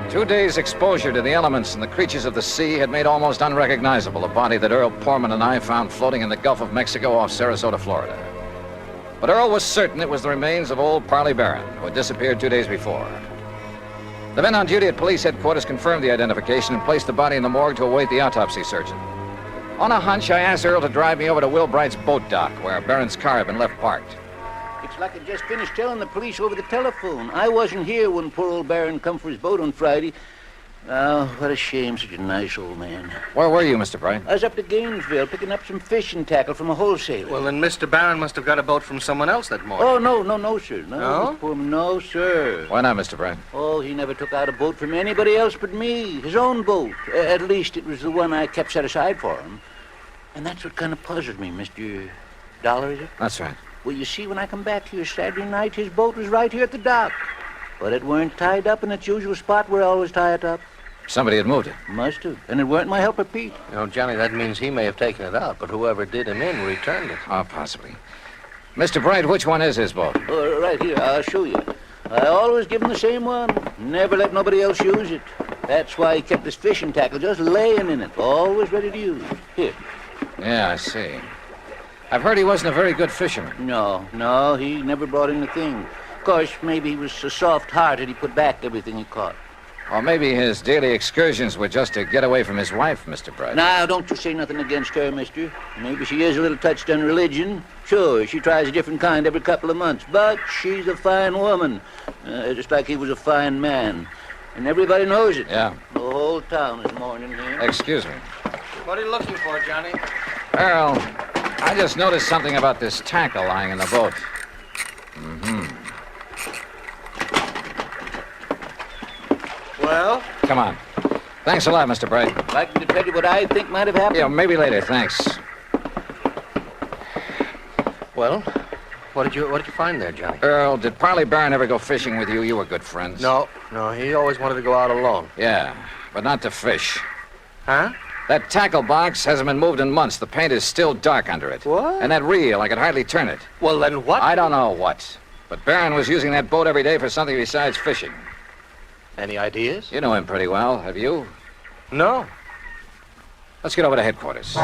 Two days' exposure to the elements and the creatures of the sea had made almost unrecognizable the body that Earl Portman and I found floating in the Gulf of Mexico off Sarasota, Florida. But Earl was certain it was the remains of old Parley Barron, who had disappeared 2 days before. The men on duty at police headquarters confirmed the identification and placed the body in the morgue to await the autopsy surgeon. On a hunch, I asked Earl to drive me over to Will Bright's boat dock, where Barron's car had been left parked. It's like I just finished telling the police over the telephone. I wasn't here when poor old Barron come for his boat on Friday. Oh, what a shame, such a nice old man. Where were you, Mr. Bright? I was up to Gainesville picking up some fishing tackle from a wholesaler. Well, then Mr. Barron must have got a boat from someone else that morning. Oh, no, sir. No? Mr. Pullman, no, sir. Why not, Mr. Bright? Oh, he never took out a boat from anybody else but me. His own boat. At least it was the one I kept set aside for him. And that's what kind of puzzled me, Mr. Dollar, is it? That's right. Well, you see, when I come back here Saturday night, his boat was right here at the dock. But it weren't tied up in its usual spot where I always tie it up. Somebody had moved it. Must have. And it weren't my helper, Pete. You know, Johnny, that means he may have taken it out, but whoever did him in returned it. Oh, possibly. Mr. Bright, which one is his boat? Oh, right here. I'll show you. I always give him the same one. Never let nobody else use it. That's why he kept his fishing tackle just laying in it, always ready to use. Here. Yeah, I see. I've heard he wasn't a very good fisherman. No, he never brought in a thing. Of course, maybe he was so soft-hearted he put back everything he caught. Or maybe his daily excursions were just to get away from his wife, Mr. Bright. Now, don't you say nothing against her, mister. Maybe she is a little touched on religion. Sure, she tries a different kind every couple of months. But she's a fine woman. Just like he was a fine man. And everybody knows it. Yeah. The whole town is mourning him. Excuse me. What are you looking for, Johnny? Earl, I just noticed something about this tackle lying in the boat. Mm-hmm. Well? Come on. Thanks a lot, Mr. Bright. I'd like to tell you what I think might have happened. Yeah, maybe later, thanks. Well, what did you find there, Johnny? Earl, did Parley Barron ever go fishing with you? You were good friends. No, he always wanted to go out alone. Yeah, but not to fish. Huh? That tackle box hasn't been moved in months. The paint is still dark under it. What? And that reel, I could hardly turn it. Well, then what? I don't know what. But Barron was using that boat every day for something besides fishing. Any ideas? You know him pretty well, have you? No. Let's get over to headquarters.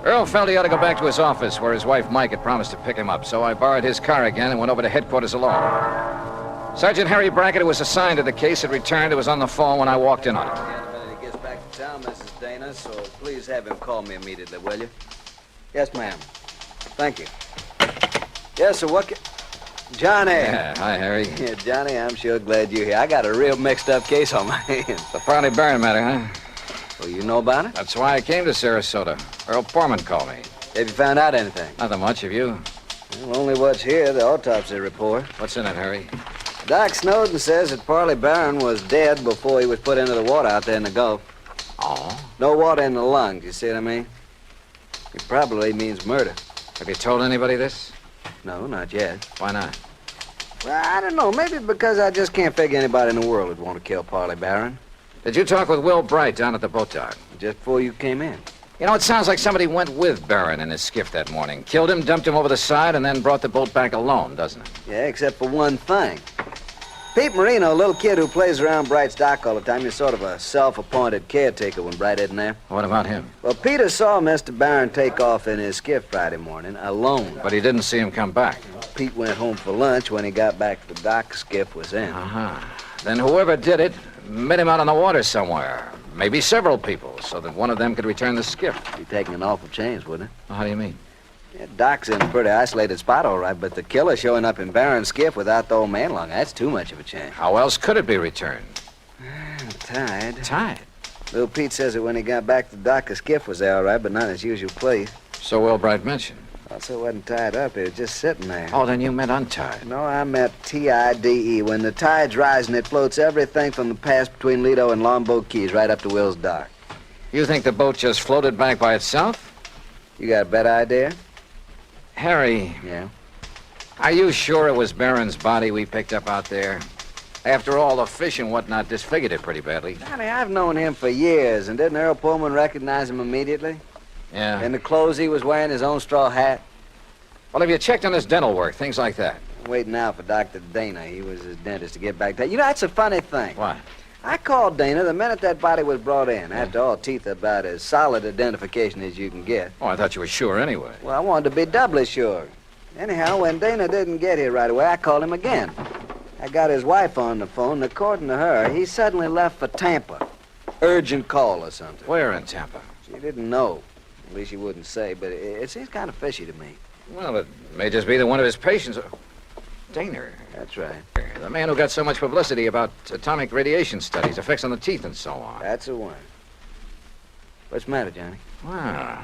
Earl felt he ought to go back to his office where his wife Mike had promised to pick him up, so I borrowed his car again and went over to headquarters alone. Sergeant Harry Brackett, who was assigned to the case, had returned. He was on the phone when I walked in on it. Gentleman, he gets back to town, Mrs. Dana, so please have him call me immediately, will you? Yes, ma'am. Thank you. Yes, sir, what Johnny. Yeah, hi, Harry. Yeah, Johnny, I'm sure glad you're here. I got a real mixed-up case on my hands. The Parley Barron Matter, huh? Well, you know about it? That's why I came to Sarasota. Earl Portman called me. Have you found out anything? Nothing much, have you? Well, only what's here, the autopsy report. What's in it, Harry? Doc Snowden says that Parley Barron was dead before he was put into the water out there in the Gulf. Oh? No water in the lungs, you see what I mean? It probably means murder. Have you told anybody this? No, not yet. Why not? Well, I don't know. Maybe because I just can't figure anybody in the world would want to kill Parley Barron. Did you talk with Will Bright down at the boat dock? Just before you came in. You know, it sounds like somebody went with Barron in his skiff that morning. Killed him, dumped him over the side, and then brought the boat back alone, doesn't it? Yeah, except for one thing. Pete Marino, a little kid who plays around Bright's dock all the time, he's sort of a self-appointed caretaker when Bright isn't there. What about him? Well, Peter saw Mr. Barron take off in his skiff Friday morning, alone. But he didn't see him come back. Pete went home for lunch. When he got back to the dock, the skiff was in. Uh-huh. Then whoever did it met him out on the water somewhere. Maybe several people, so that one of them could return the skiff. Be taking an awful chance, wouldn't it? Well, how do you mean? Yeah, Doc's in a pretty isolated spot, all right, but the killer showing up in Barron's skiff without the old man along, that's too much of a chance. How else could it be returned? Tied. Tied? Little Pete says that when he got back to the dock, the skiff was there, all right, but not in its usual place. So Will Bright mentioned. Also, it wasn't tied up. It was just sitting there. Oh, then you meant untied. No, I meant T-I-D-E. When the tide's rising, it floats everything from the pass between Lido and Longboat Keys right up to Will's dock. You think the boat just floated back by itself? You got a better idea? Harry. Yeah? Are you sure it was Barron's body we picked up out there? After all, the fish and whatnot disfigured it pretty badly. Johnny, I've known him for years, and didn't Earl Pullman recognize him immediately? Yeah. In the clothes he was wearing, his own straw hat? Well, have you checked on his dental work, things like that? I'm waiting now for Dr. Dana. He was his dentist to get back to. You know, that's a funny thing. What? I called Dana the minute that body was brought in. After all, teeth are about as solid identification as you can get. Oh, I thought you were sure anyway. Well, I wanted to be doubly sure. Anyhow, when Dana didn't get here right away, I called him again. I got his wife on the phone, and according to her, he suddenly left for Tampa. Urgent call or something. Where in Tampa? She didn't know. At least she wouldn't say, but it seems kind of fishy to me. Well, it may just be that one of his patients... Daner. That's right. The man who got so much publicity about atomic radiation studies, effects on the teeth, and so on. That's the one. What's the matter, Johnny? Well,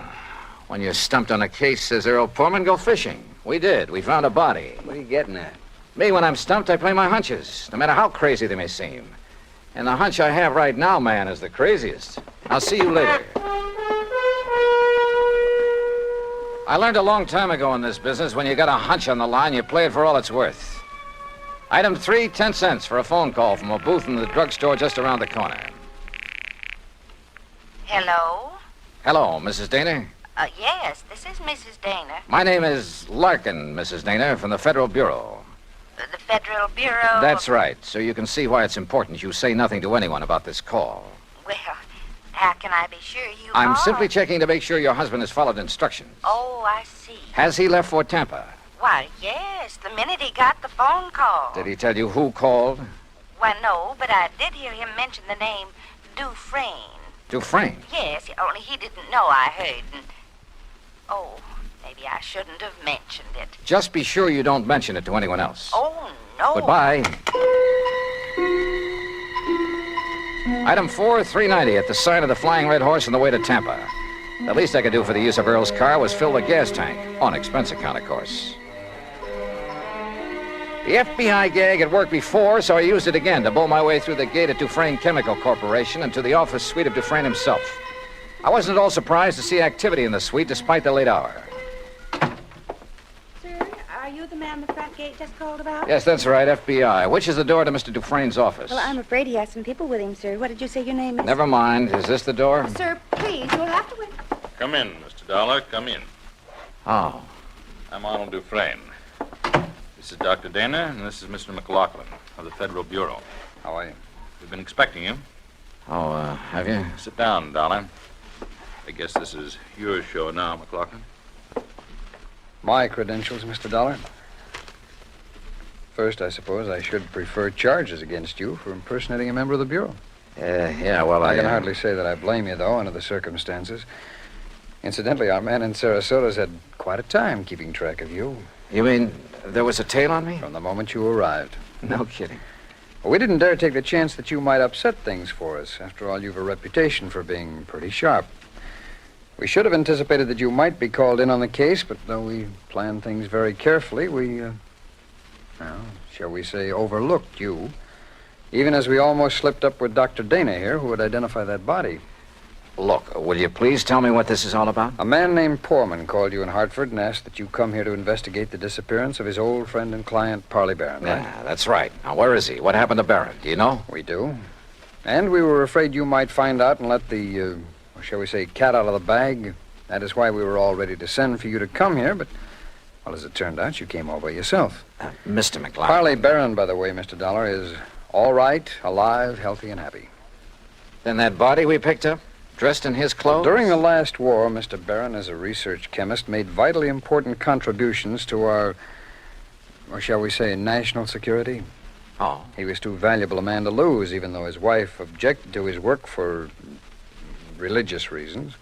when you're stumped on a case, says Earl Poorman, go fishing. We did. We found a body. What are you getting at? Me, when I'm stumped, I play my hunches, no matter how crazy they may seem. And the hunch I have right now, man, is the craziest. I'll see you later. I learned a long time ago in this business, when you got a hunch on the line, you play it for all it's worth. Item 3, 10 cents for a phone call from a booth in the drugstore just around the corner. Hello? Hello, Mrs. Daner. Yes, this is Mrs. Daner. My name is Larkin, Mrs. Daner, from the Federal Bureau. The Federal Bureau? That's right, so you can see why it's important you say nothing to anyone about this call. Well, how can I be sure you I'm are? simply checking to make sure your husband has followed instructions. Oh, I see. Has he left Fort Tampa? Why, yes, the minute he got the phone call. Did he tell you who called? Why, no, but I did hear him mention the name Dufresne. Dufresne? Yes, only he didn't know I heard. And... Oh, maybe I shouldn't have mentioned it. Just be sure you don't mention it to anyone else. Oh, no. Goodbye. Item 4, $3.90 at the sign of the Flying Red Horse on the way to Tampa. The least I could do for the use of Earl's car was fill the gas tank. On expense account, of course. The FBI gag had worked before, so I used it again to bowl my way through the gate at Dufresne Chemical Corporation and to the office suite of Dufresne himself. I wasn't at all surprised to see activity in the suite despite the late hour. Sir, are you the man the front gate just called about? Yes, that's right, FBI. Which is the door to Mr. Dufresne's office? Well, I'm afraid he has some people with him, sir. What did you say your name is? Never mind. Is this the door? Sir, please, you'll have to wait. Come in, Mr. Dollar. Come in. Oh. I'm Arnold Dufresne. This is Dr. Dana, and this is Mr. McLaughlin of the Federal Bureau. How are you? We've been expecting you. Oh, have you? Sit down, Dollar. I guess this is your show now, McLaughlin. My credentials, Mr. Dollar. First, I suppose I should prefer charges against you for impersonating a member of the Bureau. Yeah, well, I can hardly say that I blame you, though, under the circumstances. Incidentally, our man in Sarasota's had quite a time keeping track of you. You mean there was a tail on me? From the moment you arrived. No kidding. Well, we didn't dare take the chance that you might upset things for us. After all, you've a reputation for being pretty sharp. We should have anticipated that you might be called in on the case, but though we planned things very carefully, we, shall we say, overlooked you. Even as we almost slipped up with Dr. Dana here, who would identify that body. Look, will you please tell me what this is all about? A man named Poorman called you in Hartford and asked that you come here to investigate the disappearance of his old friend and client, Parley Barron, right? Yeah, that's right. Now, where is he? What happened to Barron? Do you know? We do. And we were afraid you might find out and let the, shall we say, cat out of the bag. That is why we were all ready to send for you to come here, but, well, as it turned out, you came all by yourself. Mr. McLaughlin. Parley Barron, by the way, Mr. Dollar, is all right, alive, healthy, and happy. Then that body we picked up? Dressed in his clothes? During the last war, Mr. Barron, as a research chemist, made vitally important contributions to our, or shall we say, national security. Oh. He was too valuable a man to lose, even though his wife objected to his work for religious reasons.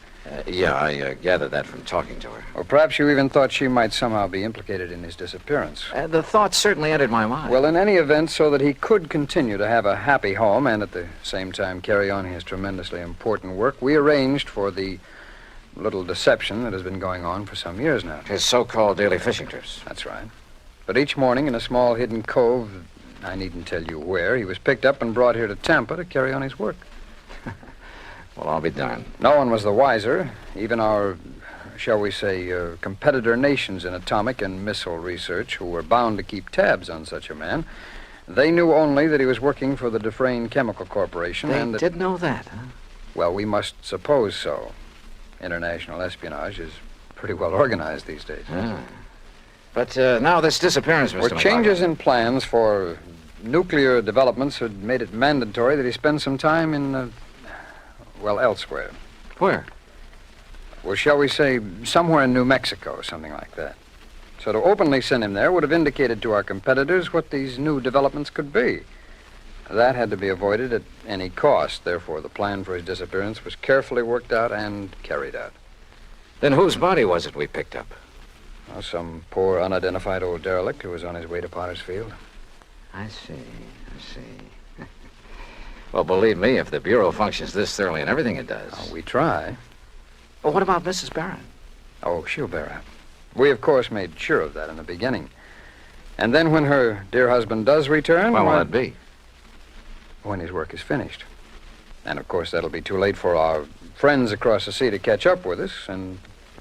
Yeah, I gathered that from talking to her. Or perhaps you even thought she might somehow be implicated in his disappearance. The thought certainly entered my mind. Well, in any event, so that he could continue to have a happy home and at the same time carry on his tremendously important work, we arranged for the little deception that has been going on for some years now. His so-called daily fishing trips. That's right. But each morning in a small hidden cove, I needn't tell you where, he was picked up and brought here to Tampa to carry on his work. Well, I'll be darned. No one was the wiser. Even our, shall we say, competitor nations in atomic and missile research, who were bound to keep tabs on such a man, they knew only that he was working for the Dufresne Chemical Corporation. They did know that, huh? Well, we must suppose so. International espionage is pretty well organized these days. Ah. But now this disappearance, Mr. McLaughlin. Changes in plans for nuclear developments had made it mandatory that he spend some time in, elsewhere. Where? Well, shall we say, somewhere in New Mexico, something like that. So to openly send him there would have indicated to our competitors what these new developments could be. That had to be avoided at any cost. Therefore, the plan for his disappearance was carefully worked out and carried out. Then whose body was it we picked up? Well, some poor, unidentified old derelict who was on his way to Potter's Field. I see. Well, believe me, if the Bureau functions this thoroughly in everything it does... Oh, we try. Well, what about Mrs. Barron? Oh, she'll bear up. We, of course, made sure of that in the beginning. And then when her dear husband does return... When will that be? When his work is finished. And, of course, that'll be too late for our friends across the sea to catch up with us, and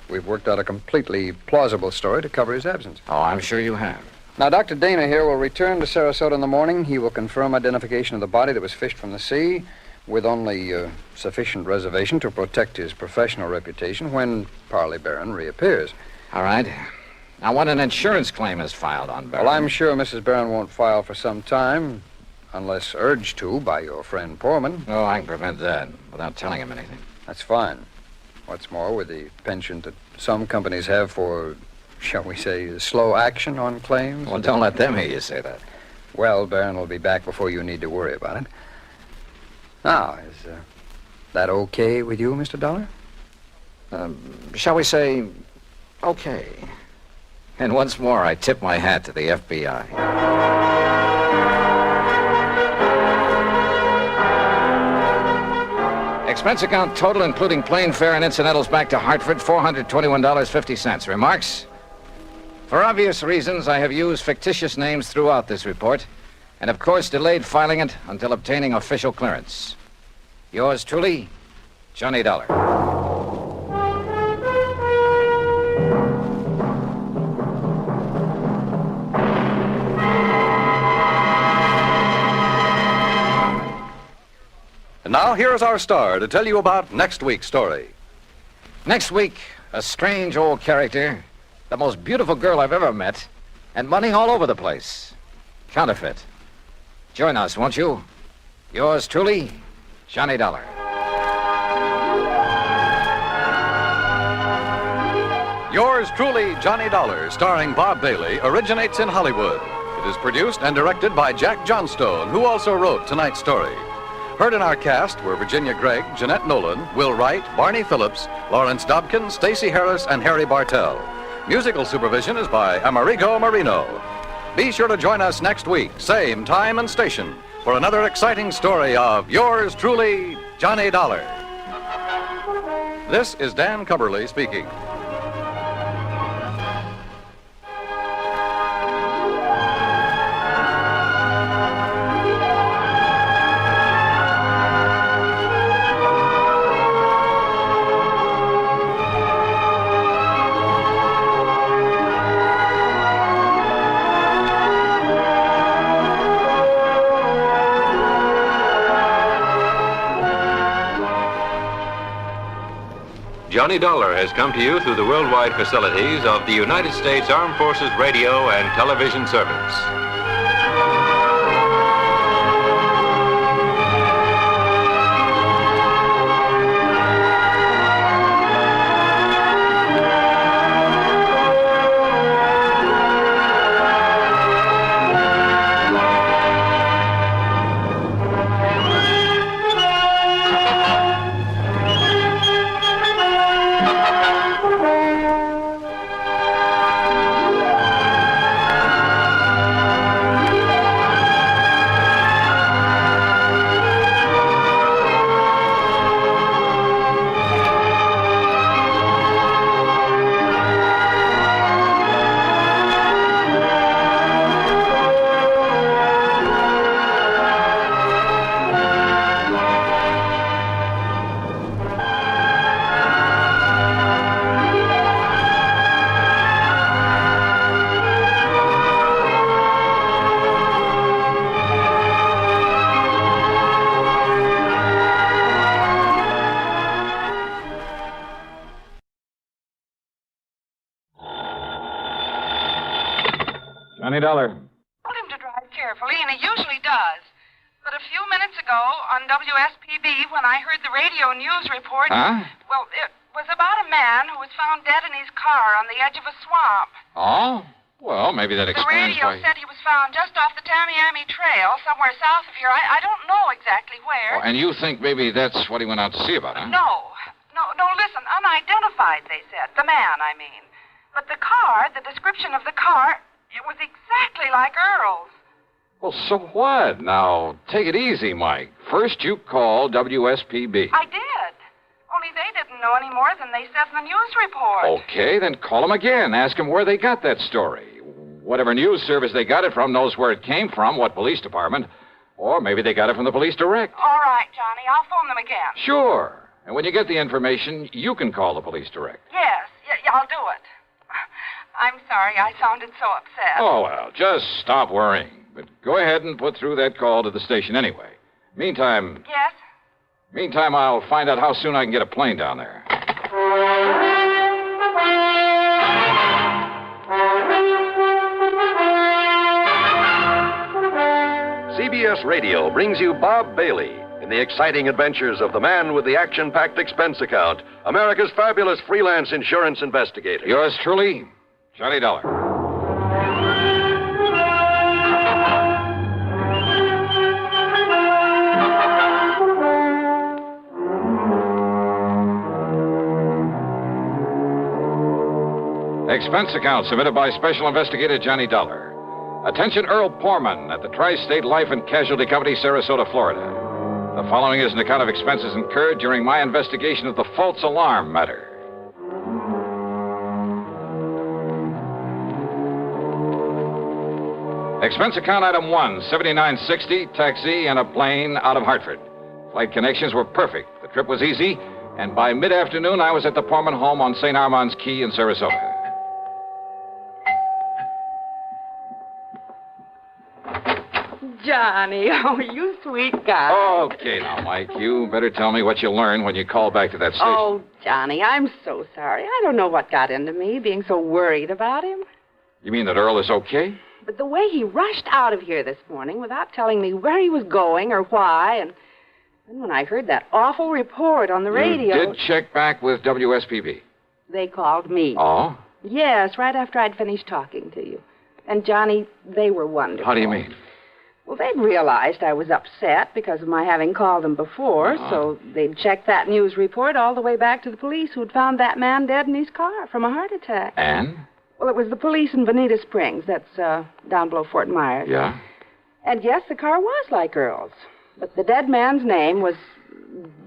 we've worked out a completely plausible story to cover his absence. Oh, I'm sure you have. Now, Dr. Dana here will return to Sarasota in the morning. He will confirm identification of the body that was fished from the sea with only sufficient reservation to protect his professional reputation when Parley Barron reappears. All right. Now, when an insurance claim is filed on Barron... Well, I'm sure Mrs. Barron won't file for some time, unless urged to by your friend Poorman. Oh, I can prevent that without telling him anything. That's fine. What's more, with the penchant that some companies have for... shall we say, slow action on claims? Well, don't let them hear you say that. Well, Barron will be back before you need to worry about it. Now, is that okay with you, Mr. Dollar? Shall we say, okay. And once more, I tip my hat to the FBI. Expense account total, including plane fare and incidentals back to Hartford, $421.50. Remarks? For obvious reasons, I have used fictitious names throughout this report, and of course delayed filing it until obtaining official clearance. Yours truly, Johnny Dollar. And now, here's our star to tell you about next week's story. Next week, a strange old character, the most beautiful girl I've ever met, and money all over the place. Counterfeit. Join us, won't you? Yours truly, Johnny Dollar. Yours truly, Johnny Dollar, starring Bob Bailey, originates in Hollywood. It is produced and directed by Jack Johnstone, who also wrote tonight's story. Heard in our cast were Virginia Gregg, Jeanette Nolan, Will Wright, Barney Phillips, Lawrence Dobkin, Stacey Harris, and Harry Bartell. Musical supervision is by Amerigo Marino. Be sure to join us next week, same time and station, for another exciting story of yours truly, Johnny Dollar. This is Dan Cumberly speaking. Johnny Dollar has come to you through the worldwide facilities of the United States Armed Forces Radio and Television Service. Johnny Dollar. Told him to drive carefully, and he usually does. But a few minutes ago, on WSPB, when I heard the radio news report... Huh? Well, it was about a man who was found dead in his car on the edge of a swamp. Oh? Well, maybe that The explains radio why... said he was found just off the Tamiami Trail, somewhere south of here. I don't know exactly where. Oh, and you think maybe that's what he went out to see about, huh? No, listen, unidentified, they said. The man, I mean. But the car, the description of the car, it was exactly like Earl's. Well, so what? Now, take it easy, Mike. First, you call WSPB. I did. Only they didn't know any more than they said in the news report. Okay, then call them again. Ask them where they got that story. Whatever news service they got it from knows where it came from, what police department. Or maybe they got it from the police direct. All right, Johnny. I'll phone them again. Sure. And when you get the information, you can call the police direct. Yes. Yeah, I'll do it. I'm sorry I sounded so upset. Oh, well, just stop worrying. But go ahead and put through that call to the station anyway. Meantime, I'll find out how soon I can get a plane down there. CBS Radio brings you Bob Bailey in the exciting adventures of the man with the action-packed expense account, America's fabulous freelance insurance investigator. Yours truly, Johnny Dollar. Expense account submitted by Special Investigator Johnny Dollar. Attention Earl Poorman at the Tri-State Life and Casualty Company, Sarasota, Florida. The following is an account of expenses incurred during my investigation of the false alarm matter. Expense account item 1, $79.60, taxi and a plane out of Hartford. Flight connections were perfect. The trip was easy, and by mid-afternoon I was at the Poorman home on St. Armand's Key in Sarasota. Johnny, oh, you sweet guy. Okay, now, Mike, you better tell me what you learned when you call back to that station. Oh, Johnny, I'm so sorry. I don't know what got into me, being so worried about him. You mean that Earl is okay? But the way he rushed out of here this morning without telling me where he was going or why, and then when I heard that awful report on the radio... You did check back with WSPB? They called me. Oh? Yes, right after I'd finished talking to you. And, Johnny, they were wonderful. How do you mean? Well, they'd realized I was upset because of my having called them before, so they'd checked that news report all the way back to the police who'd found that man dead in his car from a heart attack. And? Well, it was the police in Bonita Springs. That's down below Fort Myers. Yeah? And yes, the car was like Earl's. But the dead man's name was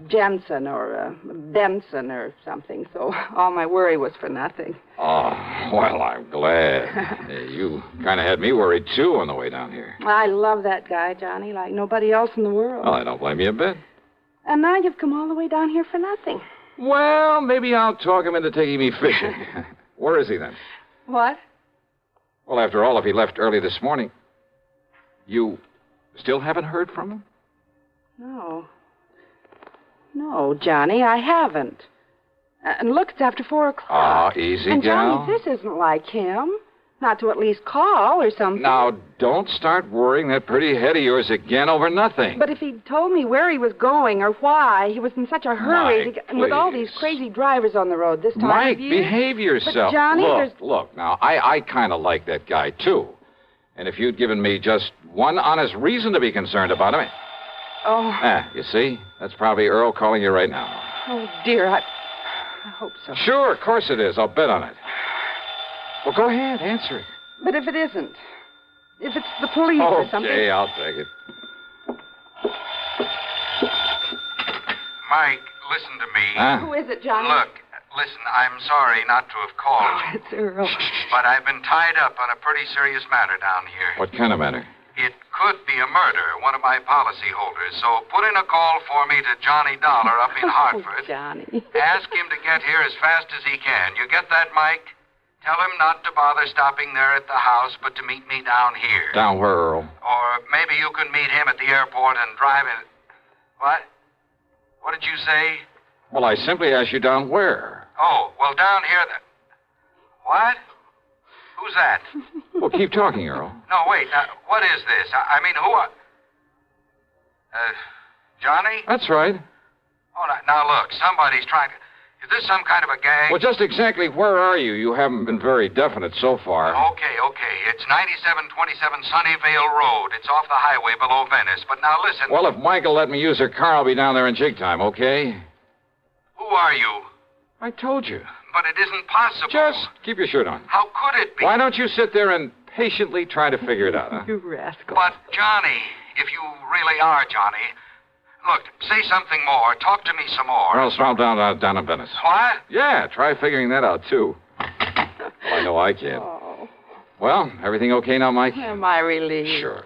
Jensen or Benson or something, so all my worry was for nothing. Oh, well, I'm glad. You kind of had me worried, too, on the way down here. I love that guy, Johnny, like nobody else in the world. Well, I don't blame you a bit. And now you've come all the way down here for nothing. Well, maybe I'll talk him into taking me fishing. Where is he, then? What? Well, after all, if he left early this morning, you still haven't heard from him? No, Johnny, I haven't. And look, it's after 4 o'clock. Ah, easy, and gal. Johnny, this isn't like him. Not to at least call or something. Now, don't start worrying that pretty head of yours again over nothing. But if he'd told me where he was going or why, he was in such a hurry Mike, to get... And with all these crazy drivers on the road this time Mike, of year... behave yourself. But Johnny, Look, now, I kind of like that guy, too. And if you'd given me just one honest reason to be concerned about him... Oh. You see? That's probably Earl calling you right now. Oh, dear, I hope so. Sure, of course it is. I'll bet on it. Well, go ahead, answer it. But if it isn't, if it's the police or something... Okay, I'll take it. Mike, listen to me. Huh? Who is it, Johnny? Look, listen, I'm sorry not to have called you. It's Earl. But I've been tied up on a pretty serious matter down here. What kind of matter? It could be a murder, one of my policy holders. So put in a call for me to Johnny Dollar up in Hartford. Johnny. Ask him to get here as fast as he can. You get that, Mike? Tell him not to bother stopping there at the house, but to meet me down here. Down where, Earl? Or maybe you can meet him at the airport and drive in... What? What did you say? Well, I simply asked you down where. Oh, well, down here... What? Who's that? Well, keep talking, Earl. No, wait. What is this? I mean, who are... Johnny? That's right. Oh, now look, somebody's trying to... Is this some kind of a gang? Well, just exactly where are you? You haven't been very definite so far. Okay. It's 9727 Sunnyvale Road. It's off the highway below Venice. But now listen... Well, if Michael let me use her car, I'll be down there in jig time, okay? Who are you? I told you. but it isn't possible. Just keep your shirt on. How could it be? Why don't you sit there and patiently try to figure it out, huh? You rascal. But, Johnny, if you really are Johnny, look, say something more. Talk to me some more. Or else I'll down in Venice. What? Yeah, try figuring that out, too. Well, I know I can. Oh. Well, everything okay now, Mike? Am I relieved? Sure.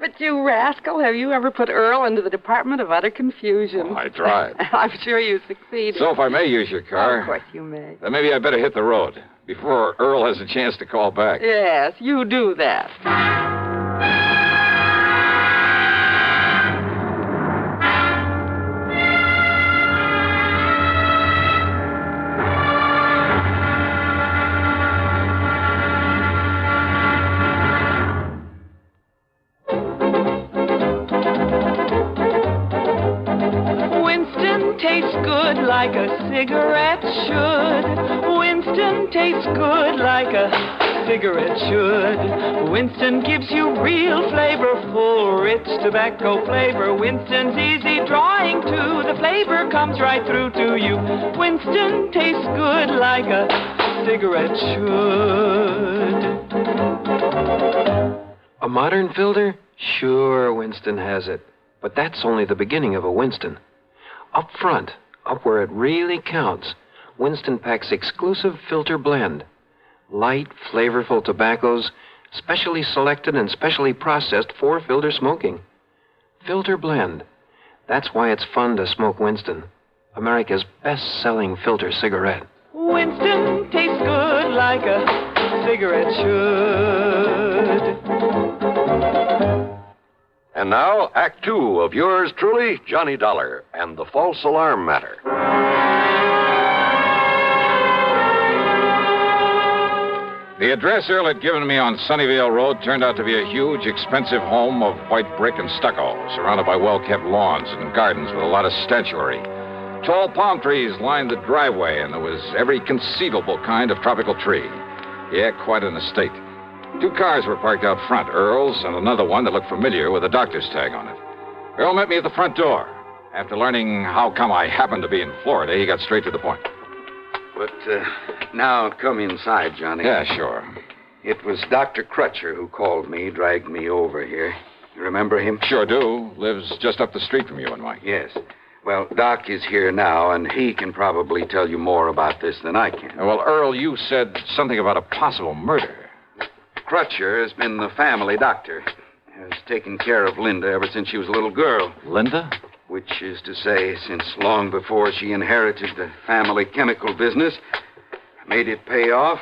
But you rascal, have you ever put Earl into the Department of Utter Confusion? Well, I tried. I'm sure you succeeded. So if I may use your car... Of course you may. Then maybe I better hit the road before Earl has a chance to call back. Yes, you do that. Tastes good like a cigarette should. Winston tastes good like a cigarette should. Winston gives you real flavorful, rich tobacco flavor. Winston's easy drawing too. The flavor comes right through to you. Winston tastes good like a cigarette should. A modern filter? Sure, Winston has it. But that's only the beginning of a Winston. Up front, up where it really counts, Winston packs exclusive filter blend. Light, flavorful tobaccos, specially selected and specially processed for filter smoking. Filter blend. That's why it's fun to smoke Winston, America's best-selling filter cigarette. Winston tastes good like a cigarette should. And now, Act Two of yours truly, Johnny Dollar, and the False Alarm Matter. The address Earl had given me on Sunnyvale Road turned out to be a huge, expensive home of white brick and stucco, surrounded by well-kept lawns and gardens with a lot of statuary. Tall palm trees lined the driveway, and there was every conceivable kind of tropical tree. Yeah, quite an estate. 2 cars were parked out front, Earl's and another one that looked familiar with a doctor's tag on it. Earl met me at the front door. After learning how come I happened to be in Florida, he got straight to the point. But now come inside, Johnny. Yeah, sure. It was Dr. Crutcher who called me, dragged me over here. You remember him? Sure do. Lives just up the street from you and Mike. Yes. Well, Doc is here now, and he can probably tell you more about this than I can. Well, Earl, you said something about a possible murder. Crutcher has been the family doctor. Has taken care of Linda ever since she was a little girl. Linda? Which is to say, since long before she inherited the family chemical business, made it pay off,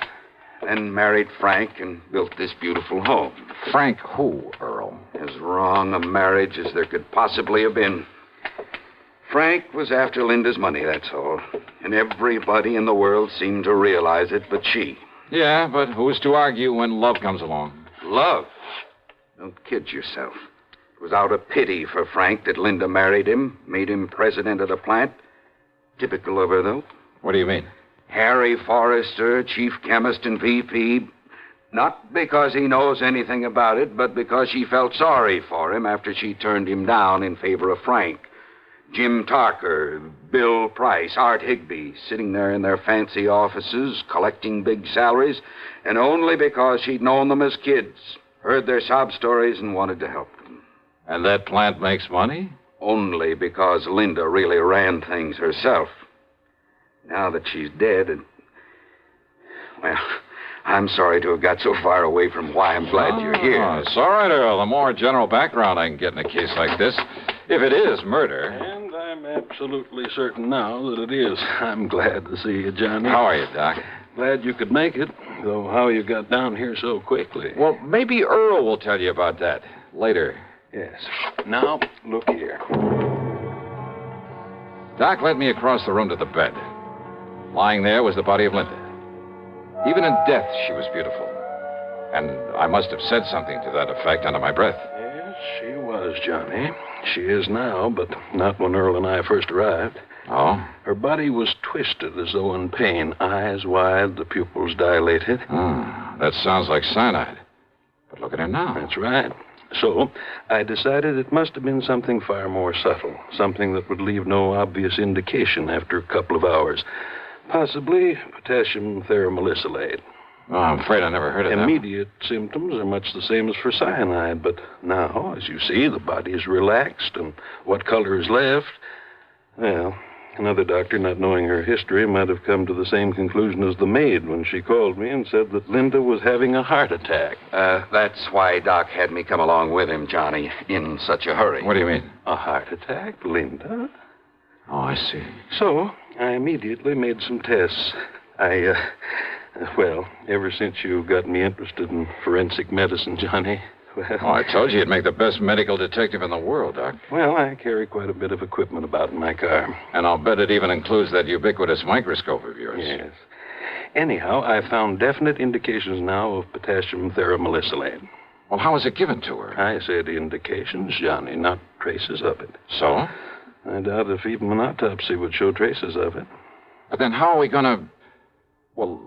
then married Frank and built this beautiful home. Frank who, Earl? As wrong a marriage as there could possibly have been. Frank was after Linda's money, that's all. And everybody in the world seemed to realize it but she. Yeah, but who's to argue when love comes along? Love? Don't kid yourself. It was out of pity for Frank that Linda married him, made him president of the plant. Typical of her, though. What do you mean? Harry Forrester, chief chemist and VP. Not because he knows anything about it, but because she felt sorry for him after she turned him down in favor of Frank. Jim Tarker, Bill Price, Art Higbee, sitting there in their fancy offices, collecting big salaries, and only because she'd known them as kids, heard their sob stories, and wanted to help them. And that plant makes money? Only because Linda really ran things herself. Now that she's dead, well, I'm sorry to have got so far away from why I'm glad you're here. It's all right, Earl. The more general background I can get in a case like this, if it is murder. And I'm absolutely certain now that it is. I'm glad to see you, Johnny. How are you, Doc? Glad you could make it, though how you got down here so quickly. Well, maybe Earl will tell you about that later. Yes. Now, look here. Doc led me across the room to the bed. Lying there was the body of Linda. Even in death, she was beautiful. And I must have said something to that effect under my breath. Yes, she was, Johnny. She is now, but not when Earl and I first arrived. Oh? Her body was twisted as though in pain, eyes wide, the pupils dilated. That sounds like cyanide. But look at her now. That's right. So, I decided it must have been something far more subtle, something that would leave no obvious indication after a couple of hours. Possibly potassium theramolysilate. Oh, I'm afraid I never heard of that. Immediate symptoms are much the same as for cyanide, but now, as you see, the body is relaxed, and what color is left? Well, another doctor, not knowing her history, might have come to the same conclusion as the maid when she called me and said that Linda was having a heart attack. That's why Doc had me come along with him, Johnny, in such a hurry. What do you mean? A heart attack, Linda? Oh, I see. So, I immediately made some tests. Well, ever since you got me interested in forensic medicine, Johnny, well... Oh, I told you you'd make the best medical detective in the world, Doc. Well, I carry quite a bit of equipment about in my car. And I'll bet it even includes that ubiquitous microscope of yours. Yes. Anyhow, I found definite indications now of potassium theramolysilate. Well, how was it given to her? I said indications, Johnny, not traces of it. So? I doubt if even an autopsy would show traces of it. But then how are we going to... Well,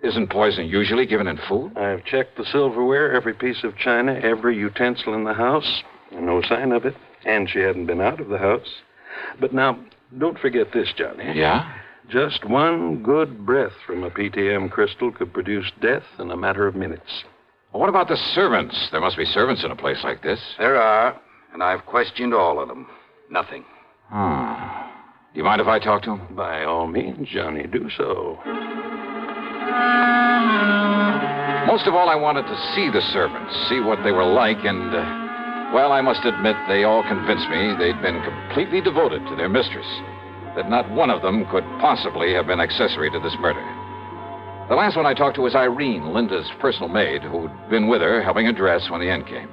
isn't poison usually given in food? I've checked the silverware, every piece of china, every utensil in the house. No sign of it. And she hadn't been out of the house. But now, don't forget this, Johnny. Yeah? Just one good breath from a PTM crystal could produce death in a matter of minutes. Well, what about the servants? There must be servants in a place like this. There are, and I've questioned all of them. Nothing. Do you mind if I talk to him? By all means, Johnny, do so. Most of all, I wanted to see the servants, see what they were like, and, well, I must admit, they all convinced me they'd been completely devoted to their mistress, that not one of them could possibly have been accessory to this murder. The last one I talked to was Irene, Linda's personal maid, who'd been with her, helping her dress when the end came.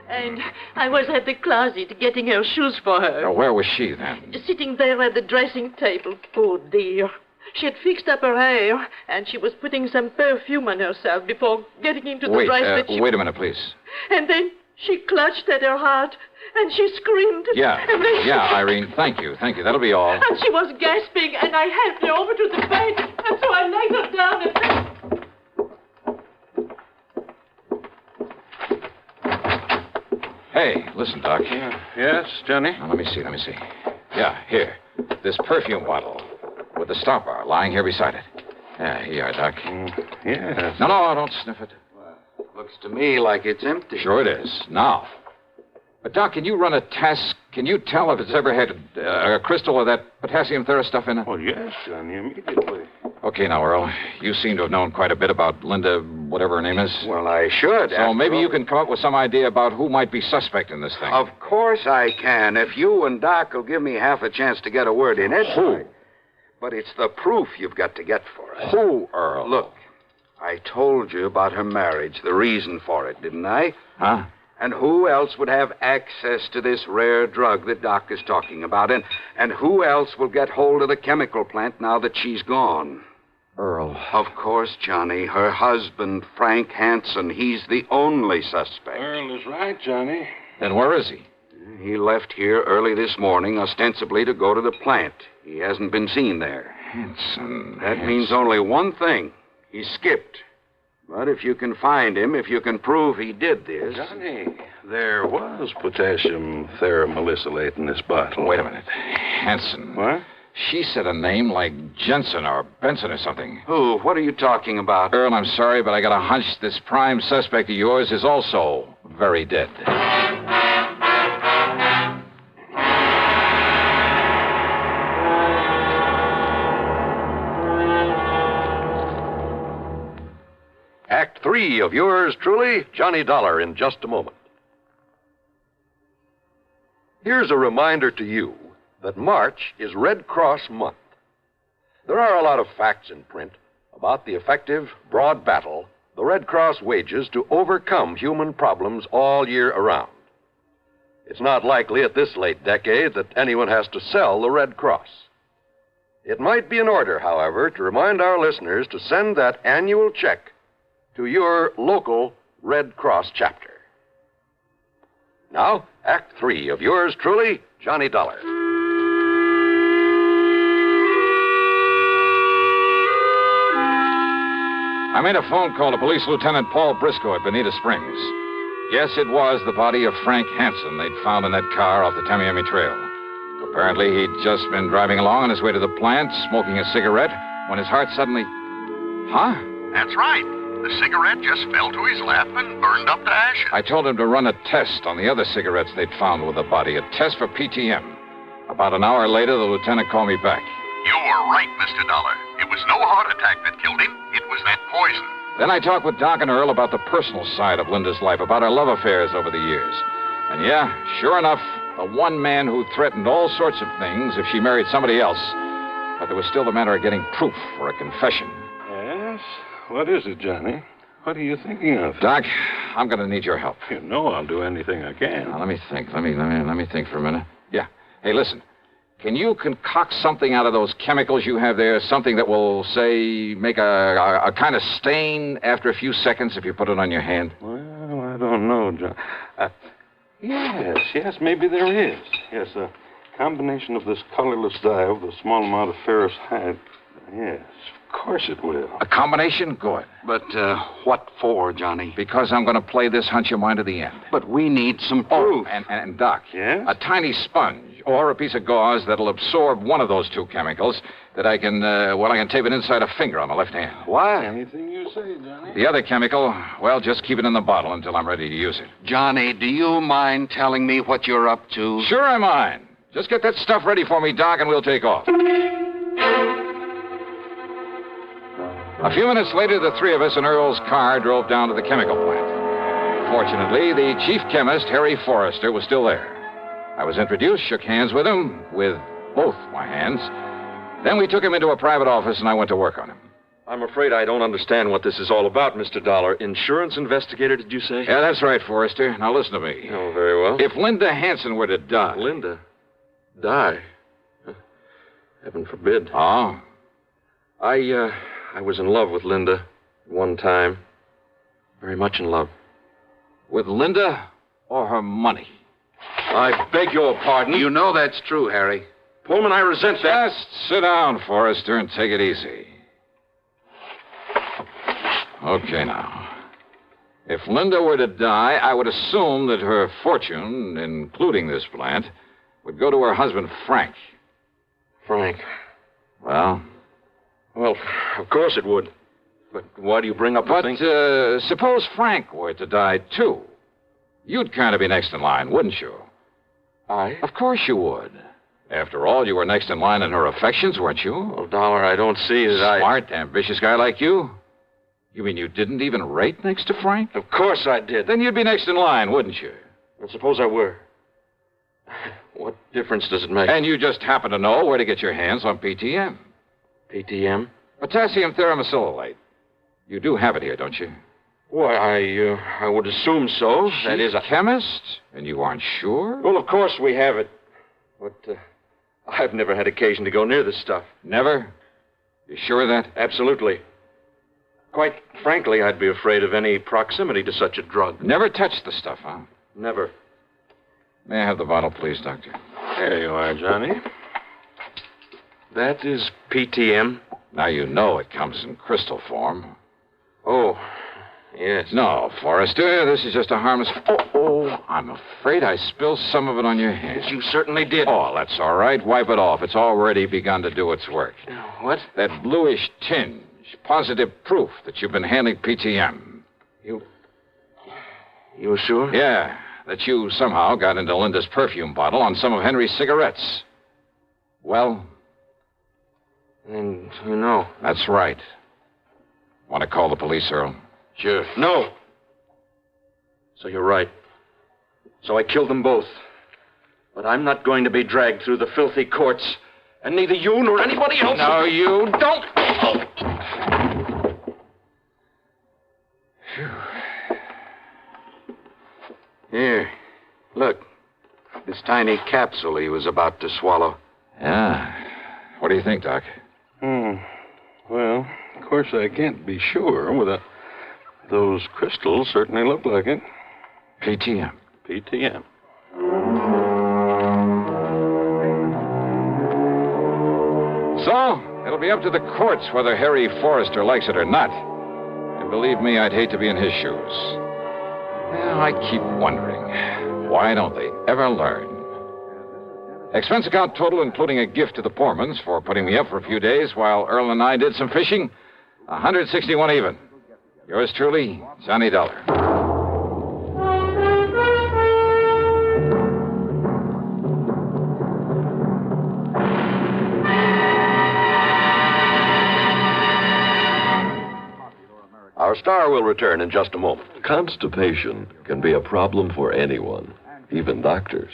And I was at the closet getting her shoes for her. Now, where was she, then? Sitting there at the dressing table, poor dear. She had fixed up her hair, and she was putting some perfume on herself before getting into the dress that she... Wait a minute, please. And then she clutched at her heart, and she screamed. Yeah, and then Irene, thank you. That'll be all. And she was gasping, and I helped her over to the bed, and so I laid her down and... Hey, listen, Doc. Yes, Johnny? Now, let me see. Yeah, here. This perfume bottle with the stopper lying here beside it. Yeah, here you are, Doc. Yes. No, don't sniff it. Looks to me like it's empty. Sure it is. Now. But, Doc, can you run a test? Can you tell if it's ever had a crystal of that potassium thera stuff in it? Well, yes, Johnny, immediately. Okay, now, Earl, you seem to have known quite a bit about Linda, whatever her name is. Well, I should. So maybe you can come up with some idea about who might be suspect in this thing. Of course I can, if you and Doc will give me half a chance to get a word in it. Who? But it's the proof you've got to get for us. Who, Earl? Look, I told you about her marriage, the reason for it, didn't I? Huh? And who else would have access to this rare drug that Doc is talking about? And who else will get hold of the chemical plant now that she's gone? Earl. Of course, Johnny. Her husband, Frank Hansen. He's the only suspect. Earl is right, Johnny. Then where is he? He left here early this morning, ostensibly to go to the plant. He hasn't been seen there. Hansen. That means only one thing. He skipped. But if you can find him, if you can prove he did this... Johnny, there was potassium theramolysilate in this bottle. Wait a minute. Hansen. What? She said a name like Jensen or Benson or something. Who? What are you talking about? Earl, I'm sorry, but I got a hunch this prime suspect of yours is also very dead. Act 3 of yours truly, Johnny Dollar, in just a moment. Here's a reminder to you that March is Red Cross Month. There are a lot of facts in print about the effective, broad battle the Red Cross wages to overcome human problems all year around. It's not likely at this late decade that anyone has to sell the Red Cross. It might be in order, however, to remind our listeners to send that annual check to your local Red Cross chapter. Now, Act 3 of yours truly, Johnny Dollar. I made a phone call to Police Lieutenant Paul Briscoe at Bonita Springs. Yes, it was the body of Frank Hansen they'd found in that car off the Tamiami Trail. Apparently, he'd just been driving along on his way to the plant, smoking a cigarette, when his heart suddenly... Huh? That's right. The cigarette just fell to his lap and burned up to ashes. I told him to run a test on the other cigarettes they'd found with the body, a test for PTM. About an hour later, the lieutenant called me back. You were right, Mr. Dollar. It was no heart attack that killed him. It was that poison. Then I talked with Doc and Earl about the personal side of Linda's life, about her love affairs over the years. And yeah, sure enough, the one man who threatened all sorts of things if she married somebody else. But there was still the matter of getting proof for a confession. Yes? What is it, Johnny? What are you thinking of? Doc, I'm going to need your help. You know I'll do anything I can. Now, let me think. Let me think for a minute. Yeah. Hey, listen. Can you concoct something out of those chemicals you have there? Something that will, say, make a kind of stain after a few seconds if you put it on your hand? Well, I don't know, John. Yes, maybe there is. Yes, a combination of this colorless dye with a small amount of ferrous hide. Yes, of course it will. A combination? Good. But what for, Johnny? Because I'm going to play this hunch of mine to the end. But we need some proof. Oh, and Doc. Yes? A tiny sponge or a piece of gauze that'll absorb one of those two chemicals that I can tape it inside a finger on the left hand. Why? Anything you say, Johnny. The other chemical, well, just keep it in the bottle until I'm ready to use it. Johnny, do you mind telling me what you're up to? Sure I mind. Just get that stuff ready for me, Doc, and we'll take off. A few minutes later, the three of us in Earl's car drove down to the chemical plant. Fortunately, the chief chemist, Harry Forrester, was still there. I was introduced, shook hands with him, with both my hands. Then we took him into a private office, and I went to work on him. I'm afraid I don't understand what this is all about, Mr. Dollar. Insurance investigator, did you say? Yeah, that's right, Forrester. Now listen to me. Oh, very well. If Linda Hanson were to die... Linda? Die? Heaven forbid. Oh? I was in love with Linda at one time. Very much in love. With Linda or her money? I beg your pardon. You know that's true, Harry. Pullman, I resent that. Just sit down, Forrester, and take it easy. Okay, now. If Linda were to die, I would assume that her fortune, including this plant, would go to her husband, Frank. Frank? Well? Well, of course it would. But why do you bring up the thing? But suppose Frank were to die, too. You'd kind of be next in line, wouldn't you? I? Of course you would. After all, you were next in line in her affections, weren't you? Well, Dollar, I don't see that Smart, ambitious guy like you? You mean you didn't even rate next to Frank? Of course I did. Then you'd be next in line, wouldn't you? Well, suppose I were. What difference does it make? And you just happen to know where to get your hands on PTM. PTM? Potassium thimerosylate. You do have it here, don't you? Why, I would assume so. That is a chemist, and you aren't sure? Well, of course we have it. But I've never had occasion to go near this stuff. Never? You sure of that? Absolutely. Quite frankly, I'd be afraid of any proximity to such a drug. Never touched the stuff, huh? Never. May I have the bottle, please, Doctor? There you are, Johnny. That is PTM. Now you know it comes in crystal form. Oh, yes. No, Forrester, this is just a harmless... Oh, I'm afraid I spilled some of it on your hand. Yes, you certainly did. Oh, that's all right. Wipe it off. It's already begun to do its work. What? That bluish tinge. Positive proof that you've been handling PTM. You sure? Yeah, that you somehow got into Linda's perfume bottle on some of Henry's cigarettes. Well? And you know. That's right. Want to call the police, Earl? Sure. No. So you're right. So I killed them both. But I'm not going to be dragged through the filthy courts, and neither you nor anybody else... No, you don't... Here, look. This tiny capsule he was about to swallow. Yeah. What do you think, Doc? Well, of course I can't be sure without... Those crystals certainly look like it. PTM. PTM. So, it'll be up to the courts whether Harry Forrester likes it or not. And believe me, I'd hate to be in his shoes. Well, I keep wondering, why don't they ever learn? Expense account total, including a gift to the Pormans for putting me up for a few days while Earl and I did some fishing, $161 even. Yours truly, Johnny Dollar. Our star will return in just a moment. Constipation can be a problem for anyone, even doctors.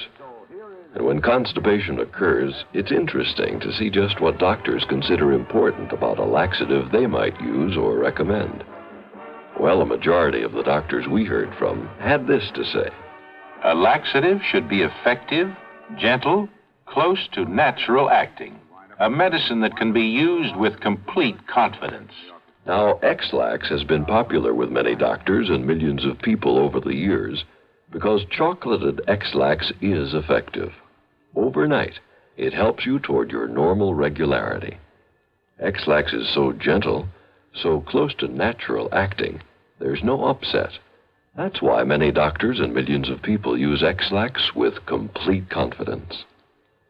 And when constipation occurs, it's interesting to see just what doctors consider important about a laxative they might use or recommend. Well, a majority of the doctors we heard from had this to say. A laxative should be effective, gentle, close to natural acting. A medicine that can be used with complete confidence. Now, X-Lax has been popular with many doctors and millions of people over the years because chocolated X-Lax is effective. Overnight, it helps you toward your normal regularity. X-Lax is so gentle, so close to natural acting, there's no upset. That's why many doctors and millions of people use X-Lax with complete confidence.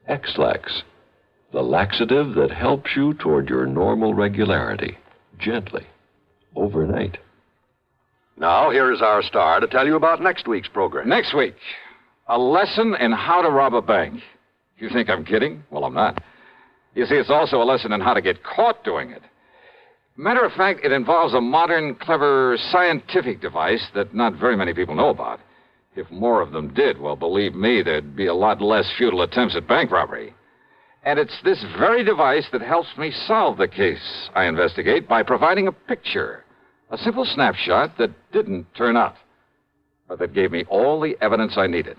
X-Lax, the laxative that helps you toward your normal regularity. Gently, overnight. Now, here is our star to tell you about next week's program. Next week, a lesson in how to rob a bank. You think I'm kidding? Well, I'm not. You see, it's also a lesson in how to get caught doing it. Matter of fact, it involves a modern, clever, scientific device that not very many people know about. If more of them did, well, believe me, there'd be a lot less futile attempts at bank robbery. And it's this very device that helps me solve the case I investigate by providing a picture, a simple snapshot that didn't turn up, but that gave me all the evidence I needed.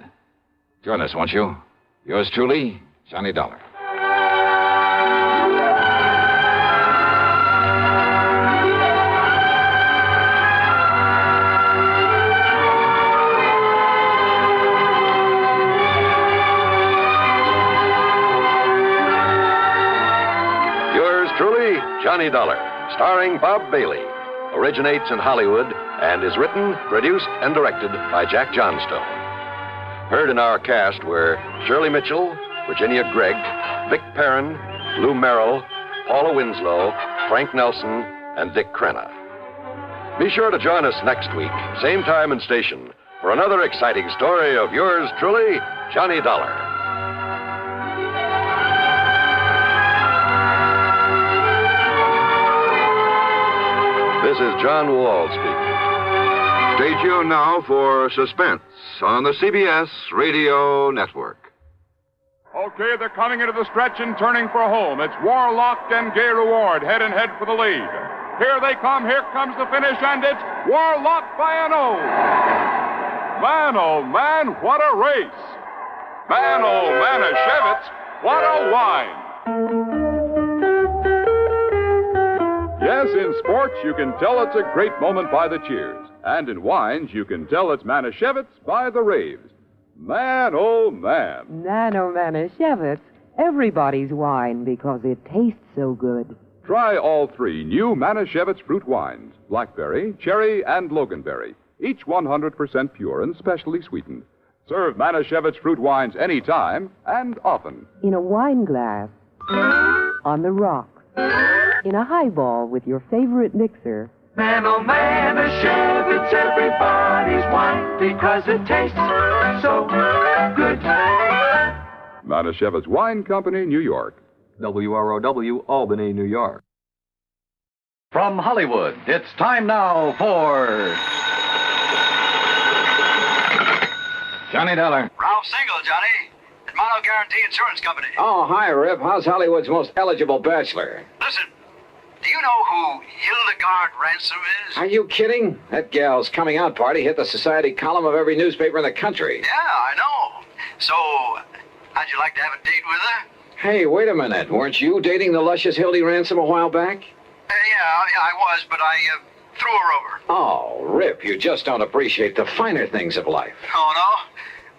Join us, won't you? Yours truly, Johnny Dollar. Truly, Johnny Dollar, starring Bob Bailey, originates in Hollywood and is written, produced, and directed by Jack Johnstone. Heard in our cast were Shirley Mitchell, Virginia Gregg, Vic Perrin, Lou Merrill, Paula Winslow, Frank Nelson, and Dick Crenna. Be sure to join us next week, same time and station, for another exciting story of yours truly, Johnny Dollar. This is John Wall speaking. Stay tuned now for Suspense on the CBS Radio Network. Okay, they're coming into the stretch and turning for home. It's Warlock and Gay Reward head and head for the lead. Here they come. Here comes the finish, and it's Warlock by an O. Man, oh, man, what a race. Man, oh, Manischewitz, what a wine. Yes, in sports, you can tell it's a great moment by the cheers. And in wines, you can tell it's Manischewitz by the raves. Man, oh, man. Man, oh, Manischewitz, everybody's wine because it tastes so good. Try all three new Manischewitz fruit wines, blackberry, cherry, and loganberry, each 100% pure and specially sweetened. Serve Manischewitz fruit wines anytime and often. In a wine glass, on the rocks, in a highball with your favorite mixer. Man, oh, Manischewitz, everybody's wine because it tastes so good. Manischewitz Wine Company, New York. WROW, Albany, New York. From Hollywood, it's time now for Johnny Dollar. Ralph Single, Johnny. At Mono Guarantee Insurance Company. Oh, hi, Rip. How's Hollywood's most eligible bachelor? Listen, do you know who Hildegard Ransom is? Are you kidding? That gal's coming out party hit the society column of every newspaper in the country. Yeah, I know. So, how'd you like to have a date with her? Hey, wait a minute. Weren't you dating the luscious Hildy Ransom a while back? Yeah, I was, but I threw her over. Oh, Rip, you just don't appreciate the finer things of life. Oh, no?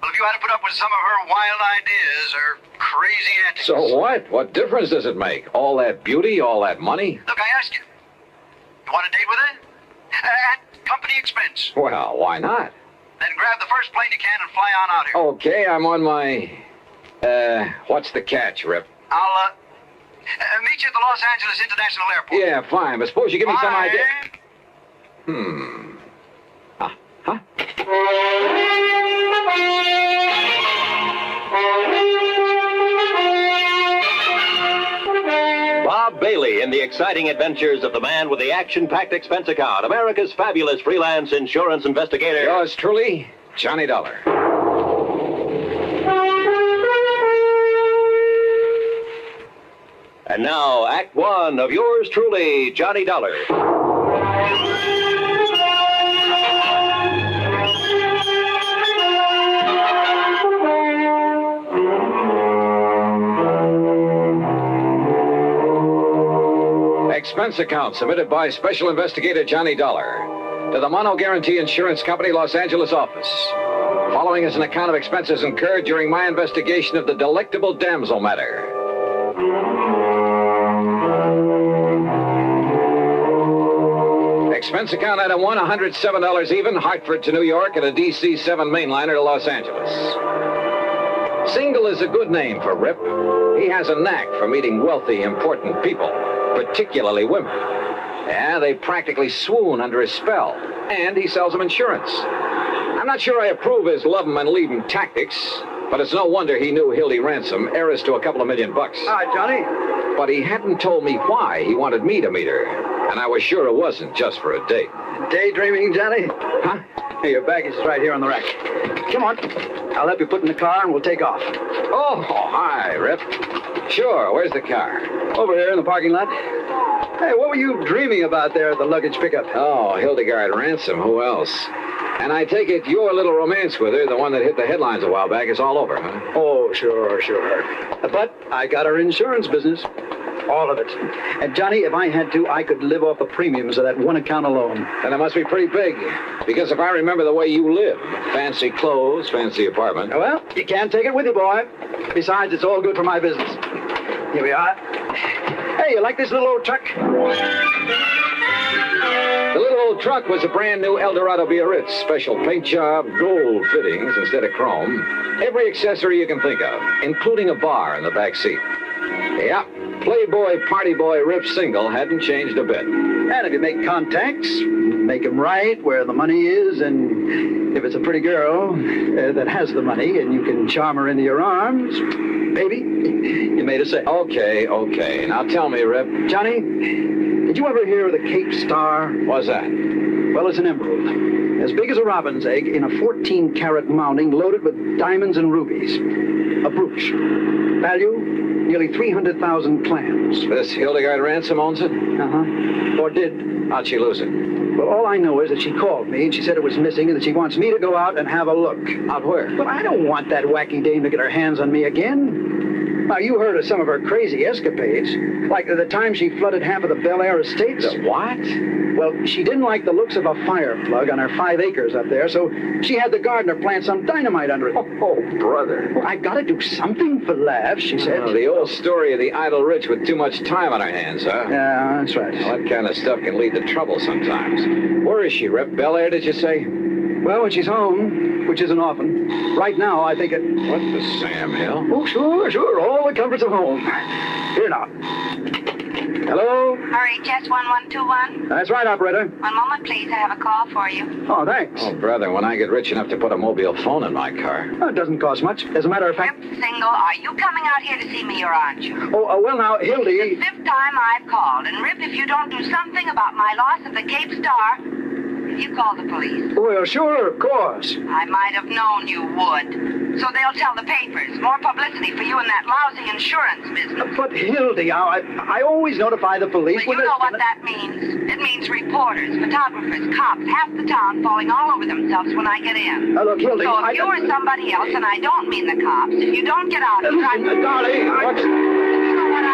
Well, if you had to put up with some of her wild ideas or crazy antics... So what? What difference does it make? All that beauty, all that money? Look, I ask you. You want a date with her? At company expense. Well, why not? Then grab the first plane you can and fly on out here. Okay, I'm on my What's the catch, Rip? I'll meet you at the Los Angeles International Airport. Yeah, fine, but suppose you give me some Bye. idea. Bob Bailey in the exciting adventures of the man with the action-packed expense account, America's fabulous freelance insurance investigator. Yours truly, Johnny Dollar. And now, Act One of yours truly, Johnny Dollar. Expense account submitted by Special Investigator Johnny Dollar to the Mono Guarantee Insurance Company, Los Angeles office. Following is an account of expenses incurred during my investigation of the Delectable Damsel Matter. Expense account item 1, $107 even, Hartford to New York, and a DC 7 mainliner to Los Angeles. Single is a good name for Rip. He has a knack for meeting wealthy, important people, particularly women. Yeah, they practically swoon under his spell, and he sells them insurance. I'm not sure I approve his love 'em and leave 'em tactics, but it's no wonder he knew Hildy Ransom, heiress to a couple of $1 million. Hi, Johnny. But he hadn't told me why he wanted me to meet her, and I was sure it wasn't just for a date. Daydreaming, Johnny? Huh? Hey, your baggage is right here on the rack. Come on. I'll help you put in the car and we'll take off. Oh, hi, Rip. Sure, where's the car? Over here in the parking lot. Hey, what were you dreaming about there at the luggage pickup? Oh, Hildegard Ransom, who else? And I take it your little romance with her, the one that hit the headlines a while back, is all over, huh? Oh, sure. But I got her insurance business. All of it. And, Johnny, if I had to, I could live off the premiums of that one account alone. Then it must be pretty big. Because if I remember the way you live, fancy clothes, fancy apartment. Well, you can't take it with you, boy. Besides, it's all good for my business. Here we are. Hey, you like this little old truck? The little old truck was a brand new Eldorado Biarritz. Special paint job, gold fittings instead of chrome. Every accessory you can think of, including a bar in the back seat. Yeah, Playboy, party boy, Rip Single hadn't changed a bit. And if you make contacts, make them right where the money is, and if it's a pretty girl that has the money and you can charm her into your arms, baby, you made a sale. Okay. Now tell me, Rip. Johnny, did you ever hear of the Cape Star? What's that? Well, it's an emerald. As big as a robin's egg in a 14-carat mounting loaded with diamonds and rubies. A brooch. Value, nearly 300,000 clams. This Hildegard Ransom owns it? Uh-huh. Or did. How'd she lose it? Well, all I know is that she called me and she said it was missing and that she wants me to go out and have a look. Out where? But I don't want that wacky dame to get her hands on me again. Now, you heard of some of her crazy escapades. Like the time she flooded half of the Bel Air estates. The what? Well, she didn't like the looks of a fire plug on her 5 acres up there, so she had the gardener plant some dynamite under it. Oh, brother. Well, I gotta do something for laughs, she said. Oh, the old story of the idle rich with too much time on her hands, huh? Yeah, that's right. Well, that kind of stuff can lead to trouble sometimes. Where is she, Rip? Bel Air, did you say? Well, when she's home, which isn't often. Right now, I think it... What the Sam Hill? Oh, sure. All the comforts of home. Here now. Hello? RHS 1121? That's right, operator. One moment, please. I have a call for you. Oh, thanks. Oh, brother, when I get rich enough to put a mobile phone in my car. Oh, it doesn't cost much. As a matter of fact... Rip Single, are you coming out here to see me or aren't you? Oh, well, now, Hildy... It's the 5th time I've called. And, Rip, if you don't do something about my loss of the Cape Star... You call the police. Well, sure, of course. I might have known you would. So they'll tell the papers. More publicity for you in that lousy insurance business. But, Hildy, I always notify the police... Well, you know what that means. It means reporters, photographers, cops, half the town falling all over themselves when I get in. Look, Hildy... So if you or somebody else, and I don't mean the cops, if you don't get out and try... Darling, You know what,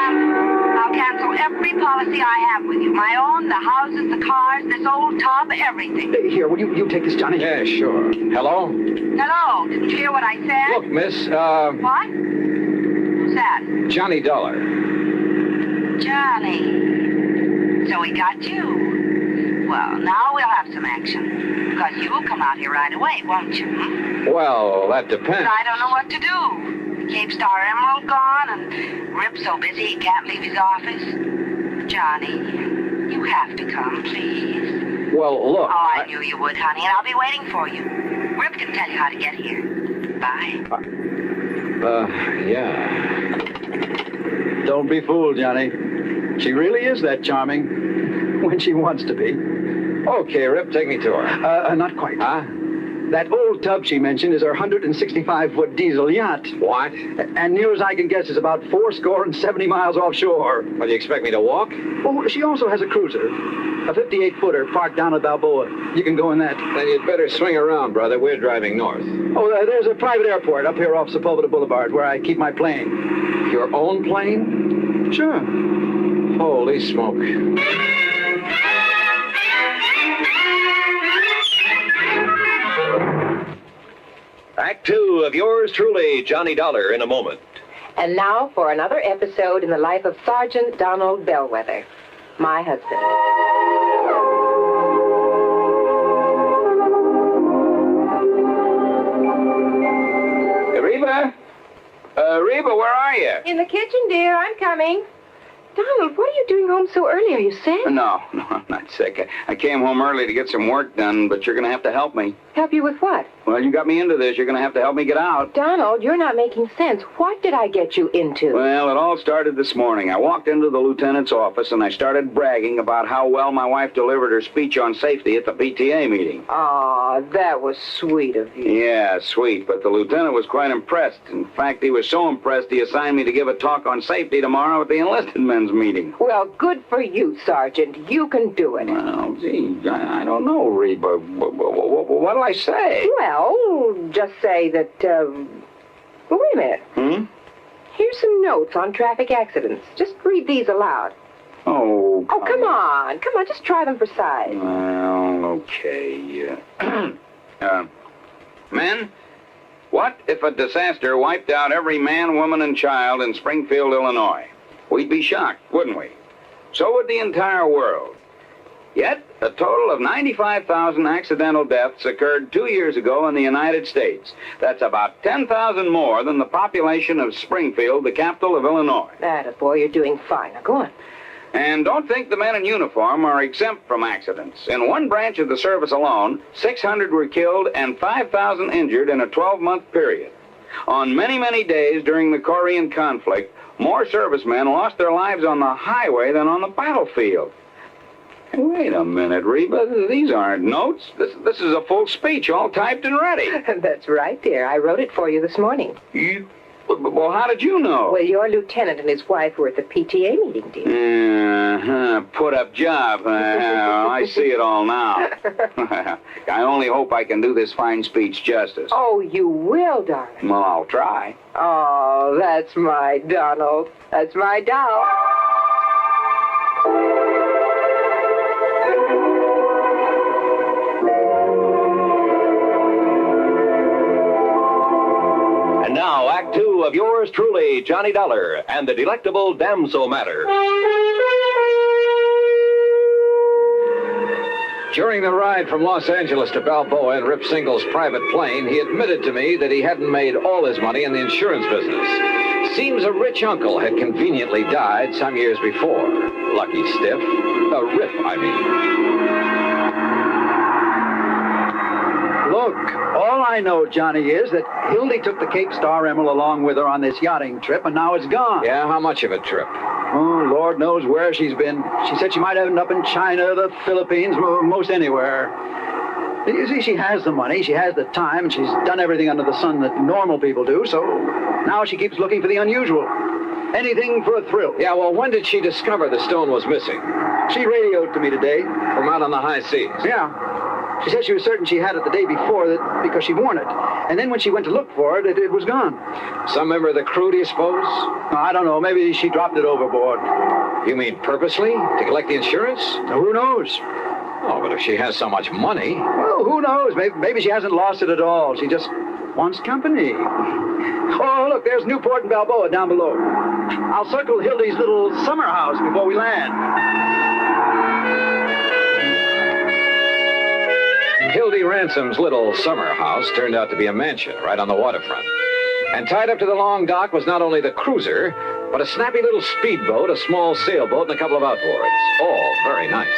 I'll cancel every policy I have with you. My own, the houses, the cars, this old tub, everything. Here, will you take this, Johnny? Yeah, sure. Hello? Hello, didn't you hear what I said? Look, miss, What? Who's that? Johnny Dollar. Johnny. So he got you. Well, now we'll have some action. Because you'll come out here right away, won't you? Well, that depends. But I don't know what to do. Cape Star Emerald gone, and Rip so busy he can't leave his office. Johnny, you have to come, please. Well, look. Oh, I knew you would, honey, and I'll be waiting for you. Rip can tell you how to get here. Bye. Yeah. Don't be fooled, Johnny. She really is that charming when she wants to be. Okay, Rip, take me to her. Not quite. Huh? That old tub she mentioned is her 165-foot diesel yacht. What? And near as I can guess is about 70 miles offshore. What, do you expect me to walk? Oh, she also has a cruiser. A 58-footer parked down at Balboa. You can go in that. Then you'd better swing around, brother. We're driving north. Oh, there's a private airport up here off Sepulveda Boulevard where I keep my plane. Your own plane? Sure. Holy smoke. Act 2 of yours truly, Johnny Dollar, in a moment. And now for another episode in the life of Sergeant Donald Bellwether, my husband. Reba? Reba, where are you? In the kitchen, dear. I'm coming. Donald, what are you doing home so early? Are you sick? No, I'm not sick. I came home early to get some work done, but you're going to have to help me. Help you with what? Well, you got me into this. You're going to have to help me get out. Donald, you're not making sense. What did I get you into? Well, it all started this morning. I walked into the lieutenant's office, and I started bragging about how well my wife delivered her speech on safety at the PTA meeting. Aw, that was sweet of you. Yeah, sweet, but the lieutenant was quite impressed. In fact, he was so impressed he assigned me to give a talk on safety tomorrow at the enlisted men's meeting. Well, good for you, Sergeant. You can do it. Well, gee, I don't know, Reba. What'll I say? Well, just say that, wait a minute. Here's some notes on traffic accidents. Just read these aloud. Oh, come on. Come on, just try them for size. Well, okay. Men, what if a disaster wiped out every man, woman, and child in Springfield, Illinois? We'd be shocked, wouldn't we? So would the entire world. Yet, a total of 95,000 accidental deaths occurred 2 years ago in the United States. That's about 10,000 more than the population of Springfield, the capital of Illinois. Attaboy, you're doing fine. Now, go on. And don't think the men in uniform are exempt from accidents. In one branch of the service alone, 600 were killed and 5,000 injured in a 12-month period. On many, many days during the Korean conflict, more servicemen lost their lives on the highway than on the battlefield. Hey, wait a minute, Reba. These aren't notes. This is a full speech, all typed and ready. That's right, dear. I wrote it for you this morning. Well, how did you know? Well, your lieutenant and his wife were at the PTA meeting, dear. Put up job. I see it all now. I only hope I can do this fine speech justice. Oh, you will, darling. Well, I'll try. Oh, that's my Donald. That's my doll. And now, Act 2 of yours truly, Johnny Dollar, and the Delectable Damsel Matter. During the ride from Los Angeles to Balboa in Rip Single's private plane, he admitted to me that he hadn't made all his money in the insurance business. Seems a rich uncle had conveniently died some years before. Lucky stiff. Rip, I mean. Look, all I know, Johnny, is that Hildy took the Cape Star Emerald along with her on this yachting trip, and now it's gone. Yeah, how much of a trip? Oh, Lord knows where she's been. She said she might end up in China, the Philippines, most anywhere. You see, she has the money, she has the time, and she's done everything under the sun that normal people do, so now she keeps looking for the unusual. Anything for a thrill. Yeah, well, when did she discover the stone was missing? She radioed to me today. From out on the high seas? Yeah. She said she was certain she had it the day before because she'd worn it. And then when she went to look for it, it was gone. Some member of the crew, do you suppose? I don't know. Maybe she dropped it overboard. You mean purposely? To collect the insurance? Who knows? Oh, but if she has so much money... Well, who knows? Maybe she hasn't lost it at all. She just wants company. Oh, look, there's Newport and Balboa down below. I'll circle Hildy's little summer house before we land. Hildy Ransom's little summer house turned out to be a mansion right on the waterfront. And tied up to the long dock was not only the cruiser, but a snappy little speedboat, a small sailboat, and a couple of outboards. All very nice.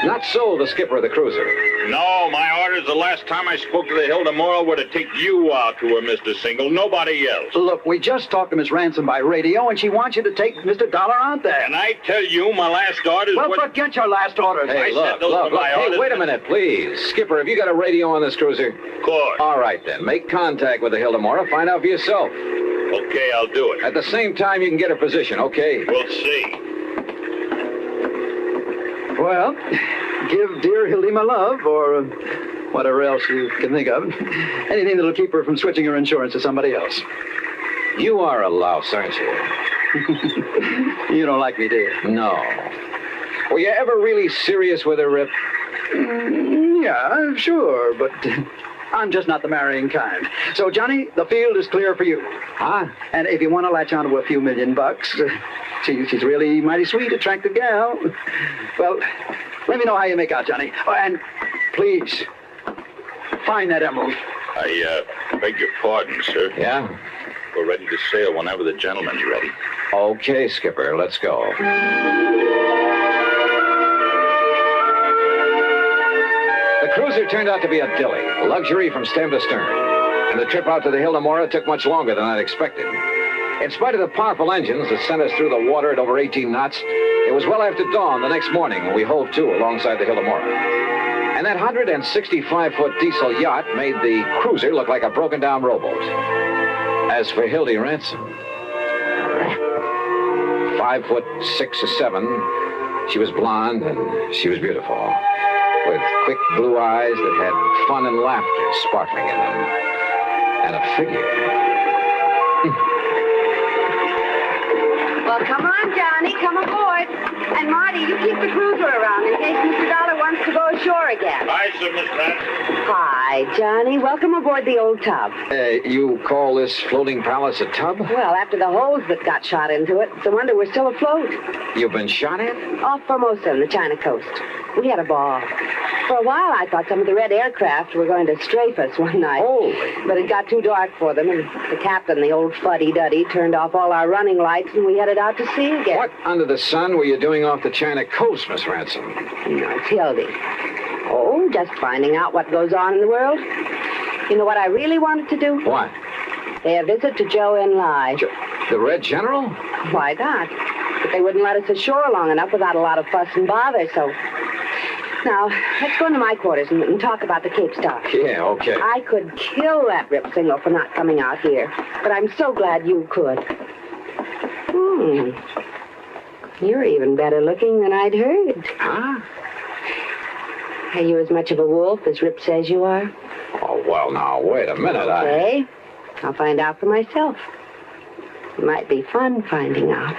Not so the skipper of the cruiser. No, my orders the last time I spoke to the Hilda Moral were to take you out to her, Mr. Single. Nobody else. Look, we just talked to Miss Ransom by radio, and she wants you to take Mr. Dollar out there. And I tell you, my last orders Well, forget your last orders. Hey, look. Hey, wait a minute, please. Skipper, have you got a radio on this cruiser? Of course. All right, then. Make contact with the Hilda Moral. Find out for yourself. Okay, I'll do it. At the same time, you can get her position, okay? We'll see. Well, give dear Hildy my love, or whatever else you can think of. Anything that'll keep her from switching her insurance to somebody else. You are a louse, aren't you? You don't like me, do you? No. Were you ever really serious with her, Rip? Yeah, sure, but I'm just not the marrying kind. So, Johnny, the field is clear for you. Huh? And if you want to latch onto a few $1,000,000, she's really mighty sweet, attractive gal. Well, let me know how you make out, Johnny. Oh, and please, find that emerald. I beg your pardon, sir. Yeah? We're ready to sail whenever the gentleman's ready. Okay, Skipper, let's go. The cruiser turned out to be a dilly, luxury from stem to stern. And the trip out to the Hilda Moral took much longer than I'd expected. In spite of the powerful engines that sent us through the water at over 18 knots, it was well after dawn the next morning when we hove to alongside the Hilda Moral. And that 165-foot diesel yacht made the cruiser look like a broken-down rowboat. As for Hildy Ransom, 5'6" or 7", she was blonde and she was beautiful, with quick blue eyes that had fun and laughter sparkling in them, and a figure. Well, come on, Johnny. Come aboard. And Marty, you keep the cruiser around in case Mr. Dollar wants to go ashore again. Hi, sir, Miss Ransom. Hi, Johnny. Welcome aboard the old tub. You call this floating palace a tub? Well, after the holes that got shot into it, it's a wonder we're still afloat. You've been shot at? Off Formosa on the China coast. We had a ball. For a while, I thought some of the red aircraft were going to strafe us one night. Holy. But it got too dark for them, and the captain, the old fuddy-duddy, turned off all our running lights, and we headed out to sea again. What under the sun were you doing off the China coast, Miss Ransom? No, it's Hildy. Oh, just finding out what goes on in the world. You know what I really wanted to do? What? Pay a visit to Joe and Lai. The Red General? Why not? But they wouldn't let us ashore long enough without a lot of fuss and bother, so... Now, let's go into my quarters and talk about the Cape Star. Yeah, okay. I could kill that Rip Single for not coming out here, but I'm so glad you could. You're even better looking than I'd heard. Huh? Are you as much of a wolf as Rip says you are? Oh, well, now, wait a minute. Okay. I'll find out for myself. It might be fun finding out.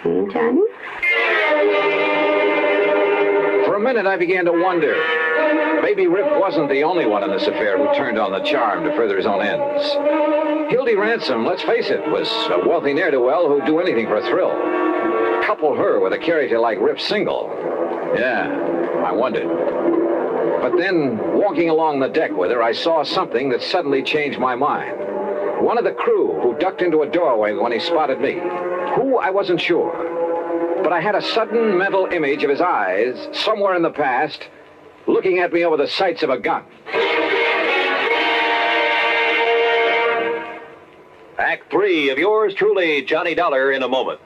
Johnny? For a minute, I began to wonder. Maybe Rip wasn't the only one in this affair who turned on the charm to further his own ends. Hildy Ransom, let's face it, was a wealthy ne'er-do-well who'd do anything for a thrill. Couple her with a character like Rip Single. Yeah, I wondered. But then, walking along the deck with her, I saw something that suddenly changed my mind. One of the crew who ducked into a doorway when he spotted me. Who, I wasn't sure. But I had a sudden mental image of his eyes, somewhere in the past, looking at me over the sights of a gun. Act 3 of yours truly, Johnny Dollar, in a moment.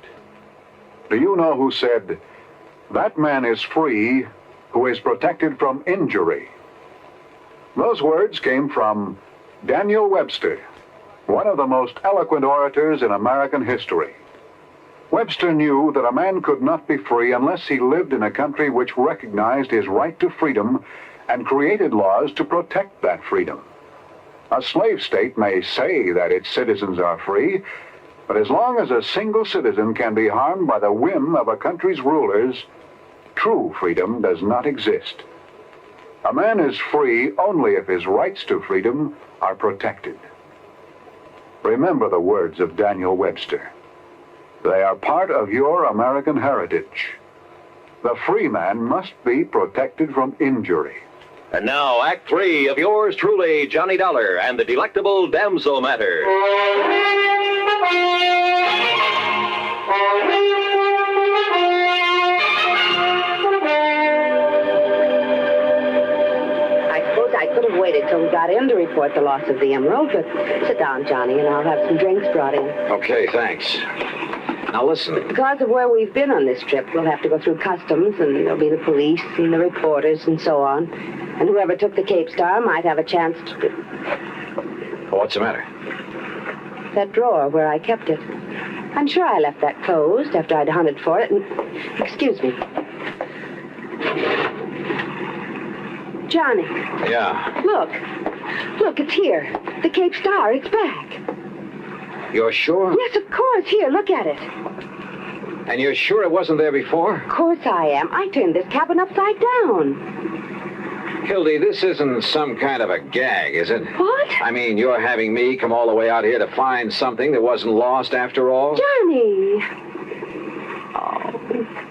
Do you know who said, "That man is free who is protected from injury"? Those words came from Daniel Webster, one of the most eloquent orators in American history. Webster knew that a man could not be free unless he lived in a country which recognized his right to freedom and created laws to protect that freedom. A slave state may say that its citizens are free, but as long as a single citizen can be harmed by the whim of a country's rulers, true freedom does not exist. A man is free only if his rights to freedom are protected. Remember the words of Daniel Webster. They are part of your American heritage. The free man must be protected from injury. And now, Act 3 of yours truly, Johnny Dollar and the Delectable Damsel Matter. I could have waited till we got in to report the loss of the emerald, but sit down, Johnny, and I'll have some drinks brought in. Okay, thanks. Now listen. Because of where we've been on this trip, we'll have to go through customs, and there'll be the police and the reporters and so on. And whoever took the Cape Star might have a chance to... Oh, what's the matter? That drawer where I kept it. I'm sure I left that closed after I'd hunted for it, and... Excuse me. Johnny. Yeah. Look, it's here. The Cape Star, it's back. You're sure? Yes, of course. Here, look at it. And you're sure it wasn't there before? Of course I am. I turned this cabin upside down. Hildy, this isn't some kind of a gag, is it? What? I mean, you're having me come all the way out here to find something that wasn't lost after all? Johnny! Oh,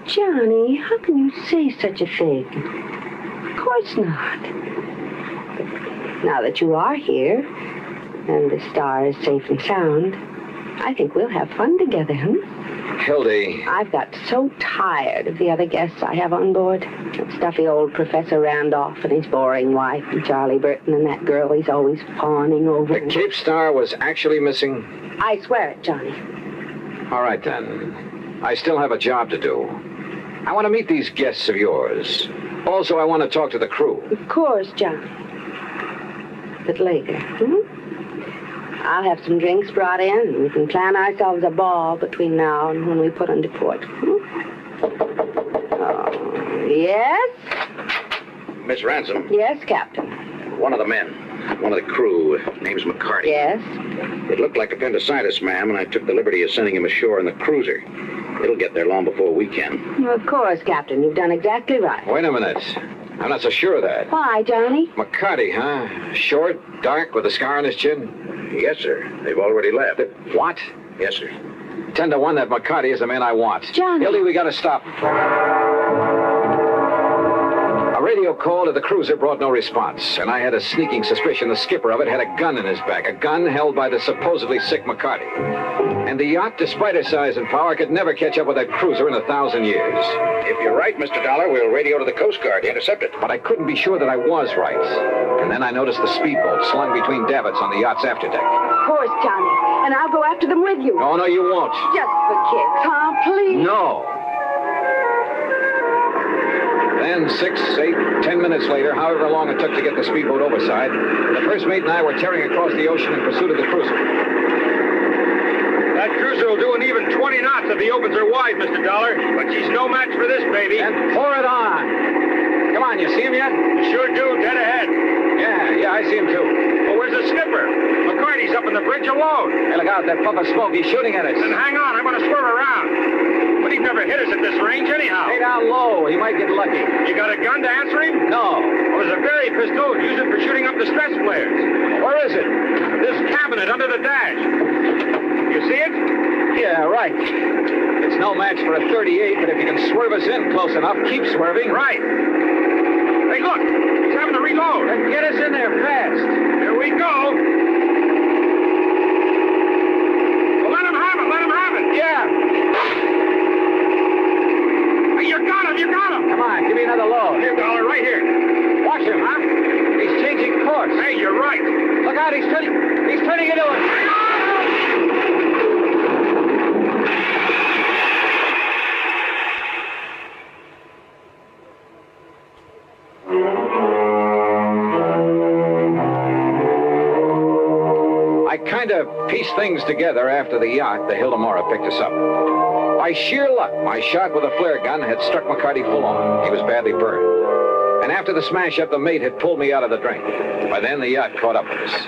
Johnny, how can you say such a thing? Of course not. But now that you are here, and the star is safe and sound, I think we'll have fun together, Hildy. I've got so tired of the other guests I have on board. That stuffy old Professor Randolph and his boring wife, and Charlie Burton, and that girl he's always fawning over. The Cape Star was actually missing? I swear it, Johnny. All right, then. I still have a job to do. I want to meet these guests of yours. Also, I want to talk to the crew. Of course, Johnny. But later, I'll have some drinks brought in, and we can plan ourselves a ball between now and when we put into port. Oh, yes? Miss Ransom. Yes, Captain. One of the men, one of the crew, name's McCarty. Yes? It looked like appendicitis, ma'am, and I took the liberty of sending him ashore in the cruiser. It'll get there long before we can. Well, of course, Captain. You've done exactly right. Wait a minute. I'm not so sure of that. Why, Johnny? McCarty, huh? Short, dark, with a scar on his chin? Yes, sir. They've already left. What? Yes, sir. 10 to 1 that McCarty is the man I want. Johnny. Hildy, we gotta stop. A radio call to the cruiser brought no response, and I had a sneaking suspicion the skipper of it had a gun in his back, a gun held by the supposedly sick McCarty. And the yacht, despite her size and power, could never catch up with that cruiser in 1,000 years. If you're right, Mr. Dollar, we'll radio to the Coast Guard to intercept it. But I couldn't be sure that I was right. And then I noticed the speedboat slung between davits on the yacht's afterdeck. Of course, Johnny. And I'll go after them with you. Oh, no, you won't. Just for kicks, huh? Please? No. Then 6, 8, 10 minutes later, however long it took to get the speedboat overside, the first mate and I were tearing across the ocean in pursuit of the cruiser. That cruiser will do an even 20 knots if he opens her wide, Mr. Dollar. But she's no match for this, baby. And pour it on. Come on, you see him yet? Sure do, dead ahead. Yeah, I see him too. Well, where's the skipper? McCarty's up on the bridge alone. Hey, look out, that puff of smoke. He's shooting at us. Then hang on, I'm going to swerve around. But he'd never hit us at this range anyhow. Stay down low. He might get lucky. You got a gun to answer him? No. Well, there's a Berry pistol. Use it for shooting up the stress flares. Where is it? This cabinet under the dash. You see it? Yeah, right. It's no match for a .38, but if you can swerve us in close enough, keep swerving. Right. Hey, look. He's having to reload. Then get us in there fast. Here we go. Well, let him have it. Let him have it. Yeah. Hey, you got him. You got him. Come on, give me another load. Here, Dollar, right here. Watch him, huh? He's changing course. Hey, you're right. Look out, he's turning into it. I kind of pieced things together after the yacht, the Hildemora, picked us up. By sheer luck, my shot with a flare gun had struck McCarty full on. He was badly burned. And after the smash-up, the mate had pulled me out of the drink. By then, the yacht caught up with us.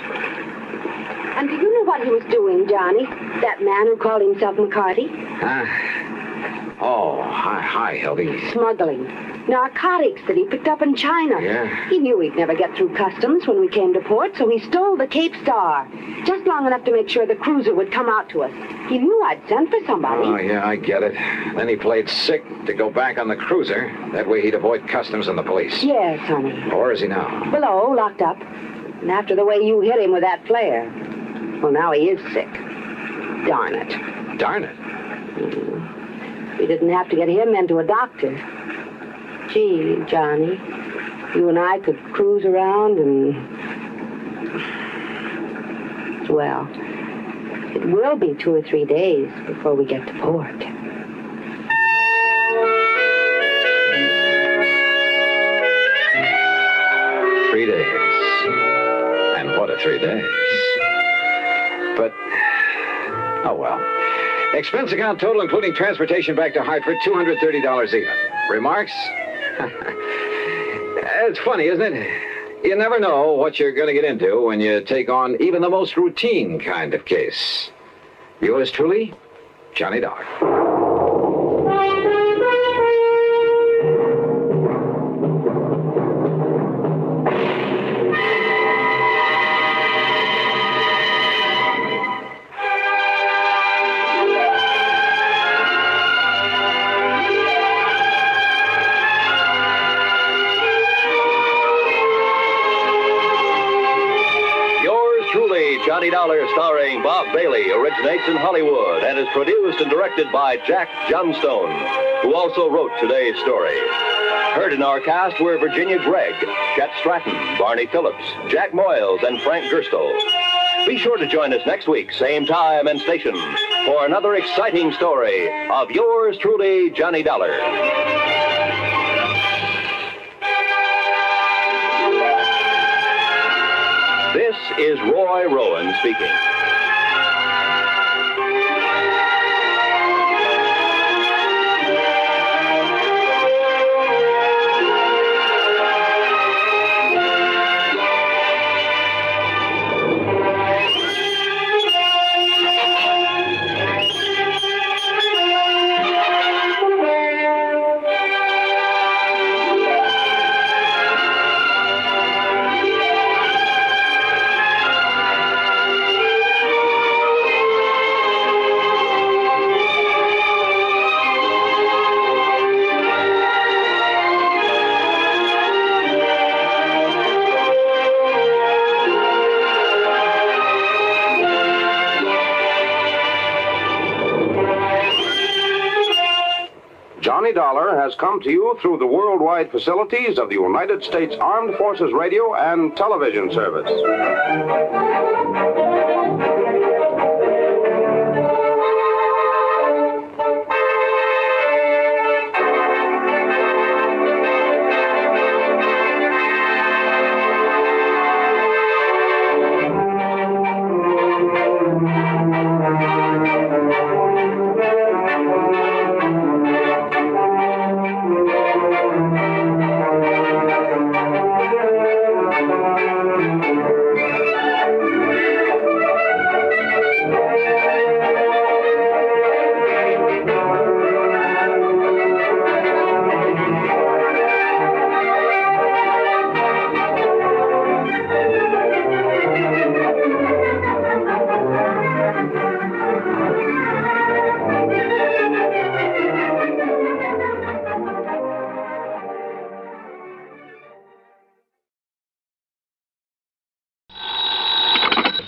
And do you know what he was doing, Johnny? That man who called himself McCarty? Oh, hi, Hildy. Smuggling. Narcotics that he picked up in China. Yeah? He knew we'd never get through customs when we came to port, so he stole the Cape Star. Just long enough to make sure the cruiser would come out to us. He knew I'd sent for somebody. Oh, yeah, I get it. Then he played sick to go back on the cruiser. That way he'd avoid customs and the police. Yes, honey. Where is he now? Below, locked up. And after the way you hit him with that flare. Well, now he is sick. Darn it. Darn it. We didn't have to get him into a doctor. Gee, Johnny, you and I could cruise around and... Well, it will be 2 or 3 days before we get to port. Three days. And what a 3 days. But, oh well. Expense account total, including transportation back to Hartford, $230 even. Remarks? It's funny, isn't it? You never know what you're going to get into when you take on even the most routine kind of case. Yours truly, Johnny Dollar. Johnny Dollar, starring Bob Bailey, originates in Hollywood and is produced and directed by Jack Johnstone, who also wrote today's story. Heard in our cast were Virginia Gregg, Chet Stratton, Barney Phillips, Jack Moyles, and Frank Gerstle. Be sure to join us next week, same time and station, for another exciting story of yours truly, Johnny Dollar. This is Roy Rowan speaking. Johnny Dollar has come to you through the worldwide facilities of the United States Armed Forces Radio and Television Service.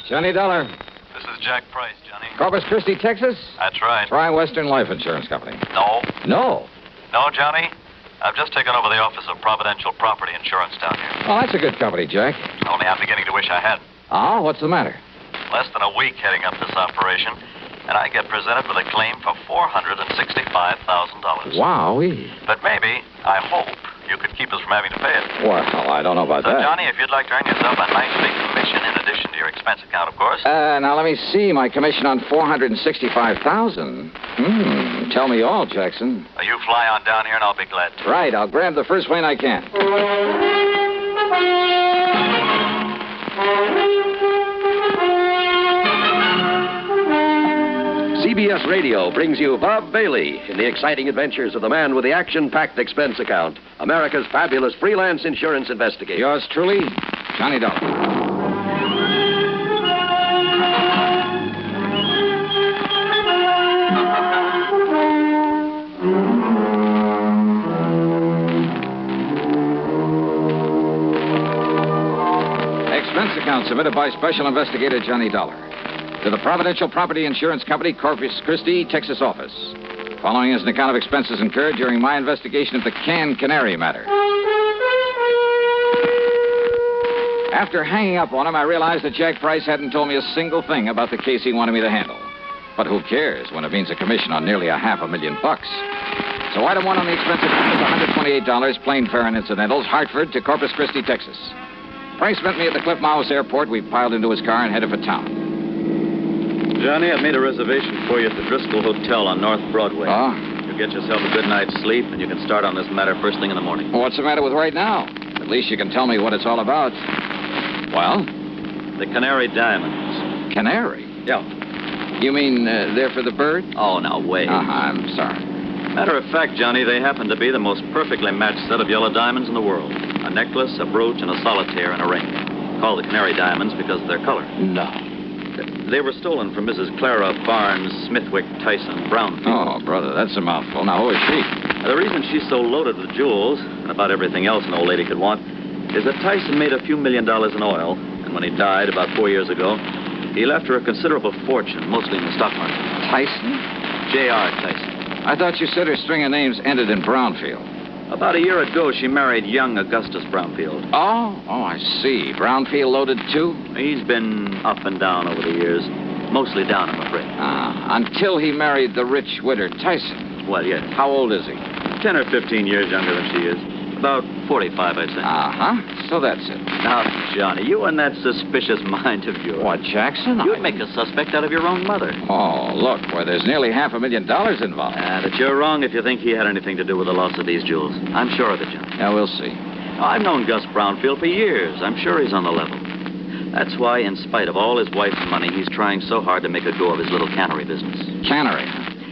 Johnny Dollar. This is Jack Price, Johnny. Corpus Christi, Texas? That's right. Try Western Life Insurance Company. No. No? No, Johnny. I've just taken over the office of Providential Property Insurance down here. Oh, that's a good company, Jack. Only I'm beginning to wish I had. Oh, what's the matter? Less than a week heading up this operation, and I get presented with a claim for $465,000. Wowee. But maybe, I hope, you could keep us from having to pay it. Well, I don't know about So, that. Johnny, if you'd like to earn yourself a nice big commission in addition to your expense account, of course. Now, let me see. My commission on $465,000. Tell me all, Jackson. You fly on down here, and I'll be glad to. Right. I'll grab the first plane I can. CBS CBS Radio brings you Bob Bailey in the exciting adventures of the man with the action-packed expense account, America's fabulous freelance insurance investigator. Yours truly, Johnny Dollar. Expense account submitted by Special Investigator Johnny Dollar to the Providential Property Insurance Company, Corpus Christi, Texas office. Following is an account of expenses incurred during my investigation of the Canned Canary Matter. After hanging up on him, I realized that Jack Price hadn't told me a single thing about the case he wanted me to handle. But who cares when it means a commission on nearly $500,000? So item one on the expense account is $128, plain fare and incidentals, Hartford to Corpus Christi, Texas. Price met me at the Cliff Mouse Airport. We piled into his car and headed for town. Johnny, I've made a reservation for you at the Driscoll Hotel on North Broadway. Oh? You'll get yourself a good night's sleep, and you can start on this matter first thing in the morning. Well, what's the matter with right now? At least you can tell me what it's all about. Well? The Canary Diamonds. Canary? Yeah. You mean they're for the bird? Oh, now, wait. I'm sorry. Matter of fact, Johnny, they happen to be the most perfectly matched set of yellow diamonds in the world. A necklace, a brooch, and a solitaire and a ring. Called the Canary Diamonds because of their color. No. They were stolen from Mrs. Clara Barnes Smithwick Tyson Brownfield. Oh, brother, that's a mouthful. Now, who is she? The reason she's so loaded with jewels, and about everything else an old lady could want, is that Tyson made a few $1 million in oil, and when he died about 4 years ago, he left her a considerable fortune, mostly in the stock market. Tyson? J.R. Tyson. I thought you said her string of names ended in Brownfield. About a year ago, she married young Augustus Brownfield. Oh, I see. Brownfield loaded too? He's been up and down over the years. Mostly down, I'm afraid. Until he married the rich widow Tyson. Well, yes. How old is he? 10 or 15 years younger than she is. About 45, I'd say. So that's it. Now, Johnny, you and that suspicious mind of yours. What, Jackson? You'd make a suspect out of your own mother. Oh, look, where there's nearly $500,000 involved. But you're wrong if you think he had anything to do with the loss of these jewels. I'm sure of it, Johnny. Yeah, we'll see. I've known Gus Brownfield for years. I'm sure he's on the level. That's why, in spite of all his wife's money, he's trying so hard to make a go of his little cannery business. Cannery?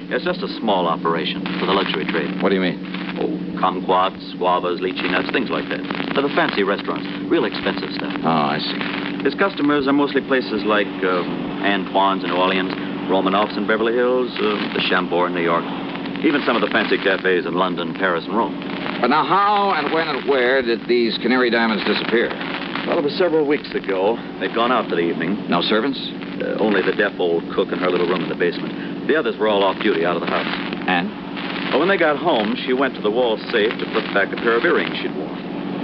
It's just a small operation for the luxury trade. What do you mean? Oh, kumquats, guavas, lychee nuts, things like that. For the fancy restaurants. Real expensive stuff. Oh, I see. His customers are mostly places like Antoine's in New Orleans, Romanoff's in Beverly Hills, the Chambord in New York. Even some of the fancy cafes in London, Paris, and Rome. But now how and when and where did these canary diamonds disappear? Well, it was several weeks ago. They'd gone out for the evening. No servants? Only the deaf old cook in her little room in the basement. The others were all off duty out of the house. And? Well, when they got home, she went to the wall safe to put back a pair of earrings she'd worn.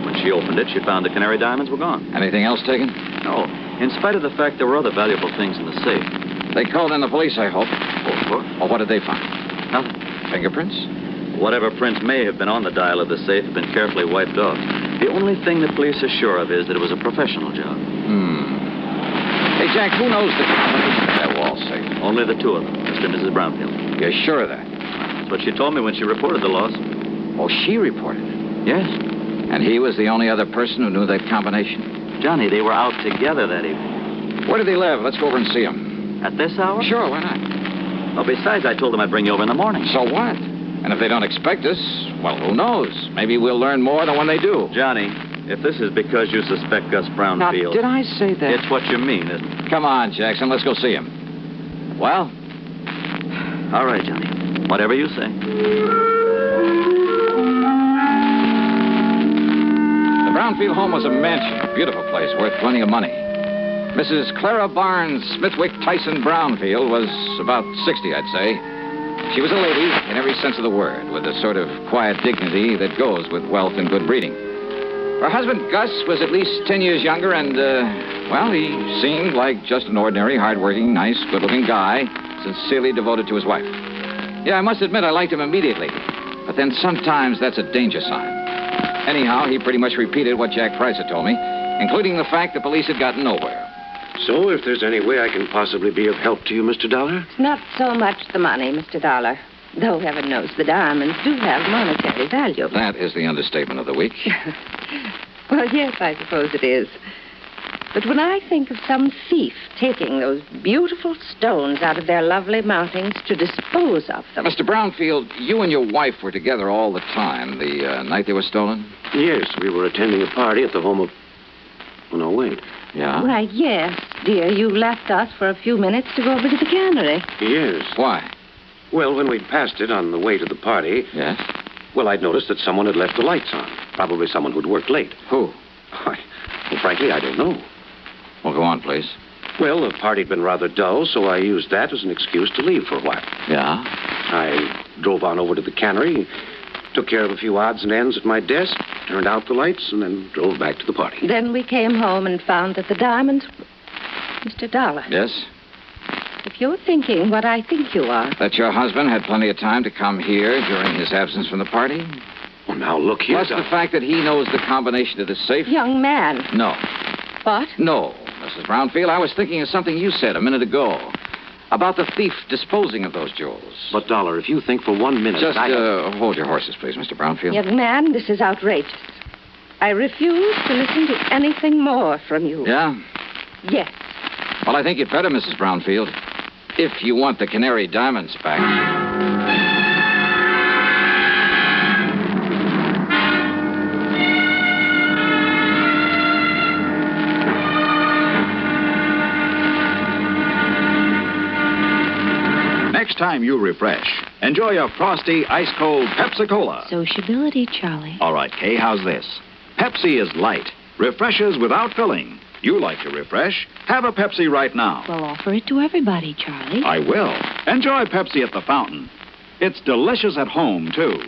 When she opened it, she found the canary diamonds were gone. Anything else taken? No. In spite of the fact there were other valuable things in the safe. They called in the police, I hope. Oh, of course. Well, what did they find? Nothing. Fingerprints? Whatever prints may have been on the dial of the safe have been carefully wiped off. The only thing the police are sure of is that it was a professional job. Hey, Jack, who knows the combination of that wall safe? Only the two of them, Mr. and Mrs. Brownfield. You're sure of that? That's what she told me when she reported the loss. Oh, she reported it? Yes. And he was the only other person who knew that combination? Johnny, they were out together that evening. Where did he live? Let's go over and see him. At this hour? Sure, why not? Well, besides, I told them I'd bring you over in the morning. So what? And if they don't expect us, well, who knows? Maybe we'll learn more than when they do. Johnny, if this is because you suspect Gus Brownfield... Now, did I say that? It's what you mean, isn't it? Come on, Jackson, let's go see him. Well? All right, Johnny. Whatever you say. The Brownfield home was a mansion, a beautiful place, worth plenty of money. Mrs. Clara Barnes Smithwick Tyson Brownfield was about 60, I'd say. She was a lady in every sense of the word, with a sort of quiet dignity that goes with wealth and good breeding. Her husband, Gus, was at least 10 years younger, and, he seemed like just an ordinary, hard-working, nice, good-looking guy, sincerely devoted to his wife. Yeah, I must admit I liked him immediately, but then sometimes that's a danger sign. Anyhow, he pretty much repeated what Jack Price had told me, including the fact the police had gotten nowhere. So, if there's any way I can possibly be of help to you, Mr. Dollar? It's not so much the money, Mr. Dollar. Though heaven knows the diamonds do have monetary value. That is the understatement of the week. Well, yes, I suppose it is. But when I think of some thief taking those beautiful stones out of their lovely mountings to dispose of them... Mr. Brownfield, you and your wife were together all the time the night they were stolen? Yes, we were attending a party at the home of... Oh, no, wait. Yeah? Why, yes, dear. You left us for a few minutes to go over to the cannery. Yes. Why? Well, when we'd passed it on the way to the party... Yes? Well, I'd noticed that someone had left the lights on. Probably someone who'd worked late. Who? Well, frankly, I don't know. Well, go on, please. Well, the party'd been rather dull, so I used that as an excuse to leave for a while. Yeah? I drove on over to the cannery, took care of a few odds and ends at my desk, turned out the lights, and then drove back to the party. Then we came home and found that the diamonds... Mr. Dollar. Yes? If you're thinking what I think you are... That your husband had plenty of time to come here during his absence from the party? Well, now, look here, Plus the fact that he knows the combination to the safe? Young man. No. What? No, Mrs. Brownfield. I was thinking of something you said a minute ago. About the thief disposing of those jewels. But, Dollar, if you think for 1 minute... Just hold your horses, please, Mr. Brownfield. Young man, this is outrageous. I refuse to listen to anything more from you. Yeah? Yes. Well, I think you'd better, Mrs. Brownfield. If you want the Canary diamonds back. Next time you refresh, enjoy a frosty, ice-cold Pepsi-Cola. Sociability, Charlie. All right, Kay, how's this? Pepsi is light, refreshes without filling. You like to refresh? Have a Pepsi right now. Well, offer it to everybody, Charlie. I will. Enjoy Pepsi at the fountain. It's delicious at home, too.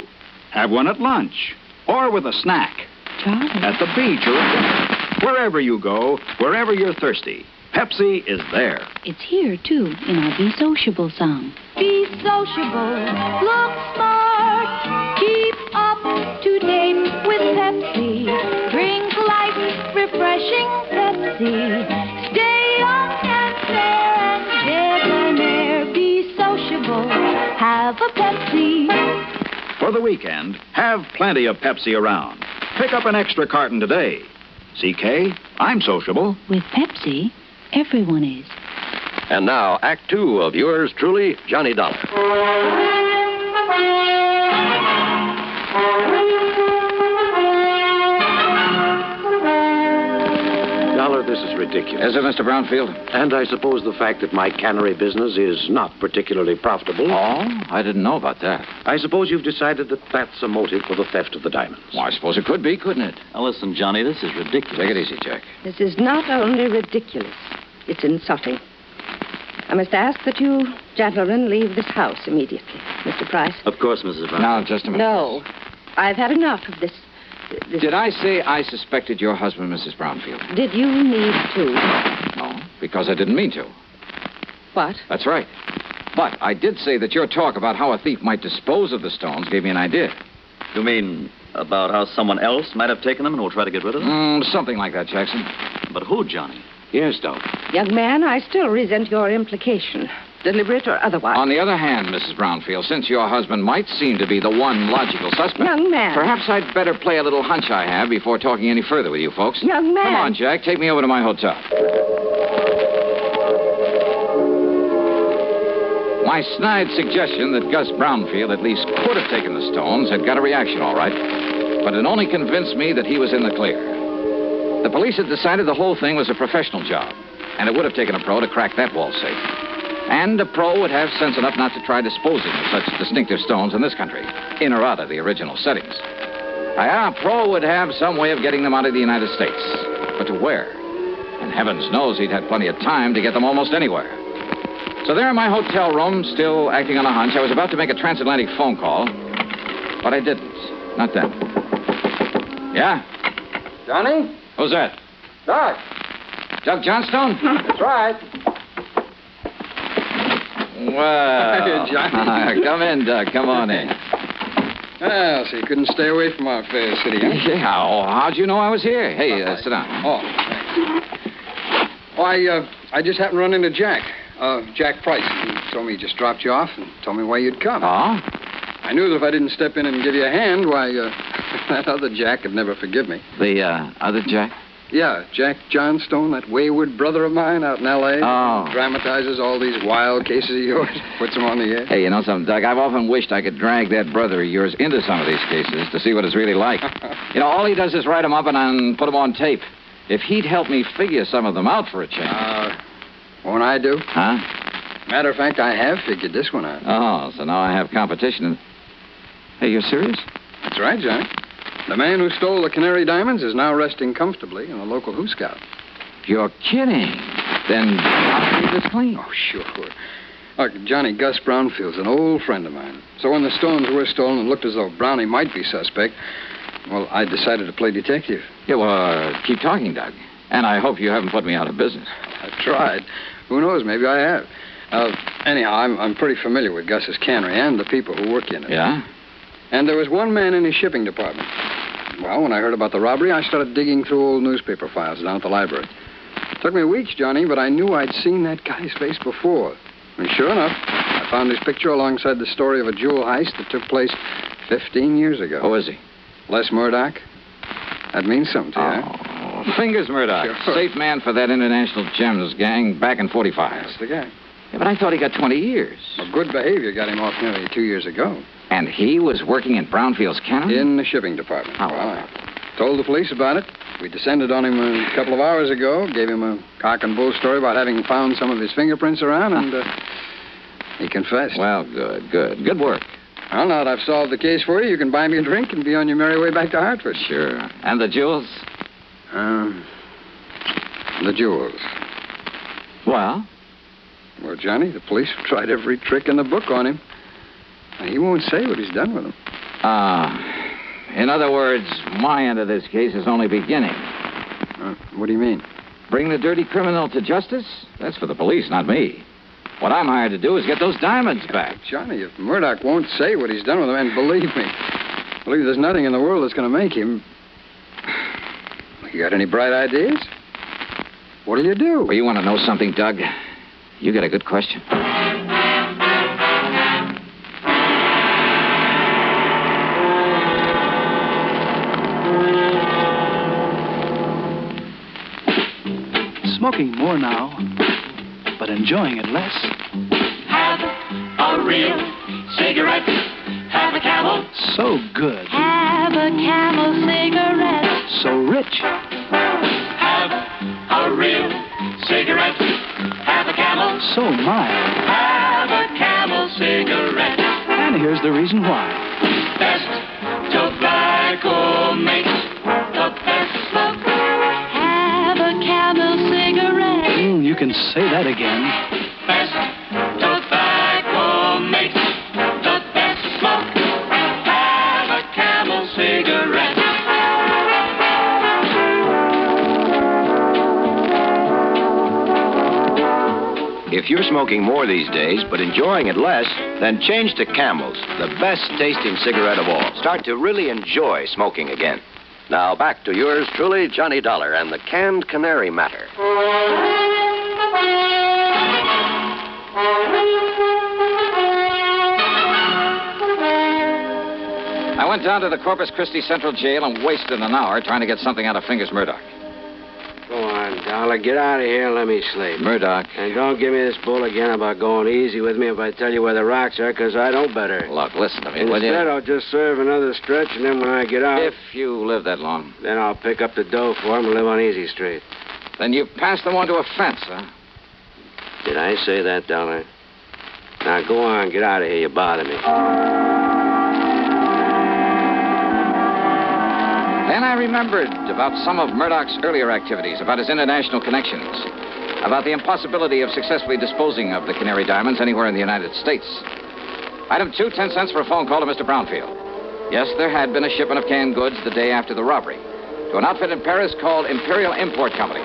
Have one at lunch or with a snack. Charlie. At the beach or at dinner. Wherever you go, wherever you're thirsty, Pepsi is there. It's here, too, in our Be Sociable song. Be sociable, look smart, keep up to date with Pepsi. Drink light, refreshing Pepsi. Stay young and fair and debonair. Be sociable, have a Pepsi. For the weekend, have plenty of Pepsi around. Pick up an extra carton today. CK, I'm sociable. With Pepsi, everyone is. And now, Act 2 of yours truly, Johnny Dollar. Dollar, this is ridiculous. Is it, Mr. Brownfield? And I suppose the fact that my cannery business is not particularly profitable. Oh, I didn't know about that. I suppose you've decided that that's a motive for the theft of the diamonds. Well, I suppose it could be, couldn't it? Now, listen, Johnny, this is ridiculous. Take it easy, Jack. This is not only ridiculous, it's insulting. I must ask that you gentlemen leave this house immediately. Mr. Price? Of course, Mrs. Brown. Now, just a minute. No. I've had enough of this. Did I say I suspected your husband, Mrs. Brownfield? Did you need to? No, because I didn't mean to. What? That's right. But I did say that your talk about how a thief might dispose of the stones gave me an idea. You mean about how someone else might have taken them and will try to get rid of them? Something like that, Jackson. But who, Johnny? Yes, Dollar. Young man, I still resent your implication, deliberate or otherwise. On the other hand, Mrs. Brownfield, since your husband might seem to be the one logical suspect... Young man. Perhaps I'd better play a little hunch I have before talking any further with you folks. Young man. Come on, Jack. Take me over to my hotel. My snide suggestion that Gus Brownfield at least could have taken the stones had got a reaction, all right. But it only convinced me that he was in the clear. The police had decided the whole thing was a professional job, and it would have taken a pro to crack that wall safe. And a pro would have sense enough not to try disposing of such distinctive stones in this country, in or out of the original settings. A pro would have some way of getting them out of the United States. But to where? And heavens knows he'd had plenty of time to get them almost anywhere. So there in my hotel room, still acting on a hunch, I was about to make a transatlantic phone call, but I didn't. Not then. Yeah? Johnny? Who's that? Doc. Doug Johnstone? That's right. Well, Johnny. Come in, Doug. Come on in. Ah, so you couldn't stay away from our fair city, huh? Yeah, how'd you know I was here? Hey, sit down. Oh, thanks. Oh, I just happened to run into Jack. Jack Price. He told me he just dropped you off and told me why you'd come. Oh? I knew that if I didn't step in and give you a hand, why, that other Jack would never forgive me. The other Jack? Yeah, Jack Johnstone, that wayward brother of mine out in L.A. Oh. Dramatizes all these wild cases of yours, puts them on the air. Hey, you know something, Doug? I've often wished I could drag that brother of yours into some of these cases to see what it's really like. You know, all he does is write them up and put them on tape. If he'd help me figure some of them out for a change. Won't I do? Huh? Matter of fact, I have figured this one out. Oh, so now I have competition. Hey, you're serious? That's right, Johnny. The man who stole the Canary Diamonds is now resting comfortably in the local Who Scout. You're kidding. Then I'll keep this clean. Oh, sure. Look, Johnny, Gus Brownfield's an old friend of mine. So when the stones were stolen and looked as though Brownie might be suspect, well, I decided to play detective. Yeah, well, keep talking, Doug. And I hope you haven't put me out of business. I've tried. Who knows? Maybe I have. Anyhow, I'm pretty familiar with Gus's cannery and the people who work in it. Yeah? And there was one man in his shipping department. Well, when I heard about the robbery, I started digging through old newspaper files down at the library. It took me weeks, Johnny, but I knew I'd seen that guy's face before. And sure enough, I found his picture alongside the story of a jewel heist that took place 15 years ago. Who is he? Les Murdoch. That means something to you, huh? Fingers Murdoch. Sure. Safe man for that international gems gang back in 45. That's the guy. Yeah, but I thought he got 20 years. Well, good behavior got him off nearly 2 years ago. And he was working in Brownfield's cannery? In the shipping department. Oh, well, I told the police about it. We descended on him a couple of hours ago, gave him a cock and bull story about having found some of his fingerprints around, and he confessed. Well, good work. Well, now that I've solved the case for you, you can buy me a drink and be on your merry way back to Hartford. Sure. And the jewels? The jewels. Well? Well, Johnny, the police have tried every trick in the book on him. Now, he won't say what he's done with them. In other words, my end of this case is only beginning. What do you mean? Bring the dirty criminal to justice? That's for the police, not me. What I'm hired to do is get those diamonds back. Johnny, if Murdoch won't say what he's done with them, and believe me, there's nothing in the world that's going to make him. You got any bright ideas? What'll you do? Well, you want to know something, Doug? You got a good question. Smoking more now, but enjoying it less. Have a real cigarette. Have a Camel. So good. Have a Camel cigarette. So rich. Have a real cigarette. Have a Camel. So mild. Have a Camel cigarette. And here's the reason why. Best tobacco makes the best smoke. Have a Camel cigarette. You can say that again. Best tobacco makes the best smoke. Have a Camel cigarette. If you're smoking more these days, but enjoying it less, then change to Camels, the best-tasting cigarette of all. Start to really enjoy smoking again. Now, back to yours truly, Johnny Dollar and the Canned Canary Matter. I went down to the Corpus Christi Central Jail and wasted an hour trying to get something out of Fingers Murdoch. Go on, Dollar. Get out of here and let me sleep. Murdoch. And don't give me this bull again about going easy with me if I tell you where the rocks are, because I don't better. Look, listen to me, will you? Instead, I'll just serve another stretch, and then when I get out... If you live that long. Then I'll pick up the dough for him and live on Easy Street. Then you passed them on to a fence, huh? Did I say that, Dollar? Now, go on. Get out of here. You bother me. Then I remembered about some of Murdoch's earlier activities, about his international connections, about the impossibility of successfully disposing of the Canary Diamonds anywhere in the United States. Item 2, 10 cents for a phone call to Mr. Brownfield. Yes, there had been a shipment of canned goods the day after the robbery to an outfit in Paris called Imperial Import Company.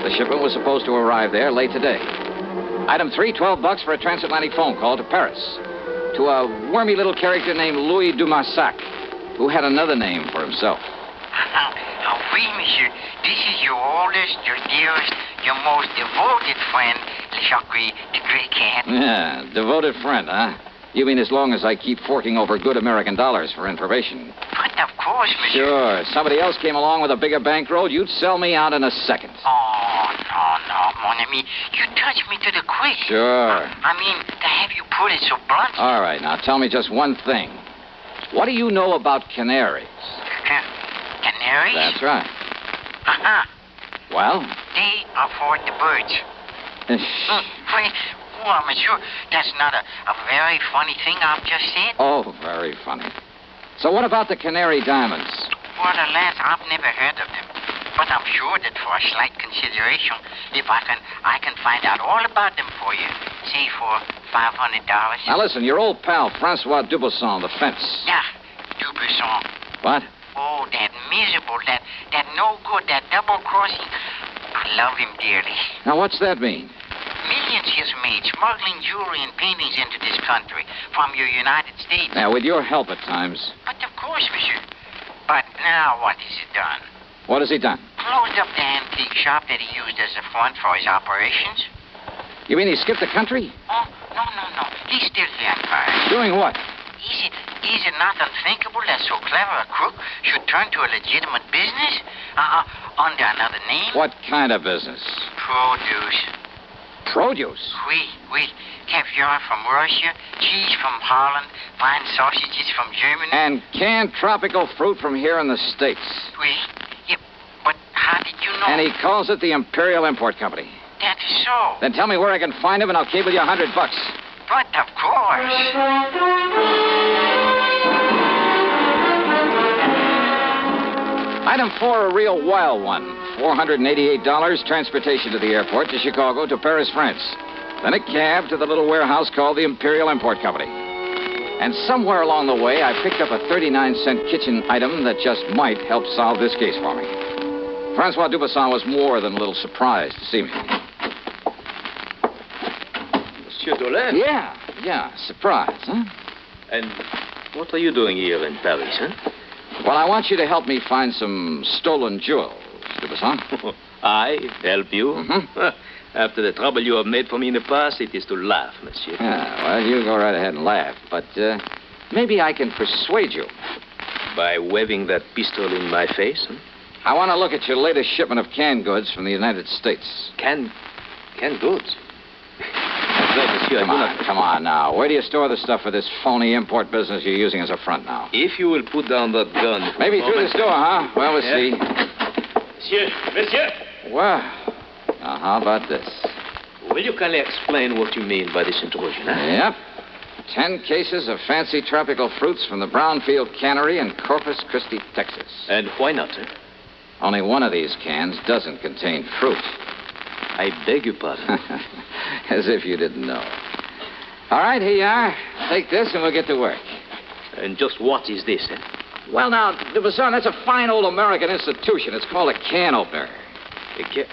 The shipment was supposed to arrive there late today. Item 3, $12 for a transatlantic phone call to Paris to a wormy little character named Louis Dumassac, who had another name for himself. Oui, monsieur. This is your oldest, your dearest, your most devoted friend, Le Jacques de Great Can. Yeah, devoted friend, huh? You mean as long as I keep forking over good American dollars for information? But of course. course, monsieur. Sure. If somebody else came along with a bigger bankroll, you'd sell me out in a second. Oh, no, mon ami. You touched me to the quick. Sure. I mean, to have you put it so bluntly. All right, now tell me just one thing. What do you know about canaries? Canaries? That's right. Uh-huh. Well? They are for the birds. Wait, well, monsieur, that's not a very funny thing I've just said. Oh, very funny. So what about the canary diamonds? Well, alas, I've never heard of them. But I'm sure that for a slight consideration, if I can find out all about them for you, say for $500. Now listen, your old pal, Francois Dubuisson, the fence. Yeah, Dubuisson. What? Oh, that miserable, that no good, that double-crossing. I love him dearly. Now what's that mean? Millions he's made smuggling jewelry and paintings into this country from your United States. Now, with your help at times. But of course, monsieur. But now what has he done? What has he done? Closed up the antique shop that he used as a front for his operations. You mean he skipped the country? Oh, no. He's still here in Paris. Doing what? Is it not unthinkable that so clever a crook should turn to a legitimate business? Under another name? What kind of business? Produce. Produce? Oui. Caviar from Russia, cheese from Holland, fine sausages from Germany. And canned tropical fruit from here in the States. Oui. Yeah, but how did you know? And he calls it the Imperial Import Company. That is so. Then tell me where I can find him and I'll cable you $100. But of course. Item 4, a real wild one. $488, transportation to the airport, to Chicago, to Paris, France. Then a cab to the little warehouse called the Imperial Import Company. And somewhere along the way, I picked up a 39-cent kitchen item that just might help solve this case for me. Francois Dubuisson was more than a little surprised to see me. Monsieur Dolan? Yeah, surprise, huh? And what are you doing here in Paris, huh? Well, I want you to help me find some stolen jewels, Dubuisson. I help you? Mm-hmm. After the trouble you have made for me in the past, it is to laugh, monsieur. Yeah, well, you go right ahead and laugh, but maybe I can persuade you. By waving that pistol in my face, huh? I want to look at your latest shipment of canned goods from the United States. Canned goods? Monsieur, Come on now. Where do you store the stuff for this phony import business you're using as a front now? If you will put down that gun... Maybe through this door, huh? Well, we'll see. Monsieur! Well, now, how about this? Will you kindly explain what you mean by this intrusion, huh? Yep. 10 cases of fancy tropical fruits from the Brownfield Cannery in Corpus Christi, Texas. And why not, sir? Only one of these cans doesn't contain fruit. I beg your pardon. As if you didn't know. All right, here you are. Take this and we'll get to work. And just what is this, eh? Well, now, Dubuisson, that's a fine old American institution. It's called a can opener.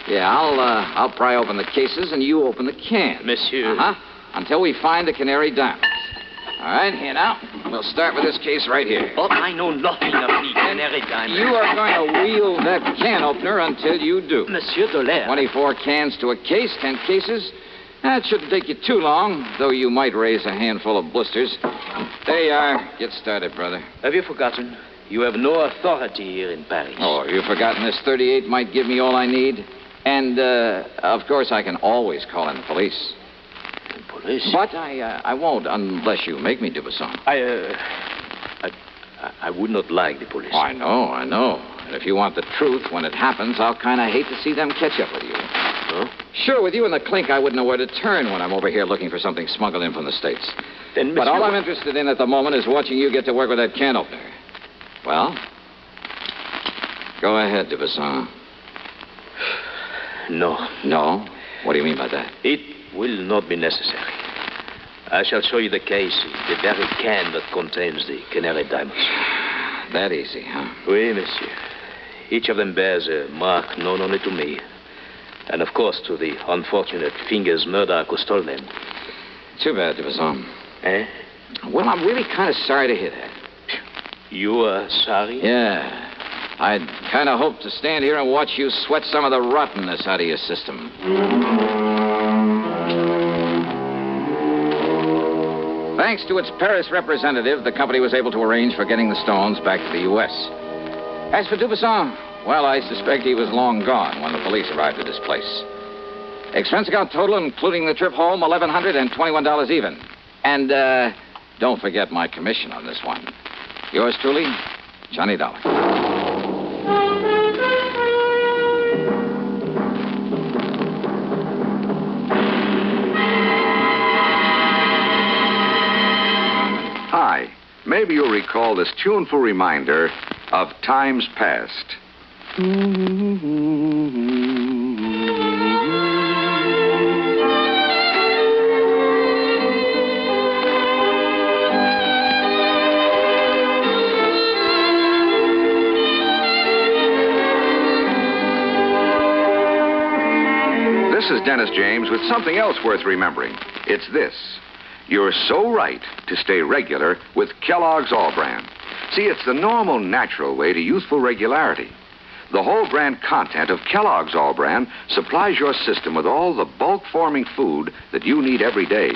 Yeah, I'll pry open the cases and you open the can. Monsieur. Uh-huh. Until we find the canary diamonds. All right, here now. We'll start with this case right here. But I know nothing of the canary diamonds. You are going to wield that can opener until you do. Monsieur Dolan. 24 cans to a case, 10 cases. That shouldn't take you too long, though you might raise a handful of blisters. There you are. Get started, brother. Have you forgotten? You have no authority here in Paris. Oh, have you forgotten this 38 might give me all I need? And, of course, I can always call in the police. Police? But I won't unless you make me, Dubuisson. I would not like the police. Oh, I know. And if you want the truth, when it happens, I'll kind of hate to see them catch up with you. Huh? Sure, with you in the clink, I wouldn't know where to turn when I'm over here looking for something smuggled in from the States. Then, but all I'm interested in at the moment is watching you get to work with that can opener. Well, go ahead, Dubuisson. No. No? What do you mean by that? It will not be necessary. I shall show you the case, the very can that contains the canary diamonds. That easy, huh? Oui, monsieur. Each of them bears a mark known only to me. And, of course, to the unfortunate fingers murderer who stole them. Too bad, Dubuisson. Eh? Well, I'm really kind of sorry to hear that. You are sorry? Yeah. I'd kind of hoped to stand here and watch you sweat some of the rottenness out of your system. Thanks to its Paris representative, the company was able to arrange for getting the stones back to the U.S. As for Dubuisson, well, I suspect he was long gone when the police arrived at his place. Expense account total, including the trip home, $1,121 even. And, don't forget my commission on this one. Yours truly, Johnny Dollar. Hi. Maybe you'll recall this tuneful reminder of times past. This is Dennis James with something else worth remembering. It's this. You're so right to stay regular with Kellogg's All Brand. See, it's the normal, natural way to youthful regularity. The whole brand content of Kellogg's All Brand supplies your system with all the bulk-forming food that you need every day.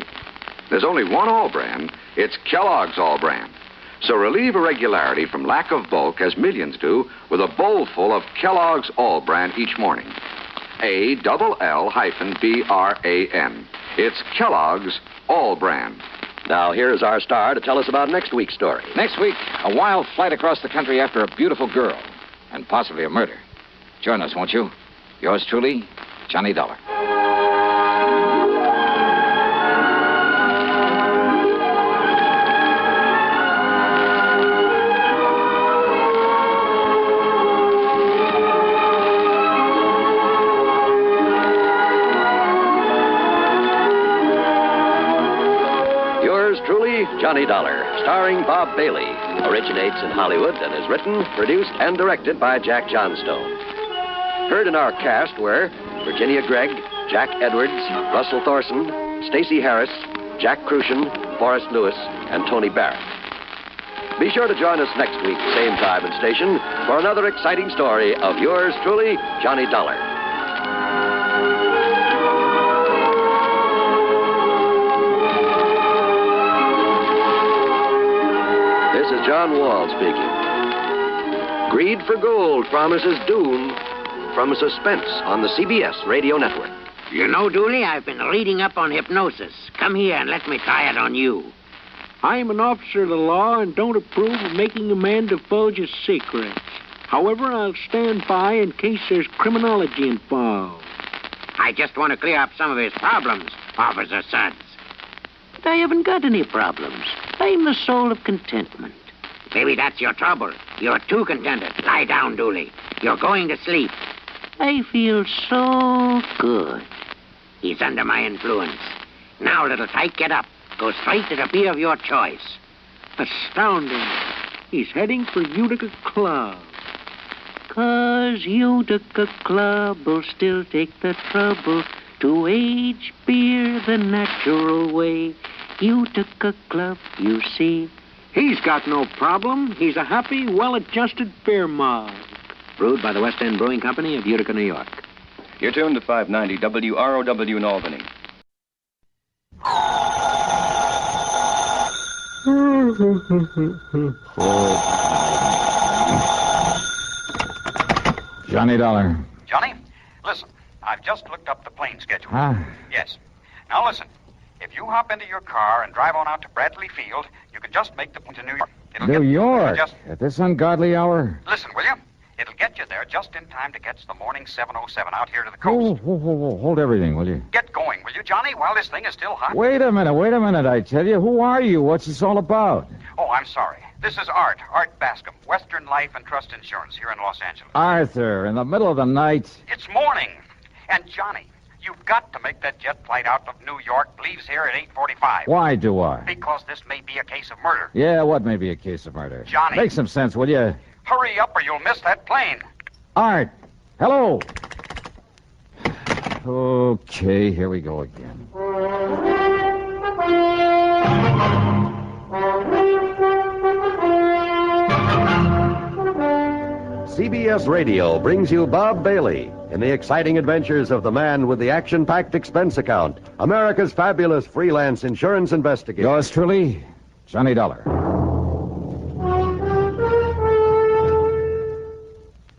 There's only one All Brand. It's Kellogg's All Brand. So relieve irregularity from lack of bulk, as millions do, with a bowl full of Kellogg's All Brand each morning. ALL-BRAN. It's Kellogg's All Brand. Now, here's our star to tell us about next week's story. Next week, a wild flight across the country after a beautiful girl, and possibly a murder. Join us, won't you? Yours truly, Johnny Dollar. Johnny Dollar, starring Bob Bailey, originates in Hollywood and is written, produced, and directed by Jack Johnstone. Heard in our cast were Virginia Gregg, Jack Edwards, Russell Thorson, Stacey Harris, Jack Crucian, Forrest Lewis, and Tony Barrett. Be sure to join us next week, same time and station, for another exciting story of yours truly, Johnny Dollar. This is John Wall speaking. Greed for gold promises doom from Suspense on the CBS Radio Network. You know, Dooley, I've been reading up on hypnosis. Come here and let me try it on you. I'm an officer of the law and don't approve of making a man divulge his secrets. However, I'll stand by in case there's criminology involved. I just want to clear up some of his problems, Officer Suds. But I haven't got any problems. I'm the soul of contentment. Maybe that's your trouble. You're too contented. Lie down, Dooley. You're going to sleep. I feel so good. He's under my influence. Now, little tyke, get up. Go straight to the beer of your choice. Astounding. He's heading for Utica Club. 'Cause Utica Club will still take the trouble to age beer the natural way. Utica Club, you see. He's got no problem. He's a happy, well-adjusted beer mug. Brewed by the West End Brewing Company of Utica, New York. You're tuned to 590 WROW in Albany. Johnny Dollar. Johnny, listen. I've just looked up the plane schedule. Huh? Yes. Now listen. If you hop into your car and drive on out to Bradley Field, you can just make the point to New York. New York? At this ungodly hour? Listen, will you? It'll get you there just in time to catch the morning 707 out here to the coast. Whoa. Hold everything, will you? Get going, will you, Johnny, while this thing is still hot? Wait a minute, I tell you. Who are you? What's this all about? Oh, I'm sorry. This is Art Bascom, Western Life and Trust Insurance here in Los Angeles. Arthur, in the middle of the night. It's morning. And, Johnny, you've got to make that jet flight out of New York. Leaves here at 8:45. Why do I? Because this may be a case of murder. Yeah, what may be a case of murder? Johnny. Make some sense, will you? Hurry up or you'll miss that plane. Art, hello. Okay, here we go again. CBS Radio brings you Bob Bailey in the exciting adventures of the man with the action-packed expense account, America's fabulous freelance insurance investigator. Yours truly, Johnny Dollar.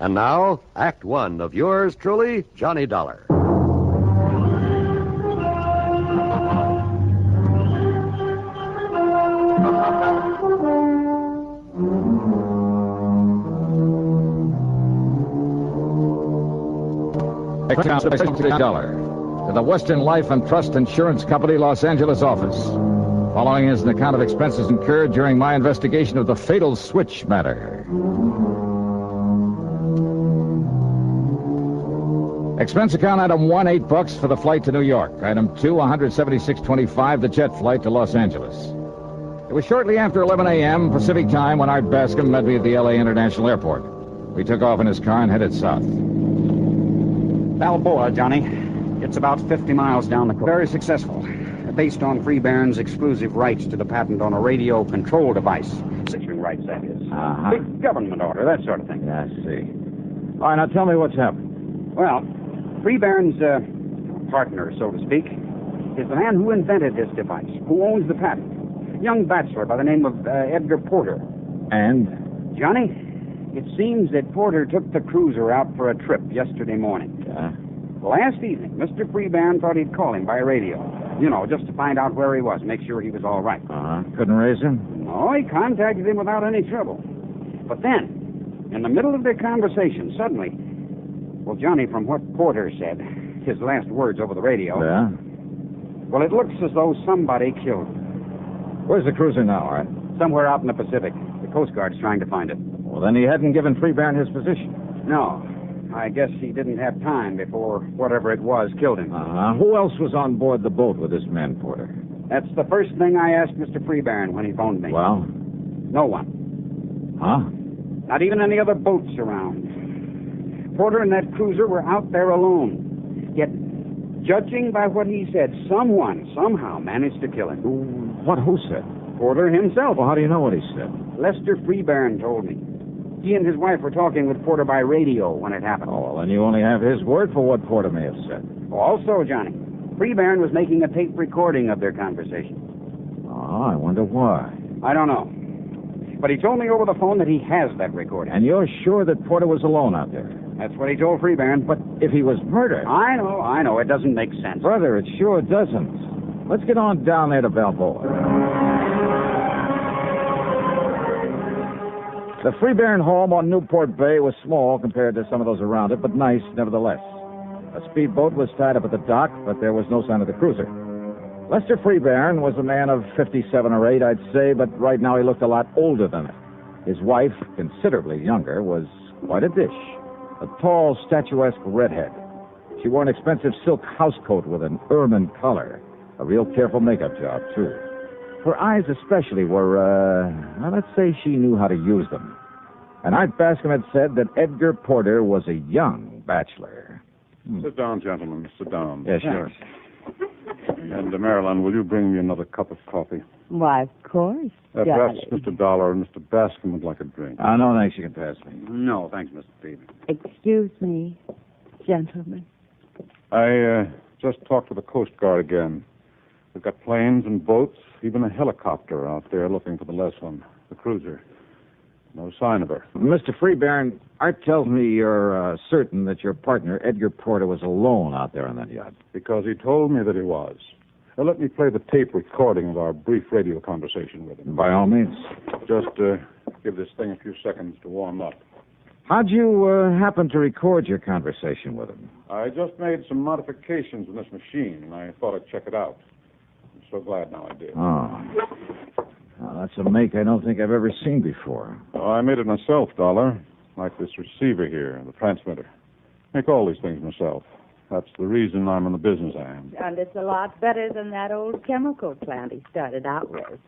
And now, Act One of yours truly, Johnny Dollar. $60 to the Western Life and Trust Insurance Company, Los Angeles office. Following is an account of expenses incurred during my investigation of the fatal switch matter. Expense account item 1, $8 for the flight to New York. Item 2, $176.25, the jet flight to Los Angeles. It was shortly after 11 a.m. Pacific time when Art Bascom met me at the L.A. International Airport. We took off in his car and headed south. Balboa, Johnny. It's about 50 miles down the coast. Very successful. Based on Free Barron's exclusive rights to the patent on a radio control device. Issuing rights, that is. Uh-huh. Big government order, that sort of thing. I see. All right, now tell me what's happened. Well, Free Barron's partner, so to speak, is the man who invented this device, who owns the patent. Young bachelor by the name of Edgar Porter. And? Johnny, it seems that Porter took the cruiser out for a trip yesterday morning. Yeah? Last evening, Mr. Free Barron thought he'd call him by radio. You know, just to find out where he was, make sure he was all right. Uh-huh. Couldn't raise him? No, he contacted him without any trouble. But then, in the middle of their conversation, suddenly... Well, Johnny, from what Porter said, his last words over the radio... Yeah? Well, it looks as though somebody killed him. Where's the cruiser now, Art? Somewhere out in the Pacific. The Coast Guard's trying to find it. Well, then he hadn't given Free Barron his position. No. I guess he didn't have time before whatever it was killed him. Uh-huh. Who else was on board the boat with this man, Porter? That's the first thing I asked Mr. Free Barron when he phoned me. Well? No one. Huh? Not even any other boats around. Porter and that cruiser were out there alone. Yet, judging by what he said, someone somehow managed to kill him. Who said? Porter himself. Well, how do you know what he said? Lester Free Barron told me. He and his wife were talking with Porter by radio when it happened. Oh, well, then you only have his word for what Porter may have said. Also, Johnny, Free Barron was making a tape recording of their conversation. Oh, I wonder why. I don't know. But he told me over the phone that he has that recording. And you're sure that Porter was alone out there? That's what he told Free Barron. But if he was murdered... I know. It doesn't make sense. Brother, it sure doesn't. Let's get on down there to Balboa. The Free Barron home on Newport Bay was small compared to some of those around it, but nice nevertheless. A speedboat was tied up at the dock, but there was no sign of the cruiser. Lester Free Barron was a man of 57 or 8, I'd say, but right now he looked a lot older than it. His wife, considerably younger, was quite a dish. A tall, statuesque redhead. She wore an expensive silk housecoat with an ermine collar. A real careful makeup job, too. Her eyes especially were, let's say she knew how to use them. And Art Bascom had said that Edgar Porter was a young bachelor. Sit down, gentlemen. Sit down. Yeah, sure. And, Marilyn, will you bring me another cup of coffee? Why, of course. Perhaps Mr. Dollar and Mr. Bascom would like a drink. No, thanks. You can pass me. No, thanks, Mr. Peavy. Excuse me, gentlemen. I just talked to the Coast Guard again. We've got planes and boats, even a helicopter out there looking for the less one, the cruiser. No sign of her. Mr. Free Barron, Art tells me you're certain that your partner, Edgar Porter, was alone out there on that yacht. Because he told me that he was. Now, let me play the tape recording of our brief radio conversation with him. By all means. Just give this thing a few seconds to warm up. How'd you happen to record your conversation with him? I just made some modifications in this machine, and I thought I'd check it out. I'm so glad now I did. Oh. Well, that's a make I don't think I've ever seen before. Oh, I made it myself, Dollar. Like this receiver here, the transmitter. Make all these things myself. That's the reason I'm in the business I am. And it's a lot better than that old chemical plant he started out with.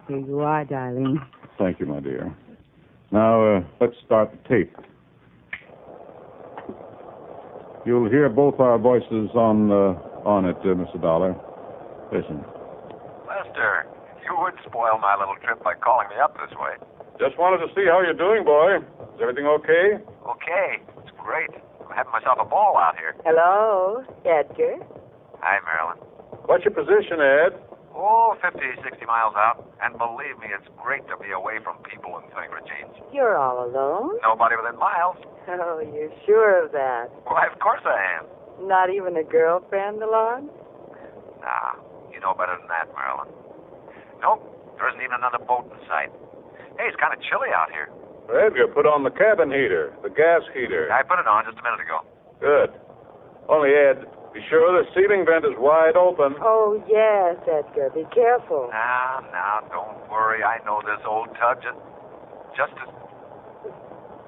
Here you are, darling. Thank you, my dear. Now, let's start the tape. You'll hear both our voices on it, Mr. Dollar. Listen. Lester, you would spoil my little trip by calling me up this way. Just wanted to see how you're doing, boy. Is everything okay? Okay, it's great. I'm having myself a ball out here. Hello, Edgar. Hi, Marilyn. What's your position, Ed? Oh, Oh, 50, 60 miles out. And believe me, it's great to be away from people and things, Regine. You're all alone? Nobody within miles. Oh, you're sure of that? Why, of course I am. Not even a girlfriend along? Nah, you know better than that, Marilyn. Nope, there isn't even another boat in sight. Hey, it's kind of chilly out here. Edgar, put on the cabin heater, the gas heater. I put it on just a minute ago. Good. Only, Ed, be sure the ceiling vent is wide open. Oh, yes, Edgar. Be careful. Now, don't worry. I know this old tub just as...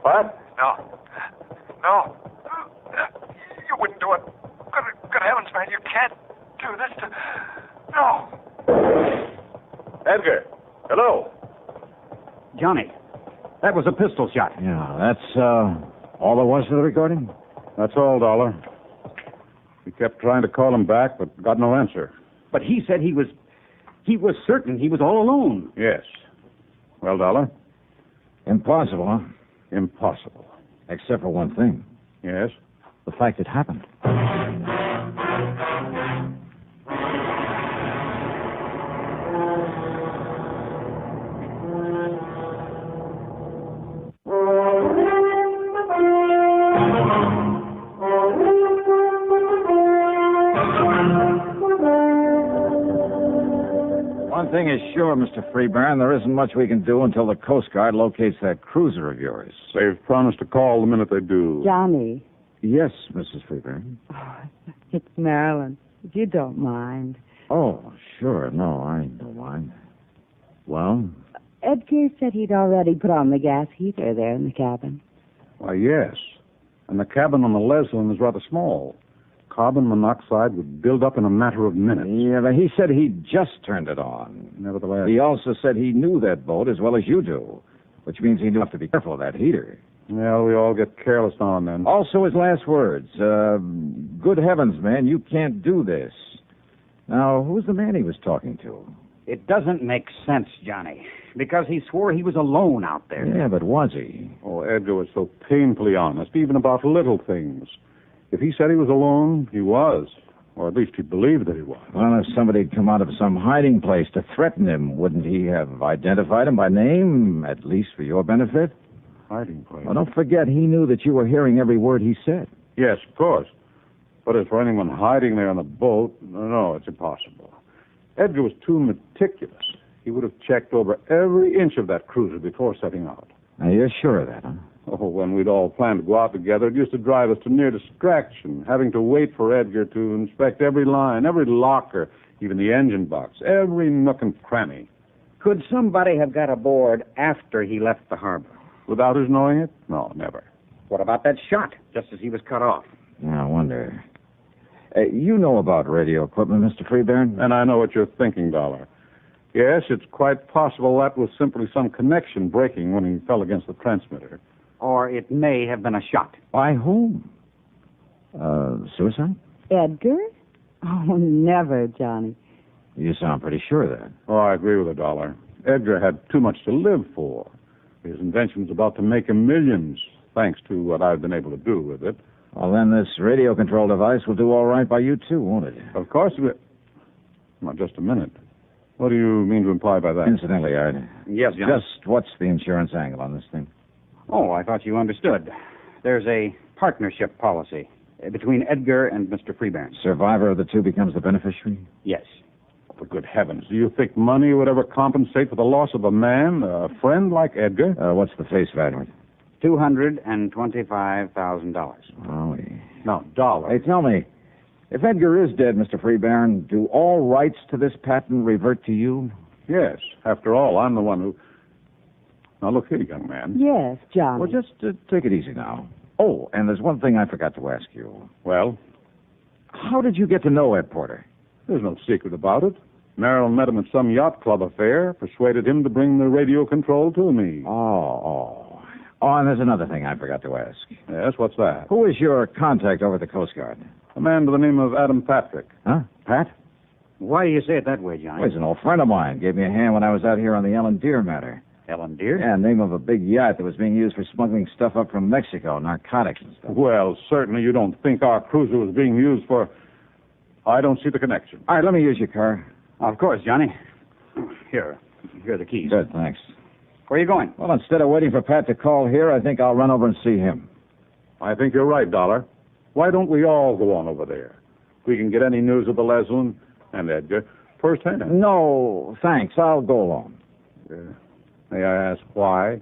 What? No. You wouldn't do it. Good heavens, man, you can't do this to... No. Edgar, hello. Johnny, that was a pistol shot. Yeah, that's all there was to the recording? That's all, Dollar. We kept trying to call him back, but got no answer. But he said he was certain he was all alone. Yes. Well, Dollar? Impossible, huh? Impossible. Except for one thing. Yes? The fact it happened. One thing is sure, Mr. Freeburn, there isn't much we can do until the Coast Guard locates that cruiser of yours. They've promised to call the minute they do. Johnny. Yes, Mrs. Freeburn. Oh, it's Marilyn. If you don't mind. Oh, sure. No, I don't mind. Well? Edgar said he'd already put on the gas heater there in the cabin. Why, yes. And the cabin on the Leslin is rather small. Carbon monoxide would build up in a matter of minutes. Yeah, but he said he just turned it on. Nevertheless... He also said he knew that boat as well as you do, which means he knew have to be careful of that heater. Well, we all get careless now and then. Also his last words. Good heavens, man, you can't do this. Now, who's the man he was talking to? It doesn't make sense, Johnny, because he swore he was alone out there. Yeah, but was he? Oh, Edgar was so painfully honest, even about little things. If he said he was alone, he was. Or at least he believed that he was. Well, if somebody had come out of some hiding place to threaten him, wouldn't he have identified him by name, at least for your benefit? Hiding place? Well, don't forget, he knew that you were hearing every word he said. Yes, of course. But as for anyone hiding there on the boat, no, it's impossible. Edgar was too meticulous. He would have checked over every inch of that cruiser before setting out. Now, you're sure of that, huh? Oh, when we'd all planned to go out together, it used to drive us to near distraction, having to wait for Edgar to inspect every line, every locker, even the engine box, every nook and cranny. Could somebody have got aboard after he left the harbor? Without his knowing it? No, never. What about that shot, just as he was cut off? Yeah, I wonder. You know about radio equipment, Mr. Freeburn? And I know what you're thinking, Dollar. Yes, it's quite possible that was simply some connection breaking when he fell against the transmitter. Or it may have been a shot. By whom? Suicide? Edgar? Oh, never, Johnny. You sound pretty sure of that. Oh, I agree with the Dollar. Edgar had too much to live for. His invention was about to make him millions, thanks to what I've been able to do with it. Well, then this radio control device will do all right by you, too, won't it? Of course it will. Now, just a minute. What do you mean to imply by that? Incidentally, Art. Yes, John. Just what's the insurance angle on this thing? Oh, I thought you understood. There's a partnership policy between Edgar and Mr. Freeburn. Survivor of the two becomes the beneficiary? Yes. For good heavens, do you think money would ever compensate for the loss of a man, a friend like Edgar? What's the face value? $225,000. Oh, No, Dollar. Hey, tell me, if Edgar is dead, Mr. Freeburn, do all rights to this patent revert to you? Yes. After all, I'm the one who... Now, look here, young man. Yes, Johnny. Well, just take it easy now. Oh, and there's one thing I forgot to ask you. Well? How did you get to know Ed Porter? There's no secret about it. Marilyn met him at some yacht club affair, persuaded him to bring the radio control to me. Oh, and there's another thing I forgot to ask. Yes, what's that? Who is your contact over at the Coast Guard? A man by the name of Adam Patrick. Huh? Pat? Why do you say it that way, Johnny? Well, he's an old friend of mine. Gave me a hand when I was out here on the Ellen Deer matter. Ellen Deer? Yeah, name of a big yacht that was being used for smuggling stuff up from Mexico, narcotics and stuff. Well, certainly you don't think our cruiser was being used for... I don't see the connection. All right, let me use your car. Of course, Johnny. Here are the keys. Good, thanks. Where are you going? Well, instead of waiting for Pat to call here, I think I'll run over and see him. I think you're right, Dollar. Why don't we all go on over there? We can get any news of the Leslin and Edgar firsthand. No, thanks. I'll go alone. May I ask why?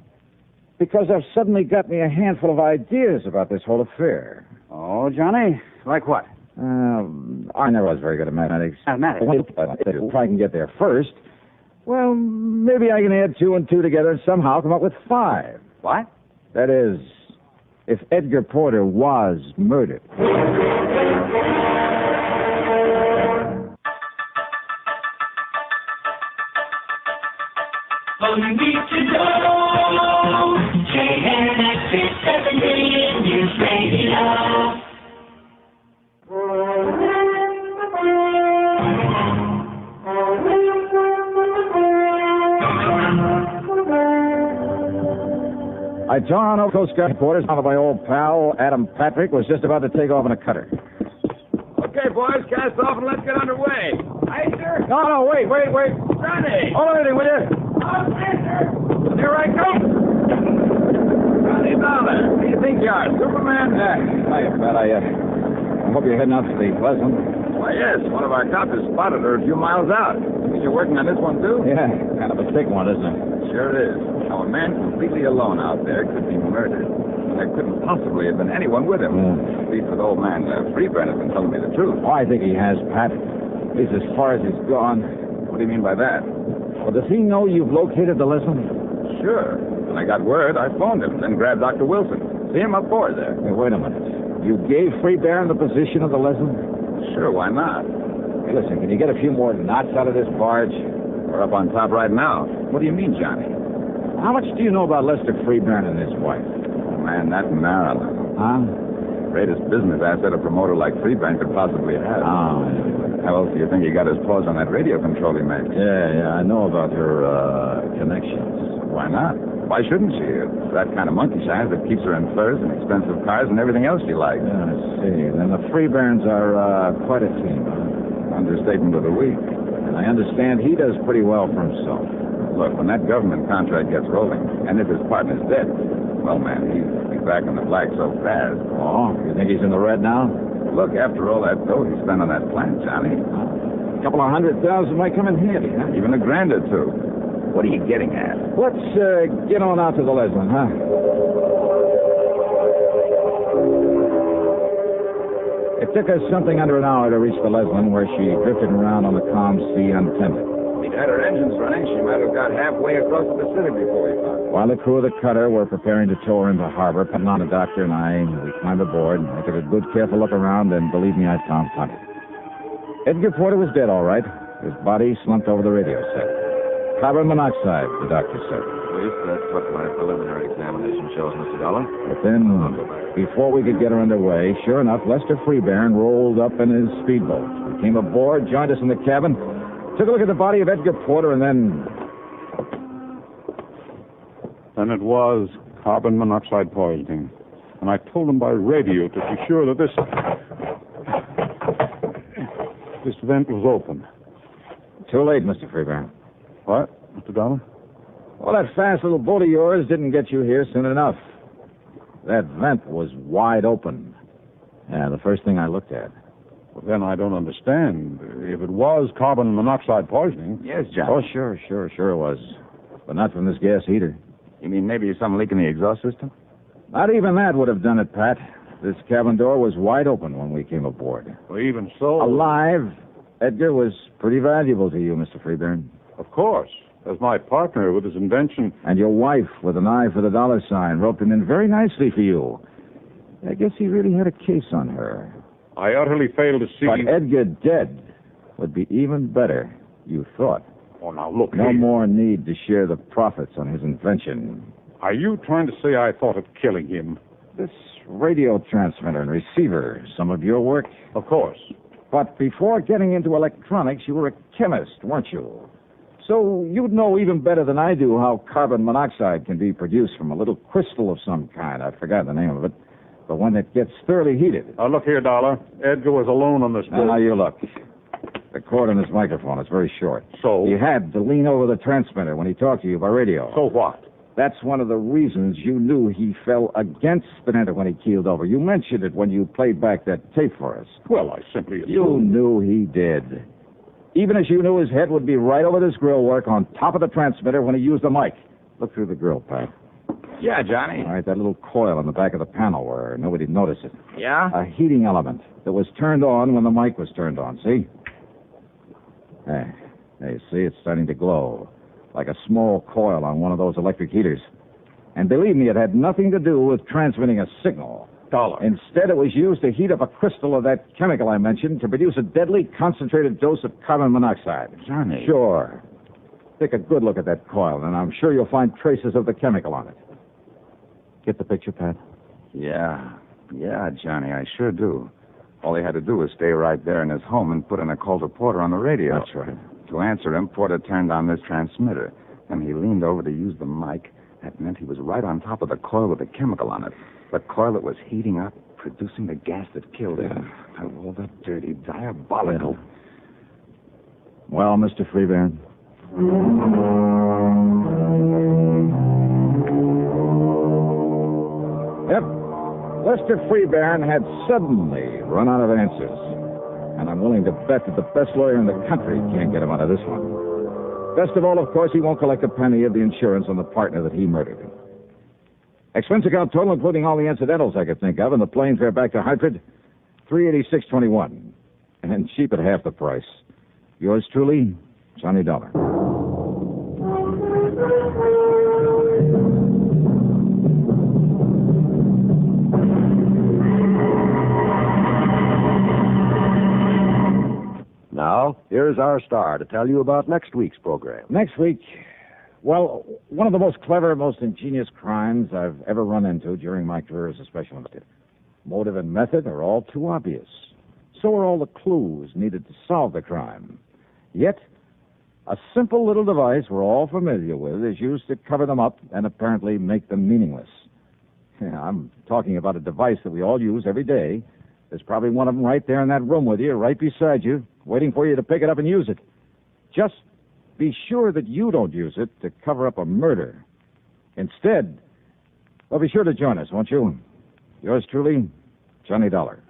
Because I've suddenly got me a handful of ideas about this whole affair. Oh, Johnny? Like what? I never was very good at mathematics. Mathematics? If I can get there first, well, maybe I can add 2 and 2 together and somehow come up with 5. What? That is, if Edgar Porter was murdered. All you need to know, KNX 7 million years radio. I tore on over Coast Guard quarters. Now my old pal, Adam Patrick, was just about to take off in a cutter. Okay, boys, cast off and let's get underway. Aye, sir. No, wait. Johnny! Hold everything, will you? Oh, sir. Here I come. Johnny Dollar, who do you think you are, Superman? Hiya, Pat. I hope you're heading out to the Leslin. Why, yes. One of our coppers spotted her a few miles out. You're working on this one, too? Yeah, kind of a thick one, isn't it? Sure it is. Now, a man completely alone out there could be murdered. There couldn't possibly have been anyone with him. At least with old man Freeburn has been telling me the truth. Oh, I think he has, Pat. At least as far as he's gone. What do you mean by that? Well, does he know you've located the Leslin? Sure. When I got word, I phoned him, then grabbed Dr. Wilson. See him up board there. Hey, wait a minute. You gave Freeburn the position of the Leslin? Sure, why not? Hey, listen, can you get a few more knots out of this barge? We're up on top right now. What do you mean, Johnny? How much do you know about Lester Freeburn and his wife? Oh, man, that Maryland. Huh? Greatest business asset a promoter like Freeburn could possibly have. Oh. How else do you think he got his paws on that radio control he makes? Yeah, I know about her connections. Why not? Why shouldn't she? It's that kind of monkey shines that keeps her in furs and expensive cars and everything else she likes. Yeah, I see. Then the Freeburns are quite a team, huh? Understatement of the week. And I understand he does pretty well for himself. Look, when that government contract gets rolling, and if his partner's dead, well, man, he'll be back in the black so fast. Oh, you think he's in the red now? Look, after all that dough he spent on that plant, Johnny. A couple of $100,000 might come in handy, huh? Even $1,000 or two. What are you getting at? Let's get on out to the Leslin, huh? It took us something under an hour to reach the Leslin, where she drifted around on the calm sea untended. She'd had her engines running. She might have got halfway across the Pacific before we found her. While the crew of the cutter were preparing to tow her into harbor, Pennon, the doctor, and we climbed aboard. I took a good, careful look around, and believe me, I found plenty. Edgar Porter was dead, all right. His body slumped over the radio set. Carbon monoxide, the doctor said. At least that's what my preliminary examination shows, Mr. Dollar. But then, before we could get her underway, sure enough, Lester Freeburn rolled up in his speedboat. He came aboard, joined us in the cabin, took a look at the body of Edgar Porter, and then... Then it was carbon monoxide poisoning. And I told him by radio to be sure that this vent was open. Too late, Mr. Freeburn. What, Mr. Dollar? Well, that fast little boat of yours didn't get you here soon enough. That vent was wide open. Yeah, the first thing I looked at. Well, then I don't understand. If it was carbon monoxide poisoning... Yes, John. Oh, sure it was. But not from this gas heater. You mean maybe some leak in the exhaust system? Not even that would have done it, Pat. This cabin door was wide open when we came aboard. Well, even so... Alive, Edgar was pretty valuable to you, Mr. Freeburn. Of course. As my partner with his invention... And your wife, with an eye for the dollar sign, roped him in very nicely for you. I guess he really had a case on her. I utterly failed to see... But Edgar dead would be even better, you thought. Oh, now, look No here. more need to share the profits on his invention. Are you trying to say I thought of killing him? This radio transmitter and receiver, some of your work? Of course. But before getting into electronics, you were a chemist, weren't you? So you'd know even better than I do how carbon monoxide can be produced from a little crystal of some kind. I forgot the name of it. But when it gets thoroughly heated... Now, look here, Dollar. Edgar was alone on this boat. Now, you look. The cord on his microphone is very short. So? He had to lean over the transmitter when he talked to you by radio. So what? That's one of the reasons you knew he fell against Spinetta when he keeled over. You mentioned it when you played back that tape for us. Well, I simply assumed... You knew he did. Even as you knew his head would be right over this grill work on top of the transmitter when he used the mic. Look through the grill, Pat. Yeah, Johnny. All right, that little coil on the back of the panel where nobody'd notice it. Yeah? A heating element that was turned on when the mic was turned on, see? There, you see, it's starting to glow, like a small coil on one of those electric heaters. And believe me, it had nothing to do with transmitting a signal. Instead, it was used to heat up a crystal of that chemical I mentioned to produce a deadly concentrated dose of carbon monoxide. Johnny. Sure. Take a good look at that coil, and I'm sure you'll find traces of the chemical on it. Get the picture, Pat? Yeah, Johnny, I sure do. All he had to do was stay right there in his home and put in a call to Porter on the radio. That's right. To answer him, Porter turned on this transmitter, and he leaned over to use the mic. That meant he was right on top of the coil with the chemical on it. The coil that was heating up, producing the gas that killed him. Oh, the dirty, diabolical... Well, Mr. Freebairn? Yep. Lester Freebairn had suddenly run out of answers. And I'm willing to bet that the best lawyer in the country can't get him out of this one. Best of all, of course, he won't collect a penny of the insurance on the partner that he murdered. Expense account total, including all the incidentals I could think of, and the plane fare back to Hartford, $386.21. And cheap at half the price. Yours truly, Johnny Dollar. Now, here's our star to tell you about next week's program. Next week, well, one of the most clever, most ingenious crimes I've ever run into during my career as a special investigator. Motive and method are all too obvious. So are all the clues needed to solve the crime. Yet, a simple little device we're all familiar with is used to cover them up and apparently make them meaningless. Yeah, I'm talking about a device that we all use every day. There's probably one of them right there in that room with you, right beside you, waiting for you to pick it up and use it. Just be sure that you don't use it to cover up a murder. Instead, well, be sure to join us, won't you? Yours truly, Johnny Dollar.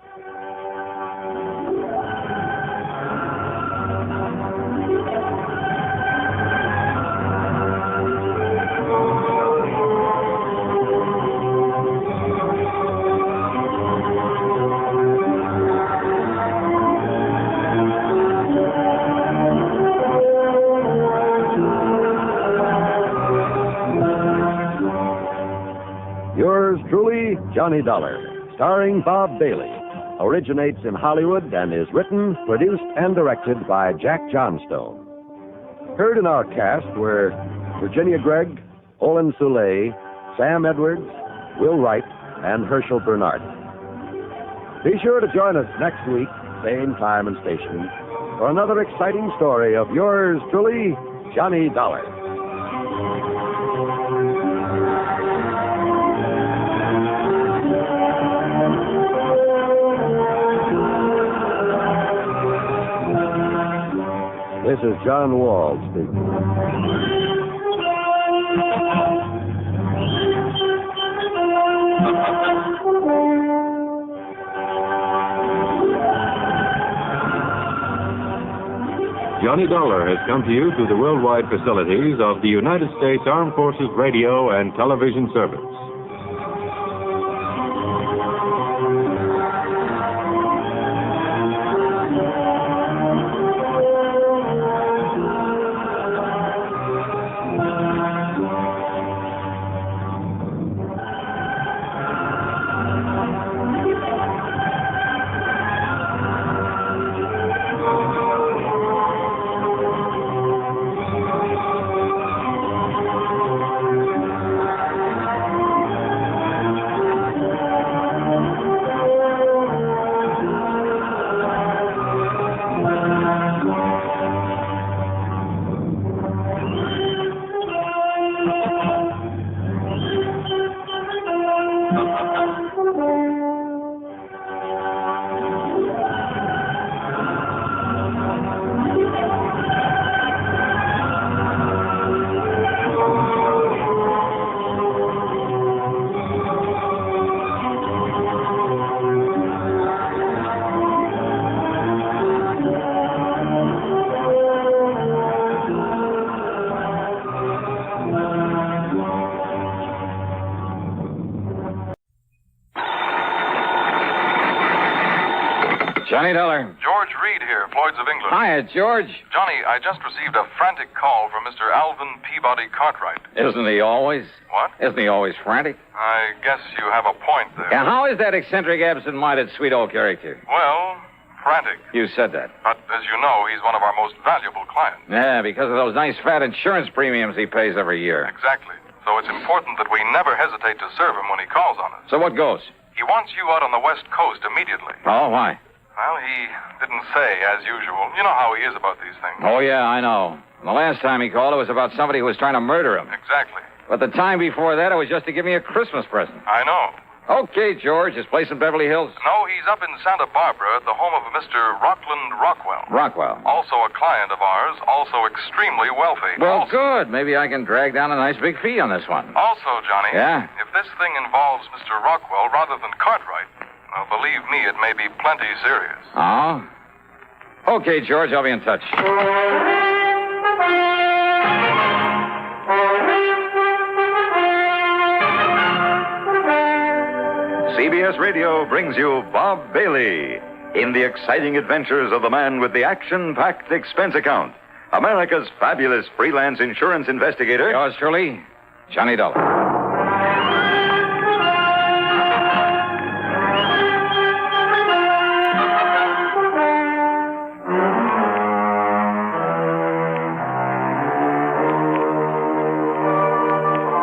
Truly, Johnny Dollar, starring Bob Bailey, originates in Hollywood and is written, produced, and directed by Jack Johnstone. Heard in our cast were Virginia Gregg, Olin Soule, Sam Edwards, Will Wright, and Herschel Bernard. Be sure to join us next week, same time and station, for another exciting story of yours truly, Johnny Dollar. This is John Wall speaking. Johnny Dollar has come to you through the worldwide facilities of the United States Armed Forces Radio and Television Service. Johnny Dollar. George Reed here, Floyd's of England. Hiya, George. Johnny, I just received a frantic call from Mr. Alvin Peabody Cartwright. Isn't he always? What? Isn't he always frantic? I guess you have a point there. Yeah, how is that eccentric, absent-minded, sweet old character? Well, frantic. You said that. But as you know, he's one of our most valuable clients. Yeah, because of those nice fat insurance premiums he pays every year. Exactly. So it's important that we never hesitate to serve him when he calls on us. So what goes? He wants you out on the West Coast immediately. Oh, why? Well, he didn't say, as usual. You know how he is about these things. Oh, yeah, I know. And the last time he called, it was about somebody who was trying to murder him. Exactly. But the time before that, it was just to give me a Christmas present. I know. Okay, George. His place in Beverly Hills? No, he's up in Santa Barbara at the home of a Mr. Rockland Rockwell. Rockwell. Also a client of ours, also extremely wealthy. Well, good. Maybe I can drag down a nice big fee on this one. Also, Johnny. Yeah? If this thing involves Mr. Rockwell rather than Cartwright, well, believe me, it may be plenty serious. Oh? Okay, George. I'll be in touch. CBS Radio brings you Bob Bailey in the exciting adventures of the man with the action-packed expense account, America's fabulous freelance insurance investigator. Yours truly, Johnny Dollar.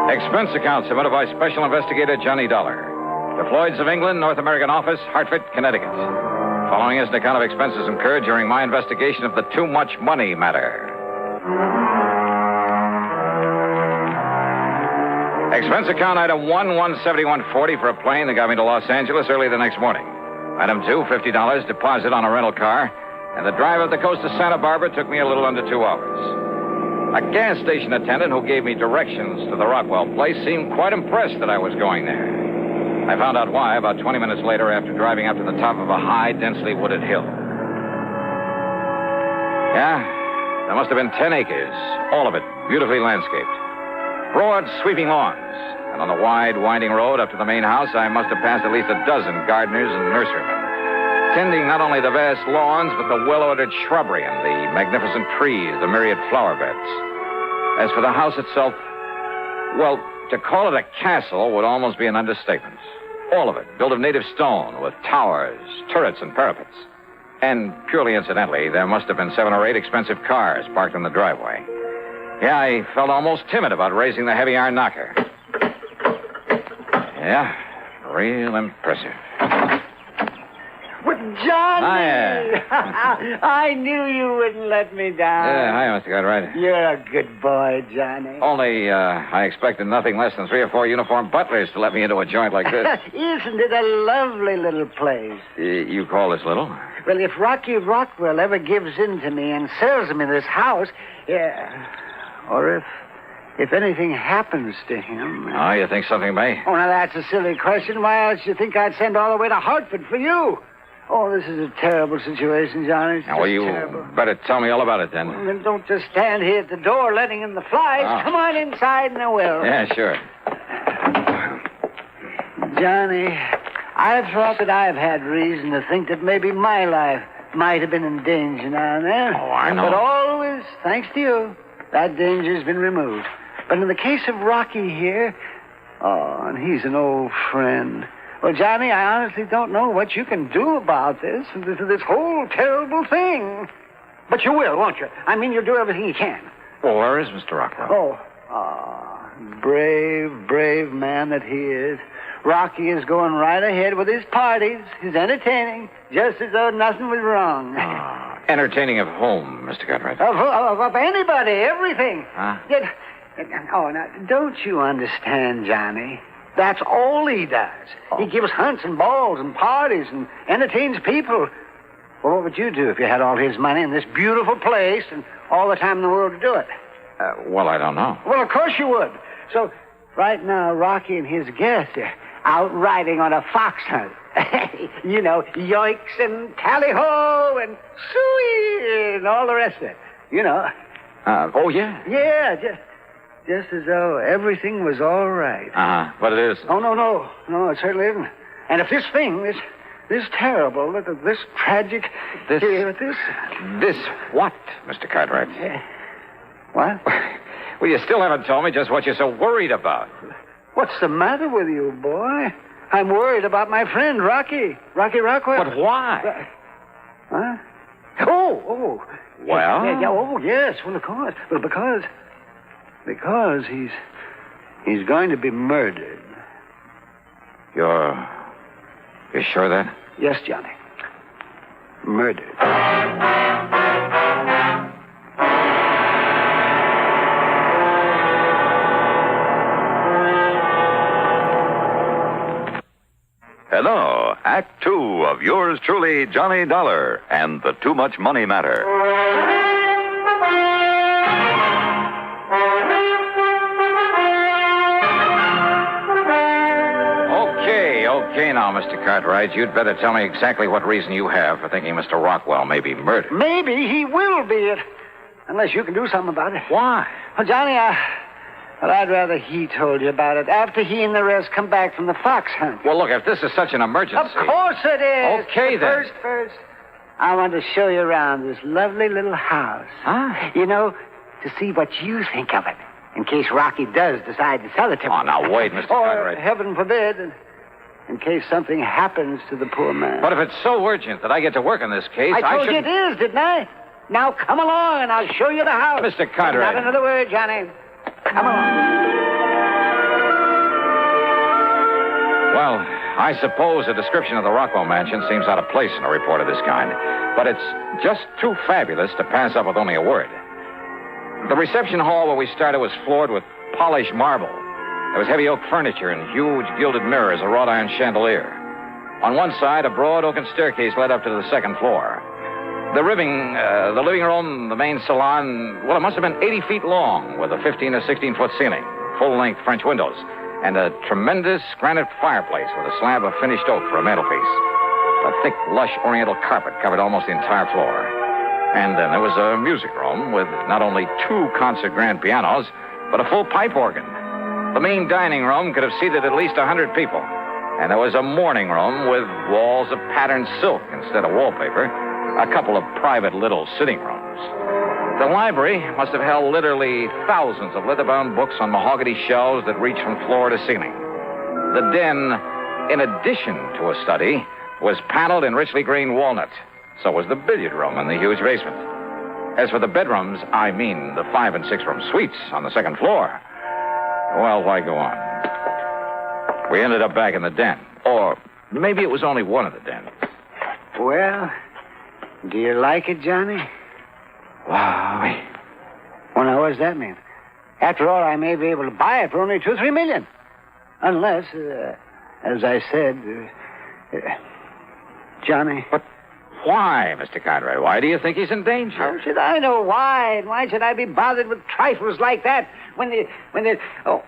Expense account submitted by Special Investigator Johnny Dollar. The Floyds of England, North American Office, Hartford, Connecticut. Following is an account of expenses incurred during my investigation of the Too Much Money matter. Expense account item 1, $171.40 for a plane that got me to Los Angeles early the next morning. Item 2, $50 deposit on a rental car. And the drive up the coast of Santa Barbara took me a little under 2 hours. A gas station attendant who gave me directions to the Rockwell place seemed quite impressed that I was going there. I found out why about 20 minutes later after driving up to the top of a high, densely wooded hill. Yeah, there must have been 10 acres, all of it beautifully landscaped. Broad, sweeping lawns. And on the wide, winding road up to the main house, I must have passed at least a dozen gardeners and nurserymen, tending not only the vast lawns, but the well-ordered shrubbery and the magnificent trees, the myriad flower beds. As for the house itself, well, to call it a castle would almost be an understatement. All of it, built of native stone, with towers, turrets, and parapets. And purely incidentally, there must have been 7 or 8 expensive cars parked in the driveway. Yeah, I felt almost timid about raising the heavy iron knocker. Yeah, real impressive. But Johnny! Hiya. I knew you wouldn't let me down. Yeah, hi, Mr. Cartwright. You're a good boy, Johnny. Only, I expected nothing less than 3 or 4 uniformed butlers to let me into a joint like this. Isn't it a lovely little place? You call this little? Well, if Rocky Rockwell ever gives in to me and sells me this house, or if anything happens to him... Oh, you think something may? Oh, now that's a silly question. Why else do you think I'd send all the way to Hartford for you? Oh, this is a terrible situation, Johnny. Well, you better tell me all about it, then. Well, then don't just stand here at the door letting in the flies. Oh. Come on inside and I will. Yeah, sure. Johnny, I've thought that I've had reason to think that maybe my life might have been in danger now and then. Oh, I know. But always, thanks to you, that danger's been removed. But in the case of Rocky here, and he's an old friend. Well, Johnny, I honestly don't know what you can do about this whole terrible thing. But you will, won't you? I mean, you'll do everything you can. Well, where is Mr. Rockwell? Brave man that he is. Rocky is going right ahead with his parties, his entertaining, just as though nothing was wrong. Entertaining of whom, Mr. Cartwright? Of anybody, everything. Huh? Now, don't you understand, Johnny? That's all he does. He gives hunts and balls and parties and entertains people. Well, what would you do if you had all his money in this beautiful place and all the time in the world to do it? Well, I don't know. Well, of course you would. So, right now, Rocky and his guests are out riding on a fox hunt. You know, yoinks and tally-ho and suey and all the rest of it. You know. Oh, yeah? Yeah, just as though everything was all right. But it isn't. Oh, no, it certainly isn't. And if this this terrible, this tragic... This... This... This what, Mr. Cartwright? What? Well, you still haven't told me just what you're so worried about. What's the matter with you, boy? I'm worried about my friend, Rocky. Rocky Rockwell. But why? Huh? Oh. Well? Yes. Well, of course. Well, because he's going to be murdered. You're sure of that? Yes, Johnny. Murdered. And now, Act Two of yours truly, Johnny Dollar, and the Too Much Money Matter. Okay, now, Mr. Cartwright, you'd better tell me exactly what reason you have for thinking Mr. Rockwell may be murdered. Maybe he will be. Unless you can do something about it. Why? Well, Johnny, I'd rather he told you about it after he and the rest come back from the fox hunt. Well, look, if this is such an emergency... Of course it is. Okay, then. First, I want to show you around this lovely little house. Huh? You know, to see what you think of it, in case Rocky does decide to sell it to me. Oh, now, wait, Mr. Cartwright. Heaven forbid, in case something happens to the poor man. But if it's so urgent that I get to work on this case, I told you shouldn't... it is, didn't I? Now, come along, and I'll show you the house. Mr. Cartwright. Not another word, Johnny. Come along. Well, I suppose a description of the Rockwell mansion seems out of place in a report of this kind. But it's just too fabulous to pass up with only a word. The reception hall where we started was floored with polished marble. There was heavy oak furniture and huge gilded mirrors, a wrought iron chandelier. On one side, a broad oaken staircase led up to the second floor. The living room, the main salon, well, it must have been 80 feet long with a 15 or 16-foot ceiling, full-length French windows, and a tremendous granite fireplace with a slab of finished oak for a mantelpiece. A thick, lush oriental carpet covered almost the entire floor. And then there was a music room with not only 2 concert grand pianos, but a full pipe organ. The main dining room could have seated at least 100 people. And there was a morning room with walls of patterned silk instead of wallpaper, a couple of private little sitting rooms. The library must have held literally thousands of leather-bound books on mahogany shelves that reached from floor to ceiling. The den, in addition to a study, was paneled in richly green walnut. So was the billiard room in the huge basement. As for the bedrooms, I mean the 5- and 6-room suites on the second floor. Well, why go on? We ended up back in the den. Or maybe it was only one of the dens. Well, do you like it, Johnny? Wow. Well, now, what does that mean? After all, I may be able to buy it for only $2 or $3 million. Unless, as I said, Johnny. But why, Mr. Cartwright? Why do you think he's in danger? How should I know why? And why should I be bothered with trifles like that when they... Oh,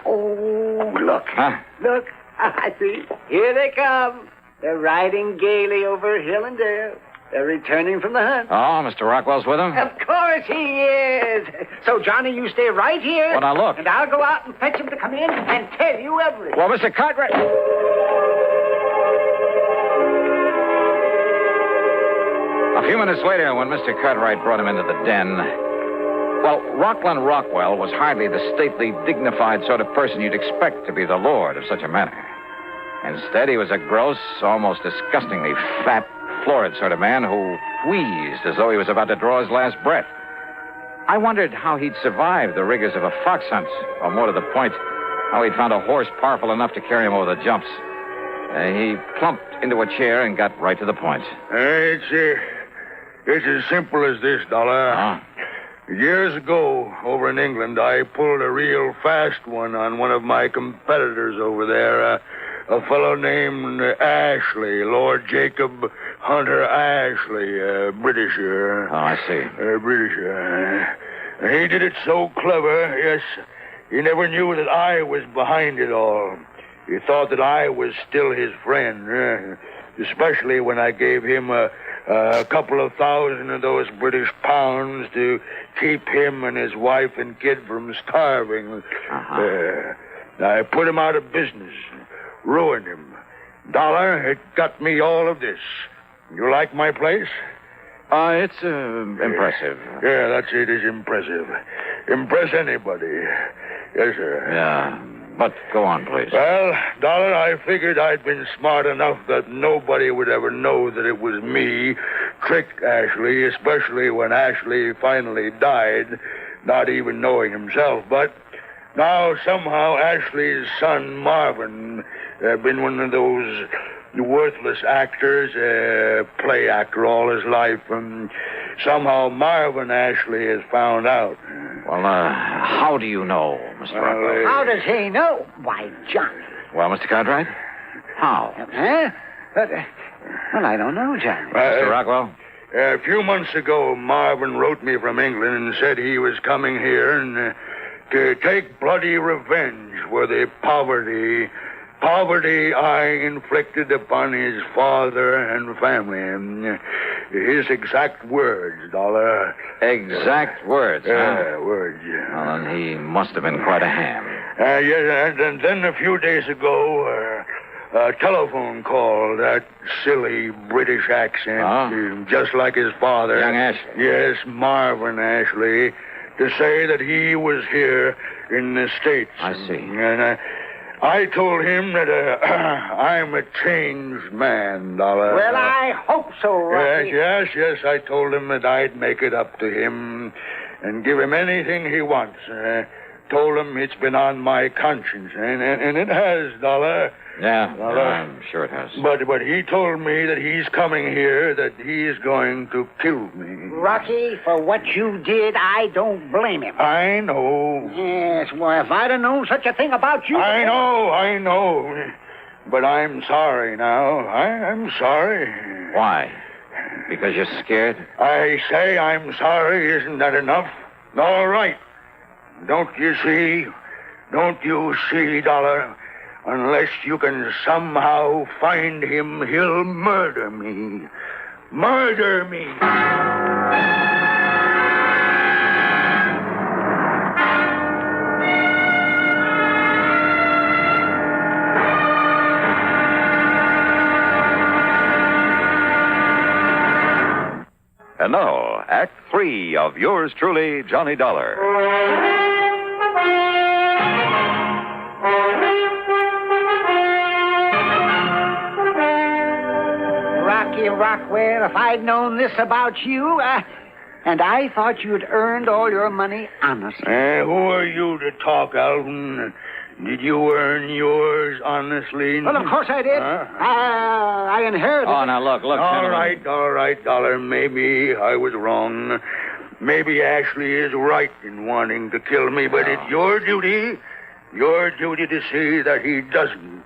look. Huh? Look. I see. Here they come. They're riding gaily over hill and dale. They're returning from the hunt. Oh, Mr. Rockwell's with him? Of course he is. So, Johnny, you stay right here. Well, now, look. And I'll go out and fetch him to come in and tell you everything. Well, Mr. Cartwright... A few minutes later, when Mr. Cartwright brought him into the den, well, Rockland Rockwell was hardly the stately, dignified sort of person you'd expect to be the lord of such a manor. Instead, he was a gross, almost disgustingly fat, florid sort of man who wheezed as though he was about to draw his last breath. I wondered how he'd survived the rigors of a fox hunt, or more to the point, how he'd found a horse powerful enough to carry him over the jumps. He plumped into a chair and got right to the point. It's as simple as this, Dollar. Huh? Years ago, over in England, I pulled a real fast one on one of my competitors over there, a fellow named Ashley, Lord Jacob Hunter Ashley, Britisher. Oh, I see. Britisher. He did it so clever, yes, he never knew that I was behind it all. He thought that I was still his friend, especially when I gave him a couple of thousand of those British pounds to keep him and his wife and kid from starving. I put him out of business, ruined him, Dollar, it got me all of this. You like my place? It's impressive. Yeah, that's it. It's impressive. Impress anybody. Yes, sir. Yeah. But go on, please. Well, Dollar, I figured I'd been smart enough that nobody would ever know that it was me tricked Ashley, especially when Ashley finally died, not even knowing himself. But now somehow Ashley's son, Marvin, been one of those worthless actors, play actor all his life, and somehow Marvin Ashley has found out. Well, how do you know, Mr. Rockwell? How does he know? Why, Johnny. Well, Mr. Cartwright? How? Huh? But, well, I don't know, Johnny. Mr. Rockwell? A few months ago, Marvin wrote me from England and said he was coming here and to take bloody revenge for the poverty I inflicted upon his father and family. His exact words, Dollar. Exact words, huh? Words. Well, then he must have been quite a ham. Yes, and then a few days ago, a telephone call, that silly British accent, just like his father. Young Ashley. Yes, Marvin Ashley, to say that he was here in the States. I see. And I told him that I'm a changed man, Dollar. Well, I hope so, Rocky. Yes. I told him that I'd make it up to him and give him anything he wants. Told him it's been on my conscience, and it has, Dollar. Yeah, Dollar. I'm sure it has. But he told me that he's coming here, that he's going to kill me. Rocky, for what you did, I don't blame him. I know. Yes, well, if I'd have known such a thing about you... I know. But I'm sorry now. I'm sorry. Why? Because you're scared? I say I'm sorry. Isn't that enough? All right. Don't you see, Dollar? Unless you can somehow find him, he'll murder me. Murder me. And now, Act 3 of yours truly, Johnny Dollar. Rocky Rockwell, if I'd known this about you, and I thought you'd earned all your money honestly. Who are you to talk, Alvin? Did you earn yours honestly? Well, of course I did. I inherited. Oh, now look, All gentlemen. right, Dollar. Maybe I was wrong. Maybe Ashley is right in wanting to kill me, but it's your duty to see that he doesn't,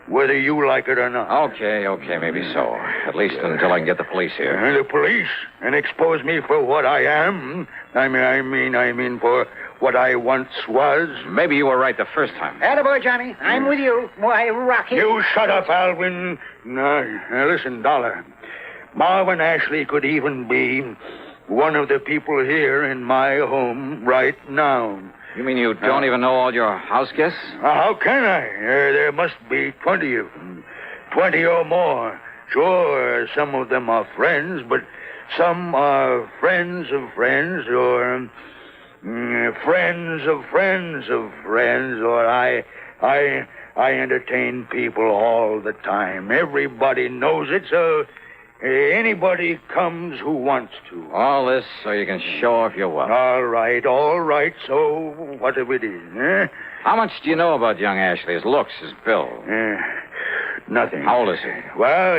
whether you like it or not. Okay, maybe so. At least until I can get the police here. The police? And expose me for what I am? I mean for what I once was? Maybe you were right the first time. Attaboy, Johnny. I'm with you. Why, Rocky... You shut up, Alvin. Now, listen, Dollar. Marvin Ashley could even be one of the people here in my home right now. You mean you don't even know all your house guests? How can I? There must be 20 of them. 20 or more. Sure, some of them are friends, but some are friends of friends, or friends of friends of friends, or I entertain people all the time. Everybody knows it, so anybody comes who wants to. All this so you can show off your wealth. All right. So what if it is, eh? How much do you know about young Ashley? His looks, his build? Nothing. How old is he? Well,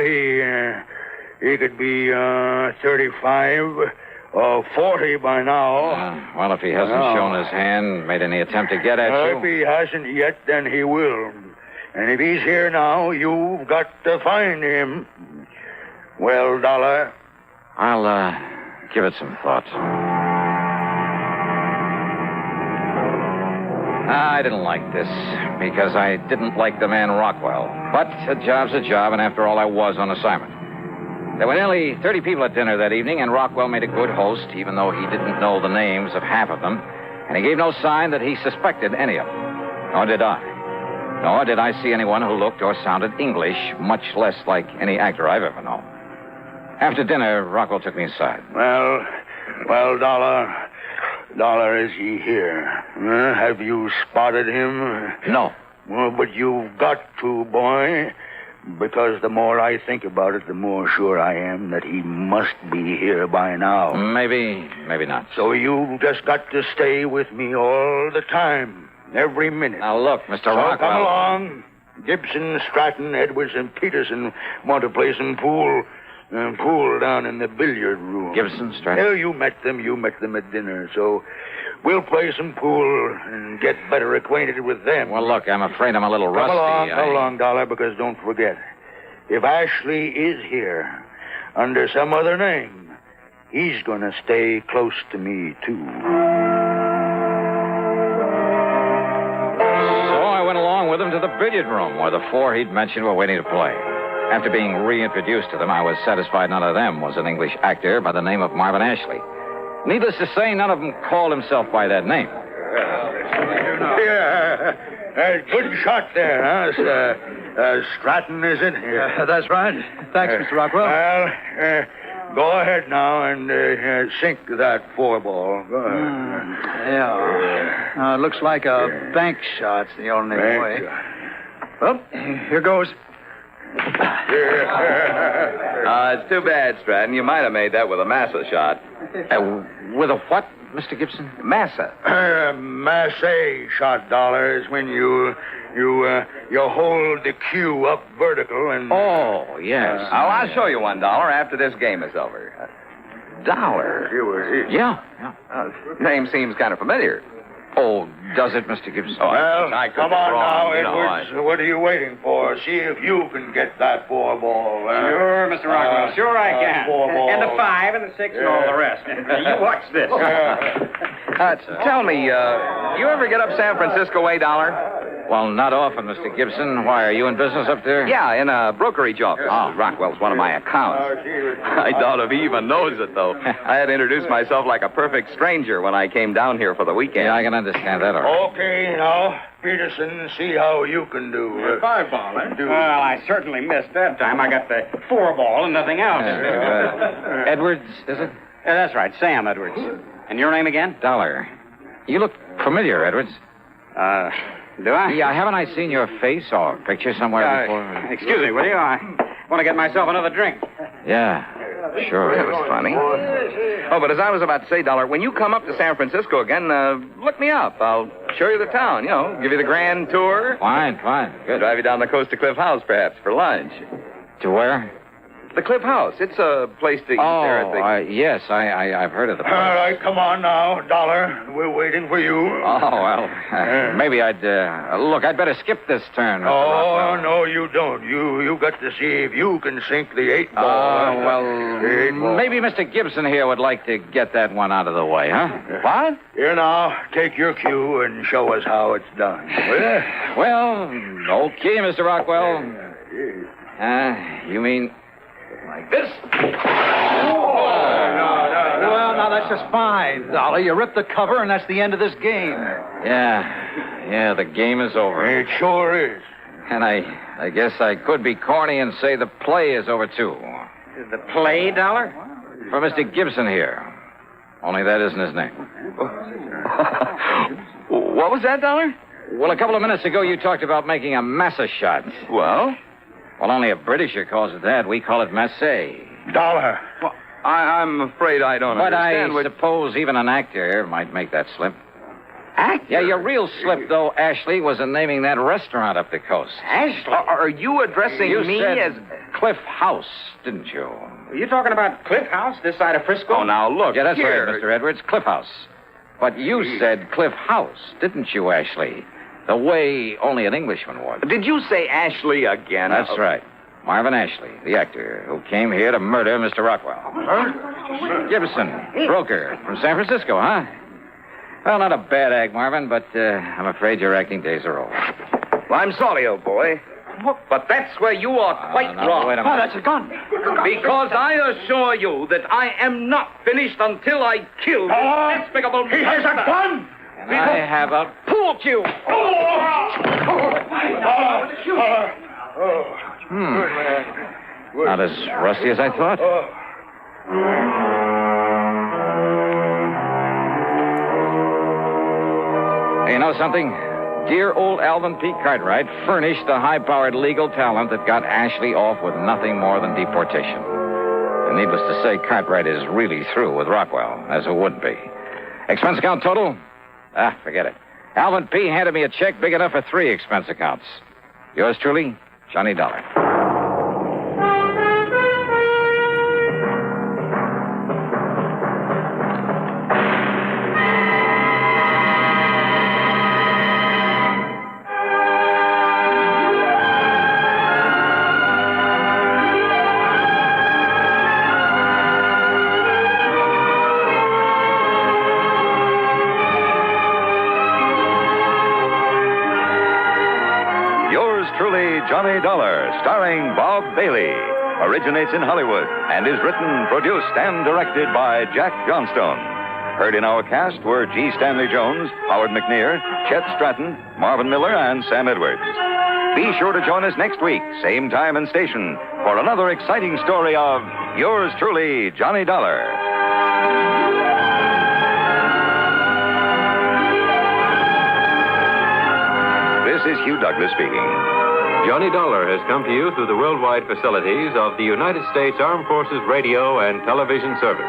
he could be 35 or 40 by now. Well, if he hasn't shown his hand, made any attempt to get at you... If he hasn't yet, then he will. And if he's here now, you've got to find him. Well, Dollar? I'll give it some thought. I didn't like this because I didn't like the man Rockwell. But a job's a job, and after all, I was on assignment. There were nearly 30 people at dinner that evening, and Rockwell made a good host, even though he didn't know the names of half of them, and he gave no sign that he suspected any of them. Nor did I. Nor did I see anyone who looked or sounded English, much less like any actor I've ever known. After dinner, Rockwell took me aside. Well, Dollar, is he here? Have you spotted him? No. Well, but you've got to, boy. Because the more I think about it, the more sure I am that he must be here by now. Maybe not. So you've just got to stay with me all the time, every minute. Now, look, Mr. Rockwell. Come along. Gibson, Stratton, Edwards, and Peterson want to play some pool down in the billiard room. Gibson, Stratton? Well, you met them at dinner, so we'll play some pool and get better acquainted with them. Well, look, I'm afraid I'm a little rusty. Come along, Dollar, because don't forget, if Ashley is here under some other name, he's going to stay close to me, too. So I went along with him to the billiard room where the four he'd mentioned were waiting to play. After being reintroduced to them, I was satisfied none of them was an English actor by the name of Marvin Ashley. Needless to say, none of them called himself by that name. Yeah, good shot there, huh? Stratton, is it? Yeah. That's right. Thanks, Mr. Rockwell. Well, go ahead now and sink that 4-ball. Go ahead. Yeah. It looks like a bank shot's the only way. Well, here goes. It's too bad, Stratton. You might have made that with a massa shot. With a what, Mr. Gibson? Massa. Masse shot, Dollar, is when you hold the cue up vertical and... Oh, yes. I'll show you $1 after this game is over. Dollar? Yeah. Name seems kind of familiar. Oh, does it, Mr. Gibson? Well, come on now, Edwards. What are you waiting for? See if you can get that 4-ball. Sure, Mr. Rockwell. Sure I can. 4-ball. And the 5 and the 6 and all the rest. You watch this. Tell me, you ever get up San Francisco way, Dollar? Well, not often, Mr. Gibson. Why, are you in business up there? Yeah, in a brokerage office. Oh. Rockwell's one of my accountants. I doubt if he even knows it, though. I had to introduce myself like a perfect stranger when I came down here for the weekend. Yeah, I can understand that, all right. Okay, now, Peterson, see how you can do. 5-ball, eh? Well, I certainly missed that time. I got the 4-ball and nothing else. Edwards, is it? That's right, Sam Edwards. And your name again? Dollar. You look familiar, Edwards. Do I? Yeah, haven't I seen your face or picture somewhere before? Excuse me, will you? I want to get myself another drink. Yeah, sure. That was funny. Oh, but as I was about to say, Dollar, when you come up to San Francisco again, look me up. I'll show you the town, give you the grand tour. Fine. Good. Drive you down the coast to Cliff House, perhaps, for lunch. To where? The Cliff House. It's a place to eat there, I think. Yes, I've heard of the place. All right, come on now, Dollar. We're waiting for you. Oh, well, maybe I'd better skip this turn. Mr. Rockwell. No, you don't. You got to see if you can sink the 8-ball. Maybe Mr. Gibson here would like to get that one out of the way, huh? What? Here now, take your cue and show us how it's done. Well, okay, Mr. Rockwell. You mean... like this? Well, now that's just fine, Dollar. You ripped the cover, and that's the end of this game. Yeah, the game is over. It sure is. And I guess I could be corny and say the play is over, too. The play, Dollar? For Mr. Gibson here. Only that isn't his name. What was that, Dollar? Well, a couple of minutes ago, you talked about making a massa shot. Well, only a Britisher calls it that. We call it masse. Dollar. Well, I'm afraid I don't understand. But I suppose even an actor might make that slip. Actor? Yeah, your real slip, though, Ashley, was in naming that restaurant up the coast. Ashley? Are you addressing me as... Cliff House, didn't you? Are you talking about Cliff House, this side of Frisco? Oh, now, look. Yeah, that's here. right, Mr. Edwards. Cliff House. But you said Cliff House, didn't you, Ashley? The way only an Englishman would. Did you say Ashley again? That's right. Marvin Ashley, the actor who came here to murder Mr. Rockwell. Gibson, broker from San Francisco, huh? Well, not a bad act, Marvin, but I'm afraid your acting days are over. Well, I'm sorry, old boy. But that's where you are quite wrong. Wait a minute. That's a gun. Because I assure you that I am not finished until I kill this despicable... He has a gun! And I have a... Pull won't you? Not as rusty as I thought. Hey, you know something? Dear old Alvin P. Cartwright furnished the high-powered legal talent that got Ashley off with nothing more than deportation. And needless to say, Cartwright is really through with Rockwell, as it would be. Expense account total? Forget it. Alvin P. handed me a check big enough for 3 expense accounts. Yours truly, Johnny Dollar. Johnny Dollar, starring Bob Bailey, originates in Hollywood and is written, produced, and directed by Jack Johnstone. Heard in our cast were G. Stanley Jones, Howard McNear, Chet Stratton, Marvin Miller, and Sam Edwards. Be sure to join us next week, same time and station, for another exciting story of yours truly, Johnny Dollar. This is Hugh Douglas speaking. Johnny Dollar has come to you through the worldwide facilities of the United States Armed Forces Radio and Television Service.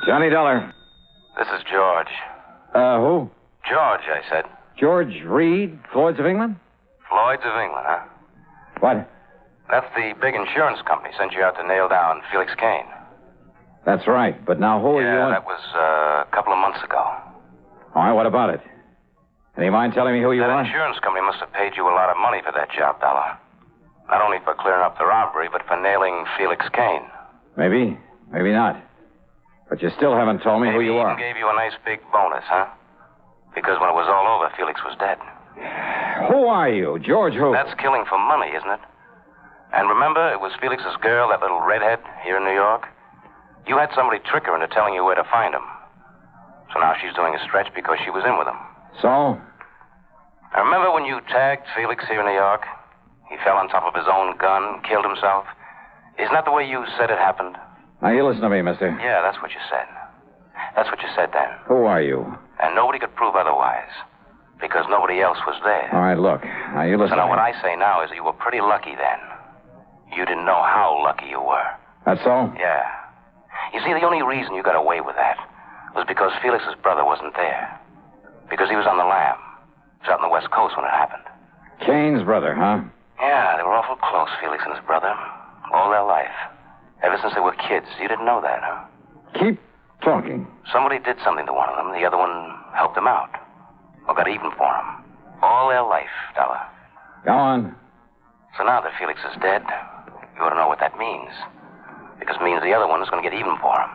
Johnny Dollar. This is George. Who? George, I said. George Reed, Floyd's of England? Floyd's of England, huh? What? That's the big insurance company sent you out to nail down Felix Kane. That's right, but now who are you? Yeah, that was a couple of months ago. All right, what about it? Any mind telling me who you That are? insurance company must have paid you a lot of money for that job, Dollar. Not only for clearing up the robbery, but for nailing Felix Kane. Maybe, maybe not. But you still haven't told me who you are. Maybe even gave you a nice big bonus, huh? Because when it was all over, Felix was dead. Who are you? George who? That's killing for money, isn't it? And remember, it was Felix's girl, that little redhead, here in New York? You had somebody trick her into telling you where to find him. So now she's doing a stretch because she was in with him. So? I remember when you tagged Felix here in New York? He fell on top of his own gun, killed himself. Isn't that the way you said it happened? Now, you listen to me, mister. Yeah, that's what you said. That's what you said then. Who are you? And nobody could prove otherwise. Because nobody else was there. All right, look. Now, you listen So now to me. what I say now is you were pretty lucky then. You didn't know how lucky you were. That's so? Yeah. You see, the only reason you got away with that was because Felix's brother wasn't there. Because he was on the lam. He was out on the West Coast when it happened. Kane's brother, huh? Yeah, they were awful close, Felix and his brother. All their life. Ever since they were kids. You didn't know that, huh? Keep talking. Somebody did something to one of them. The other one helped him out. Or got even for him. All their life, Dollar. Go on. So now that Felix is dead, you ought to know what that means. Because it means the other one is going to get even for him.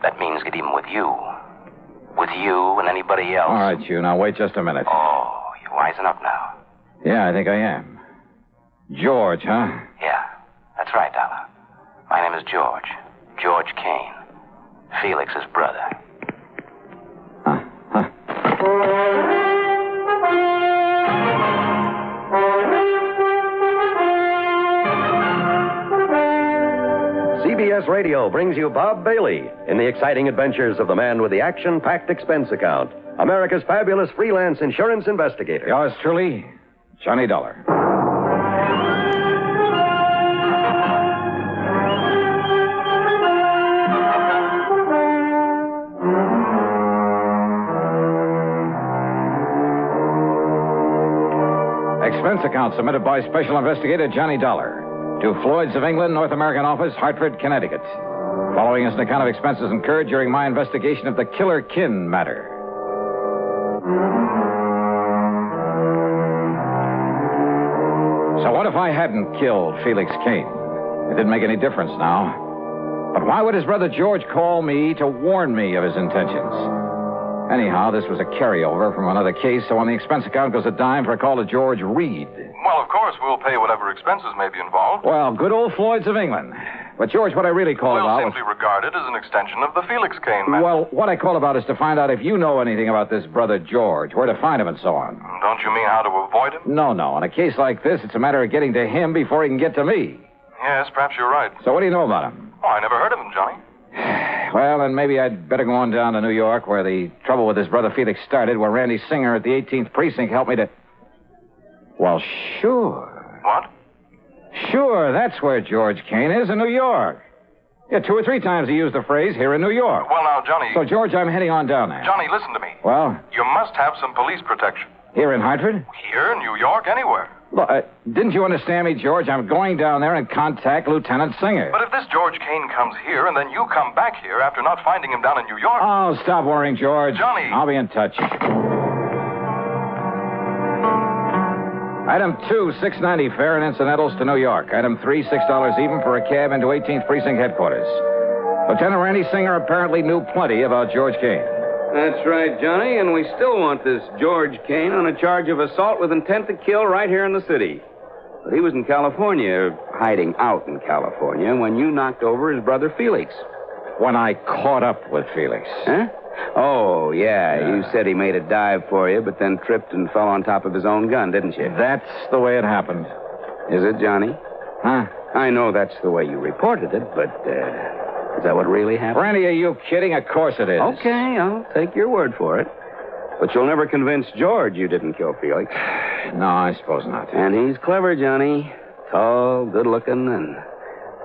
That means get even with you. With you and anybody else. All right, you. Now, wait just a minute. Oh, you're wising up now. Yeah, I think I am. George, huh? Yeah, that's right, Dollar. My name is George. George Kane. Felix's brother. CBS Radio brings you Bob Bailey in the exciting adventures of the man with the action-packed expense account, America's fabulous freelance insurance investigator. Yours truly, Johnny Dollar. Expense account submitted by Special Investigator Johnny Dollar to Floyd's of England, North American Office, Hartford, Connecticut. Following is an account of expenses incurred during my investigation of the Killer Kin matter. So what if I hadn't killed Felix Kane? It didn't make any difference now. But why would his brother George call me to warn me of his intentions? Anyhow, this was a carryover from another case, so on the expense account goes a dime for a call to George Reed. Well, of course, we'll pay whatever expenses may be involved. Well, good old Floyd's of England. But, George, what I really called about simply regard it as an extension of the Felix Kane matter. Well, what I called about is to find out if you know anything about this brother George, where to find him and so on. Don't you mean how to avoid him? No. In a case like this, it's a matter of getting to him before he can get to me. Yes, perhaps you're right. So what do you know about him? Oh, I never heard of him, Johnny. Well, then maybe I'd better go on down to New York, where the trouble with his brother Felix started, where Randy Singer at the 18th Precinct helped me to... Well, sure. What? Sure, that's where George Kane is, in New York. Yeah, 2 or 3 times he used the phrase, here in New York. Well, now, Johnny... So, George, I'm heading on down there. Johnny, listen to me. Well? You must have some police protection. Here in Hartford? Here, New York, anywhere. Look, didn't you understand me, George? I'm going down there and contact Lieutenant Singer. But if this George Kane comes here and then you come back here after not finding him down in New York... Oh, stop worrying, George. Johnny. I'll be in touch. Item 2, $6.90 fare and incidentals to New York. Item 3, $6 even for a cab into 18th Precinct headquarters. Lieutenant Randy Singer apparently knew plenty about George Kane. That's right, Johnny, and we still want this George Kane on a charge of assault with intent to kill right here in the city. But he was in California, hiding out in California, when you knocked over his brother Felix. When I caught up with Felix. Huh? Oh, yeah. You said he made a dive for you, but then tripped and fell on top of his own gun, didn't you? That's the way it happened. Is it, Johnny? Huh? I know that's the way you reported it, but, is that what really happened? Randy, are you kidding? Of course it is. Okay, I'll take your word for it. But you'll never convince George you didn't kill Felix. No, I suppose not. And he's clever, Johnny. Tall, good-looking, and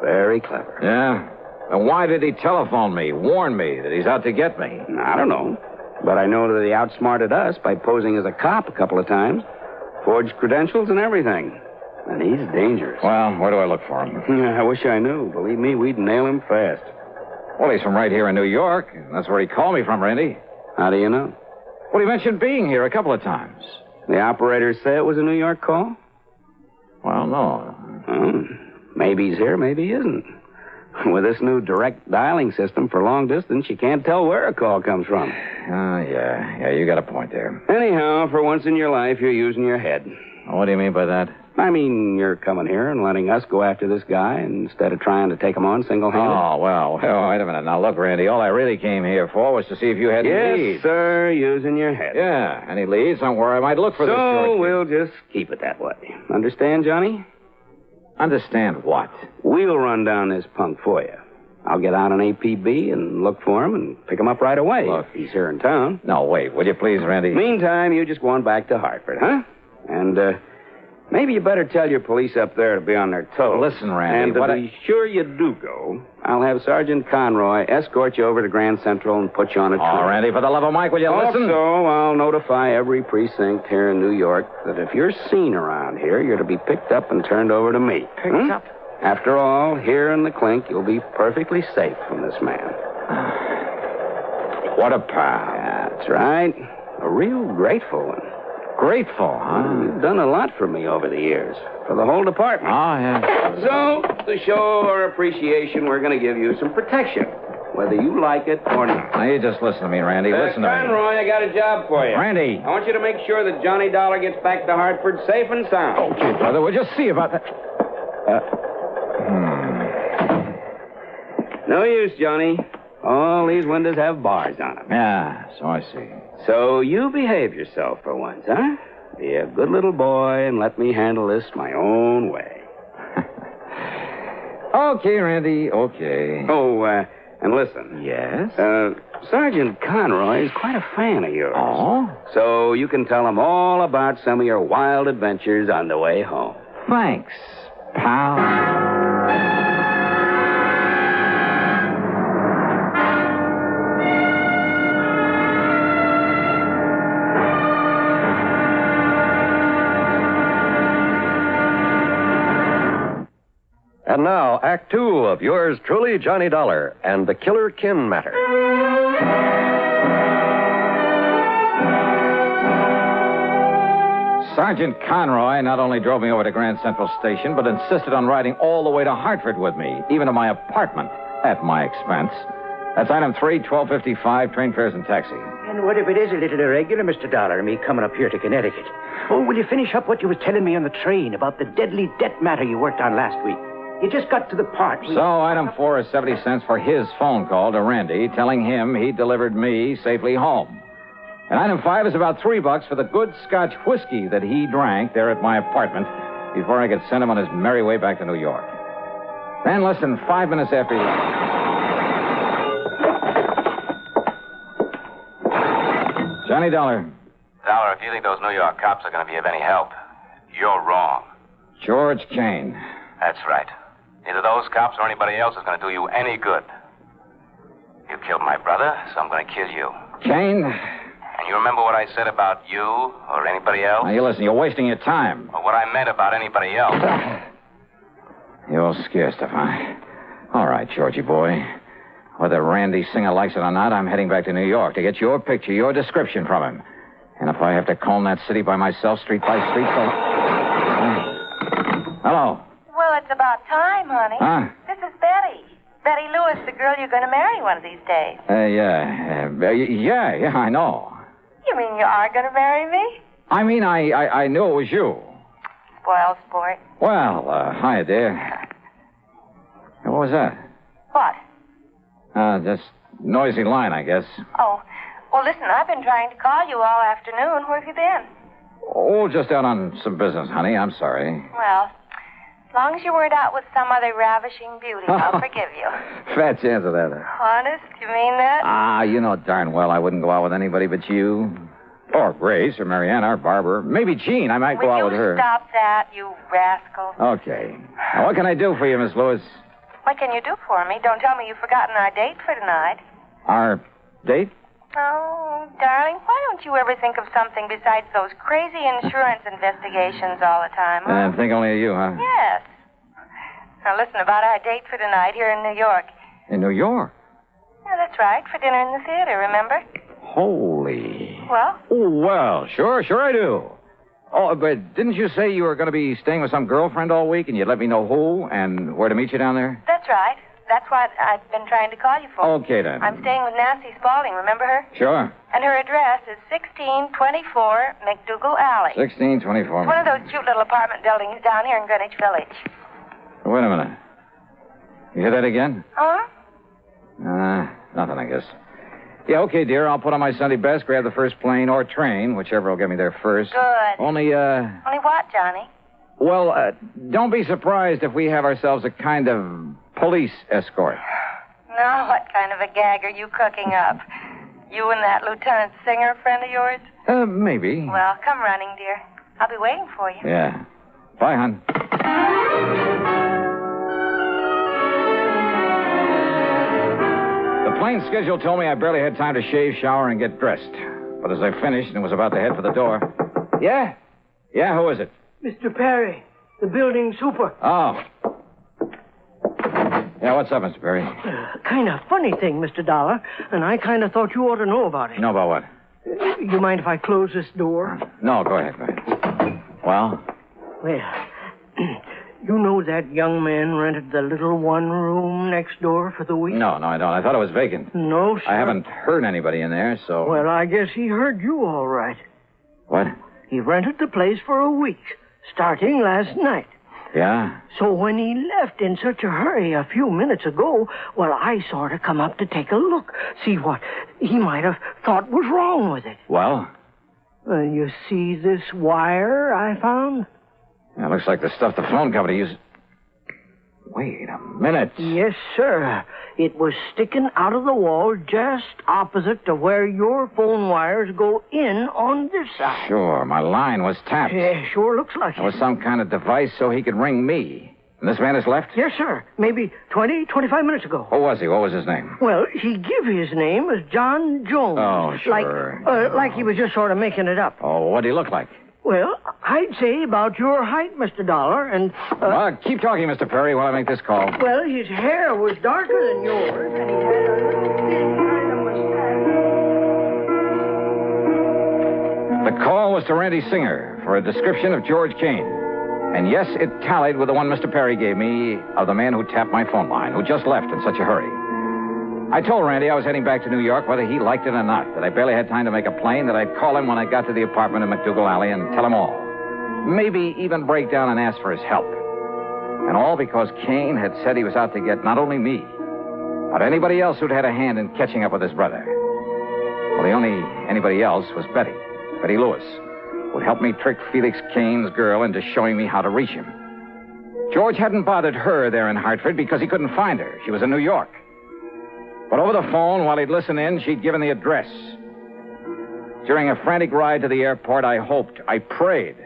very clever. Yeah? And why did he telephone me, warn me that he's out to get me? I don't know. But I know that he outsmarted us by posing as a cop a couple of times. Forged credentials and everything. And he's dangerous. Well, where do I look for him? I wish I knew. Believe me, we'd nail him fast. Well, he's from right here in New York. That's where he called me from, Randy. How do you know? Well, he mentioned being here a couple of times. The operators say it was a New York call? Well, no. Maybe he's here, maybe he isn't. With this new direct dialing system for long distance, you can't tell where a call comes from. Yeah, you got a point there. Anyhow, for once in your life, you're using your head. What do you mean by that? I mean, you're coming here and letting us go after this guy instead of trying to take him on single-handed. Oh, well, wait a minute. Now, look, Randy, all I really came here for was to see if you had any leads. Yes, sir, using your head. Yeah, any leads on where I might look for this George. So we'll just keep it that way. Understand, Johnny? Understand what? We'll run down this punk for you. I'll get out on APB and look for him and pick him up right away. Look. If he's here in town. No, wait, will you please, Randy? Meantime, you just go on back to Hartford, huh? And, maybe you better tell your police up there to be on their toes. Listen, Randy, and to be sure you do go, I'll have Sergeant Conroy escort you over to Grand Central and put you on a train. Oh, Randy, for the love of Mike, will you listen? Also, I'll notify every precinct here in New York that if you're seen around here, you're to be picked up and turned over to me. Picked up? After all, here in the clink, you'll be perfectly safe from this man. What a pal. Yeah, that's right. A real grateful one. Grateful, huh? You've done a lot for me over the years. For the whole department. Oh, yeah. So, to show our appreciation, we're going to give you some protection. Whether you like it or not. Now, you just listen to me, Randy. Listen to me. Conroy, I got a job for you. Randy. I want you to make sure that Johnny Dollar gets back to Hartford safe and sound. Okay, brother. We'll just see about that. No use, Johnny. All these windows have bars on them. Yeah, so I see. So you behave yourself for once, huh? Be a good little boy and let me handle this my own way. Okay, Randy, okay. Oh, and listen. Yes? Sergeant Conroy is quite a fan of yours. Oh? So you can tell him all about some of your wild adventures on the way home. Thanks, pal. And now, Act Two of yours truly, Johnny Dollar, and the Killer Kin Matter. Sergeant Conroy not only drove me over to Grand Central Station, but insisted on riding all the way to Hartford with me, even to my apartment, at my expense. That's item 3, 1255, train fares and taxi. And what if it is a little irregular, Mr. Dollar, me coming up here to Connecticut? Oh, will you finish up what you was telling me on the train about the deadly debt matter you worked on last week? You just got to the part. So item 4 is 70 cents for his phone call to Randy, telling him he delivered me safely home. And item 5 is about $3 for the good Scotch whiskey that he drank there at my apartment before I could send him on his merry way back to New York. Then, less than 5 minutes after Johnny Dollar. Dollar, if you think those New York cops are going to be of any help, you're wrong. George Kane. That's right. Neither those cops or anybody else is going to do you any good. You killed my brother, so I'm going to kill you. Kane? And you remember what I said about you or anybody else? Now, you listen, you're wasting your time. Or what I meant about anybody else. You're scarce, Stefan. All right, Georgie boy. Whether Randy Singer likes it or not, I'm heading back to New York to get your picture, your description from him. And if I have to comb that city by myself, street by street, Hello. Well, it's about time, honey. Huh? This is Betty. Betty Lewis, the girl you're going to marry one of these days. Yeah, I know. You mean you are going to marry me? I mean, I knew it was you. Spoiled sport. Well, hi, dear. Hey, what was that? What? Just noisy line, I guess. Oh, well, listen, I've been trying to call you all afternoon. Where have you been? Oh, just out on some business, honey. I'm sorry. Well, as long as you weren't out with some other ravishing beauty, I'll forgive you. Fat chance of that. Honest? You mean that? You know darn well I wouldn't go out with anybody but you. Or Grace, or Mariana, or Barbara. Maybe Jean. I might go out with her. Stop that, you rascal. Okay. Now, what can I do for you, Miss Lewis? What can you do for me? Don't tell me you've forgotten our date for tonight. Our date? Oh, darling, why don't you ever think of something besides those crazy insurance investigations all the time, huh? And think only of you, huh? Yes. Now, listen, about our date for tonight here in New York. In New York? Yeah, that's right, for dinner in the theater, remember? Holy. Well? Oh, well, sure I do. Oh, but didn't you say you were going to be staying with some girlfriend all week and you'd let me know who and where to meet you down there? That's right. That's what I've been trying to call you for. Okay, then. I'm staying with Nancy Spaulding, remember her? Sure. And her address is 1624 McDougal Alley. 1624. One of those cute little apartment buildings down here in Greenwich Village. Wait a minute. You hear that again? Huh? Nothing, I guess. Yeah, okay, dear. I'll put on my Sunday best, grab the first plane or train, whichever will get me there first. Good. Only what, Johnny? Well, don't be surprised if we have ourselves a kind of police escort. Now, what kind of a gag are you cooking up? You and that Lieutenant Singer friend of yours? Maybe. Well, come running, dear. I'll be waiting for you. Yeah. Bye, hon. The plane schedule told me I barely had time to shave, shower, and get dressed. But as I finished and was about to head for the door... Yeah? Yeah, who is it? Mr. Perry, the building super. Oh. Yeah, what's up, Mr. Perry? Kind of funny thing, Mr. Dollar, and I kind of thought you ought to know about it. Know about what? You mind if I close this door? No, go ahead. Well? Well, you know that young man rented the little one-room next door for the week? No, I don't. I thought it was vacant. No, sir. I haven't heard anybody in there, so... Well, I guess he heard you all right. What? He rented the place for a week, starting last night. Yeah? So when he left in such a hurry a few minutes ago, well, I sort of come up to take a look, see what he might have thought was wrong with it. Well? You see this wire I found? Yeah, looks like the stuff the phone company uses. Wait a minute. Yes, sir. It was sticking out of the wall just opposite to where your phone wires go in on this side. Sure, my line was tapped. Yeah, sure looks like it. It was some kind of device so he could ring me. And this man has left? Yes, sir. Maybe 25 minutes ago. Who was he? What was his name? Well, he give his name as John Jones. Oh, sure. Like he was just sort of making it up. Oh, what did he look like? Well, I'd say about your height, Mr. Dollar, and... keep talking, Mr. Perry, while I make this call. Well, his hair was darker than yours, and he had a little thin kind of mustache. The call was to Randy Singer for a description of George Kane. And yes, it tallied with the one Mr. Perry gave me of the man who tapped my phone line, who just left in such a hurry. I told Randy I was heading back to New York, whether he liked it or not, that I barely had time to make a plane, that I'd call him when I got to the apartment in McDougal Alley and tell him all. Maybe even break down and ask for his help. And all because Kane had said he was out to get not only me, but anybody else who'd had a hand in catching up with his brother. Well, the only anybody else was Betty Lewis, who'd helped me trick Felix Kane's girl into showing me how to reach him. George hadn't bothered her there in Hartford because he couldn't find her. She was in New York. But over the phone, while he'd listen in, she'd given the address. During a frantic ride to the airport, I hoped, I prayed,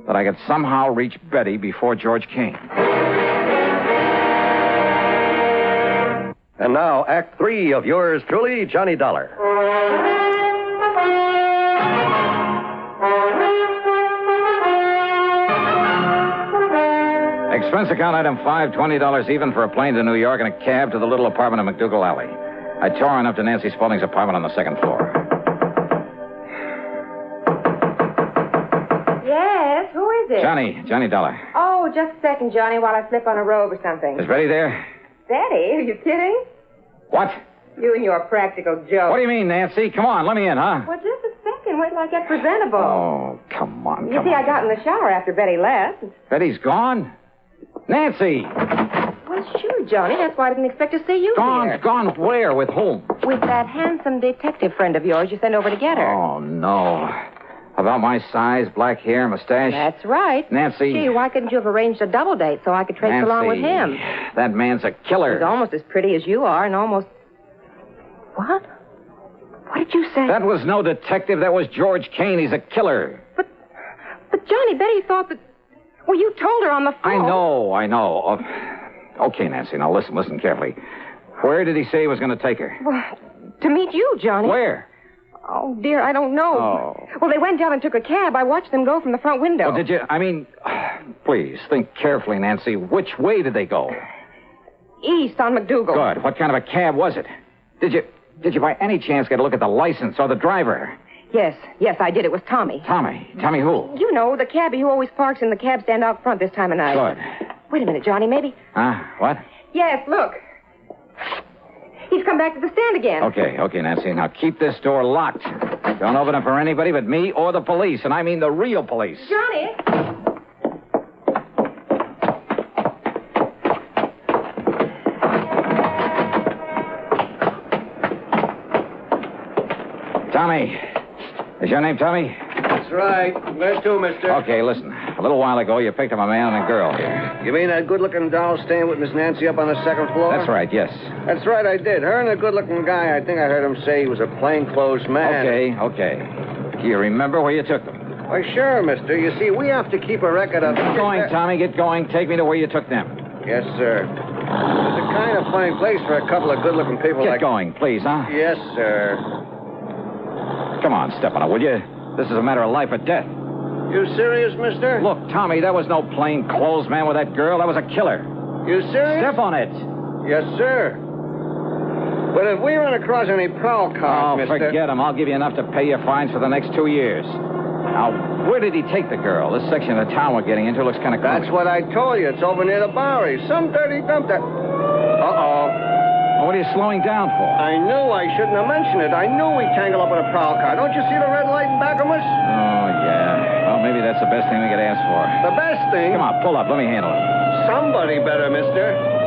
that I could somehow reach Betty before George Kane. And now, Act 3 of yours truly, Johnny Dollar. Expense account item 5, $20 even for a plane to New York and a cab to the little apartment in McDougal Alley. I tore on up to Nancy Spaulding's apartment on the second floor. Yes, who is it? Johnny Dollar. Oh, just a second, Johnny, while I slip on a robe or something. Is Betty there? Betty, are you kidding? What? You and your practical joke. What do you mean, Nancy? Come on, let me in, huh? Well, just a second. Wait till I get presentable. Oh, come on. You see, I got in the shower after Betty left. Betty's gone? Nancy! Well, sure, Johnny. That's why I didn't expect to see you here. Gone where? With whom? With that handsome detective friend of yours you sent over to get her. Oh, no. About my size, black hair, mustache? That's right. Nancy. Gee, why couldn't you have arranged a double date so I could trace Nancy, along with him? That man's a killer. He's almost as pretty as you are and almost... What? What did you say? That was no detective. That was George Kane. He's a killer. But Johnny, Betty thought that... Well, you told her on the phone. I know. Okay, Nancy, now listen carefully. Where did he say he was going to take her? Well, to meet you, Johnny. Where? Oh, dear, I don't know. Oh. Well, they went down and took a cab. I watched them go from the front window. Well, did you... please, think carefully, Nancy. Which way did they go? East on McDougal. Good. What kind of a cab was it? Did you by any chance get a look at the license or the driver? Yes, I did. It was Tommy. Tommy who? You know, the cabbie who always parks in the cab stand out front this time of night. Good. Wait a minute, Johnny, maybe... What? Yes, look. He's come back to the stand again. Okay, Nancy. Now keep this door locked. Don't open it for anybody but me or the police, and I mean the real police. Johnny! Tommy. Is your name Tommy? That's right. Where to, mister? Okay, listen. A little while ago, you picked up a man and a girl here. You mean that good-looking doll staying with Miss Nancy up on the second floor? That's right, yes. That's right, I did. Her and the good-looking guy, I think I heard him say he was a plainclothes man. Okay. Do you remember where you took them? Why, sure, mister. You see, we have to keep a record of... Get going, Tommy. Get going. Take me to where you took them. Yes, sir. It's a kind of funny place for a couple of good-looking people Get going, please, huh? Yes, sir. Come on, step on it, will you? This is a matter of life or death. You serious, mister? Look, Tommy, that was no plain clothes man with that girl. That was a killer. You serious? Step on it. Yes, sir. But if we run across any prowl cars, mister... forget him. I'll give you enough to pay your fines for the next 2 years. Now, where did he take the girl? This section of town we're getting into looks kind of That's what I told you. It's over near the Bowery. Some dirty dump that... Uh-oh. Well, what are you slowing down for? I knew I shouldn't have mentioned it. I knew we'd tangle up with a prowl car. Don't you see the red light in back of us? Oh, yeah. Well, maybe that's the best thing we could ask for. The best thing? Come on, pull up. Let me handle it. Somebody better, mister.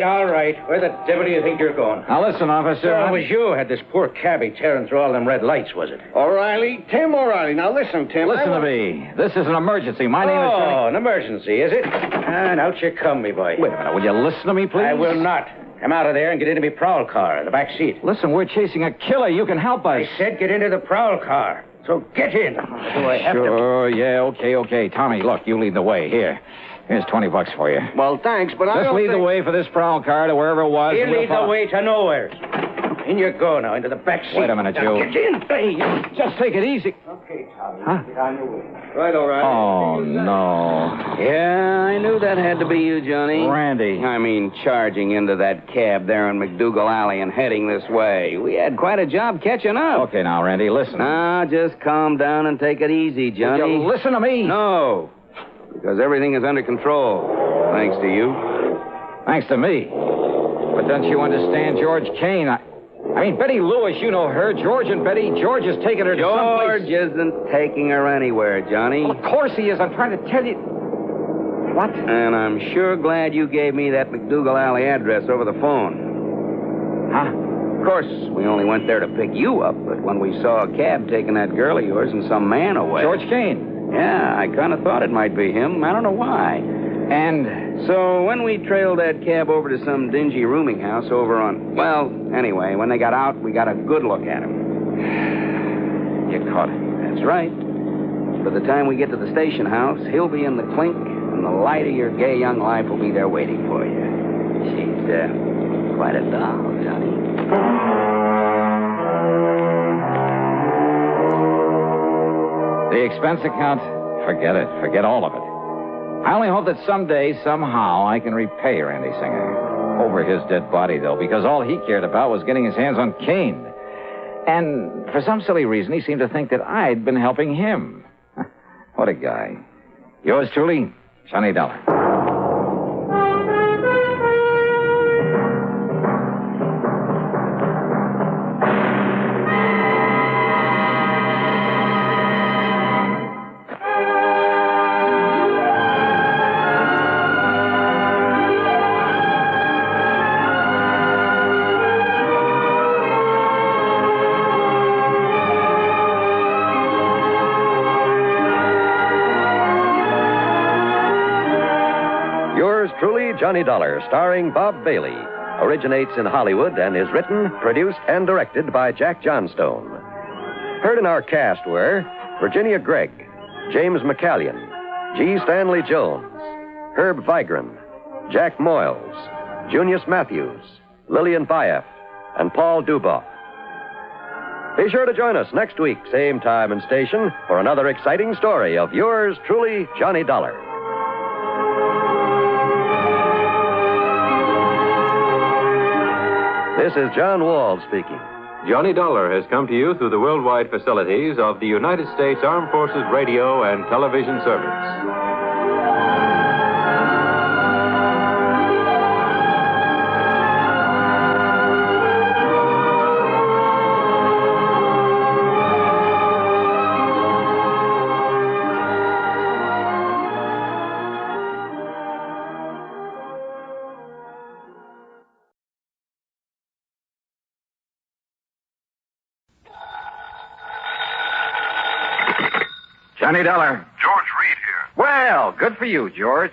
All right. Where the devil do you think you're going? Now, listen, officer. So it was you who had this poor cabbie tearing through all them red lights, was it? O'Reilly? Tim O'Reilly. Now, listen, Tim. Listen to me. This is an emergency. My name is... Oh, an emergency, is it? And out you come, me boy. Wait a minute. Will you listen to me, please? I will not. Come out of there and get into me prowl car in the back seat. Listen, we're chasing a killer. You can help us. I said get into the prowl car. So get in. Do I have Sure, yeah, okay. Tommy, look, you lead the way. Here's $20 for you. Well, thanks, but I Just don't lead the way for this prowl car to wherever it was. He'll lead the way to nowhere. In you go now, into the back seat. Wait a minute, now, you. Get in. Hey, Just take it easy. Okay, Tommy. Huh? Get on your way. Right, all right. Oh, no. Yeah, I knew that had to be you, Johnny. Randy. I mean, charging into that cab there in McDougal Alley and heading this way. We had quite a job catching up. Okay, now, Randy, listen. Now, just calm down and take it easy, Johnny. Will you listen to me? No, because everything is under control, thanks to you. Thanks to me. But don't you understand George Kane? I mean, Betty Lewis, you know her. George and Betty. George is taking her to someplace. George isn't taking her anywhere, Johnny. Well, of course he is. I'm trying to tell you. What? And I'm sure glad you gave me that McDougal Alley address over the phone. Huh? Of course, we only went there to pick you up, but when we saw a cab taking that girl of yours and some man away... George Kane? Yeah, I kind of thought it might be him. I don't know why. And so when we trailed that cab over to some dingy rooming house over on... Well, anyway, when they got out, we got a good look at him. You caught him. That's right. By the time we get to the station house, he'll be in the clink, and the light of your gay young life will be there waiting for you. She's quite a doll, Johnny. The expense account, forget it. Forget all of it. I only hope that someday, somehow, I can repay Randy Singer. Over his dead body, though, because all he cared about was getting his hands on Kane. And for some silly reason, he seemed to think that I'd been helping him. What a guy. Yours truly, Johnny Dollar. Truly, Johnny Dollar, starring Bob Bailey, originates in Hollywood and is written, produced, and directed by Jack Johnstone. Heard in our cast were Virginia Gregg, James McCallion, G. Stanley Jones, Herb Vigran, Jack Moyles, Junius Matthews, Lillian Bayef, and Paul Duboff. Be sure to join us next week, same time and station, for another exciting story of yours truly, Johnny Dollar. This is John Wall speaking. Johnny Dollar has come to you through the worldwide facilities of the United States Armed Forces Radio and Television Service. Johnny Dollar. George Reed here. Well, good for you, George.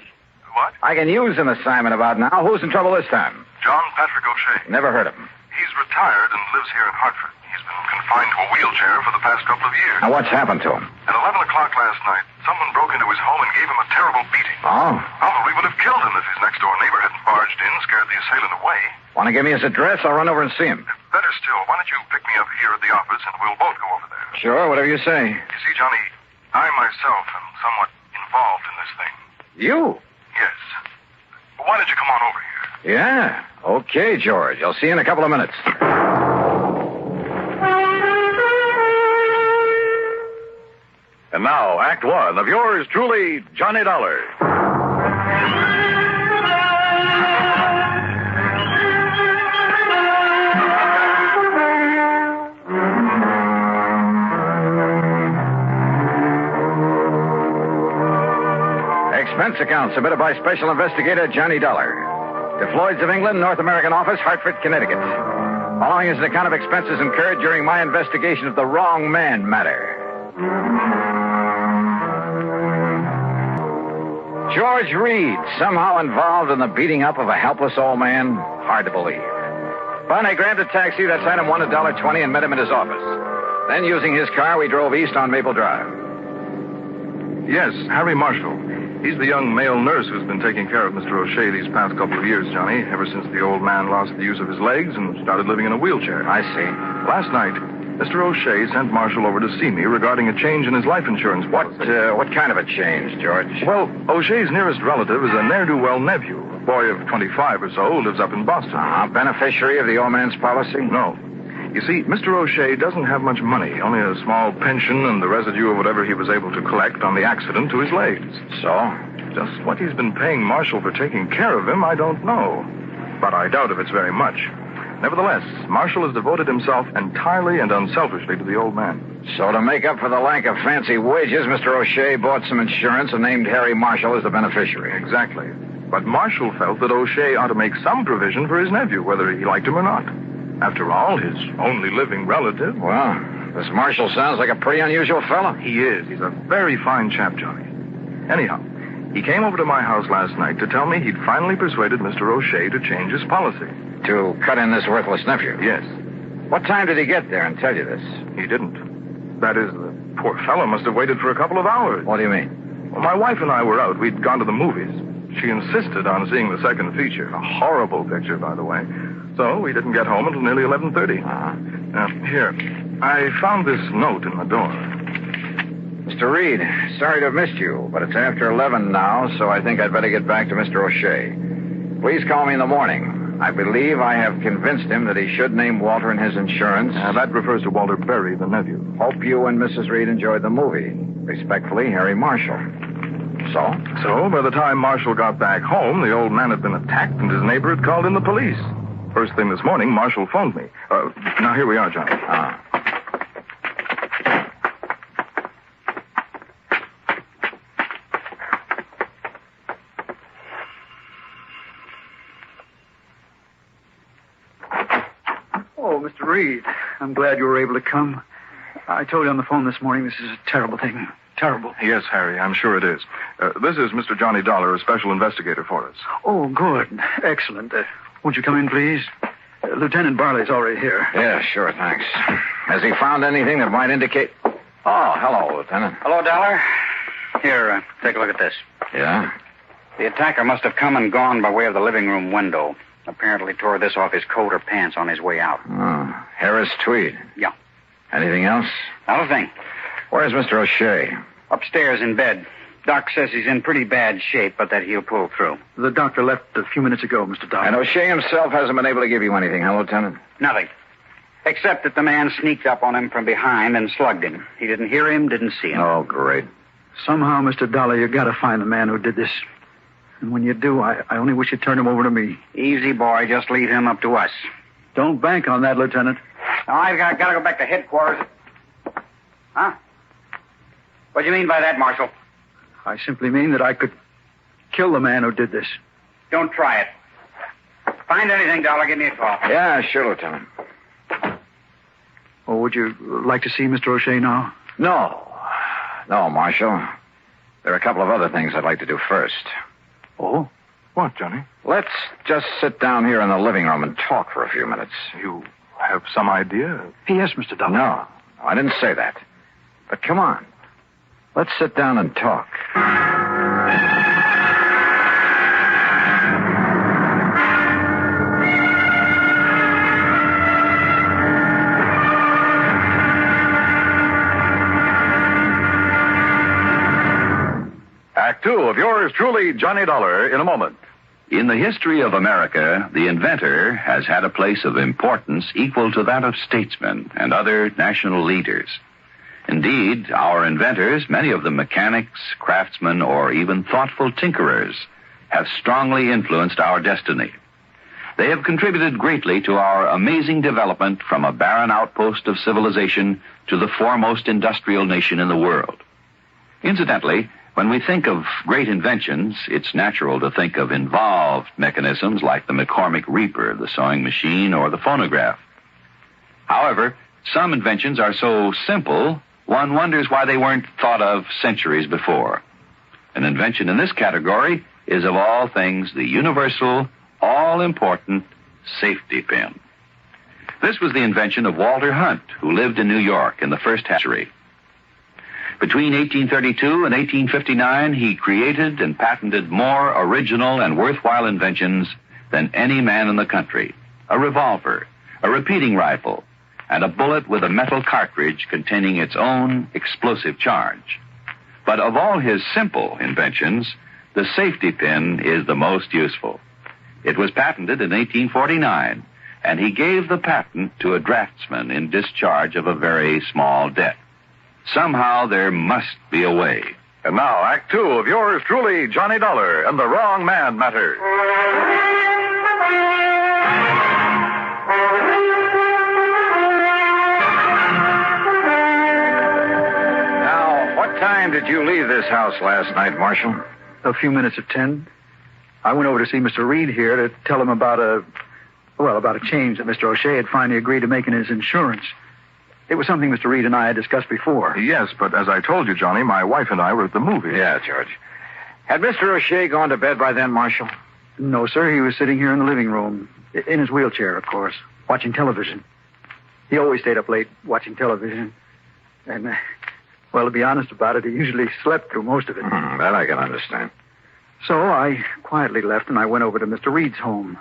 What? I can use an assignment about now. Who's in trouble this time? John Patrick O'Shea. Never heard of him. He's retired and lives here in Hartford. He's been confined to a wheelchair for the past couple of years. Now, what's happened to him? At 11 o'clock last night, someone broke into his home and gave him a terrible beating. Oh? Probably would have killed him if his next-door neighbor hadn't barged in, scared the assailant away. Want to give me his address? I'll run over and see him. Better still, why don't you pick me up here at the office and we'll both go over there. Sure, whatever you say. You see, Johnny, I myself am somewhat involved in this thing. You? Yes. Well, why don't you come on over here? Yeah. Okay, George. I'll see you in a couple of minutes. And now, Act One of yours truly, Johnny Dollar. Expense account submitted by Special Investigator Johnny Dollar. To Floyd's of England, North American Office, Hartford, Connecticut. Following is an account of expenses incurred during my investigation of the Wrong Man Matter. George Reed, somehow involved in the beating up of a helpless old man? Hard to believe. But I grabbed a taxi, that's item one, $1.20, and met him at his office. Then, using his car, we drove east on Maple Drive. Yes, Harry Marshall. He's the young male nurse who's been taking care of Mr. O'Shea these past couple of years, Johnny, ever since the old man lost the use of his legs and started living in a wheelchair. I see. Last night, Mr. O'Shea sent Marshall over to see me regarding a change in his life insurance policy. What kind of a change, George? Well, O'Shea's nearest relative is a ne'er-do-well nephew. A boy of 25 or so lives up in Boston. Beneficiary of the old man's policy? No. You see, Mr. O'Shea doesn't have much money, only a small pension and the residue of whatever he was able to collect on the accident to his legs. So? Just what he's been paying Marshall for taking care of him, I don't know. But I doubt if it's very much. Nevertheless, Marshall has devoted himself entirely and unselfishly to the old man. So to make up for the lack of fancy wages, Mr. O'Shea bought some insurance and named Harry Marshall as the beneficiary. Exactly. But Marshall felt that O'Shea ought to make some provision for his nephew, whether he liked him or not. After all, his only living relative. Well, this Marshall sounds like a pretty unusual fellow. He is. He's a very fine chap, Johnny. Anyhow, he came over to my house last night to tell me he'd finally persuaded Mr. O'Shea to change his policy. To cut in this worthless nephew? Yes. What time did he get there and tell you this? He didn't. That is, the poor fellow must have waited for a couple of hours. What do you mean? Well, my wife and I were out. We'd gone to the movies. She insisted on seeing the second feature. A horrible picture, by the way. So we didn't get home until nearly 11:30. Now, here. I found this note in the door. Mr. Reed, sorry to have missed you, but it's after 11 now, so I think I'd better get back to Mr. O'Shea. Please call me in the morning. I believe I have convinced him that he should name Walter in his insurance. That refers to Walter Berry, the nephew. Hope you and Mrs. Reed enjoyed the movie. Respectfully, Harry Marshall. So, by the time Marshall got back home, the old man had been attacked and his neighbor had called in the police. First thing this morning, Marshall phoned me. Now, here we are, Johnny. Oh, Mr. Reed, I'm glad you were able to come. I told you on the phone this morning this is a terrible thing. Terrible. Yes, Harry, I'm sure it is. This is Mr. Johnny Dollar, a special investigator for us. Oh, good. Excellent. Won't you come in, please? Lieutenant Barley's already here. Yeah, sure, thanks. Has he found anything that might indicate... Oh, hello, Lieutenant. Hello, Dollar. Here, take a look at this. Yeah? The attacker must have come and gone by way of the living room window. Apparently tore this off his coat or pants on his way out. Oh, Harris tweed. Yeah. Anything else? Not a thing. Where's Mr. O'Shea? Upstairs in bed. Doc says he's in pretty bad shape, but that he'll pull through. The doctor left a few minutes ago, Mr. Dollar. And O'Shea himself hasn't been able to give you anything, huh, Lieutenant? Nothing. Except that the man sneaked up on him from behind and slugged him. He didn't hear him, didn't see him. Oh, great. Somehow, Mr. Dollar, you got to find the man who did this. And when you do, I only wish you'd turn him over to me. Easy, boy. Just leave him up to us. Don't bank on that, Lieutenant. Now, I've got to go back to headquarters. Huh? What do you mean by that, Marshal? I simply mean that I could kill the man who did this. Don't try it. Find anything, Dollar, give me a call. Yeah, sure, Lieutenant. Oh, would you like to see Mr. O'Shea now? No, Marshal. There are a couple of other things I'd like to do first. Oh? What, Johnny? Let's just sit down here in the living room and talk for a few minutes. You have some idea? Yes, Mr. Dollar. No, I didn't say that. But come on. Let's sit down and talk. Act two of yours truly, Johnny Dollar, in a moment. In the history of America, the inventor has had a place of importance equal to that of statesmen and other national leaders. Indeed, our inventors, many of them mechanics, craftsmen, or even thoughtful tinkerers, have strongly influenced our destiny. They have contributed greatly to our amazing development from a barren outpost of civilization to the foremost industrial nation in the world. Incidentally, when we think of great inventions, it's natural to think of involved mechanisms like the McCormick Reaper, the sewing machine, or the phonograph. However, some inventions are so simple, one wonders why they weren't thought of centuries before. An invention in this category is, of all things, the universal, all-important safety pin. This was the invention of Walter Hunt, who lived in New York in the first century. Between 1832 and 1859, he created and patented more original and worthwhile inventions than any man in the country. A revolver, a repeating rifle, and a bullet with a metal cartridge containing its own explosive charge. But of all his simple inventions, the safety pin is the most useful. It was patented in 1849, and he gave the patent to a draftsman in discharge of a very small debt. Somehow there must be a way. And now, Act Two of yours truly, Johnny Dollar and the Wrong Man Matter. Now, what time did you leave this house last night, Marshal? A few minutes of 10. I went over to see Mr. Reed here to tell him about a change that Mr. O'Shea had finally agreed to make in his insurance. It was something Mr. Reed and I had discussed before. Yes, but as I told you, Johnny, my wife and I were at the movies. Yeah, George. Had Mr. O'Shea gone to bed by then, Marshal? No, sir. He was sitting here in the living room, in his wheelchair, of course, watching television. He always stayed up late watching television. And, well, to be honest about it, he usually slept through most of it. That I can understand. So I quietly left and I went over to Mr. Reed's home.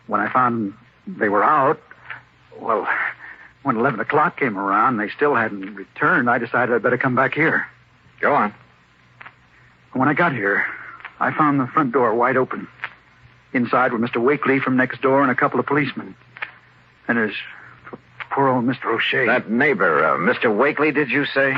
When I found they were out, well, when 11 o'clock came around and they still hadn't returned, I decided I'd better come back here. Go on. When I got here, I found the front door wide open. Inside were Mr. Wakely from next door and a couple of policemen. And there's poor old Mr. O'Shea. That neighbor, Mr. Wakely, did you say?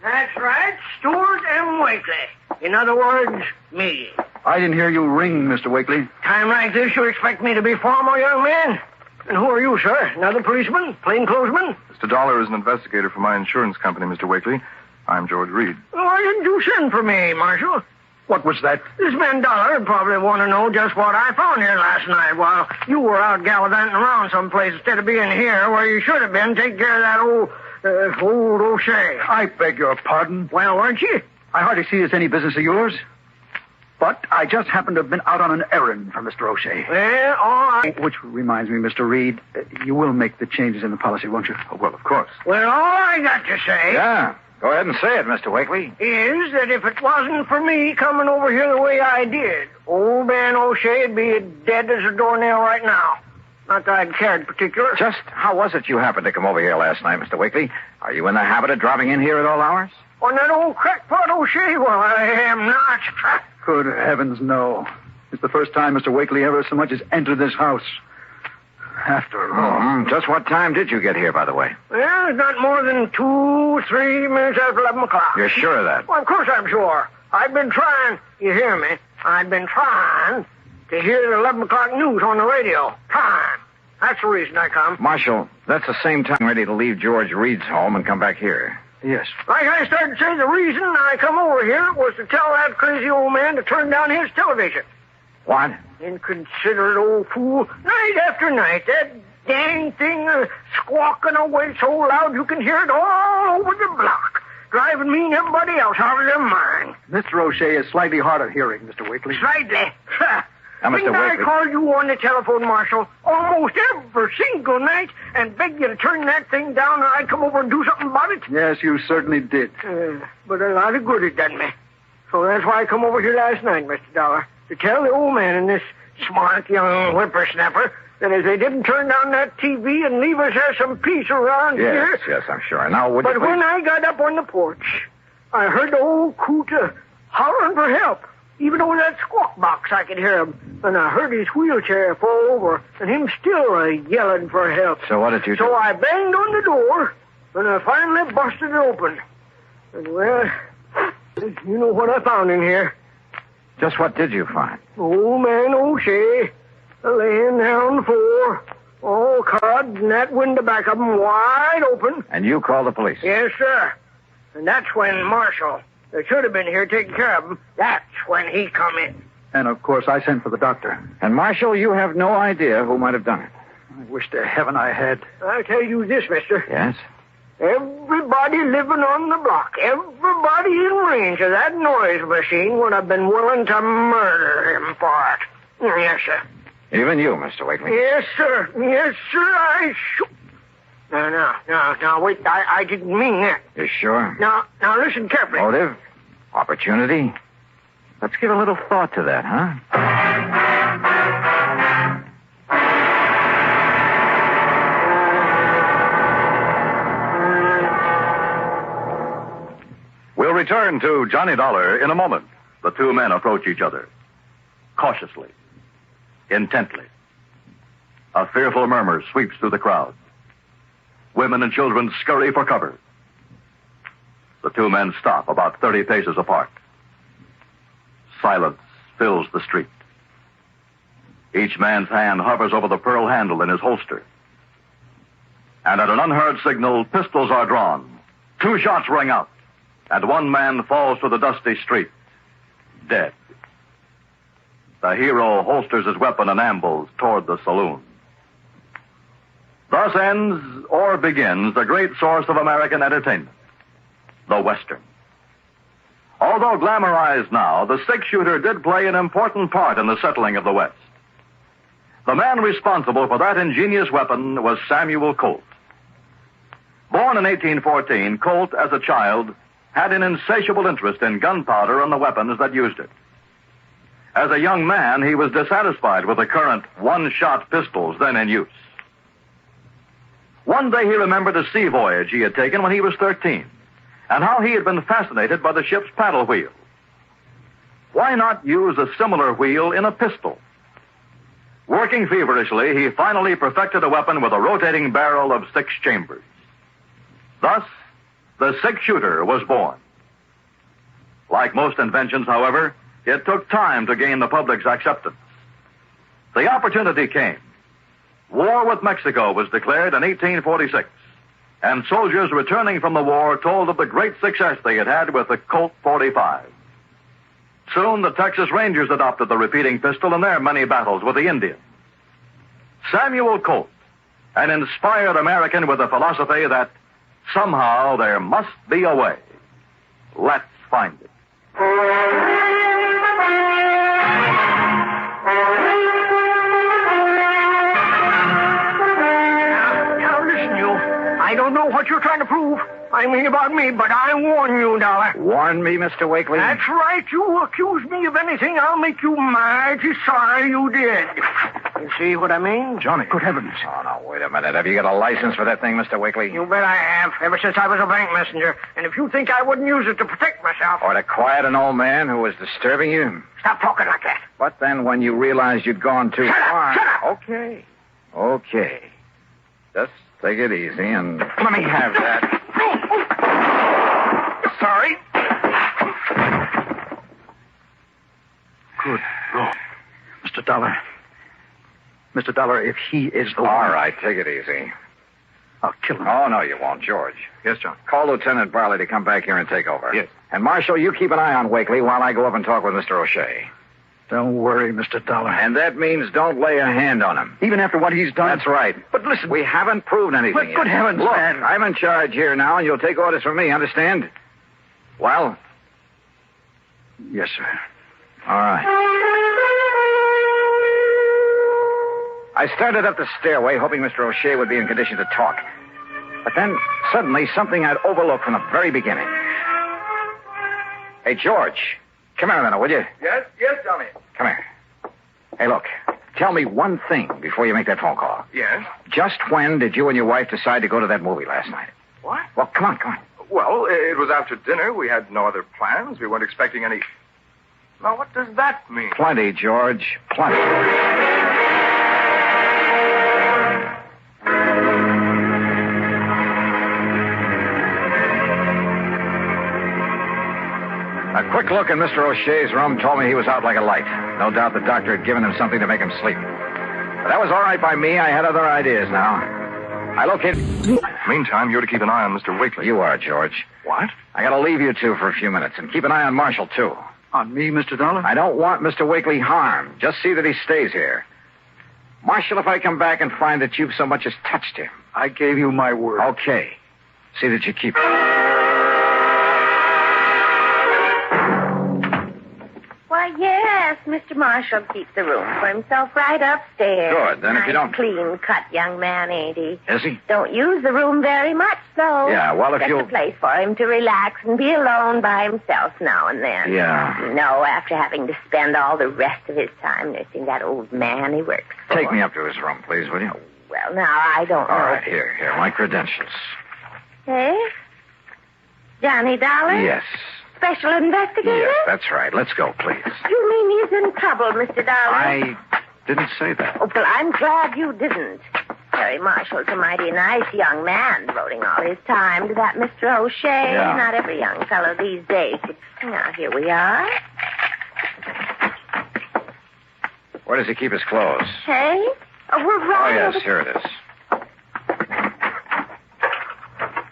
That's right, Stuart M. Wakely. In other words, me. I didn't hear you ring, Mr. Wakely. Time like this, you expect me to be formal, young man? And who are you, sir? Another policeman? Plainclothesman? Mr. Dollar is an investigator for my insurance company, Mr. Wakely. I'm George Reed. Why didn't you send for me, Marshal? What was that? This man Dollar would probably want to know just what I found here last night while you were out gallivanting around someplace instead of being here where you should have been taking care of that old O'Shea. I beg your pardon. Well, weren't you? I hardly see it's any business of yours. But I just happened to have been out on an errand for Mr. O'Shea. Well, all right. Which reminds me, Mr. Reed, you will make the changes in the policy, won't you? Oh, well, of course. Well, all I got to say... Yeah, go ahead and say it, Mr. Wakely. ...is that if it wasn't for me coming over here the way I did, old man O'Shea'd be dead as a doornail right now. Not that I'd cared particular. Just how was it you happened to come over here last night, Mr. Wakely? Are you in the habit of dropping in here at all hours? On that old crackpot O'Shea? Well, I am not. Good heavens, no. It's the first time Mr. Wakely ever so much as entered this house. After all. Just what time did you get here, by the way? Well, it's not more than 2-3 minutes after 11 o'clock. You're sure of that? Well, of course I'm sure. I've been trying, you hear me? I've been trying to hear the 11 o'clock news on the radio. Trying. That's the reason I come. Marshal, that's the same time ready to leave George Reed's home and come back here. Yes. Like I started to say, the reason I come over here was to tell that crazy old man to turn down his television. What? Inconsiderate old fool. Night after night, that dang thing squawking away so loud you can hear it all over the block. Driving me and everybody else out of their mind. Mr. O'Shea is slightly hard of hearing, Mr. Wakely. Slightly. Now, Mr. Didn't I Wakely. call you on the telephone, Marshal, almost every single night and beg you to turn that thing down and I'd come over and do something about it? Yes, you certainly did. But a lot of good it done me. So that's why I come over here last night, Mr. Dollar, to tell the old man and this smart young whippersnapper that if they didn't turn down that TV and leave us have some peace around here... Yes, I'm sure. Now, would you But when I got up on the porch, I heard the old coot hollering for help. Even over that squawk box, I could hear him. And I heard his wheelchair fall over, and him still yelling for help. So what did you do? So I banged on the door, and I finally busted it open. And, well, you know what I found in here. Just what did you find? Old man O'Shea, laying there on the floor, all cut, and that window back of him wide open. And you called the police? Yes, sir. And that's when Marshal, that should have been here taking care of him, that's when he come in. And, of course, I sent for the doctor. And, Marshal, you have no idea who might have done it. I wish to heaven I had. I'll tell you this, mister. Yes? Everybody living on the block, everybody in range of that noise machine would have been willing to murder him for it. Yes, sir. Even you, Mr. Wakely. Yes, sir. Yes, sir, I should. Now, wait, I didn't mean that. You sure? Now, listen carefully. Motive? Opportunity? Let's give a little thought to that, huh? We'll return to Johnny Dollar in a moment. The two men approach each other. Cautiously. Intently. A fearful murmur sweeps through the crowd. Women and children scurry for cover. The two men stop about 30 paces apart. Silence fills the street. Each man's hand hovers over the pearl handle in his holster. And at an unheard signal, pistols are drawn. 2 shots ring out. And one man falls to the dusty street, dead. The hero holsters his weapon and ambles toward the saloon. Thus ends or begins the great source of American entertainment, the Western. Although glamorized now, the six-shooter did play an important part in the settling of the West. The man responsible for that ingenious weapon was Samuel Colt. Born in 1814, Colt, as a child, had an insatiable interest in gunpowder and the weapons that used it. As a young man, he was dissatisfied with the current one-shot pistols then in use. One day he remembered a sea voyage he had taken when he was 13, and how he had been fascinated by the ship's paddle wheel. Why not use a similar wheel in a pistol? Working feverishly, he finally perfected a weapon with a rotating barrel of 6 chambers. Thus, the six-shooter was born. Like most inventions, however, it took time to gain the public's acceptance. The opportunity came. War with Mexico was declared in 1846, and soldiers returning from the war told of the great success they had had with the Colt 45. Soon, the Texas Rangers adopted the repeating pistol in their many battles with the Indians. Samuel Colt, an inspired American with a philosophy that somehow there must be a way. Let's find it. Now listen, you. I don't know what you're trying to prove. I mean about me, but I warn you, Dollar. Warn me, Mr. Wakely? That's right. You accuse me of anything, I'll make you mighty sorry you did. You see what I mean? Johnny. Good heavens. Oh, no, wait a minute. Have you got a license for that thing, Mr. Wakely? You bet I have, ever since I was a bank messenger. And if you think I wouldn't use it to protect myself... Or to quiet an old man who was disturbing you? Stop talking like that. But then when you realized you'd gone too far... Shut up! Okay. Just take it easy and let me have that. Sorry. Good Lord. Mr. Dollar. Mr. Dollar, if he is the one... All right, take it easy. I'll kill him. Oh, no, you won't, George. Yes, John. Call Lieutenant Barley to come back here and take over. Yes. And, Marshal, you keep an eye on Wakely while I go up and talk with Mr. O'Shea. Don't worry, Mr. Dollar. And that means don't lay a hand on him. Even after what he's done? That's right. But listen... We haven't proved anything But yet. good heavens, Look, man. I'm in charge here now, and you'll take orders from me, understand? Well? Yes, sir. All right. I started up the stairway, hoping Mr. O'Shea would be in condition to talk. But then, suddenly, something I'd overlooked from the very beginning. Hey, George, come here a minute, will you? Yes, Johnny. Come here. Hey, look, tell me one thing before you make that phone call. Yes? Just when did you and your wife decide to go to that movie last night? What? Well, come on. Well, it was after dinner. We had no other plans. We weren't expecting any... Now, what does that mean? Plenty, George. Plenty. A quick look in Mr. O'Shea's room told me he was out like a light. No doubt the doctor had given him something to make him sleep. But that was all right by me. I had other ideas now. I located... Meantime, you're to keep an eye on Mr. Wakely. You are, George. What? I gotta leave you two for a few minutes and keep an eye on Marshall, too. On me, Mr. Dollar? I don't want Mr. Wakely harmed. Just see that he stays here. Marshall, if I come back and find that you've so much as touched him... I gave you my word. Okay. See that you keep it. Why, yes. Yes, Mr. Marshall keeps the room for himself right upstairs. Good. Then if you don't... Clean-cut young man, ain't he? Is he? Don't use the room very much, though. Yeah, well, if Just you'll... a place for him to relax and be alone by himself now and then. Yeah. No, after having to spend all the rest of his time nursing that old man he works for. Take me up to his room, please, will you? Well, now, I don't know. All right, here, my credentials. Eh? Johnny Dollar? Yes. Special investigator? Yes, that's right. Let's go, please. You mean he's in trouble, Mr. Dollar? I didn't say that. Oh, well, I'm glad you didn't. Harry Marshall's a mighty nice young man, devoting all his time to that Mr. O'Shea. Yeah. Not every young fellow these days would... Now, here we are. Where does he keep his clothes? Hey? Oh, we're right Oh, over... yes, here it is.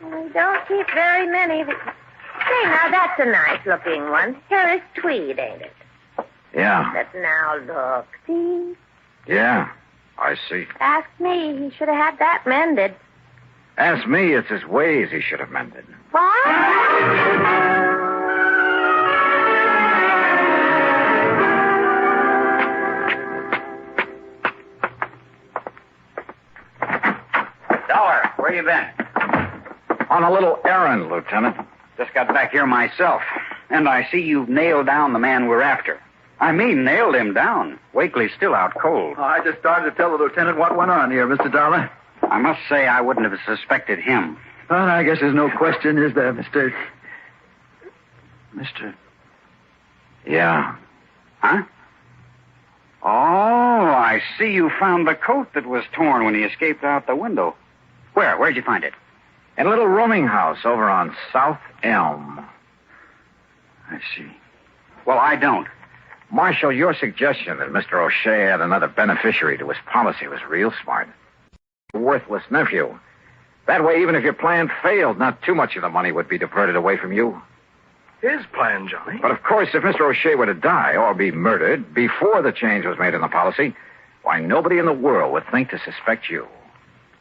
We don't keep very many. Say, now, that's a nice-looking one. Harris tweed, ain't it? Yeah. But now, look. See? Yeah, I see. Ask me. He should have had that mended. Ask me, it's his ways he should have mended. What? Dollar, where you been? On a little errand, Lieutenant. Just got back here myself. And I see you've nailed down the man we're after. I mean, nailed him down. Wakely's still out cold. Oh, I just started to tell the lieutenant what went on here, Mr. Dollar. I must say I wouldn't have suspected him. Well, I guess there's no question, is there, Mr. Yeah. Huh? Oh, I see you found the coat that was torn when he escaped out the window. Where'd you find it? In a little rooming house over on South Elm. I see. Well, I don't. Marshal, your suggestion that Mr. O'Shea had another beneficiary to his policy was real smart. Worthless nephew. That way, even if your plan failed, not too much of the money would be diverted away from you. His plan, Johnny. But, of course, if Mr. O'Shea were to die or be murdered before the change was made in the policy, why, nobody in the world would think to suspect you.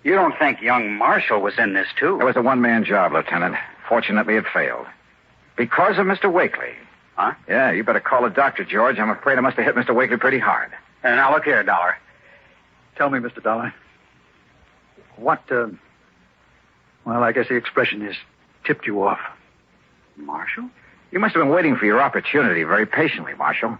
You don't think young Marshall was in this, too? It was a one-man job, Lieutenant. Fortunately, it failed. Because of Mr. Wakely. Huh? Yeah, you better call a doctor, George. I'm afraid I must have hit Mr. Wakely pretty hard. Now, look here, Dollar. Tell me, Mr. Dollar. What, well, I guess the expression is tipped you off. Marshall? You must have been waiting for your opportunity very patiently, Marshal.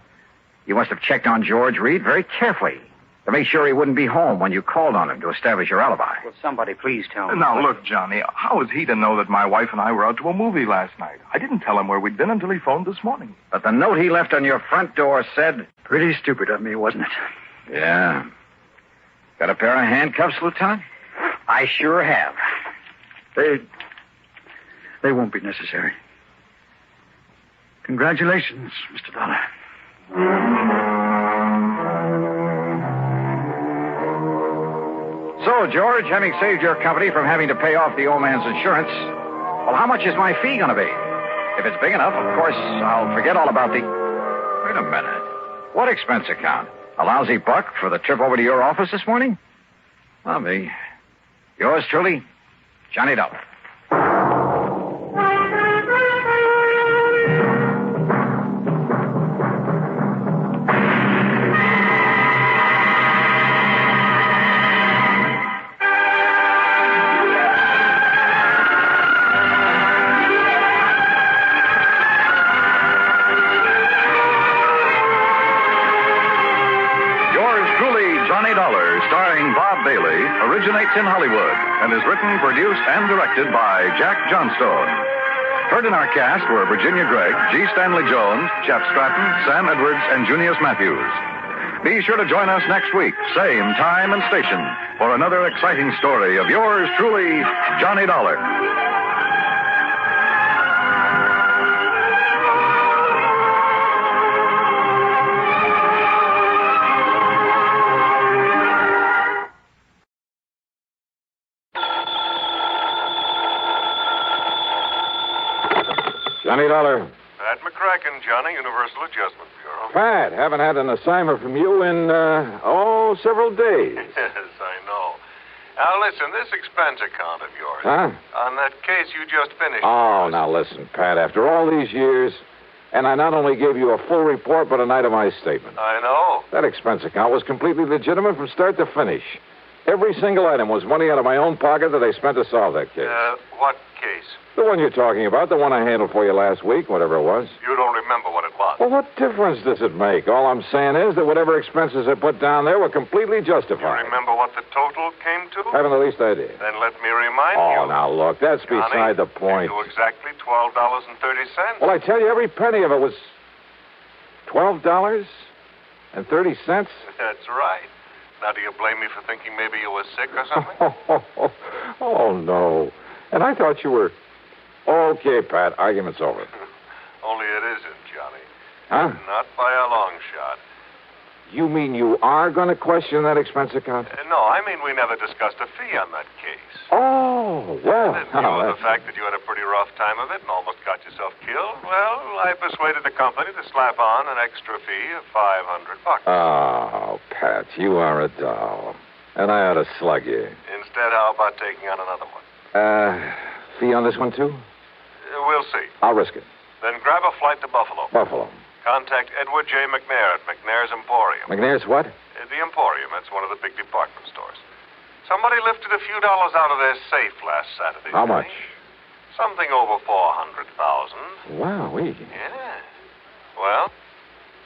You must have checked on George Reed very carefully to make sure he wouldn't be home when you called on him to establish your alibi. Will somebody please tell me? Now, look, Johnny, how is he to know that my wife and I were out to a movie last night? I didn't tell him where we'd been until he phoned this morning. But the note he left on your front door said... Pretty stupid of me, wasn't it? Yeah. Got a pair of handcuffs, Lieutenant? I sure have. They won't be necessary. Congratulations, Mr. Dollar. So, George, having saved your company from having to pay off the old man's insurance, well, how much is my fee going to be? If it's big enough, of course, I'll forget all about the... Wait a minute. What expense account? A lousy buck for the trip over to your office this morning? Well, me. Yours truly, Johnny Dollar. Originates in Hollywood and is written, produced, and directed by Jack Johnstone. Heard in our cast were Virginia Gregg, G. Stanley Jones, Jeff Stratton, Sam Edwards, and Junius Matthews. Be sure to join us next week, same time and station, for another exciting story of yours truly, Johnny Dollar. Johnny Dollar. Pat McCracken, Johnny, Universal Adjustment Bureau. Pat, haven't had an assignment from you in, several days. Yes, I know. Now, listen, this expense account of yours. Huh? On that case you just finished. Oh, now listen, Pat, after all these years, And I not only gave you a full report, but an itemized statement. I know. That expense account was completely legitimate from start to finish. Every single item was money out of my own pocket that I spent to solve that case. What case? The one you're talking about, the one I handled for you last week, whatever it was. You don't remember what it was. Well, what difference does it make? All I'm saying is that whatever expenses I put down there were completely justified. You remember what the total came to? Haven't the least idea. Then let me remind you. Oh, now look, that's beside the point. To exactly $12.30. Well, I tell you, every penny of it was $12.30. That's right. Now, do you blame me for thinking maybe you were sick or something? Oh, no. And I thought you were... Okay, Pat, argument's over. Only it isn't, Johnny. Huh? Not by a long shot. You mean you are going to question that expense account? No, I mean we never discussed a fee on that case. Oh, well... The fact that you had a pretty rough time of it and almost got yourself killed, well, I persuaded the company to slap on an extra fee of $500. Oh, Pat, you are a doll. And I ought to slug you. Instead, how about taking on another one? Fee on this one, too? We'll see. I'll risk it. Then grab a flight to Buffalo. Buffalo. Contact Edward J. McNair at McNair's Emporium. McNair's what? The Emporium. That's one of the big department stores. Somebody lifted a few dollars out of their safe last Saturday. How much? Something over $400,000. Wowee. Yeah. Well?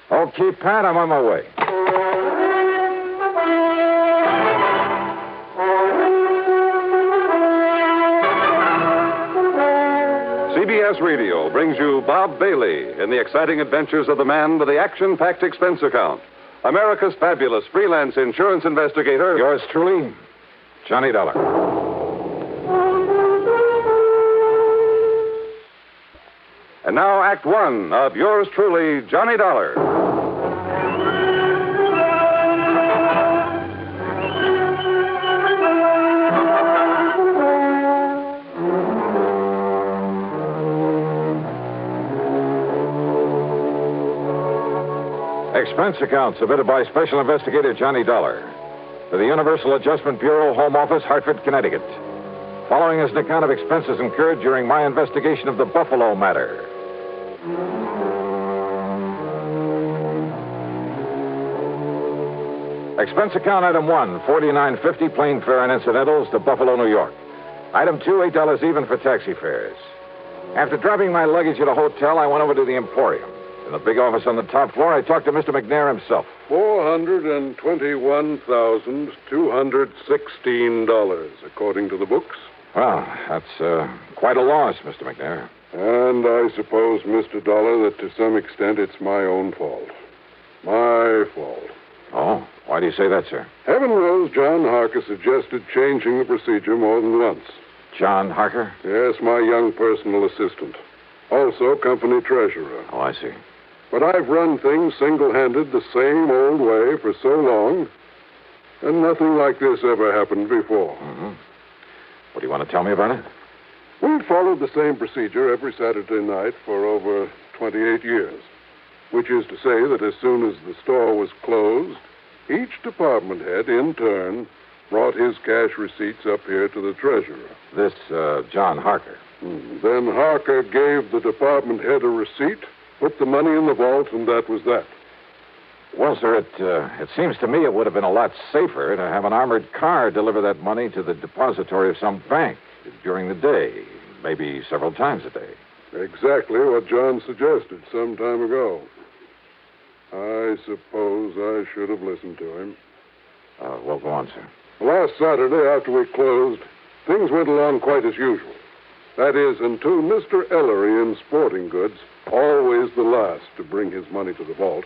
Okay, Pat, I'm on my way. CBS Radio brings you Bob Bailey in the exciting adventures of the man with the action-packed expense account. America's fabulous freelance insurance investigator. Yours truly, Johnny Dollar. And now, Act One of yours truly, Johnny Dollar. Expense account submitted by Special Investigator Johnny Dollar to the Universal Adjustment Bureau, Home Office, Hartford, Connecticut. Following is an account of expenses incurred during my investigation of the Buffalo Matter. Expense account item 1, $49.50 plane fare and incidentals to Buffalo, New York. Item 2, $8 even for taxi fares. After dropping my luggage at a hotel, I went over to the Emporium. In the big office on the top floor, I talked to Mr. McNair himself. $421,216, according to the books. Well, that's quite a loss, Mr. McNair. And I suppose, Mr. Dollar, that to some extent it's my own fault. My fault. Oh, why do you say that, sir? Heaven knows John Harker suggested changing the procedure more than once. John Harker? Yes, my young personal assistant. Also company treasurer. Oh, I see. But I've run things single-handed the same old way for so long, and nothing like this ever happened before. Mm-hmm. What do you want to tell me about it? We've followed the same procedure every Saturday night for over 28 years, which is to say that as soon as the store was closed, each department head, in turn, brought his cash receipts up here to the treasurer. This, John Harker. Then Harker gave the department head a receipt, put the money in the vault, and that was that. Well, sir, it seems to me it would have been a lot safer to have an armored car deliver that money to the depository of some bank during the day, maybe several times a day. Exactly what John suggested some time ago. I suppose I should have listened to him. Well, go on, sir. Last Saturday, after we closed, things went along quite as usual. That is, until Mr. Ellery in Sporting Goods, always the last to bring his money to the vault,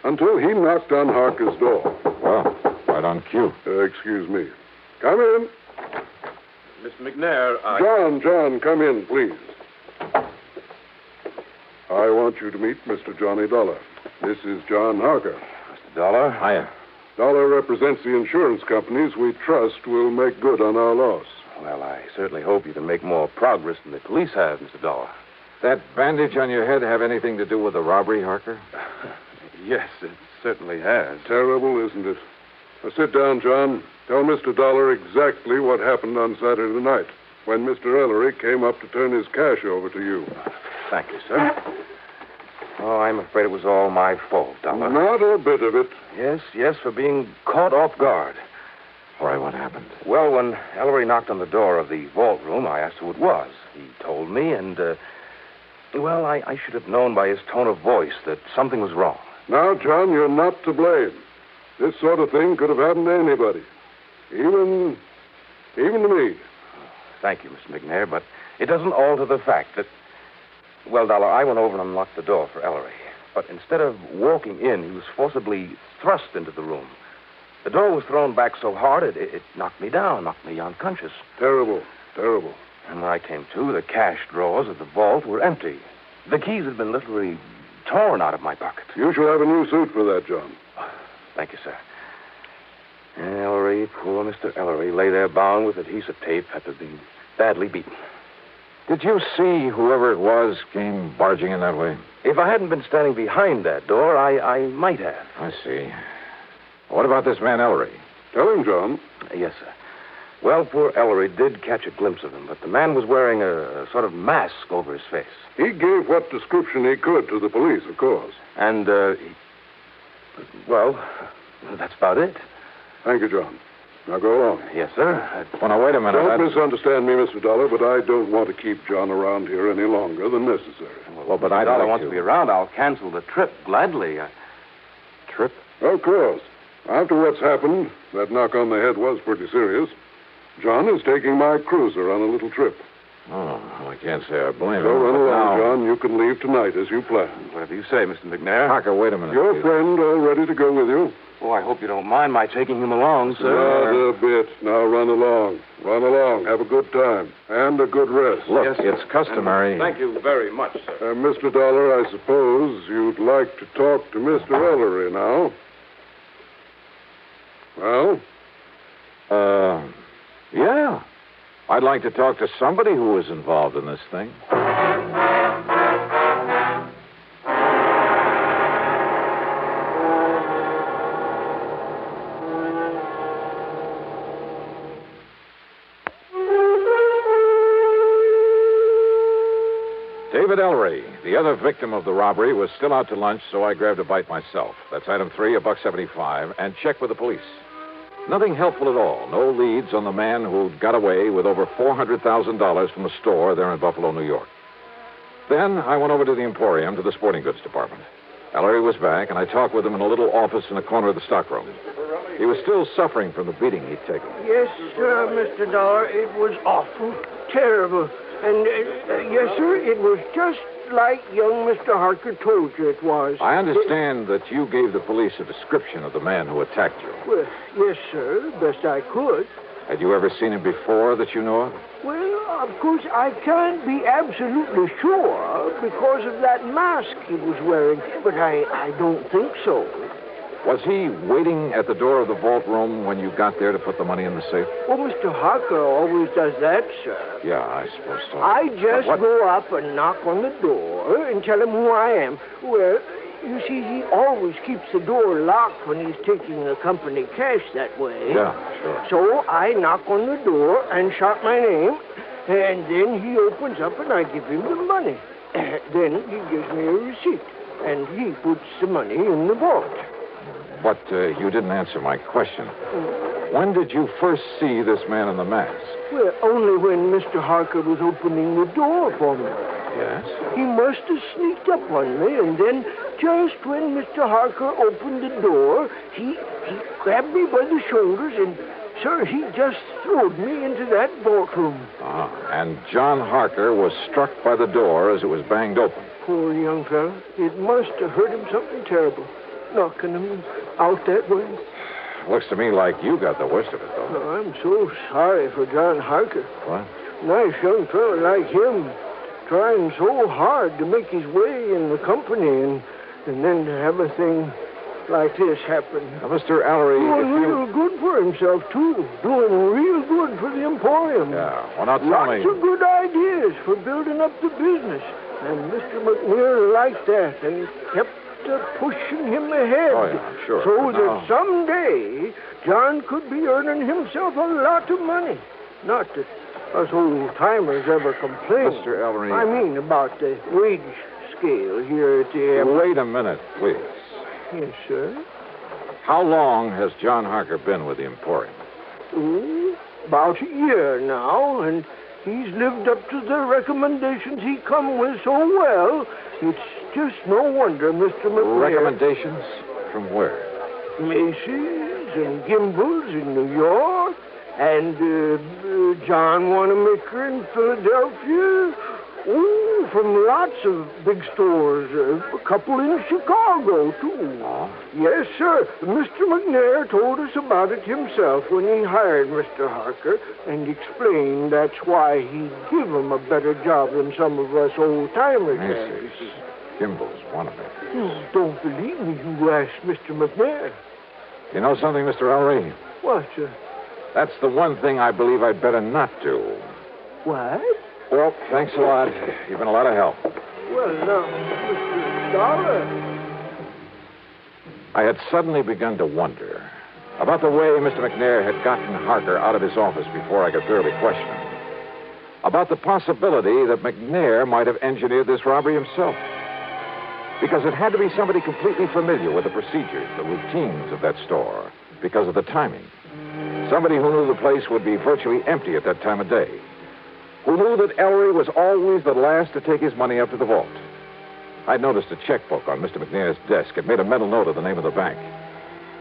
until he knocked on Harker's door. Well, right on cue. Excuse me. Come in. Mr. McNair, John, come in, please. I want you to meet Mr. Johnny Dollar. This is John Harker. Mr. Dollar? Hiya. Dollar represents the insurance companies we trust will make good on our loss. Well, I certainly hope you can make more progress than the police have, Mr. Dollar. That bandage on your head have anything to do with the robbery, Harker? Yes, it certainly has. Terrible, isn't it? Now, sit down, John. Tell Mr. Dollar exactly what happened on Saturday night when Mr. Ellery came up to turn his cash over to you. Thank you, sir. Oh, I'm afraid it was all my fault, Dollar. Not a bit of it. Yes, for being caught off guard. All right, what happened? Well, when Ellery knocked on the door of the vault room, I asked who it was. He told me, and, I should have known by his tone of voice that something was wrong. Now, John, you're not to blame. This sort of thing could have happened to anybody. Even to me. Thank you, Mr. McNair, but it doesn't alter the fact that... Well, Dollar, I went over and unlocked the door for Ellery. But instead of walking in, he was forcibly thrust into the room. The door was thrown back so hard, it knocked me down, knocked me unconscious. Terrible. And when I came to, the cash drawers of the vault were empty. The keys had been literally torn out of my pocket. You shall have a new suit for that, John. Thank you, sir. Ellery, poor Mr. Ellery, lay there bound with adhesive tape after being badly beaten. Did you see whoever it was came barging in that way? If I hadn't been standing behind that door, I might have. I see. What about this man, Ellery? Tell him, John. Yes, sir. Well, poor Ellery did catch a glimpse of him, but the man was wearing a sort of mask over his face. He gave what description he could to the police, of course. And, that's about it. Thank you, John. Now go along. Yes, sir. Now, wait a minute. Don't misunderstand me, Mr. Dollar, but I don't want to keep John around here any longer than necessary. Well, but I don't want to be around. I'll cancel the trip gladly. Trip? Of course. After what's happened, that knock on the head was pretty serious. John is taking my cruiser on a little trip. Oh, I can't say I blame him. So run along, now... John. You can leave tonight as you planned. Whatever you say, Mr. McNair. Parker, wait a minute. Your friend all ready to go with you? Oh, I hope you don't mind my taking him along, sir. Not a bit. Now run along. Run along. Have a good time. And a good rest. Look, yes, it's customary. Thank you very much, sir. Mr. Dollar, I suppose you'd like to talk to Mr. Ellery now. Well? Yeah. I'd like to talk to somebody who was involved in this thing. David Ellery, the other victim of the robbery, was still out to lunch, so I grabbed a bite myself. That's item 3, $1.75, and checked with the police. Nothing helpful at all. No leads on the man who got away with over $400,000 from a store there in Buffalo, New York. Then I went over to the Emporium to the sporting goods department. Ellery was back, and I talked with him in a little office in the corner of the stockroom. He was still suffering from the beating he'd taken. Yes, sir, Mr. Dollar. It was awful, terrible. And, yes, sir, it was just like young Mr. Harker told you it was. I understand that you gave the police a description of the man who attacked you. Well, yes, sir, best I could. Had you ever seen him before that you know of? Well, of course, I can't be absolutely sure because of that mask he was wearing, but I don't think so. Was he waiting at the door of the vault room when you got there to put the money in the safe? Well, Mr. Harker always does that, sir. Yeah, I suppose so. I just go up and knock on the door and tell him who I am. Well, you see, he always keeps the door locked when he's taking the company cash that way. Yeah, sure. So I knock on the door and shout my name, and then he opens up and I give him the money. Then he gives me a receipt, and he puts the money in the vault. But you didn't answer my question. When did you first see this man in the mask? Well, only when Mr. Harker was opening the door for me. Yes? He must have sneaked up on me, and then just when Mr. Harker opened the door, he grabbed me by the shoulders, and, sir, he just throwed me into that vault room. And John Harker was struck by the door as it was banged open. Poor young fellow. It must have hurt him something terrible, knocking him out that way. Looks to me like you got the worst of it, though. Oh, I'm so sorry for John Harker. What? Nice young fellow like him, trying so hard to make his way in the company, and then to have a thing like this happen. Now, Mr. Ellery, doing real good for himself, too. Doing real good for the Emporium. Yeah, well, now tell me... Lots of good ideas for building up the business. And Mr. McNair liked that, and kept pushing him ahead. Oh, yeah, sure. So that someday John could be earning himself a lot of money. Not that us old-timers ever complain. Mr. Ellery... I mean about the wage scale here at the airport. Wait a minute, please. Yes, sir. How long has John Harker been with the Emporium? About a year now, and he's lived up to the recommendations he come with so well. It's just no wonder, Mr. McNair. Recommendations? From where? Macy's and Gimbel's in New York, and John Wanamaker in Philadelphia. Oh, from lots of big stores. A couple in Chicago, too. Yes, sir. Mr. McNair told us about it himself when he hired Mr. Harker and explained that's why he'd give him a better job than some of us old-timers have. Macy's, Gimbel's, Wanamaker. You don't believe me, you ask Mr. McNair. You know something, Mr. Ellery? What, sir? That's the one thing I believe I'd better not do. What? Well, thanks a lot. You've been a lot of help. Well, now, Mr. Dollar. I had suddenly begun to wonder about the way Mr. McNair had gotten Harker out of his office before I could thoroughly question him. About the possibility that McNair might have engineered this robbery himself. Because it had to be somebody completely familiar with the procedures, the routines of that store, because of the timing. Somebody who knew the place would be virtually empty at that time of day. Who knew that Ellery was always the last to take his money up to the vault. I'd noticed a checkbook on Mr. McNair's desk and made a mental note of the name of the bank.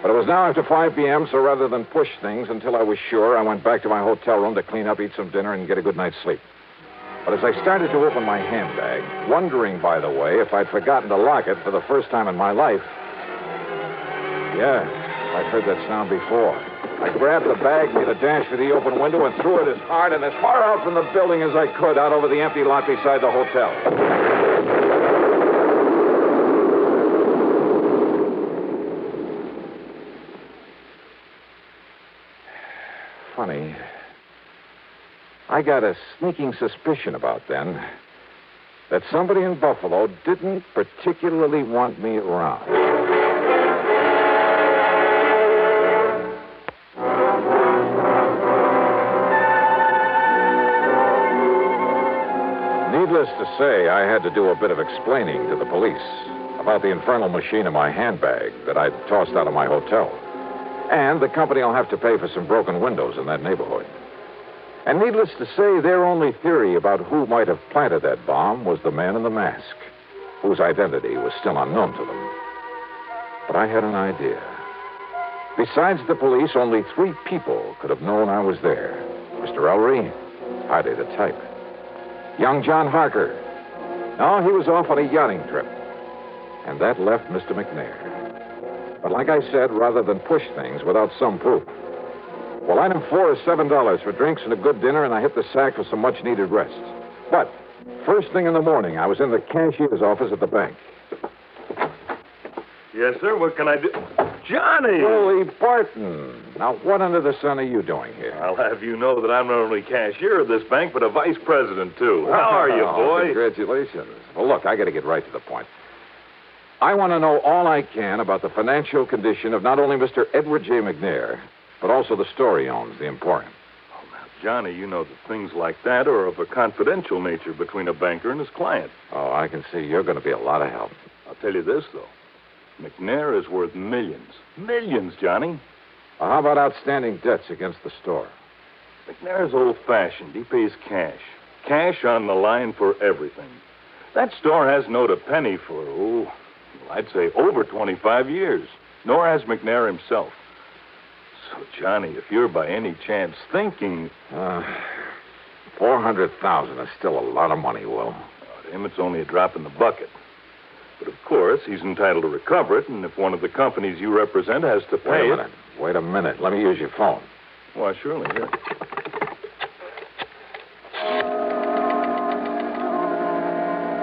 But it was now after 5 p.m., so rather than push things until I was sure, I went back to my hotel room to clean up, eat some dinner, and get a good night's sleep. But as I started to open my handbag, wondering, by the way, if I'd forgotten to lock it for the first time in my life. Yeah, I'd heard that sound before. I grabbed the bag, made a dash for the open window, and threw it as hard and as far out from the building as I could, out over the empty lot beside the hotel. Funny. I got a sneaking suspicion about then that somebody in Buffalo didn't particularly want me around. Needless to say, I had to do a bit of explaining to the police about the infernal machine in my handbag that I'd tossed out of my hotel. And the company will have to pay for some broken windows in that neighborhood. And needless to say, their only theory about who might have planted that bomb was the man in the mask, whose identity was still unknown to them. But I had an idea. Besides the police, only 3 people could have known I was there. Mr. Ellery, hardly the type. Young John Harker. No, he was off on a yachting trip. And that left Mr. McNair. But like I said, rather than push things without some proof. Well, item 4 is $7 for drinks and a good dinner, and I hit the sack for some much-needed rest. But first thing in the morning, I was in the cashier's office at the bank. Yes, sir. What can I do? Johnny! Willie Barton. Now, what under the sun are you doing here? I'll have you know that I'm not only cashier of this bank, but a vice president, too. How are you, boy? Congratulations. Well, look, I got to get right to the point. I want to know all I can about the financial condition of not only Mr. Edward J. McNair, but also the store he owns, the Emporium. Oh, now, Johnny, you know that things like that are of a confidential nature between a banker and his client. Oh, I can see you're going to be a lot of help. I'll tell you this, though. McNair is worth millions. Millions, Johnny. Well, how about outstanding debts against the store? McNair's old-fashioned. He pays cash. Cash on the line for everything. That store hasn't owed a penny for, I'd say over 25 years. Nor has McNair himself. So, Johnny, if you're by any chance thinking... $400,000 is still a lot of money, Will. To him, it's only a drop in the bucket. But, of course, he's entitled to recover it, and if one of the companies you represent has to pay it... Wait a minute. Let me use your phone. Why, surely, yeah.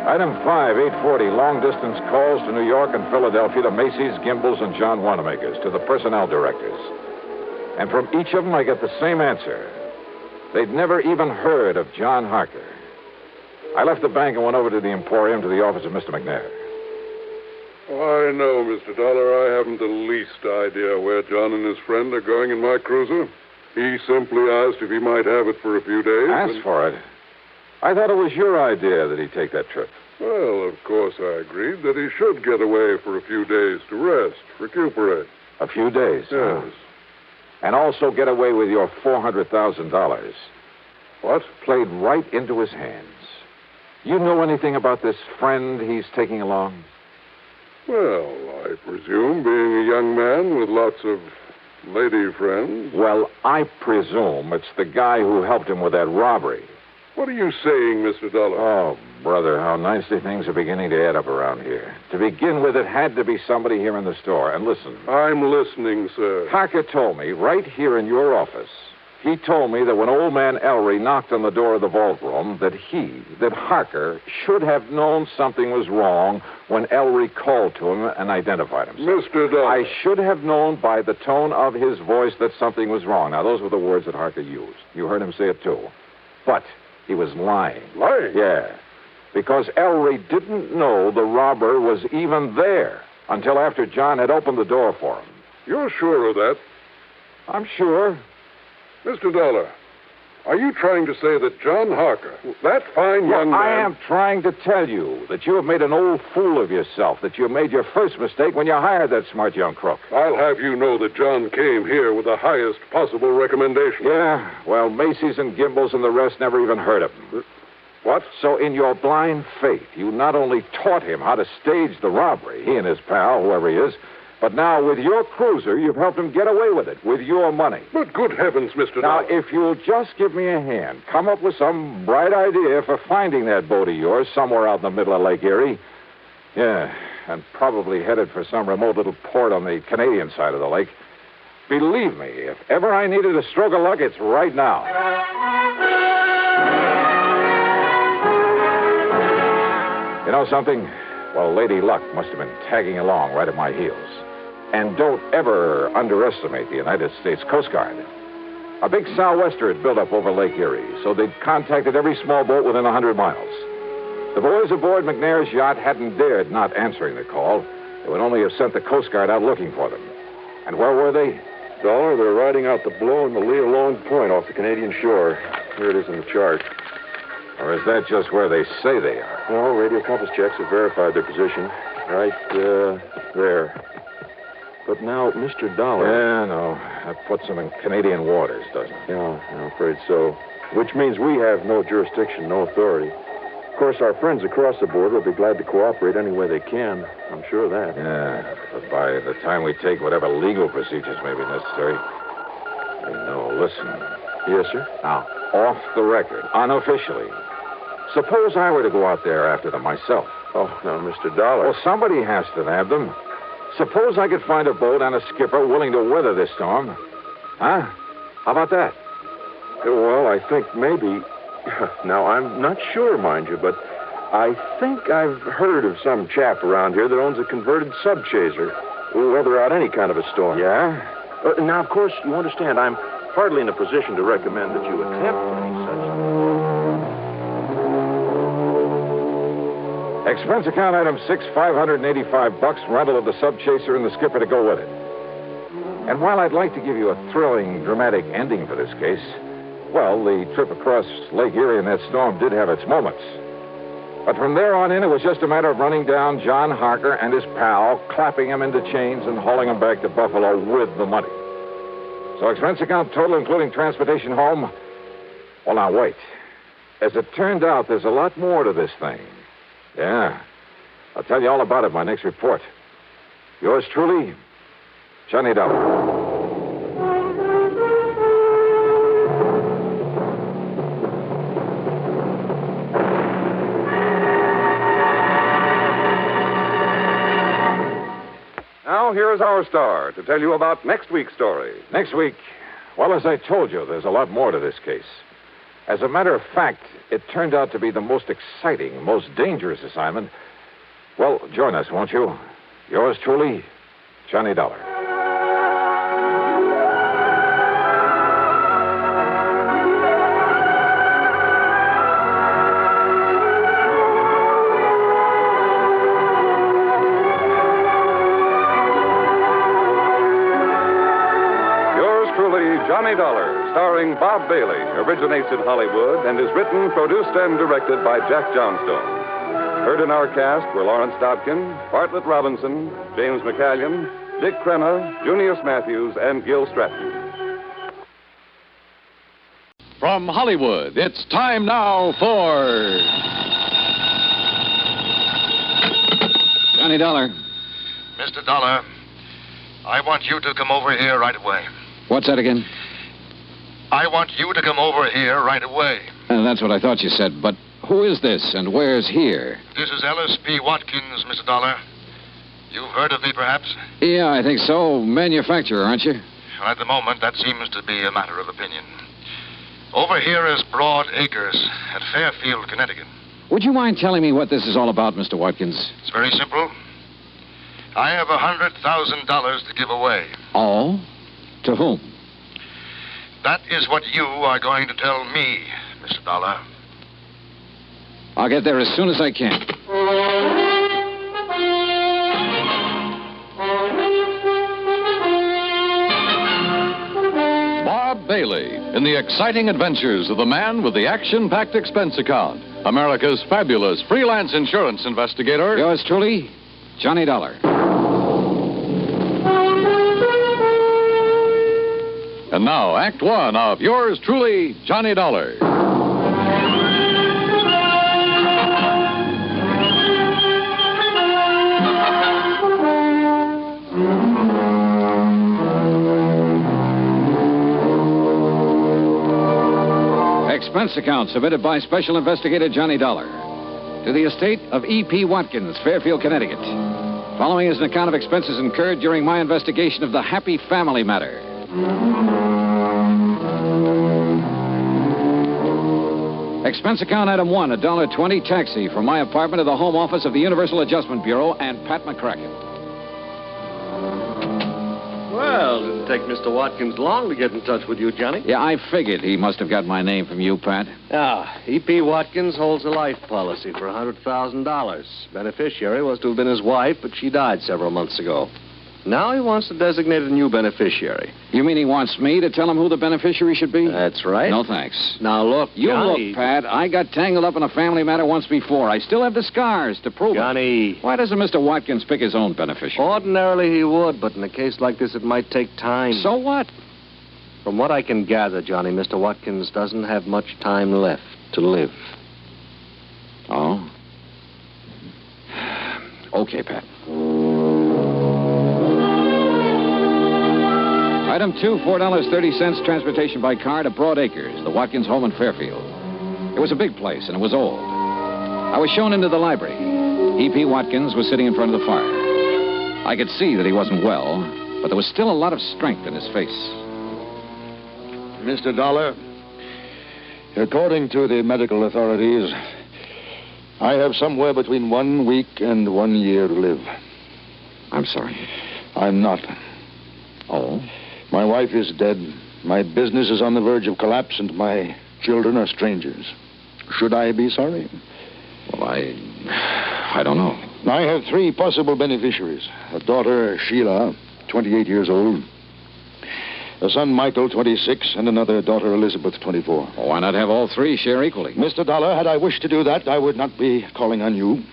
Item 5, 840, long-distance calls to New York and Philadelphia to Macy's, Gimbel's, and John Wanamaker's, to the personnel directors. And from each of them, I get the same answer. They'd never even heard of John Harker. I left the bank and went over to the Emporium to the office of Mr. McNair. I know, Mr. Dollar. I haven't the least idea where John and his friend are going in my cruiser. He simply asked if he might have it for a few days. Asked for it? I thought it was your idea that he take that trip. Well, of course I agreed that he should get away for a few days to rest, recuperate. A few days? Yes. Huh? And also get away with your $400,000. What? Played right into his hands. You know anything about this friend he's taking along? Well, I presume, being a young man with lots of lady friends. Well, I presume it's the guy who helped him with that robbery. What are you saying, Mr. Dollar? Oh, brother, how nicely things are beginning to add up around here. To begin with, it had to be somebody here in the store. And listen. I'm listening, sir. Harker told me, right here in your office, he told me that when old man Ellery knocked on the door of the vault room, that Harker should have known something was wrong when Ellery called to him and identified himself. Mr. Dollar. I should have known by the tone of his voice that something was wrong. Now, those were the words that Harker used. You heard him say it, too. But he was lying. Lying? Yeah. Because Ellery didn't know the robber was even there until after John had opened the door for him. You're sure of that? I'm sure. Mr. Dollar, are you trying to say that John Harker, that fine young man... I am trying to tell you that you have made an old fool of yourself, that you made your first mistake when you hired that smart young crook. I'll have you know that John came here with the highest possible recommendation. Yeah, well, Macy's and Gimbel's and the rest never even heard of him. What? So in your blind faith, you not only taught him how to stage the robbery, he and his pal, whoever he is, but now with your cruiser, you've helped him get away with it, with your money. But good heavens, Mr. Now, Dollar. if you'll just give me a hand, come up with some bright idea for finding that boat of yours somewhere out in the middle of Lake Erie. Yeah, and probably headed for some remote little port on the Canadian side of the lake. Believe me, if ever I needed a stroke of luck, it's right now. You know something? Well, Lady Luck must have been tagging along right at my heels. And don't ever underestimate the United States Coast Guard. A big sou'wester had built up over Lake Erie, so they'd contacted every small boat within 100 miles. The boys aboard McNair's yacht hadn't dared not answering the call. They would only have sent the Coast Guard out looking for them. And where were they? Dollar, they're riding out the blow in the lee of Long Point off the Canadian shore. Here it is in the chart. Or is that just where they say they are? No, radio compass checks have verified their position. Right there. But now, Mr. Dollar... Yeah, no. That puts them in Canadian waters, doesn't it? Yeah, I'm afraid so. Which means we have no jurisdiction, no authority. Of course, our friends across the border will be glad to cooperate any way they can. I'm sure of that. Yeah, but by the time we take whatever legal procedures may be necessary... No, listen. Yes, sir? Now, off the record, unofficially... Suppose I were to go out there after them myself. Oh, now, Mr. Dollar. Well, somebody has to nab them. Suppose I could find a boat and a skipper willing to weather this storm. Huh? How about that? Well, I think maybe... Now, I'm not sure, mind you, but I think I've heard of some chap around here that owns a converted subchaser. Will weather out any kind of a storm. Yeah? Now, of course, you understand, I'm hardly in a position to recommend that you attempt any such... Expense account item 6, $585, rental of the subchaser and the skipper to go with it. And while I'd like to give you a thrilling, dramatic ending for this case, well, the trip across Lake Erie in that storm did have its moments. But from there on in, it was just a matter of running down John Harker and his pal, clapping him into chains and hauling him back to Buffalo with the money. So expense account total, including transportation home. Well, now, wait. As it turned out, there's a lot more to this thing. Yeah. I'll tell you all about it in my next report. Yours truly, Johnny Dollar. Now, here is our star to tell you about next week's story. Next week, well, as I told you, there's a lot more to this case. As a matter of fact, it turned out to be the most exciting, most dangerous assignment. Well, join us, won't you? Yours truly, Johnny Dollar. Yours truly, Johnny Dollar, starring Bob Bailey, originates in Hollywood and is written, produced, and directed by Jack Johnstone. Heard in our cast were Lawrence Dobkin, Bartlett Robinson, James McCallion, Dick Crenna, Junius Matthews, and Gil Stratton. From Hollywood, it's time now for... Johnny Dollar. Mr. Dollar, I want you to come over here right away. What's that again? I want you to come over here right away. That's what I thought you said, but who is this and where's here? This is Ellis P. Watkins, Mr. Dollar. You've heard of me, perhaps? Yeah, I think so. Manufacturer, aren't you? Well, at the moment, that seems to be a matter of opinion. Over here is Broad Acres at Fairfield, Connecticut. Would you mind telling me what this is all about, Mr. Watkins? It's very simple. I have $100,000 to give away. Oh? To whom? That is what you are going to tell me, Mr. Dollar. I'll get there as soon as I can. Bob Bailey in the exciting adventures of the man with the action-packed expense account, America's fabulous freelance insurance investigator. Yours truly, Johnny Dollar. And now, Act One of yours truly, Johnny Dollar. Expense account submitted by Special Investigator Johnny Dollar to the estate of E.P. Watkins, Fairfield, Connecticut. Following is an account of expenses incurred during my investigation of the Happy Family Matter. Expense account item 1, $1.20 taxi from my apartment to the home office of the Universal Adjustment Bureau and Pat McCracken. Well, it didn't take Mr. Watkins long to get in touch with you, Johnny. Yeah, I figured he must have got my name from you, Pat. E.P. Watkins holds a life policy for $100,000. Beneficiary was to have been his wife, but she died several months ago. Now he wants to designate a new beneficiary. You mean he wants me to tell him who the beneficiary should be? That's right. No, thanks. Now, look, You Johnny... look, Pat. I got tangled up in a family matter once before. I still have the scars to prove Johnny... it. Why doesn't Mr. Watkins pick his own beneficiary? Ordinarily he would, but in a case like this, it might take time. So what? From what I can gather, Johnny, Mr. Watkins doesn't have much time left to live. Oh? Okay, Pat. Item 2, $4.30 transportation by car to Broad Acres, the Watkins home in Fairfield. It was a big place, and it was old. I was shown into the library. E.P. Watkins was sitting in front of the fire. I could see that he wasn't well, but there was still a lot of strength in his face. Mr. Dollar, according to the medical authorities, I have somewhere between 1 week and 1 year to live. I'm sorry. I'm not. Oh? My wife is dead. My business is on the verge of collapse, and my children are strangers. Should I be sorry? Well, I don't know. I have 3 possible beneficiaries. A daughter, Sheila, 28 years old. A son, Michael, 26, and another daughter, Elizabeth, 24. Well, why not have all 3 share equally? Mr. Dollar, had I wished to do that, I would not be calling on you.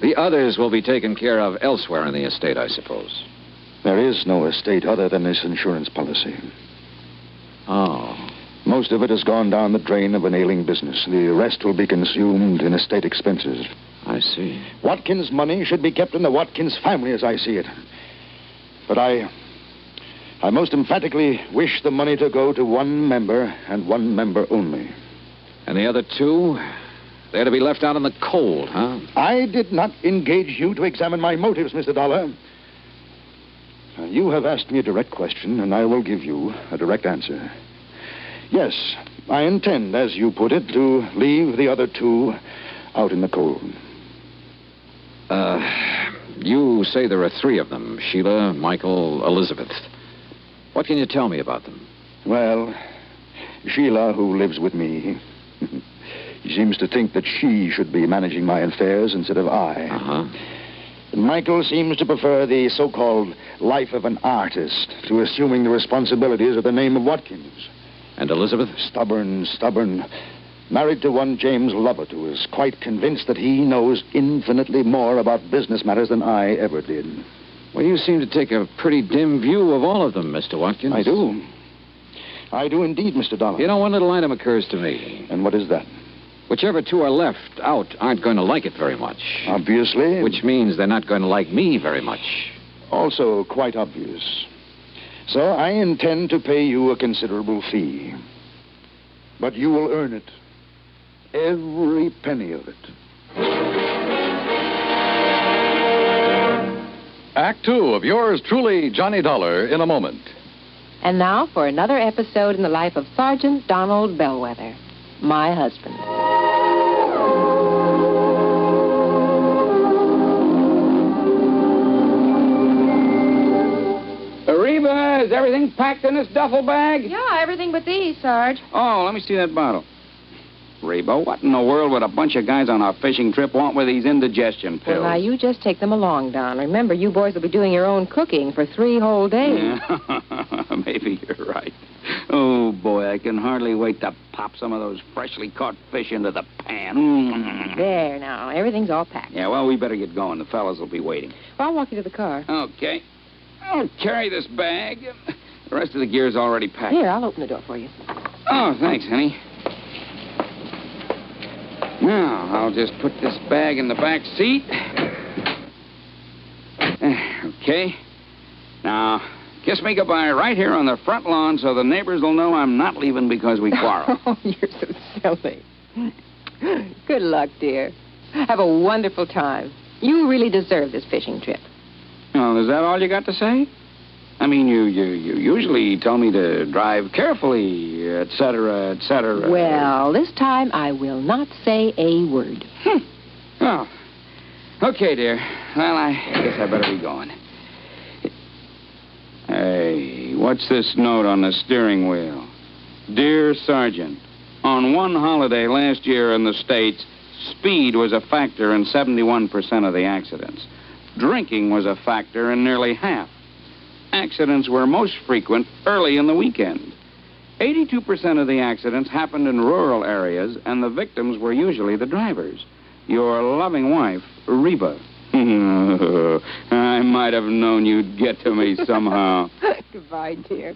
The others will be taken care of elsewhere in the estate, I suppose. There is no estate other than this insurance policy. Oh. Most of it has gone down the drain of an ailing business. The rest will be consumed in estate expenses. I see. Watkins' money should be kept in the Watkins family as I see it. But I most emphatically wish the money to go to one member and one member only. And the other 2? They're to be left out in the cold, huh? I did not engage you to examine my motives, Mr. Dollar. You have asked me a direct question, and I will give you a direct answer. Yes, I intend, as you put it, to leave the other 2 out in the cold. You say there are 3 of them, Sheila, Michael, Elizabeth. What can you tell me about them? Well, Sheila, who lives with me, she seems to think that she should be managing my affairs instead of I. Uh-huh. Michael seems to prefer the so-called life of an artist to assuming the responsibilities of the name of Watkins. And Elizabeth? Stubborn. Married to one James Lovett, who is quite convinced that he knows infinitely more about business matters than I ever did. Well, you seem to take a pretty dim view of all of them, Mr. Watkins. I do. I do indeed, Mr. Dollar. You know, one little item occurs to me. And what is that? Whichever two are left out aren't going to like it very much. Obviously. Which means they're not going to like me very much. Also quite obvious. So I intend to pay you a considerable fee. But you will earn it. Every penny of it. Act 2 of yours truly, Johnny Dollar, in a moment. And now for another episode in the life of Sergeant Donald Bellwether, my husband. Reba, is everything packed in this duffel bag? Yeah, everything but these, Sarge. Oh, let me see that bottle. Reba, what in the world would a bunch of guys on a fishing trip want with these indigestion pills? Well, now, you just take them along, Don. Remember, you boys will be doing your own cooking for 3 whole days. Yeah. Maybe you're right. Oh, boy, I can hardly wait to pop some of those freshly caught fish into the pan. There, now. Everything's all packed. Yeah, well, we better get going. The fellas will be waiting. Well, I'll walk you to the car. Okay. I'll carry this bag. The rest of the gear's already packed. Here, I'll open the door for you. Oh, thanks, honey. Now, I'll just put this bag in the back seat. Okay. Now, kiss me goodbye right here on the front lawn so the neighbors will know I'm not leaving because we quarreled. Oh, you're so silly. Good luck, dear. Have a wonderful time. You really deserve this fishing trip. Oh, is that all you got to say? I mean, you usually tell me to drive carefully, et cetera, et cetera. Well, this time I will not say a word. Oh. Okay, dear. Well, I guess I better be going. Hey, what's this note on the steering wheel? Dear Sergeant, on one holiday last year in the States, speed was a factor in 71% of the accidents. Drinking was a factor in nearly half. Accidents were most frequent early in the weekend. 82% of the accidents happened in rural areas, and the victims were usually the drivers. Your loving wife, Reba. I might have known you'd get to me somehow. Goodbye, dear.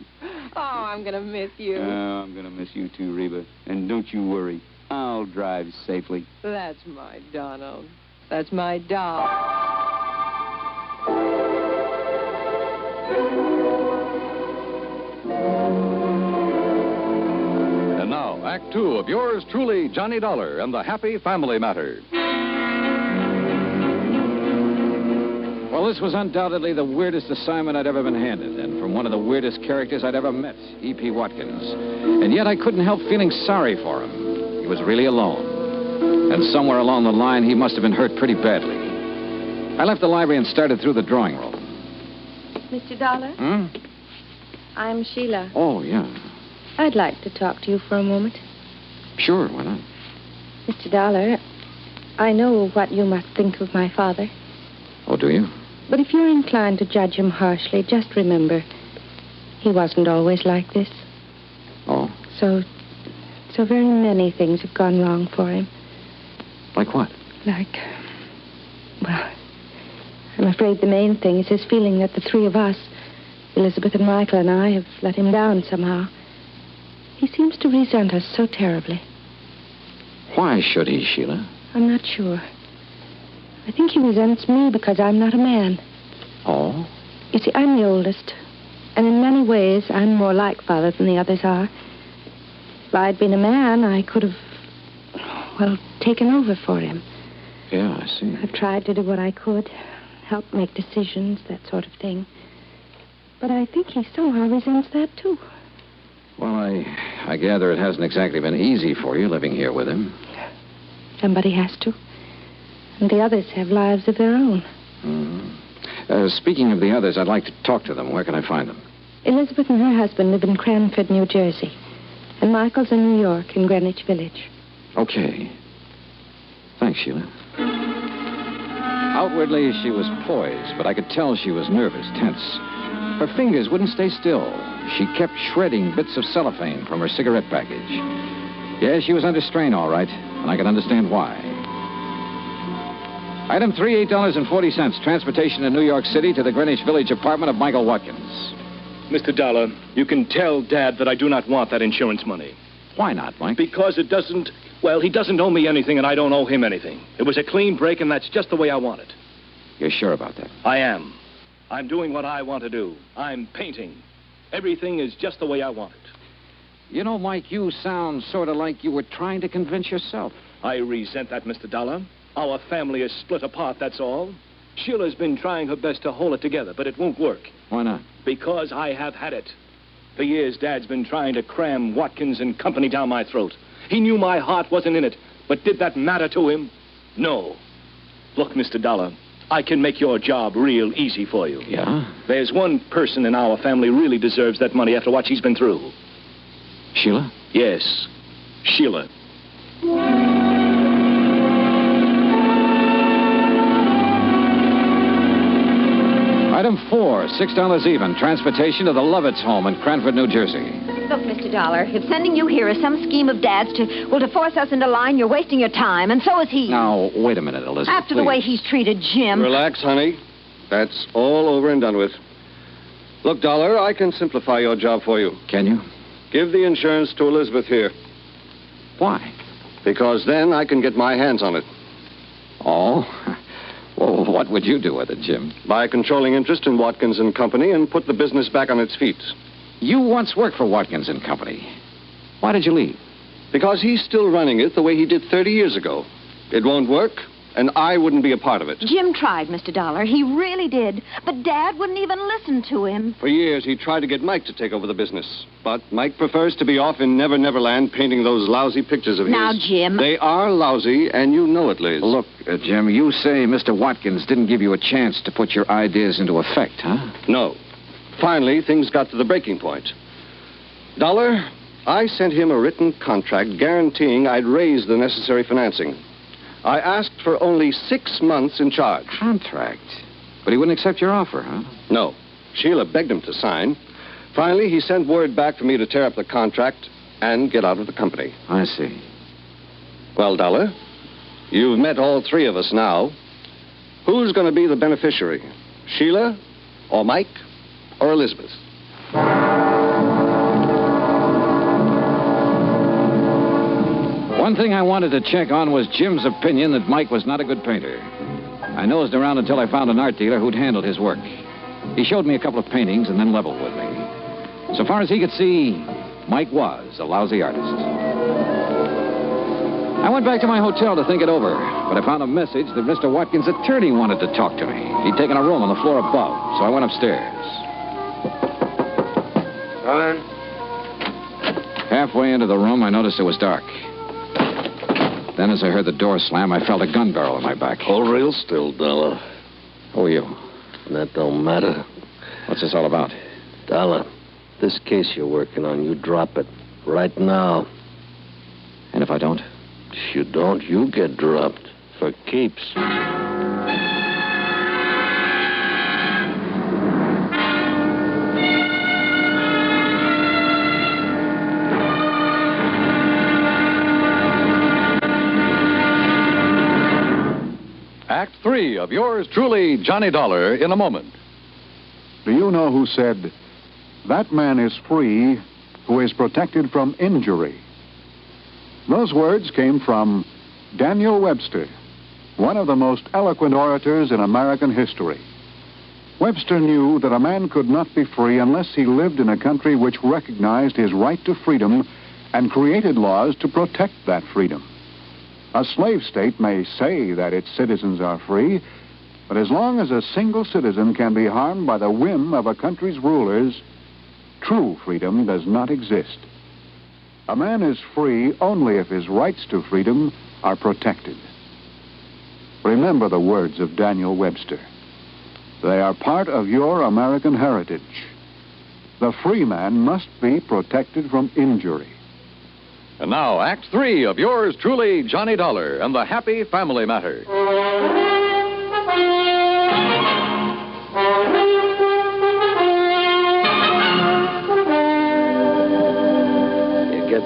Oh, I'm going to miss you. I'm going to miss you too, Reba. And don't you worry. I'll drive safely. That's my Donald. That's my doll. And now, Act 2 of yours truly, Johnny Dollar, and the Happy Family Matter. Well, this was undoubtedly the weirdest assignment I'd ever been handed, and from one of the weirdest characters I'd ever met, E.P. Watkins. And yet I couldn't help feeling sorry for him. He was really alone. And somewhere along the line, he must have been hurt pretty badly. I left the library and started through the drawing room. Mr. Dollar? I'm Sheila. Oh, yeah. I'd like to talk to you for a moment. Sure, why not? Mr. Dollar, I know what you must think of my father. Oh, do you? But if you're inclined to judge him harshly, just remember, he wasn't always like this. Oh? So very many things have gone wrong for him. Like what? Well, I'm afraid the main thing is his feeling that the 3 of us, Elizabeth and Michael and I, have let him down somehow. He seems to resent us so terribly. Why should he, Sheila? I'm not sure. I think he resents me because I'm not a man. Oh? You see, I'm the oldest. And in many ways, I'm more like Father than the others are. If I'd been a man, I could have, taken over for him. Yeah, I see. I've tried to do what I could. Help make decisions, that sort of thing. But I think he somehow resents that, too. Well, I gather it hasn't exactly been easy for you living here with him. Somebody has to. And the others have lives of their own. Speaking of the others, I'd like to talk to them. Where can I find them? Elizabeth and her husband live in Cranford, New Jersey. And Michael's in New York, in Greenwich Village. Okay. Thanks, Sheila. Outwardly, she was poised, but I could tell she was nervous, tense. Her fingers wouldn't stay still. She kept shredding bits of cellophane from her cigarette package. Yeah, she was under strain, all right, and I could understand why. Item 3, $8.40. Transportation to New York City to the Greenwich Village apartment of Michael Watkins. Mr. Dollar, you can tell Dad that I do not want that insurance money. Why not, Mike? Because it doesn't... Well, he doesn't owe me anything, and I don't owe him anything. It was a clean break, and that's just the way I want it. You're sure about that? I am. I'm doing what I want to do. I'm painting. Everything is just the way I want it. You know, Mike, you sound sort of like you were trying to convince yourself. I resent that, Mr. Dollar. Our family is split apart, that's all. Sheila's been trying her best to hold it together, but it won't work. Why not? Because I have had it. For years, Dad's been trying to cram Watkins and company down my throat. He knew my heart wasn't in it, but did that matter to him? No. Look, Mr. Dollar, I can make your job real easy for you. Yeah? There's one person in our family really deserves that money after what she's been through. Sheila? Yes, Sheila. Item 4, $6 even. Transportation to the Lovitz home in Cranford, New Jersey. Look, Mr. Dollar, if sending you here is some scheme of Dad's to force us into line, you're wasting your time, and so is he. Now, wait a minute, Elizabeth, After the way he's treated Jim. Relax, honey. That's all over and done with. Look, Dollar, I can simplify your job for you. Can you? Give the insurance to Elizabeth here. Why? Because then I can get my hands on it. Oh? Well, what would you do with it, Jim? Buy controlling interest in Watkins and Company and put the business back on its feet. You once worked for Watkins and Company. Why did you leave? Because he's still running it the way he did 30 years ago. It won't work, and I wouldn't be a part of it. Jim tried, Mr. Dollar. He really did. But Dad wouldn't even listen to him. For years, he tried to get Mike to take over the business. But Mike prefers to be off in Never Never Land painting those lousy pictures of his. Now, Jim. They are lousy, and you know it, Liz. Look, Jim, you say Mr. Watkins didn't give you a chance to put your ideas into effect, huh? No. Finally, things got to the breaking point. Dollar, I sent him a written contract guaranteeing I'd raise the necessary financing. I asked for only 6 months in charge. Contract? But he wouldn't accept your offer, huh? No. Sheila begged him to sign. Finally, he sent word back for me to tear up the contract and get out of the company. I see. Well, Dollar, you've met all three of us now. Who's going to be the beneficiary? Sheila, or Mike, or Elizabeth? One thing I wanted to check on was Jim's opinion that Mike was not a good painter. I nosed around until I found an art dealer who'd handled his work. He showed me a couple of paintings and then leveled with me. So far as he could see, Mike was a lousy artist. I went back to my hotel to think it over, but I found a message that Mr. Watkins' attorney wanted to talk to me. He'd taken a room on the floor above, so I went upstairs. Come in. Halfway into the room, I noticed it was dark. Then, as I heard the door slam, I felt a gun barrel in my back. Hold real still, Dollar. Who are you? That don't matter. What's this all about? Dollar, this case you're working on, you drop it right now. And if I don't? If you don't, you get dropped for keeps. Act 3 of yours truly, Johnny Dollar, in a moment. Do you know who said, "That man is free who is protected from injury"? Those words came from Daniel Webster, one of the most eloquent orators in American history. Webster knew that a man could not be free unless he lived in a country which recognized his right to freedom and created laws to protect that freedom. A slave state may say that its citizens are free, but as long as a single citizen can be harmed by the whim of a country's rulers, true freedom does not exist. A man is free only if his rights to freedom are protected. Remember the words of Daniel Webster. They are part of your American heritage. The free man must be protected from injury. And now, Act 3 of yours truly, Johnny Dollar, and the Happy Family Matter.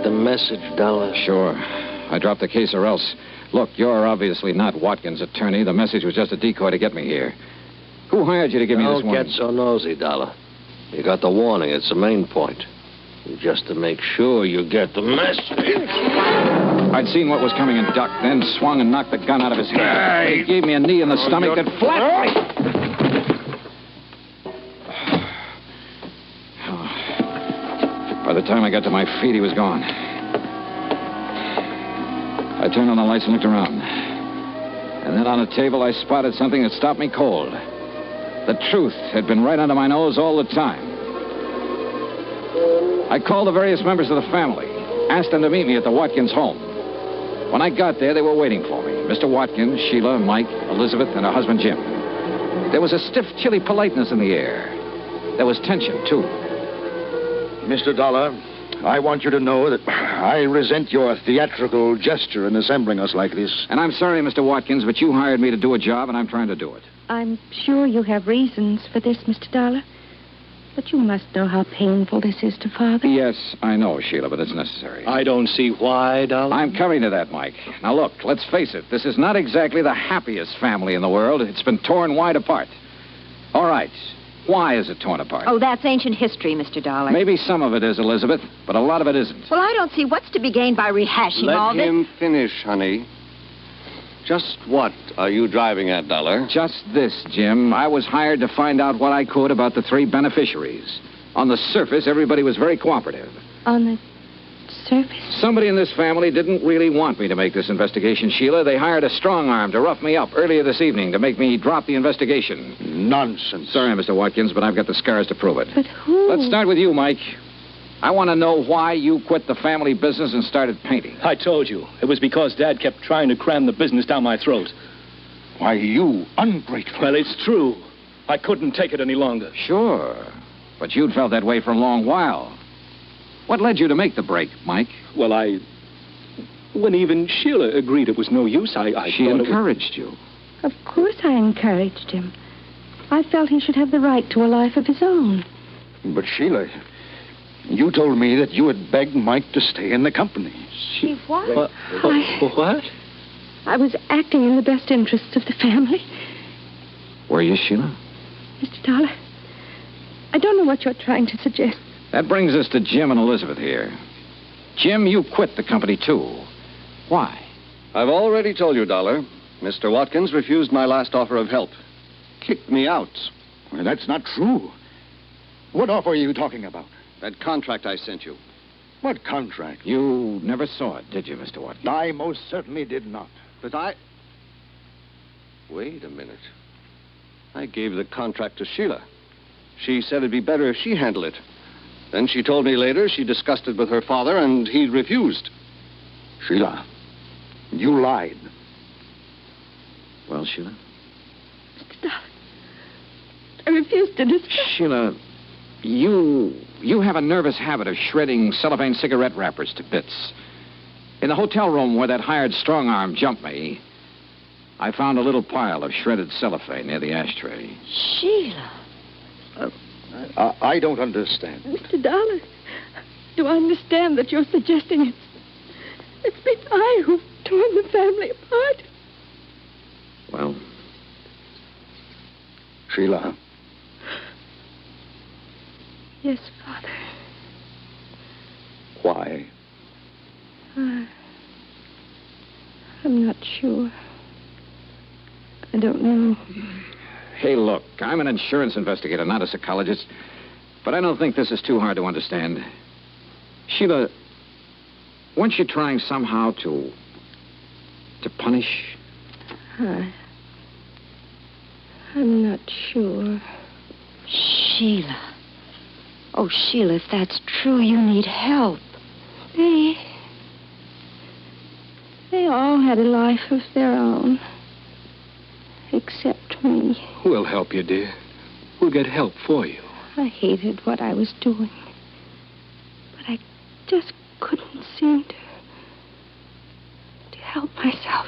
get the message, Dollar? Sure. I dropped the case or else. Look, you're obviously not Watkins' attorney. The message was just a decoy to get me here. Who hired you to give me this warning? Don't get so nosy, Dollar. You got the warning. It's the main point. Just to make sure you get the message. I'd seen what was coming and ducked, then swung and knocked the gun out of his hand. He gave me a knee in the stomach that flattened me. By the time I got to my feet, he was gone. I turned on the lights and looked around. And then on a table, I spotted something that stopped me cold. The truth had been right under my nose all the time. I called the various members of the family, asked them to meet me at the Watkins home. When I got there, they were waiting for me. Mr. Watkins, Sheila, Mike, Elizabeth, and her husband, Jim. There was a stiff, chilly politeness in the air. There was tension, too. Mr. Dollar, I want you to know that I resent your theatrical gesture in assembling us like this. And I'm sorry, Mr. Watkins, but you hired me to do a job, and I'm trying to do it. I'm sure you have reasons for this, Mr. Dollar. But you must know how painful this is to Father. Yes, I know, Sheila, but it's necessary. I don't see why, Dollar. I'm coming to that, Mike. Now, look, let's face it. This is not exactly the happiest family in the world. It's been torn wide apart. All right. Why is it torn apart? Oh, that's ancient history, Mr. Dollar. Maybe some of it is, Elizabeth, but a lot of it isn't. Well, I don't see what's to be gained by rehashing all this. Let him finish, honey. Just what are you driving at, Dollar? Just this, Jim. I was hired to find out what I could about the 3 beneficiaries. On the surface, everybody was very cooperative. On the surface? Somebody in this family didn't really want me to make this investigation, Sheila. They hired a strong arm to rough me up earlier this evening to make me drop the investigation. Nonsense. Sorry, Mr. Watkins, but I've got the scars to prove it. But who? Let's start with you, Mike. I want to know why you quit the family business and started painting. I told you. It was because Dad kept trying to cram the business down my throat. Why, you ungrateful. Well, it's true. I couldn't take it any longer. Sure. But you'd felt that way for a long while. What led you to make the break, Mike? Well, when even Sheila agreed it was no use, She encouraged you. Of course I encouraged him. I felt he should have the right to a life of his own. But, Sheila, you told me that you had begged Mike to stay in the company. She what? What? I was acting in the best interests of the family. Were you, Sheila? Mr. Dollar, I don't know what you're trying to suggest. That brings us to Jim and Elizabeth here. Jim, you quit the company, too. Why? I've already told you, Dollar. Mr. Watkins refused my last offer of help. Kicked me out. Well, that's not true. What offer are you talking about? That contract I sent you. What contract? You never saw it, did you, Mr. Watkins? I most certainly did not. But Wait a minute. I gave the contract to Sheila. She said it'd be better if she handled it. Then she told me later she discussed it with her father and he refused. Sheila, you lied. Well, Sheila? Mr. Dollar, I refuse to discuss. Sheila, you have a nervous habit of shredding cellophane cigarette wrappers to bits. In the hotel room where that hired strong arm jumped me, I found a little pile of shredded cellophane near the ashtray. Sheila. I don't understand. Mr. Dollar, do I understand that you're suggesting it's been I who've torn the family apart? Well, Sheila. Yes, Father. Why? I'm not sure. I don't know. Hey, look, I'm an insurance investigator, not a psychologist. But I don't think this is too hard to understand. Sheila, weren't you trying somehow to punish? I'm not sure. Sheila. Oh, Sheila, if that's true, you need help. They all had a life of their own. Except me. We'll help you, dear. We'll get help for you. I hated what I was doing. But I just couldn't seem to help myself.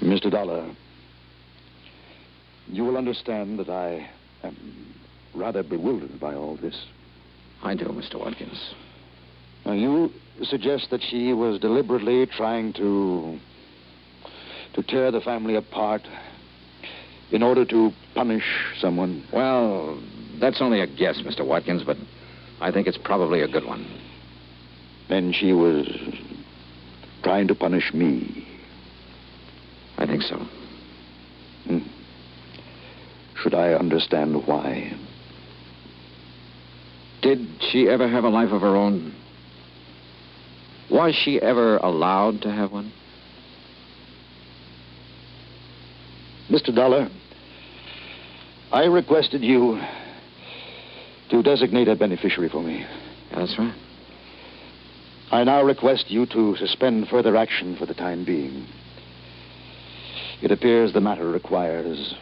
Mr. Dollar, you will understand that I am rather bewildered by all this. I do, Mr. Watkins. Now, you suggest that she was deliberately trying to tear the family apart in order to punish someone? Well, that's only a guess, Mr. Watkins, but I think it's probably a good one. Then she was trying to punish me. I think so. Should I understand why? Did she ever have a life of her own? Was she ever allowed to have one? Mr. Dollar, I requested you to designate a beneficiary for me. Yeah, that's right. I now request you to suspend further action for the time being. It appears the matter requires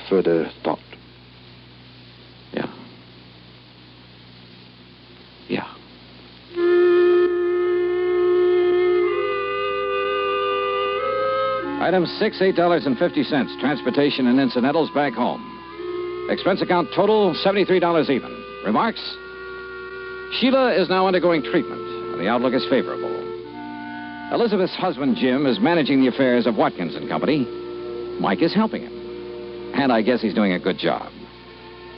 further thought. Yeah. Item 6, $8.50. Transportation and incidentals back home. Expense account total, $73 even. Remarks? Sheila is now undergoing treatment, and the outlook is favorable. Elizabeth's husband, Jim, is managing the affairs of Watkins and Company. Mike is helping him. And I guess he's doing a good job.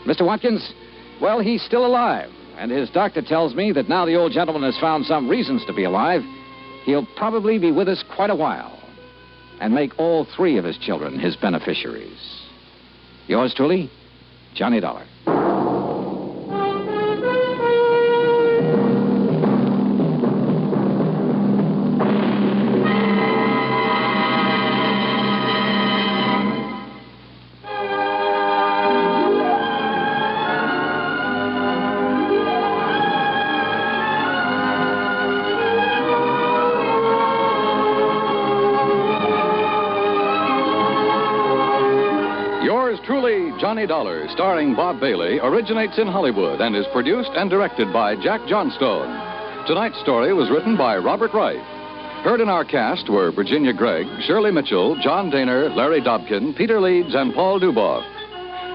Mr. Watkins, well, he's still alive. And his doctor tells me that now the old gentleman has found some reasons to be alive, he'll probably be with us quite a while. And make all 3 of his children his beneficiaries. Yours truly, Johnny Dollar. Johnny Dollar, starring Bob Bailey, originates in Hollywood and is produced and directed by Jack Johnstone. Tonight's story was written by Robert Wright. Heard in our cast were Virginia Gregg, Shirley Mitchell, John Daner, Larry Dobkin, Peter Leeds, and Paul Duboff.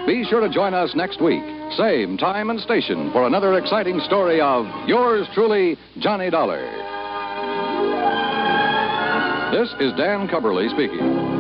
Be sure to join us next week, same time and station, for another exciting story of yours truly, Johnny Dollar. This is Dan Cubberly speaking.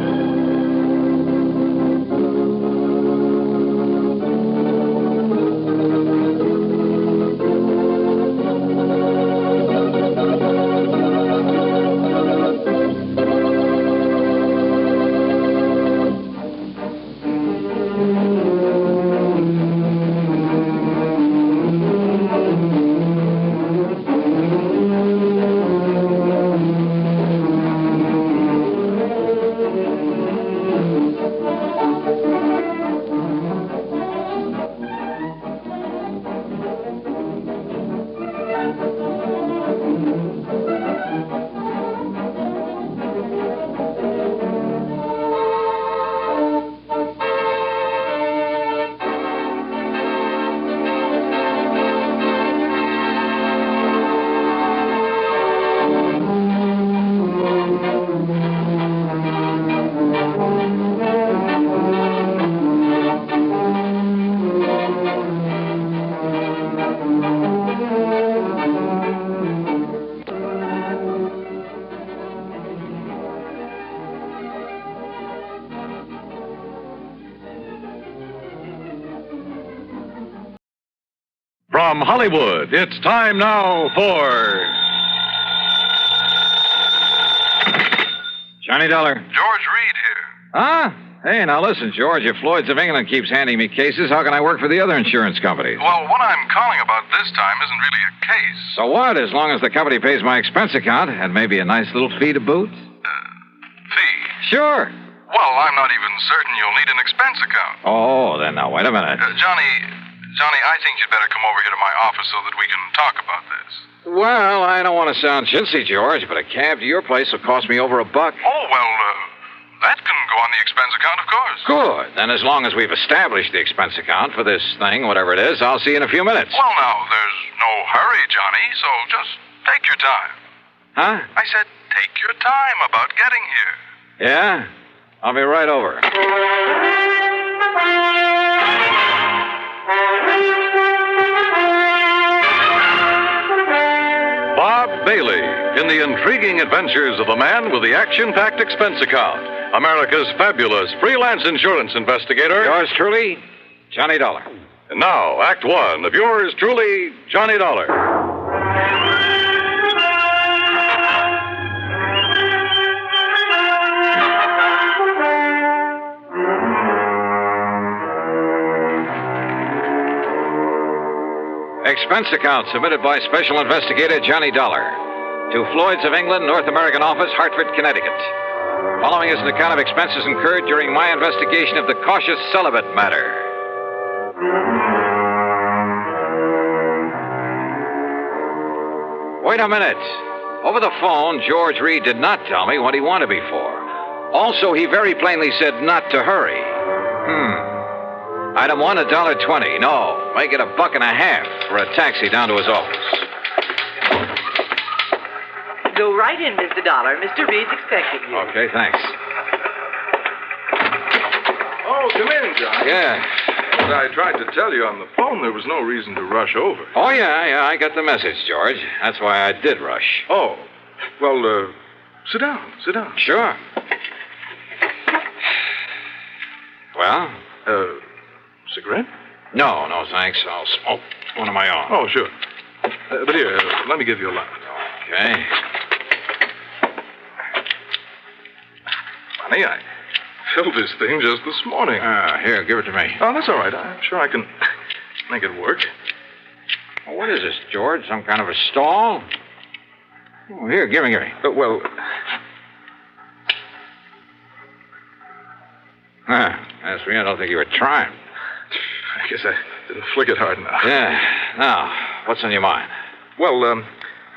From Hollywood, it's time now for... Johnny Dollar. George Reed here. Huh? Hey, now listen, George. If Floyd's of England keeps handing me cases, how can I work for the other insurance companies? Well, what I'm calling about this time isn't really a case. So what? As long as the company pays my expense account and maybe a nice little fee to boot? Fee? Sure. Well, I'm not even certain you'll need an expense account. Oh, then now, wait a minute. Johnny, I think you'd better come over here to my office so that we can talk about this. Well, I don't want to sound chintzy, George, but a cab to your place will cost me over $1. Oh, well, that can go on the expense account, of course. Good. Then as long as we've established the expense account for this thing, whatever it is, I'll see you in a few minutes. Well, now, there's no hurry, Johnny, so just take your time. Huh? I said take your time about getting here. Yeah? I'll be right over. Bob Bailey in the intriguing adventures of the man with the action-packed expense account, America's fabulous freelance insurance investigator. Yours truly, Johnny Dollar. And now, Act One of yours truly, Johnny Dollar. Expense account submitted by Special Investigator Johnny Dollar to Floyd's of England, North American Office, Hartford, Connecticut. Following is an account of expenses incurred during my investigation of the Cautious Celibate Matter. Wait a minute. Over the phone, George Reed did not tell me what he wanted me for. Also, he very plainly said not to hurry. Item 1, $1.20. No, make it $1.50 for a taxi down to his office. Go right in, Mr. Dollar. Mr. Reed's expecting you. Okay, thanks. Oh, come in, John. Yeah. As I tried to tell you on the phone, there was no reason to rush over. Oh, yeah, I got the message, George. That's why I did rush. Oh, well, sit down. Sure. Well? Cigarette? No, thanks. I'll smoke one of my own. Oh, sure. But here, let me give you a light. Okay. Honey, I filled this thing just this morning. Here, give it to me. Oh, that's all right. I'm sure I can make it work. Well, what is this, George? Some kind of a stall? Oh, here, give me. Well... As for me, I don't think you were trying. I guess I didn't flick it hard enough. Yeah. Now, what's on your mind? Well,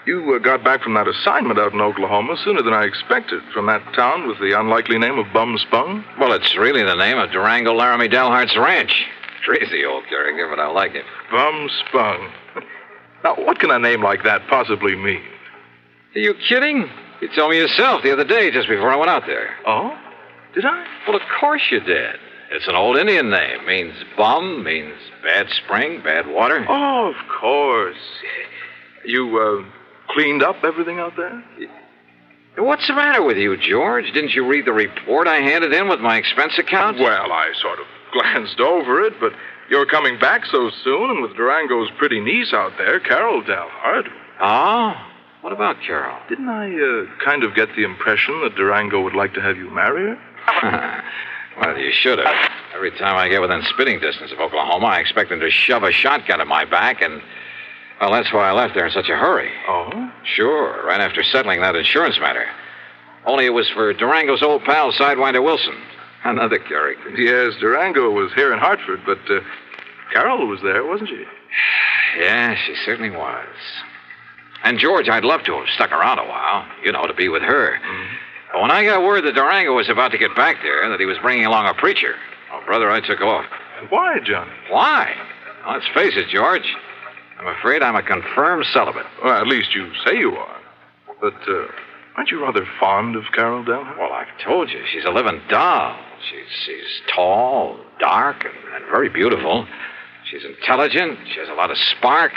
you got back from that assignment out in Oklahoma sooner than I expected, from that town with the unlikely name of Bum Spung. Well, it's really the name of Durango Laramie Delhart's ranch. Crazy old character, but I like it. Bum Spung. Now, what can a name like that possibly mean? Are you kidding? You told me yourself the other day, just before I went out there. Oh? Did I? Well, of course you did. It's an old Indian name. Means bum, means bad spring, bad water. Oh, of course. You, cleaned up everything out there? What's the matter with you, George? Didn't you read the report I handed in with my expense account? Well, I sort of glanced over it, but you're coming back so soon, and with Durango's pretty niece out there, Carol Dalhart. Oh? What about Carol? Didn't I, kind of get the impression that Durango would like to have you marry her? Well, you should have. Every time I get within spitting distance of Oklahoma, I expect them to shove a shotgun at my back, and, well, that's why I left there in such a hurry. Oh? Sure, right after settling that insurance matter. Only it was for Durango's old pal, Sidewinder Wilson. Another character. Yes, Durango was here in Hartford, but Carol was there, wasn't she? Yeah, she certainly was. And, George, I'd love to have stuck around a while, to be with her. Mm-hmm. But when I got word that Durango was about to get back there, that he was bringing along a preacher, oh, brother, I took off. Why, Johnny? Why? Well, let's face it, George. I'm afraid I'm a confirmed celibate. Well, at least you say you are. But, aren't you rather fond of Carol Dalhart? Well, I've told you, she's a living doll. She's tall, dark, and very beautiful. She's intelligent. She has a lot of spark,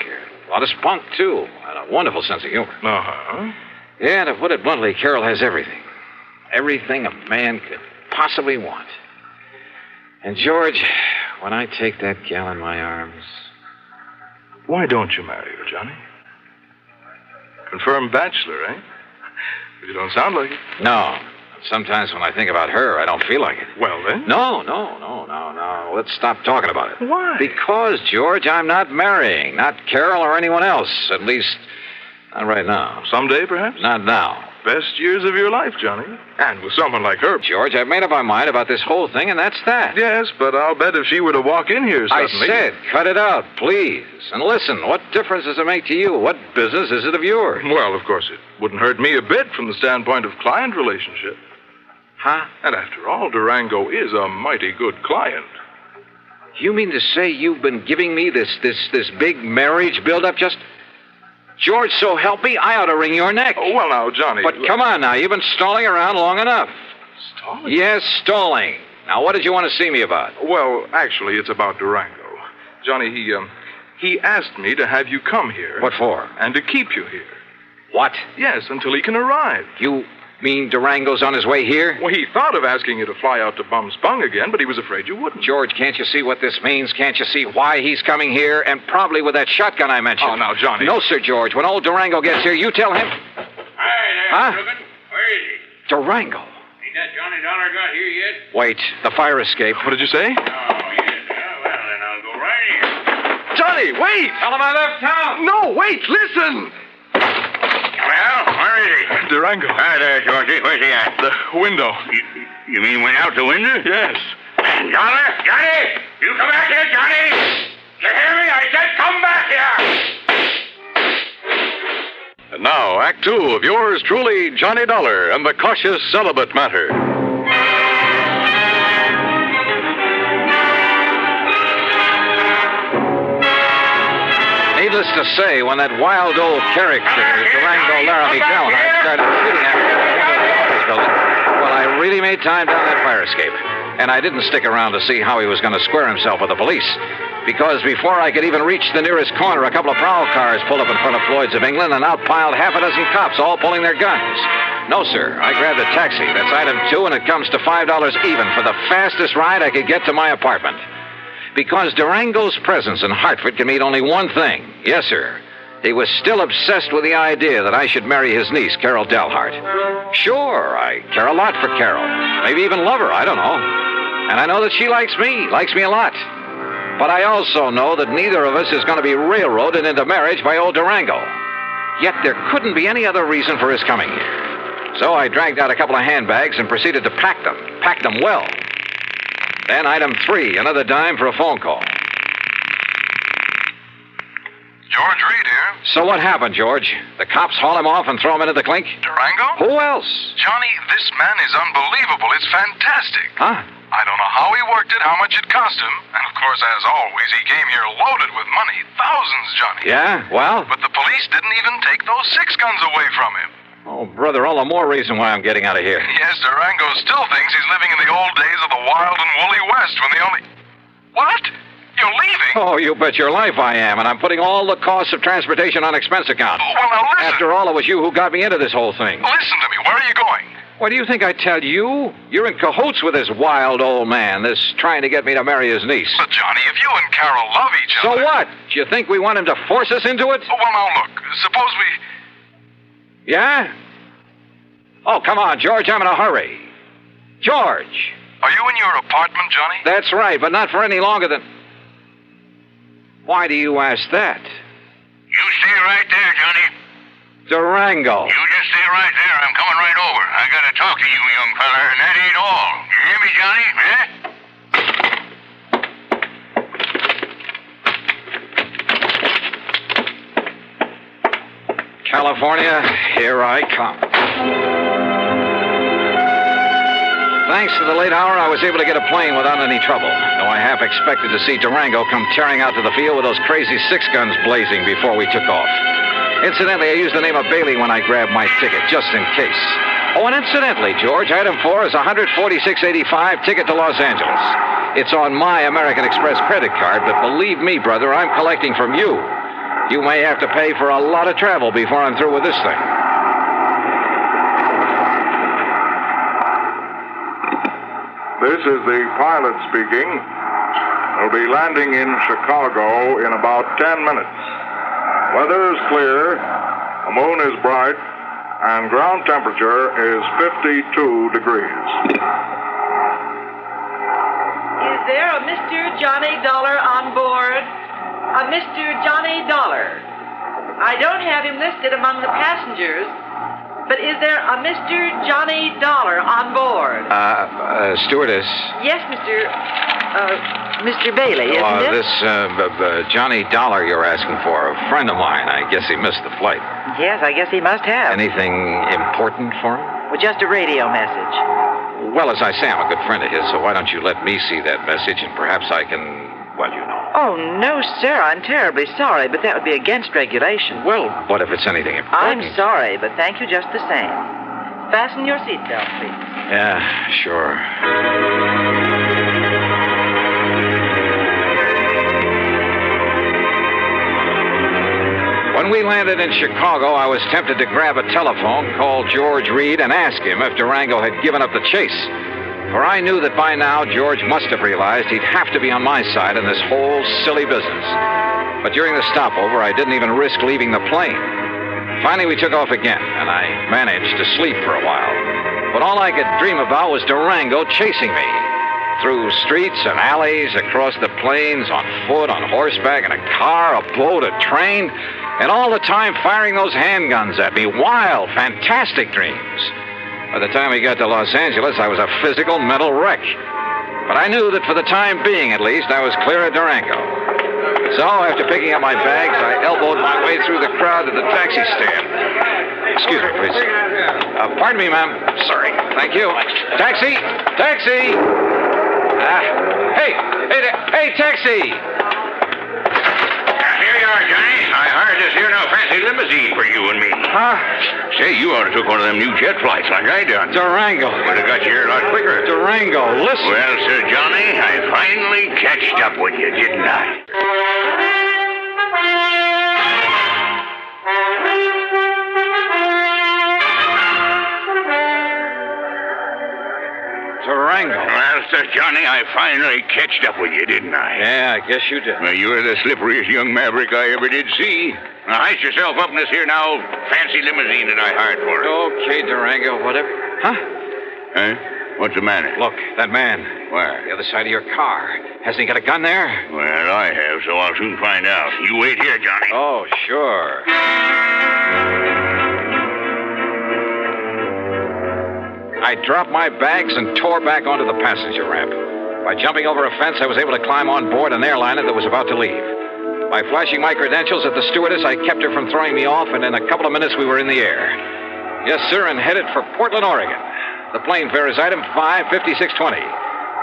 a lot of spunk, too, and a wonderful sense of humor. Uh-huh. Yeah, to put it bluntly, Carol has everything. Everything a man could possibly want. And, George, when I take that gal in my arms... Why don't you marry her, Johnny? Confirmed bachelor, eh? But you don't sound like it. No. Sometimes when I think about her, I don't feel like it. Well, then? No. Let's stop talking about it. Why? Because, George, I'm not marrying. Not Carol or anyone else. At least, not right now. Someday, perhaps? Not now. Best years of your life, Johnny. And with someone like her. George, I've made up my mind about this whole thing, and that's that. Yes, but I'll bet if she were to walk in here suddenly... I said, cut it out, please. And listen, what difference does it make to you? What business is it of yours? Well, of course, it wouldn't hurt me a bit from the standpoint of client relationship. Huh? And after all, Durango is a mighty good client. You mean to say you've been giving me this big marriage build-up just... George, so help me, I ought to wring your neck. Oh, well, now, Johnny... But come on now, you've been stalling around long enough. Stalling? Yes, stalling. Now, what did you want to see me about? Well, actually, it's about Durango. Johnny, he asked me to have you come here. What for? And to keep you here. What? Yes, until he can arrive. You mean Durango's on his way here? Well, he thought of asking you to fly out to Bum's Bung again, but he was afraid you wouldn't. George, can't you see what this means? Can't you see why he's coming here? And probably with that shotgun I mentioned. Oh, now, Johnny. No, sir, George. When old Durango gets here, you tell him... Hi there, Huh? Reuben. Where is he? Durango. Ain't that Johnny Dollar got here yet? Wait, the fire escape. What did you say? Oh, yes. Well, then I'll go right in. Johnny, wait! Tell him I left town. No, wait, listen! Well, where is he? Durango. Hi there, Georgie. Where's he at? The window. You mean went out the window? Yes. Dollar? Johnny! You come back here, Johnny! You hear me? I said come back here! And now, Act Two of yours truly, Johnny Dollar and the Cautious Celibate Matter. Needless to say, when that wild old character, Durango Laramie Galahad, started shooting at me in the office building, well, I really made time down that fire escape. And I didn't stick around to see how he was going to square himself with the police. Because before I could even reach the nearest corner, a couple of prowl cars pulled up in front of Floyd's of England and out piled half a dozen cops, all pulling their guns. No, sir. I grabbed a taxi. That's item 2, and it comes to $5 even for the fastest ride I could get to my apartment. Because Durango's presence in Hartford can mean only one thing. Yes, sir. He was still obsessed with the idea that I should marry his niece, Carol Dalhart. Sure, I care a lot for Carol. Maybe even love her, I don't know. And I know that she likes me a lot. But I also know that neither of us is going to be railroaded into marriage by old Durango. Yet there couldn't be any other reason for his coming here. So I dragged out a couple of handbags and proceeded to pack them well. Then item 3, another dime for a phone call. George Reed here. So what happened, George? The cops haul him off and throw him into the clink? Durango? Who else? Johnny, this man is unbelievable. It's fantastic. Huh? I don't know how he worked it, how much it cost him. And, of course, as always, he came here loaded with money. Thousands, Johnny. Yeah? Well? But the police didn't even take those 6 guns away from him. Oh, brother, all the more reason why I'm getting out of here. Yes, Durango still thinks he's living in the old days of the wild and woolly West when the only... What? You're leaving? Oh, you bet your life I am, and I'm putting all the costs of transportation on expense account. Oh, well, now listen. After all, it was you who got me into this whole thing. Listen to me. Where are you going? What do you think I tell you? You're in cahoots with this wild old man, this trying to get me to marry his niece. But, Johnny, if you and Carol love each other... So what? Do you think we want him to force us into it? Oh, well, now, look. Suppose we... Yeah? Oh, come on, George. I'm in a hurry. George! Are you in your apartment, Johnny? That's right, but not for any longer than... Why do you ask that? You stay right there, Johnny. Durango. You just stay right there. I'm coming right over. I gotta talk to you, young feller, and that ain't all. You hear me, Johnny? California, here I come. Thanks to the late hour, I was able to get a plane without any trouble, though I half expected to see Durango come tearing out to the field with those crazy 6 guns blazing before we took off. Incidentally, I used the name of Bailey when I grabbed my ticket, just in case. Oh, and incidentally, George, item 4 is $146.85 ticket to Los Angeles. It's on my American Express credit card, but believe me, brother, I'm collecting from you. You may have to pay for a lot of travel before I'm through with this thing. This is the pilot speaking. We'll be landing in Chicago in about 10 minutes. Weather is clear, the moon is bright, and ground temperature is 52 degrees. Is there a Mr. Johnny Dollar on board? A Mr. Johnny Dollar. I don't have him listed among the passengers, but is there a Mr. Johnny Dollar on board? Stewardess. Yes, Mr. Bailey, isn't it? This Johnny Dollar you're asking for, a friend of mine. I guess he missed the flight. Yes, I guess he must have. Anything important for him? Well, just a radio message. Well, as I say, I'm a good friend of his, so why don't you let me see that message, and perhaps I can, well, you know. Oh, no, sir, I'm terribly sorry, but that would be against regulation. Well, what if it's anything important? I'm sorry, but thank you just the same. Fasten your seatbelt, please. Yeah, sure. When we landed in Chicago, I was tempted to grab a telephone, call George Reed, and ask him if Durango had given up the chase. For I knew that by now George must have realized he'd have to be on my side in this whole silly business. But during the stopover, I didn't even risk leaving the plane. Finally, we took off again, and I managed to sleep for a while. But all I could dream about was Durango chasing me. Through streets and alleys, across the plains, on foot, on horseback, in a car, a boat, a train, and all the time firing those handguns at me. Wild, fantastic dreams. By the time we got to Los Angeles, I was a physical, mental wreck. But I knew that for the time being, at least, I was clear of Durango. So, after picking up my bags, I elbowed my way through the crowd to the taxi stand. Excuse me, please. Pardon me, ma'am. Sorry. Thank you. Taxi! Taxi! Hey, taxi! Here you are, Johnny. I hired this here now fancy limousine for you and me. Huh? Say, you ought to took one of them new jet flights like I done. Durango. Would have got you here a lot quicker. Durango, listen. Well, Sir Johnny, I finally catched up with you, didn't I? Durango. Well, Sir Johnny, I finally catched up with you, didn't I? Yeah, I guess you did. Well, you're the slipperiest young maverick I ever did see. Now, heist yourself up in this here now fancy limousine that I hired for you. Okay, Durango, whatever. Huh? Huh? What's the matter? Look, that man. Where? The other side of your car. Hasn't he got a gun there? Well, I have, so I'll soon find out. You wait here, Johnny. Oh, sure. I dropped my bags and tore back onto the passenger ramp. By jumping over a fence, I was able to climb on board an airliner that was about to leave. By flashing my credentials at the stewardess, I kept her from throwing me off, and in a couple of minutes we were in the air. Yes, sir, and headed for Portland, Oregon. The plane fare is item 55620.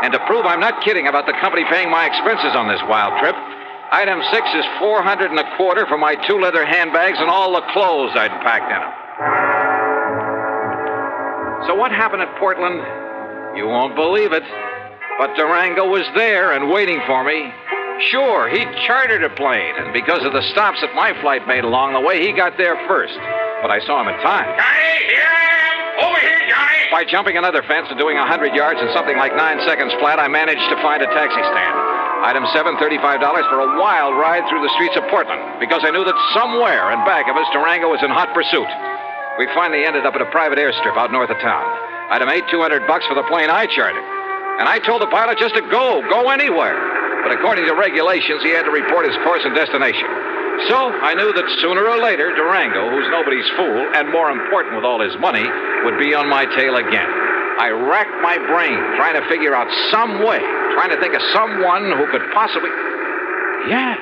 And to prove I'm not kidding about the company paying my expenses on this wild trip, item 6 is $425 for my 2 leather handbags and all the clothes I'd packed in them. So what happened at Portland? You won't believe it. But Durango was there and waiting for me. Sure, he chartered a plane, and because of the stops that my flight made along the way, he got there first. But I saw him in time. Johnny, here I am! Over here, Johnny! By jumping another fence and doing 100 yards in something like 9 seconds flat, I managed to find a taxi stand. Item 7, $35 for a wild ride through the streets of Portland, because I knew that somewhere in back of us, Durango was in hot pursuit. We finally ended up at a private airstrip out north of town. Item 8, $200 for the plane I chartered. And I told the pilot just to go anywhere. But according to regulations, he had to report his course and destination. So I knew that sooner or later, Durango, who's nobody's fool, and more important with all his money, would be on my tail again. I racked my brain trying to figure out some way, trying to think of someone who could possibly... Yeah,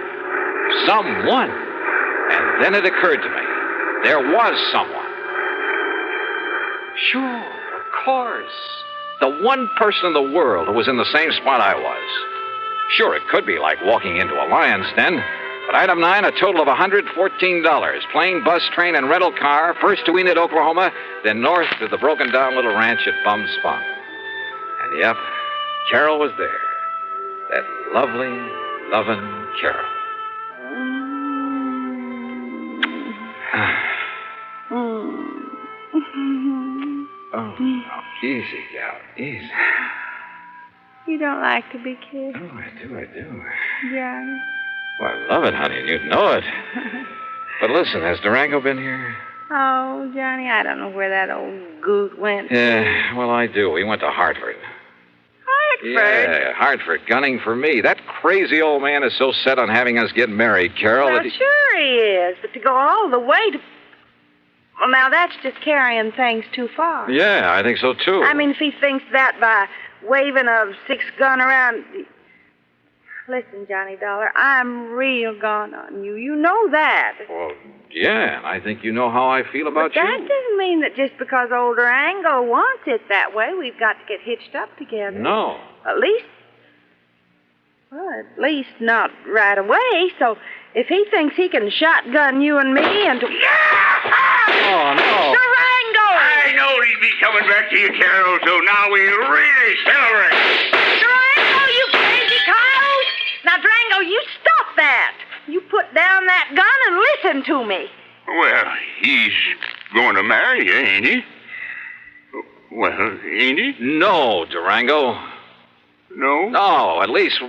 someone. And then it occurred to me. There was someone. Sure, of course. The one person in the world who was in the same spot I was. Sure, it could be like walking into a lion's den. But item 9, a total of $114. Plane, bus, train, and rental car. First to Enid, Oklahoma, then north to the broken-down little ranch at Bum Spung. And yep, Carol was there. That lovely, loving Carol. Oh, easy, gal, easy. You don't like to be kissed? Oh, I do. Johnny. Well, I love it, honey, and you'd know it. But listen, has Durango been here? Oh, Johnny, I don't know where that old goot went. Yeah, well, I do. He went to Hartford. Hartford? Yeah, Hartford, gunning for me. That crazy old man is so set on having us get married, Carol, Well, sure he is, but to go all the way to... Well, now, that's just carrying things too far. Yeah, I think so, too. I mean, if he thinks that by waving a 6-gun around... Listen, Johnny Dollar, I'm real gone on you. You know that. Well, yeah, and I think you know how I feel about But that doesn't mean that just because old Durango wants it that way, we've got to get hitched up together. No. At least not right away. So if he thinks he can shotgun you and me and... Oh, no. Durango! I know he'd be coming back to you, Carol, so now we really celebrate. Durango, you crazy coyote! Now, Durango, you stop that. You put down that gun and listen to me. Well, he's going to marry you, ain't he? Well, ain't he? No, Durango. No? No, at least,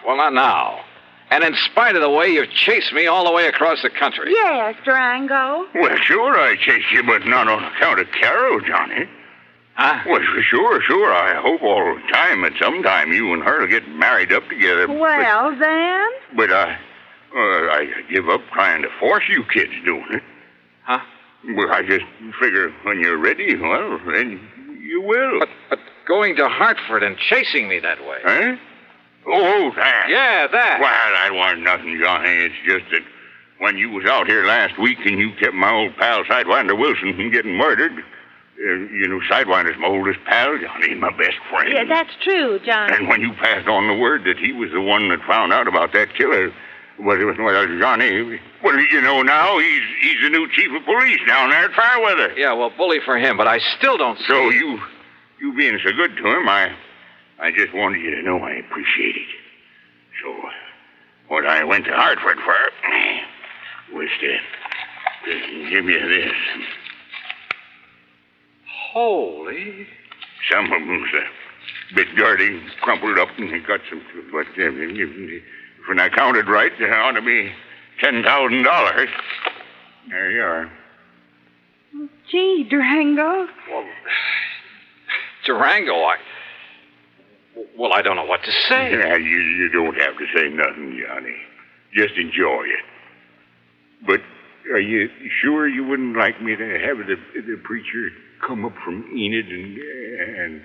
well, not now. And in spite of the way you've chased me all the way across the country. Yes, Durango. Well, sure, I chased you, but not on account of Carol, Johnny. Huh? Well, sure. I hope all the time that sometime you and her will get married up together. Well, then? But I give up trying to force you kids doing it. Huh? Well, I just figure when you're ready, well, then you will. But going to Hartford and chasing me that way. Huh? Oh, that. Yeah, that. Well, that wasn't nothing, Johnny. It's just that when you was out here last week and you kept my old pal Sidewinder Wilson from getting murdered, Sidewinder's my oldest pal, Johnny, my best friend. Yeah, that's true, Johnny. And when you passed on the word that he was the one that found out about that killer, well, Johnny, what do you know now? He's the new chief of police down there at Fairweather. Yeah, well, bully for him, but I still don't see... So you being so good to him, I just wanted you to know I appreciate it. So, what I went to Hartford for was to give you this. Holy. Some of them's a bit dirty, crumpled up, and got some... But when I counted right, there ought to be $10,000. There you are. Gee, Durango. Well, Durango, I don't know what to say. Yeah, you don't have to say nothing, Johnny. Just enjoy it. But are you sure you wouldn't like me to have the preacher come up from Enid and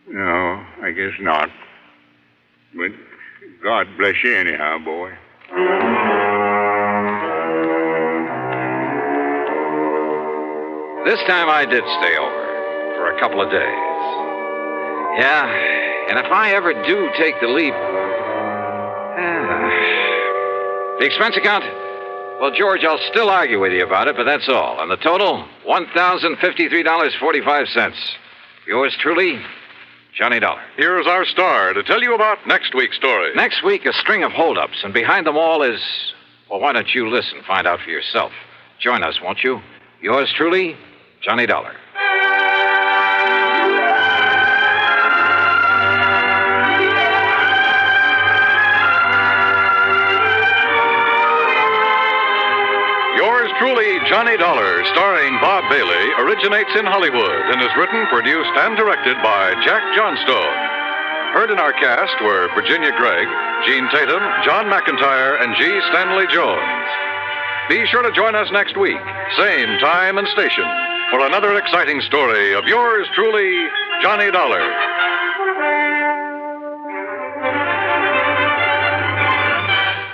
no, I guess not. But God bless you anyhow, boy. This time I did stay over for a couple of days. Yeah, and if I ever do take the leap... The expense account? Well, George, I'll still argue with you about it, but that's all. And the total, $1,053.45. Yours truly, Johnny Dollar. Here's our star to tell you about next week's story. Next week, a string of holdups, and behind them all is... Well, why don't you listen, find out for yourself. Join us, won't you? Yours truly, Johnny Dollar. Yours truly, Johnny Dollar, starring Bob Bailey, originates in Hollywood and is written, produced, and directed by Jack Johnstone. Heard in our cast were Virginia Gregg, Gene Tatum, John McIntyre, and G. Stanley Jones. Be sure to join us next week, same time and station, for another exciting story of yours truly, Johnny Dollar.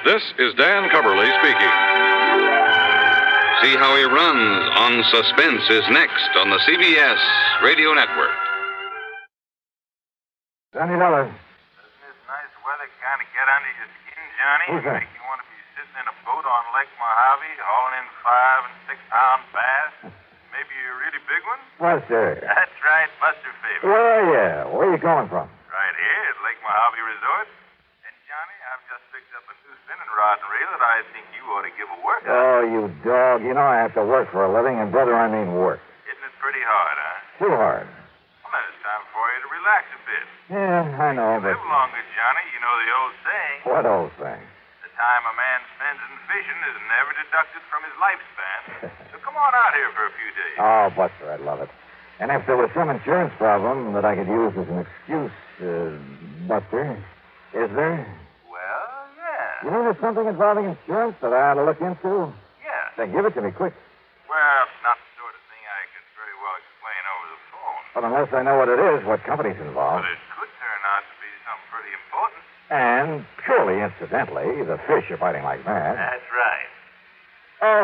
This is Dan Coverly speaking. See how he runs on Suspense is next on the CBS Radio Network. Johnny Dollar. Doesn't this nice weather kind of get under your skin, Johnny? Who's that? Make you want to be sitting in a boat on Lake Mojave, hauling in 5- and 6-pound bass? Maybe a really big one? Buster. That's right, Buster Favorite. Where are you? Where are you coming from? Right here at Lake Mojave Resort. And, Johnny, I've just picked up a new spinning rod and reel that I think you ought to give a workout. Oh, you dog. You know I have to work for a living, and, brother, I mean work. Isn't it pretty hard, huh? Too hard. Well, then it's time for you to relax a bit. Yeah, I know, but... Live longer, Johnny. You know the old saying. What old thing? The time a man spends in fishing is never deducted from his lifespan. So come on out here for a few days. Oh, Buster, I'd love it. And if there was some insurance problem that I could use as an excuse, Buster, is there? Well, yeah. You know there's something involving insurance that I ought to look into? Yeah. Then give it to me, quick. Well, it's not the sort of thing I can very well explain over the phone. But unless I know what it is, what company's involved. But it could turn out to be something pretty important. And purely incidentally, the fish are biting like mad. That's right.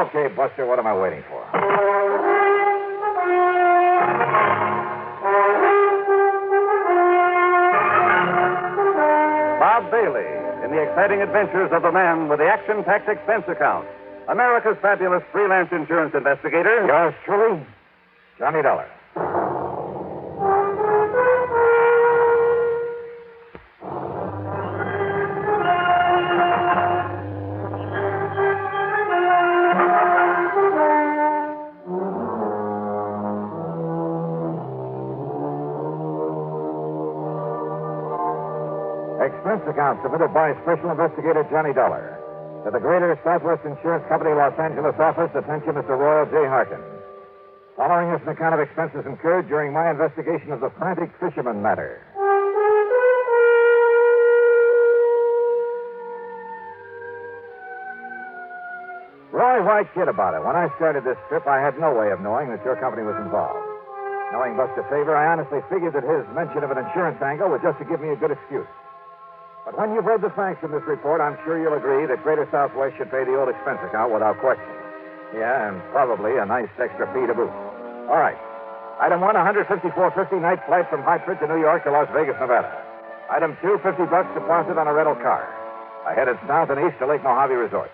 Okay, Buster, what am I waiting for? Bob Bailey in the exciting adventures of the man with the action-packed expense account. America's fabulous freelance insurance investigator. Yours truly, Johnny Dollar. Expense account submitted by Special Investigator Johnny Dollar. To the Greater Southwest Insurance Company, Los Angeles office, attention Mr. Royal J. Harkin. Following is an account of expenses incurred during my investigation of the Frantic Fisherman Matter. Roy, why kid about it? When I started this trip, I had no way of knowing that your company was involved. Knowing Buster Favor, I honestly figured that his mention of an insurance angle was just to give me a good excuse. But when you've read the facts in this report, I'm sure you'll agree that Greater Southwest should pay the old expense account without question. Yeah, and probably a nice extra fee to boot. All right. Item 1, $154.50 night flight from Hartford to New York to Las Vegas, Nevada. Item 2, $50 deposit on a rental car. I headed south and east to Lake Mojave Resort.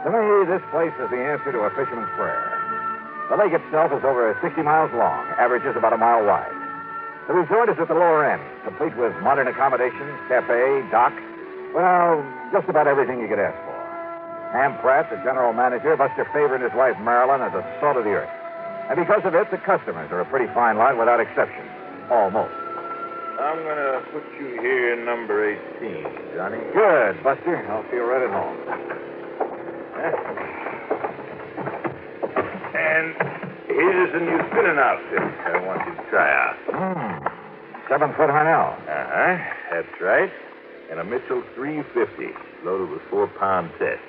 To me, this place is the answer to a fisherman's prayer. The lake itself is over 60 miles long, averages about a mile wide. The resort is at the lower end, complete with modern accommodations, cafe, dock. Well, just about everything you could ask for. Ham Pratt, the general manager, Buster Favor and his wife Marilyn are the salt of the earth. And because of it, the customers are a pretty fine lot without exception. Almost. I'm going to put you here in number 18, Johnny. Good, Buster. I'll feel right at home. And here's a new spinning outfit I want you to try out. 7-foot Harnell. Uh-huh. That's right. And a Mitchell 350, loaded with 4-pound test.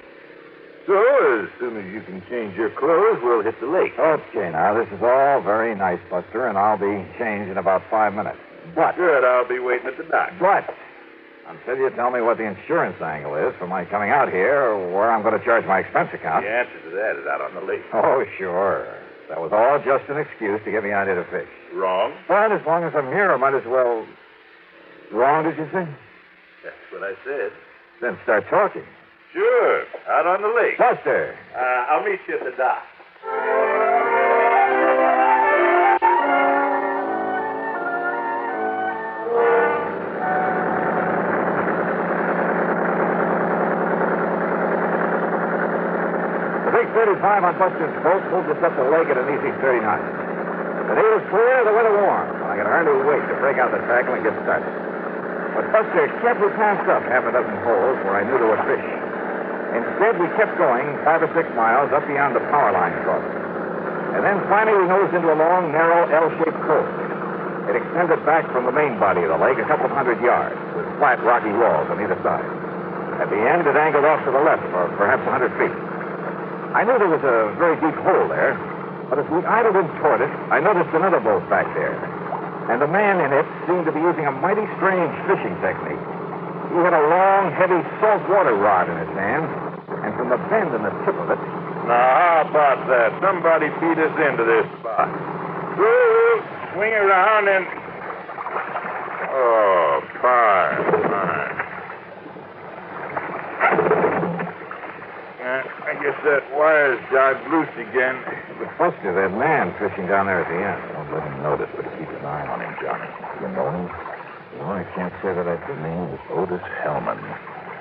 So, as soon as you can change your clothes, we'll hit the lake. Okay, now, this is all very nice, Buster, and I'll be changed in about 5 minutes. But... Good, I'll be waiting at the dock. But... until you tell me what the insurance angle is for my coming out here, or where I'm going to charge my expense account. The answer to that is out on the lake. Oh, sure. That was all just an excuse to get me out here to fish. Wrong. But as long as I'm here, I might as well... Wrong, did you say? That's what I said. Then start talking. Sure. Out on the lake. Buster. I'll meet you at the dock. The big 35 on Buster's boat moved us up the lake at an easy 30 knots. The day was clear, the weather warm, and I could hardly wait to break out the tackle and get started. But Buster carefully passed up half a dozen holes where I knew there were fish. Instead, we kept going 5 or 6 miles up beyond the power line crossing. And then finally we nosed into a long, narrow, L-shaped cove. It extended back from the main body of the lake a couple of 100 yards, with flat, rocky walls on either side. At the end, it angled off to the left for perhaps 100 feet. I knew there was a very deep hole there, but as we idled in toward it, I noticed another boat back there. And the man in it seemed to be using a mighty strange fishing technique. He had a long, heavy saltwater rod in his hand, and from the bend in the tip of it... Now, how about that? Somebody feed us into this spot. So, swing around and... Oh, fine. I guess that wire's dived loose again. But Buster, that man fishing down there at the end. Don't let him notice, but keep an eye on him, Johnny. You know him? No, I can't say that I do. His name is Otis Hellman.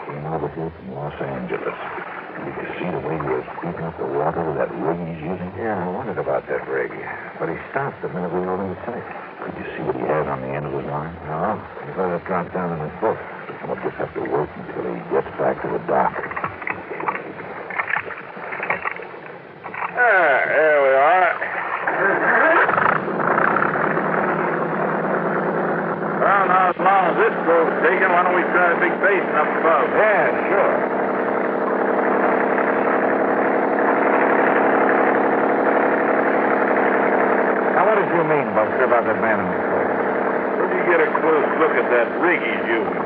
Came over here from Los Angeles. Did you see the way he was sweeping up the water with that rig he's using? Yeah, I wondered about that rig. But he stopped the minute we were into sight. Could you see what he had on the end of his arm? No. He let it drop down in his boat. We'll just have to wait until he gets back to the dock. There we are. Well, now, as long as this boat's taken, why don't we try a big basin up above? Yeah, sure. Now, what did you mean, Buster, about that man in the boat? Where'd you get a close look at that rig he's using?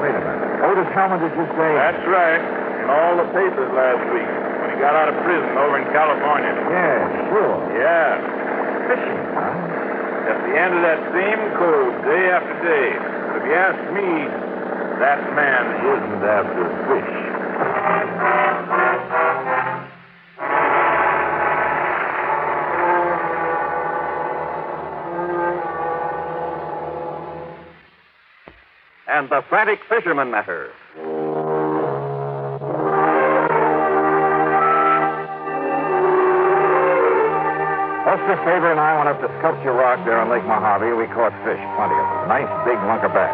Wait a minute. Otis Hellman, did you say? That's right. In all the papers last week. He got out of prison over in California. Yeah, sure. Yeah. Fishing, huh? At the end of that same code, day after day. But if you ask me, that man isn't after fish. And the Frantic Fisherman Matter. Buster Faber and I went up to Sculpture Rock there on Lake Mojave. We caught fish, plenty of them. Nice big lunker bass.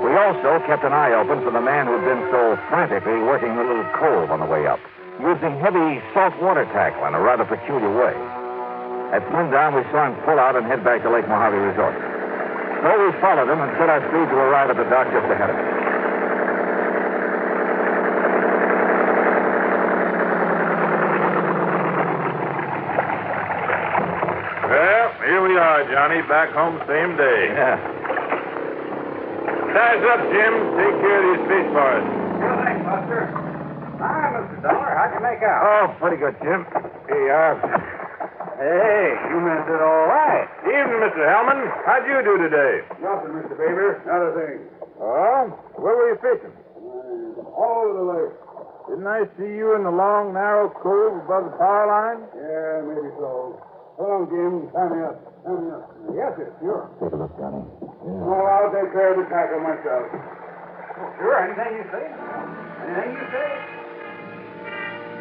We also kept an eye open for the man who'd been so frantically working the little cove on the way up, using heavy saltwater tackle in a rather peculiar way. At sundown, we saw him pull out and head back to Lake Mojave Resort. So we followed him and set our speed to arrive at the dock just ahead of us. Well, here we are, Johnny. Back home same day. Yeah. Size up, Jim. Take care of these fish for us. Sure thing, Buster. Hi, Mr. Dollar. How'd you make out? Oh, pretty good, Jim. Here you are. Hey, you made it all right. Evening, Mr. Hellman. How'd you do today? Nothing, Mr. Faber. Not a thing. Oh? Where were you fishing? All over the lake. Didn't I see you in the long, narrow cove above the power line? Yeah, maybe so. Hold on, Jim. Tie me up. Tie me up. Yes, sir. Sure. Take a look, Johnny. Oh, I'll take care of the tackle myself. Oh, sure. Anything you say. Anything you say.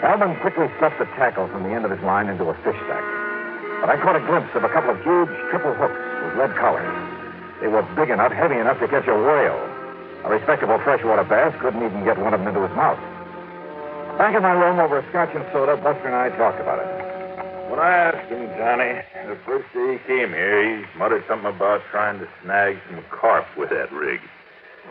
Hellman quickly stuffed the tackle from the end of his line into a fish stack. But I caught a glimpse of a couple of huge triple hooks with lead collars. They were big enough, heavy enough to catch a whale. A respectable freshwater bass couldn't even get one of them into his mouth. Back in my room over a scotch and soda, Buster and I talked about it. When I asked him, Johnny, the first day he came here, he muttered something about trying to snag some carp with that rig.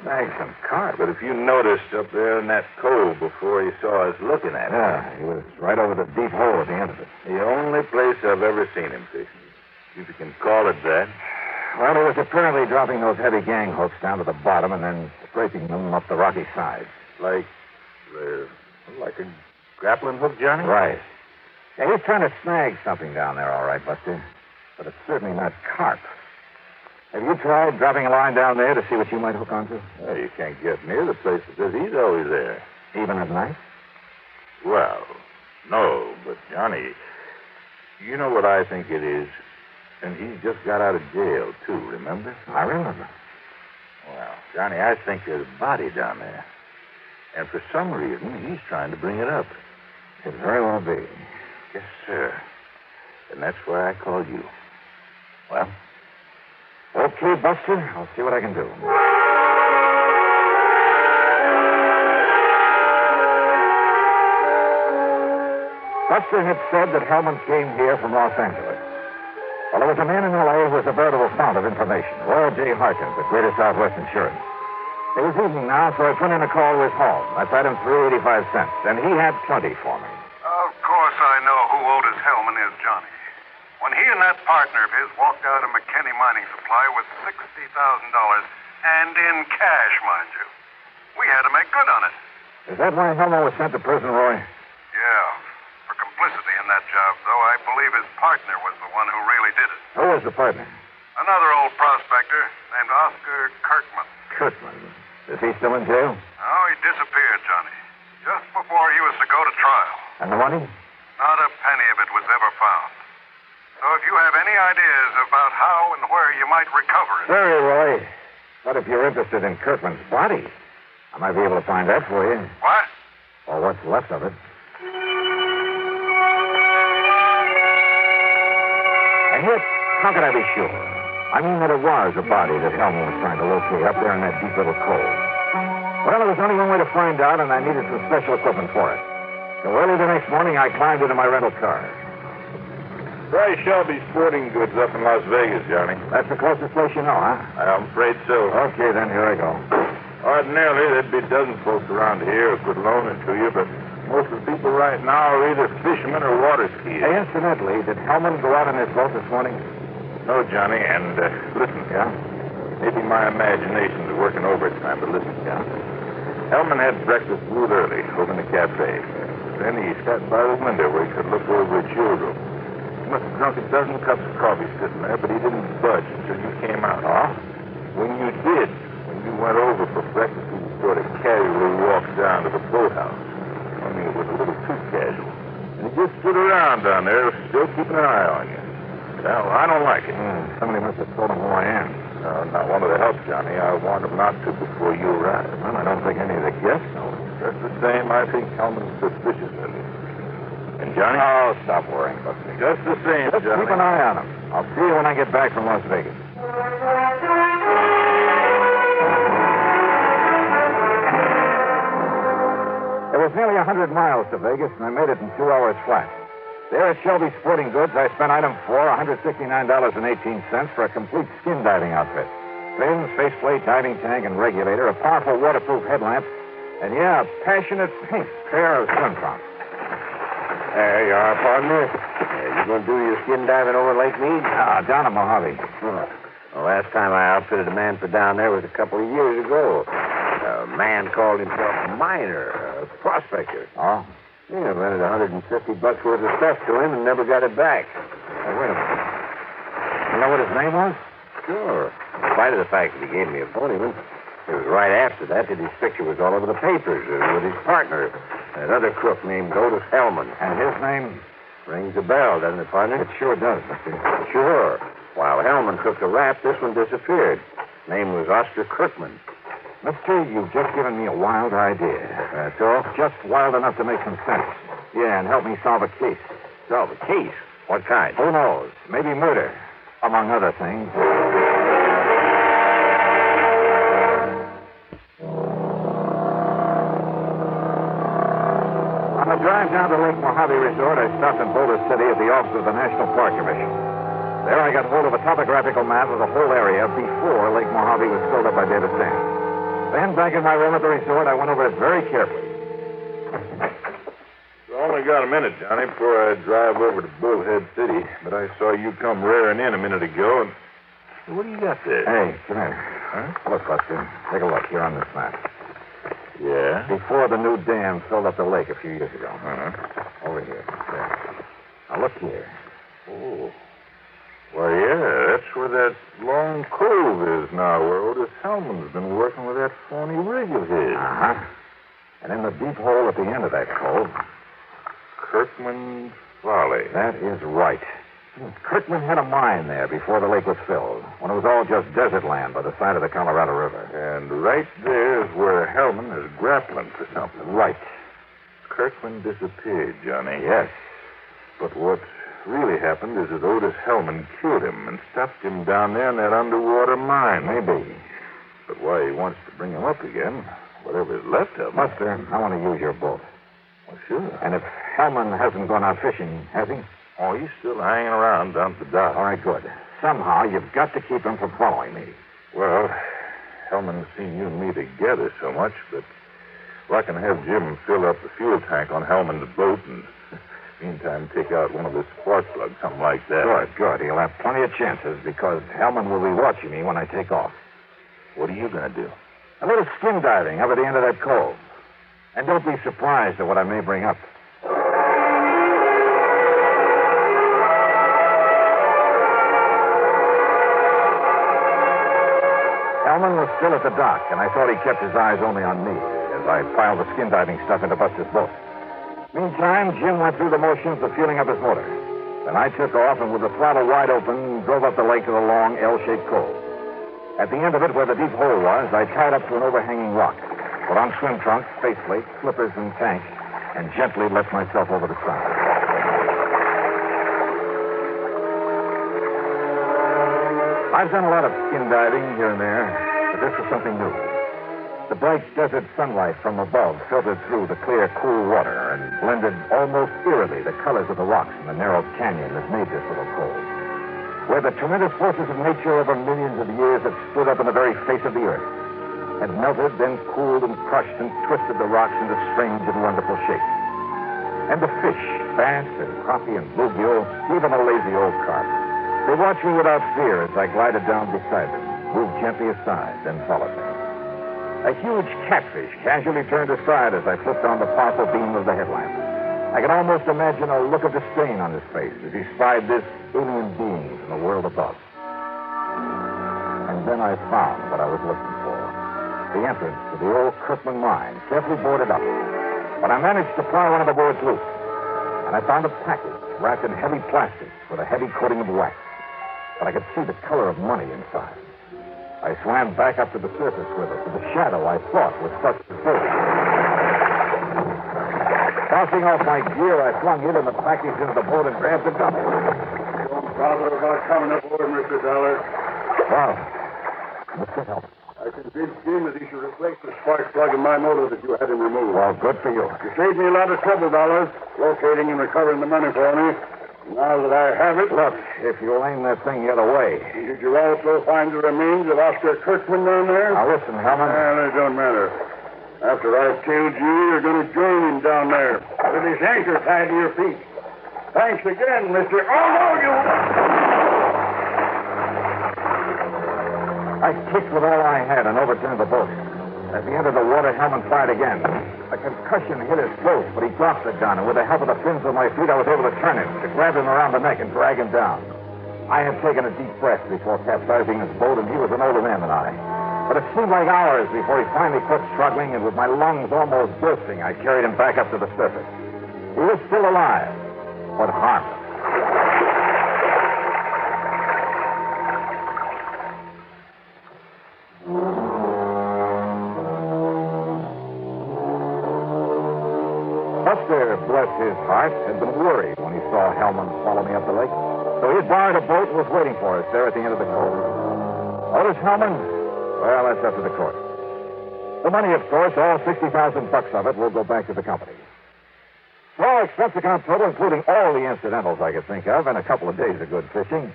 Snag some carp? But if you noticed up there in that cove before you saw us looking at it. Yeah, he was right over the deep hole at the end of it. The only place I've ever seen him fishing. If you can call it that. Well, he was apparently dropping those heavy gang hooks down to the bottom and then scraping them up the rocky sides. Like a grappling hook, Johnny? Right. Yeah, he's trying to snag something down there, all right, Buster. But it's certainly not carp. Have you tried dropping a line down there to see what you might hook onto? Well, you can't get near the place because he's always there. Even at night? Well, no, but Johnny, you know what I think it is? And he just got out of jail, too, remember? I remember. Well, Johnny, I think there's a body down there. And for some reason, he's trying to bring it up. Could very well be. Yes, sir. And that's why I called you. Well, okay, Buster. I'll see what I can do. Buster had said that Hellman came here from Los Angeles. Well, there was a man in L.A. who was a veritable fount of information. Royal J. Harkins, at Greater Southwest Insurance. It was evening now, so I put in a call to his home. I paid him $3.85, and he had plenty for me. Of course I know who Otis Hellman is, Johnny. When he and that partner of his walked out of McKinney Mining Supply with $60,000, and in cash, mind you, we had to make good on it. Is that why Hellman was sent to prison, Roy? Yeah. For complicity in that job, though, I believe his partner was the one who really did it. Who was the partner? Another old prospector named Oscar Kirkman. Kirkman. Is he still in jail? No, he disappeared, Johnny. Just before he was to go to trial. And the money? Not a penny of it was ever found. So if you have any ideas about how and where you might recover it... Sorry, Roy. But if you're interested in Kirkman's body, I might be able to find that for you. What? Or what's left of it. And yet, how could I be sure? I mean that it was a body that Hellman was trying to locate up there in that deep little cove. Well, there was only one way to find out, and I needed some special equipment for it. So early the next morning, I climbed into my rental car. Try Shelby Sporting Goods up in Las Vegas, Johnny. That's the closest place you know, huh? I'm afraid so. Okay, then, here I go. Ordinarily, there'd be dozens of folks around here who could loan it to you, but most of the people right now are either fishermen or water skiers. Hey, incidentally, did Hellman go out in his boat this morning? No, Johnny, and listen. Yeah? Maybe my imagination is working overtime, but listen. Yeah? Hellman had breakfast real early over in the cafe. Then he sat by the window where he could look over at your room. He must have drunk a dozen cups of coffee sitting there, but he didn't budge until you came out. Oh? When you did, when you went over for breakfast, he sort of casually walked down to the boathouse. I mean, it was a little too casual. And he just stood around down there, still keeping an eye on you. Well, I don't like it. Somebody must have told him who I am. Not one of the help, Johnny. I warned him not to before you arrived. Well, I don't think any of the guests know. Just the same, I think Hellman's suspicious of you. And Johnny? Oh, stop worrying, Buster. Just the same, Just Johnny. keep an eye on him. I'll see you when I get back from Las Vegas. It was nearly 100 miles to Vegas, and I made it in 2 hours flat. There at Shelby Sporting Goods, I spent item 4, $169.18 for a complete skin diving outfit. Fins, faceplate, diving tank, and regulator, a powerful waterproof headlamp, and, yeah, a passionate pink pair of swim trunks. There you are, partner. You going to do your skin diving over Lake Mead? Down at Mojave. Oh. The last time I outfitted a man for down there was a couple of years ago. A man called himself a miner, a prospector. Oh? Yeah, rented $150 worth of stuff to him and never got it back. Hey, wait a minute. You know what his name was? Sure. In spite of the fact that he gave me a phony one, it was right after that his picture was all over the papers with his partner, that other crook named Otis Hellman. And his name? Rings a bell, doesn't it, partner? It sure does, Mister. Sure. While Hellman took the rap, this one disappeared. Name was Oscar Kirkman. Mister, you've just given me a wild idea. That's all? Just wild enough to make some sense. Yeah, and help me solve a case. Solve a case? What kind? Who knows? Maybe murder, among other things. On the drive down to Lake Mojave Resort, I stopped in Boulder City at the office of the National Park Commission. There I got hold of a topographical map of the whole area before Lake Mojave was filled up by Davis Dam. Then, back in my room at the resort, I went over it very carefully. I only got a minute, Johnny, before I drive over to Bullhead City. But I saw you come rearing in a minute ago, and what do you got there? Hey, come here. Huh? Look, Buster. Take a look here on this map. Yeah? Before the new dam filled up the lake a few years ago. Uh-huh. Over here. There. Now, look here. Oh. Why, yeah, that's where that long cove is now, where Otis Hellman's been working with that phony rig of his. Uh-huh. And in the deep hole at the end of that cove... Kirkman Folly. That is right. Kirkman had a mine there before the lake was filled, when it was all just desert land by the side of the Colorado River. And right there is where Hellman is grappling for something. Right. Kirkman disappeared, Johnny. Yes. But what really happened is that Otis Hellman killed him and stuffed him down there in that underwater mine. Maybe. But why he wants to bring him up again, whatever is left of him... Buster, I want to use your boat. Well, sure. And if Hellman hasn't gone out fishing, has he? Oh, he's still hanging around down at the dock. All right, good. Somehow you've got to keep him from following me. Well, Hellman's seen you and me together so much, but I can have Jim fill up the fuel tank on Hellman's boat and... meantime, take out one of the spark plugs, something like that. Good. He'll have plenty of chances because Hellman will be watching me when I take off. What are you going to do? A little skin diving up at the end of that cove. And don't be surprised at what I may bring up. Hellman was still at the dock, and I thought he kept his eyes only on me as I piled the skin diving stuff into Buster's boat. Meantime, Jim went through the motions of fueling up his motor. Then I took off and with the throttle wide open, drove up the lake to the long L-shaped cove. At the end of it, where the deep hole was, I tied up to an overhanging rock, put on swim trunks, faceplate, slippers, and tank, and gently let myself over the side. I've done a lot of skin diving here and there, but this was something new. The bright desert sunlight from above filtered through the clear, cool water and blended almost eerily the colors of the rocks in the narrow canyon that made this little cove, where the tremendous forces of nature over millions of years had stood up in the very face of the earth, had melted, then cooled and crushed and twisted the rocks into strange and wonderful shapes. And the fish, bass and crappie and bluegill, even a lazy old carp, they watched me without fear as I glided down beside them, moved gently aside, then followed them. A huge catfish casually turned aside as I flipped on the powerful beam of the headlamp. I could almost imagine a look of disdain on his face as he spied this alien being from the world above. And then I found what I was looking for. The entrance to the old Kirkman mine, carefully boarded up. But I managed to pry one of the boards loose. And I found a package wrapped in heavy plastic with a heavy coating of wax. But I could see the color of money inside. I swam back up to the surface with it, to the shadow I thought was Buster's boat. Tossing off my gear, I flung it and the package into the boat and grabbed the gun. Don't bother about coming aboard, Mr. Dollar. Well, what's the help? I convinced Jim that he should replace the spark plug in my motor that you had him removed. Well, good for you. You saved me a lot of trouble, Dollars, locating and recovering the money for me. Now that I have it... Look, if you'll aim that thing the other way... Did you also find the remains of Oscar Kirkman down there? Now, listen, Hellman. Well, it don't matter. After I've killed you, you're going to join him down there with his anchor tied to your feet. Thanks again, Mr. Oh, no, you... I kicked with all I had and overturned the boat. As he entered the water, Hellman fired again. A concussion hit his throat, but he dropped the gun, and with the help of the fins of my feet, I was able to turn him, to grab him around the neck and drag him down. I had taken a deep breath before capsizing his boat, and he was an older man than I. But it seemed like hours before he finally quit struggling, and with my lungs almost bursting, I carried him back up to the surface. He was still alive, but harmless. Buster, bless his heart, had been worried when he saw Hellman follow me up the lake. So he had borrowed a boat and was waiting for us there at the end of the cove. Otis Hellman? Well, that's up to the court. The money, of course, all $60,000 of it will go back to the company. Small expense account total, including all the incidentals I could think of, and a couple of days of good fishing.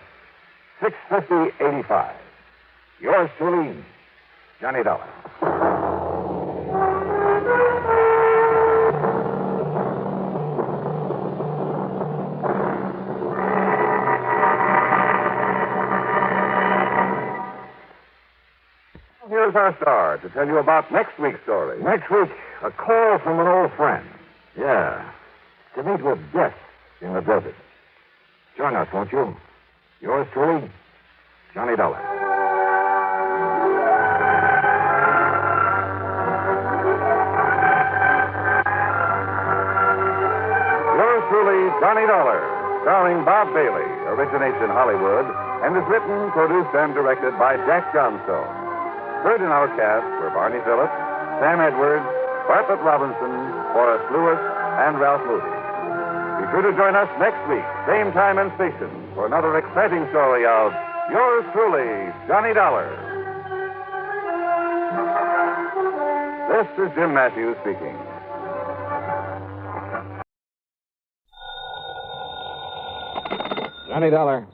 $650.85. Yours truly, Johnny Dollar. Here's our star to tell you about next week's story. Next week, a call from an old friend. Yeah, to meet with death in the desert. Join us, won't you? Yours truly, Johnny Dollar. Yours truly, Johnny Dollar, starring Bob Bailey, originates in Hollywood and is written, produced, and directed by Jack Johnstone. Heard in our cast were Barney Phillips, Sam Edwards, Bartlett Robinson, Forrest Lewis, and Ralph Moody. Be sure to join us next week, same time and station, for another exciting story of yours truly, Johnny Dollar. This is Jim Matthews speaking. Johnny Dollar.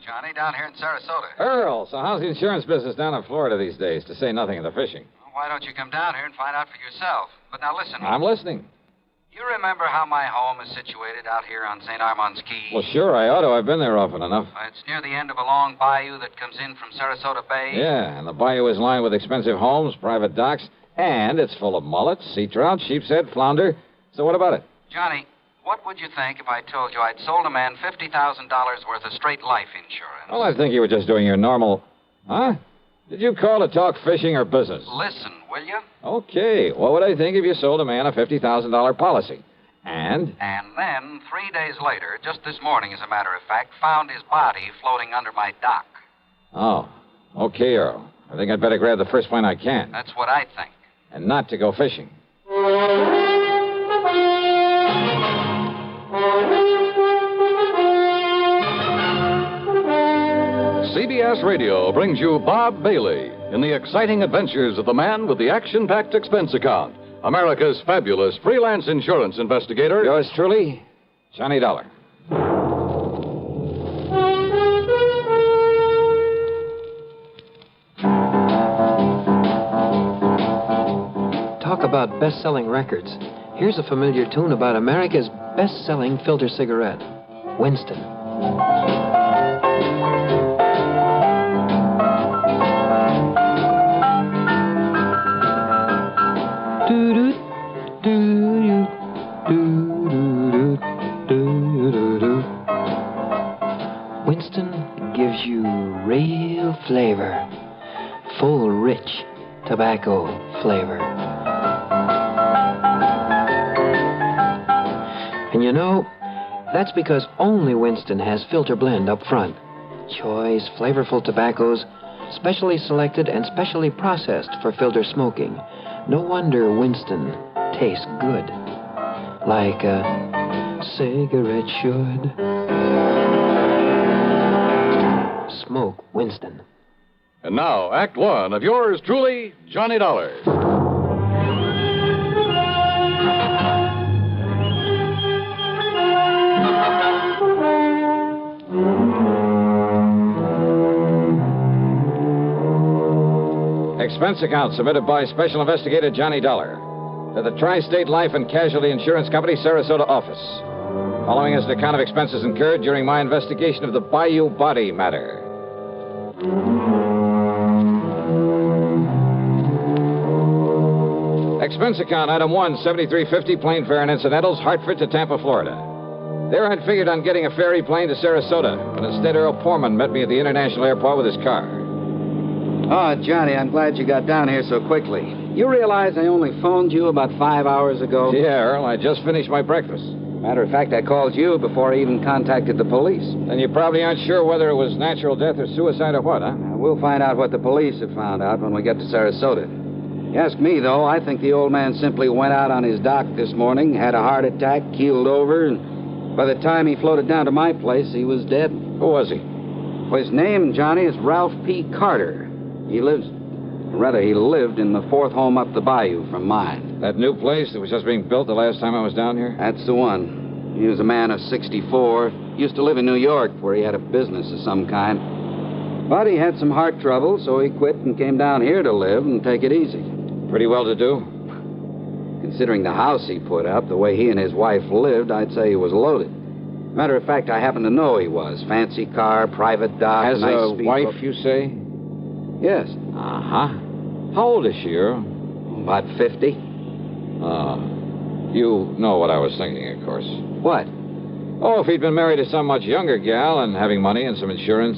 Johnny, down here in Sarasota. Earl, so how's the insurance business down in Florida these days, to say nothing of the fishing? Well, why don't you come down here and find out for yourself? But now listen. I'm listening. You remember how my home is situated out here on St. Armand's Key? Well, sure, I ought to. I've been there often enough. It's near the end of a long bayou that comes in from Sarasota Bay. Yeah, and the bayou is lined with expensive homes, private docks, and it's full of mullets, sea trout, sheepshead, flounder. So what about it? Johnny, what would you think if I told you I'd sold a man $50,000 worth of straight life insurance? Well, I think you were just doing your normal... Huh? Did you call to talk fishing or business? Listen, will you? Okay. What would I think if you sold a man a $50,000 policy? And? And then, 3 days later, just this morning, as a matter of fact, found his body floating under my dock. Oh. Okay, Earl. I think I'd better grab the first plane I can. That's what I think. And not to go fishing. CBS Radio brings you Bob Bailey in the exciting adventures of the man with the action-packed expense account, America's fabulous freelance insurance investigator. Yours truly, Johnny Dollar. Talk about best-selling records. Here's a familiar tune about America's best-selling filter cigarette, Winston. Winston gives you real flavor, full, rich tobacco flavor. And you know, that's because only Winston has filter blend up front. Choice, flavorful tobaccos, specially selected and specially processed for filter smoking. No wonder Winston tastes good. like a cigarette should. Smoke, Winston. And now, Act One of yours truly, Johnny Dollar. Expense account submitted by Special Investigator Johnny Dollar to the Tri-State Life and Casualty Insurance Company, Sarasota office. Following is an account of expenses incurred during my investigation of the Bayou Body Matter. Expense account, item 1, $73.50, plane fare and incidentals, Hartford to Tampa, Florida. There I'd figured on getting a ferry plane to Sarasota, but instead Earl Poorman met me at the international airport with his car. Oh, Johnny, I'm glad you got down here so quickly. You realize I only phoned you about 5 hours ago? Yeah, Earl, I just finished my breakfast. Matter of fact, I called you before I even contacted the police. Then you probably aren't sure whether it was natural death or suicide or what, huh? We'll find out what the police have found out when we get to Sarasota. You ask me, though, I think the old man simply went out on his dock this morning, had a heart attack, keeled over, and by the time he floated down to my place, he was dead. Who was he? Well, his name, Johnny, is Ralph P. Carter. He lived in the fourth home up the bayou from mine. That new place that was just being built the last time I was down here? That's the one. He was a man of 64. Used to live in New York, where he had a business of some kind. But he had some heart trouble, so he quit and came down here to live and take it easy. Pretty well to do? Considering the house he put up, the way he and his wife lived, I'd say he was loaded. Matter of fact, I happen to know he was. Fancy car, private dock, Has nice a speedboat. wife, you say? Yes. Uh-huh. How old is she, Earl? About 50. You know what I was thinking, of course. What? Oh, if he'd been married to some much younger gal and having money and some insurance,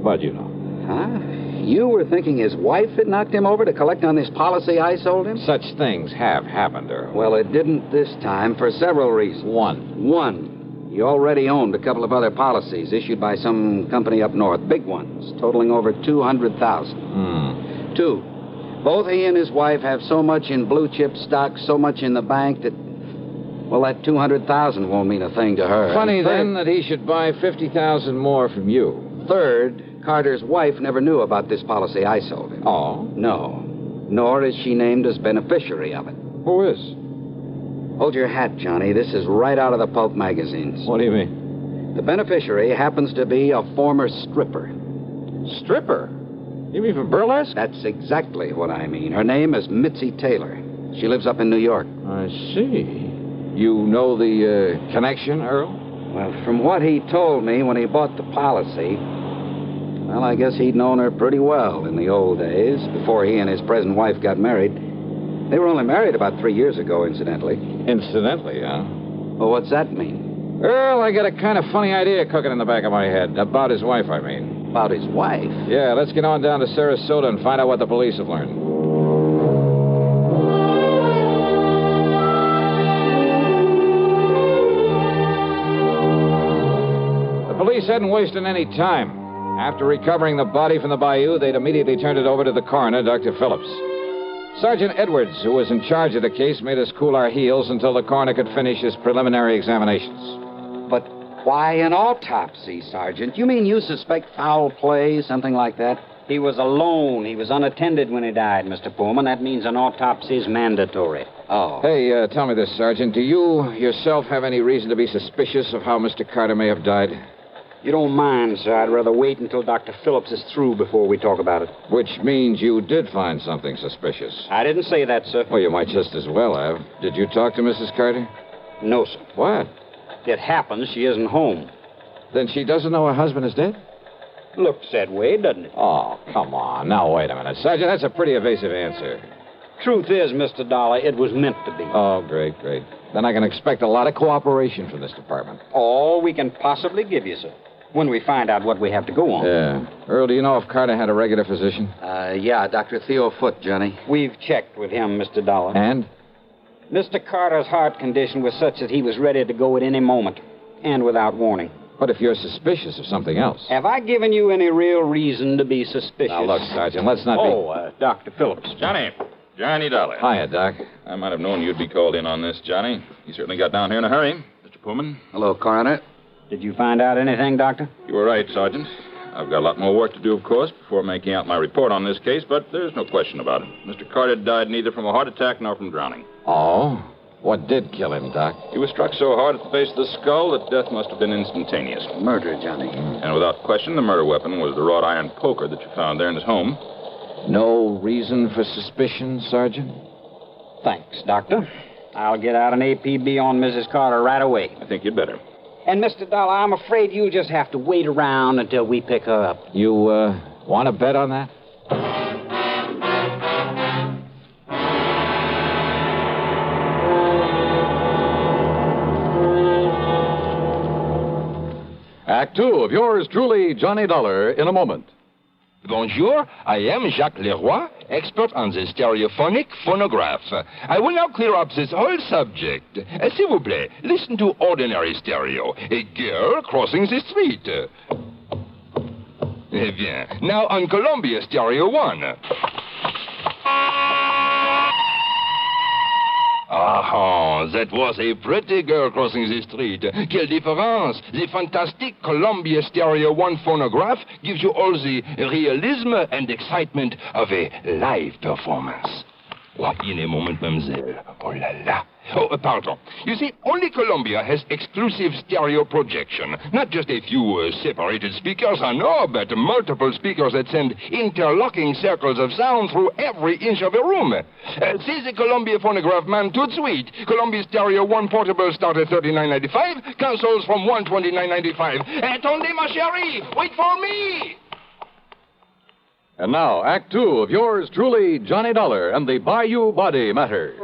but you know. Huh? You were thinking his wife had knocked him over to collect on this policy I sold him? Such things have happened, Earl. Well, it didn't this time for several reasons. One. He already owned a couple of other policies issued by some company up north, big ones, totaling over $200,000. 2, both he and his wife have so much in blue chip stock, so much in the bank that, well, that $200,000 won't mean a thing to her. Funny, then, that he should buy $50,000 more from you. Third, Carter's wife never knew about this policy I sold him. Oh? No. Nor is she named as beneficiary of it. Who is? Hold your hat, Johnny. This is right out of the pulp magazines. What do you mean? The beneficiary happens to be a former stripper. Stripper? You mean from burlesque? That's exactly what I mean. Her name is Mitzi Taylor. She lives up in New York. I see. You know the connection, Earl? Well, from what he told me when he bought the policy, well, I guess he'd known her pretty well in the old days, before he and his present wife got married. They were only married about 3 years ago, incidentally. Incidentally, huh? Well, what's that mean? Earl, I got a kind of funny idea cooking in the back of my head. About his wife, I mean. About his wife? Yeah, let's get on down to Sarasota and find out what the police have learned. The police hadn't wasted any time. After recovering the body from the bayou, they'd immediately turned it over to the coroner, Dr. Phillips. Sergeant Edwards, who was in charge of the case, made us cool our heels until the coroner could finish his preliminary examinations. But why an autopsy, Sergeant? You mean you suspect foul play, something like that? He was alone. He was unattended when he died, Mr. Pullman. That means an autopsy is mandatory. Oh. Hey, tell me this, Sergeant. Do you yourself have any reason to be suspicious of how Mr. Carter may have died? You don't mind, sir. I'd rather wait until Dr. Phillips is through before we talk about it. Which means you did find something suspicious. I didn't say that, sir. Well, you might just as well have. Did you talk to Mrs. Carter? No, sir. What? It happens she isn't home. Then she doesn't know her husband is dead? Looks that way, doesn't it? Oh, come on. Now, wait a minute. Sergeant, that's a pretty evasive answer. Truth is, Mr. Dollar, it was meant to be. Oh, great, great. Then I can expect a lot of cooperation from this department. All we can possibly give you, sir. When we find out what we have to go on. Yeah. Earl, do you know if Carter had a regular physician? Yeah, Dr. Theo Foote, Johnny. We've checked with him, Mr. Dollar. And? Mr. Carter's heart condition was such that he was ready to go at any moment, and without warning. But if you're suspicious of something else... Have I given you any real reason to be suspicious? Now, look, Sergeant, let's not be... Dr. Phillips. Johnny, Johnny Dollar. Hiya, Doc. I might have known you'd be called in on this, Johnny. You certainly got down here in a hurry. Mr. Pullman. Hello, Coroner. Did you find out anything, Doctor? You were right, Sergeant. I've got a lot more work to do, of course, before making out my report on this case, but there's no question about it. Mr. Carter died neither from a heart attack nor from drowning. Oh? What did kill him, Doc? He was struck so hard at the base of the skull that death must have been instantaneous. Murder, Johnny. And without question, the murder weapon was the wrought iron poker that you found there in his home. No reason for suspicion, Sergeant? Thanks, Doctor. I'll get out an APB on Mrs. Carter right away. I think you'd better. And, Mr. Dollar, I'm afraid you'll just have to wait around until we pick her up. You, want to bet on that? Act 2 of yours truly, Johnny Dollar, in a moment. Bonjour, I am Jacques Leroy, expert on the stereophonic phonograph. I will now clear up this whole subject. S'il vous plaît, listen to ordinary stereo. A girl crossing the street. Eh bien, now on Columbia Stereo 1. Ah, that was a pretty girl crossing the street. Quelle différence! The fantastic Columbia Stereo 1 phonograph gives you all the realism and excitement of a live performance. Oh, in a moment, mademoiselle. Oh la la. Oh, pardon. You see, only Columbia has exclusive stereo projection. Not just a few separated speakers, I know, but multiple speakers that send interlocking circles of sound through every inch of a room. See the Columbia phonograph man tout de suite. Columbia Stereo 1 portable start at $39.95. Consoles from $129.95. Attendez, ma chérie! Wait for me! And now, Act 2 of yours truly, Johnny Dollar and the Bayou Body Matter.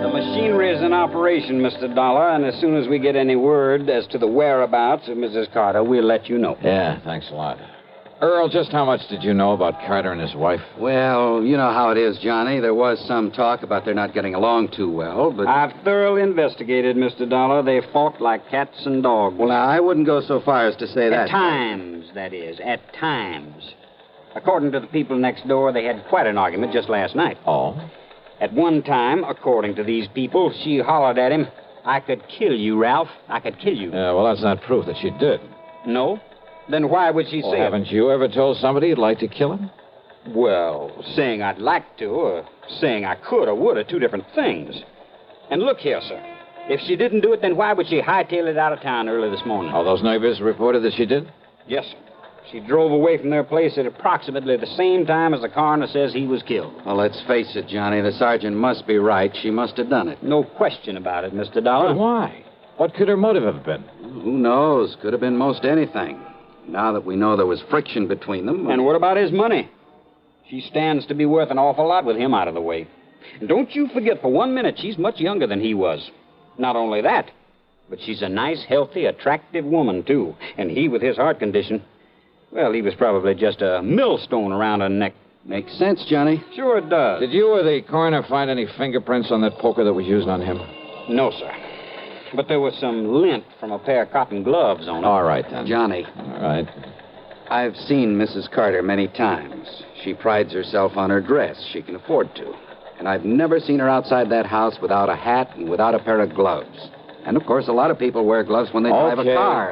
The machinery is in operation, Mr. Dollar, and as soon as we get any word as to the whereabouts of Mrs. Carter, we'll let you know. Yeah, thanks a lot. Earl, just how much did you know about Carter and his wife? Well, you know how it is, Johnny. There was some talk about their not getting along too well, but... I've thoroughly investigated, Mr. Dollar. They fought like cats and dogs. Well, now, I wouldn't go so far as to say that. At times, that is. At times. According to the people next door, they had quite an argument just last night. Oh? At one time, according to these people, she hollered at him, "I could kill you, Ralph. I could kill you." Yeah, well, that's not proof that she did. No? Then why would she say haven't you ever told somebody you'd like to kill him? Well, saying I'd like to, or saying I could or would are two different things. And look here, sir. If she didn't do it, then why would she hightail it out of town early this morning? All those neighbors reported that she did? Yes, sir. She drove away from their place at approximately the same time as the coroner says he was killed. Well, let's face it, Johnny. The sergeant must be right. She must have done it. No question about it, Mr. Dollar. But why? What could her motive have been? Who knows? Could have been most anything. Now that we know there was friction between them... And what about his money? She stands to be worth an awful lot with him out of the way. And don't you forget for 1 minute she's much younger than he was. Not only that, but she's a nice, healthy, attractive woman, too. And he, with his heart condition, well, he was probably just a millstone around her neck. Makes sense, Johnny. Sure it does. Did you or the coroner find any fingerprints on that poker that was used on him? No, sir. But there was some lint from a pair of cotton gloves on it. All right, then. Johnny. All right. I've seen Mrs. Carter many times. She prides herself on her dress. She can afford to. And I've never seen her outside that house without a hat and without a pair of gloves. And, of course, a lot of people wear gloves when they drive a car.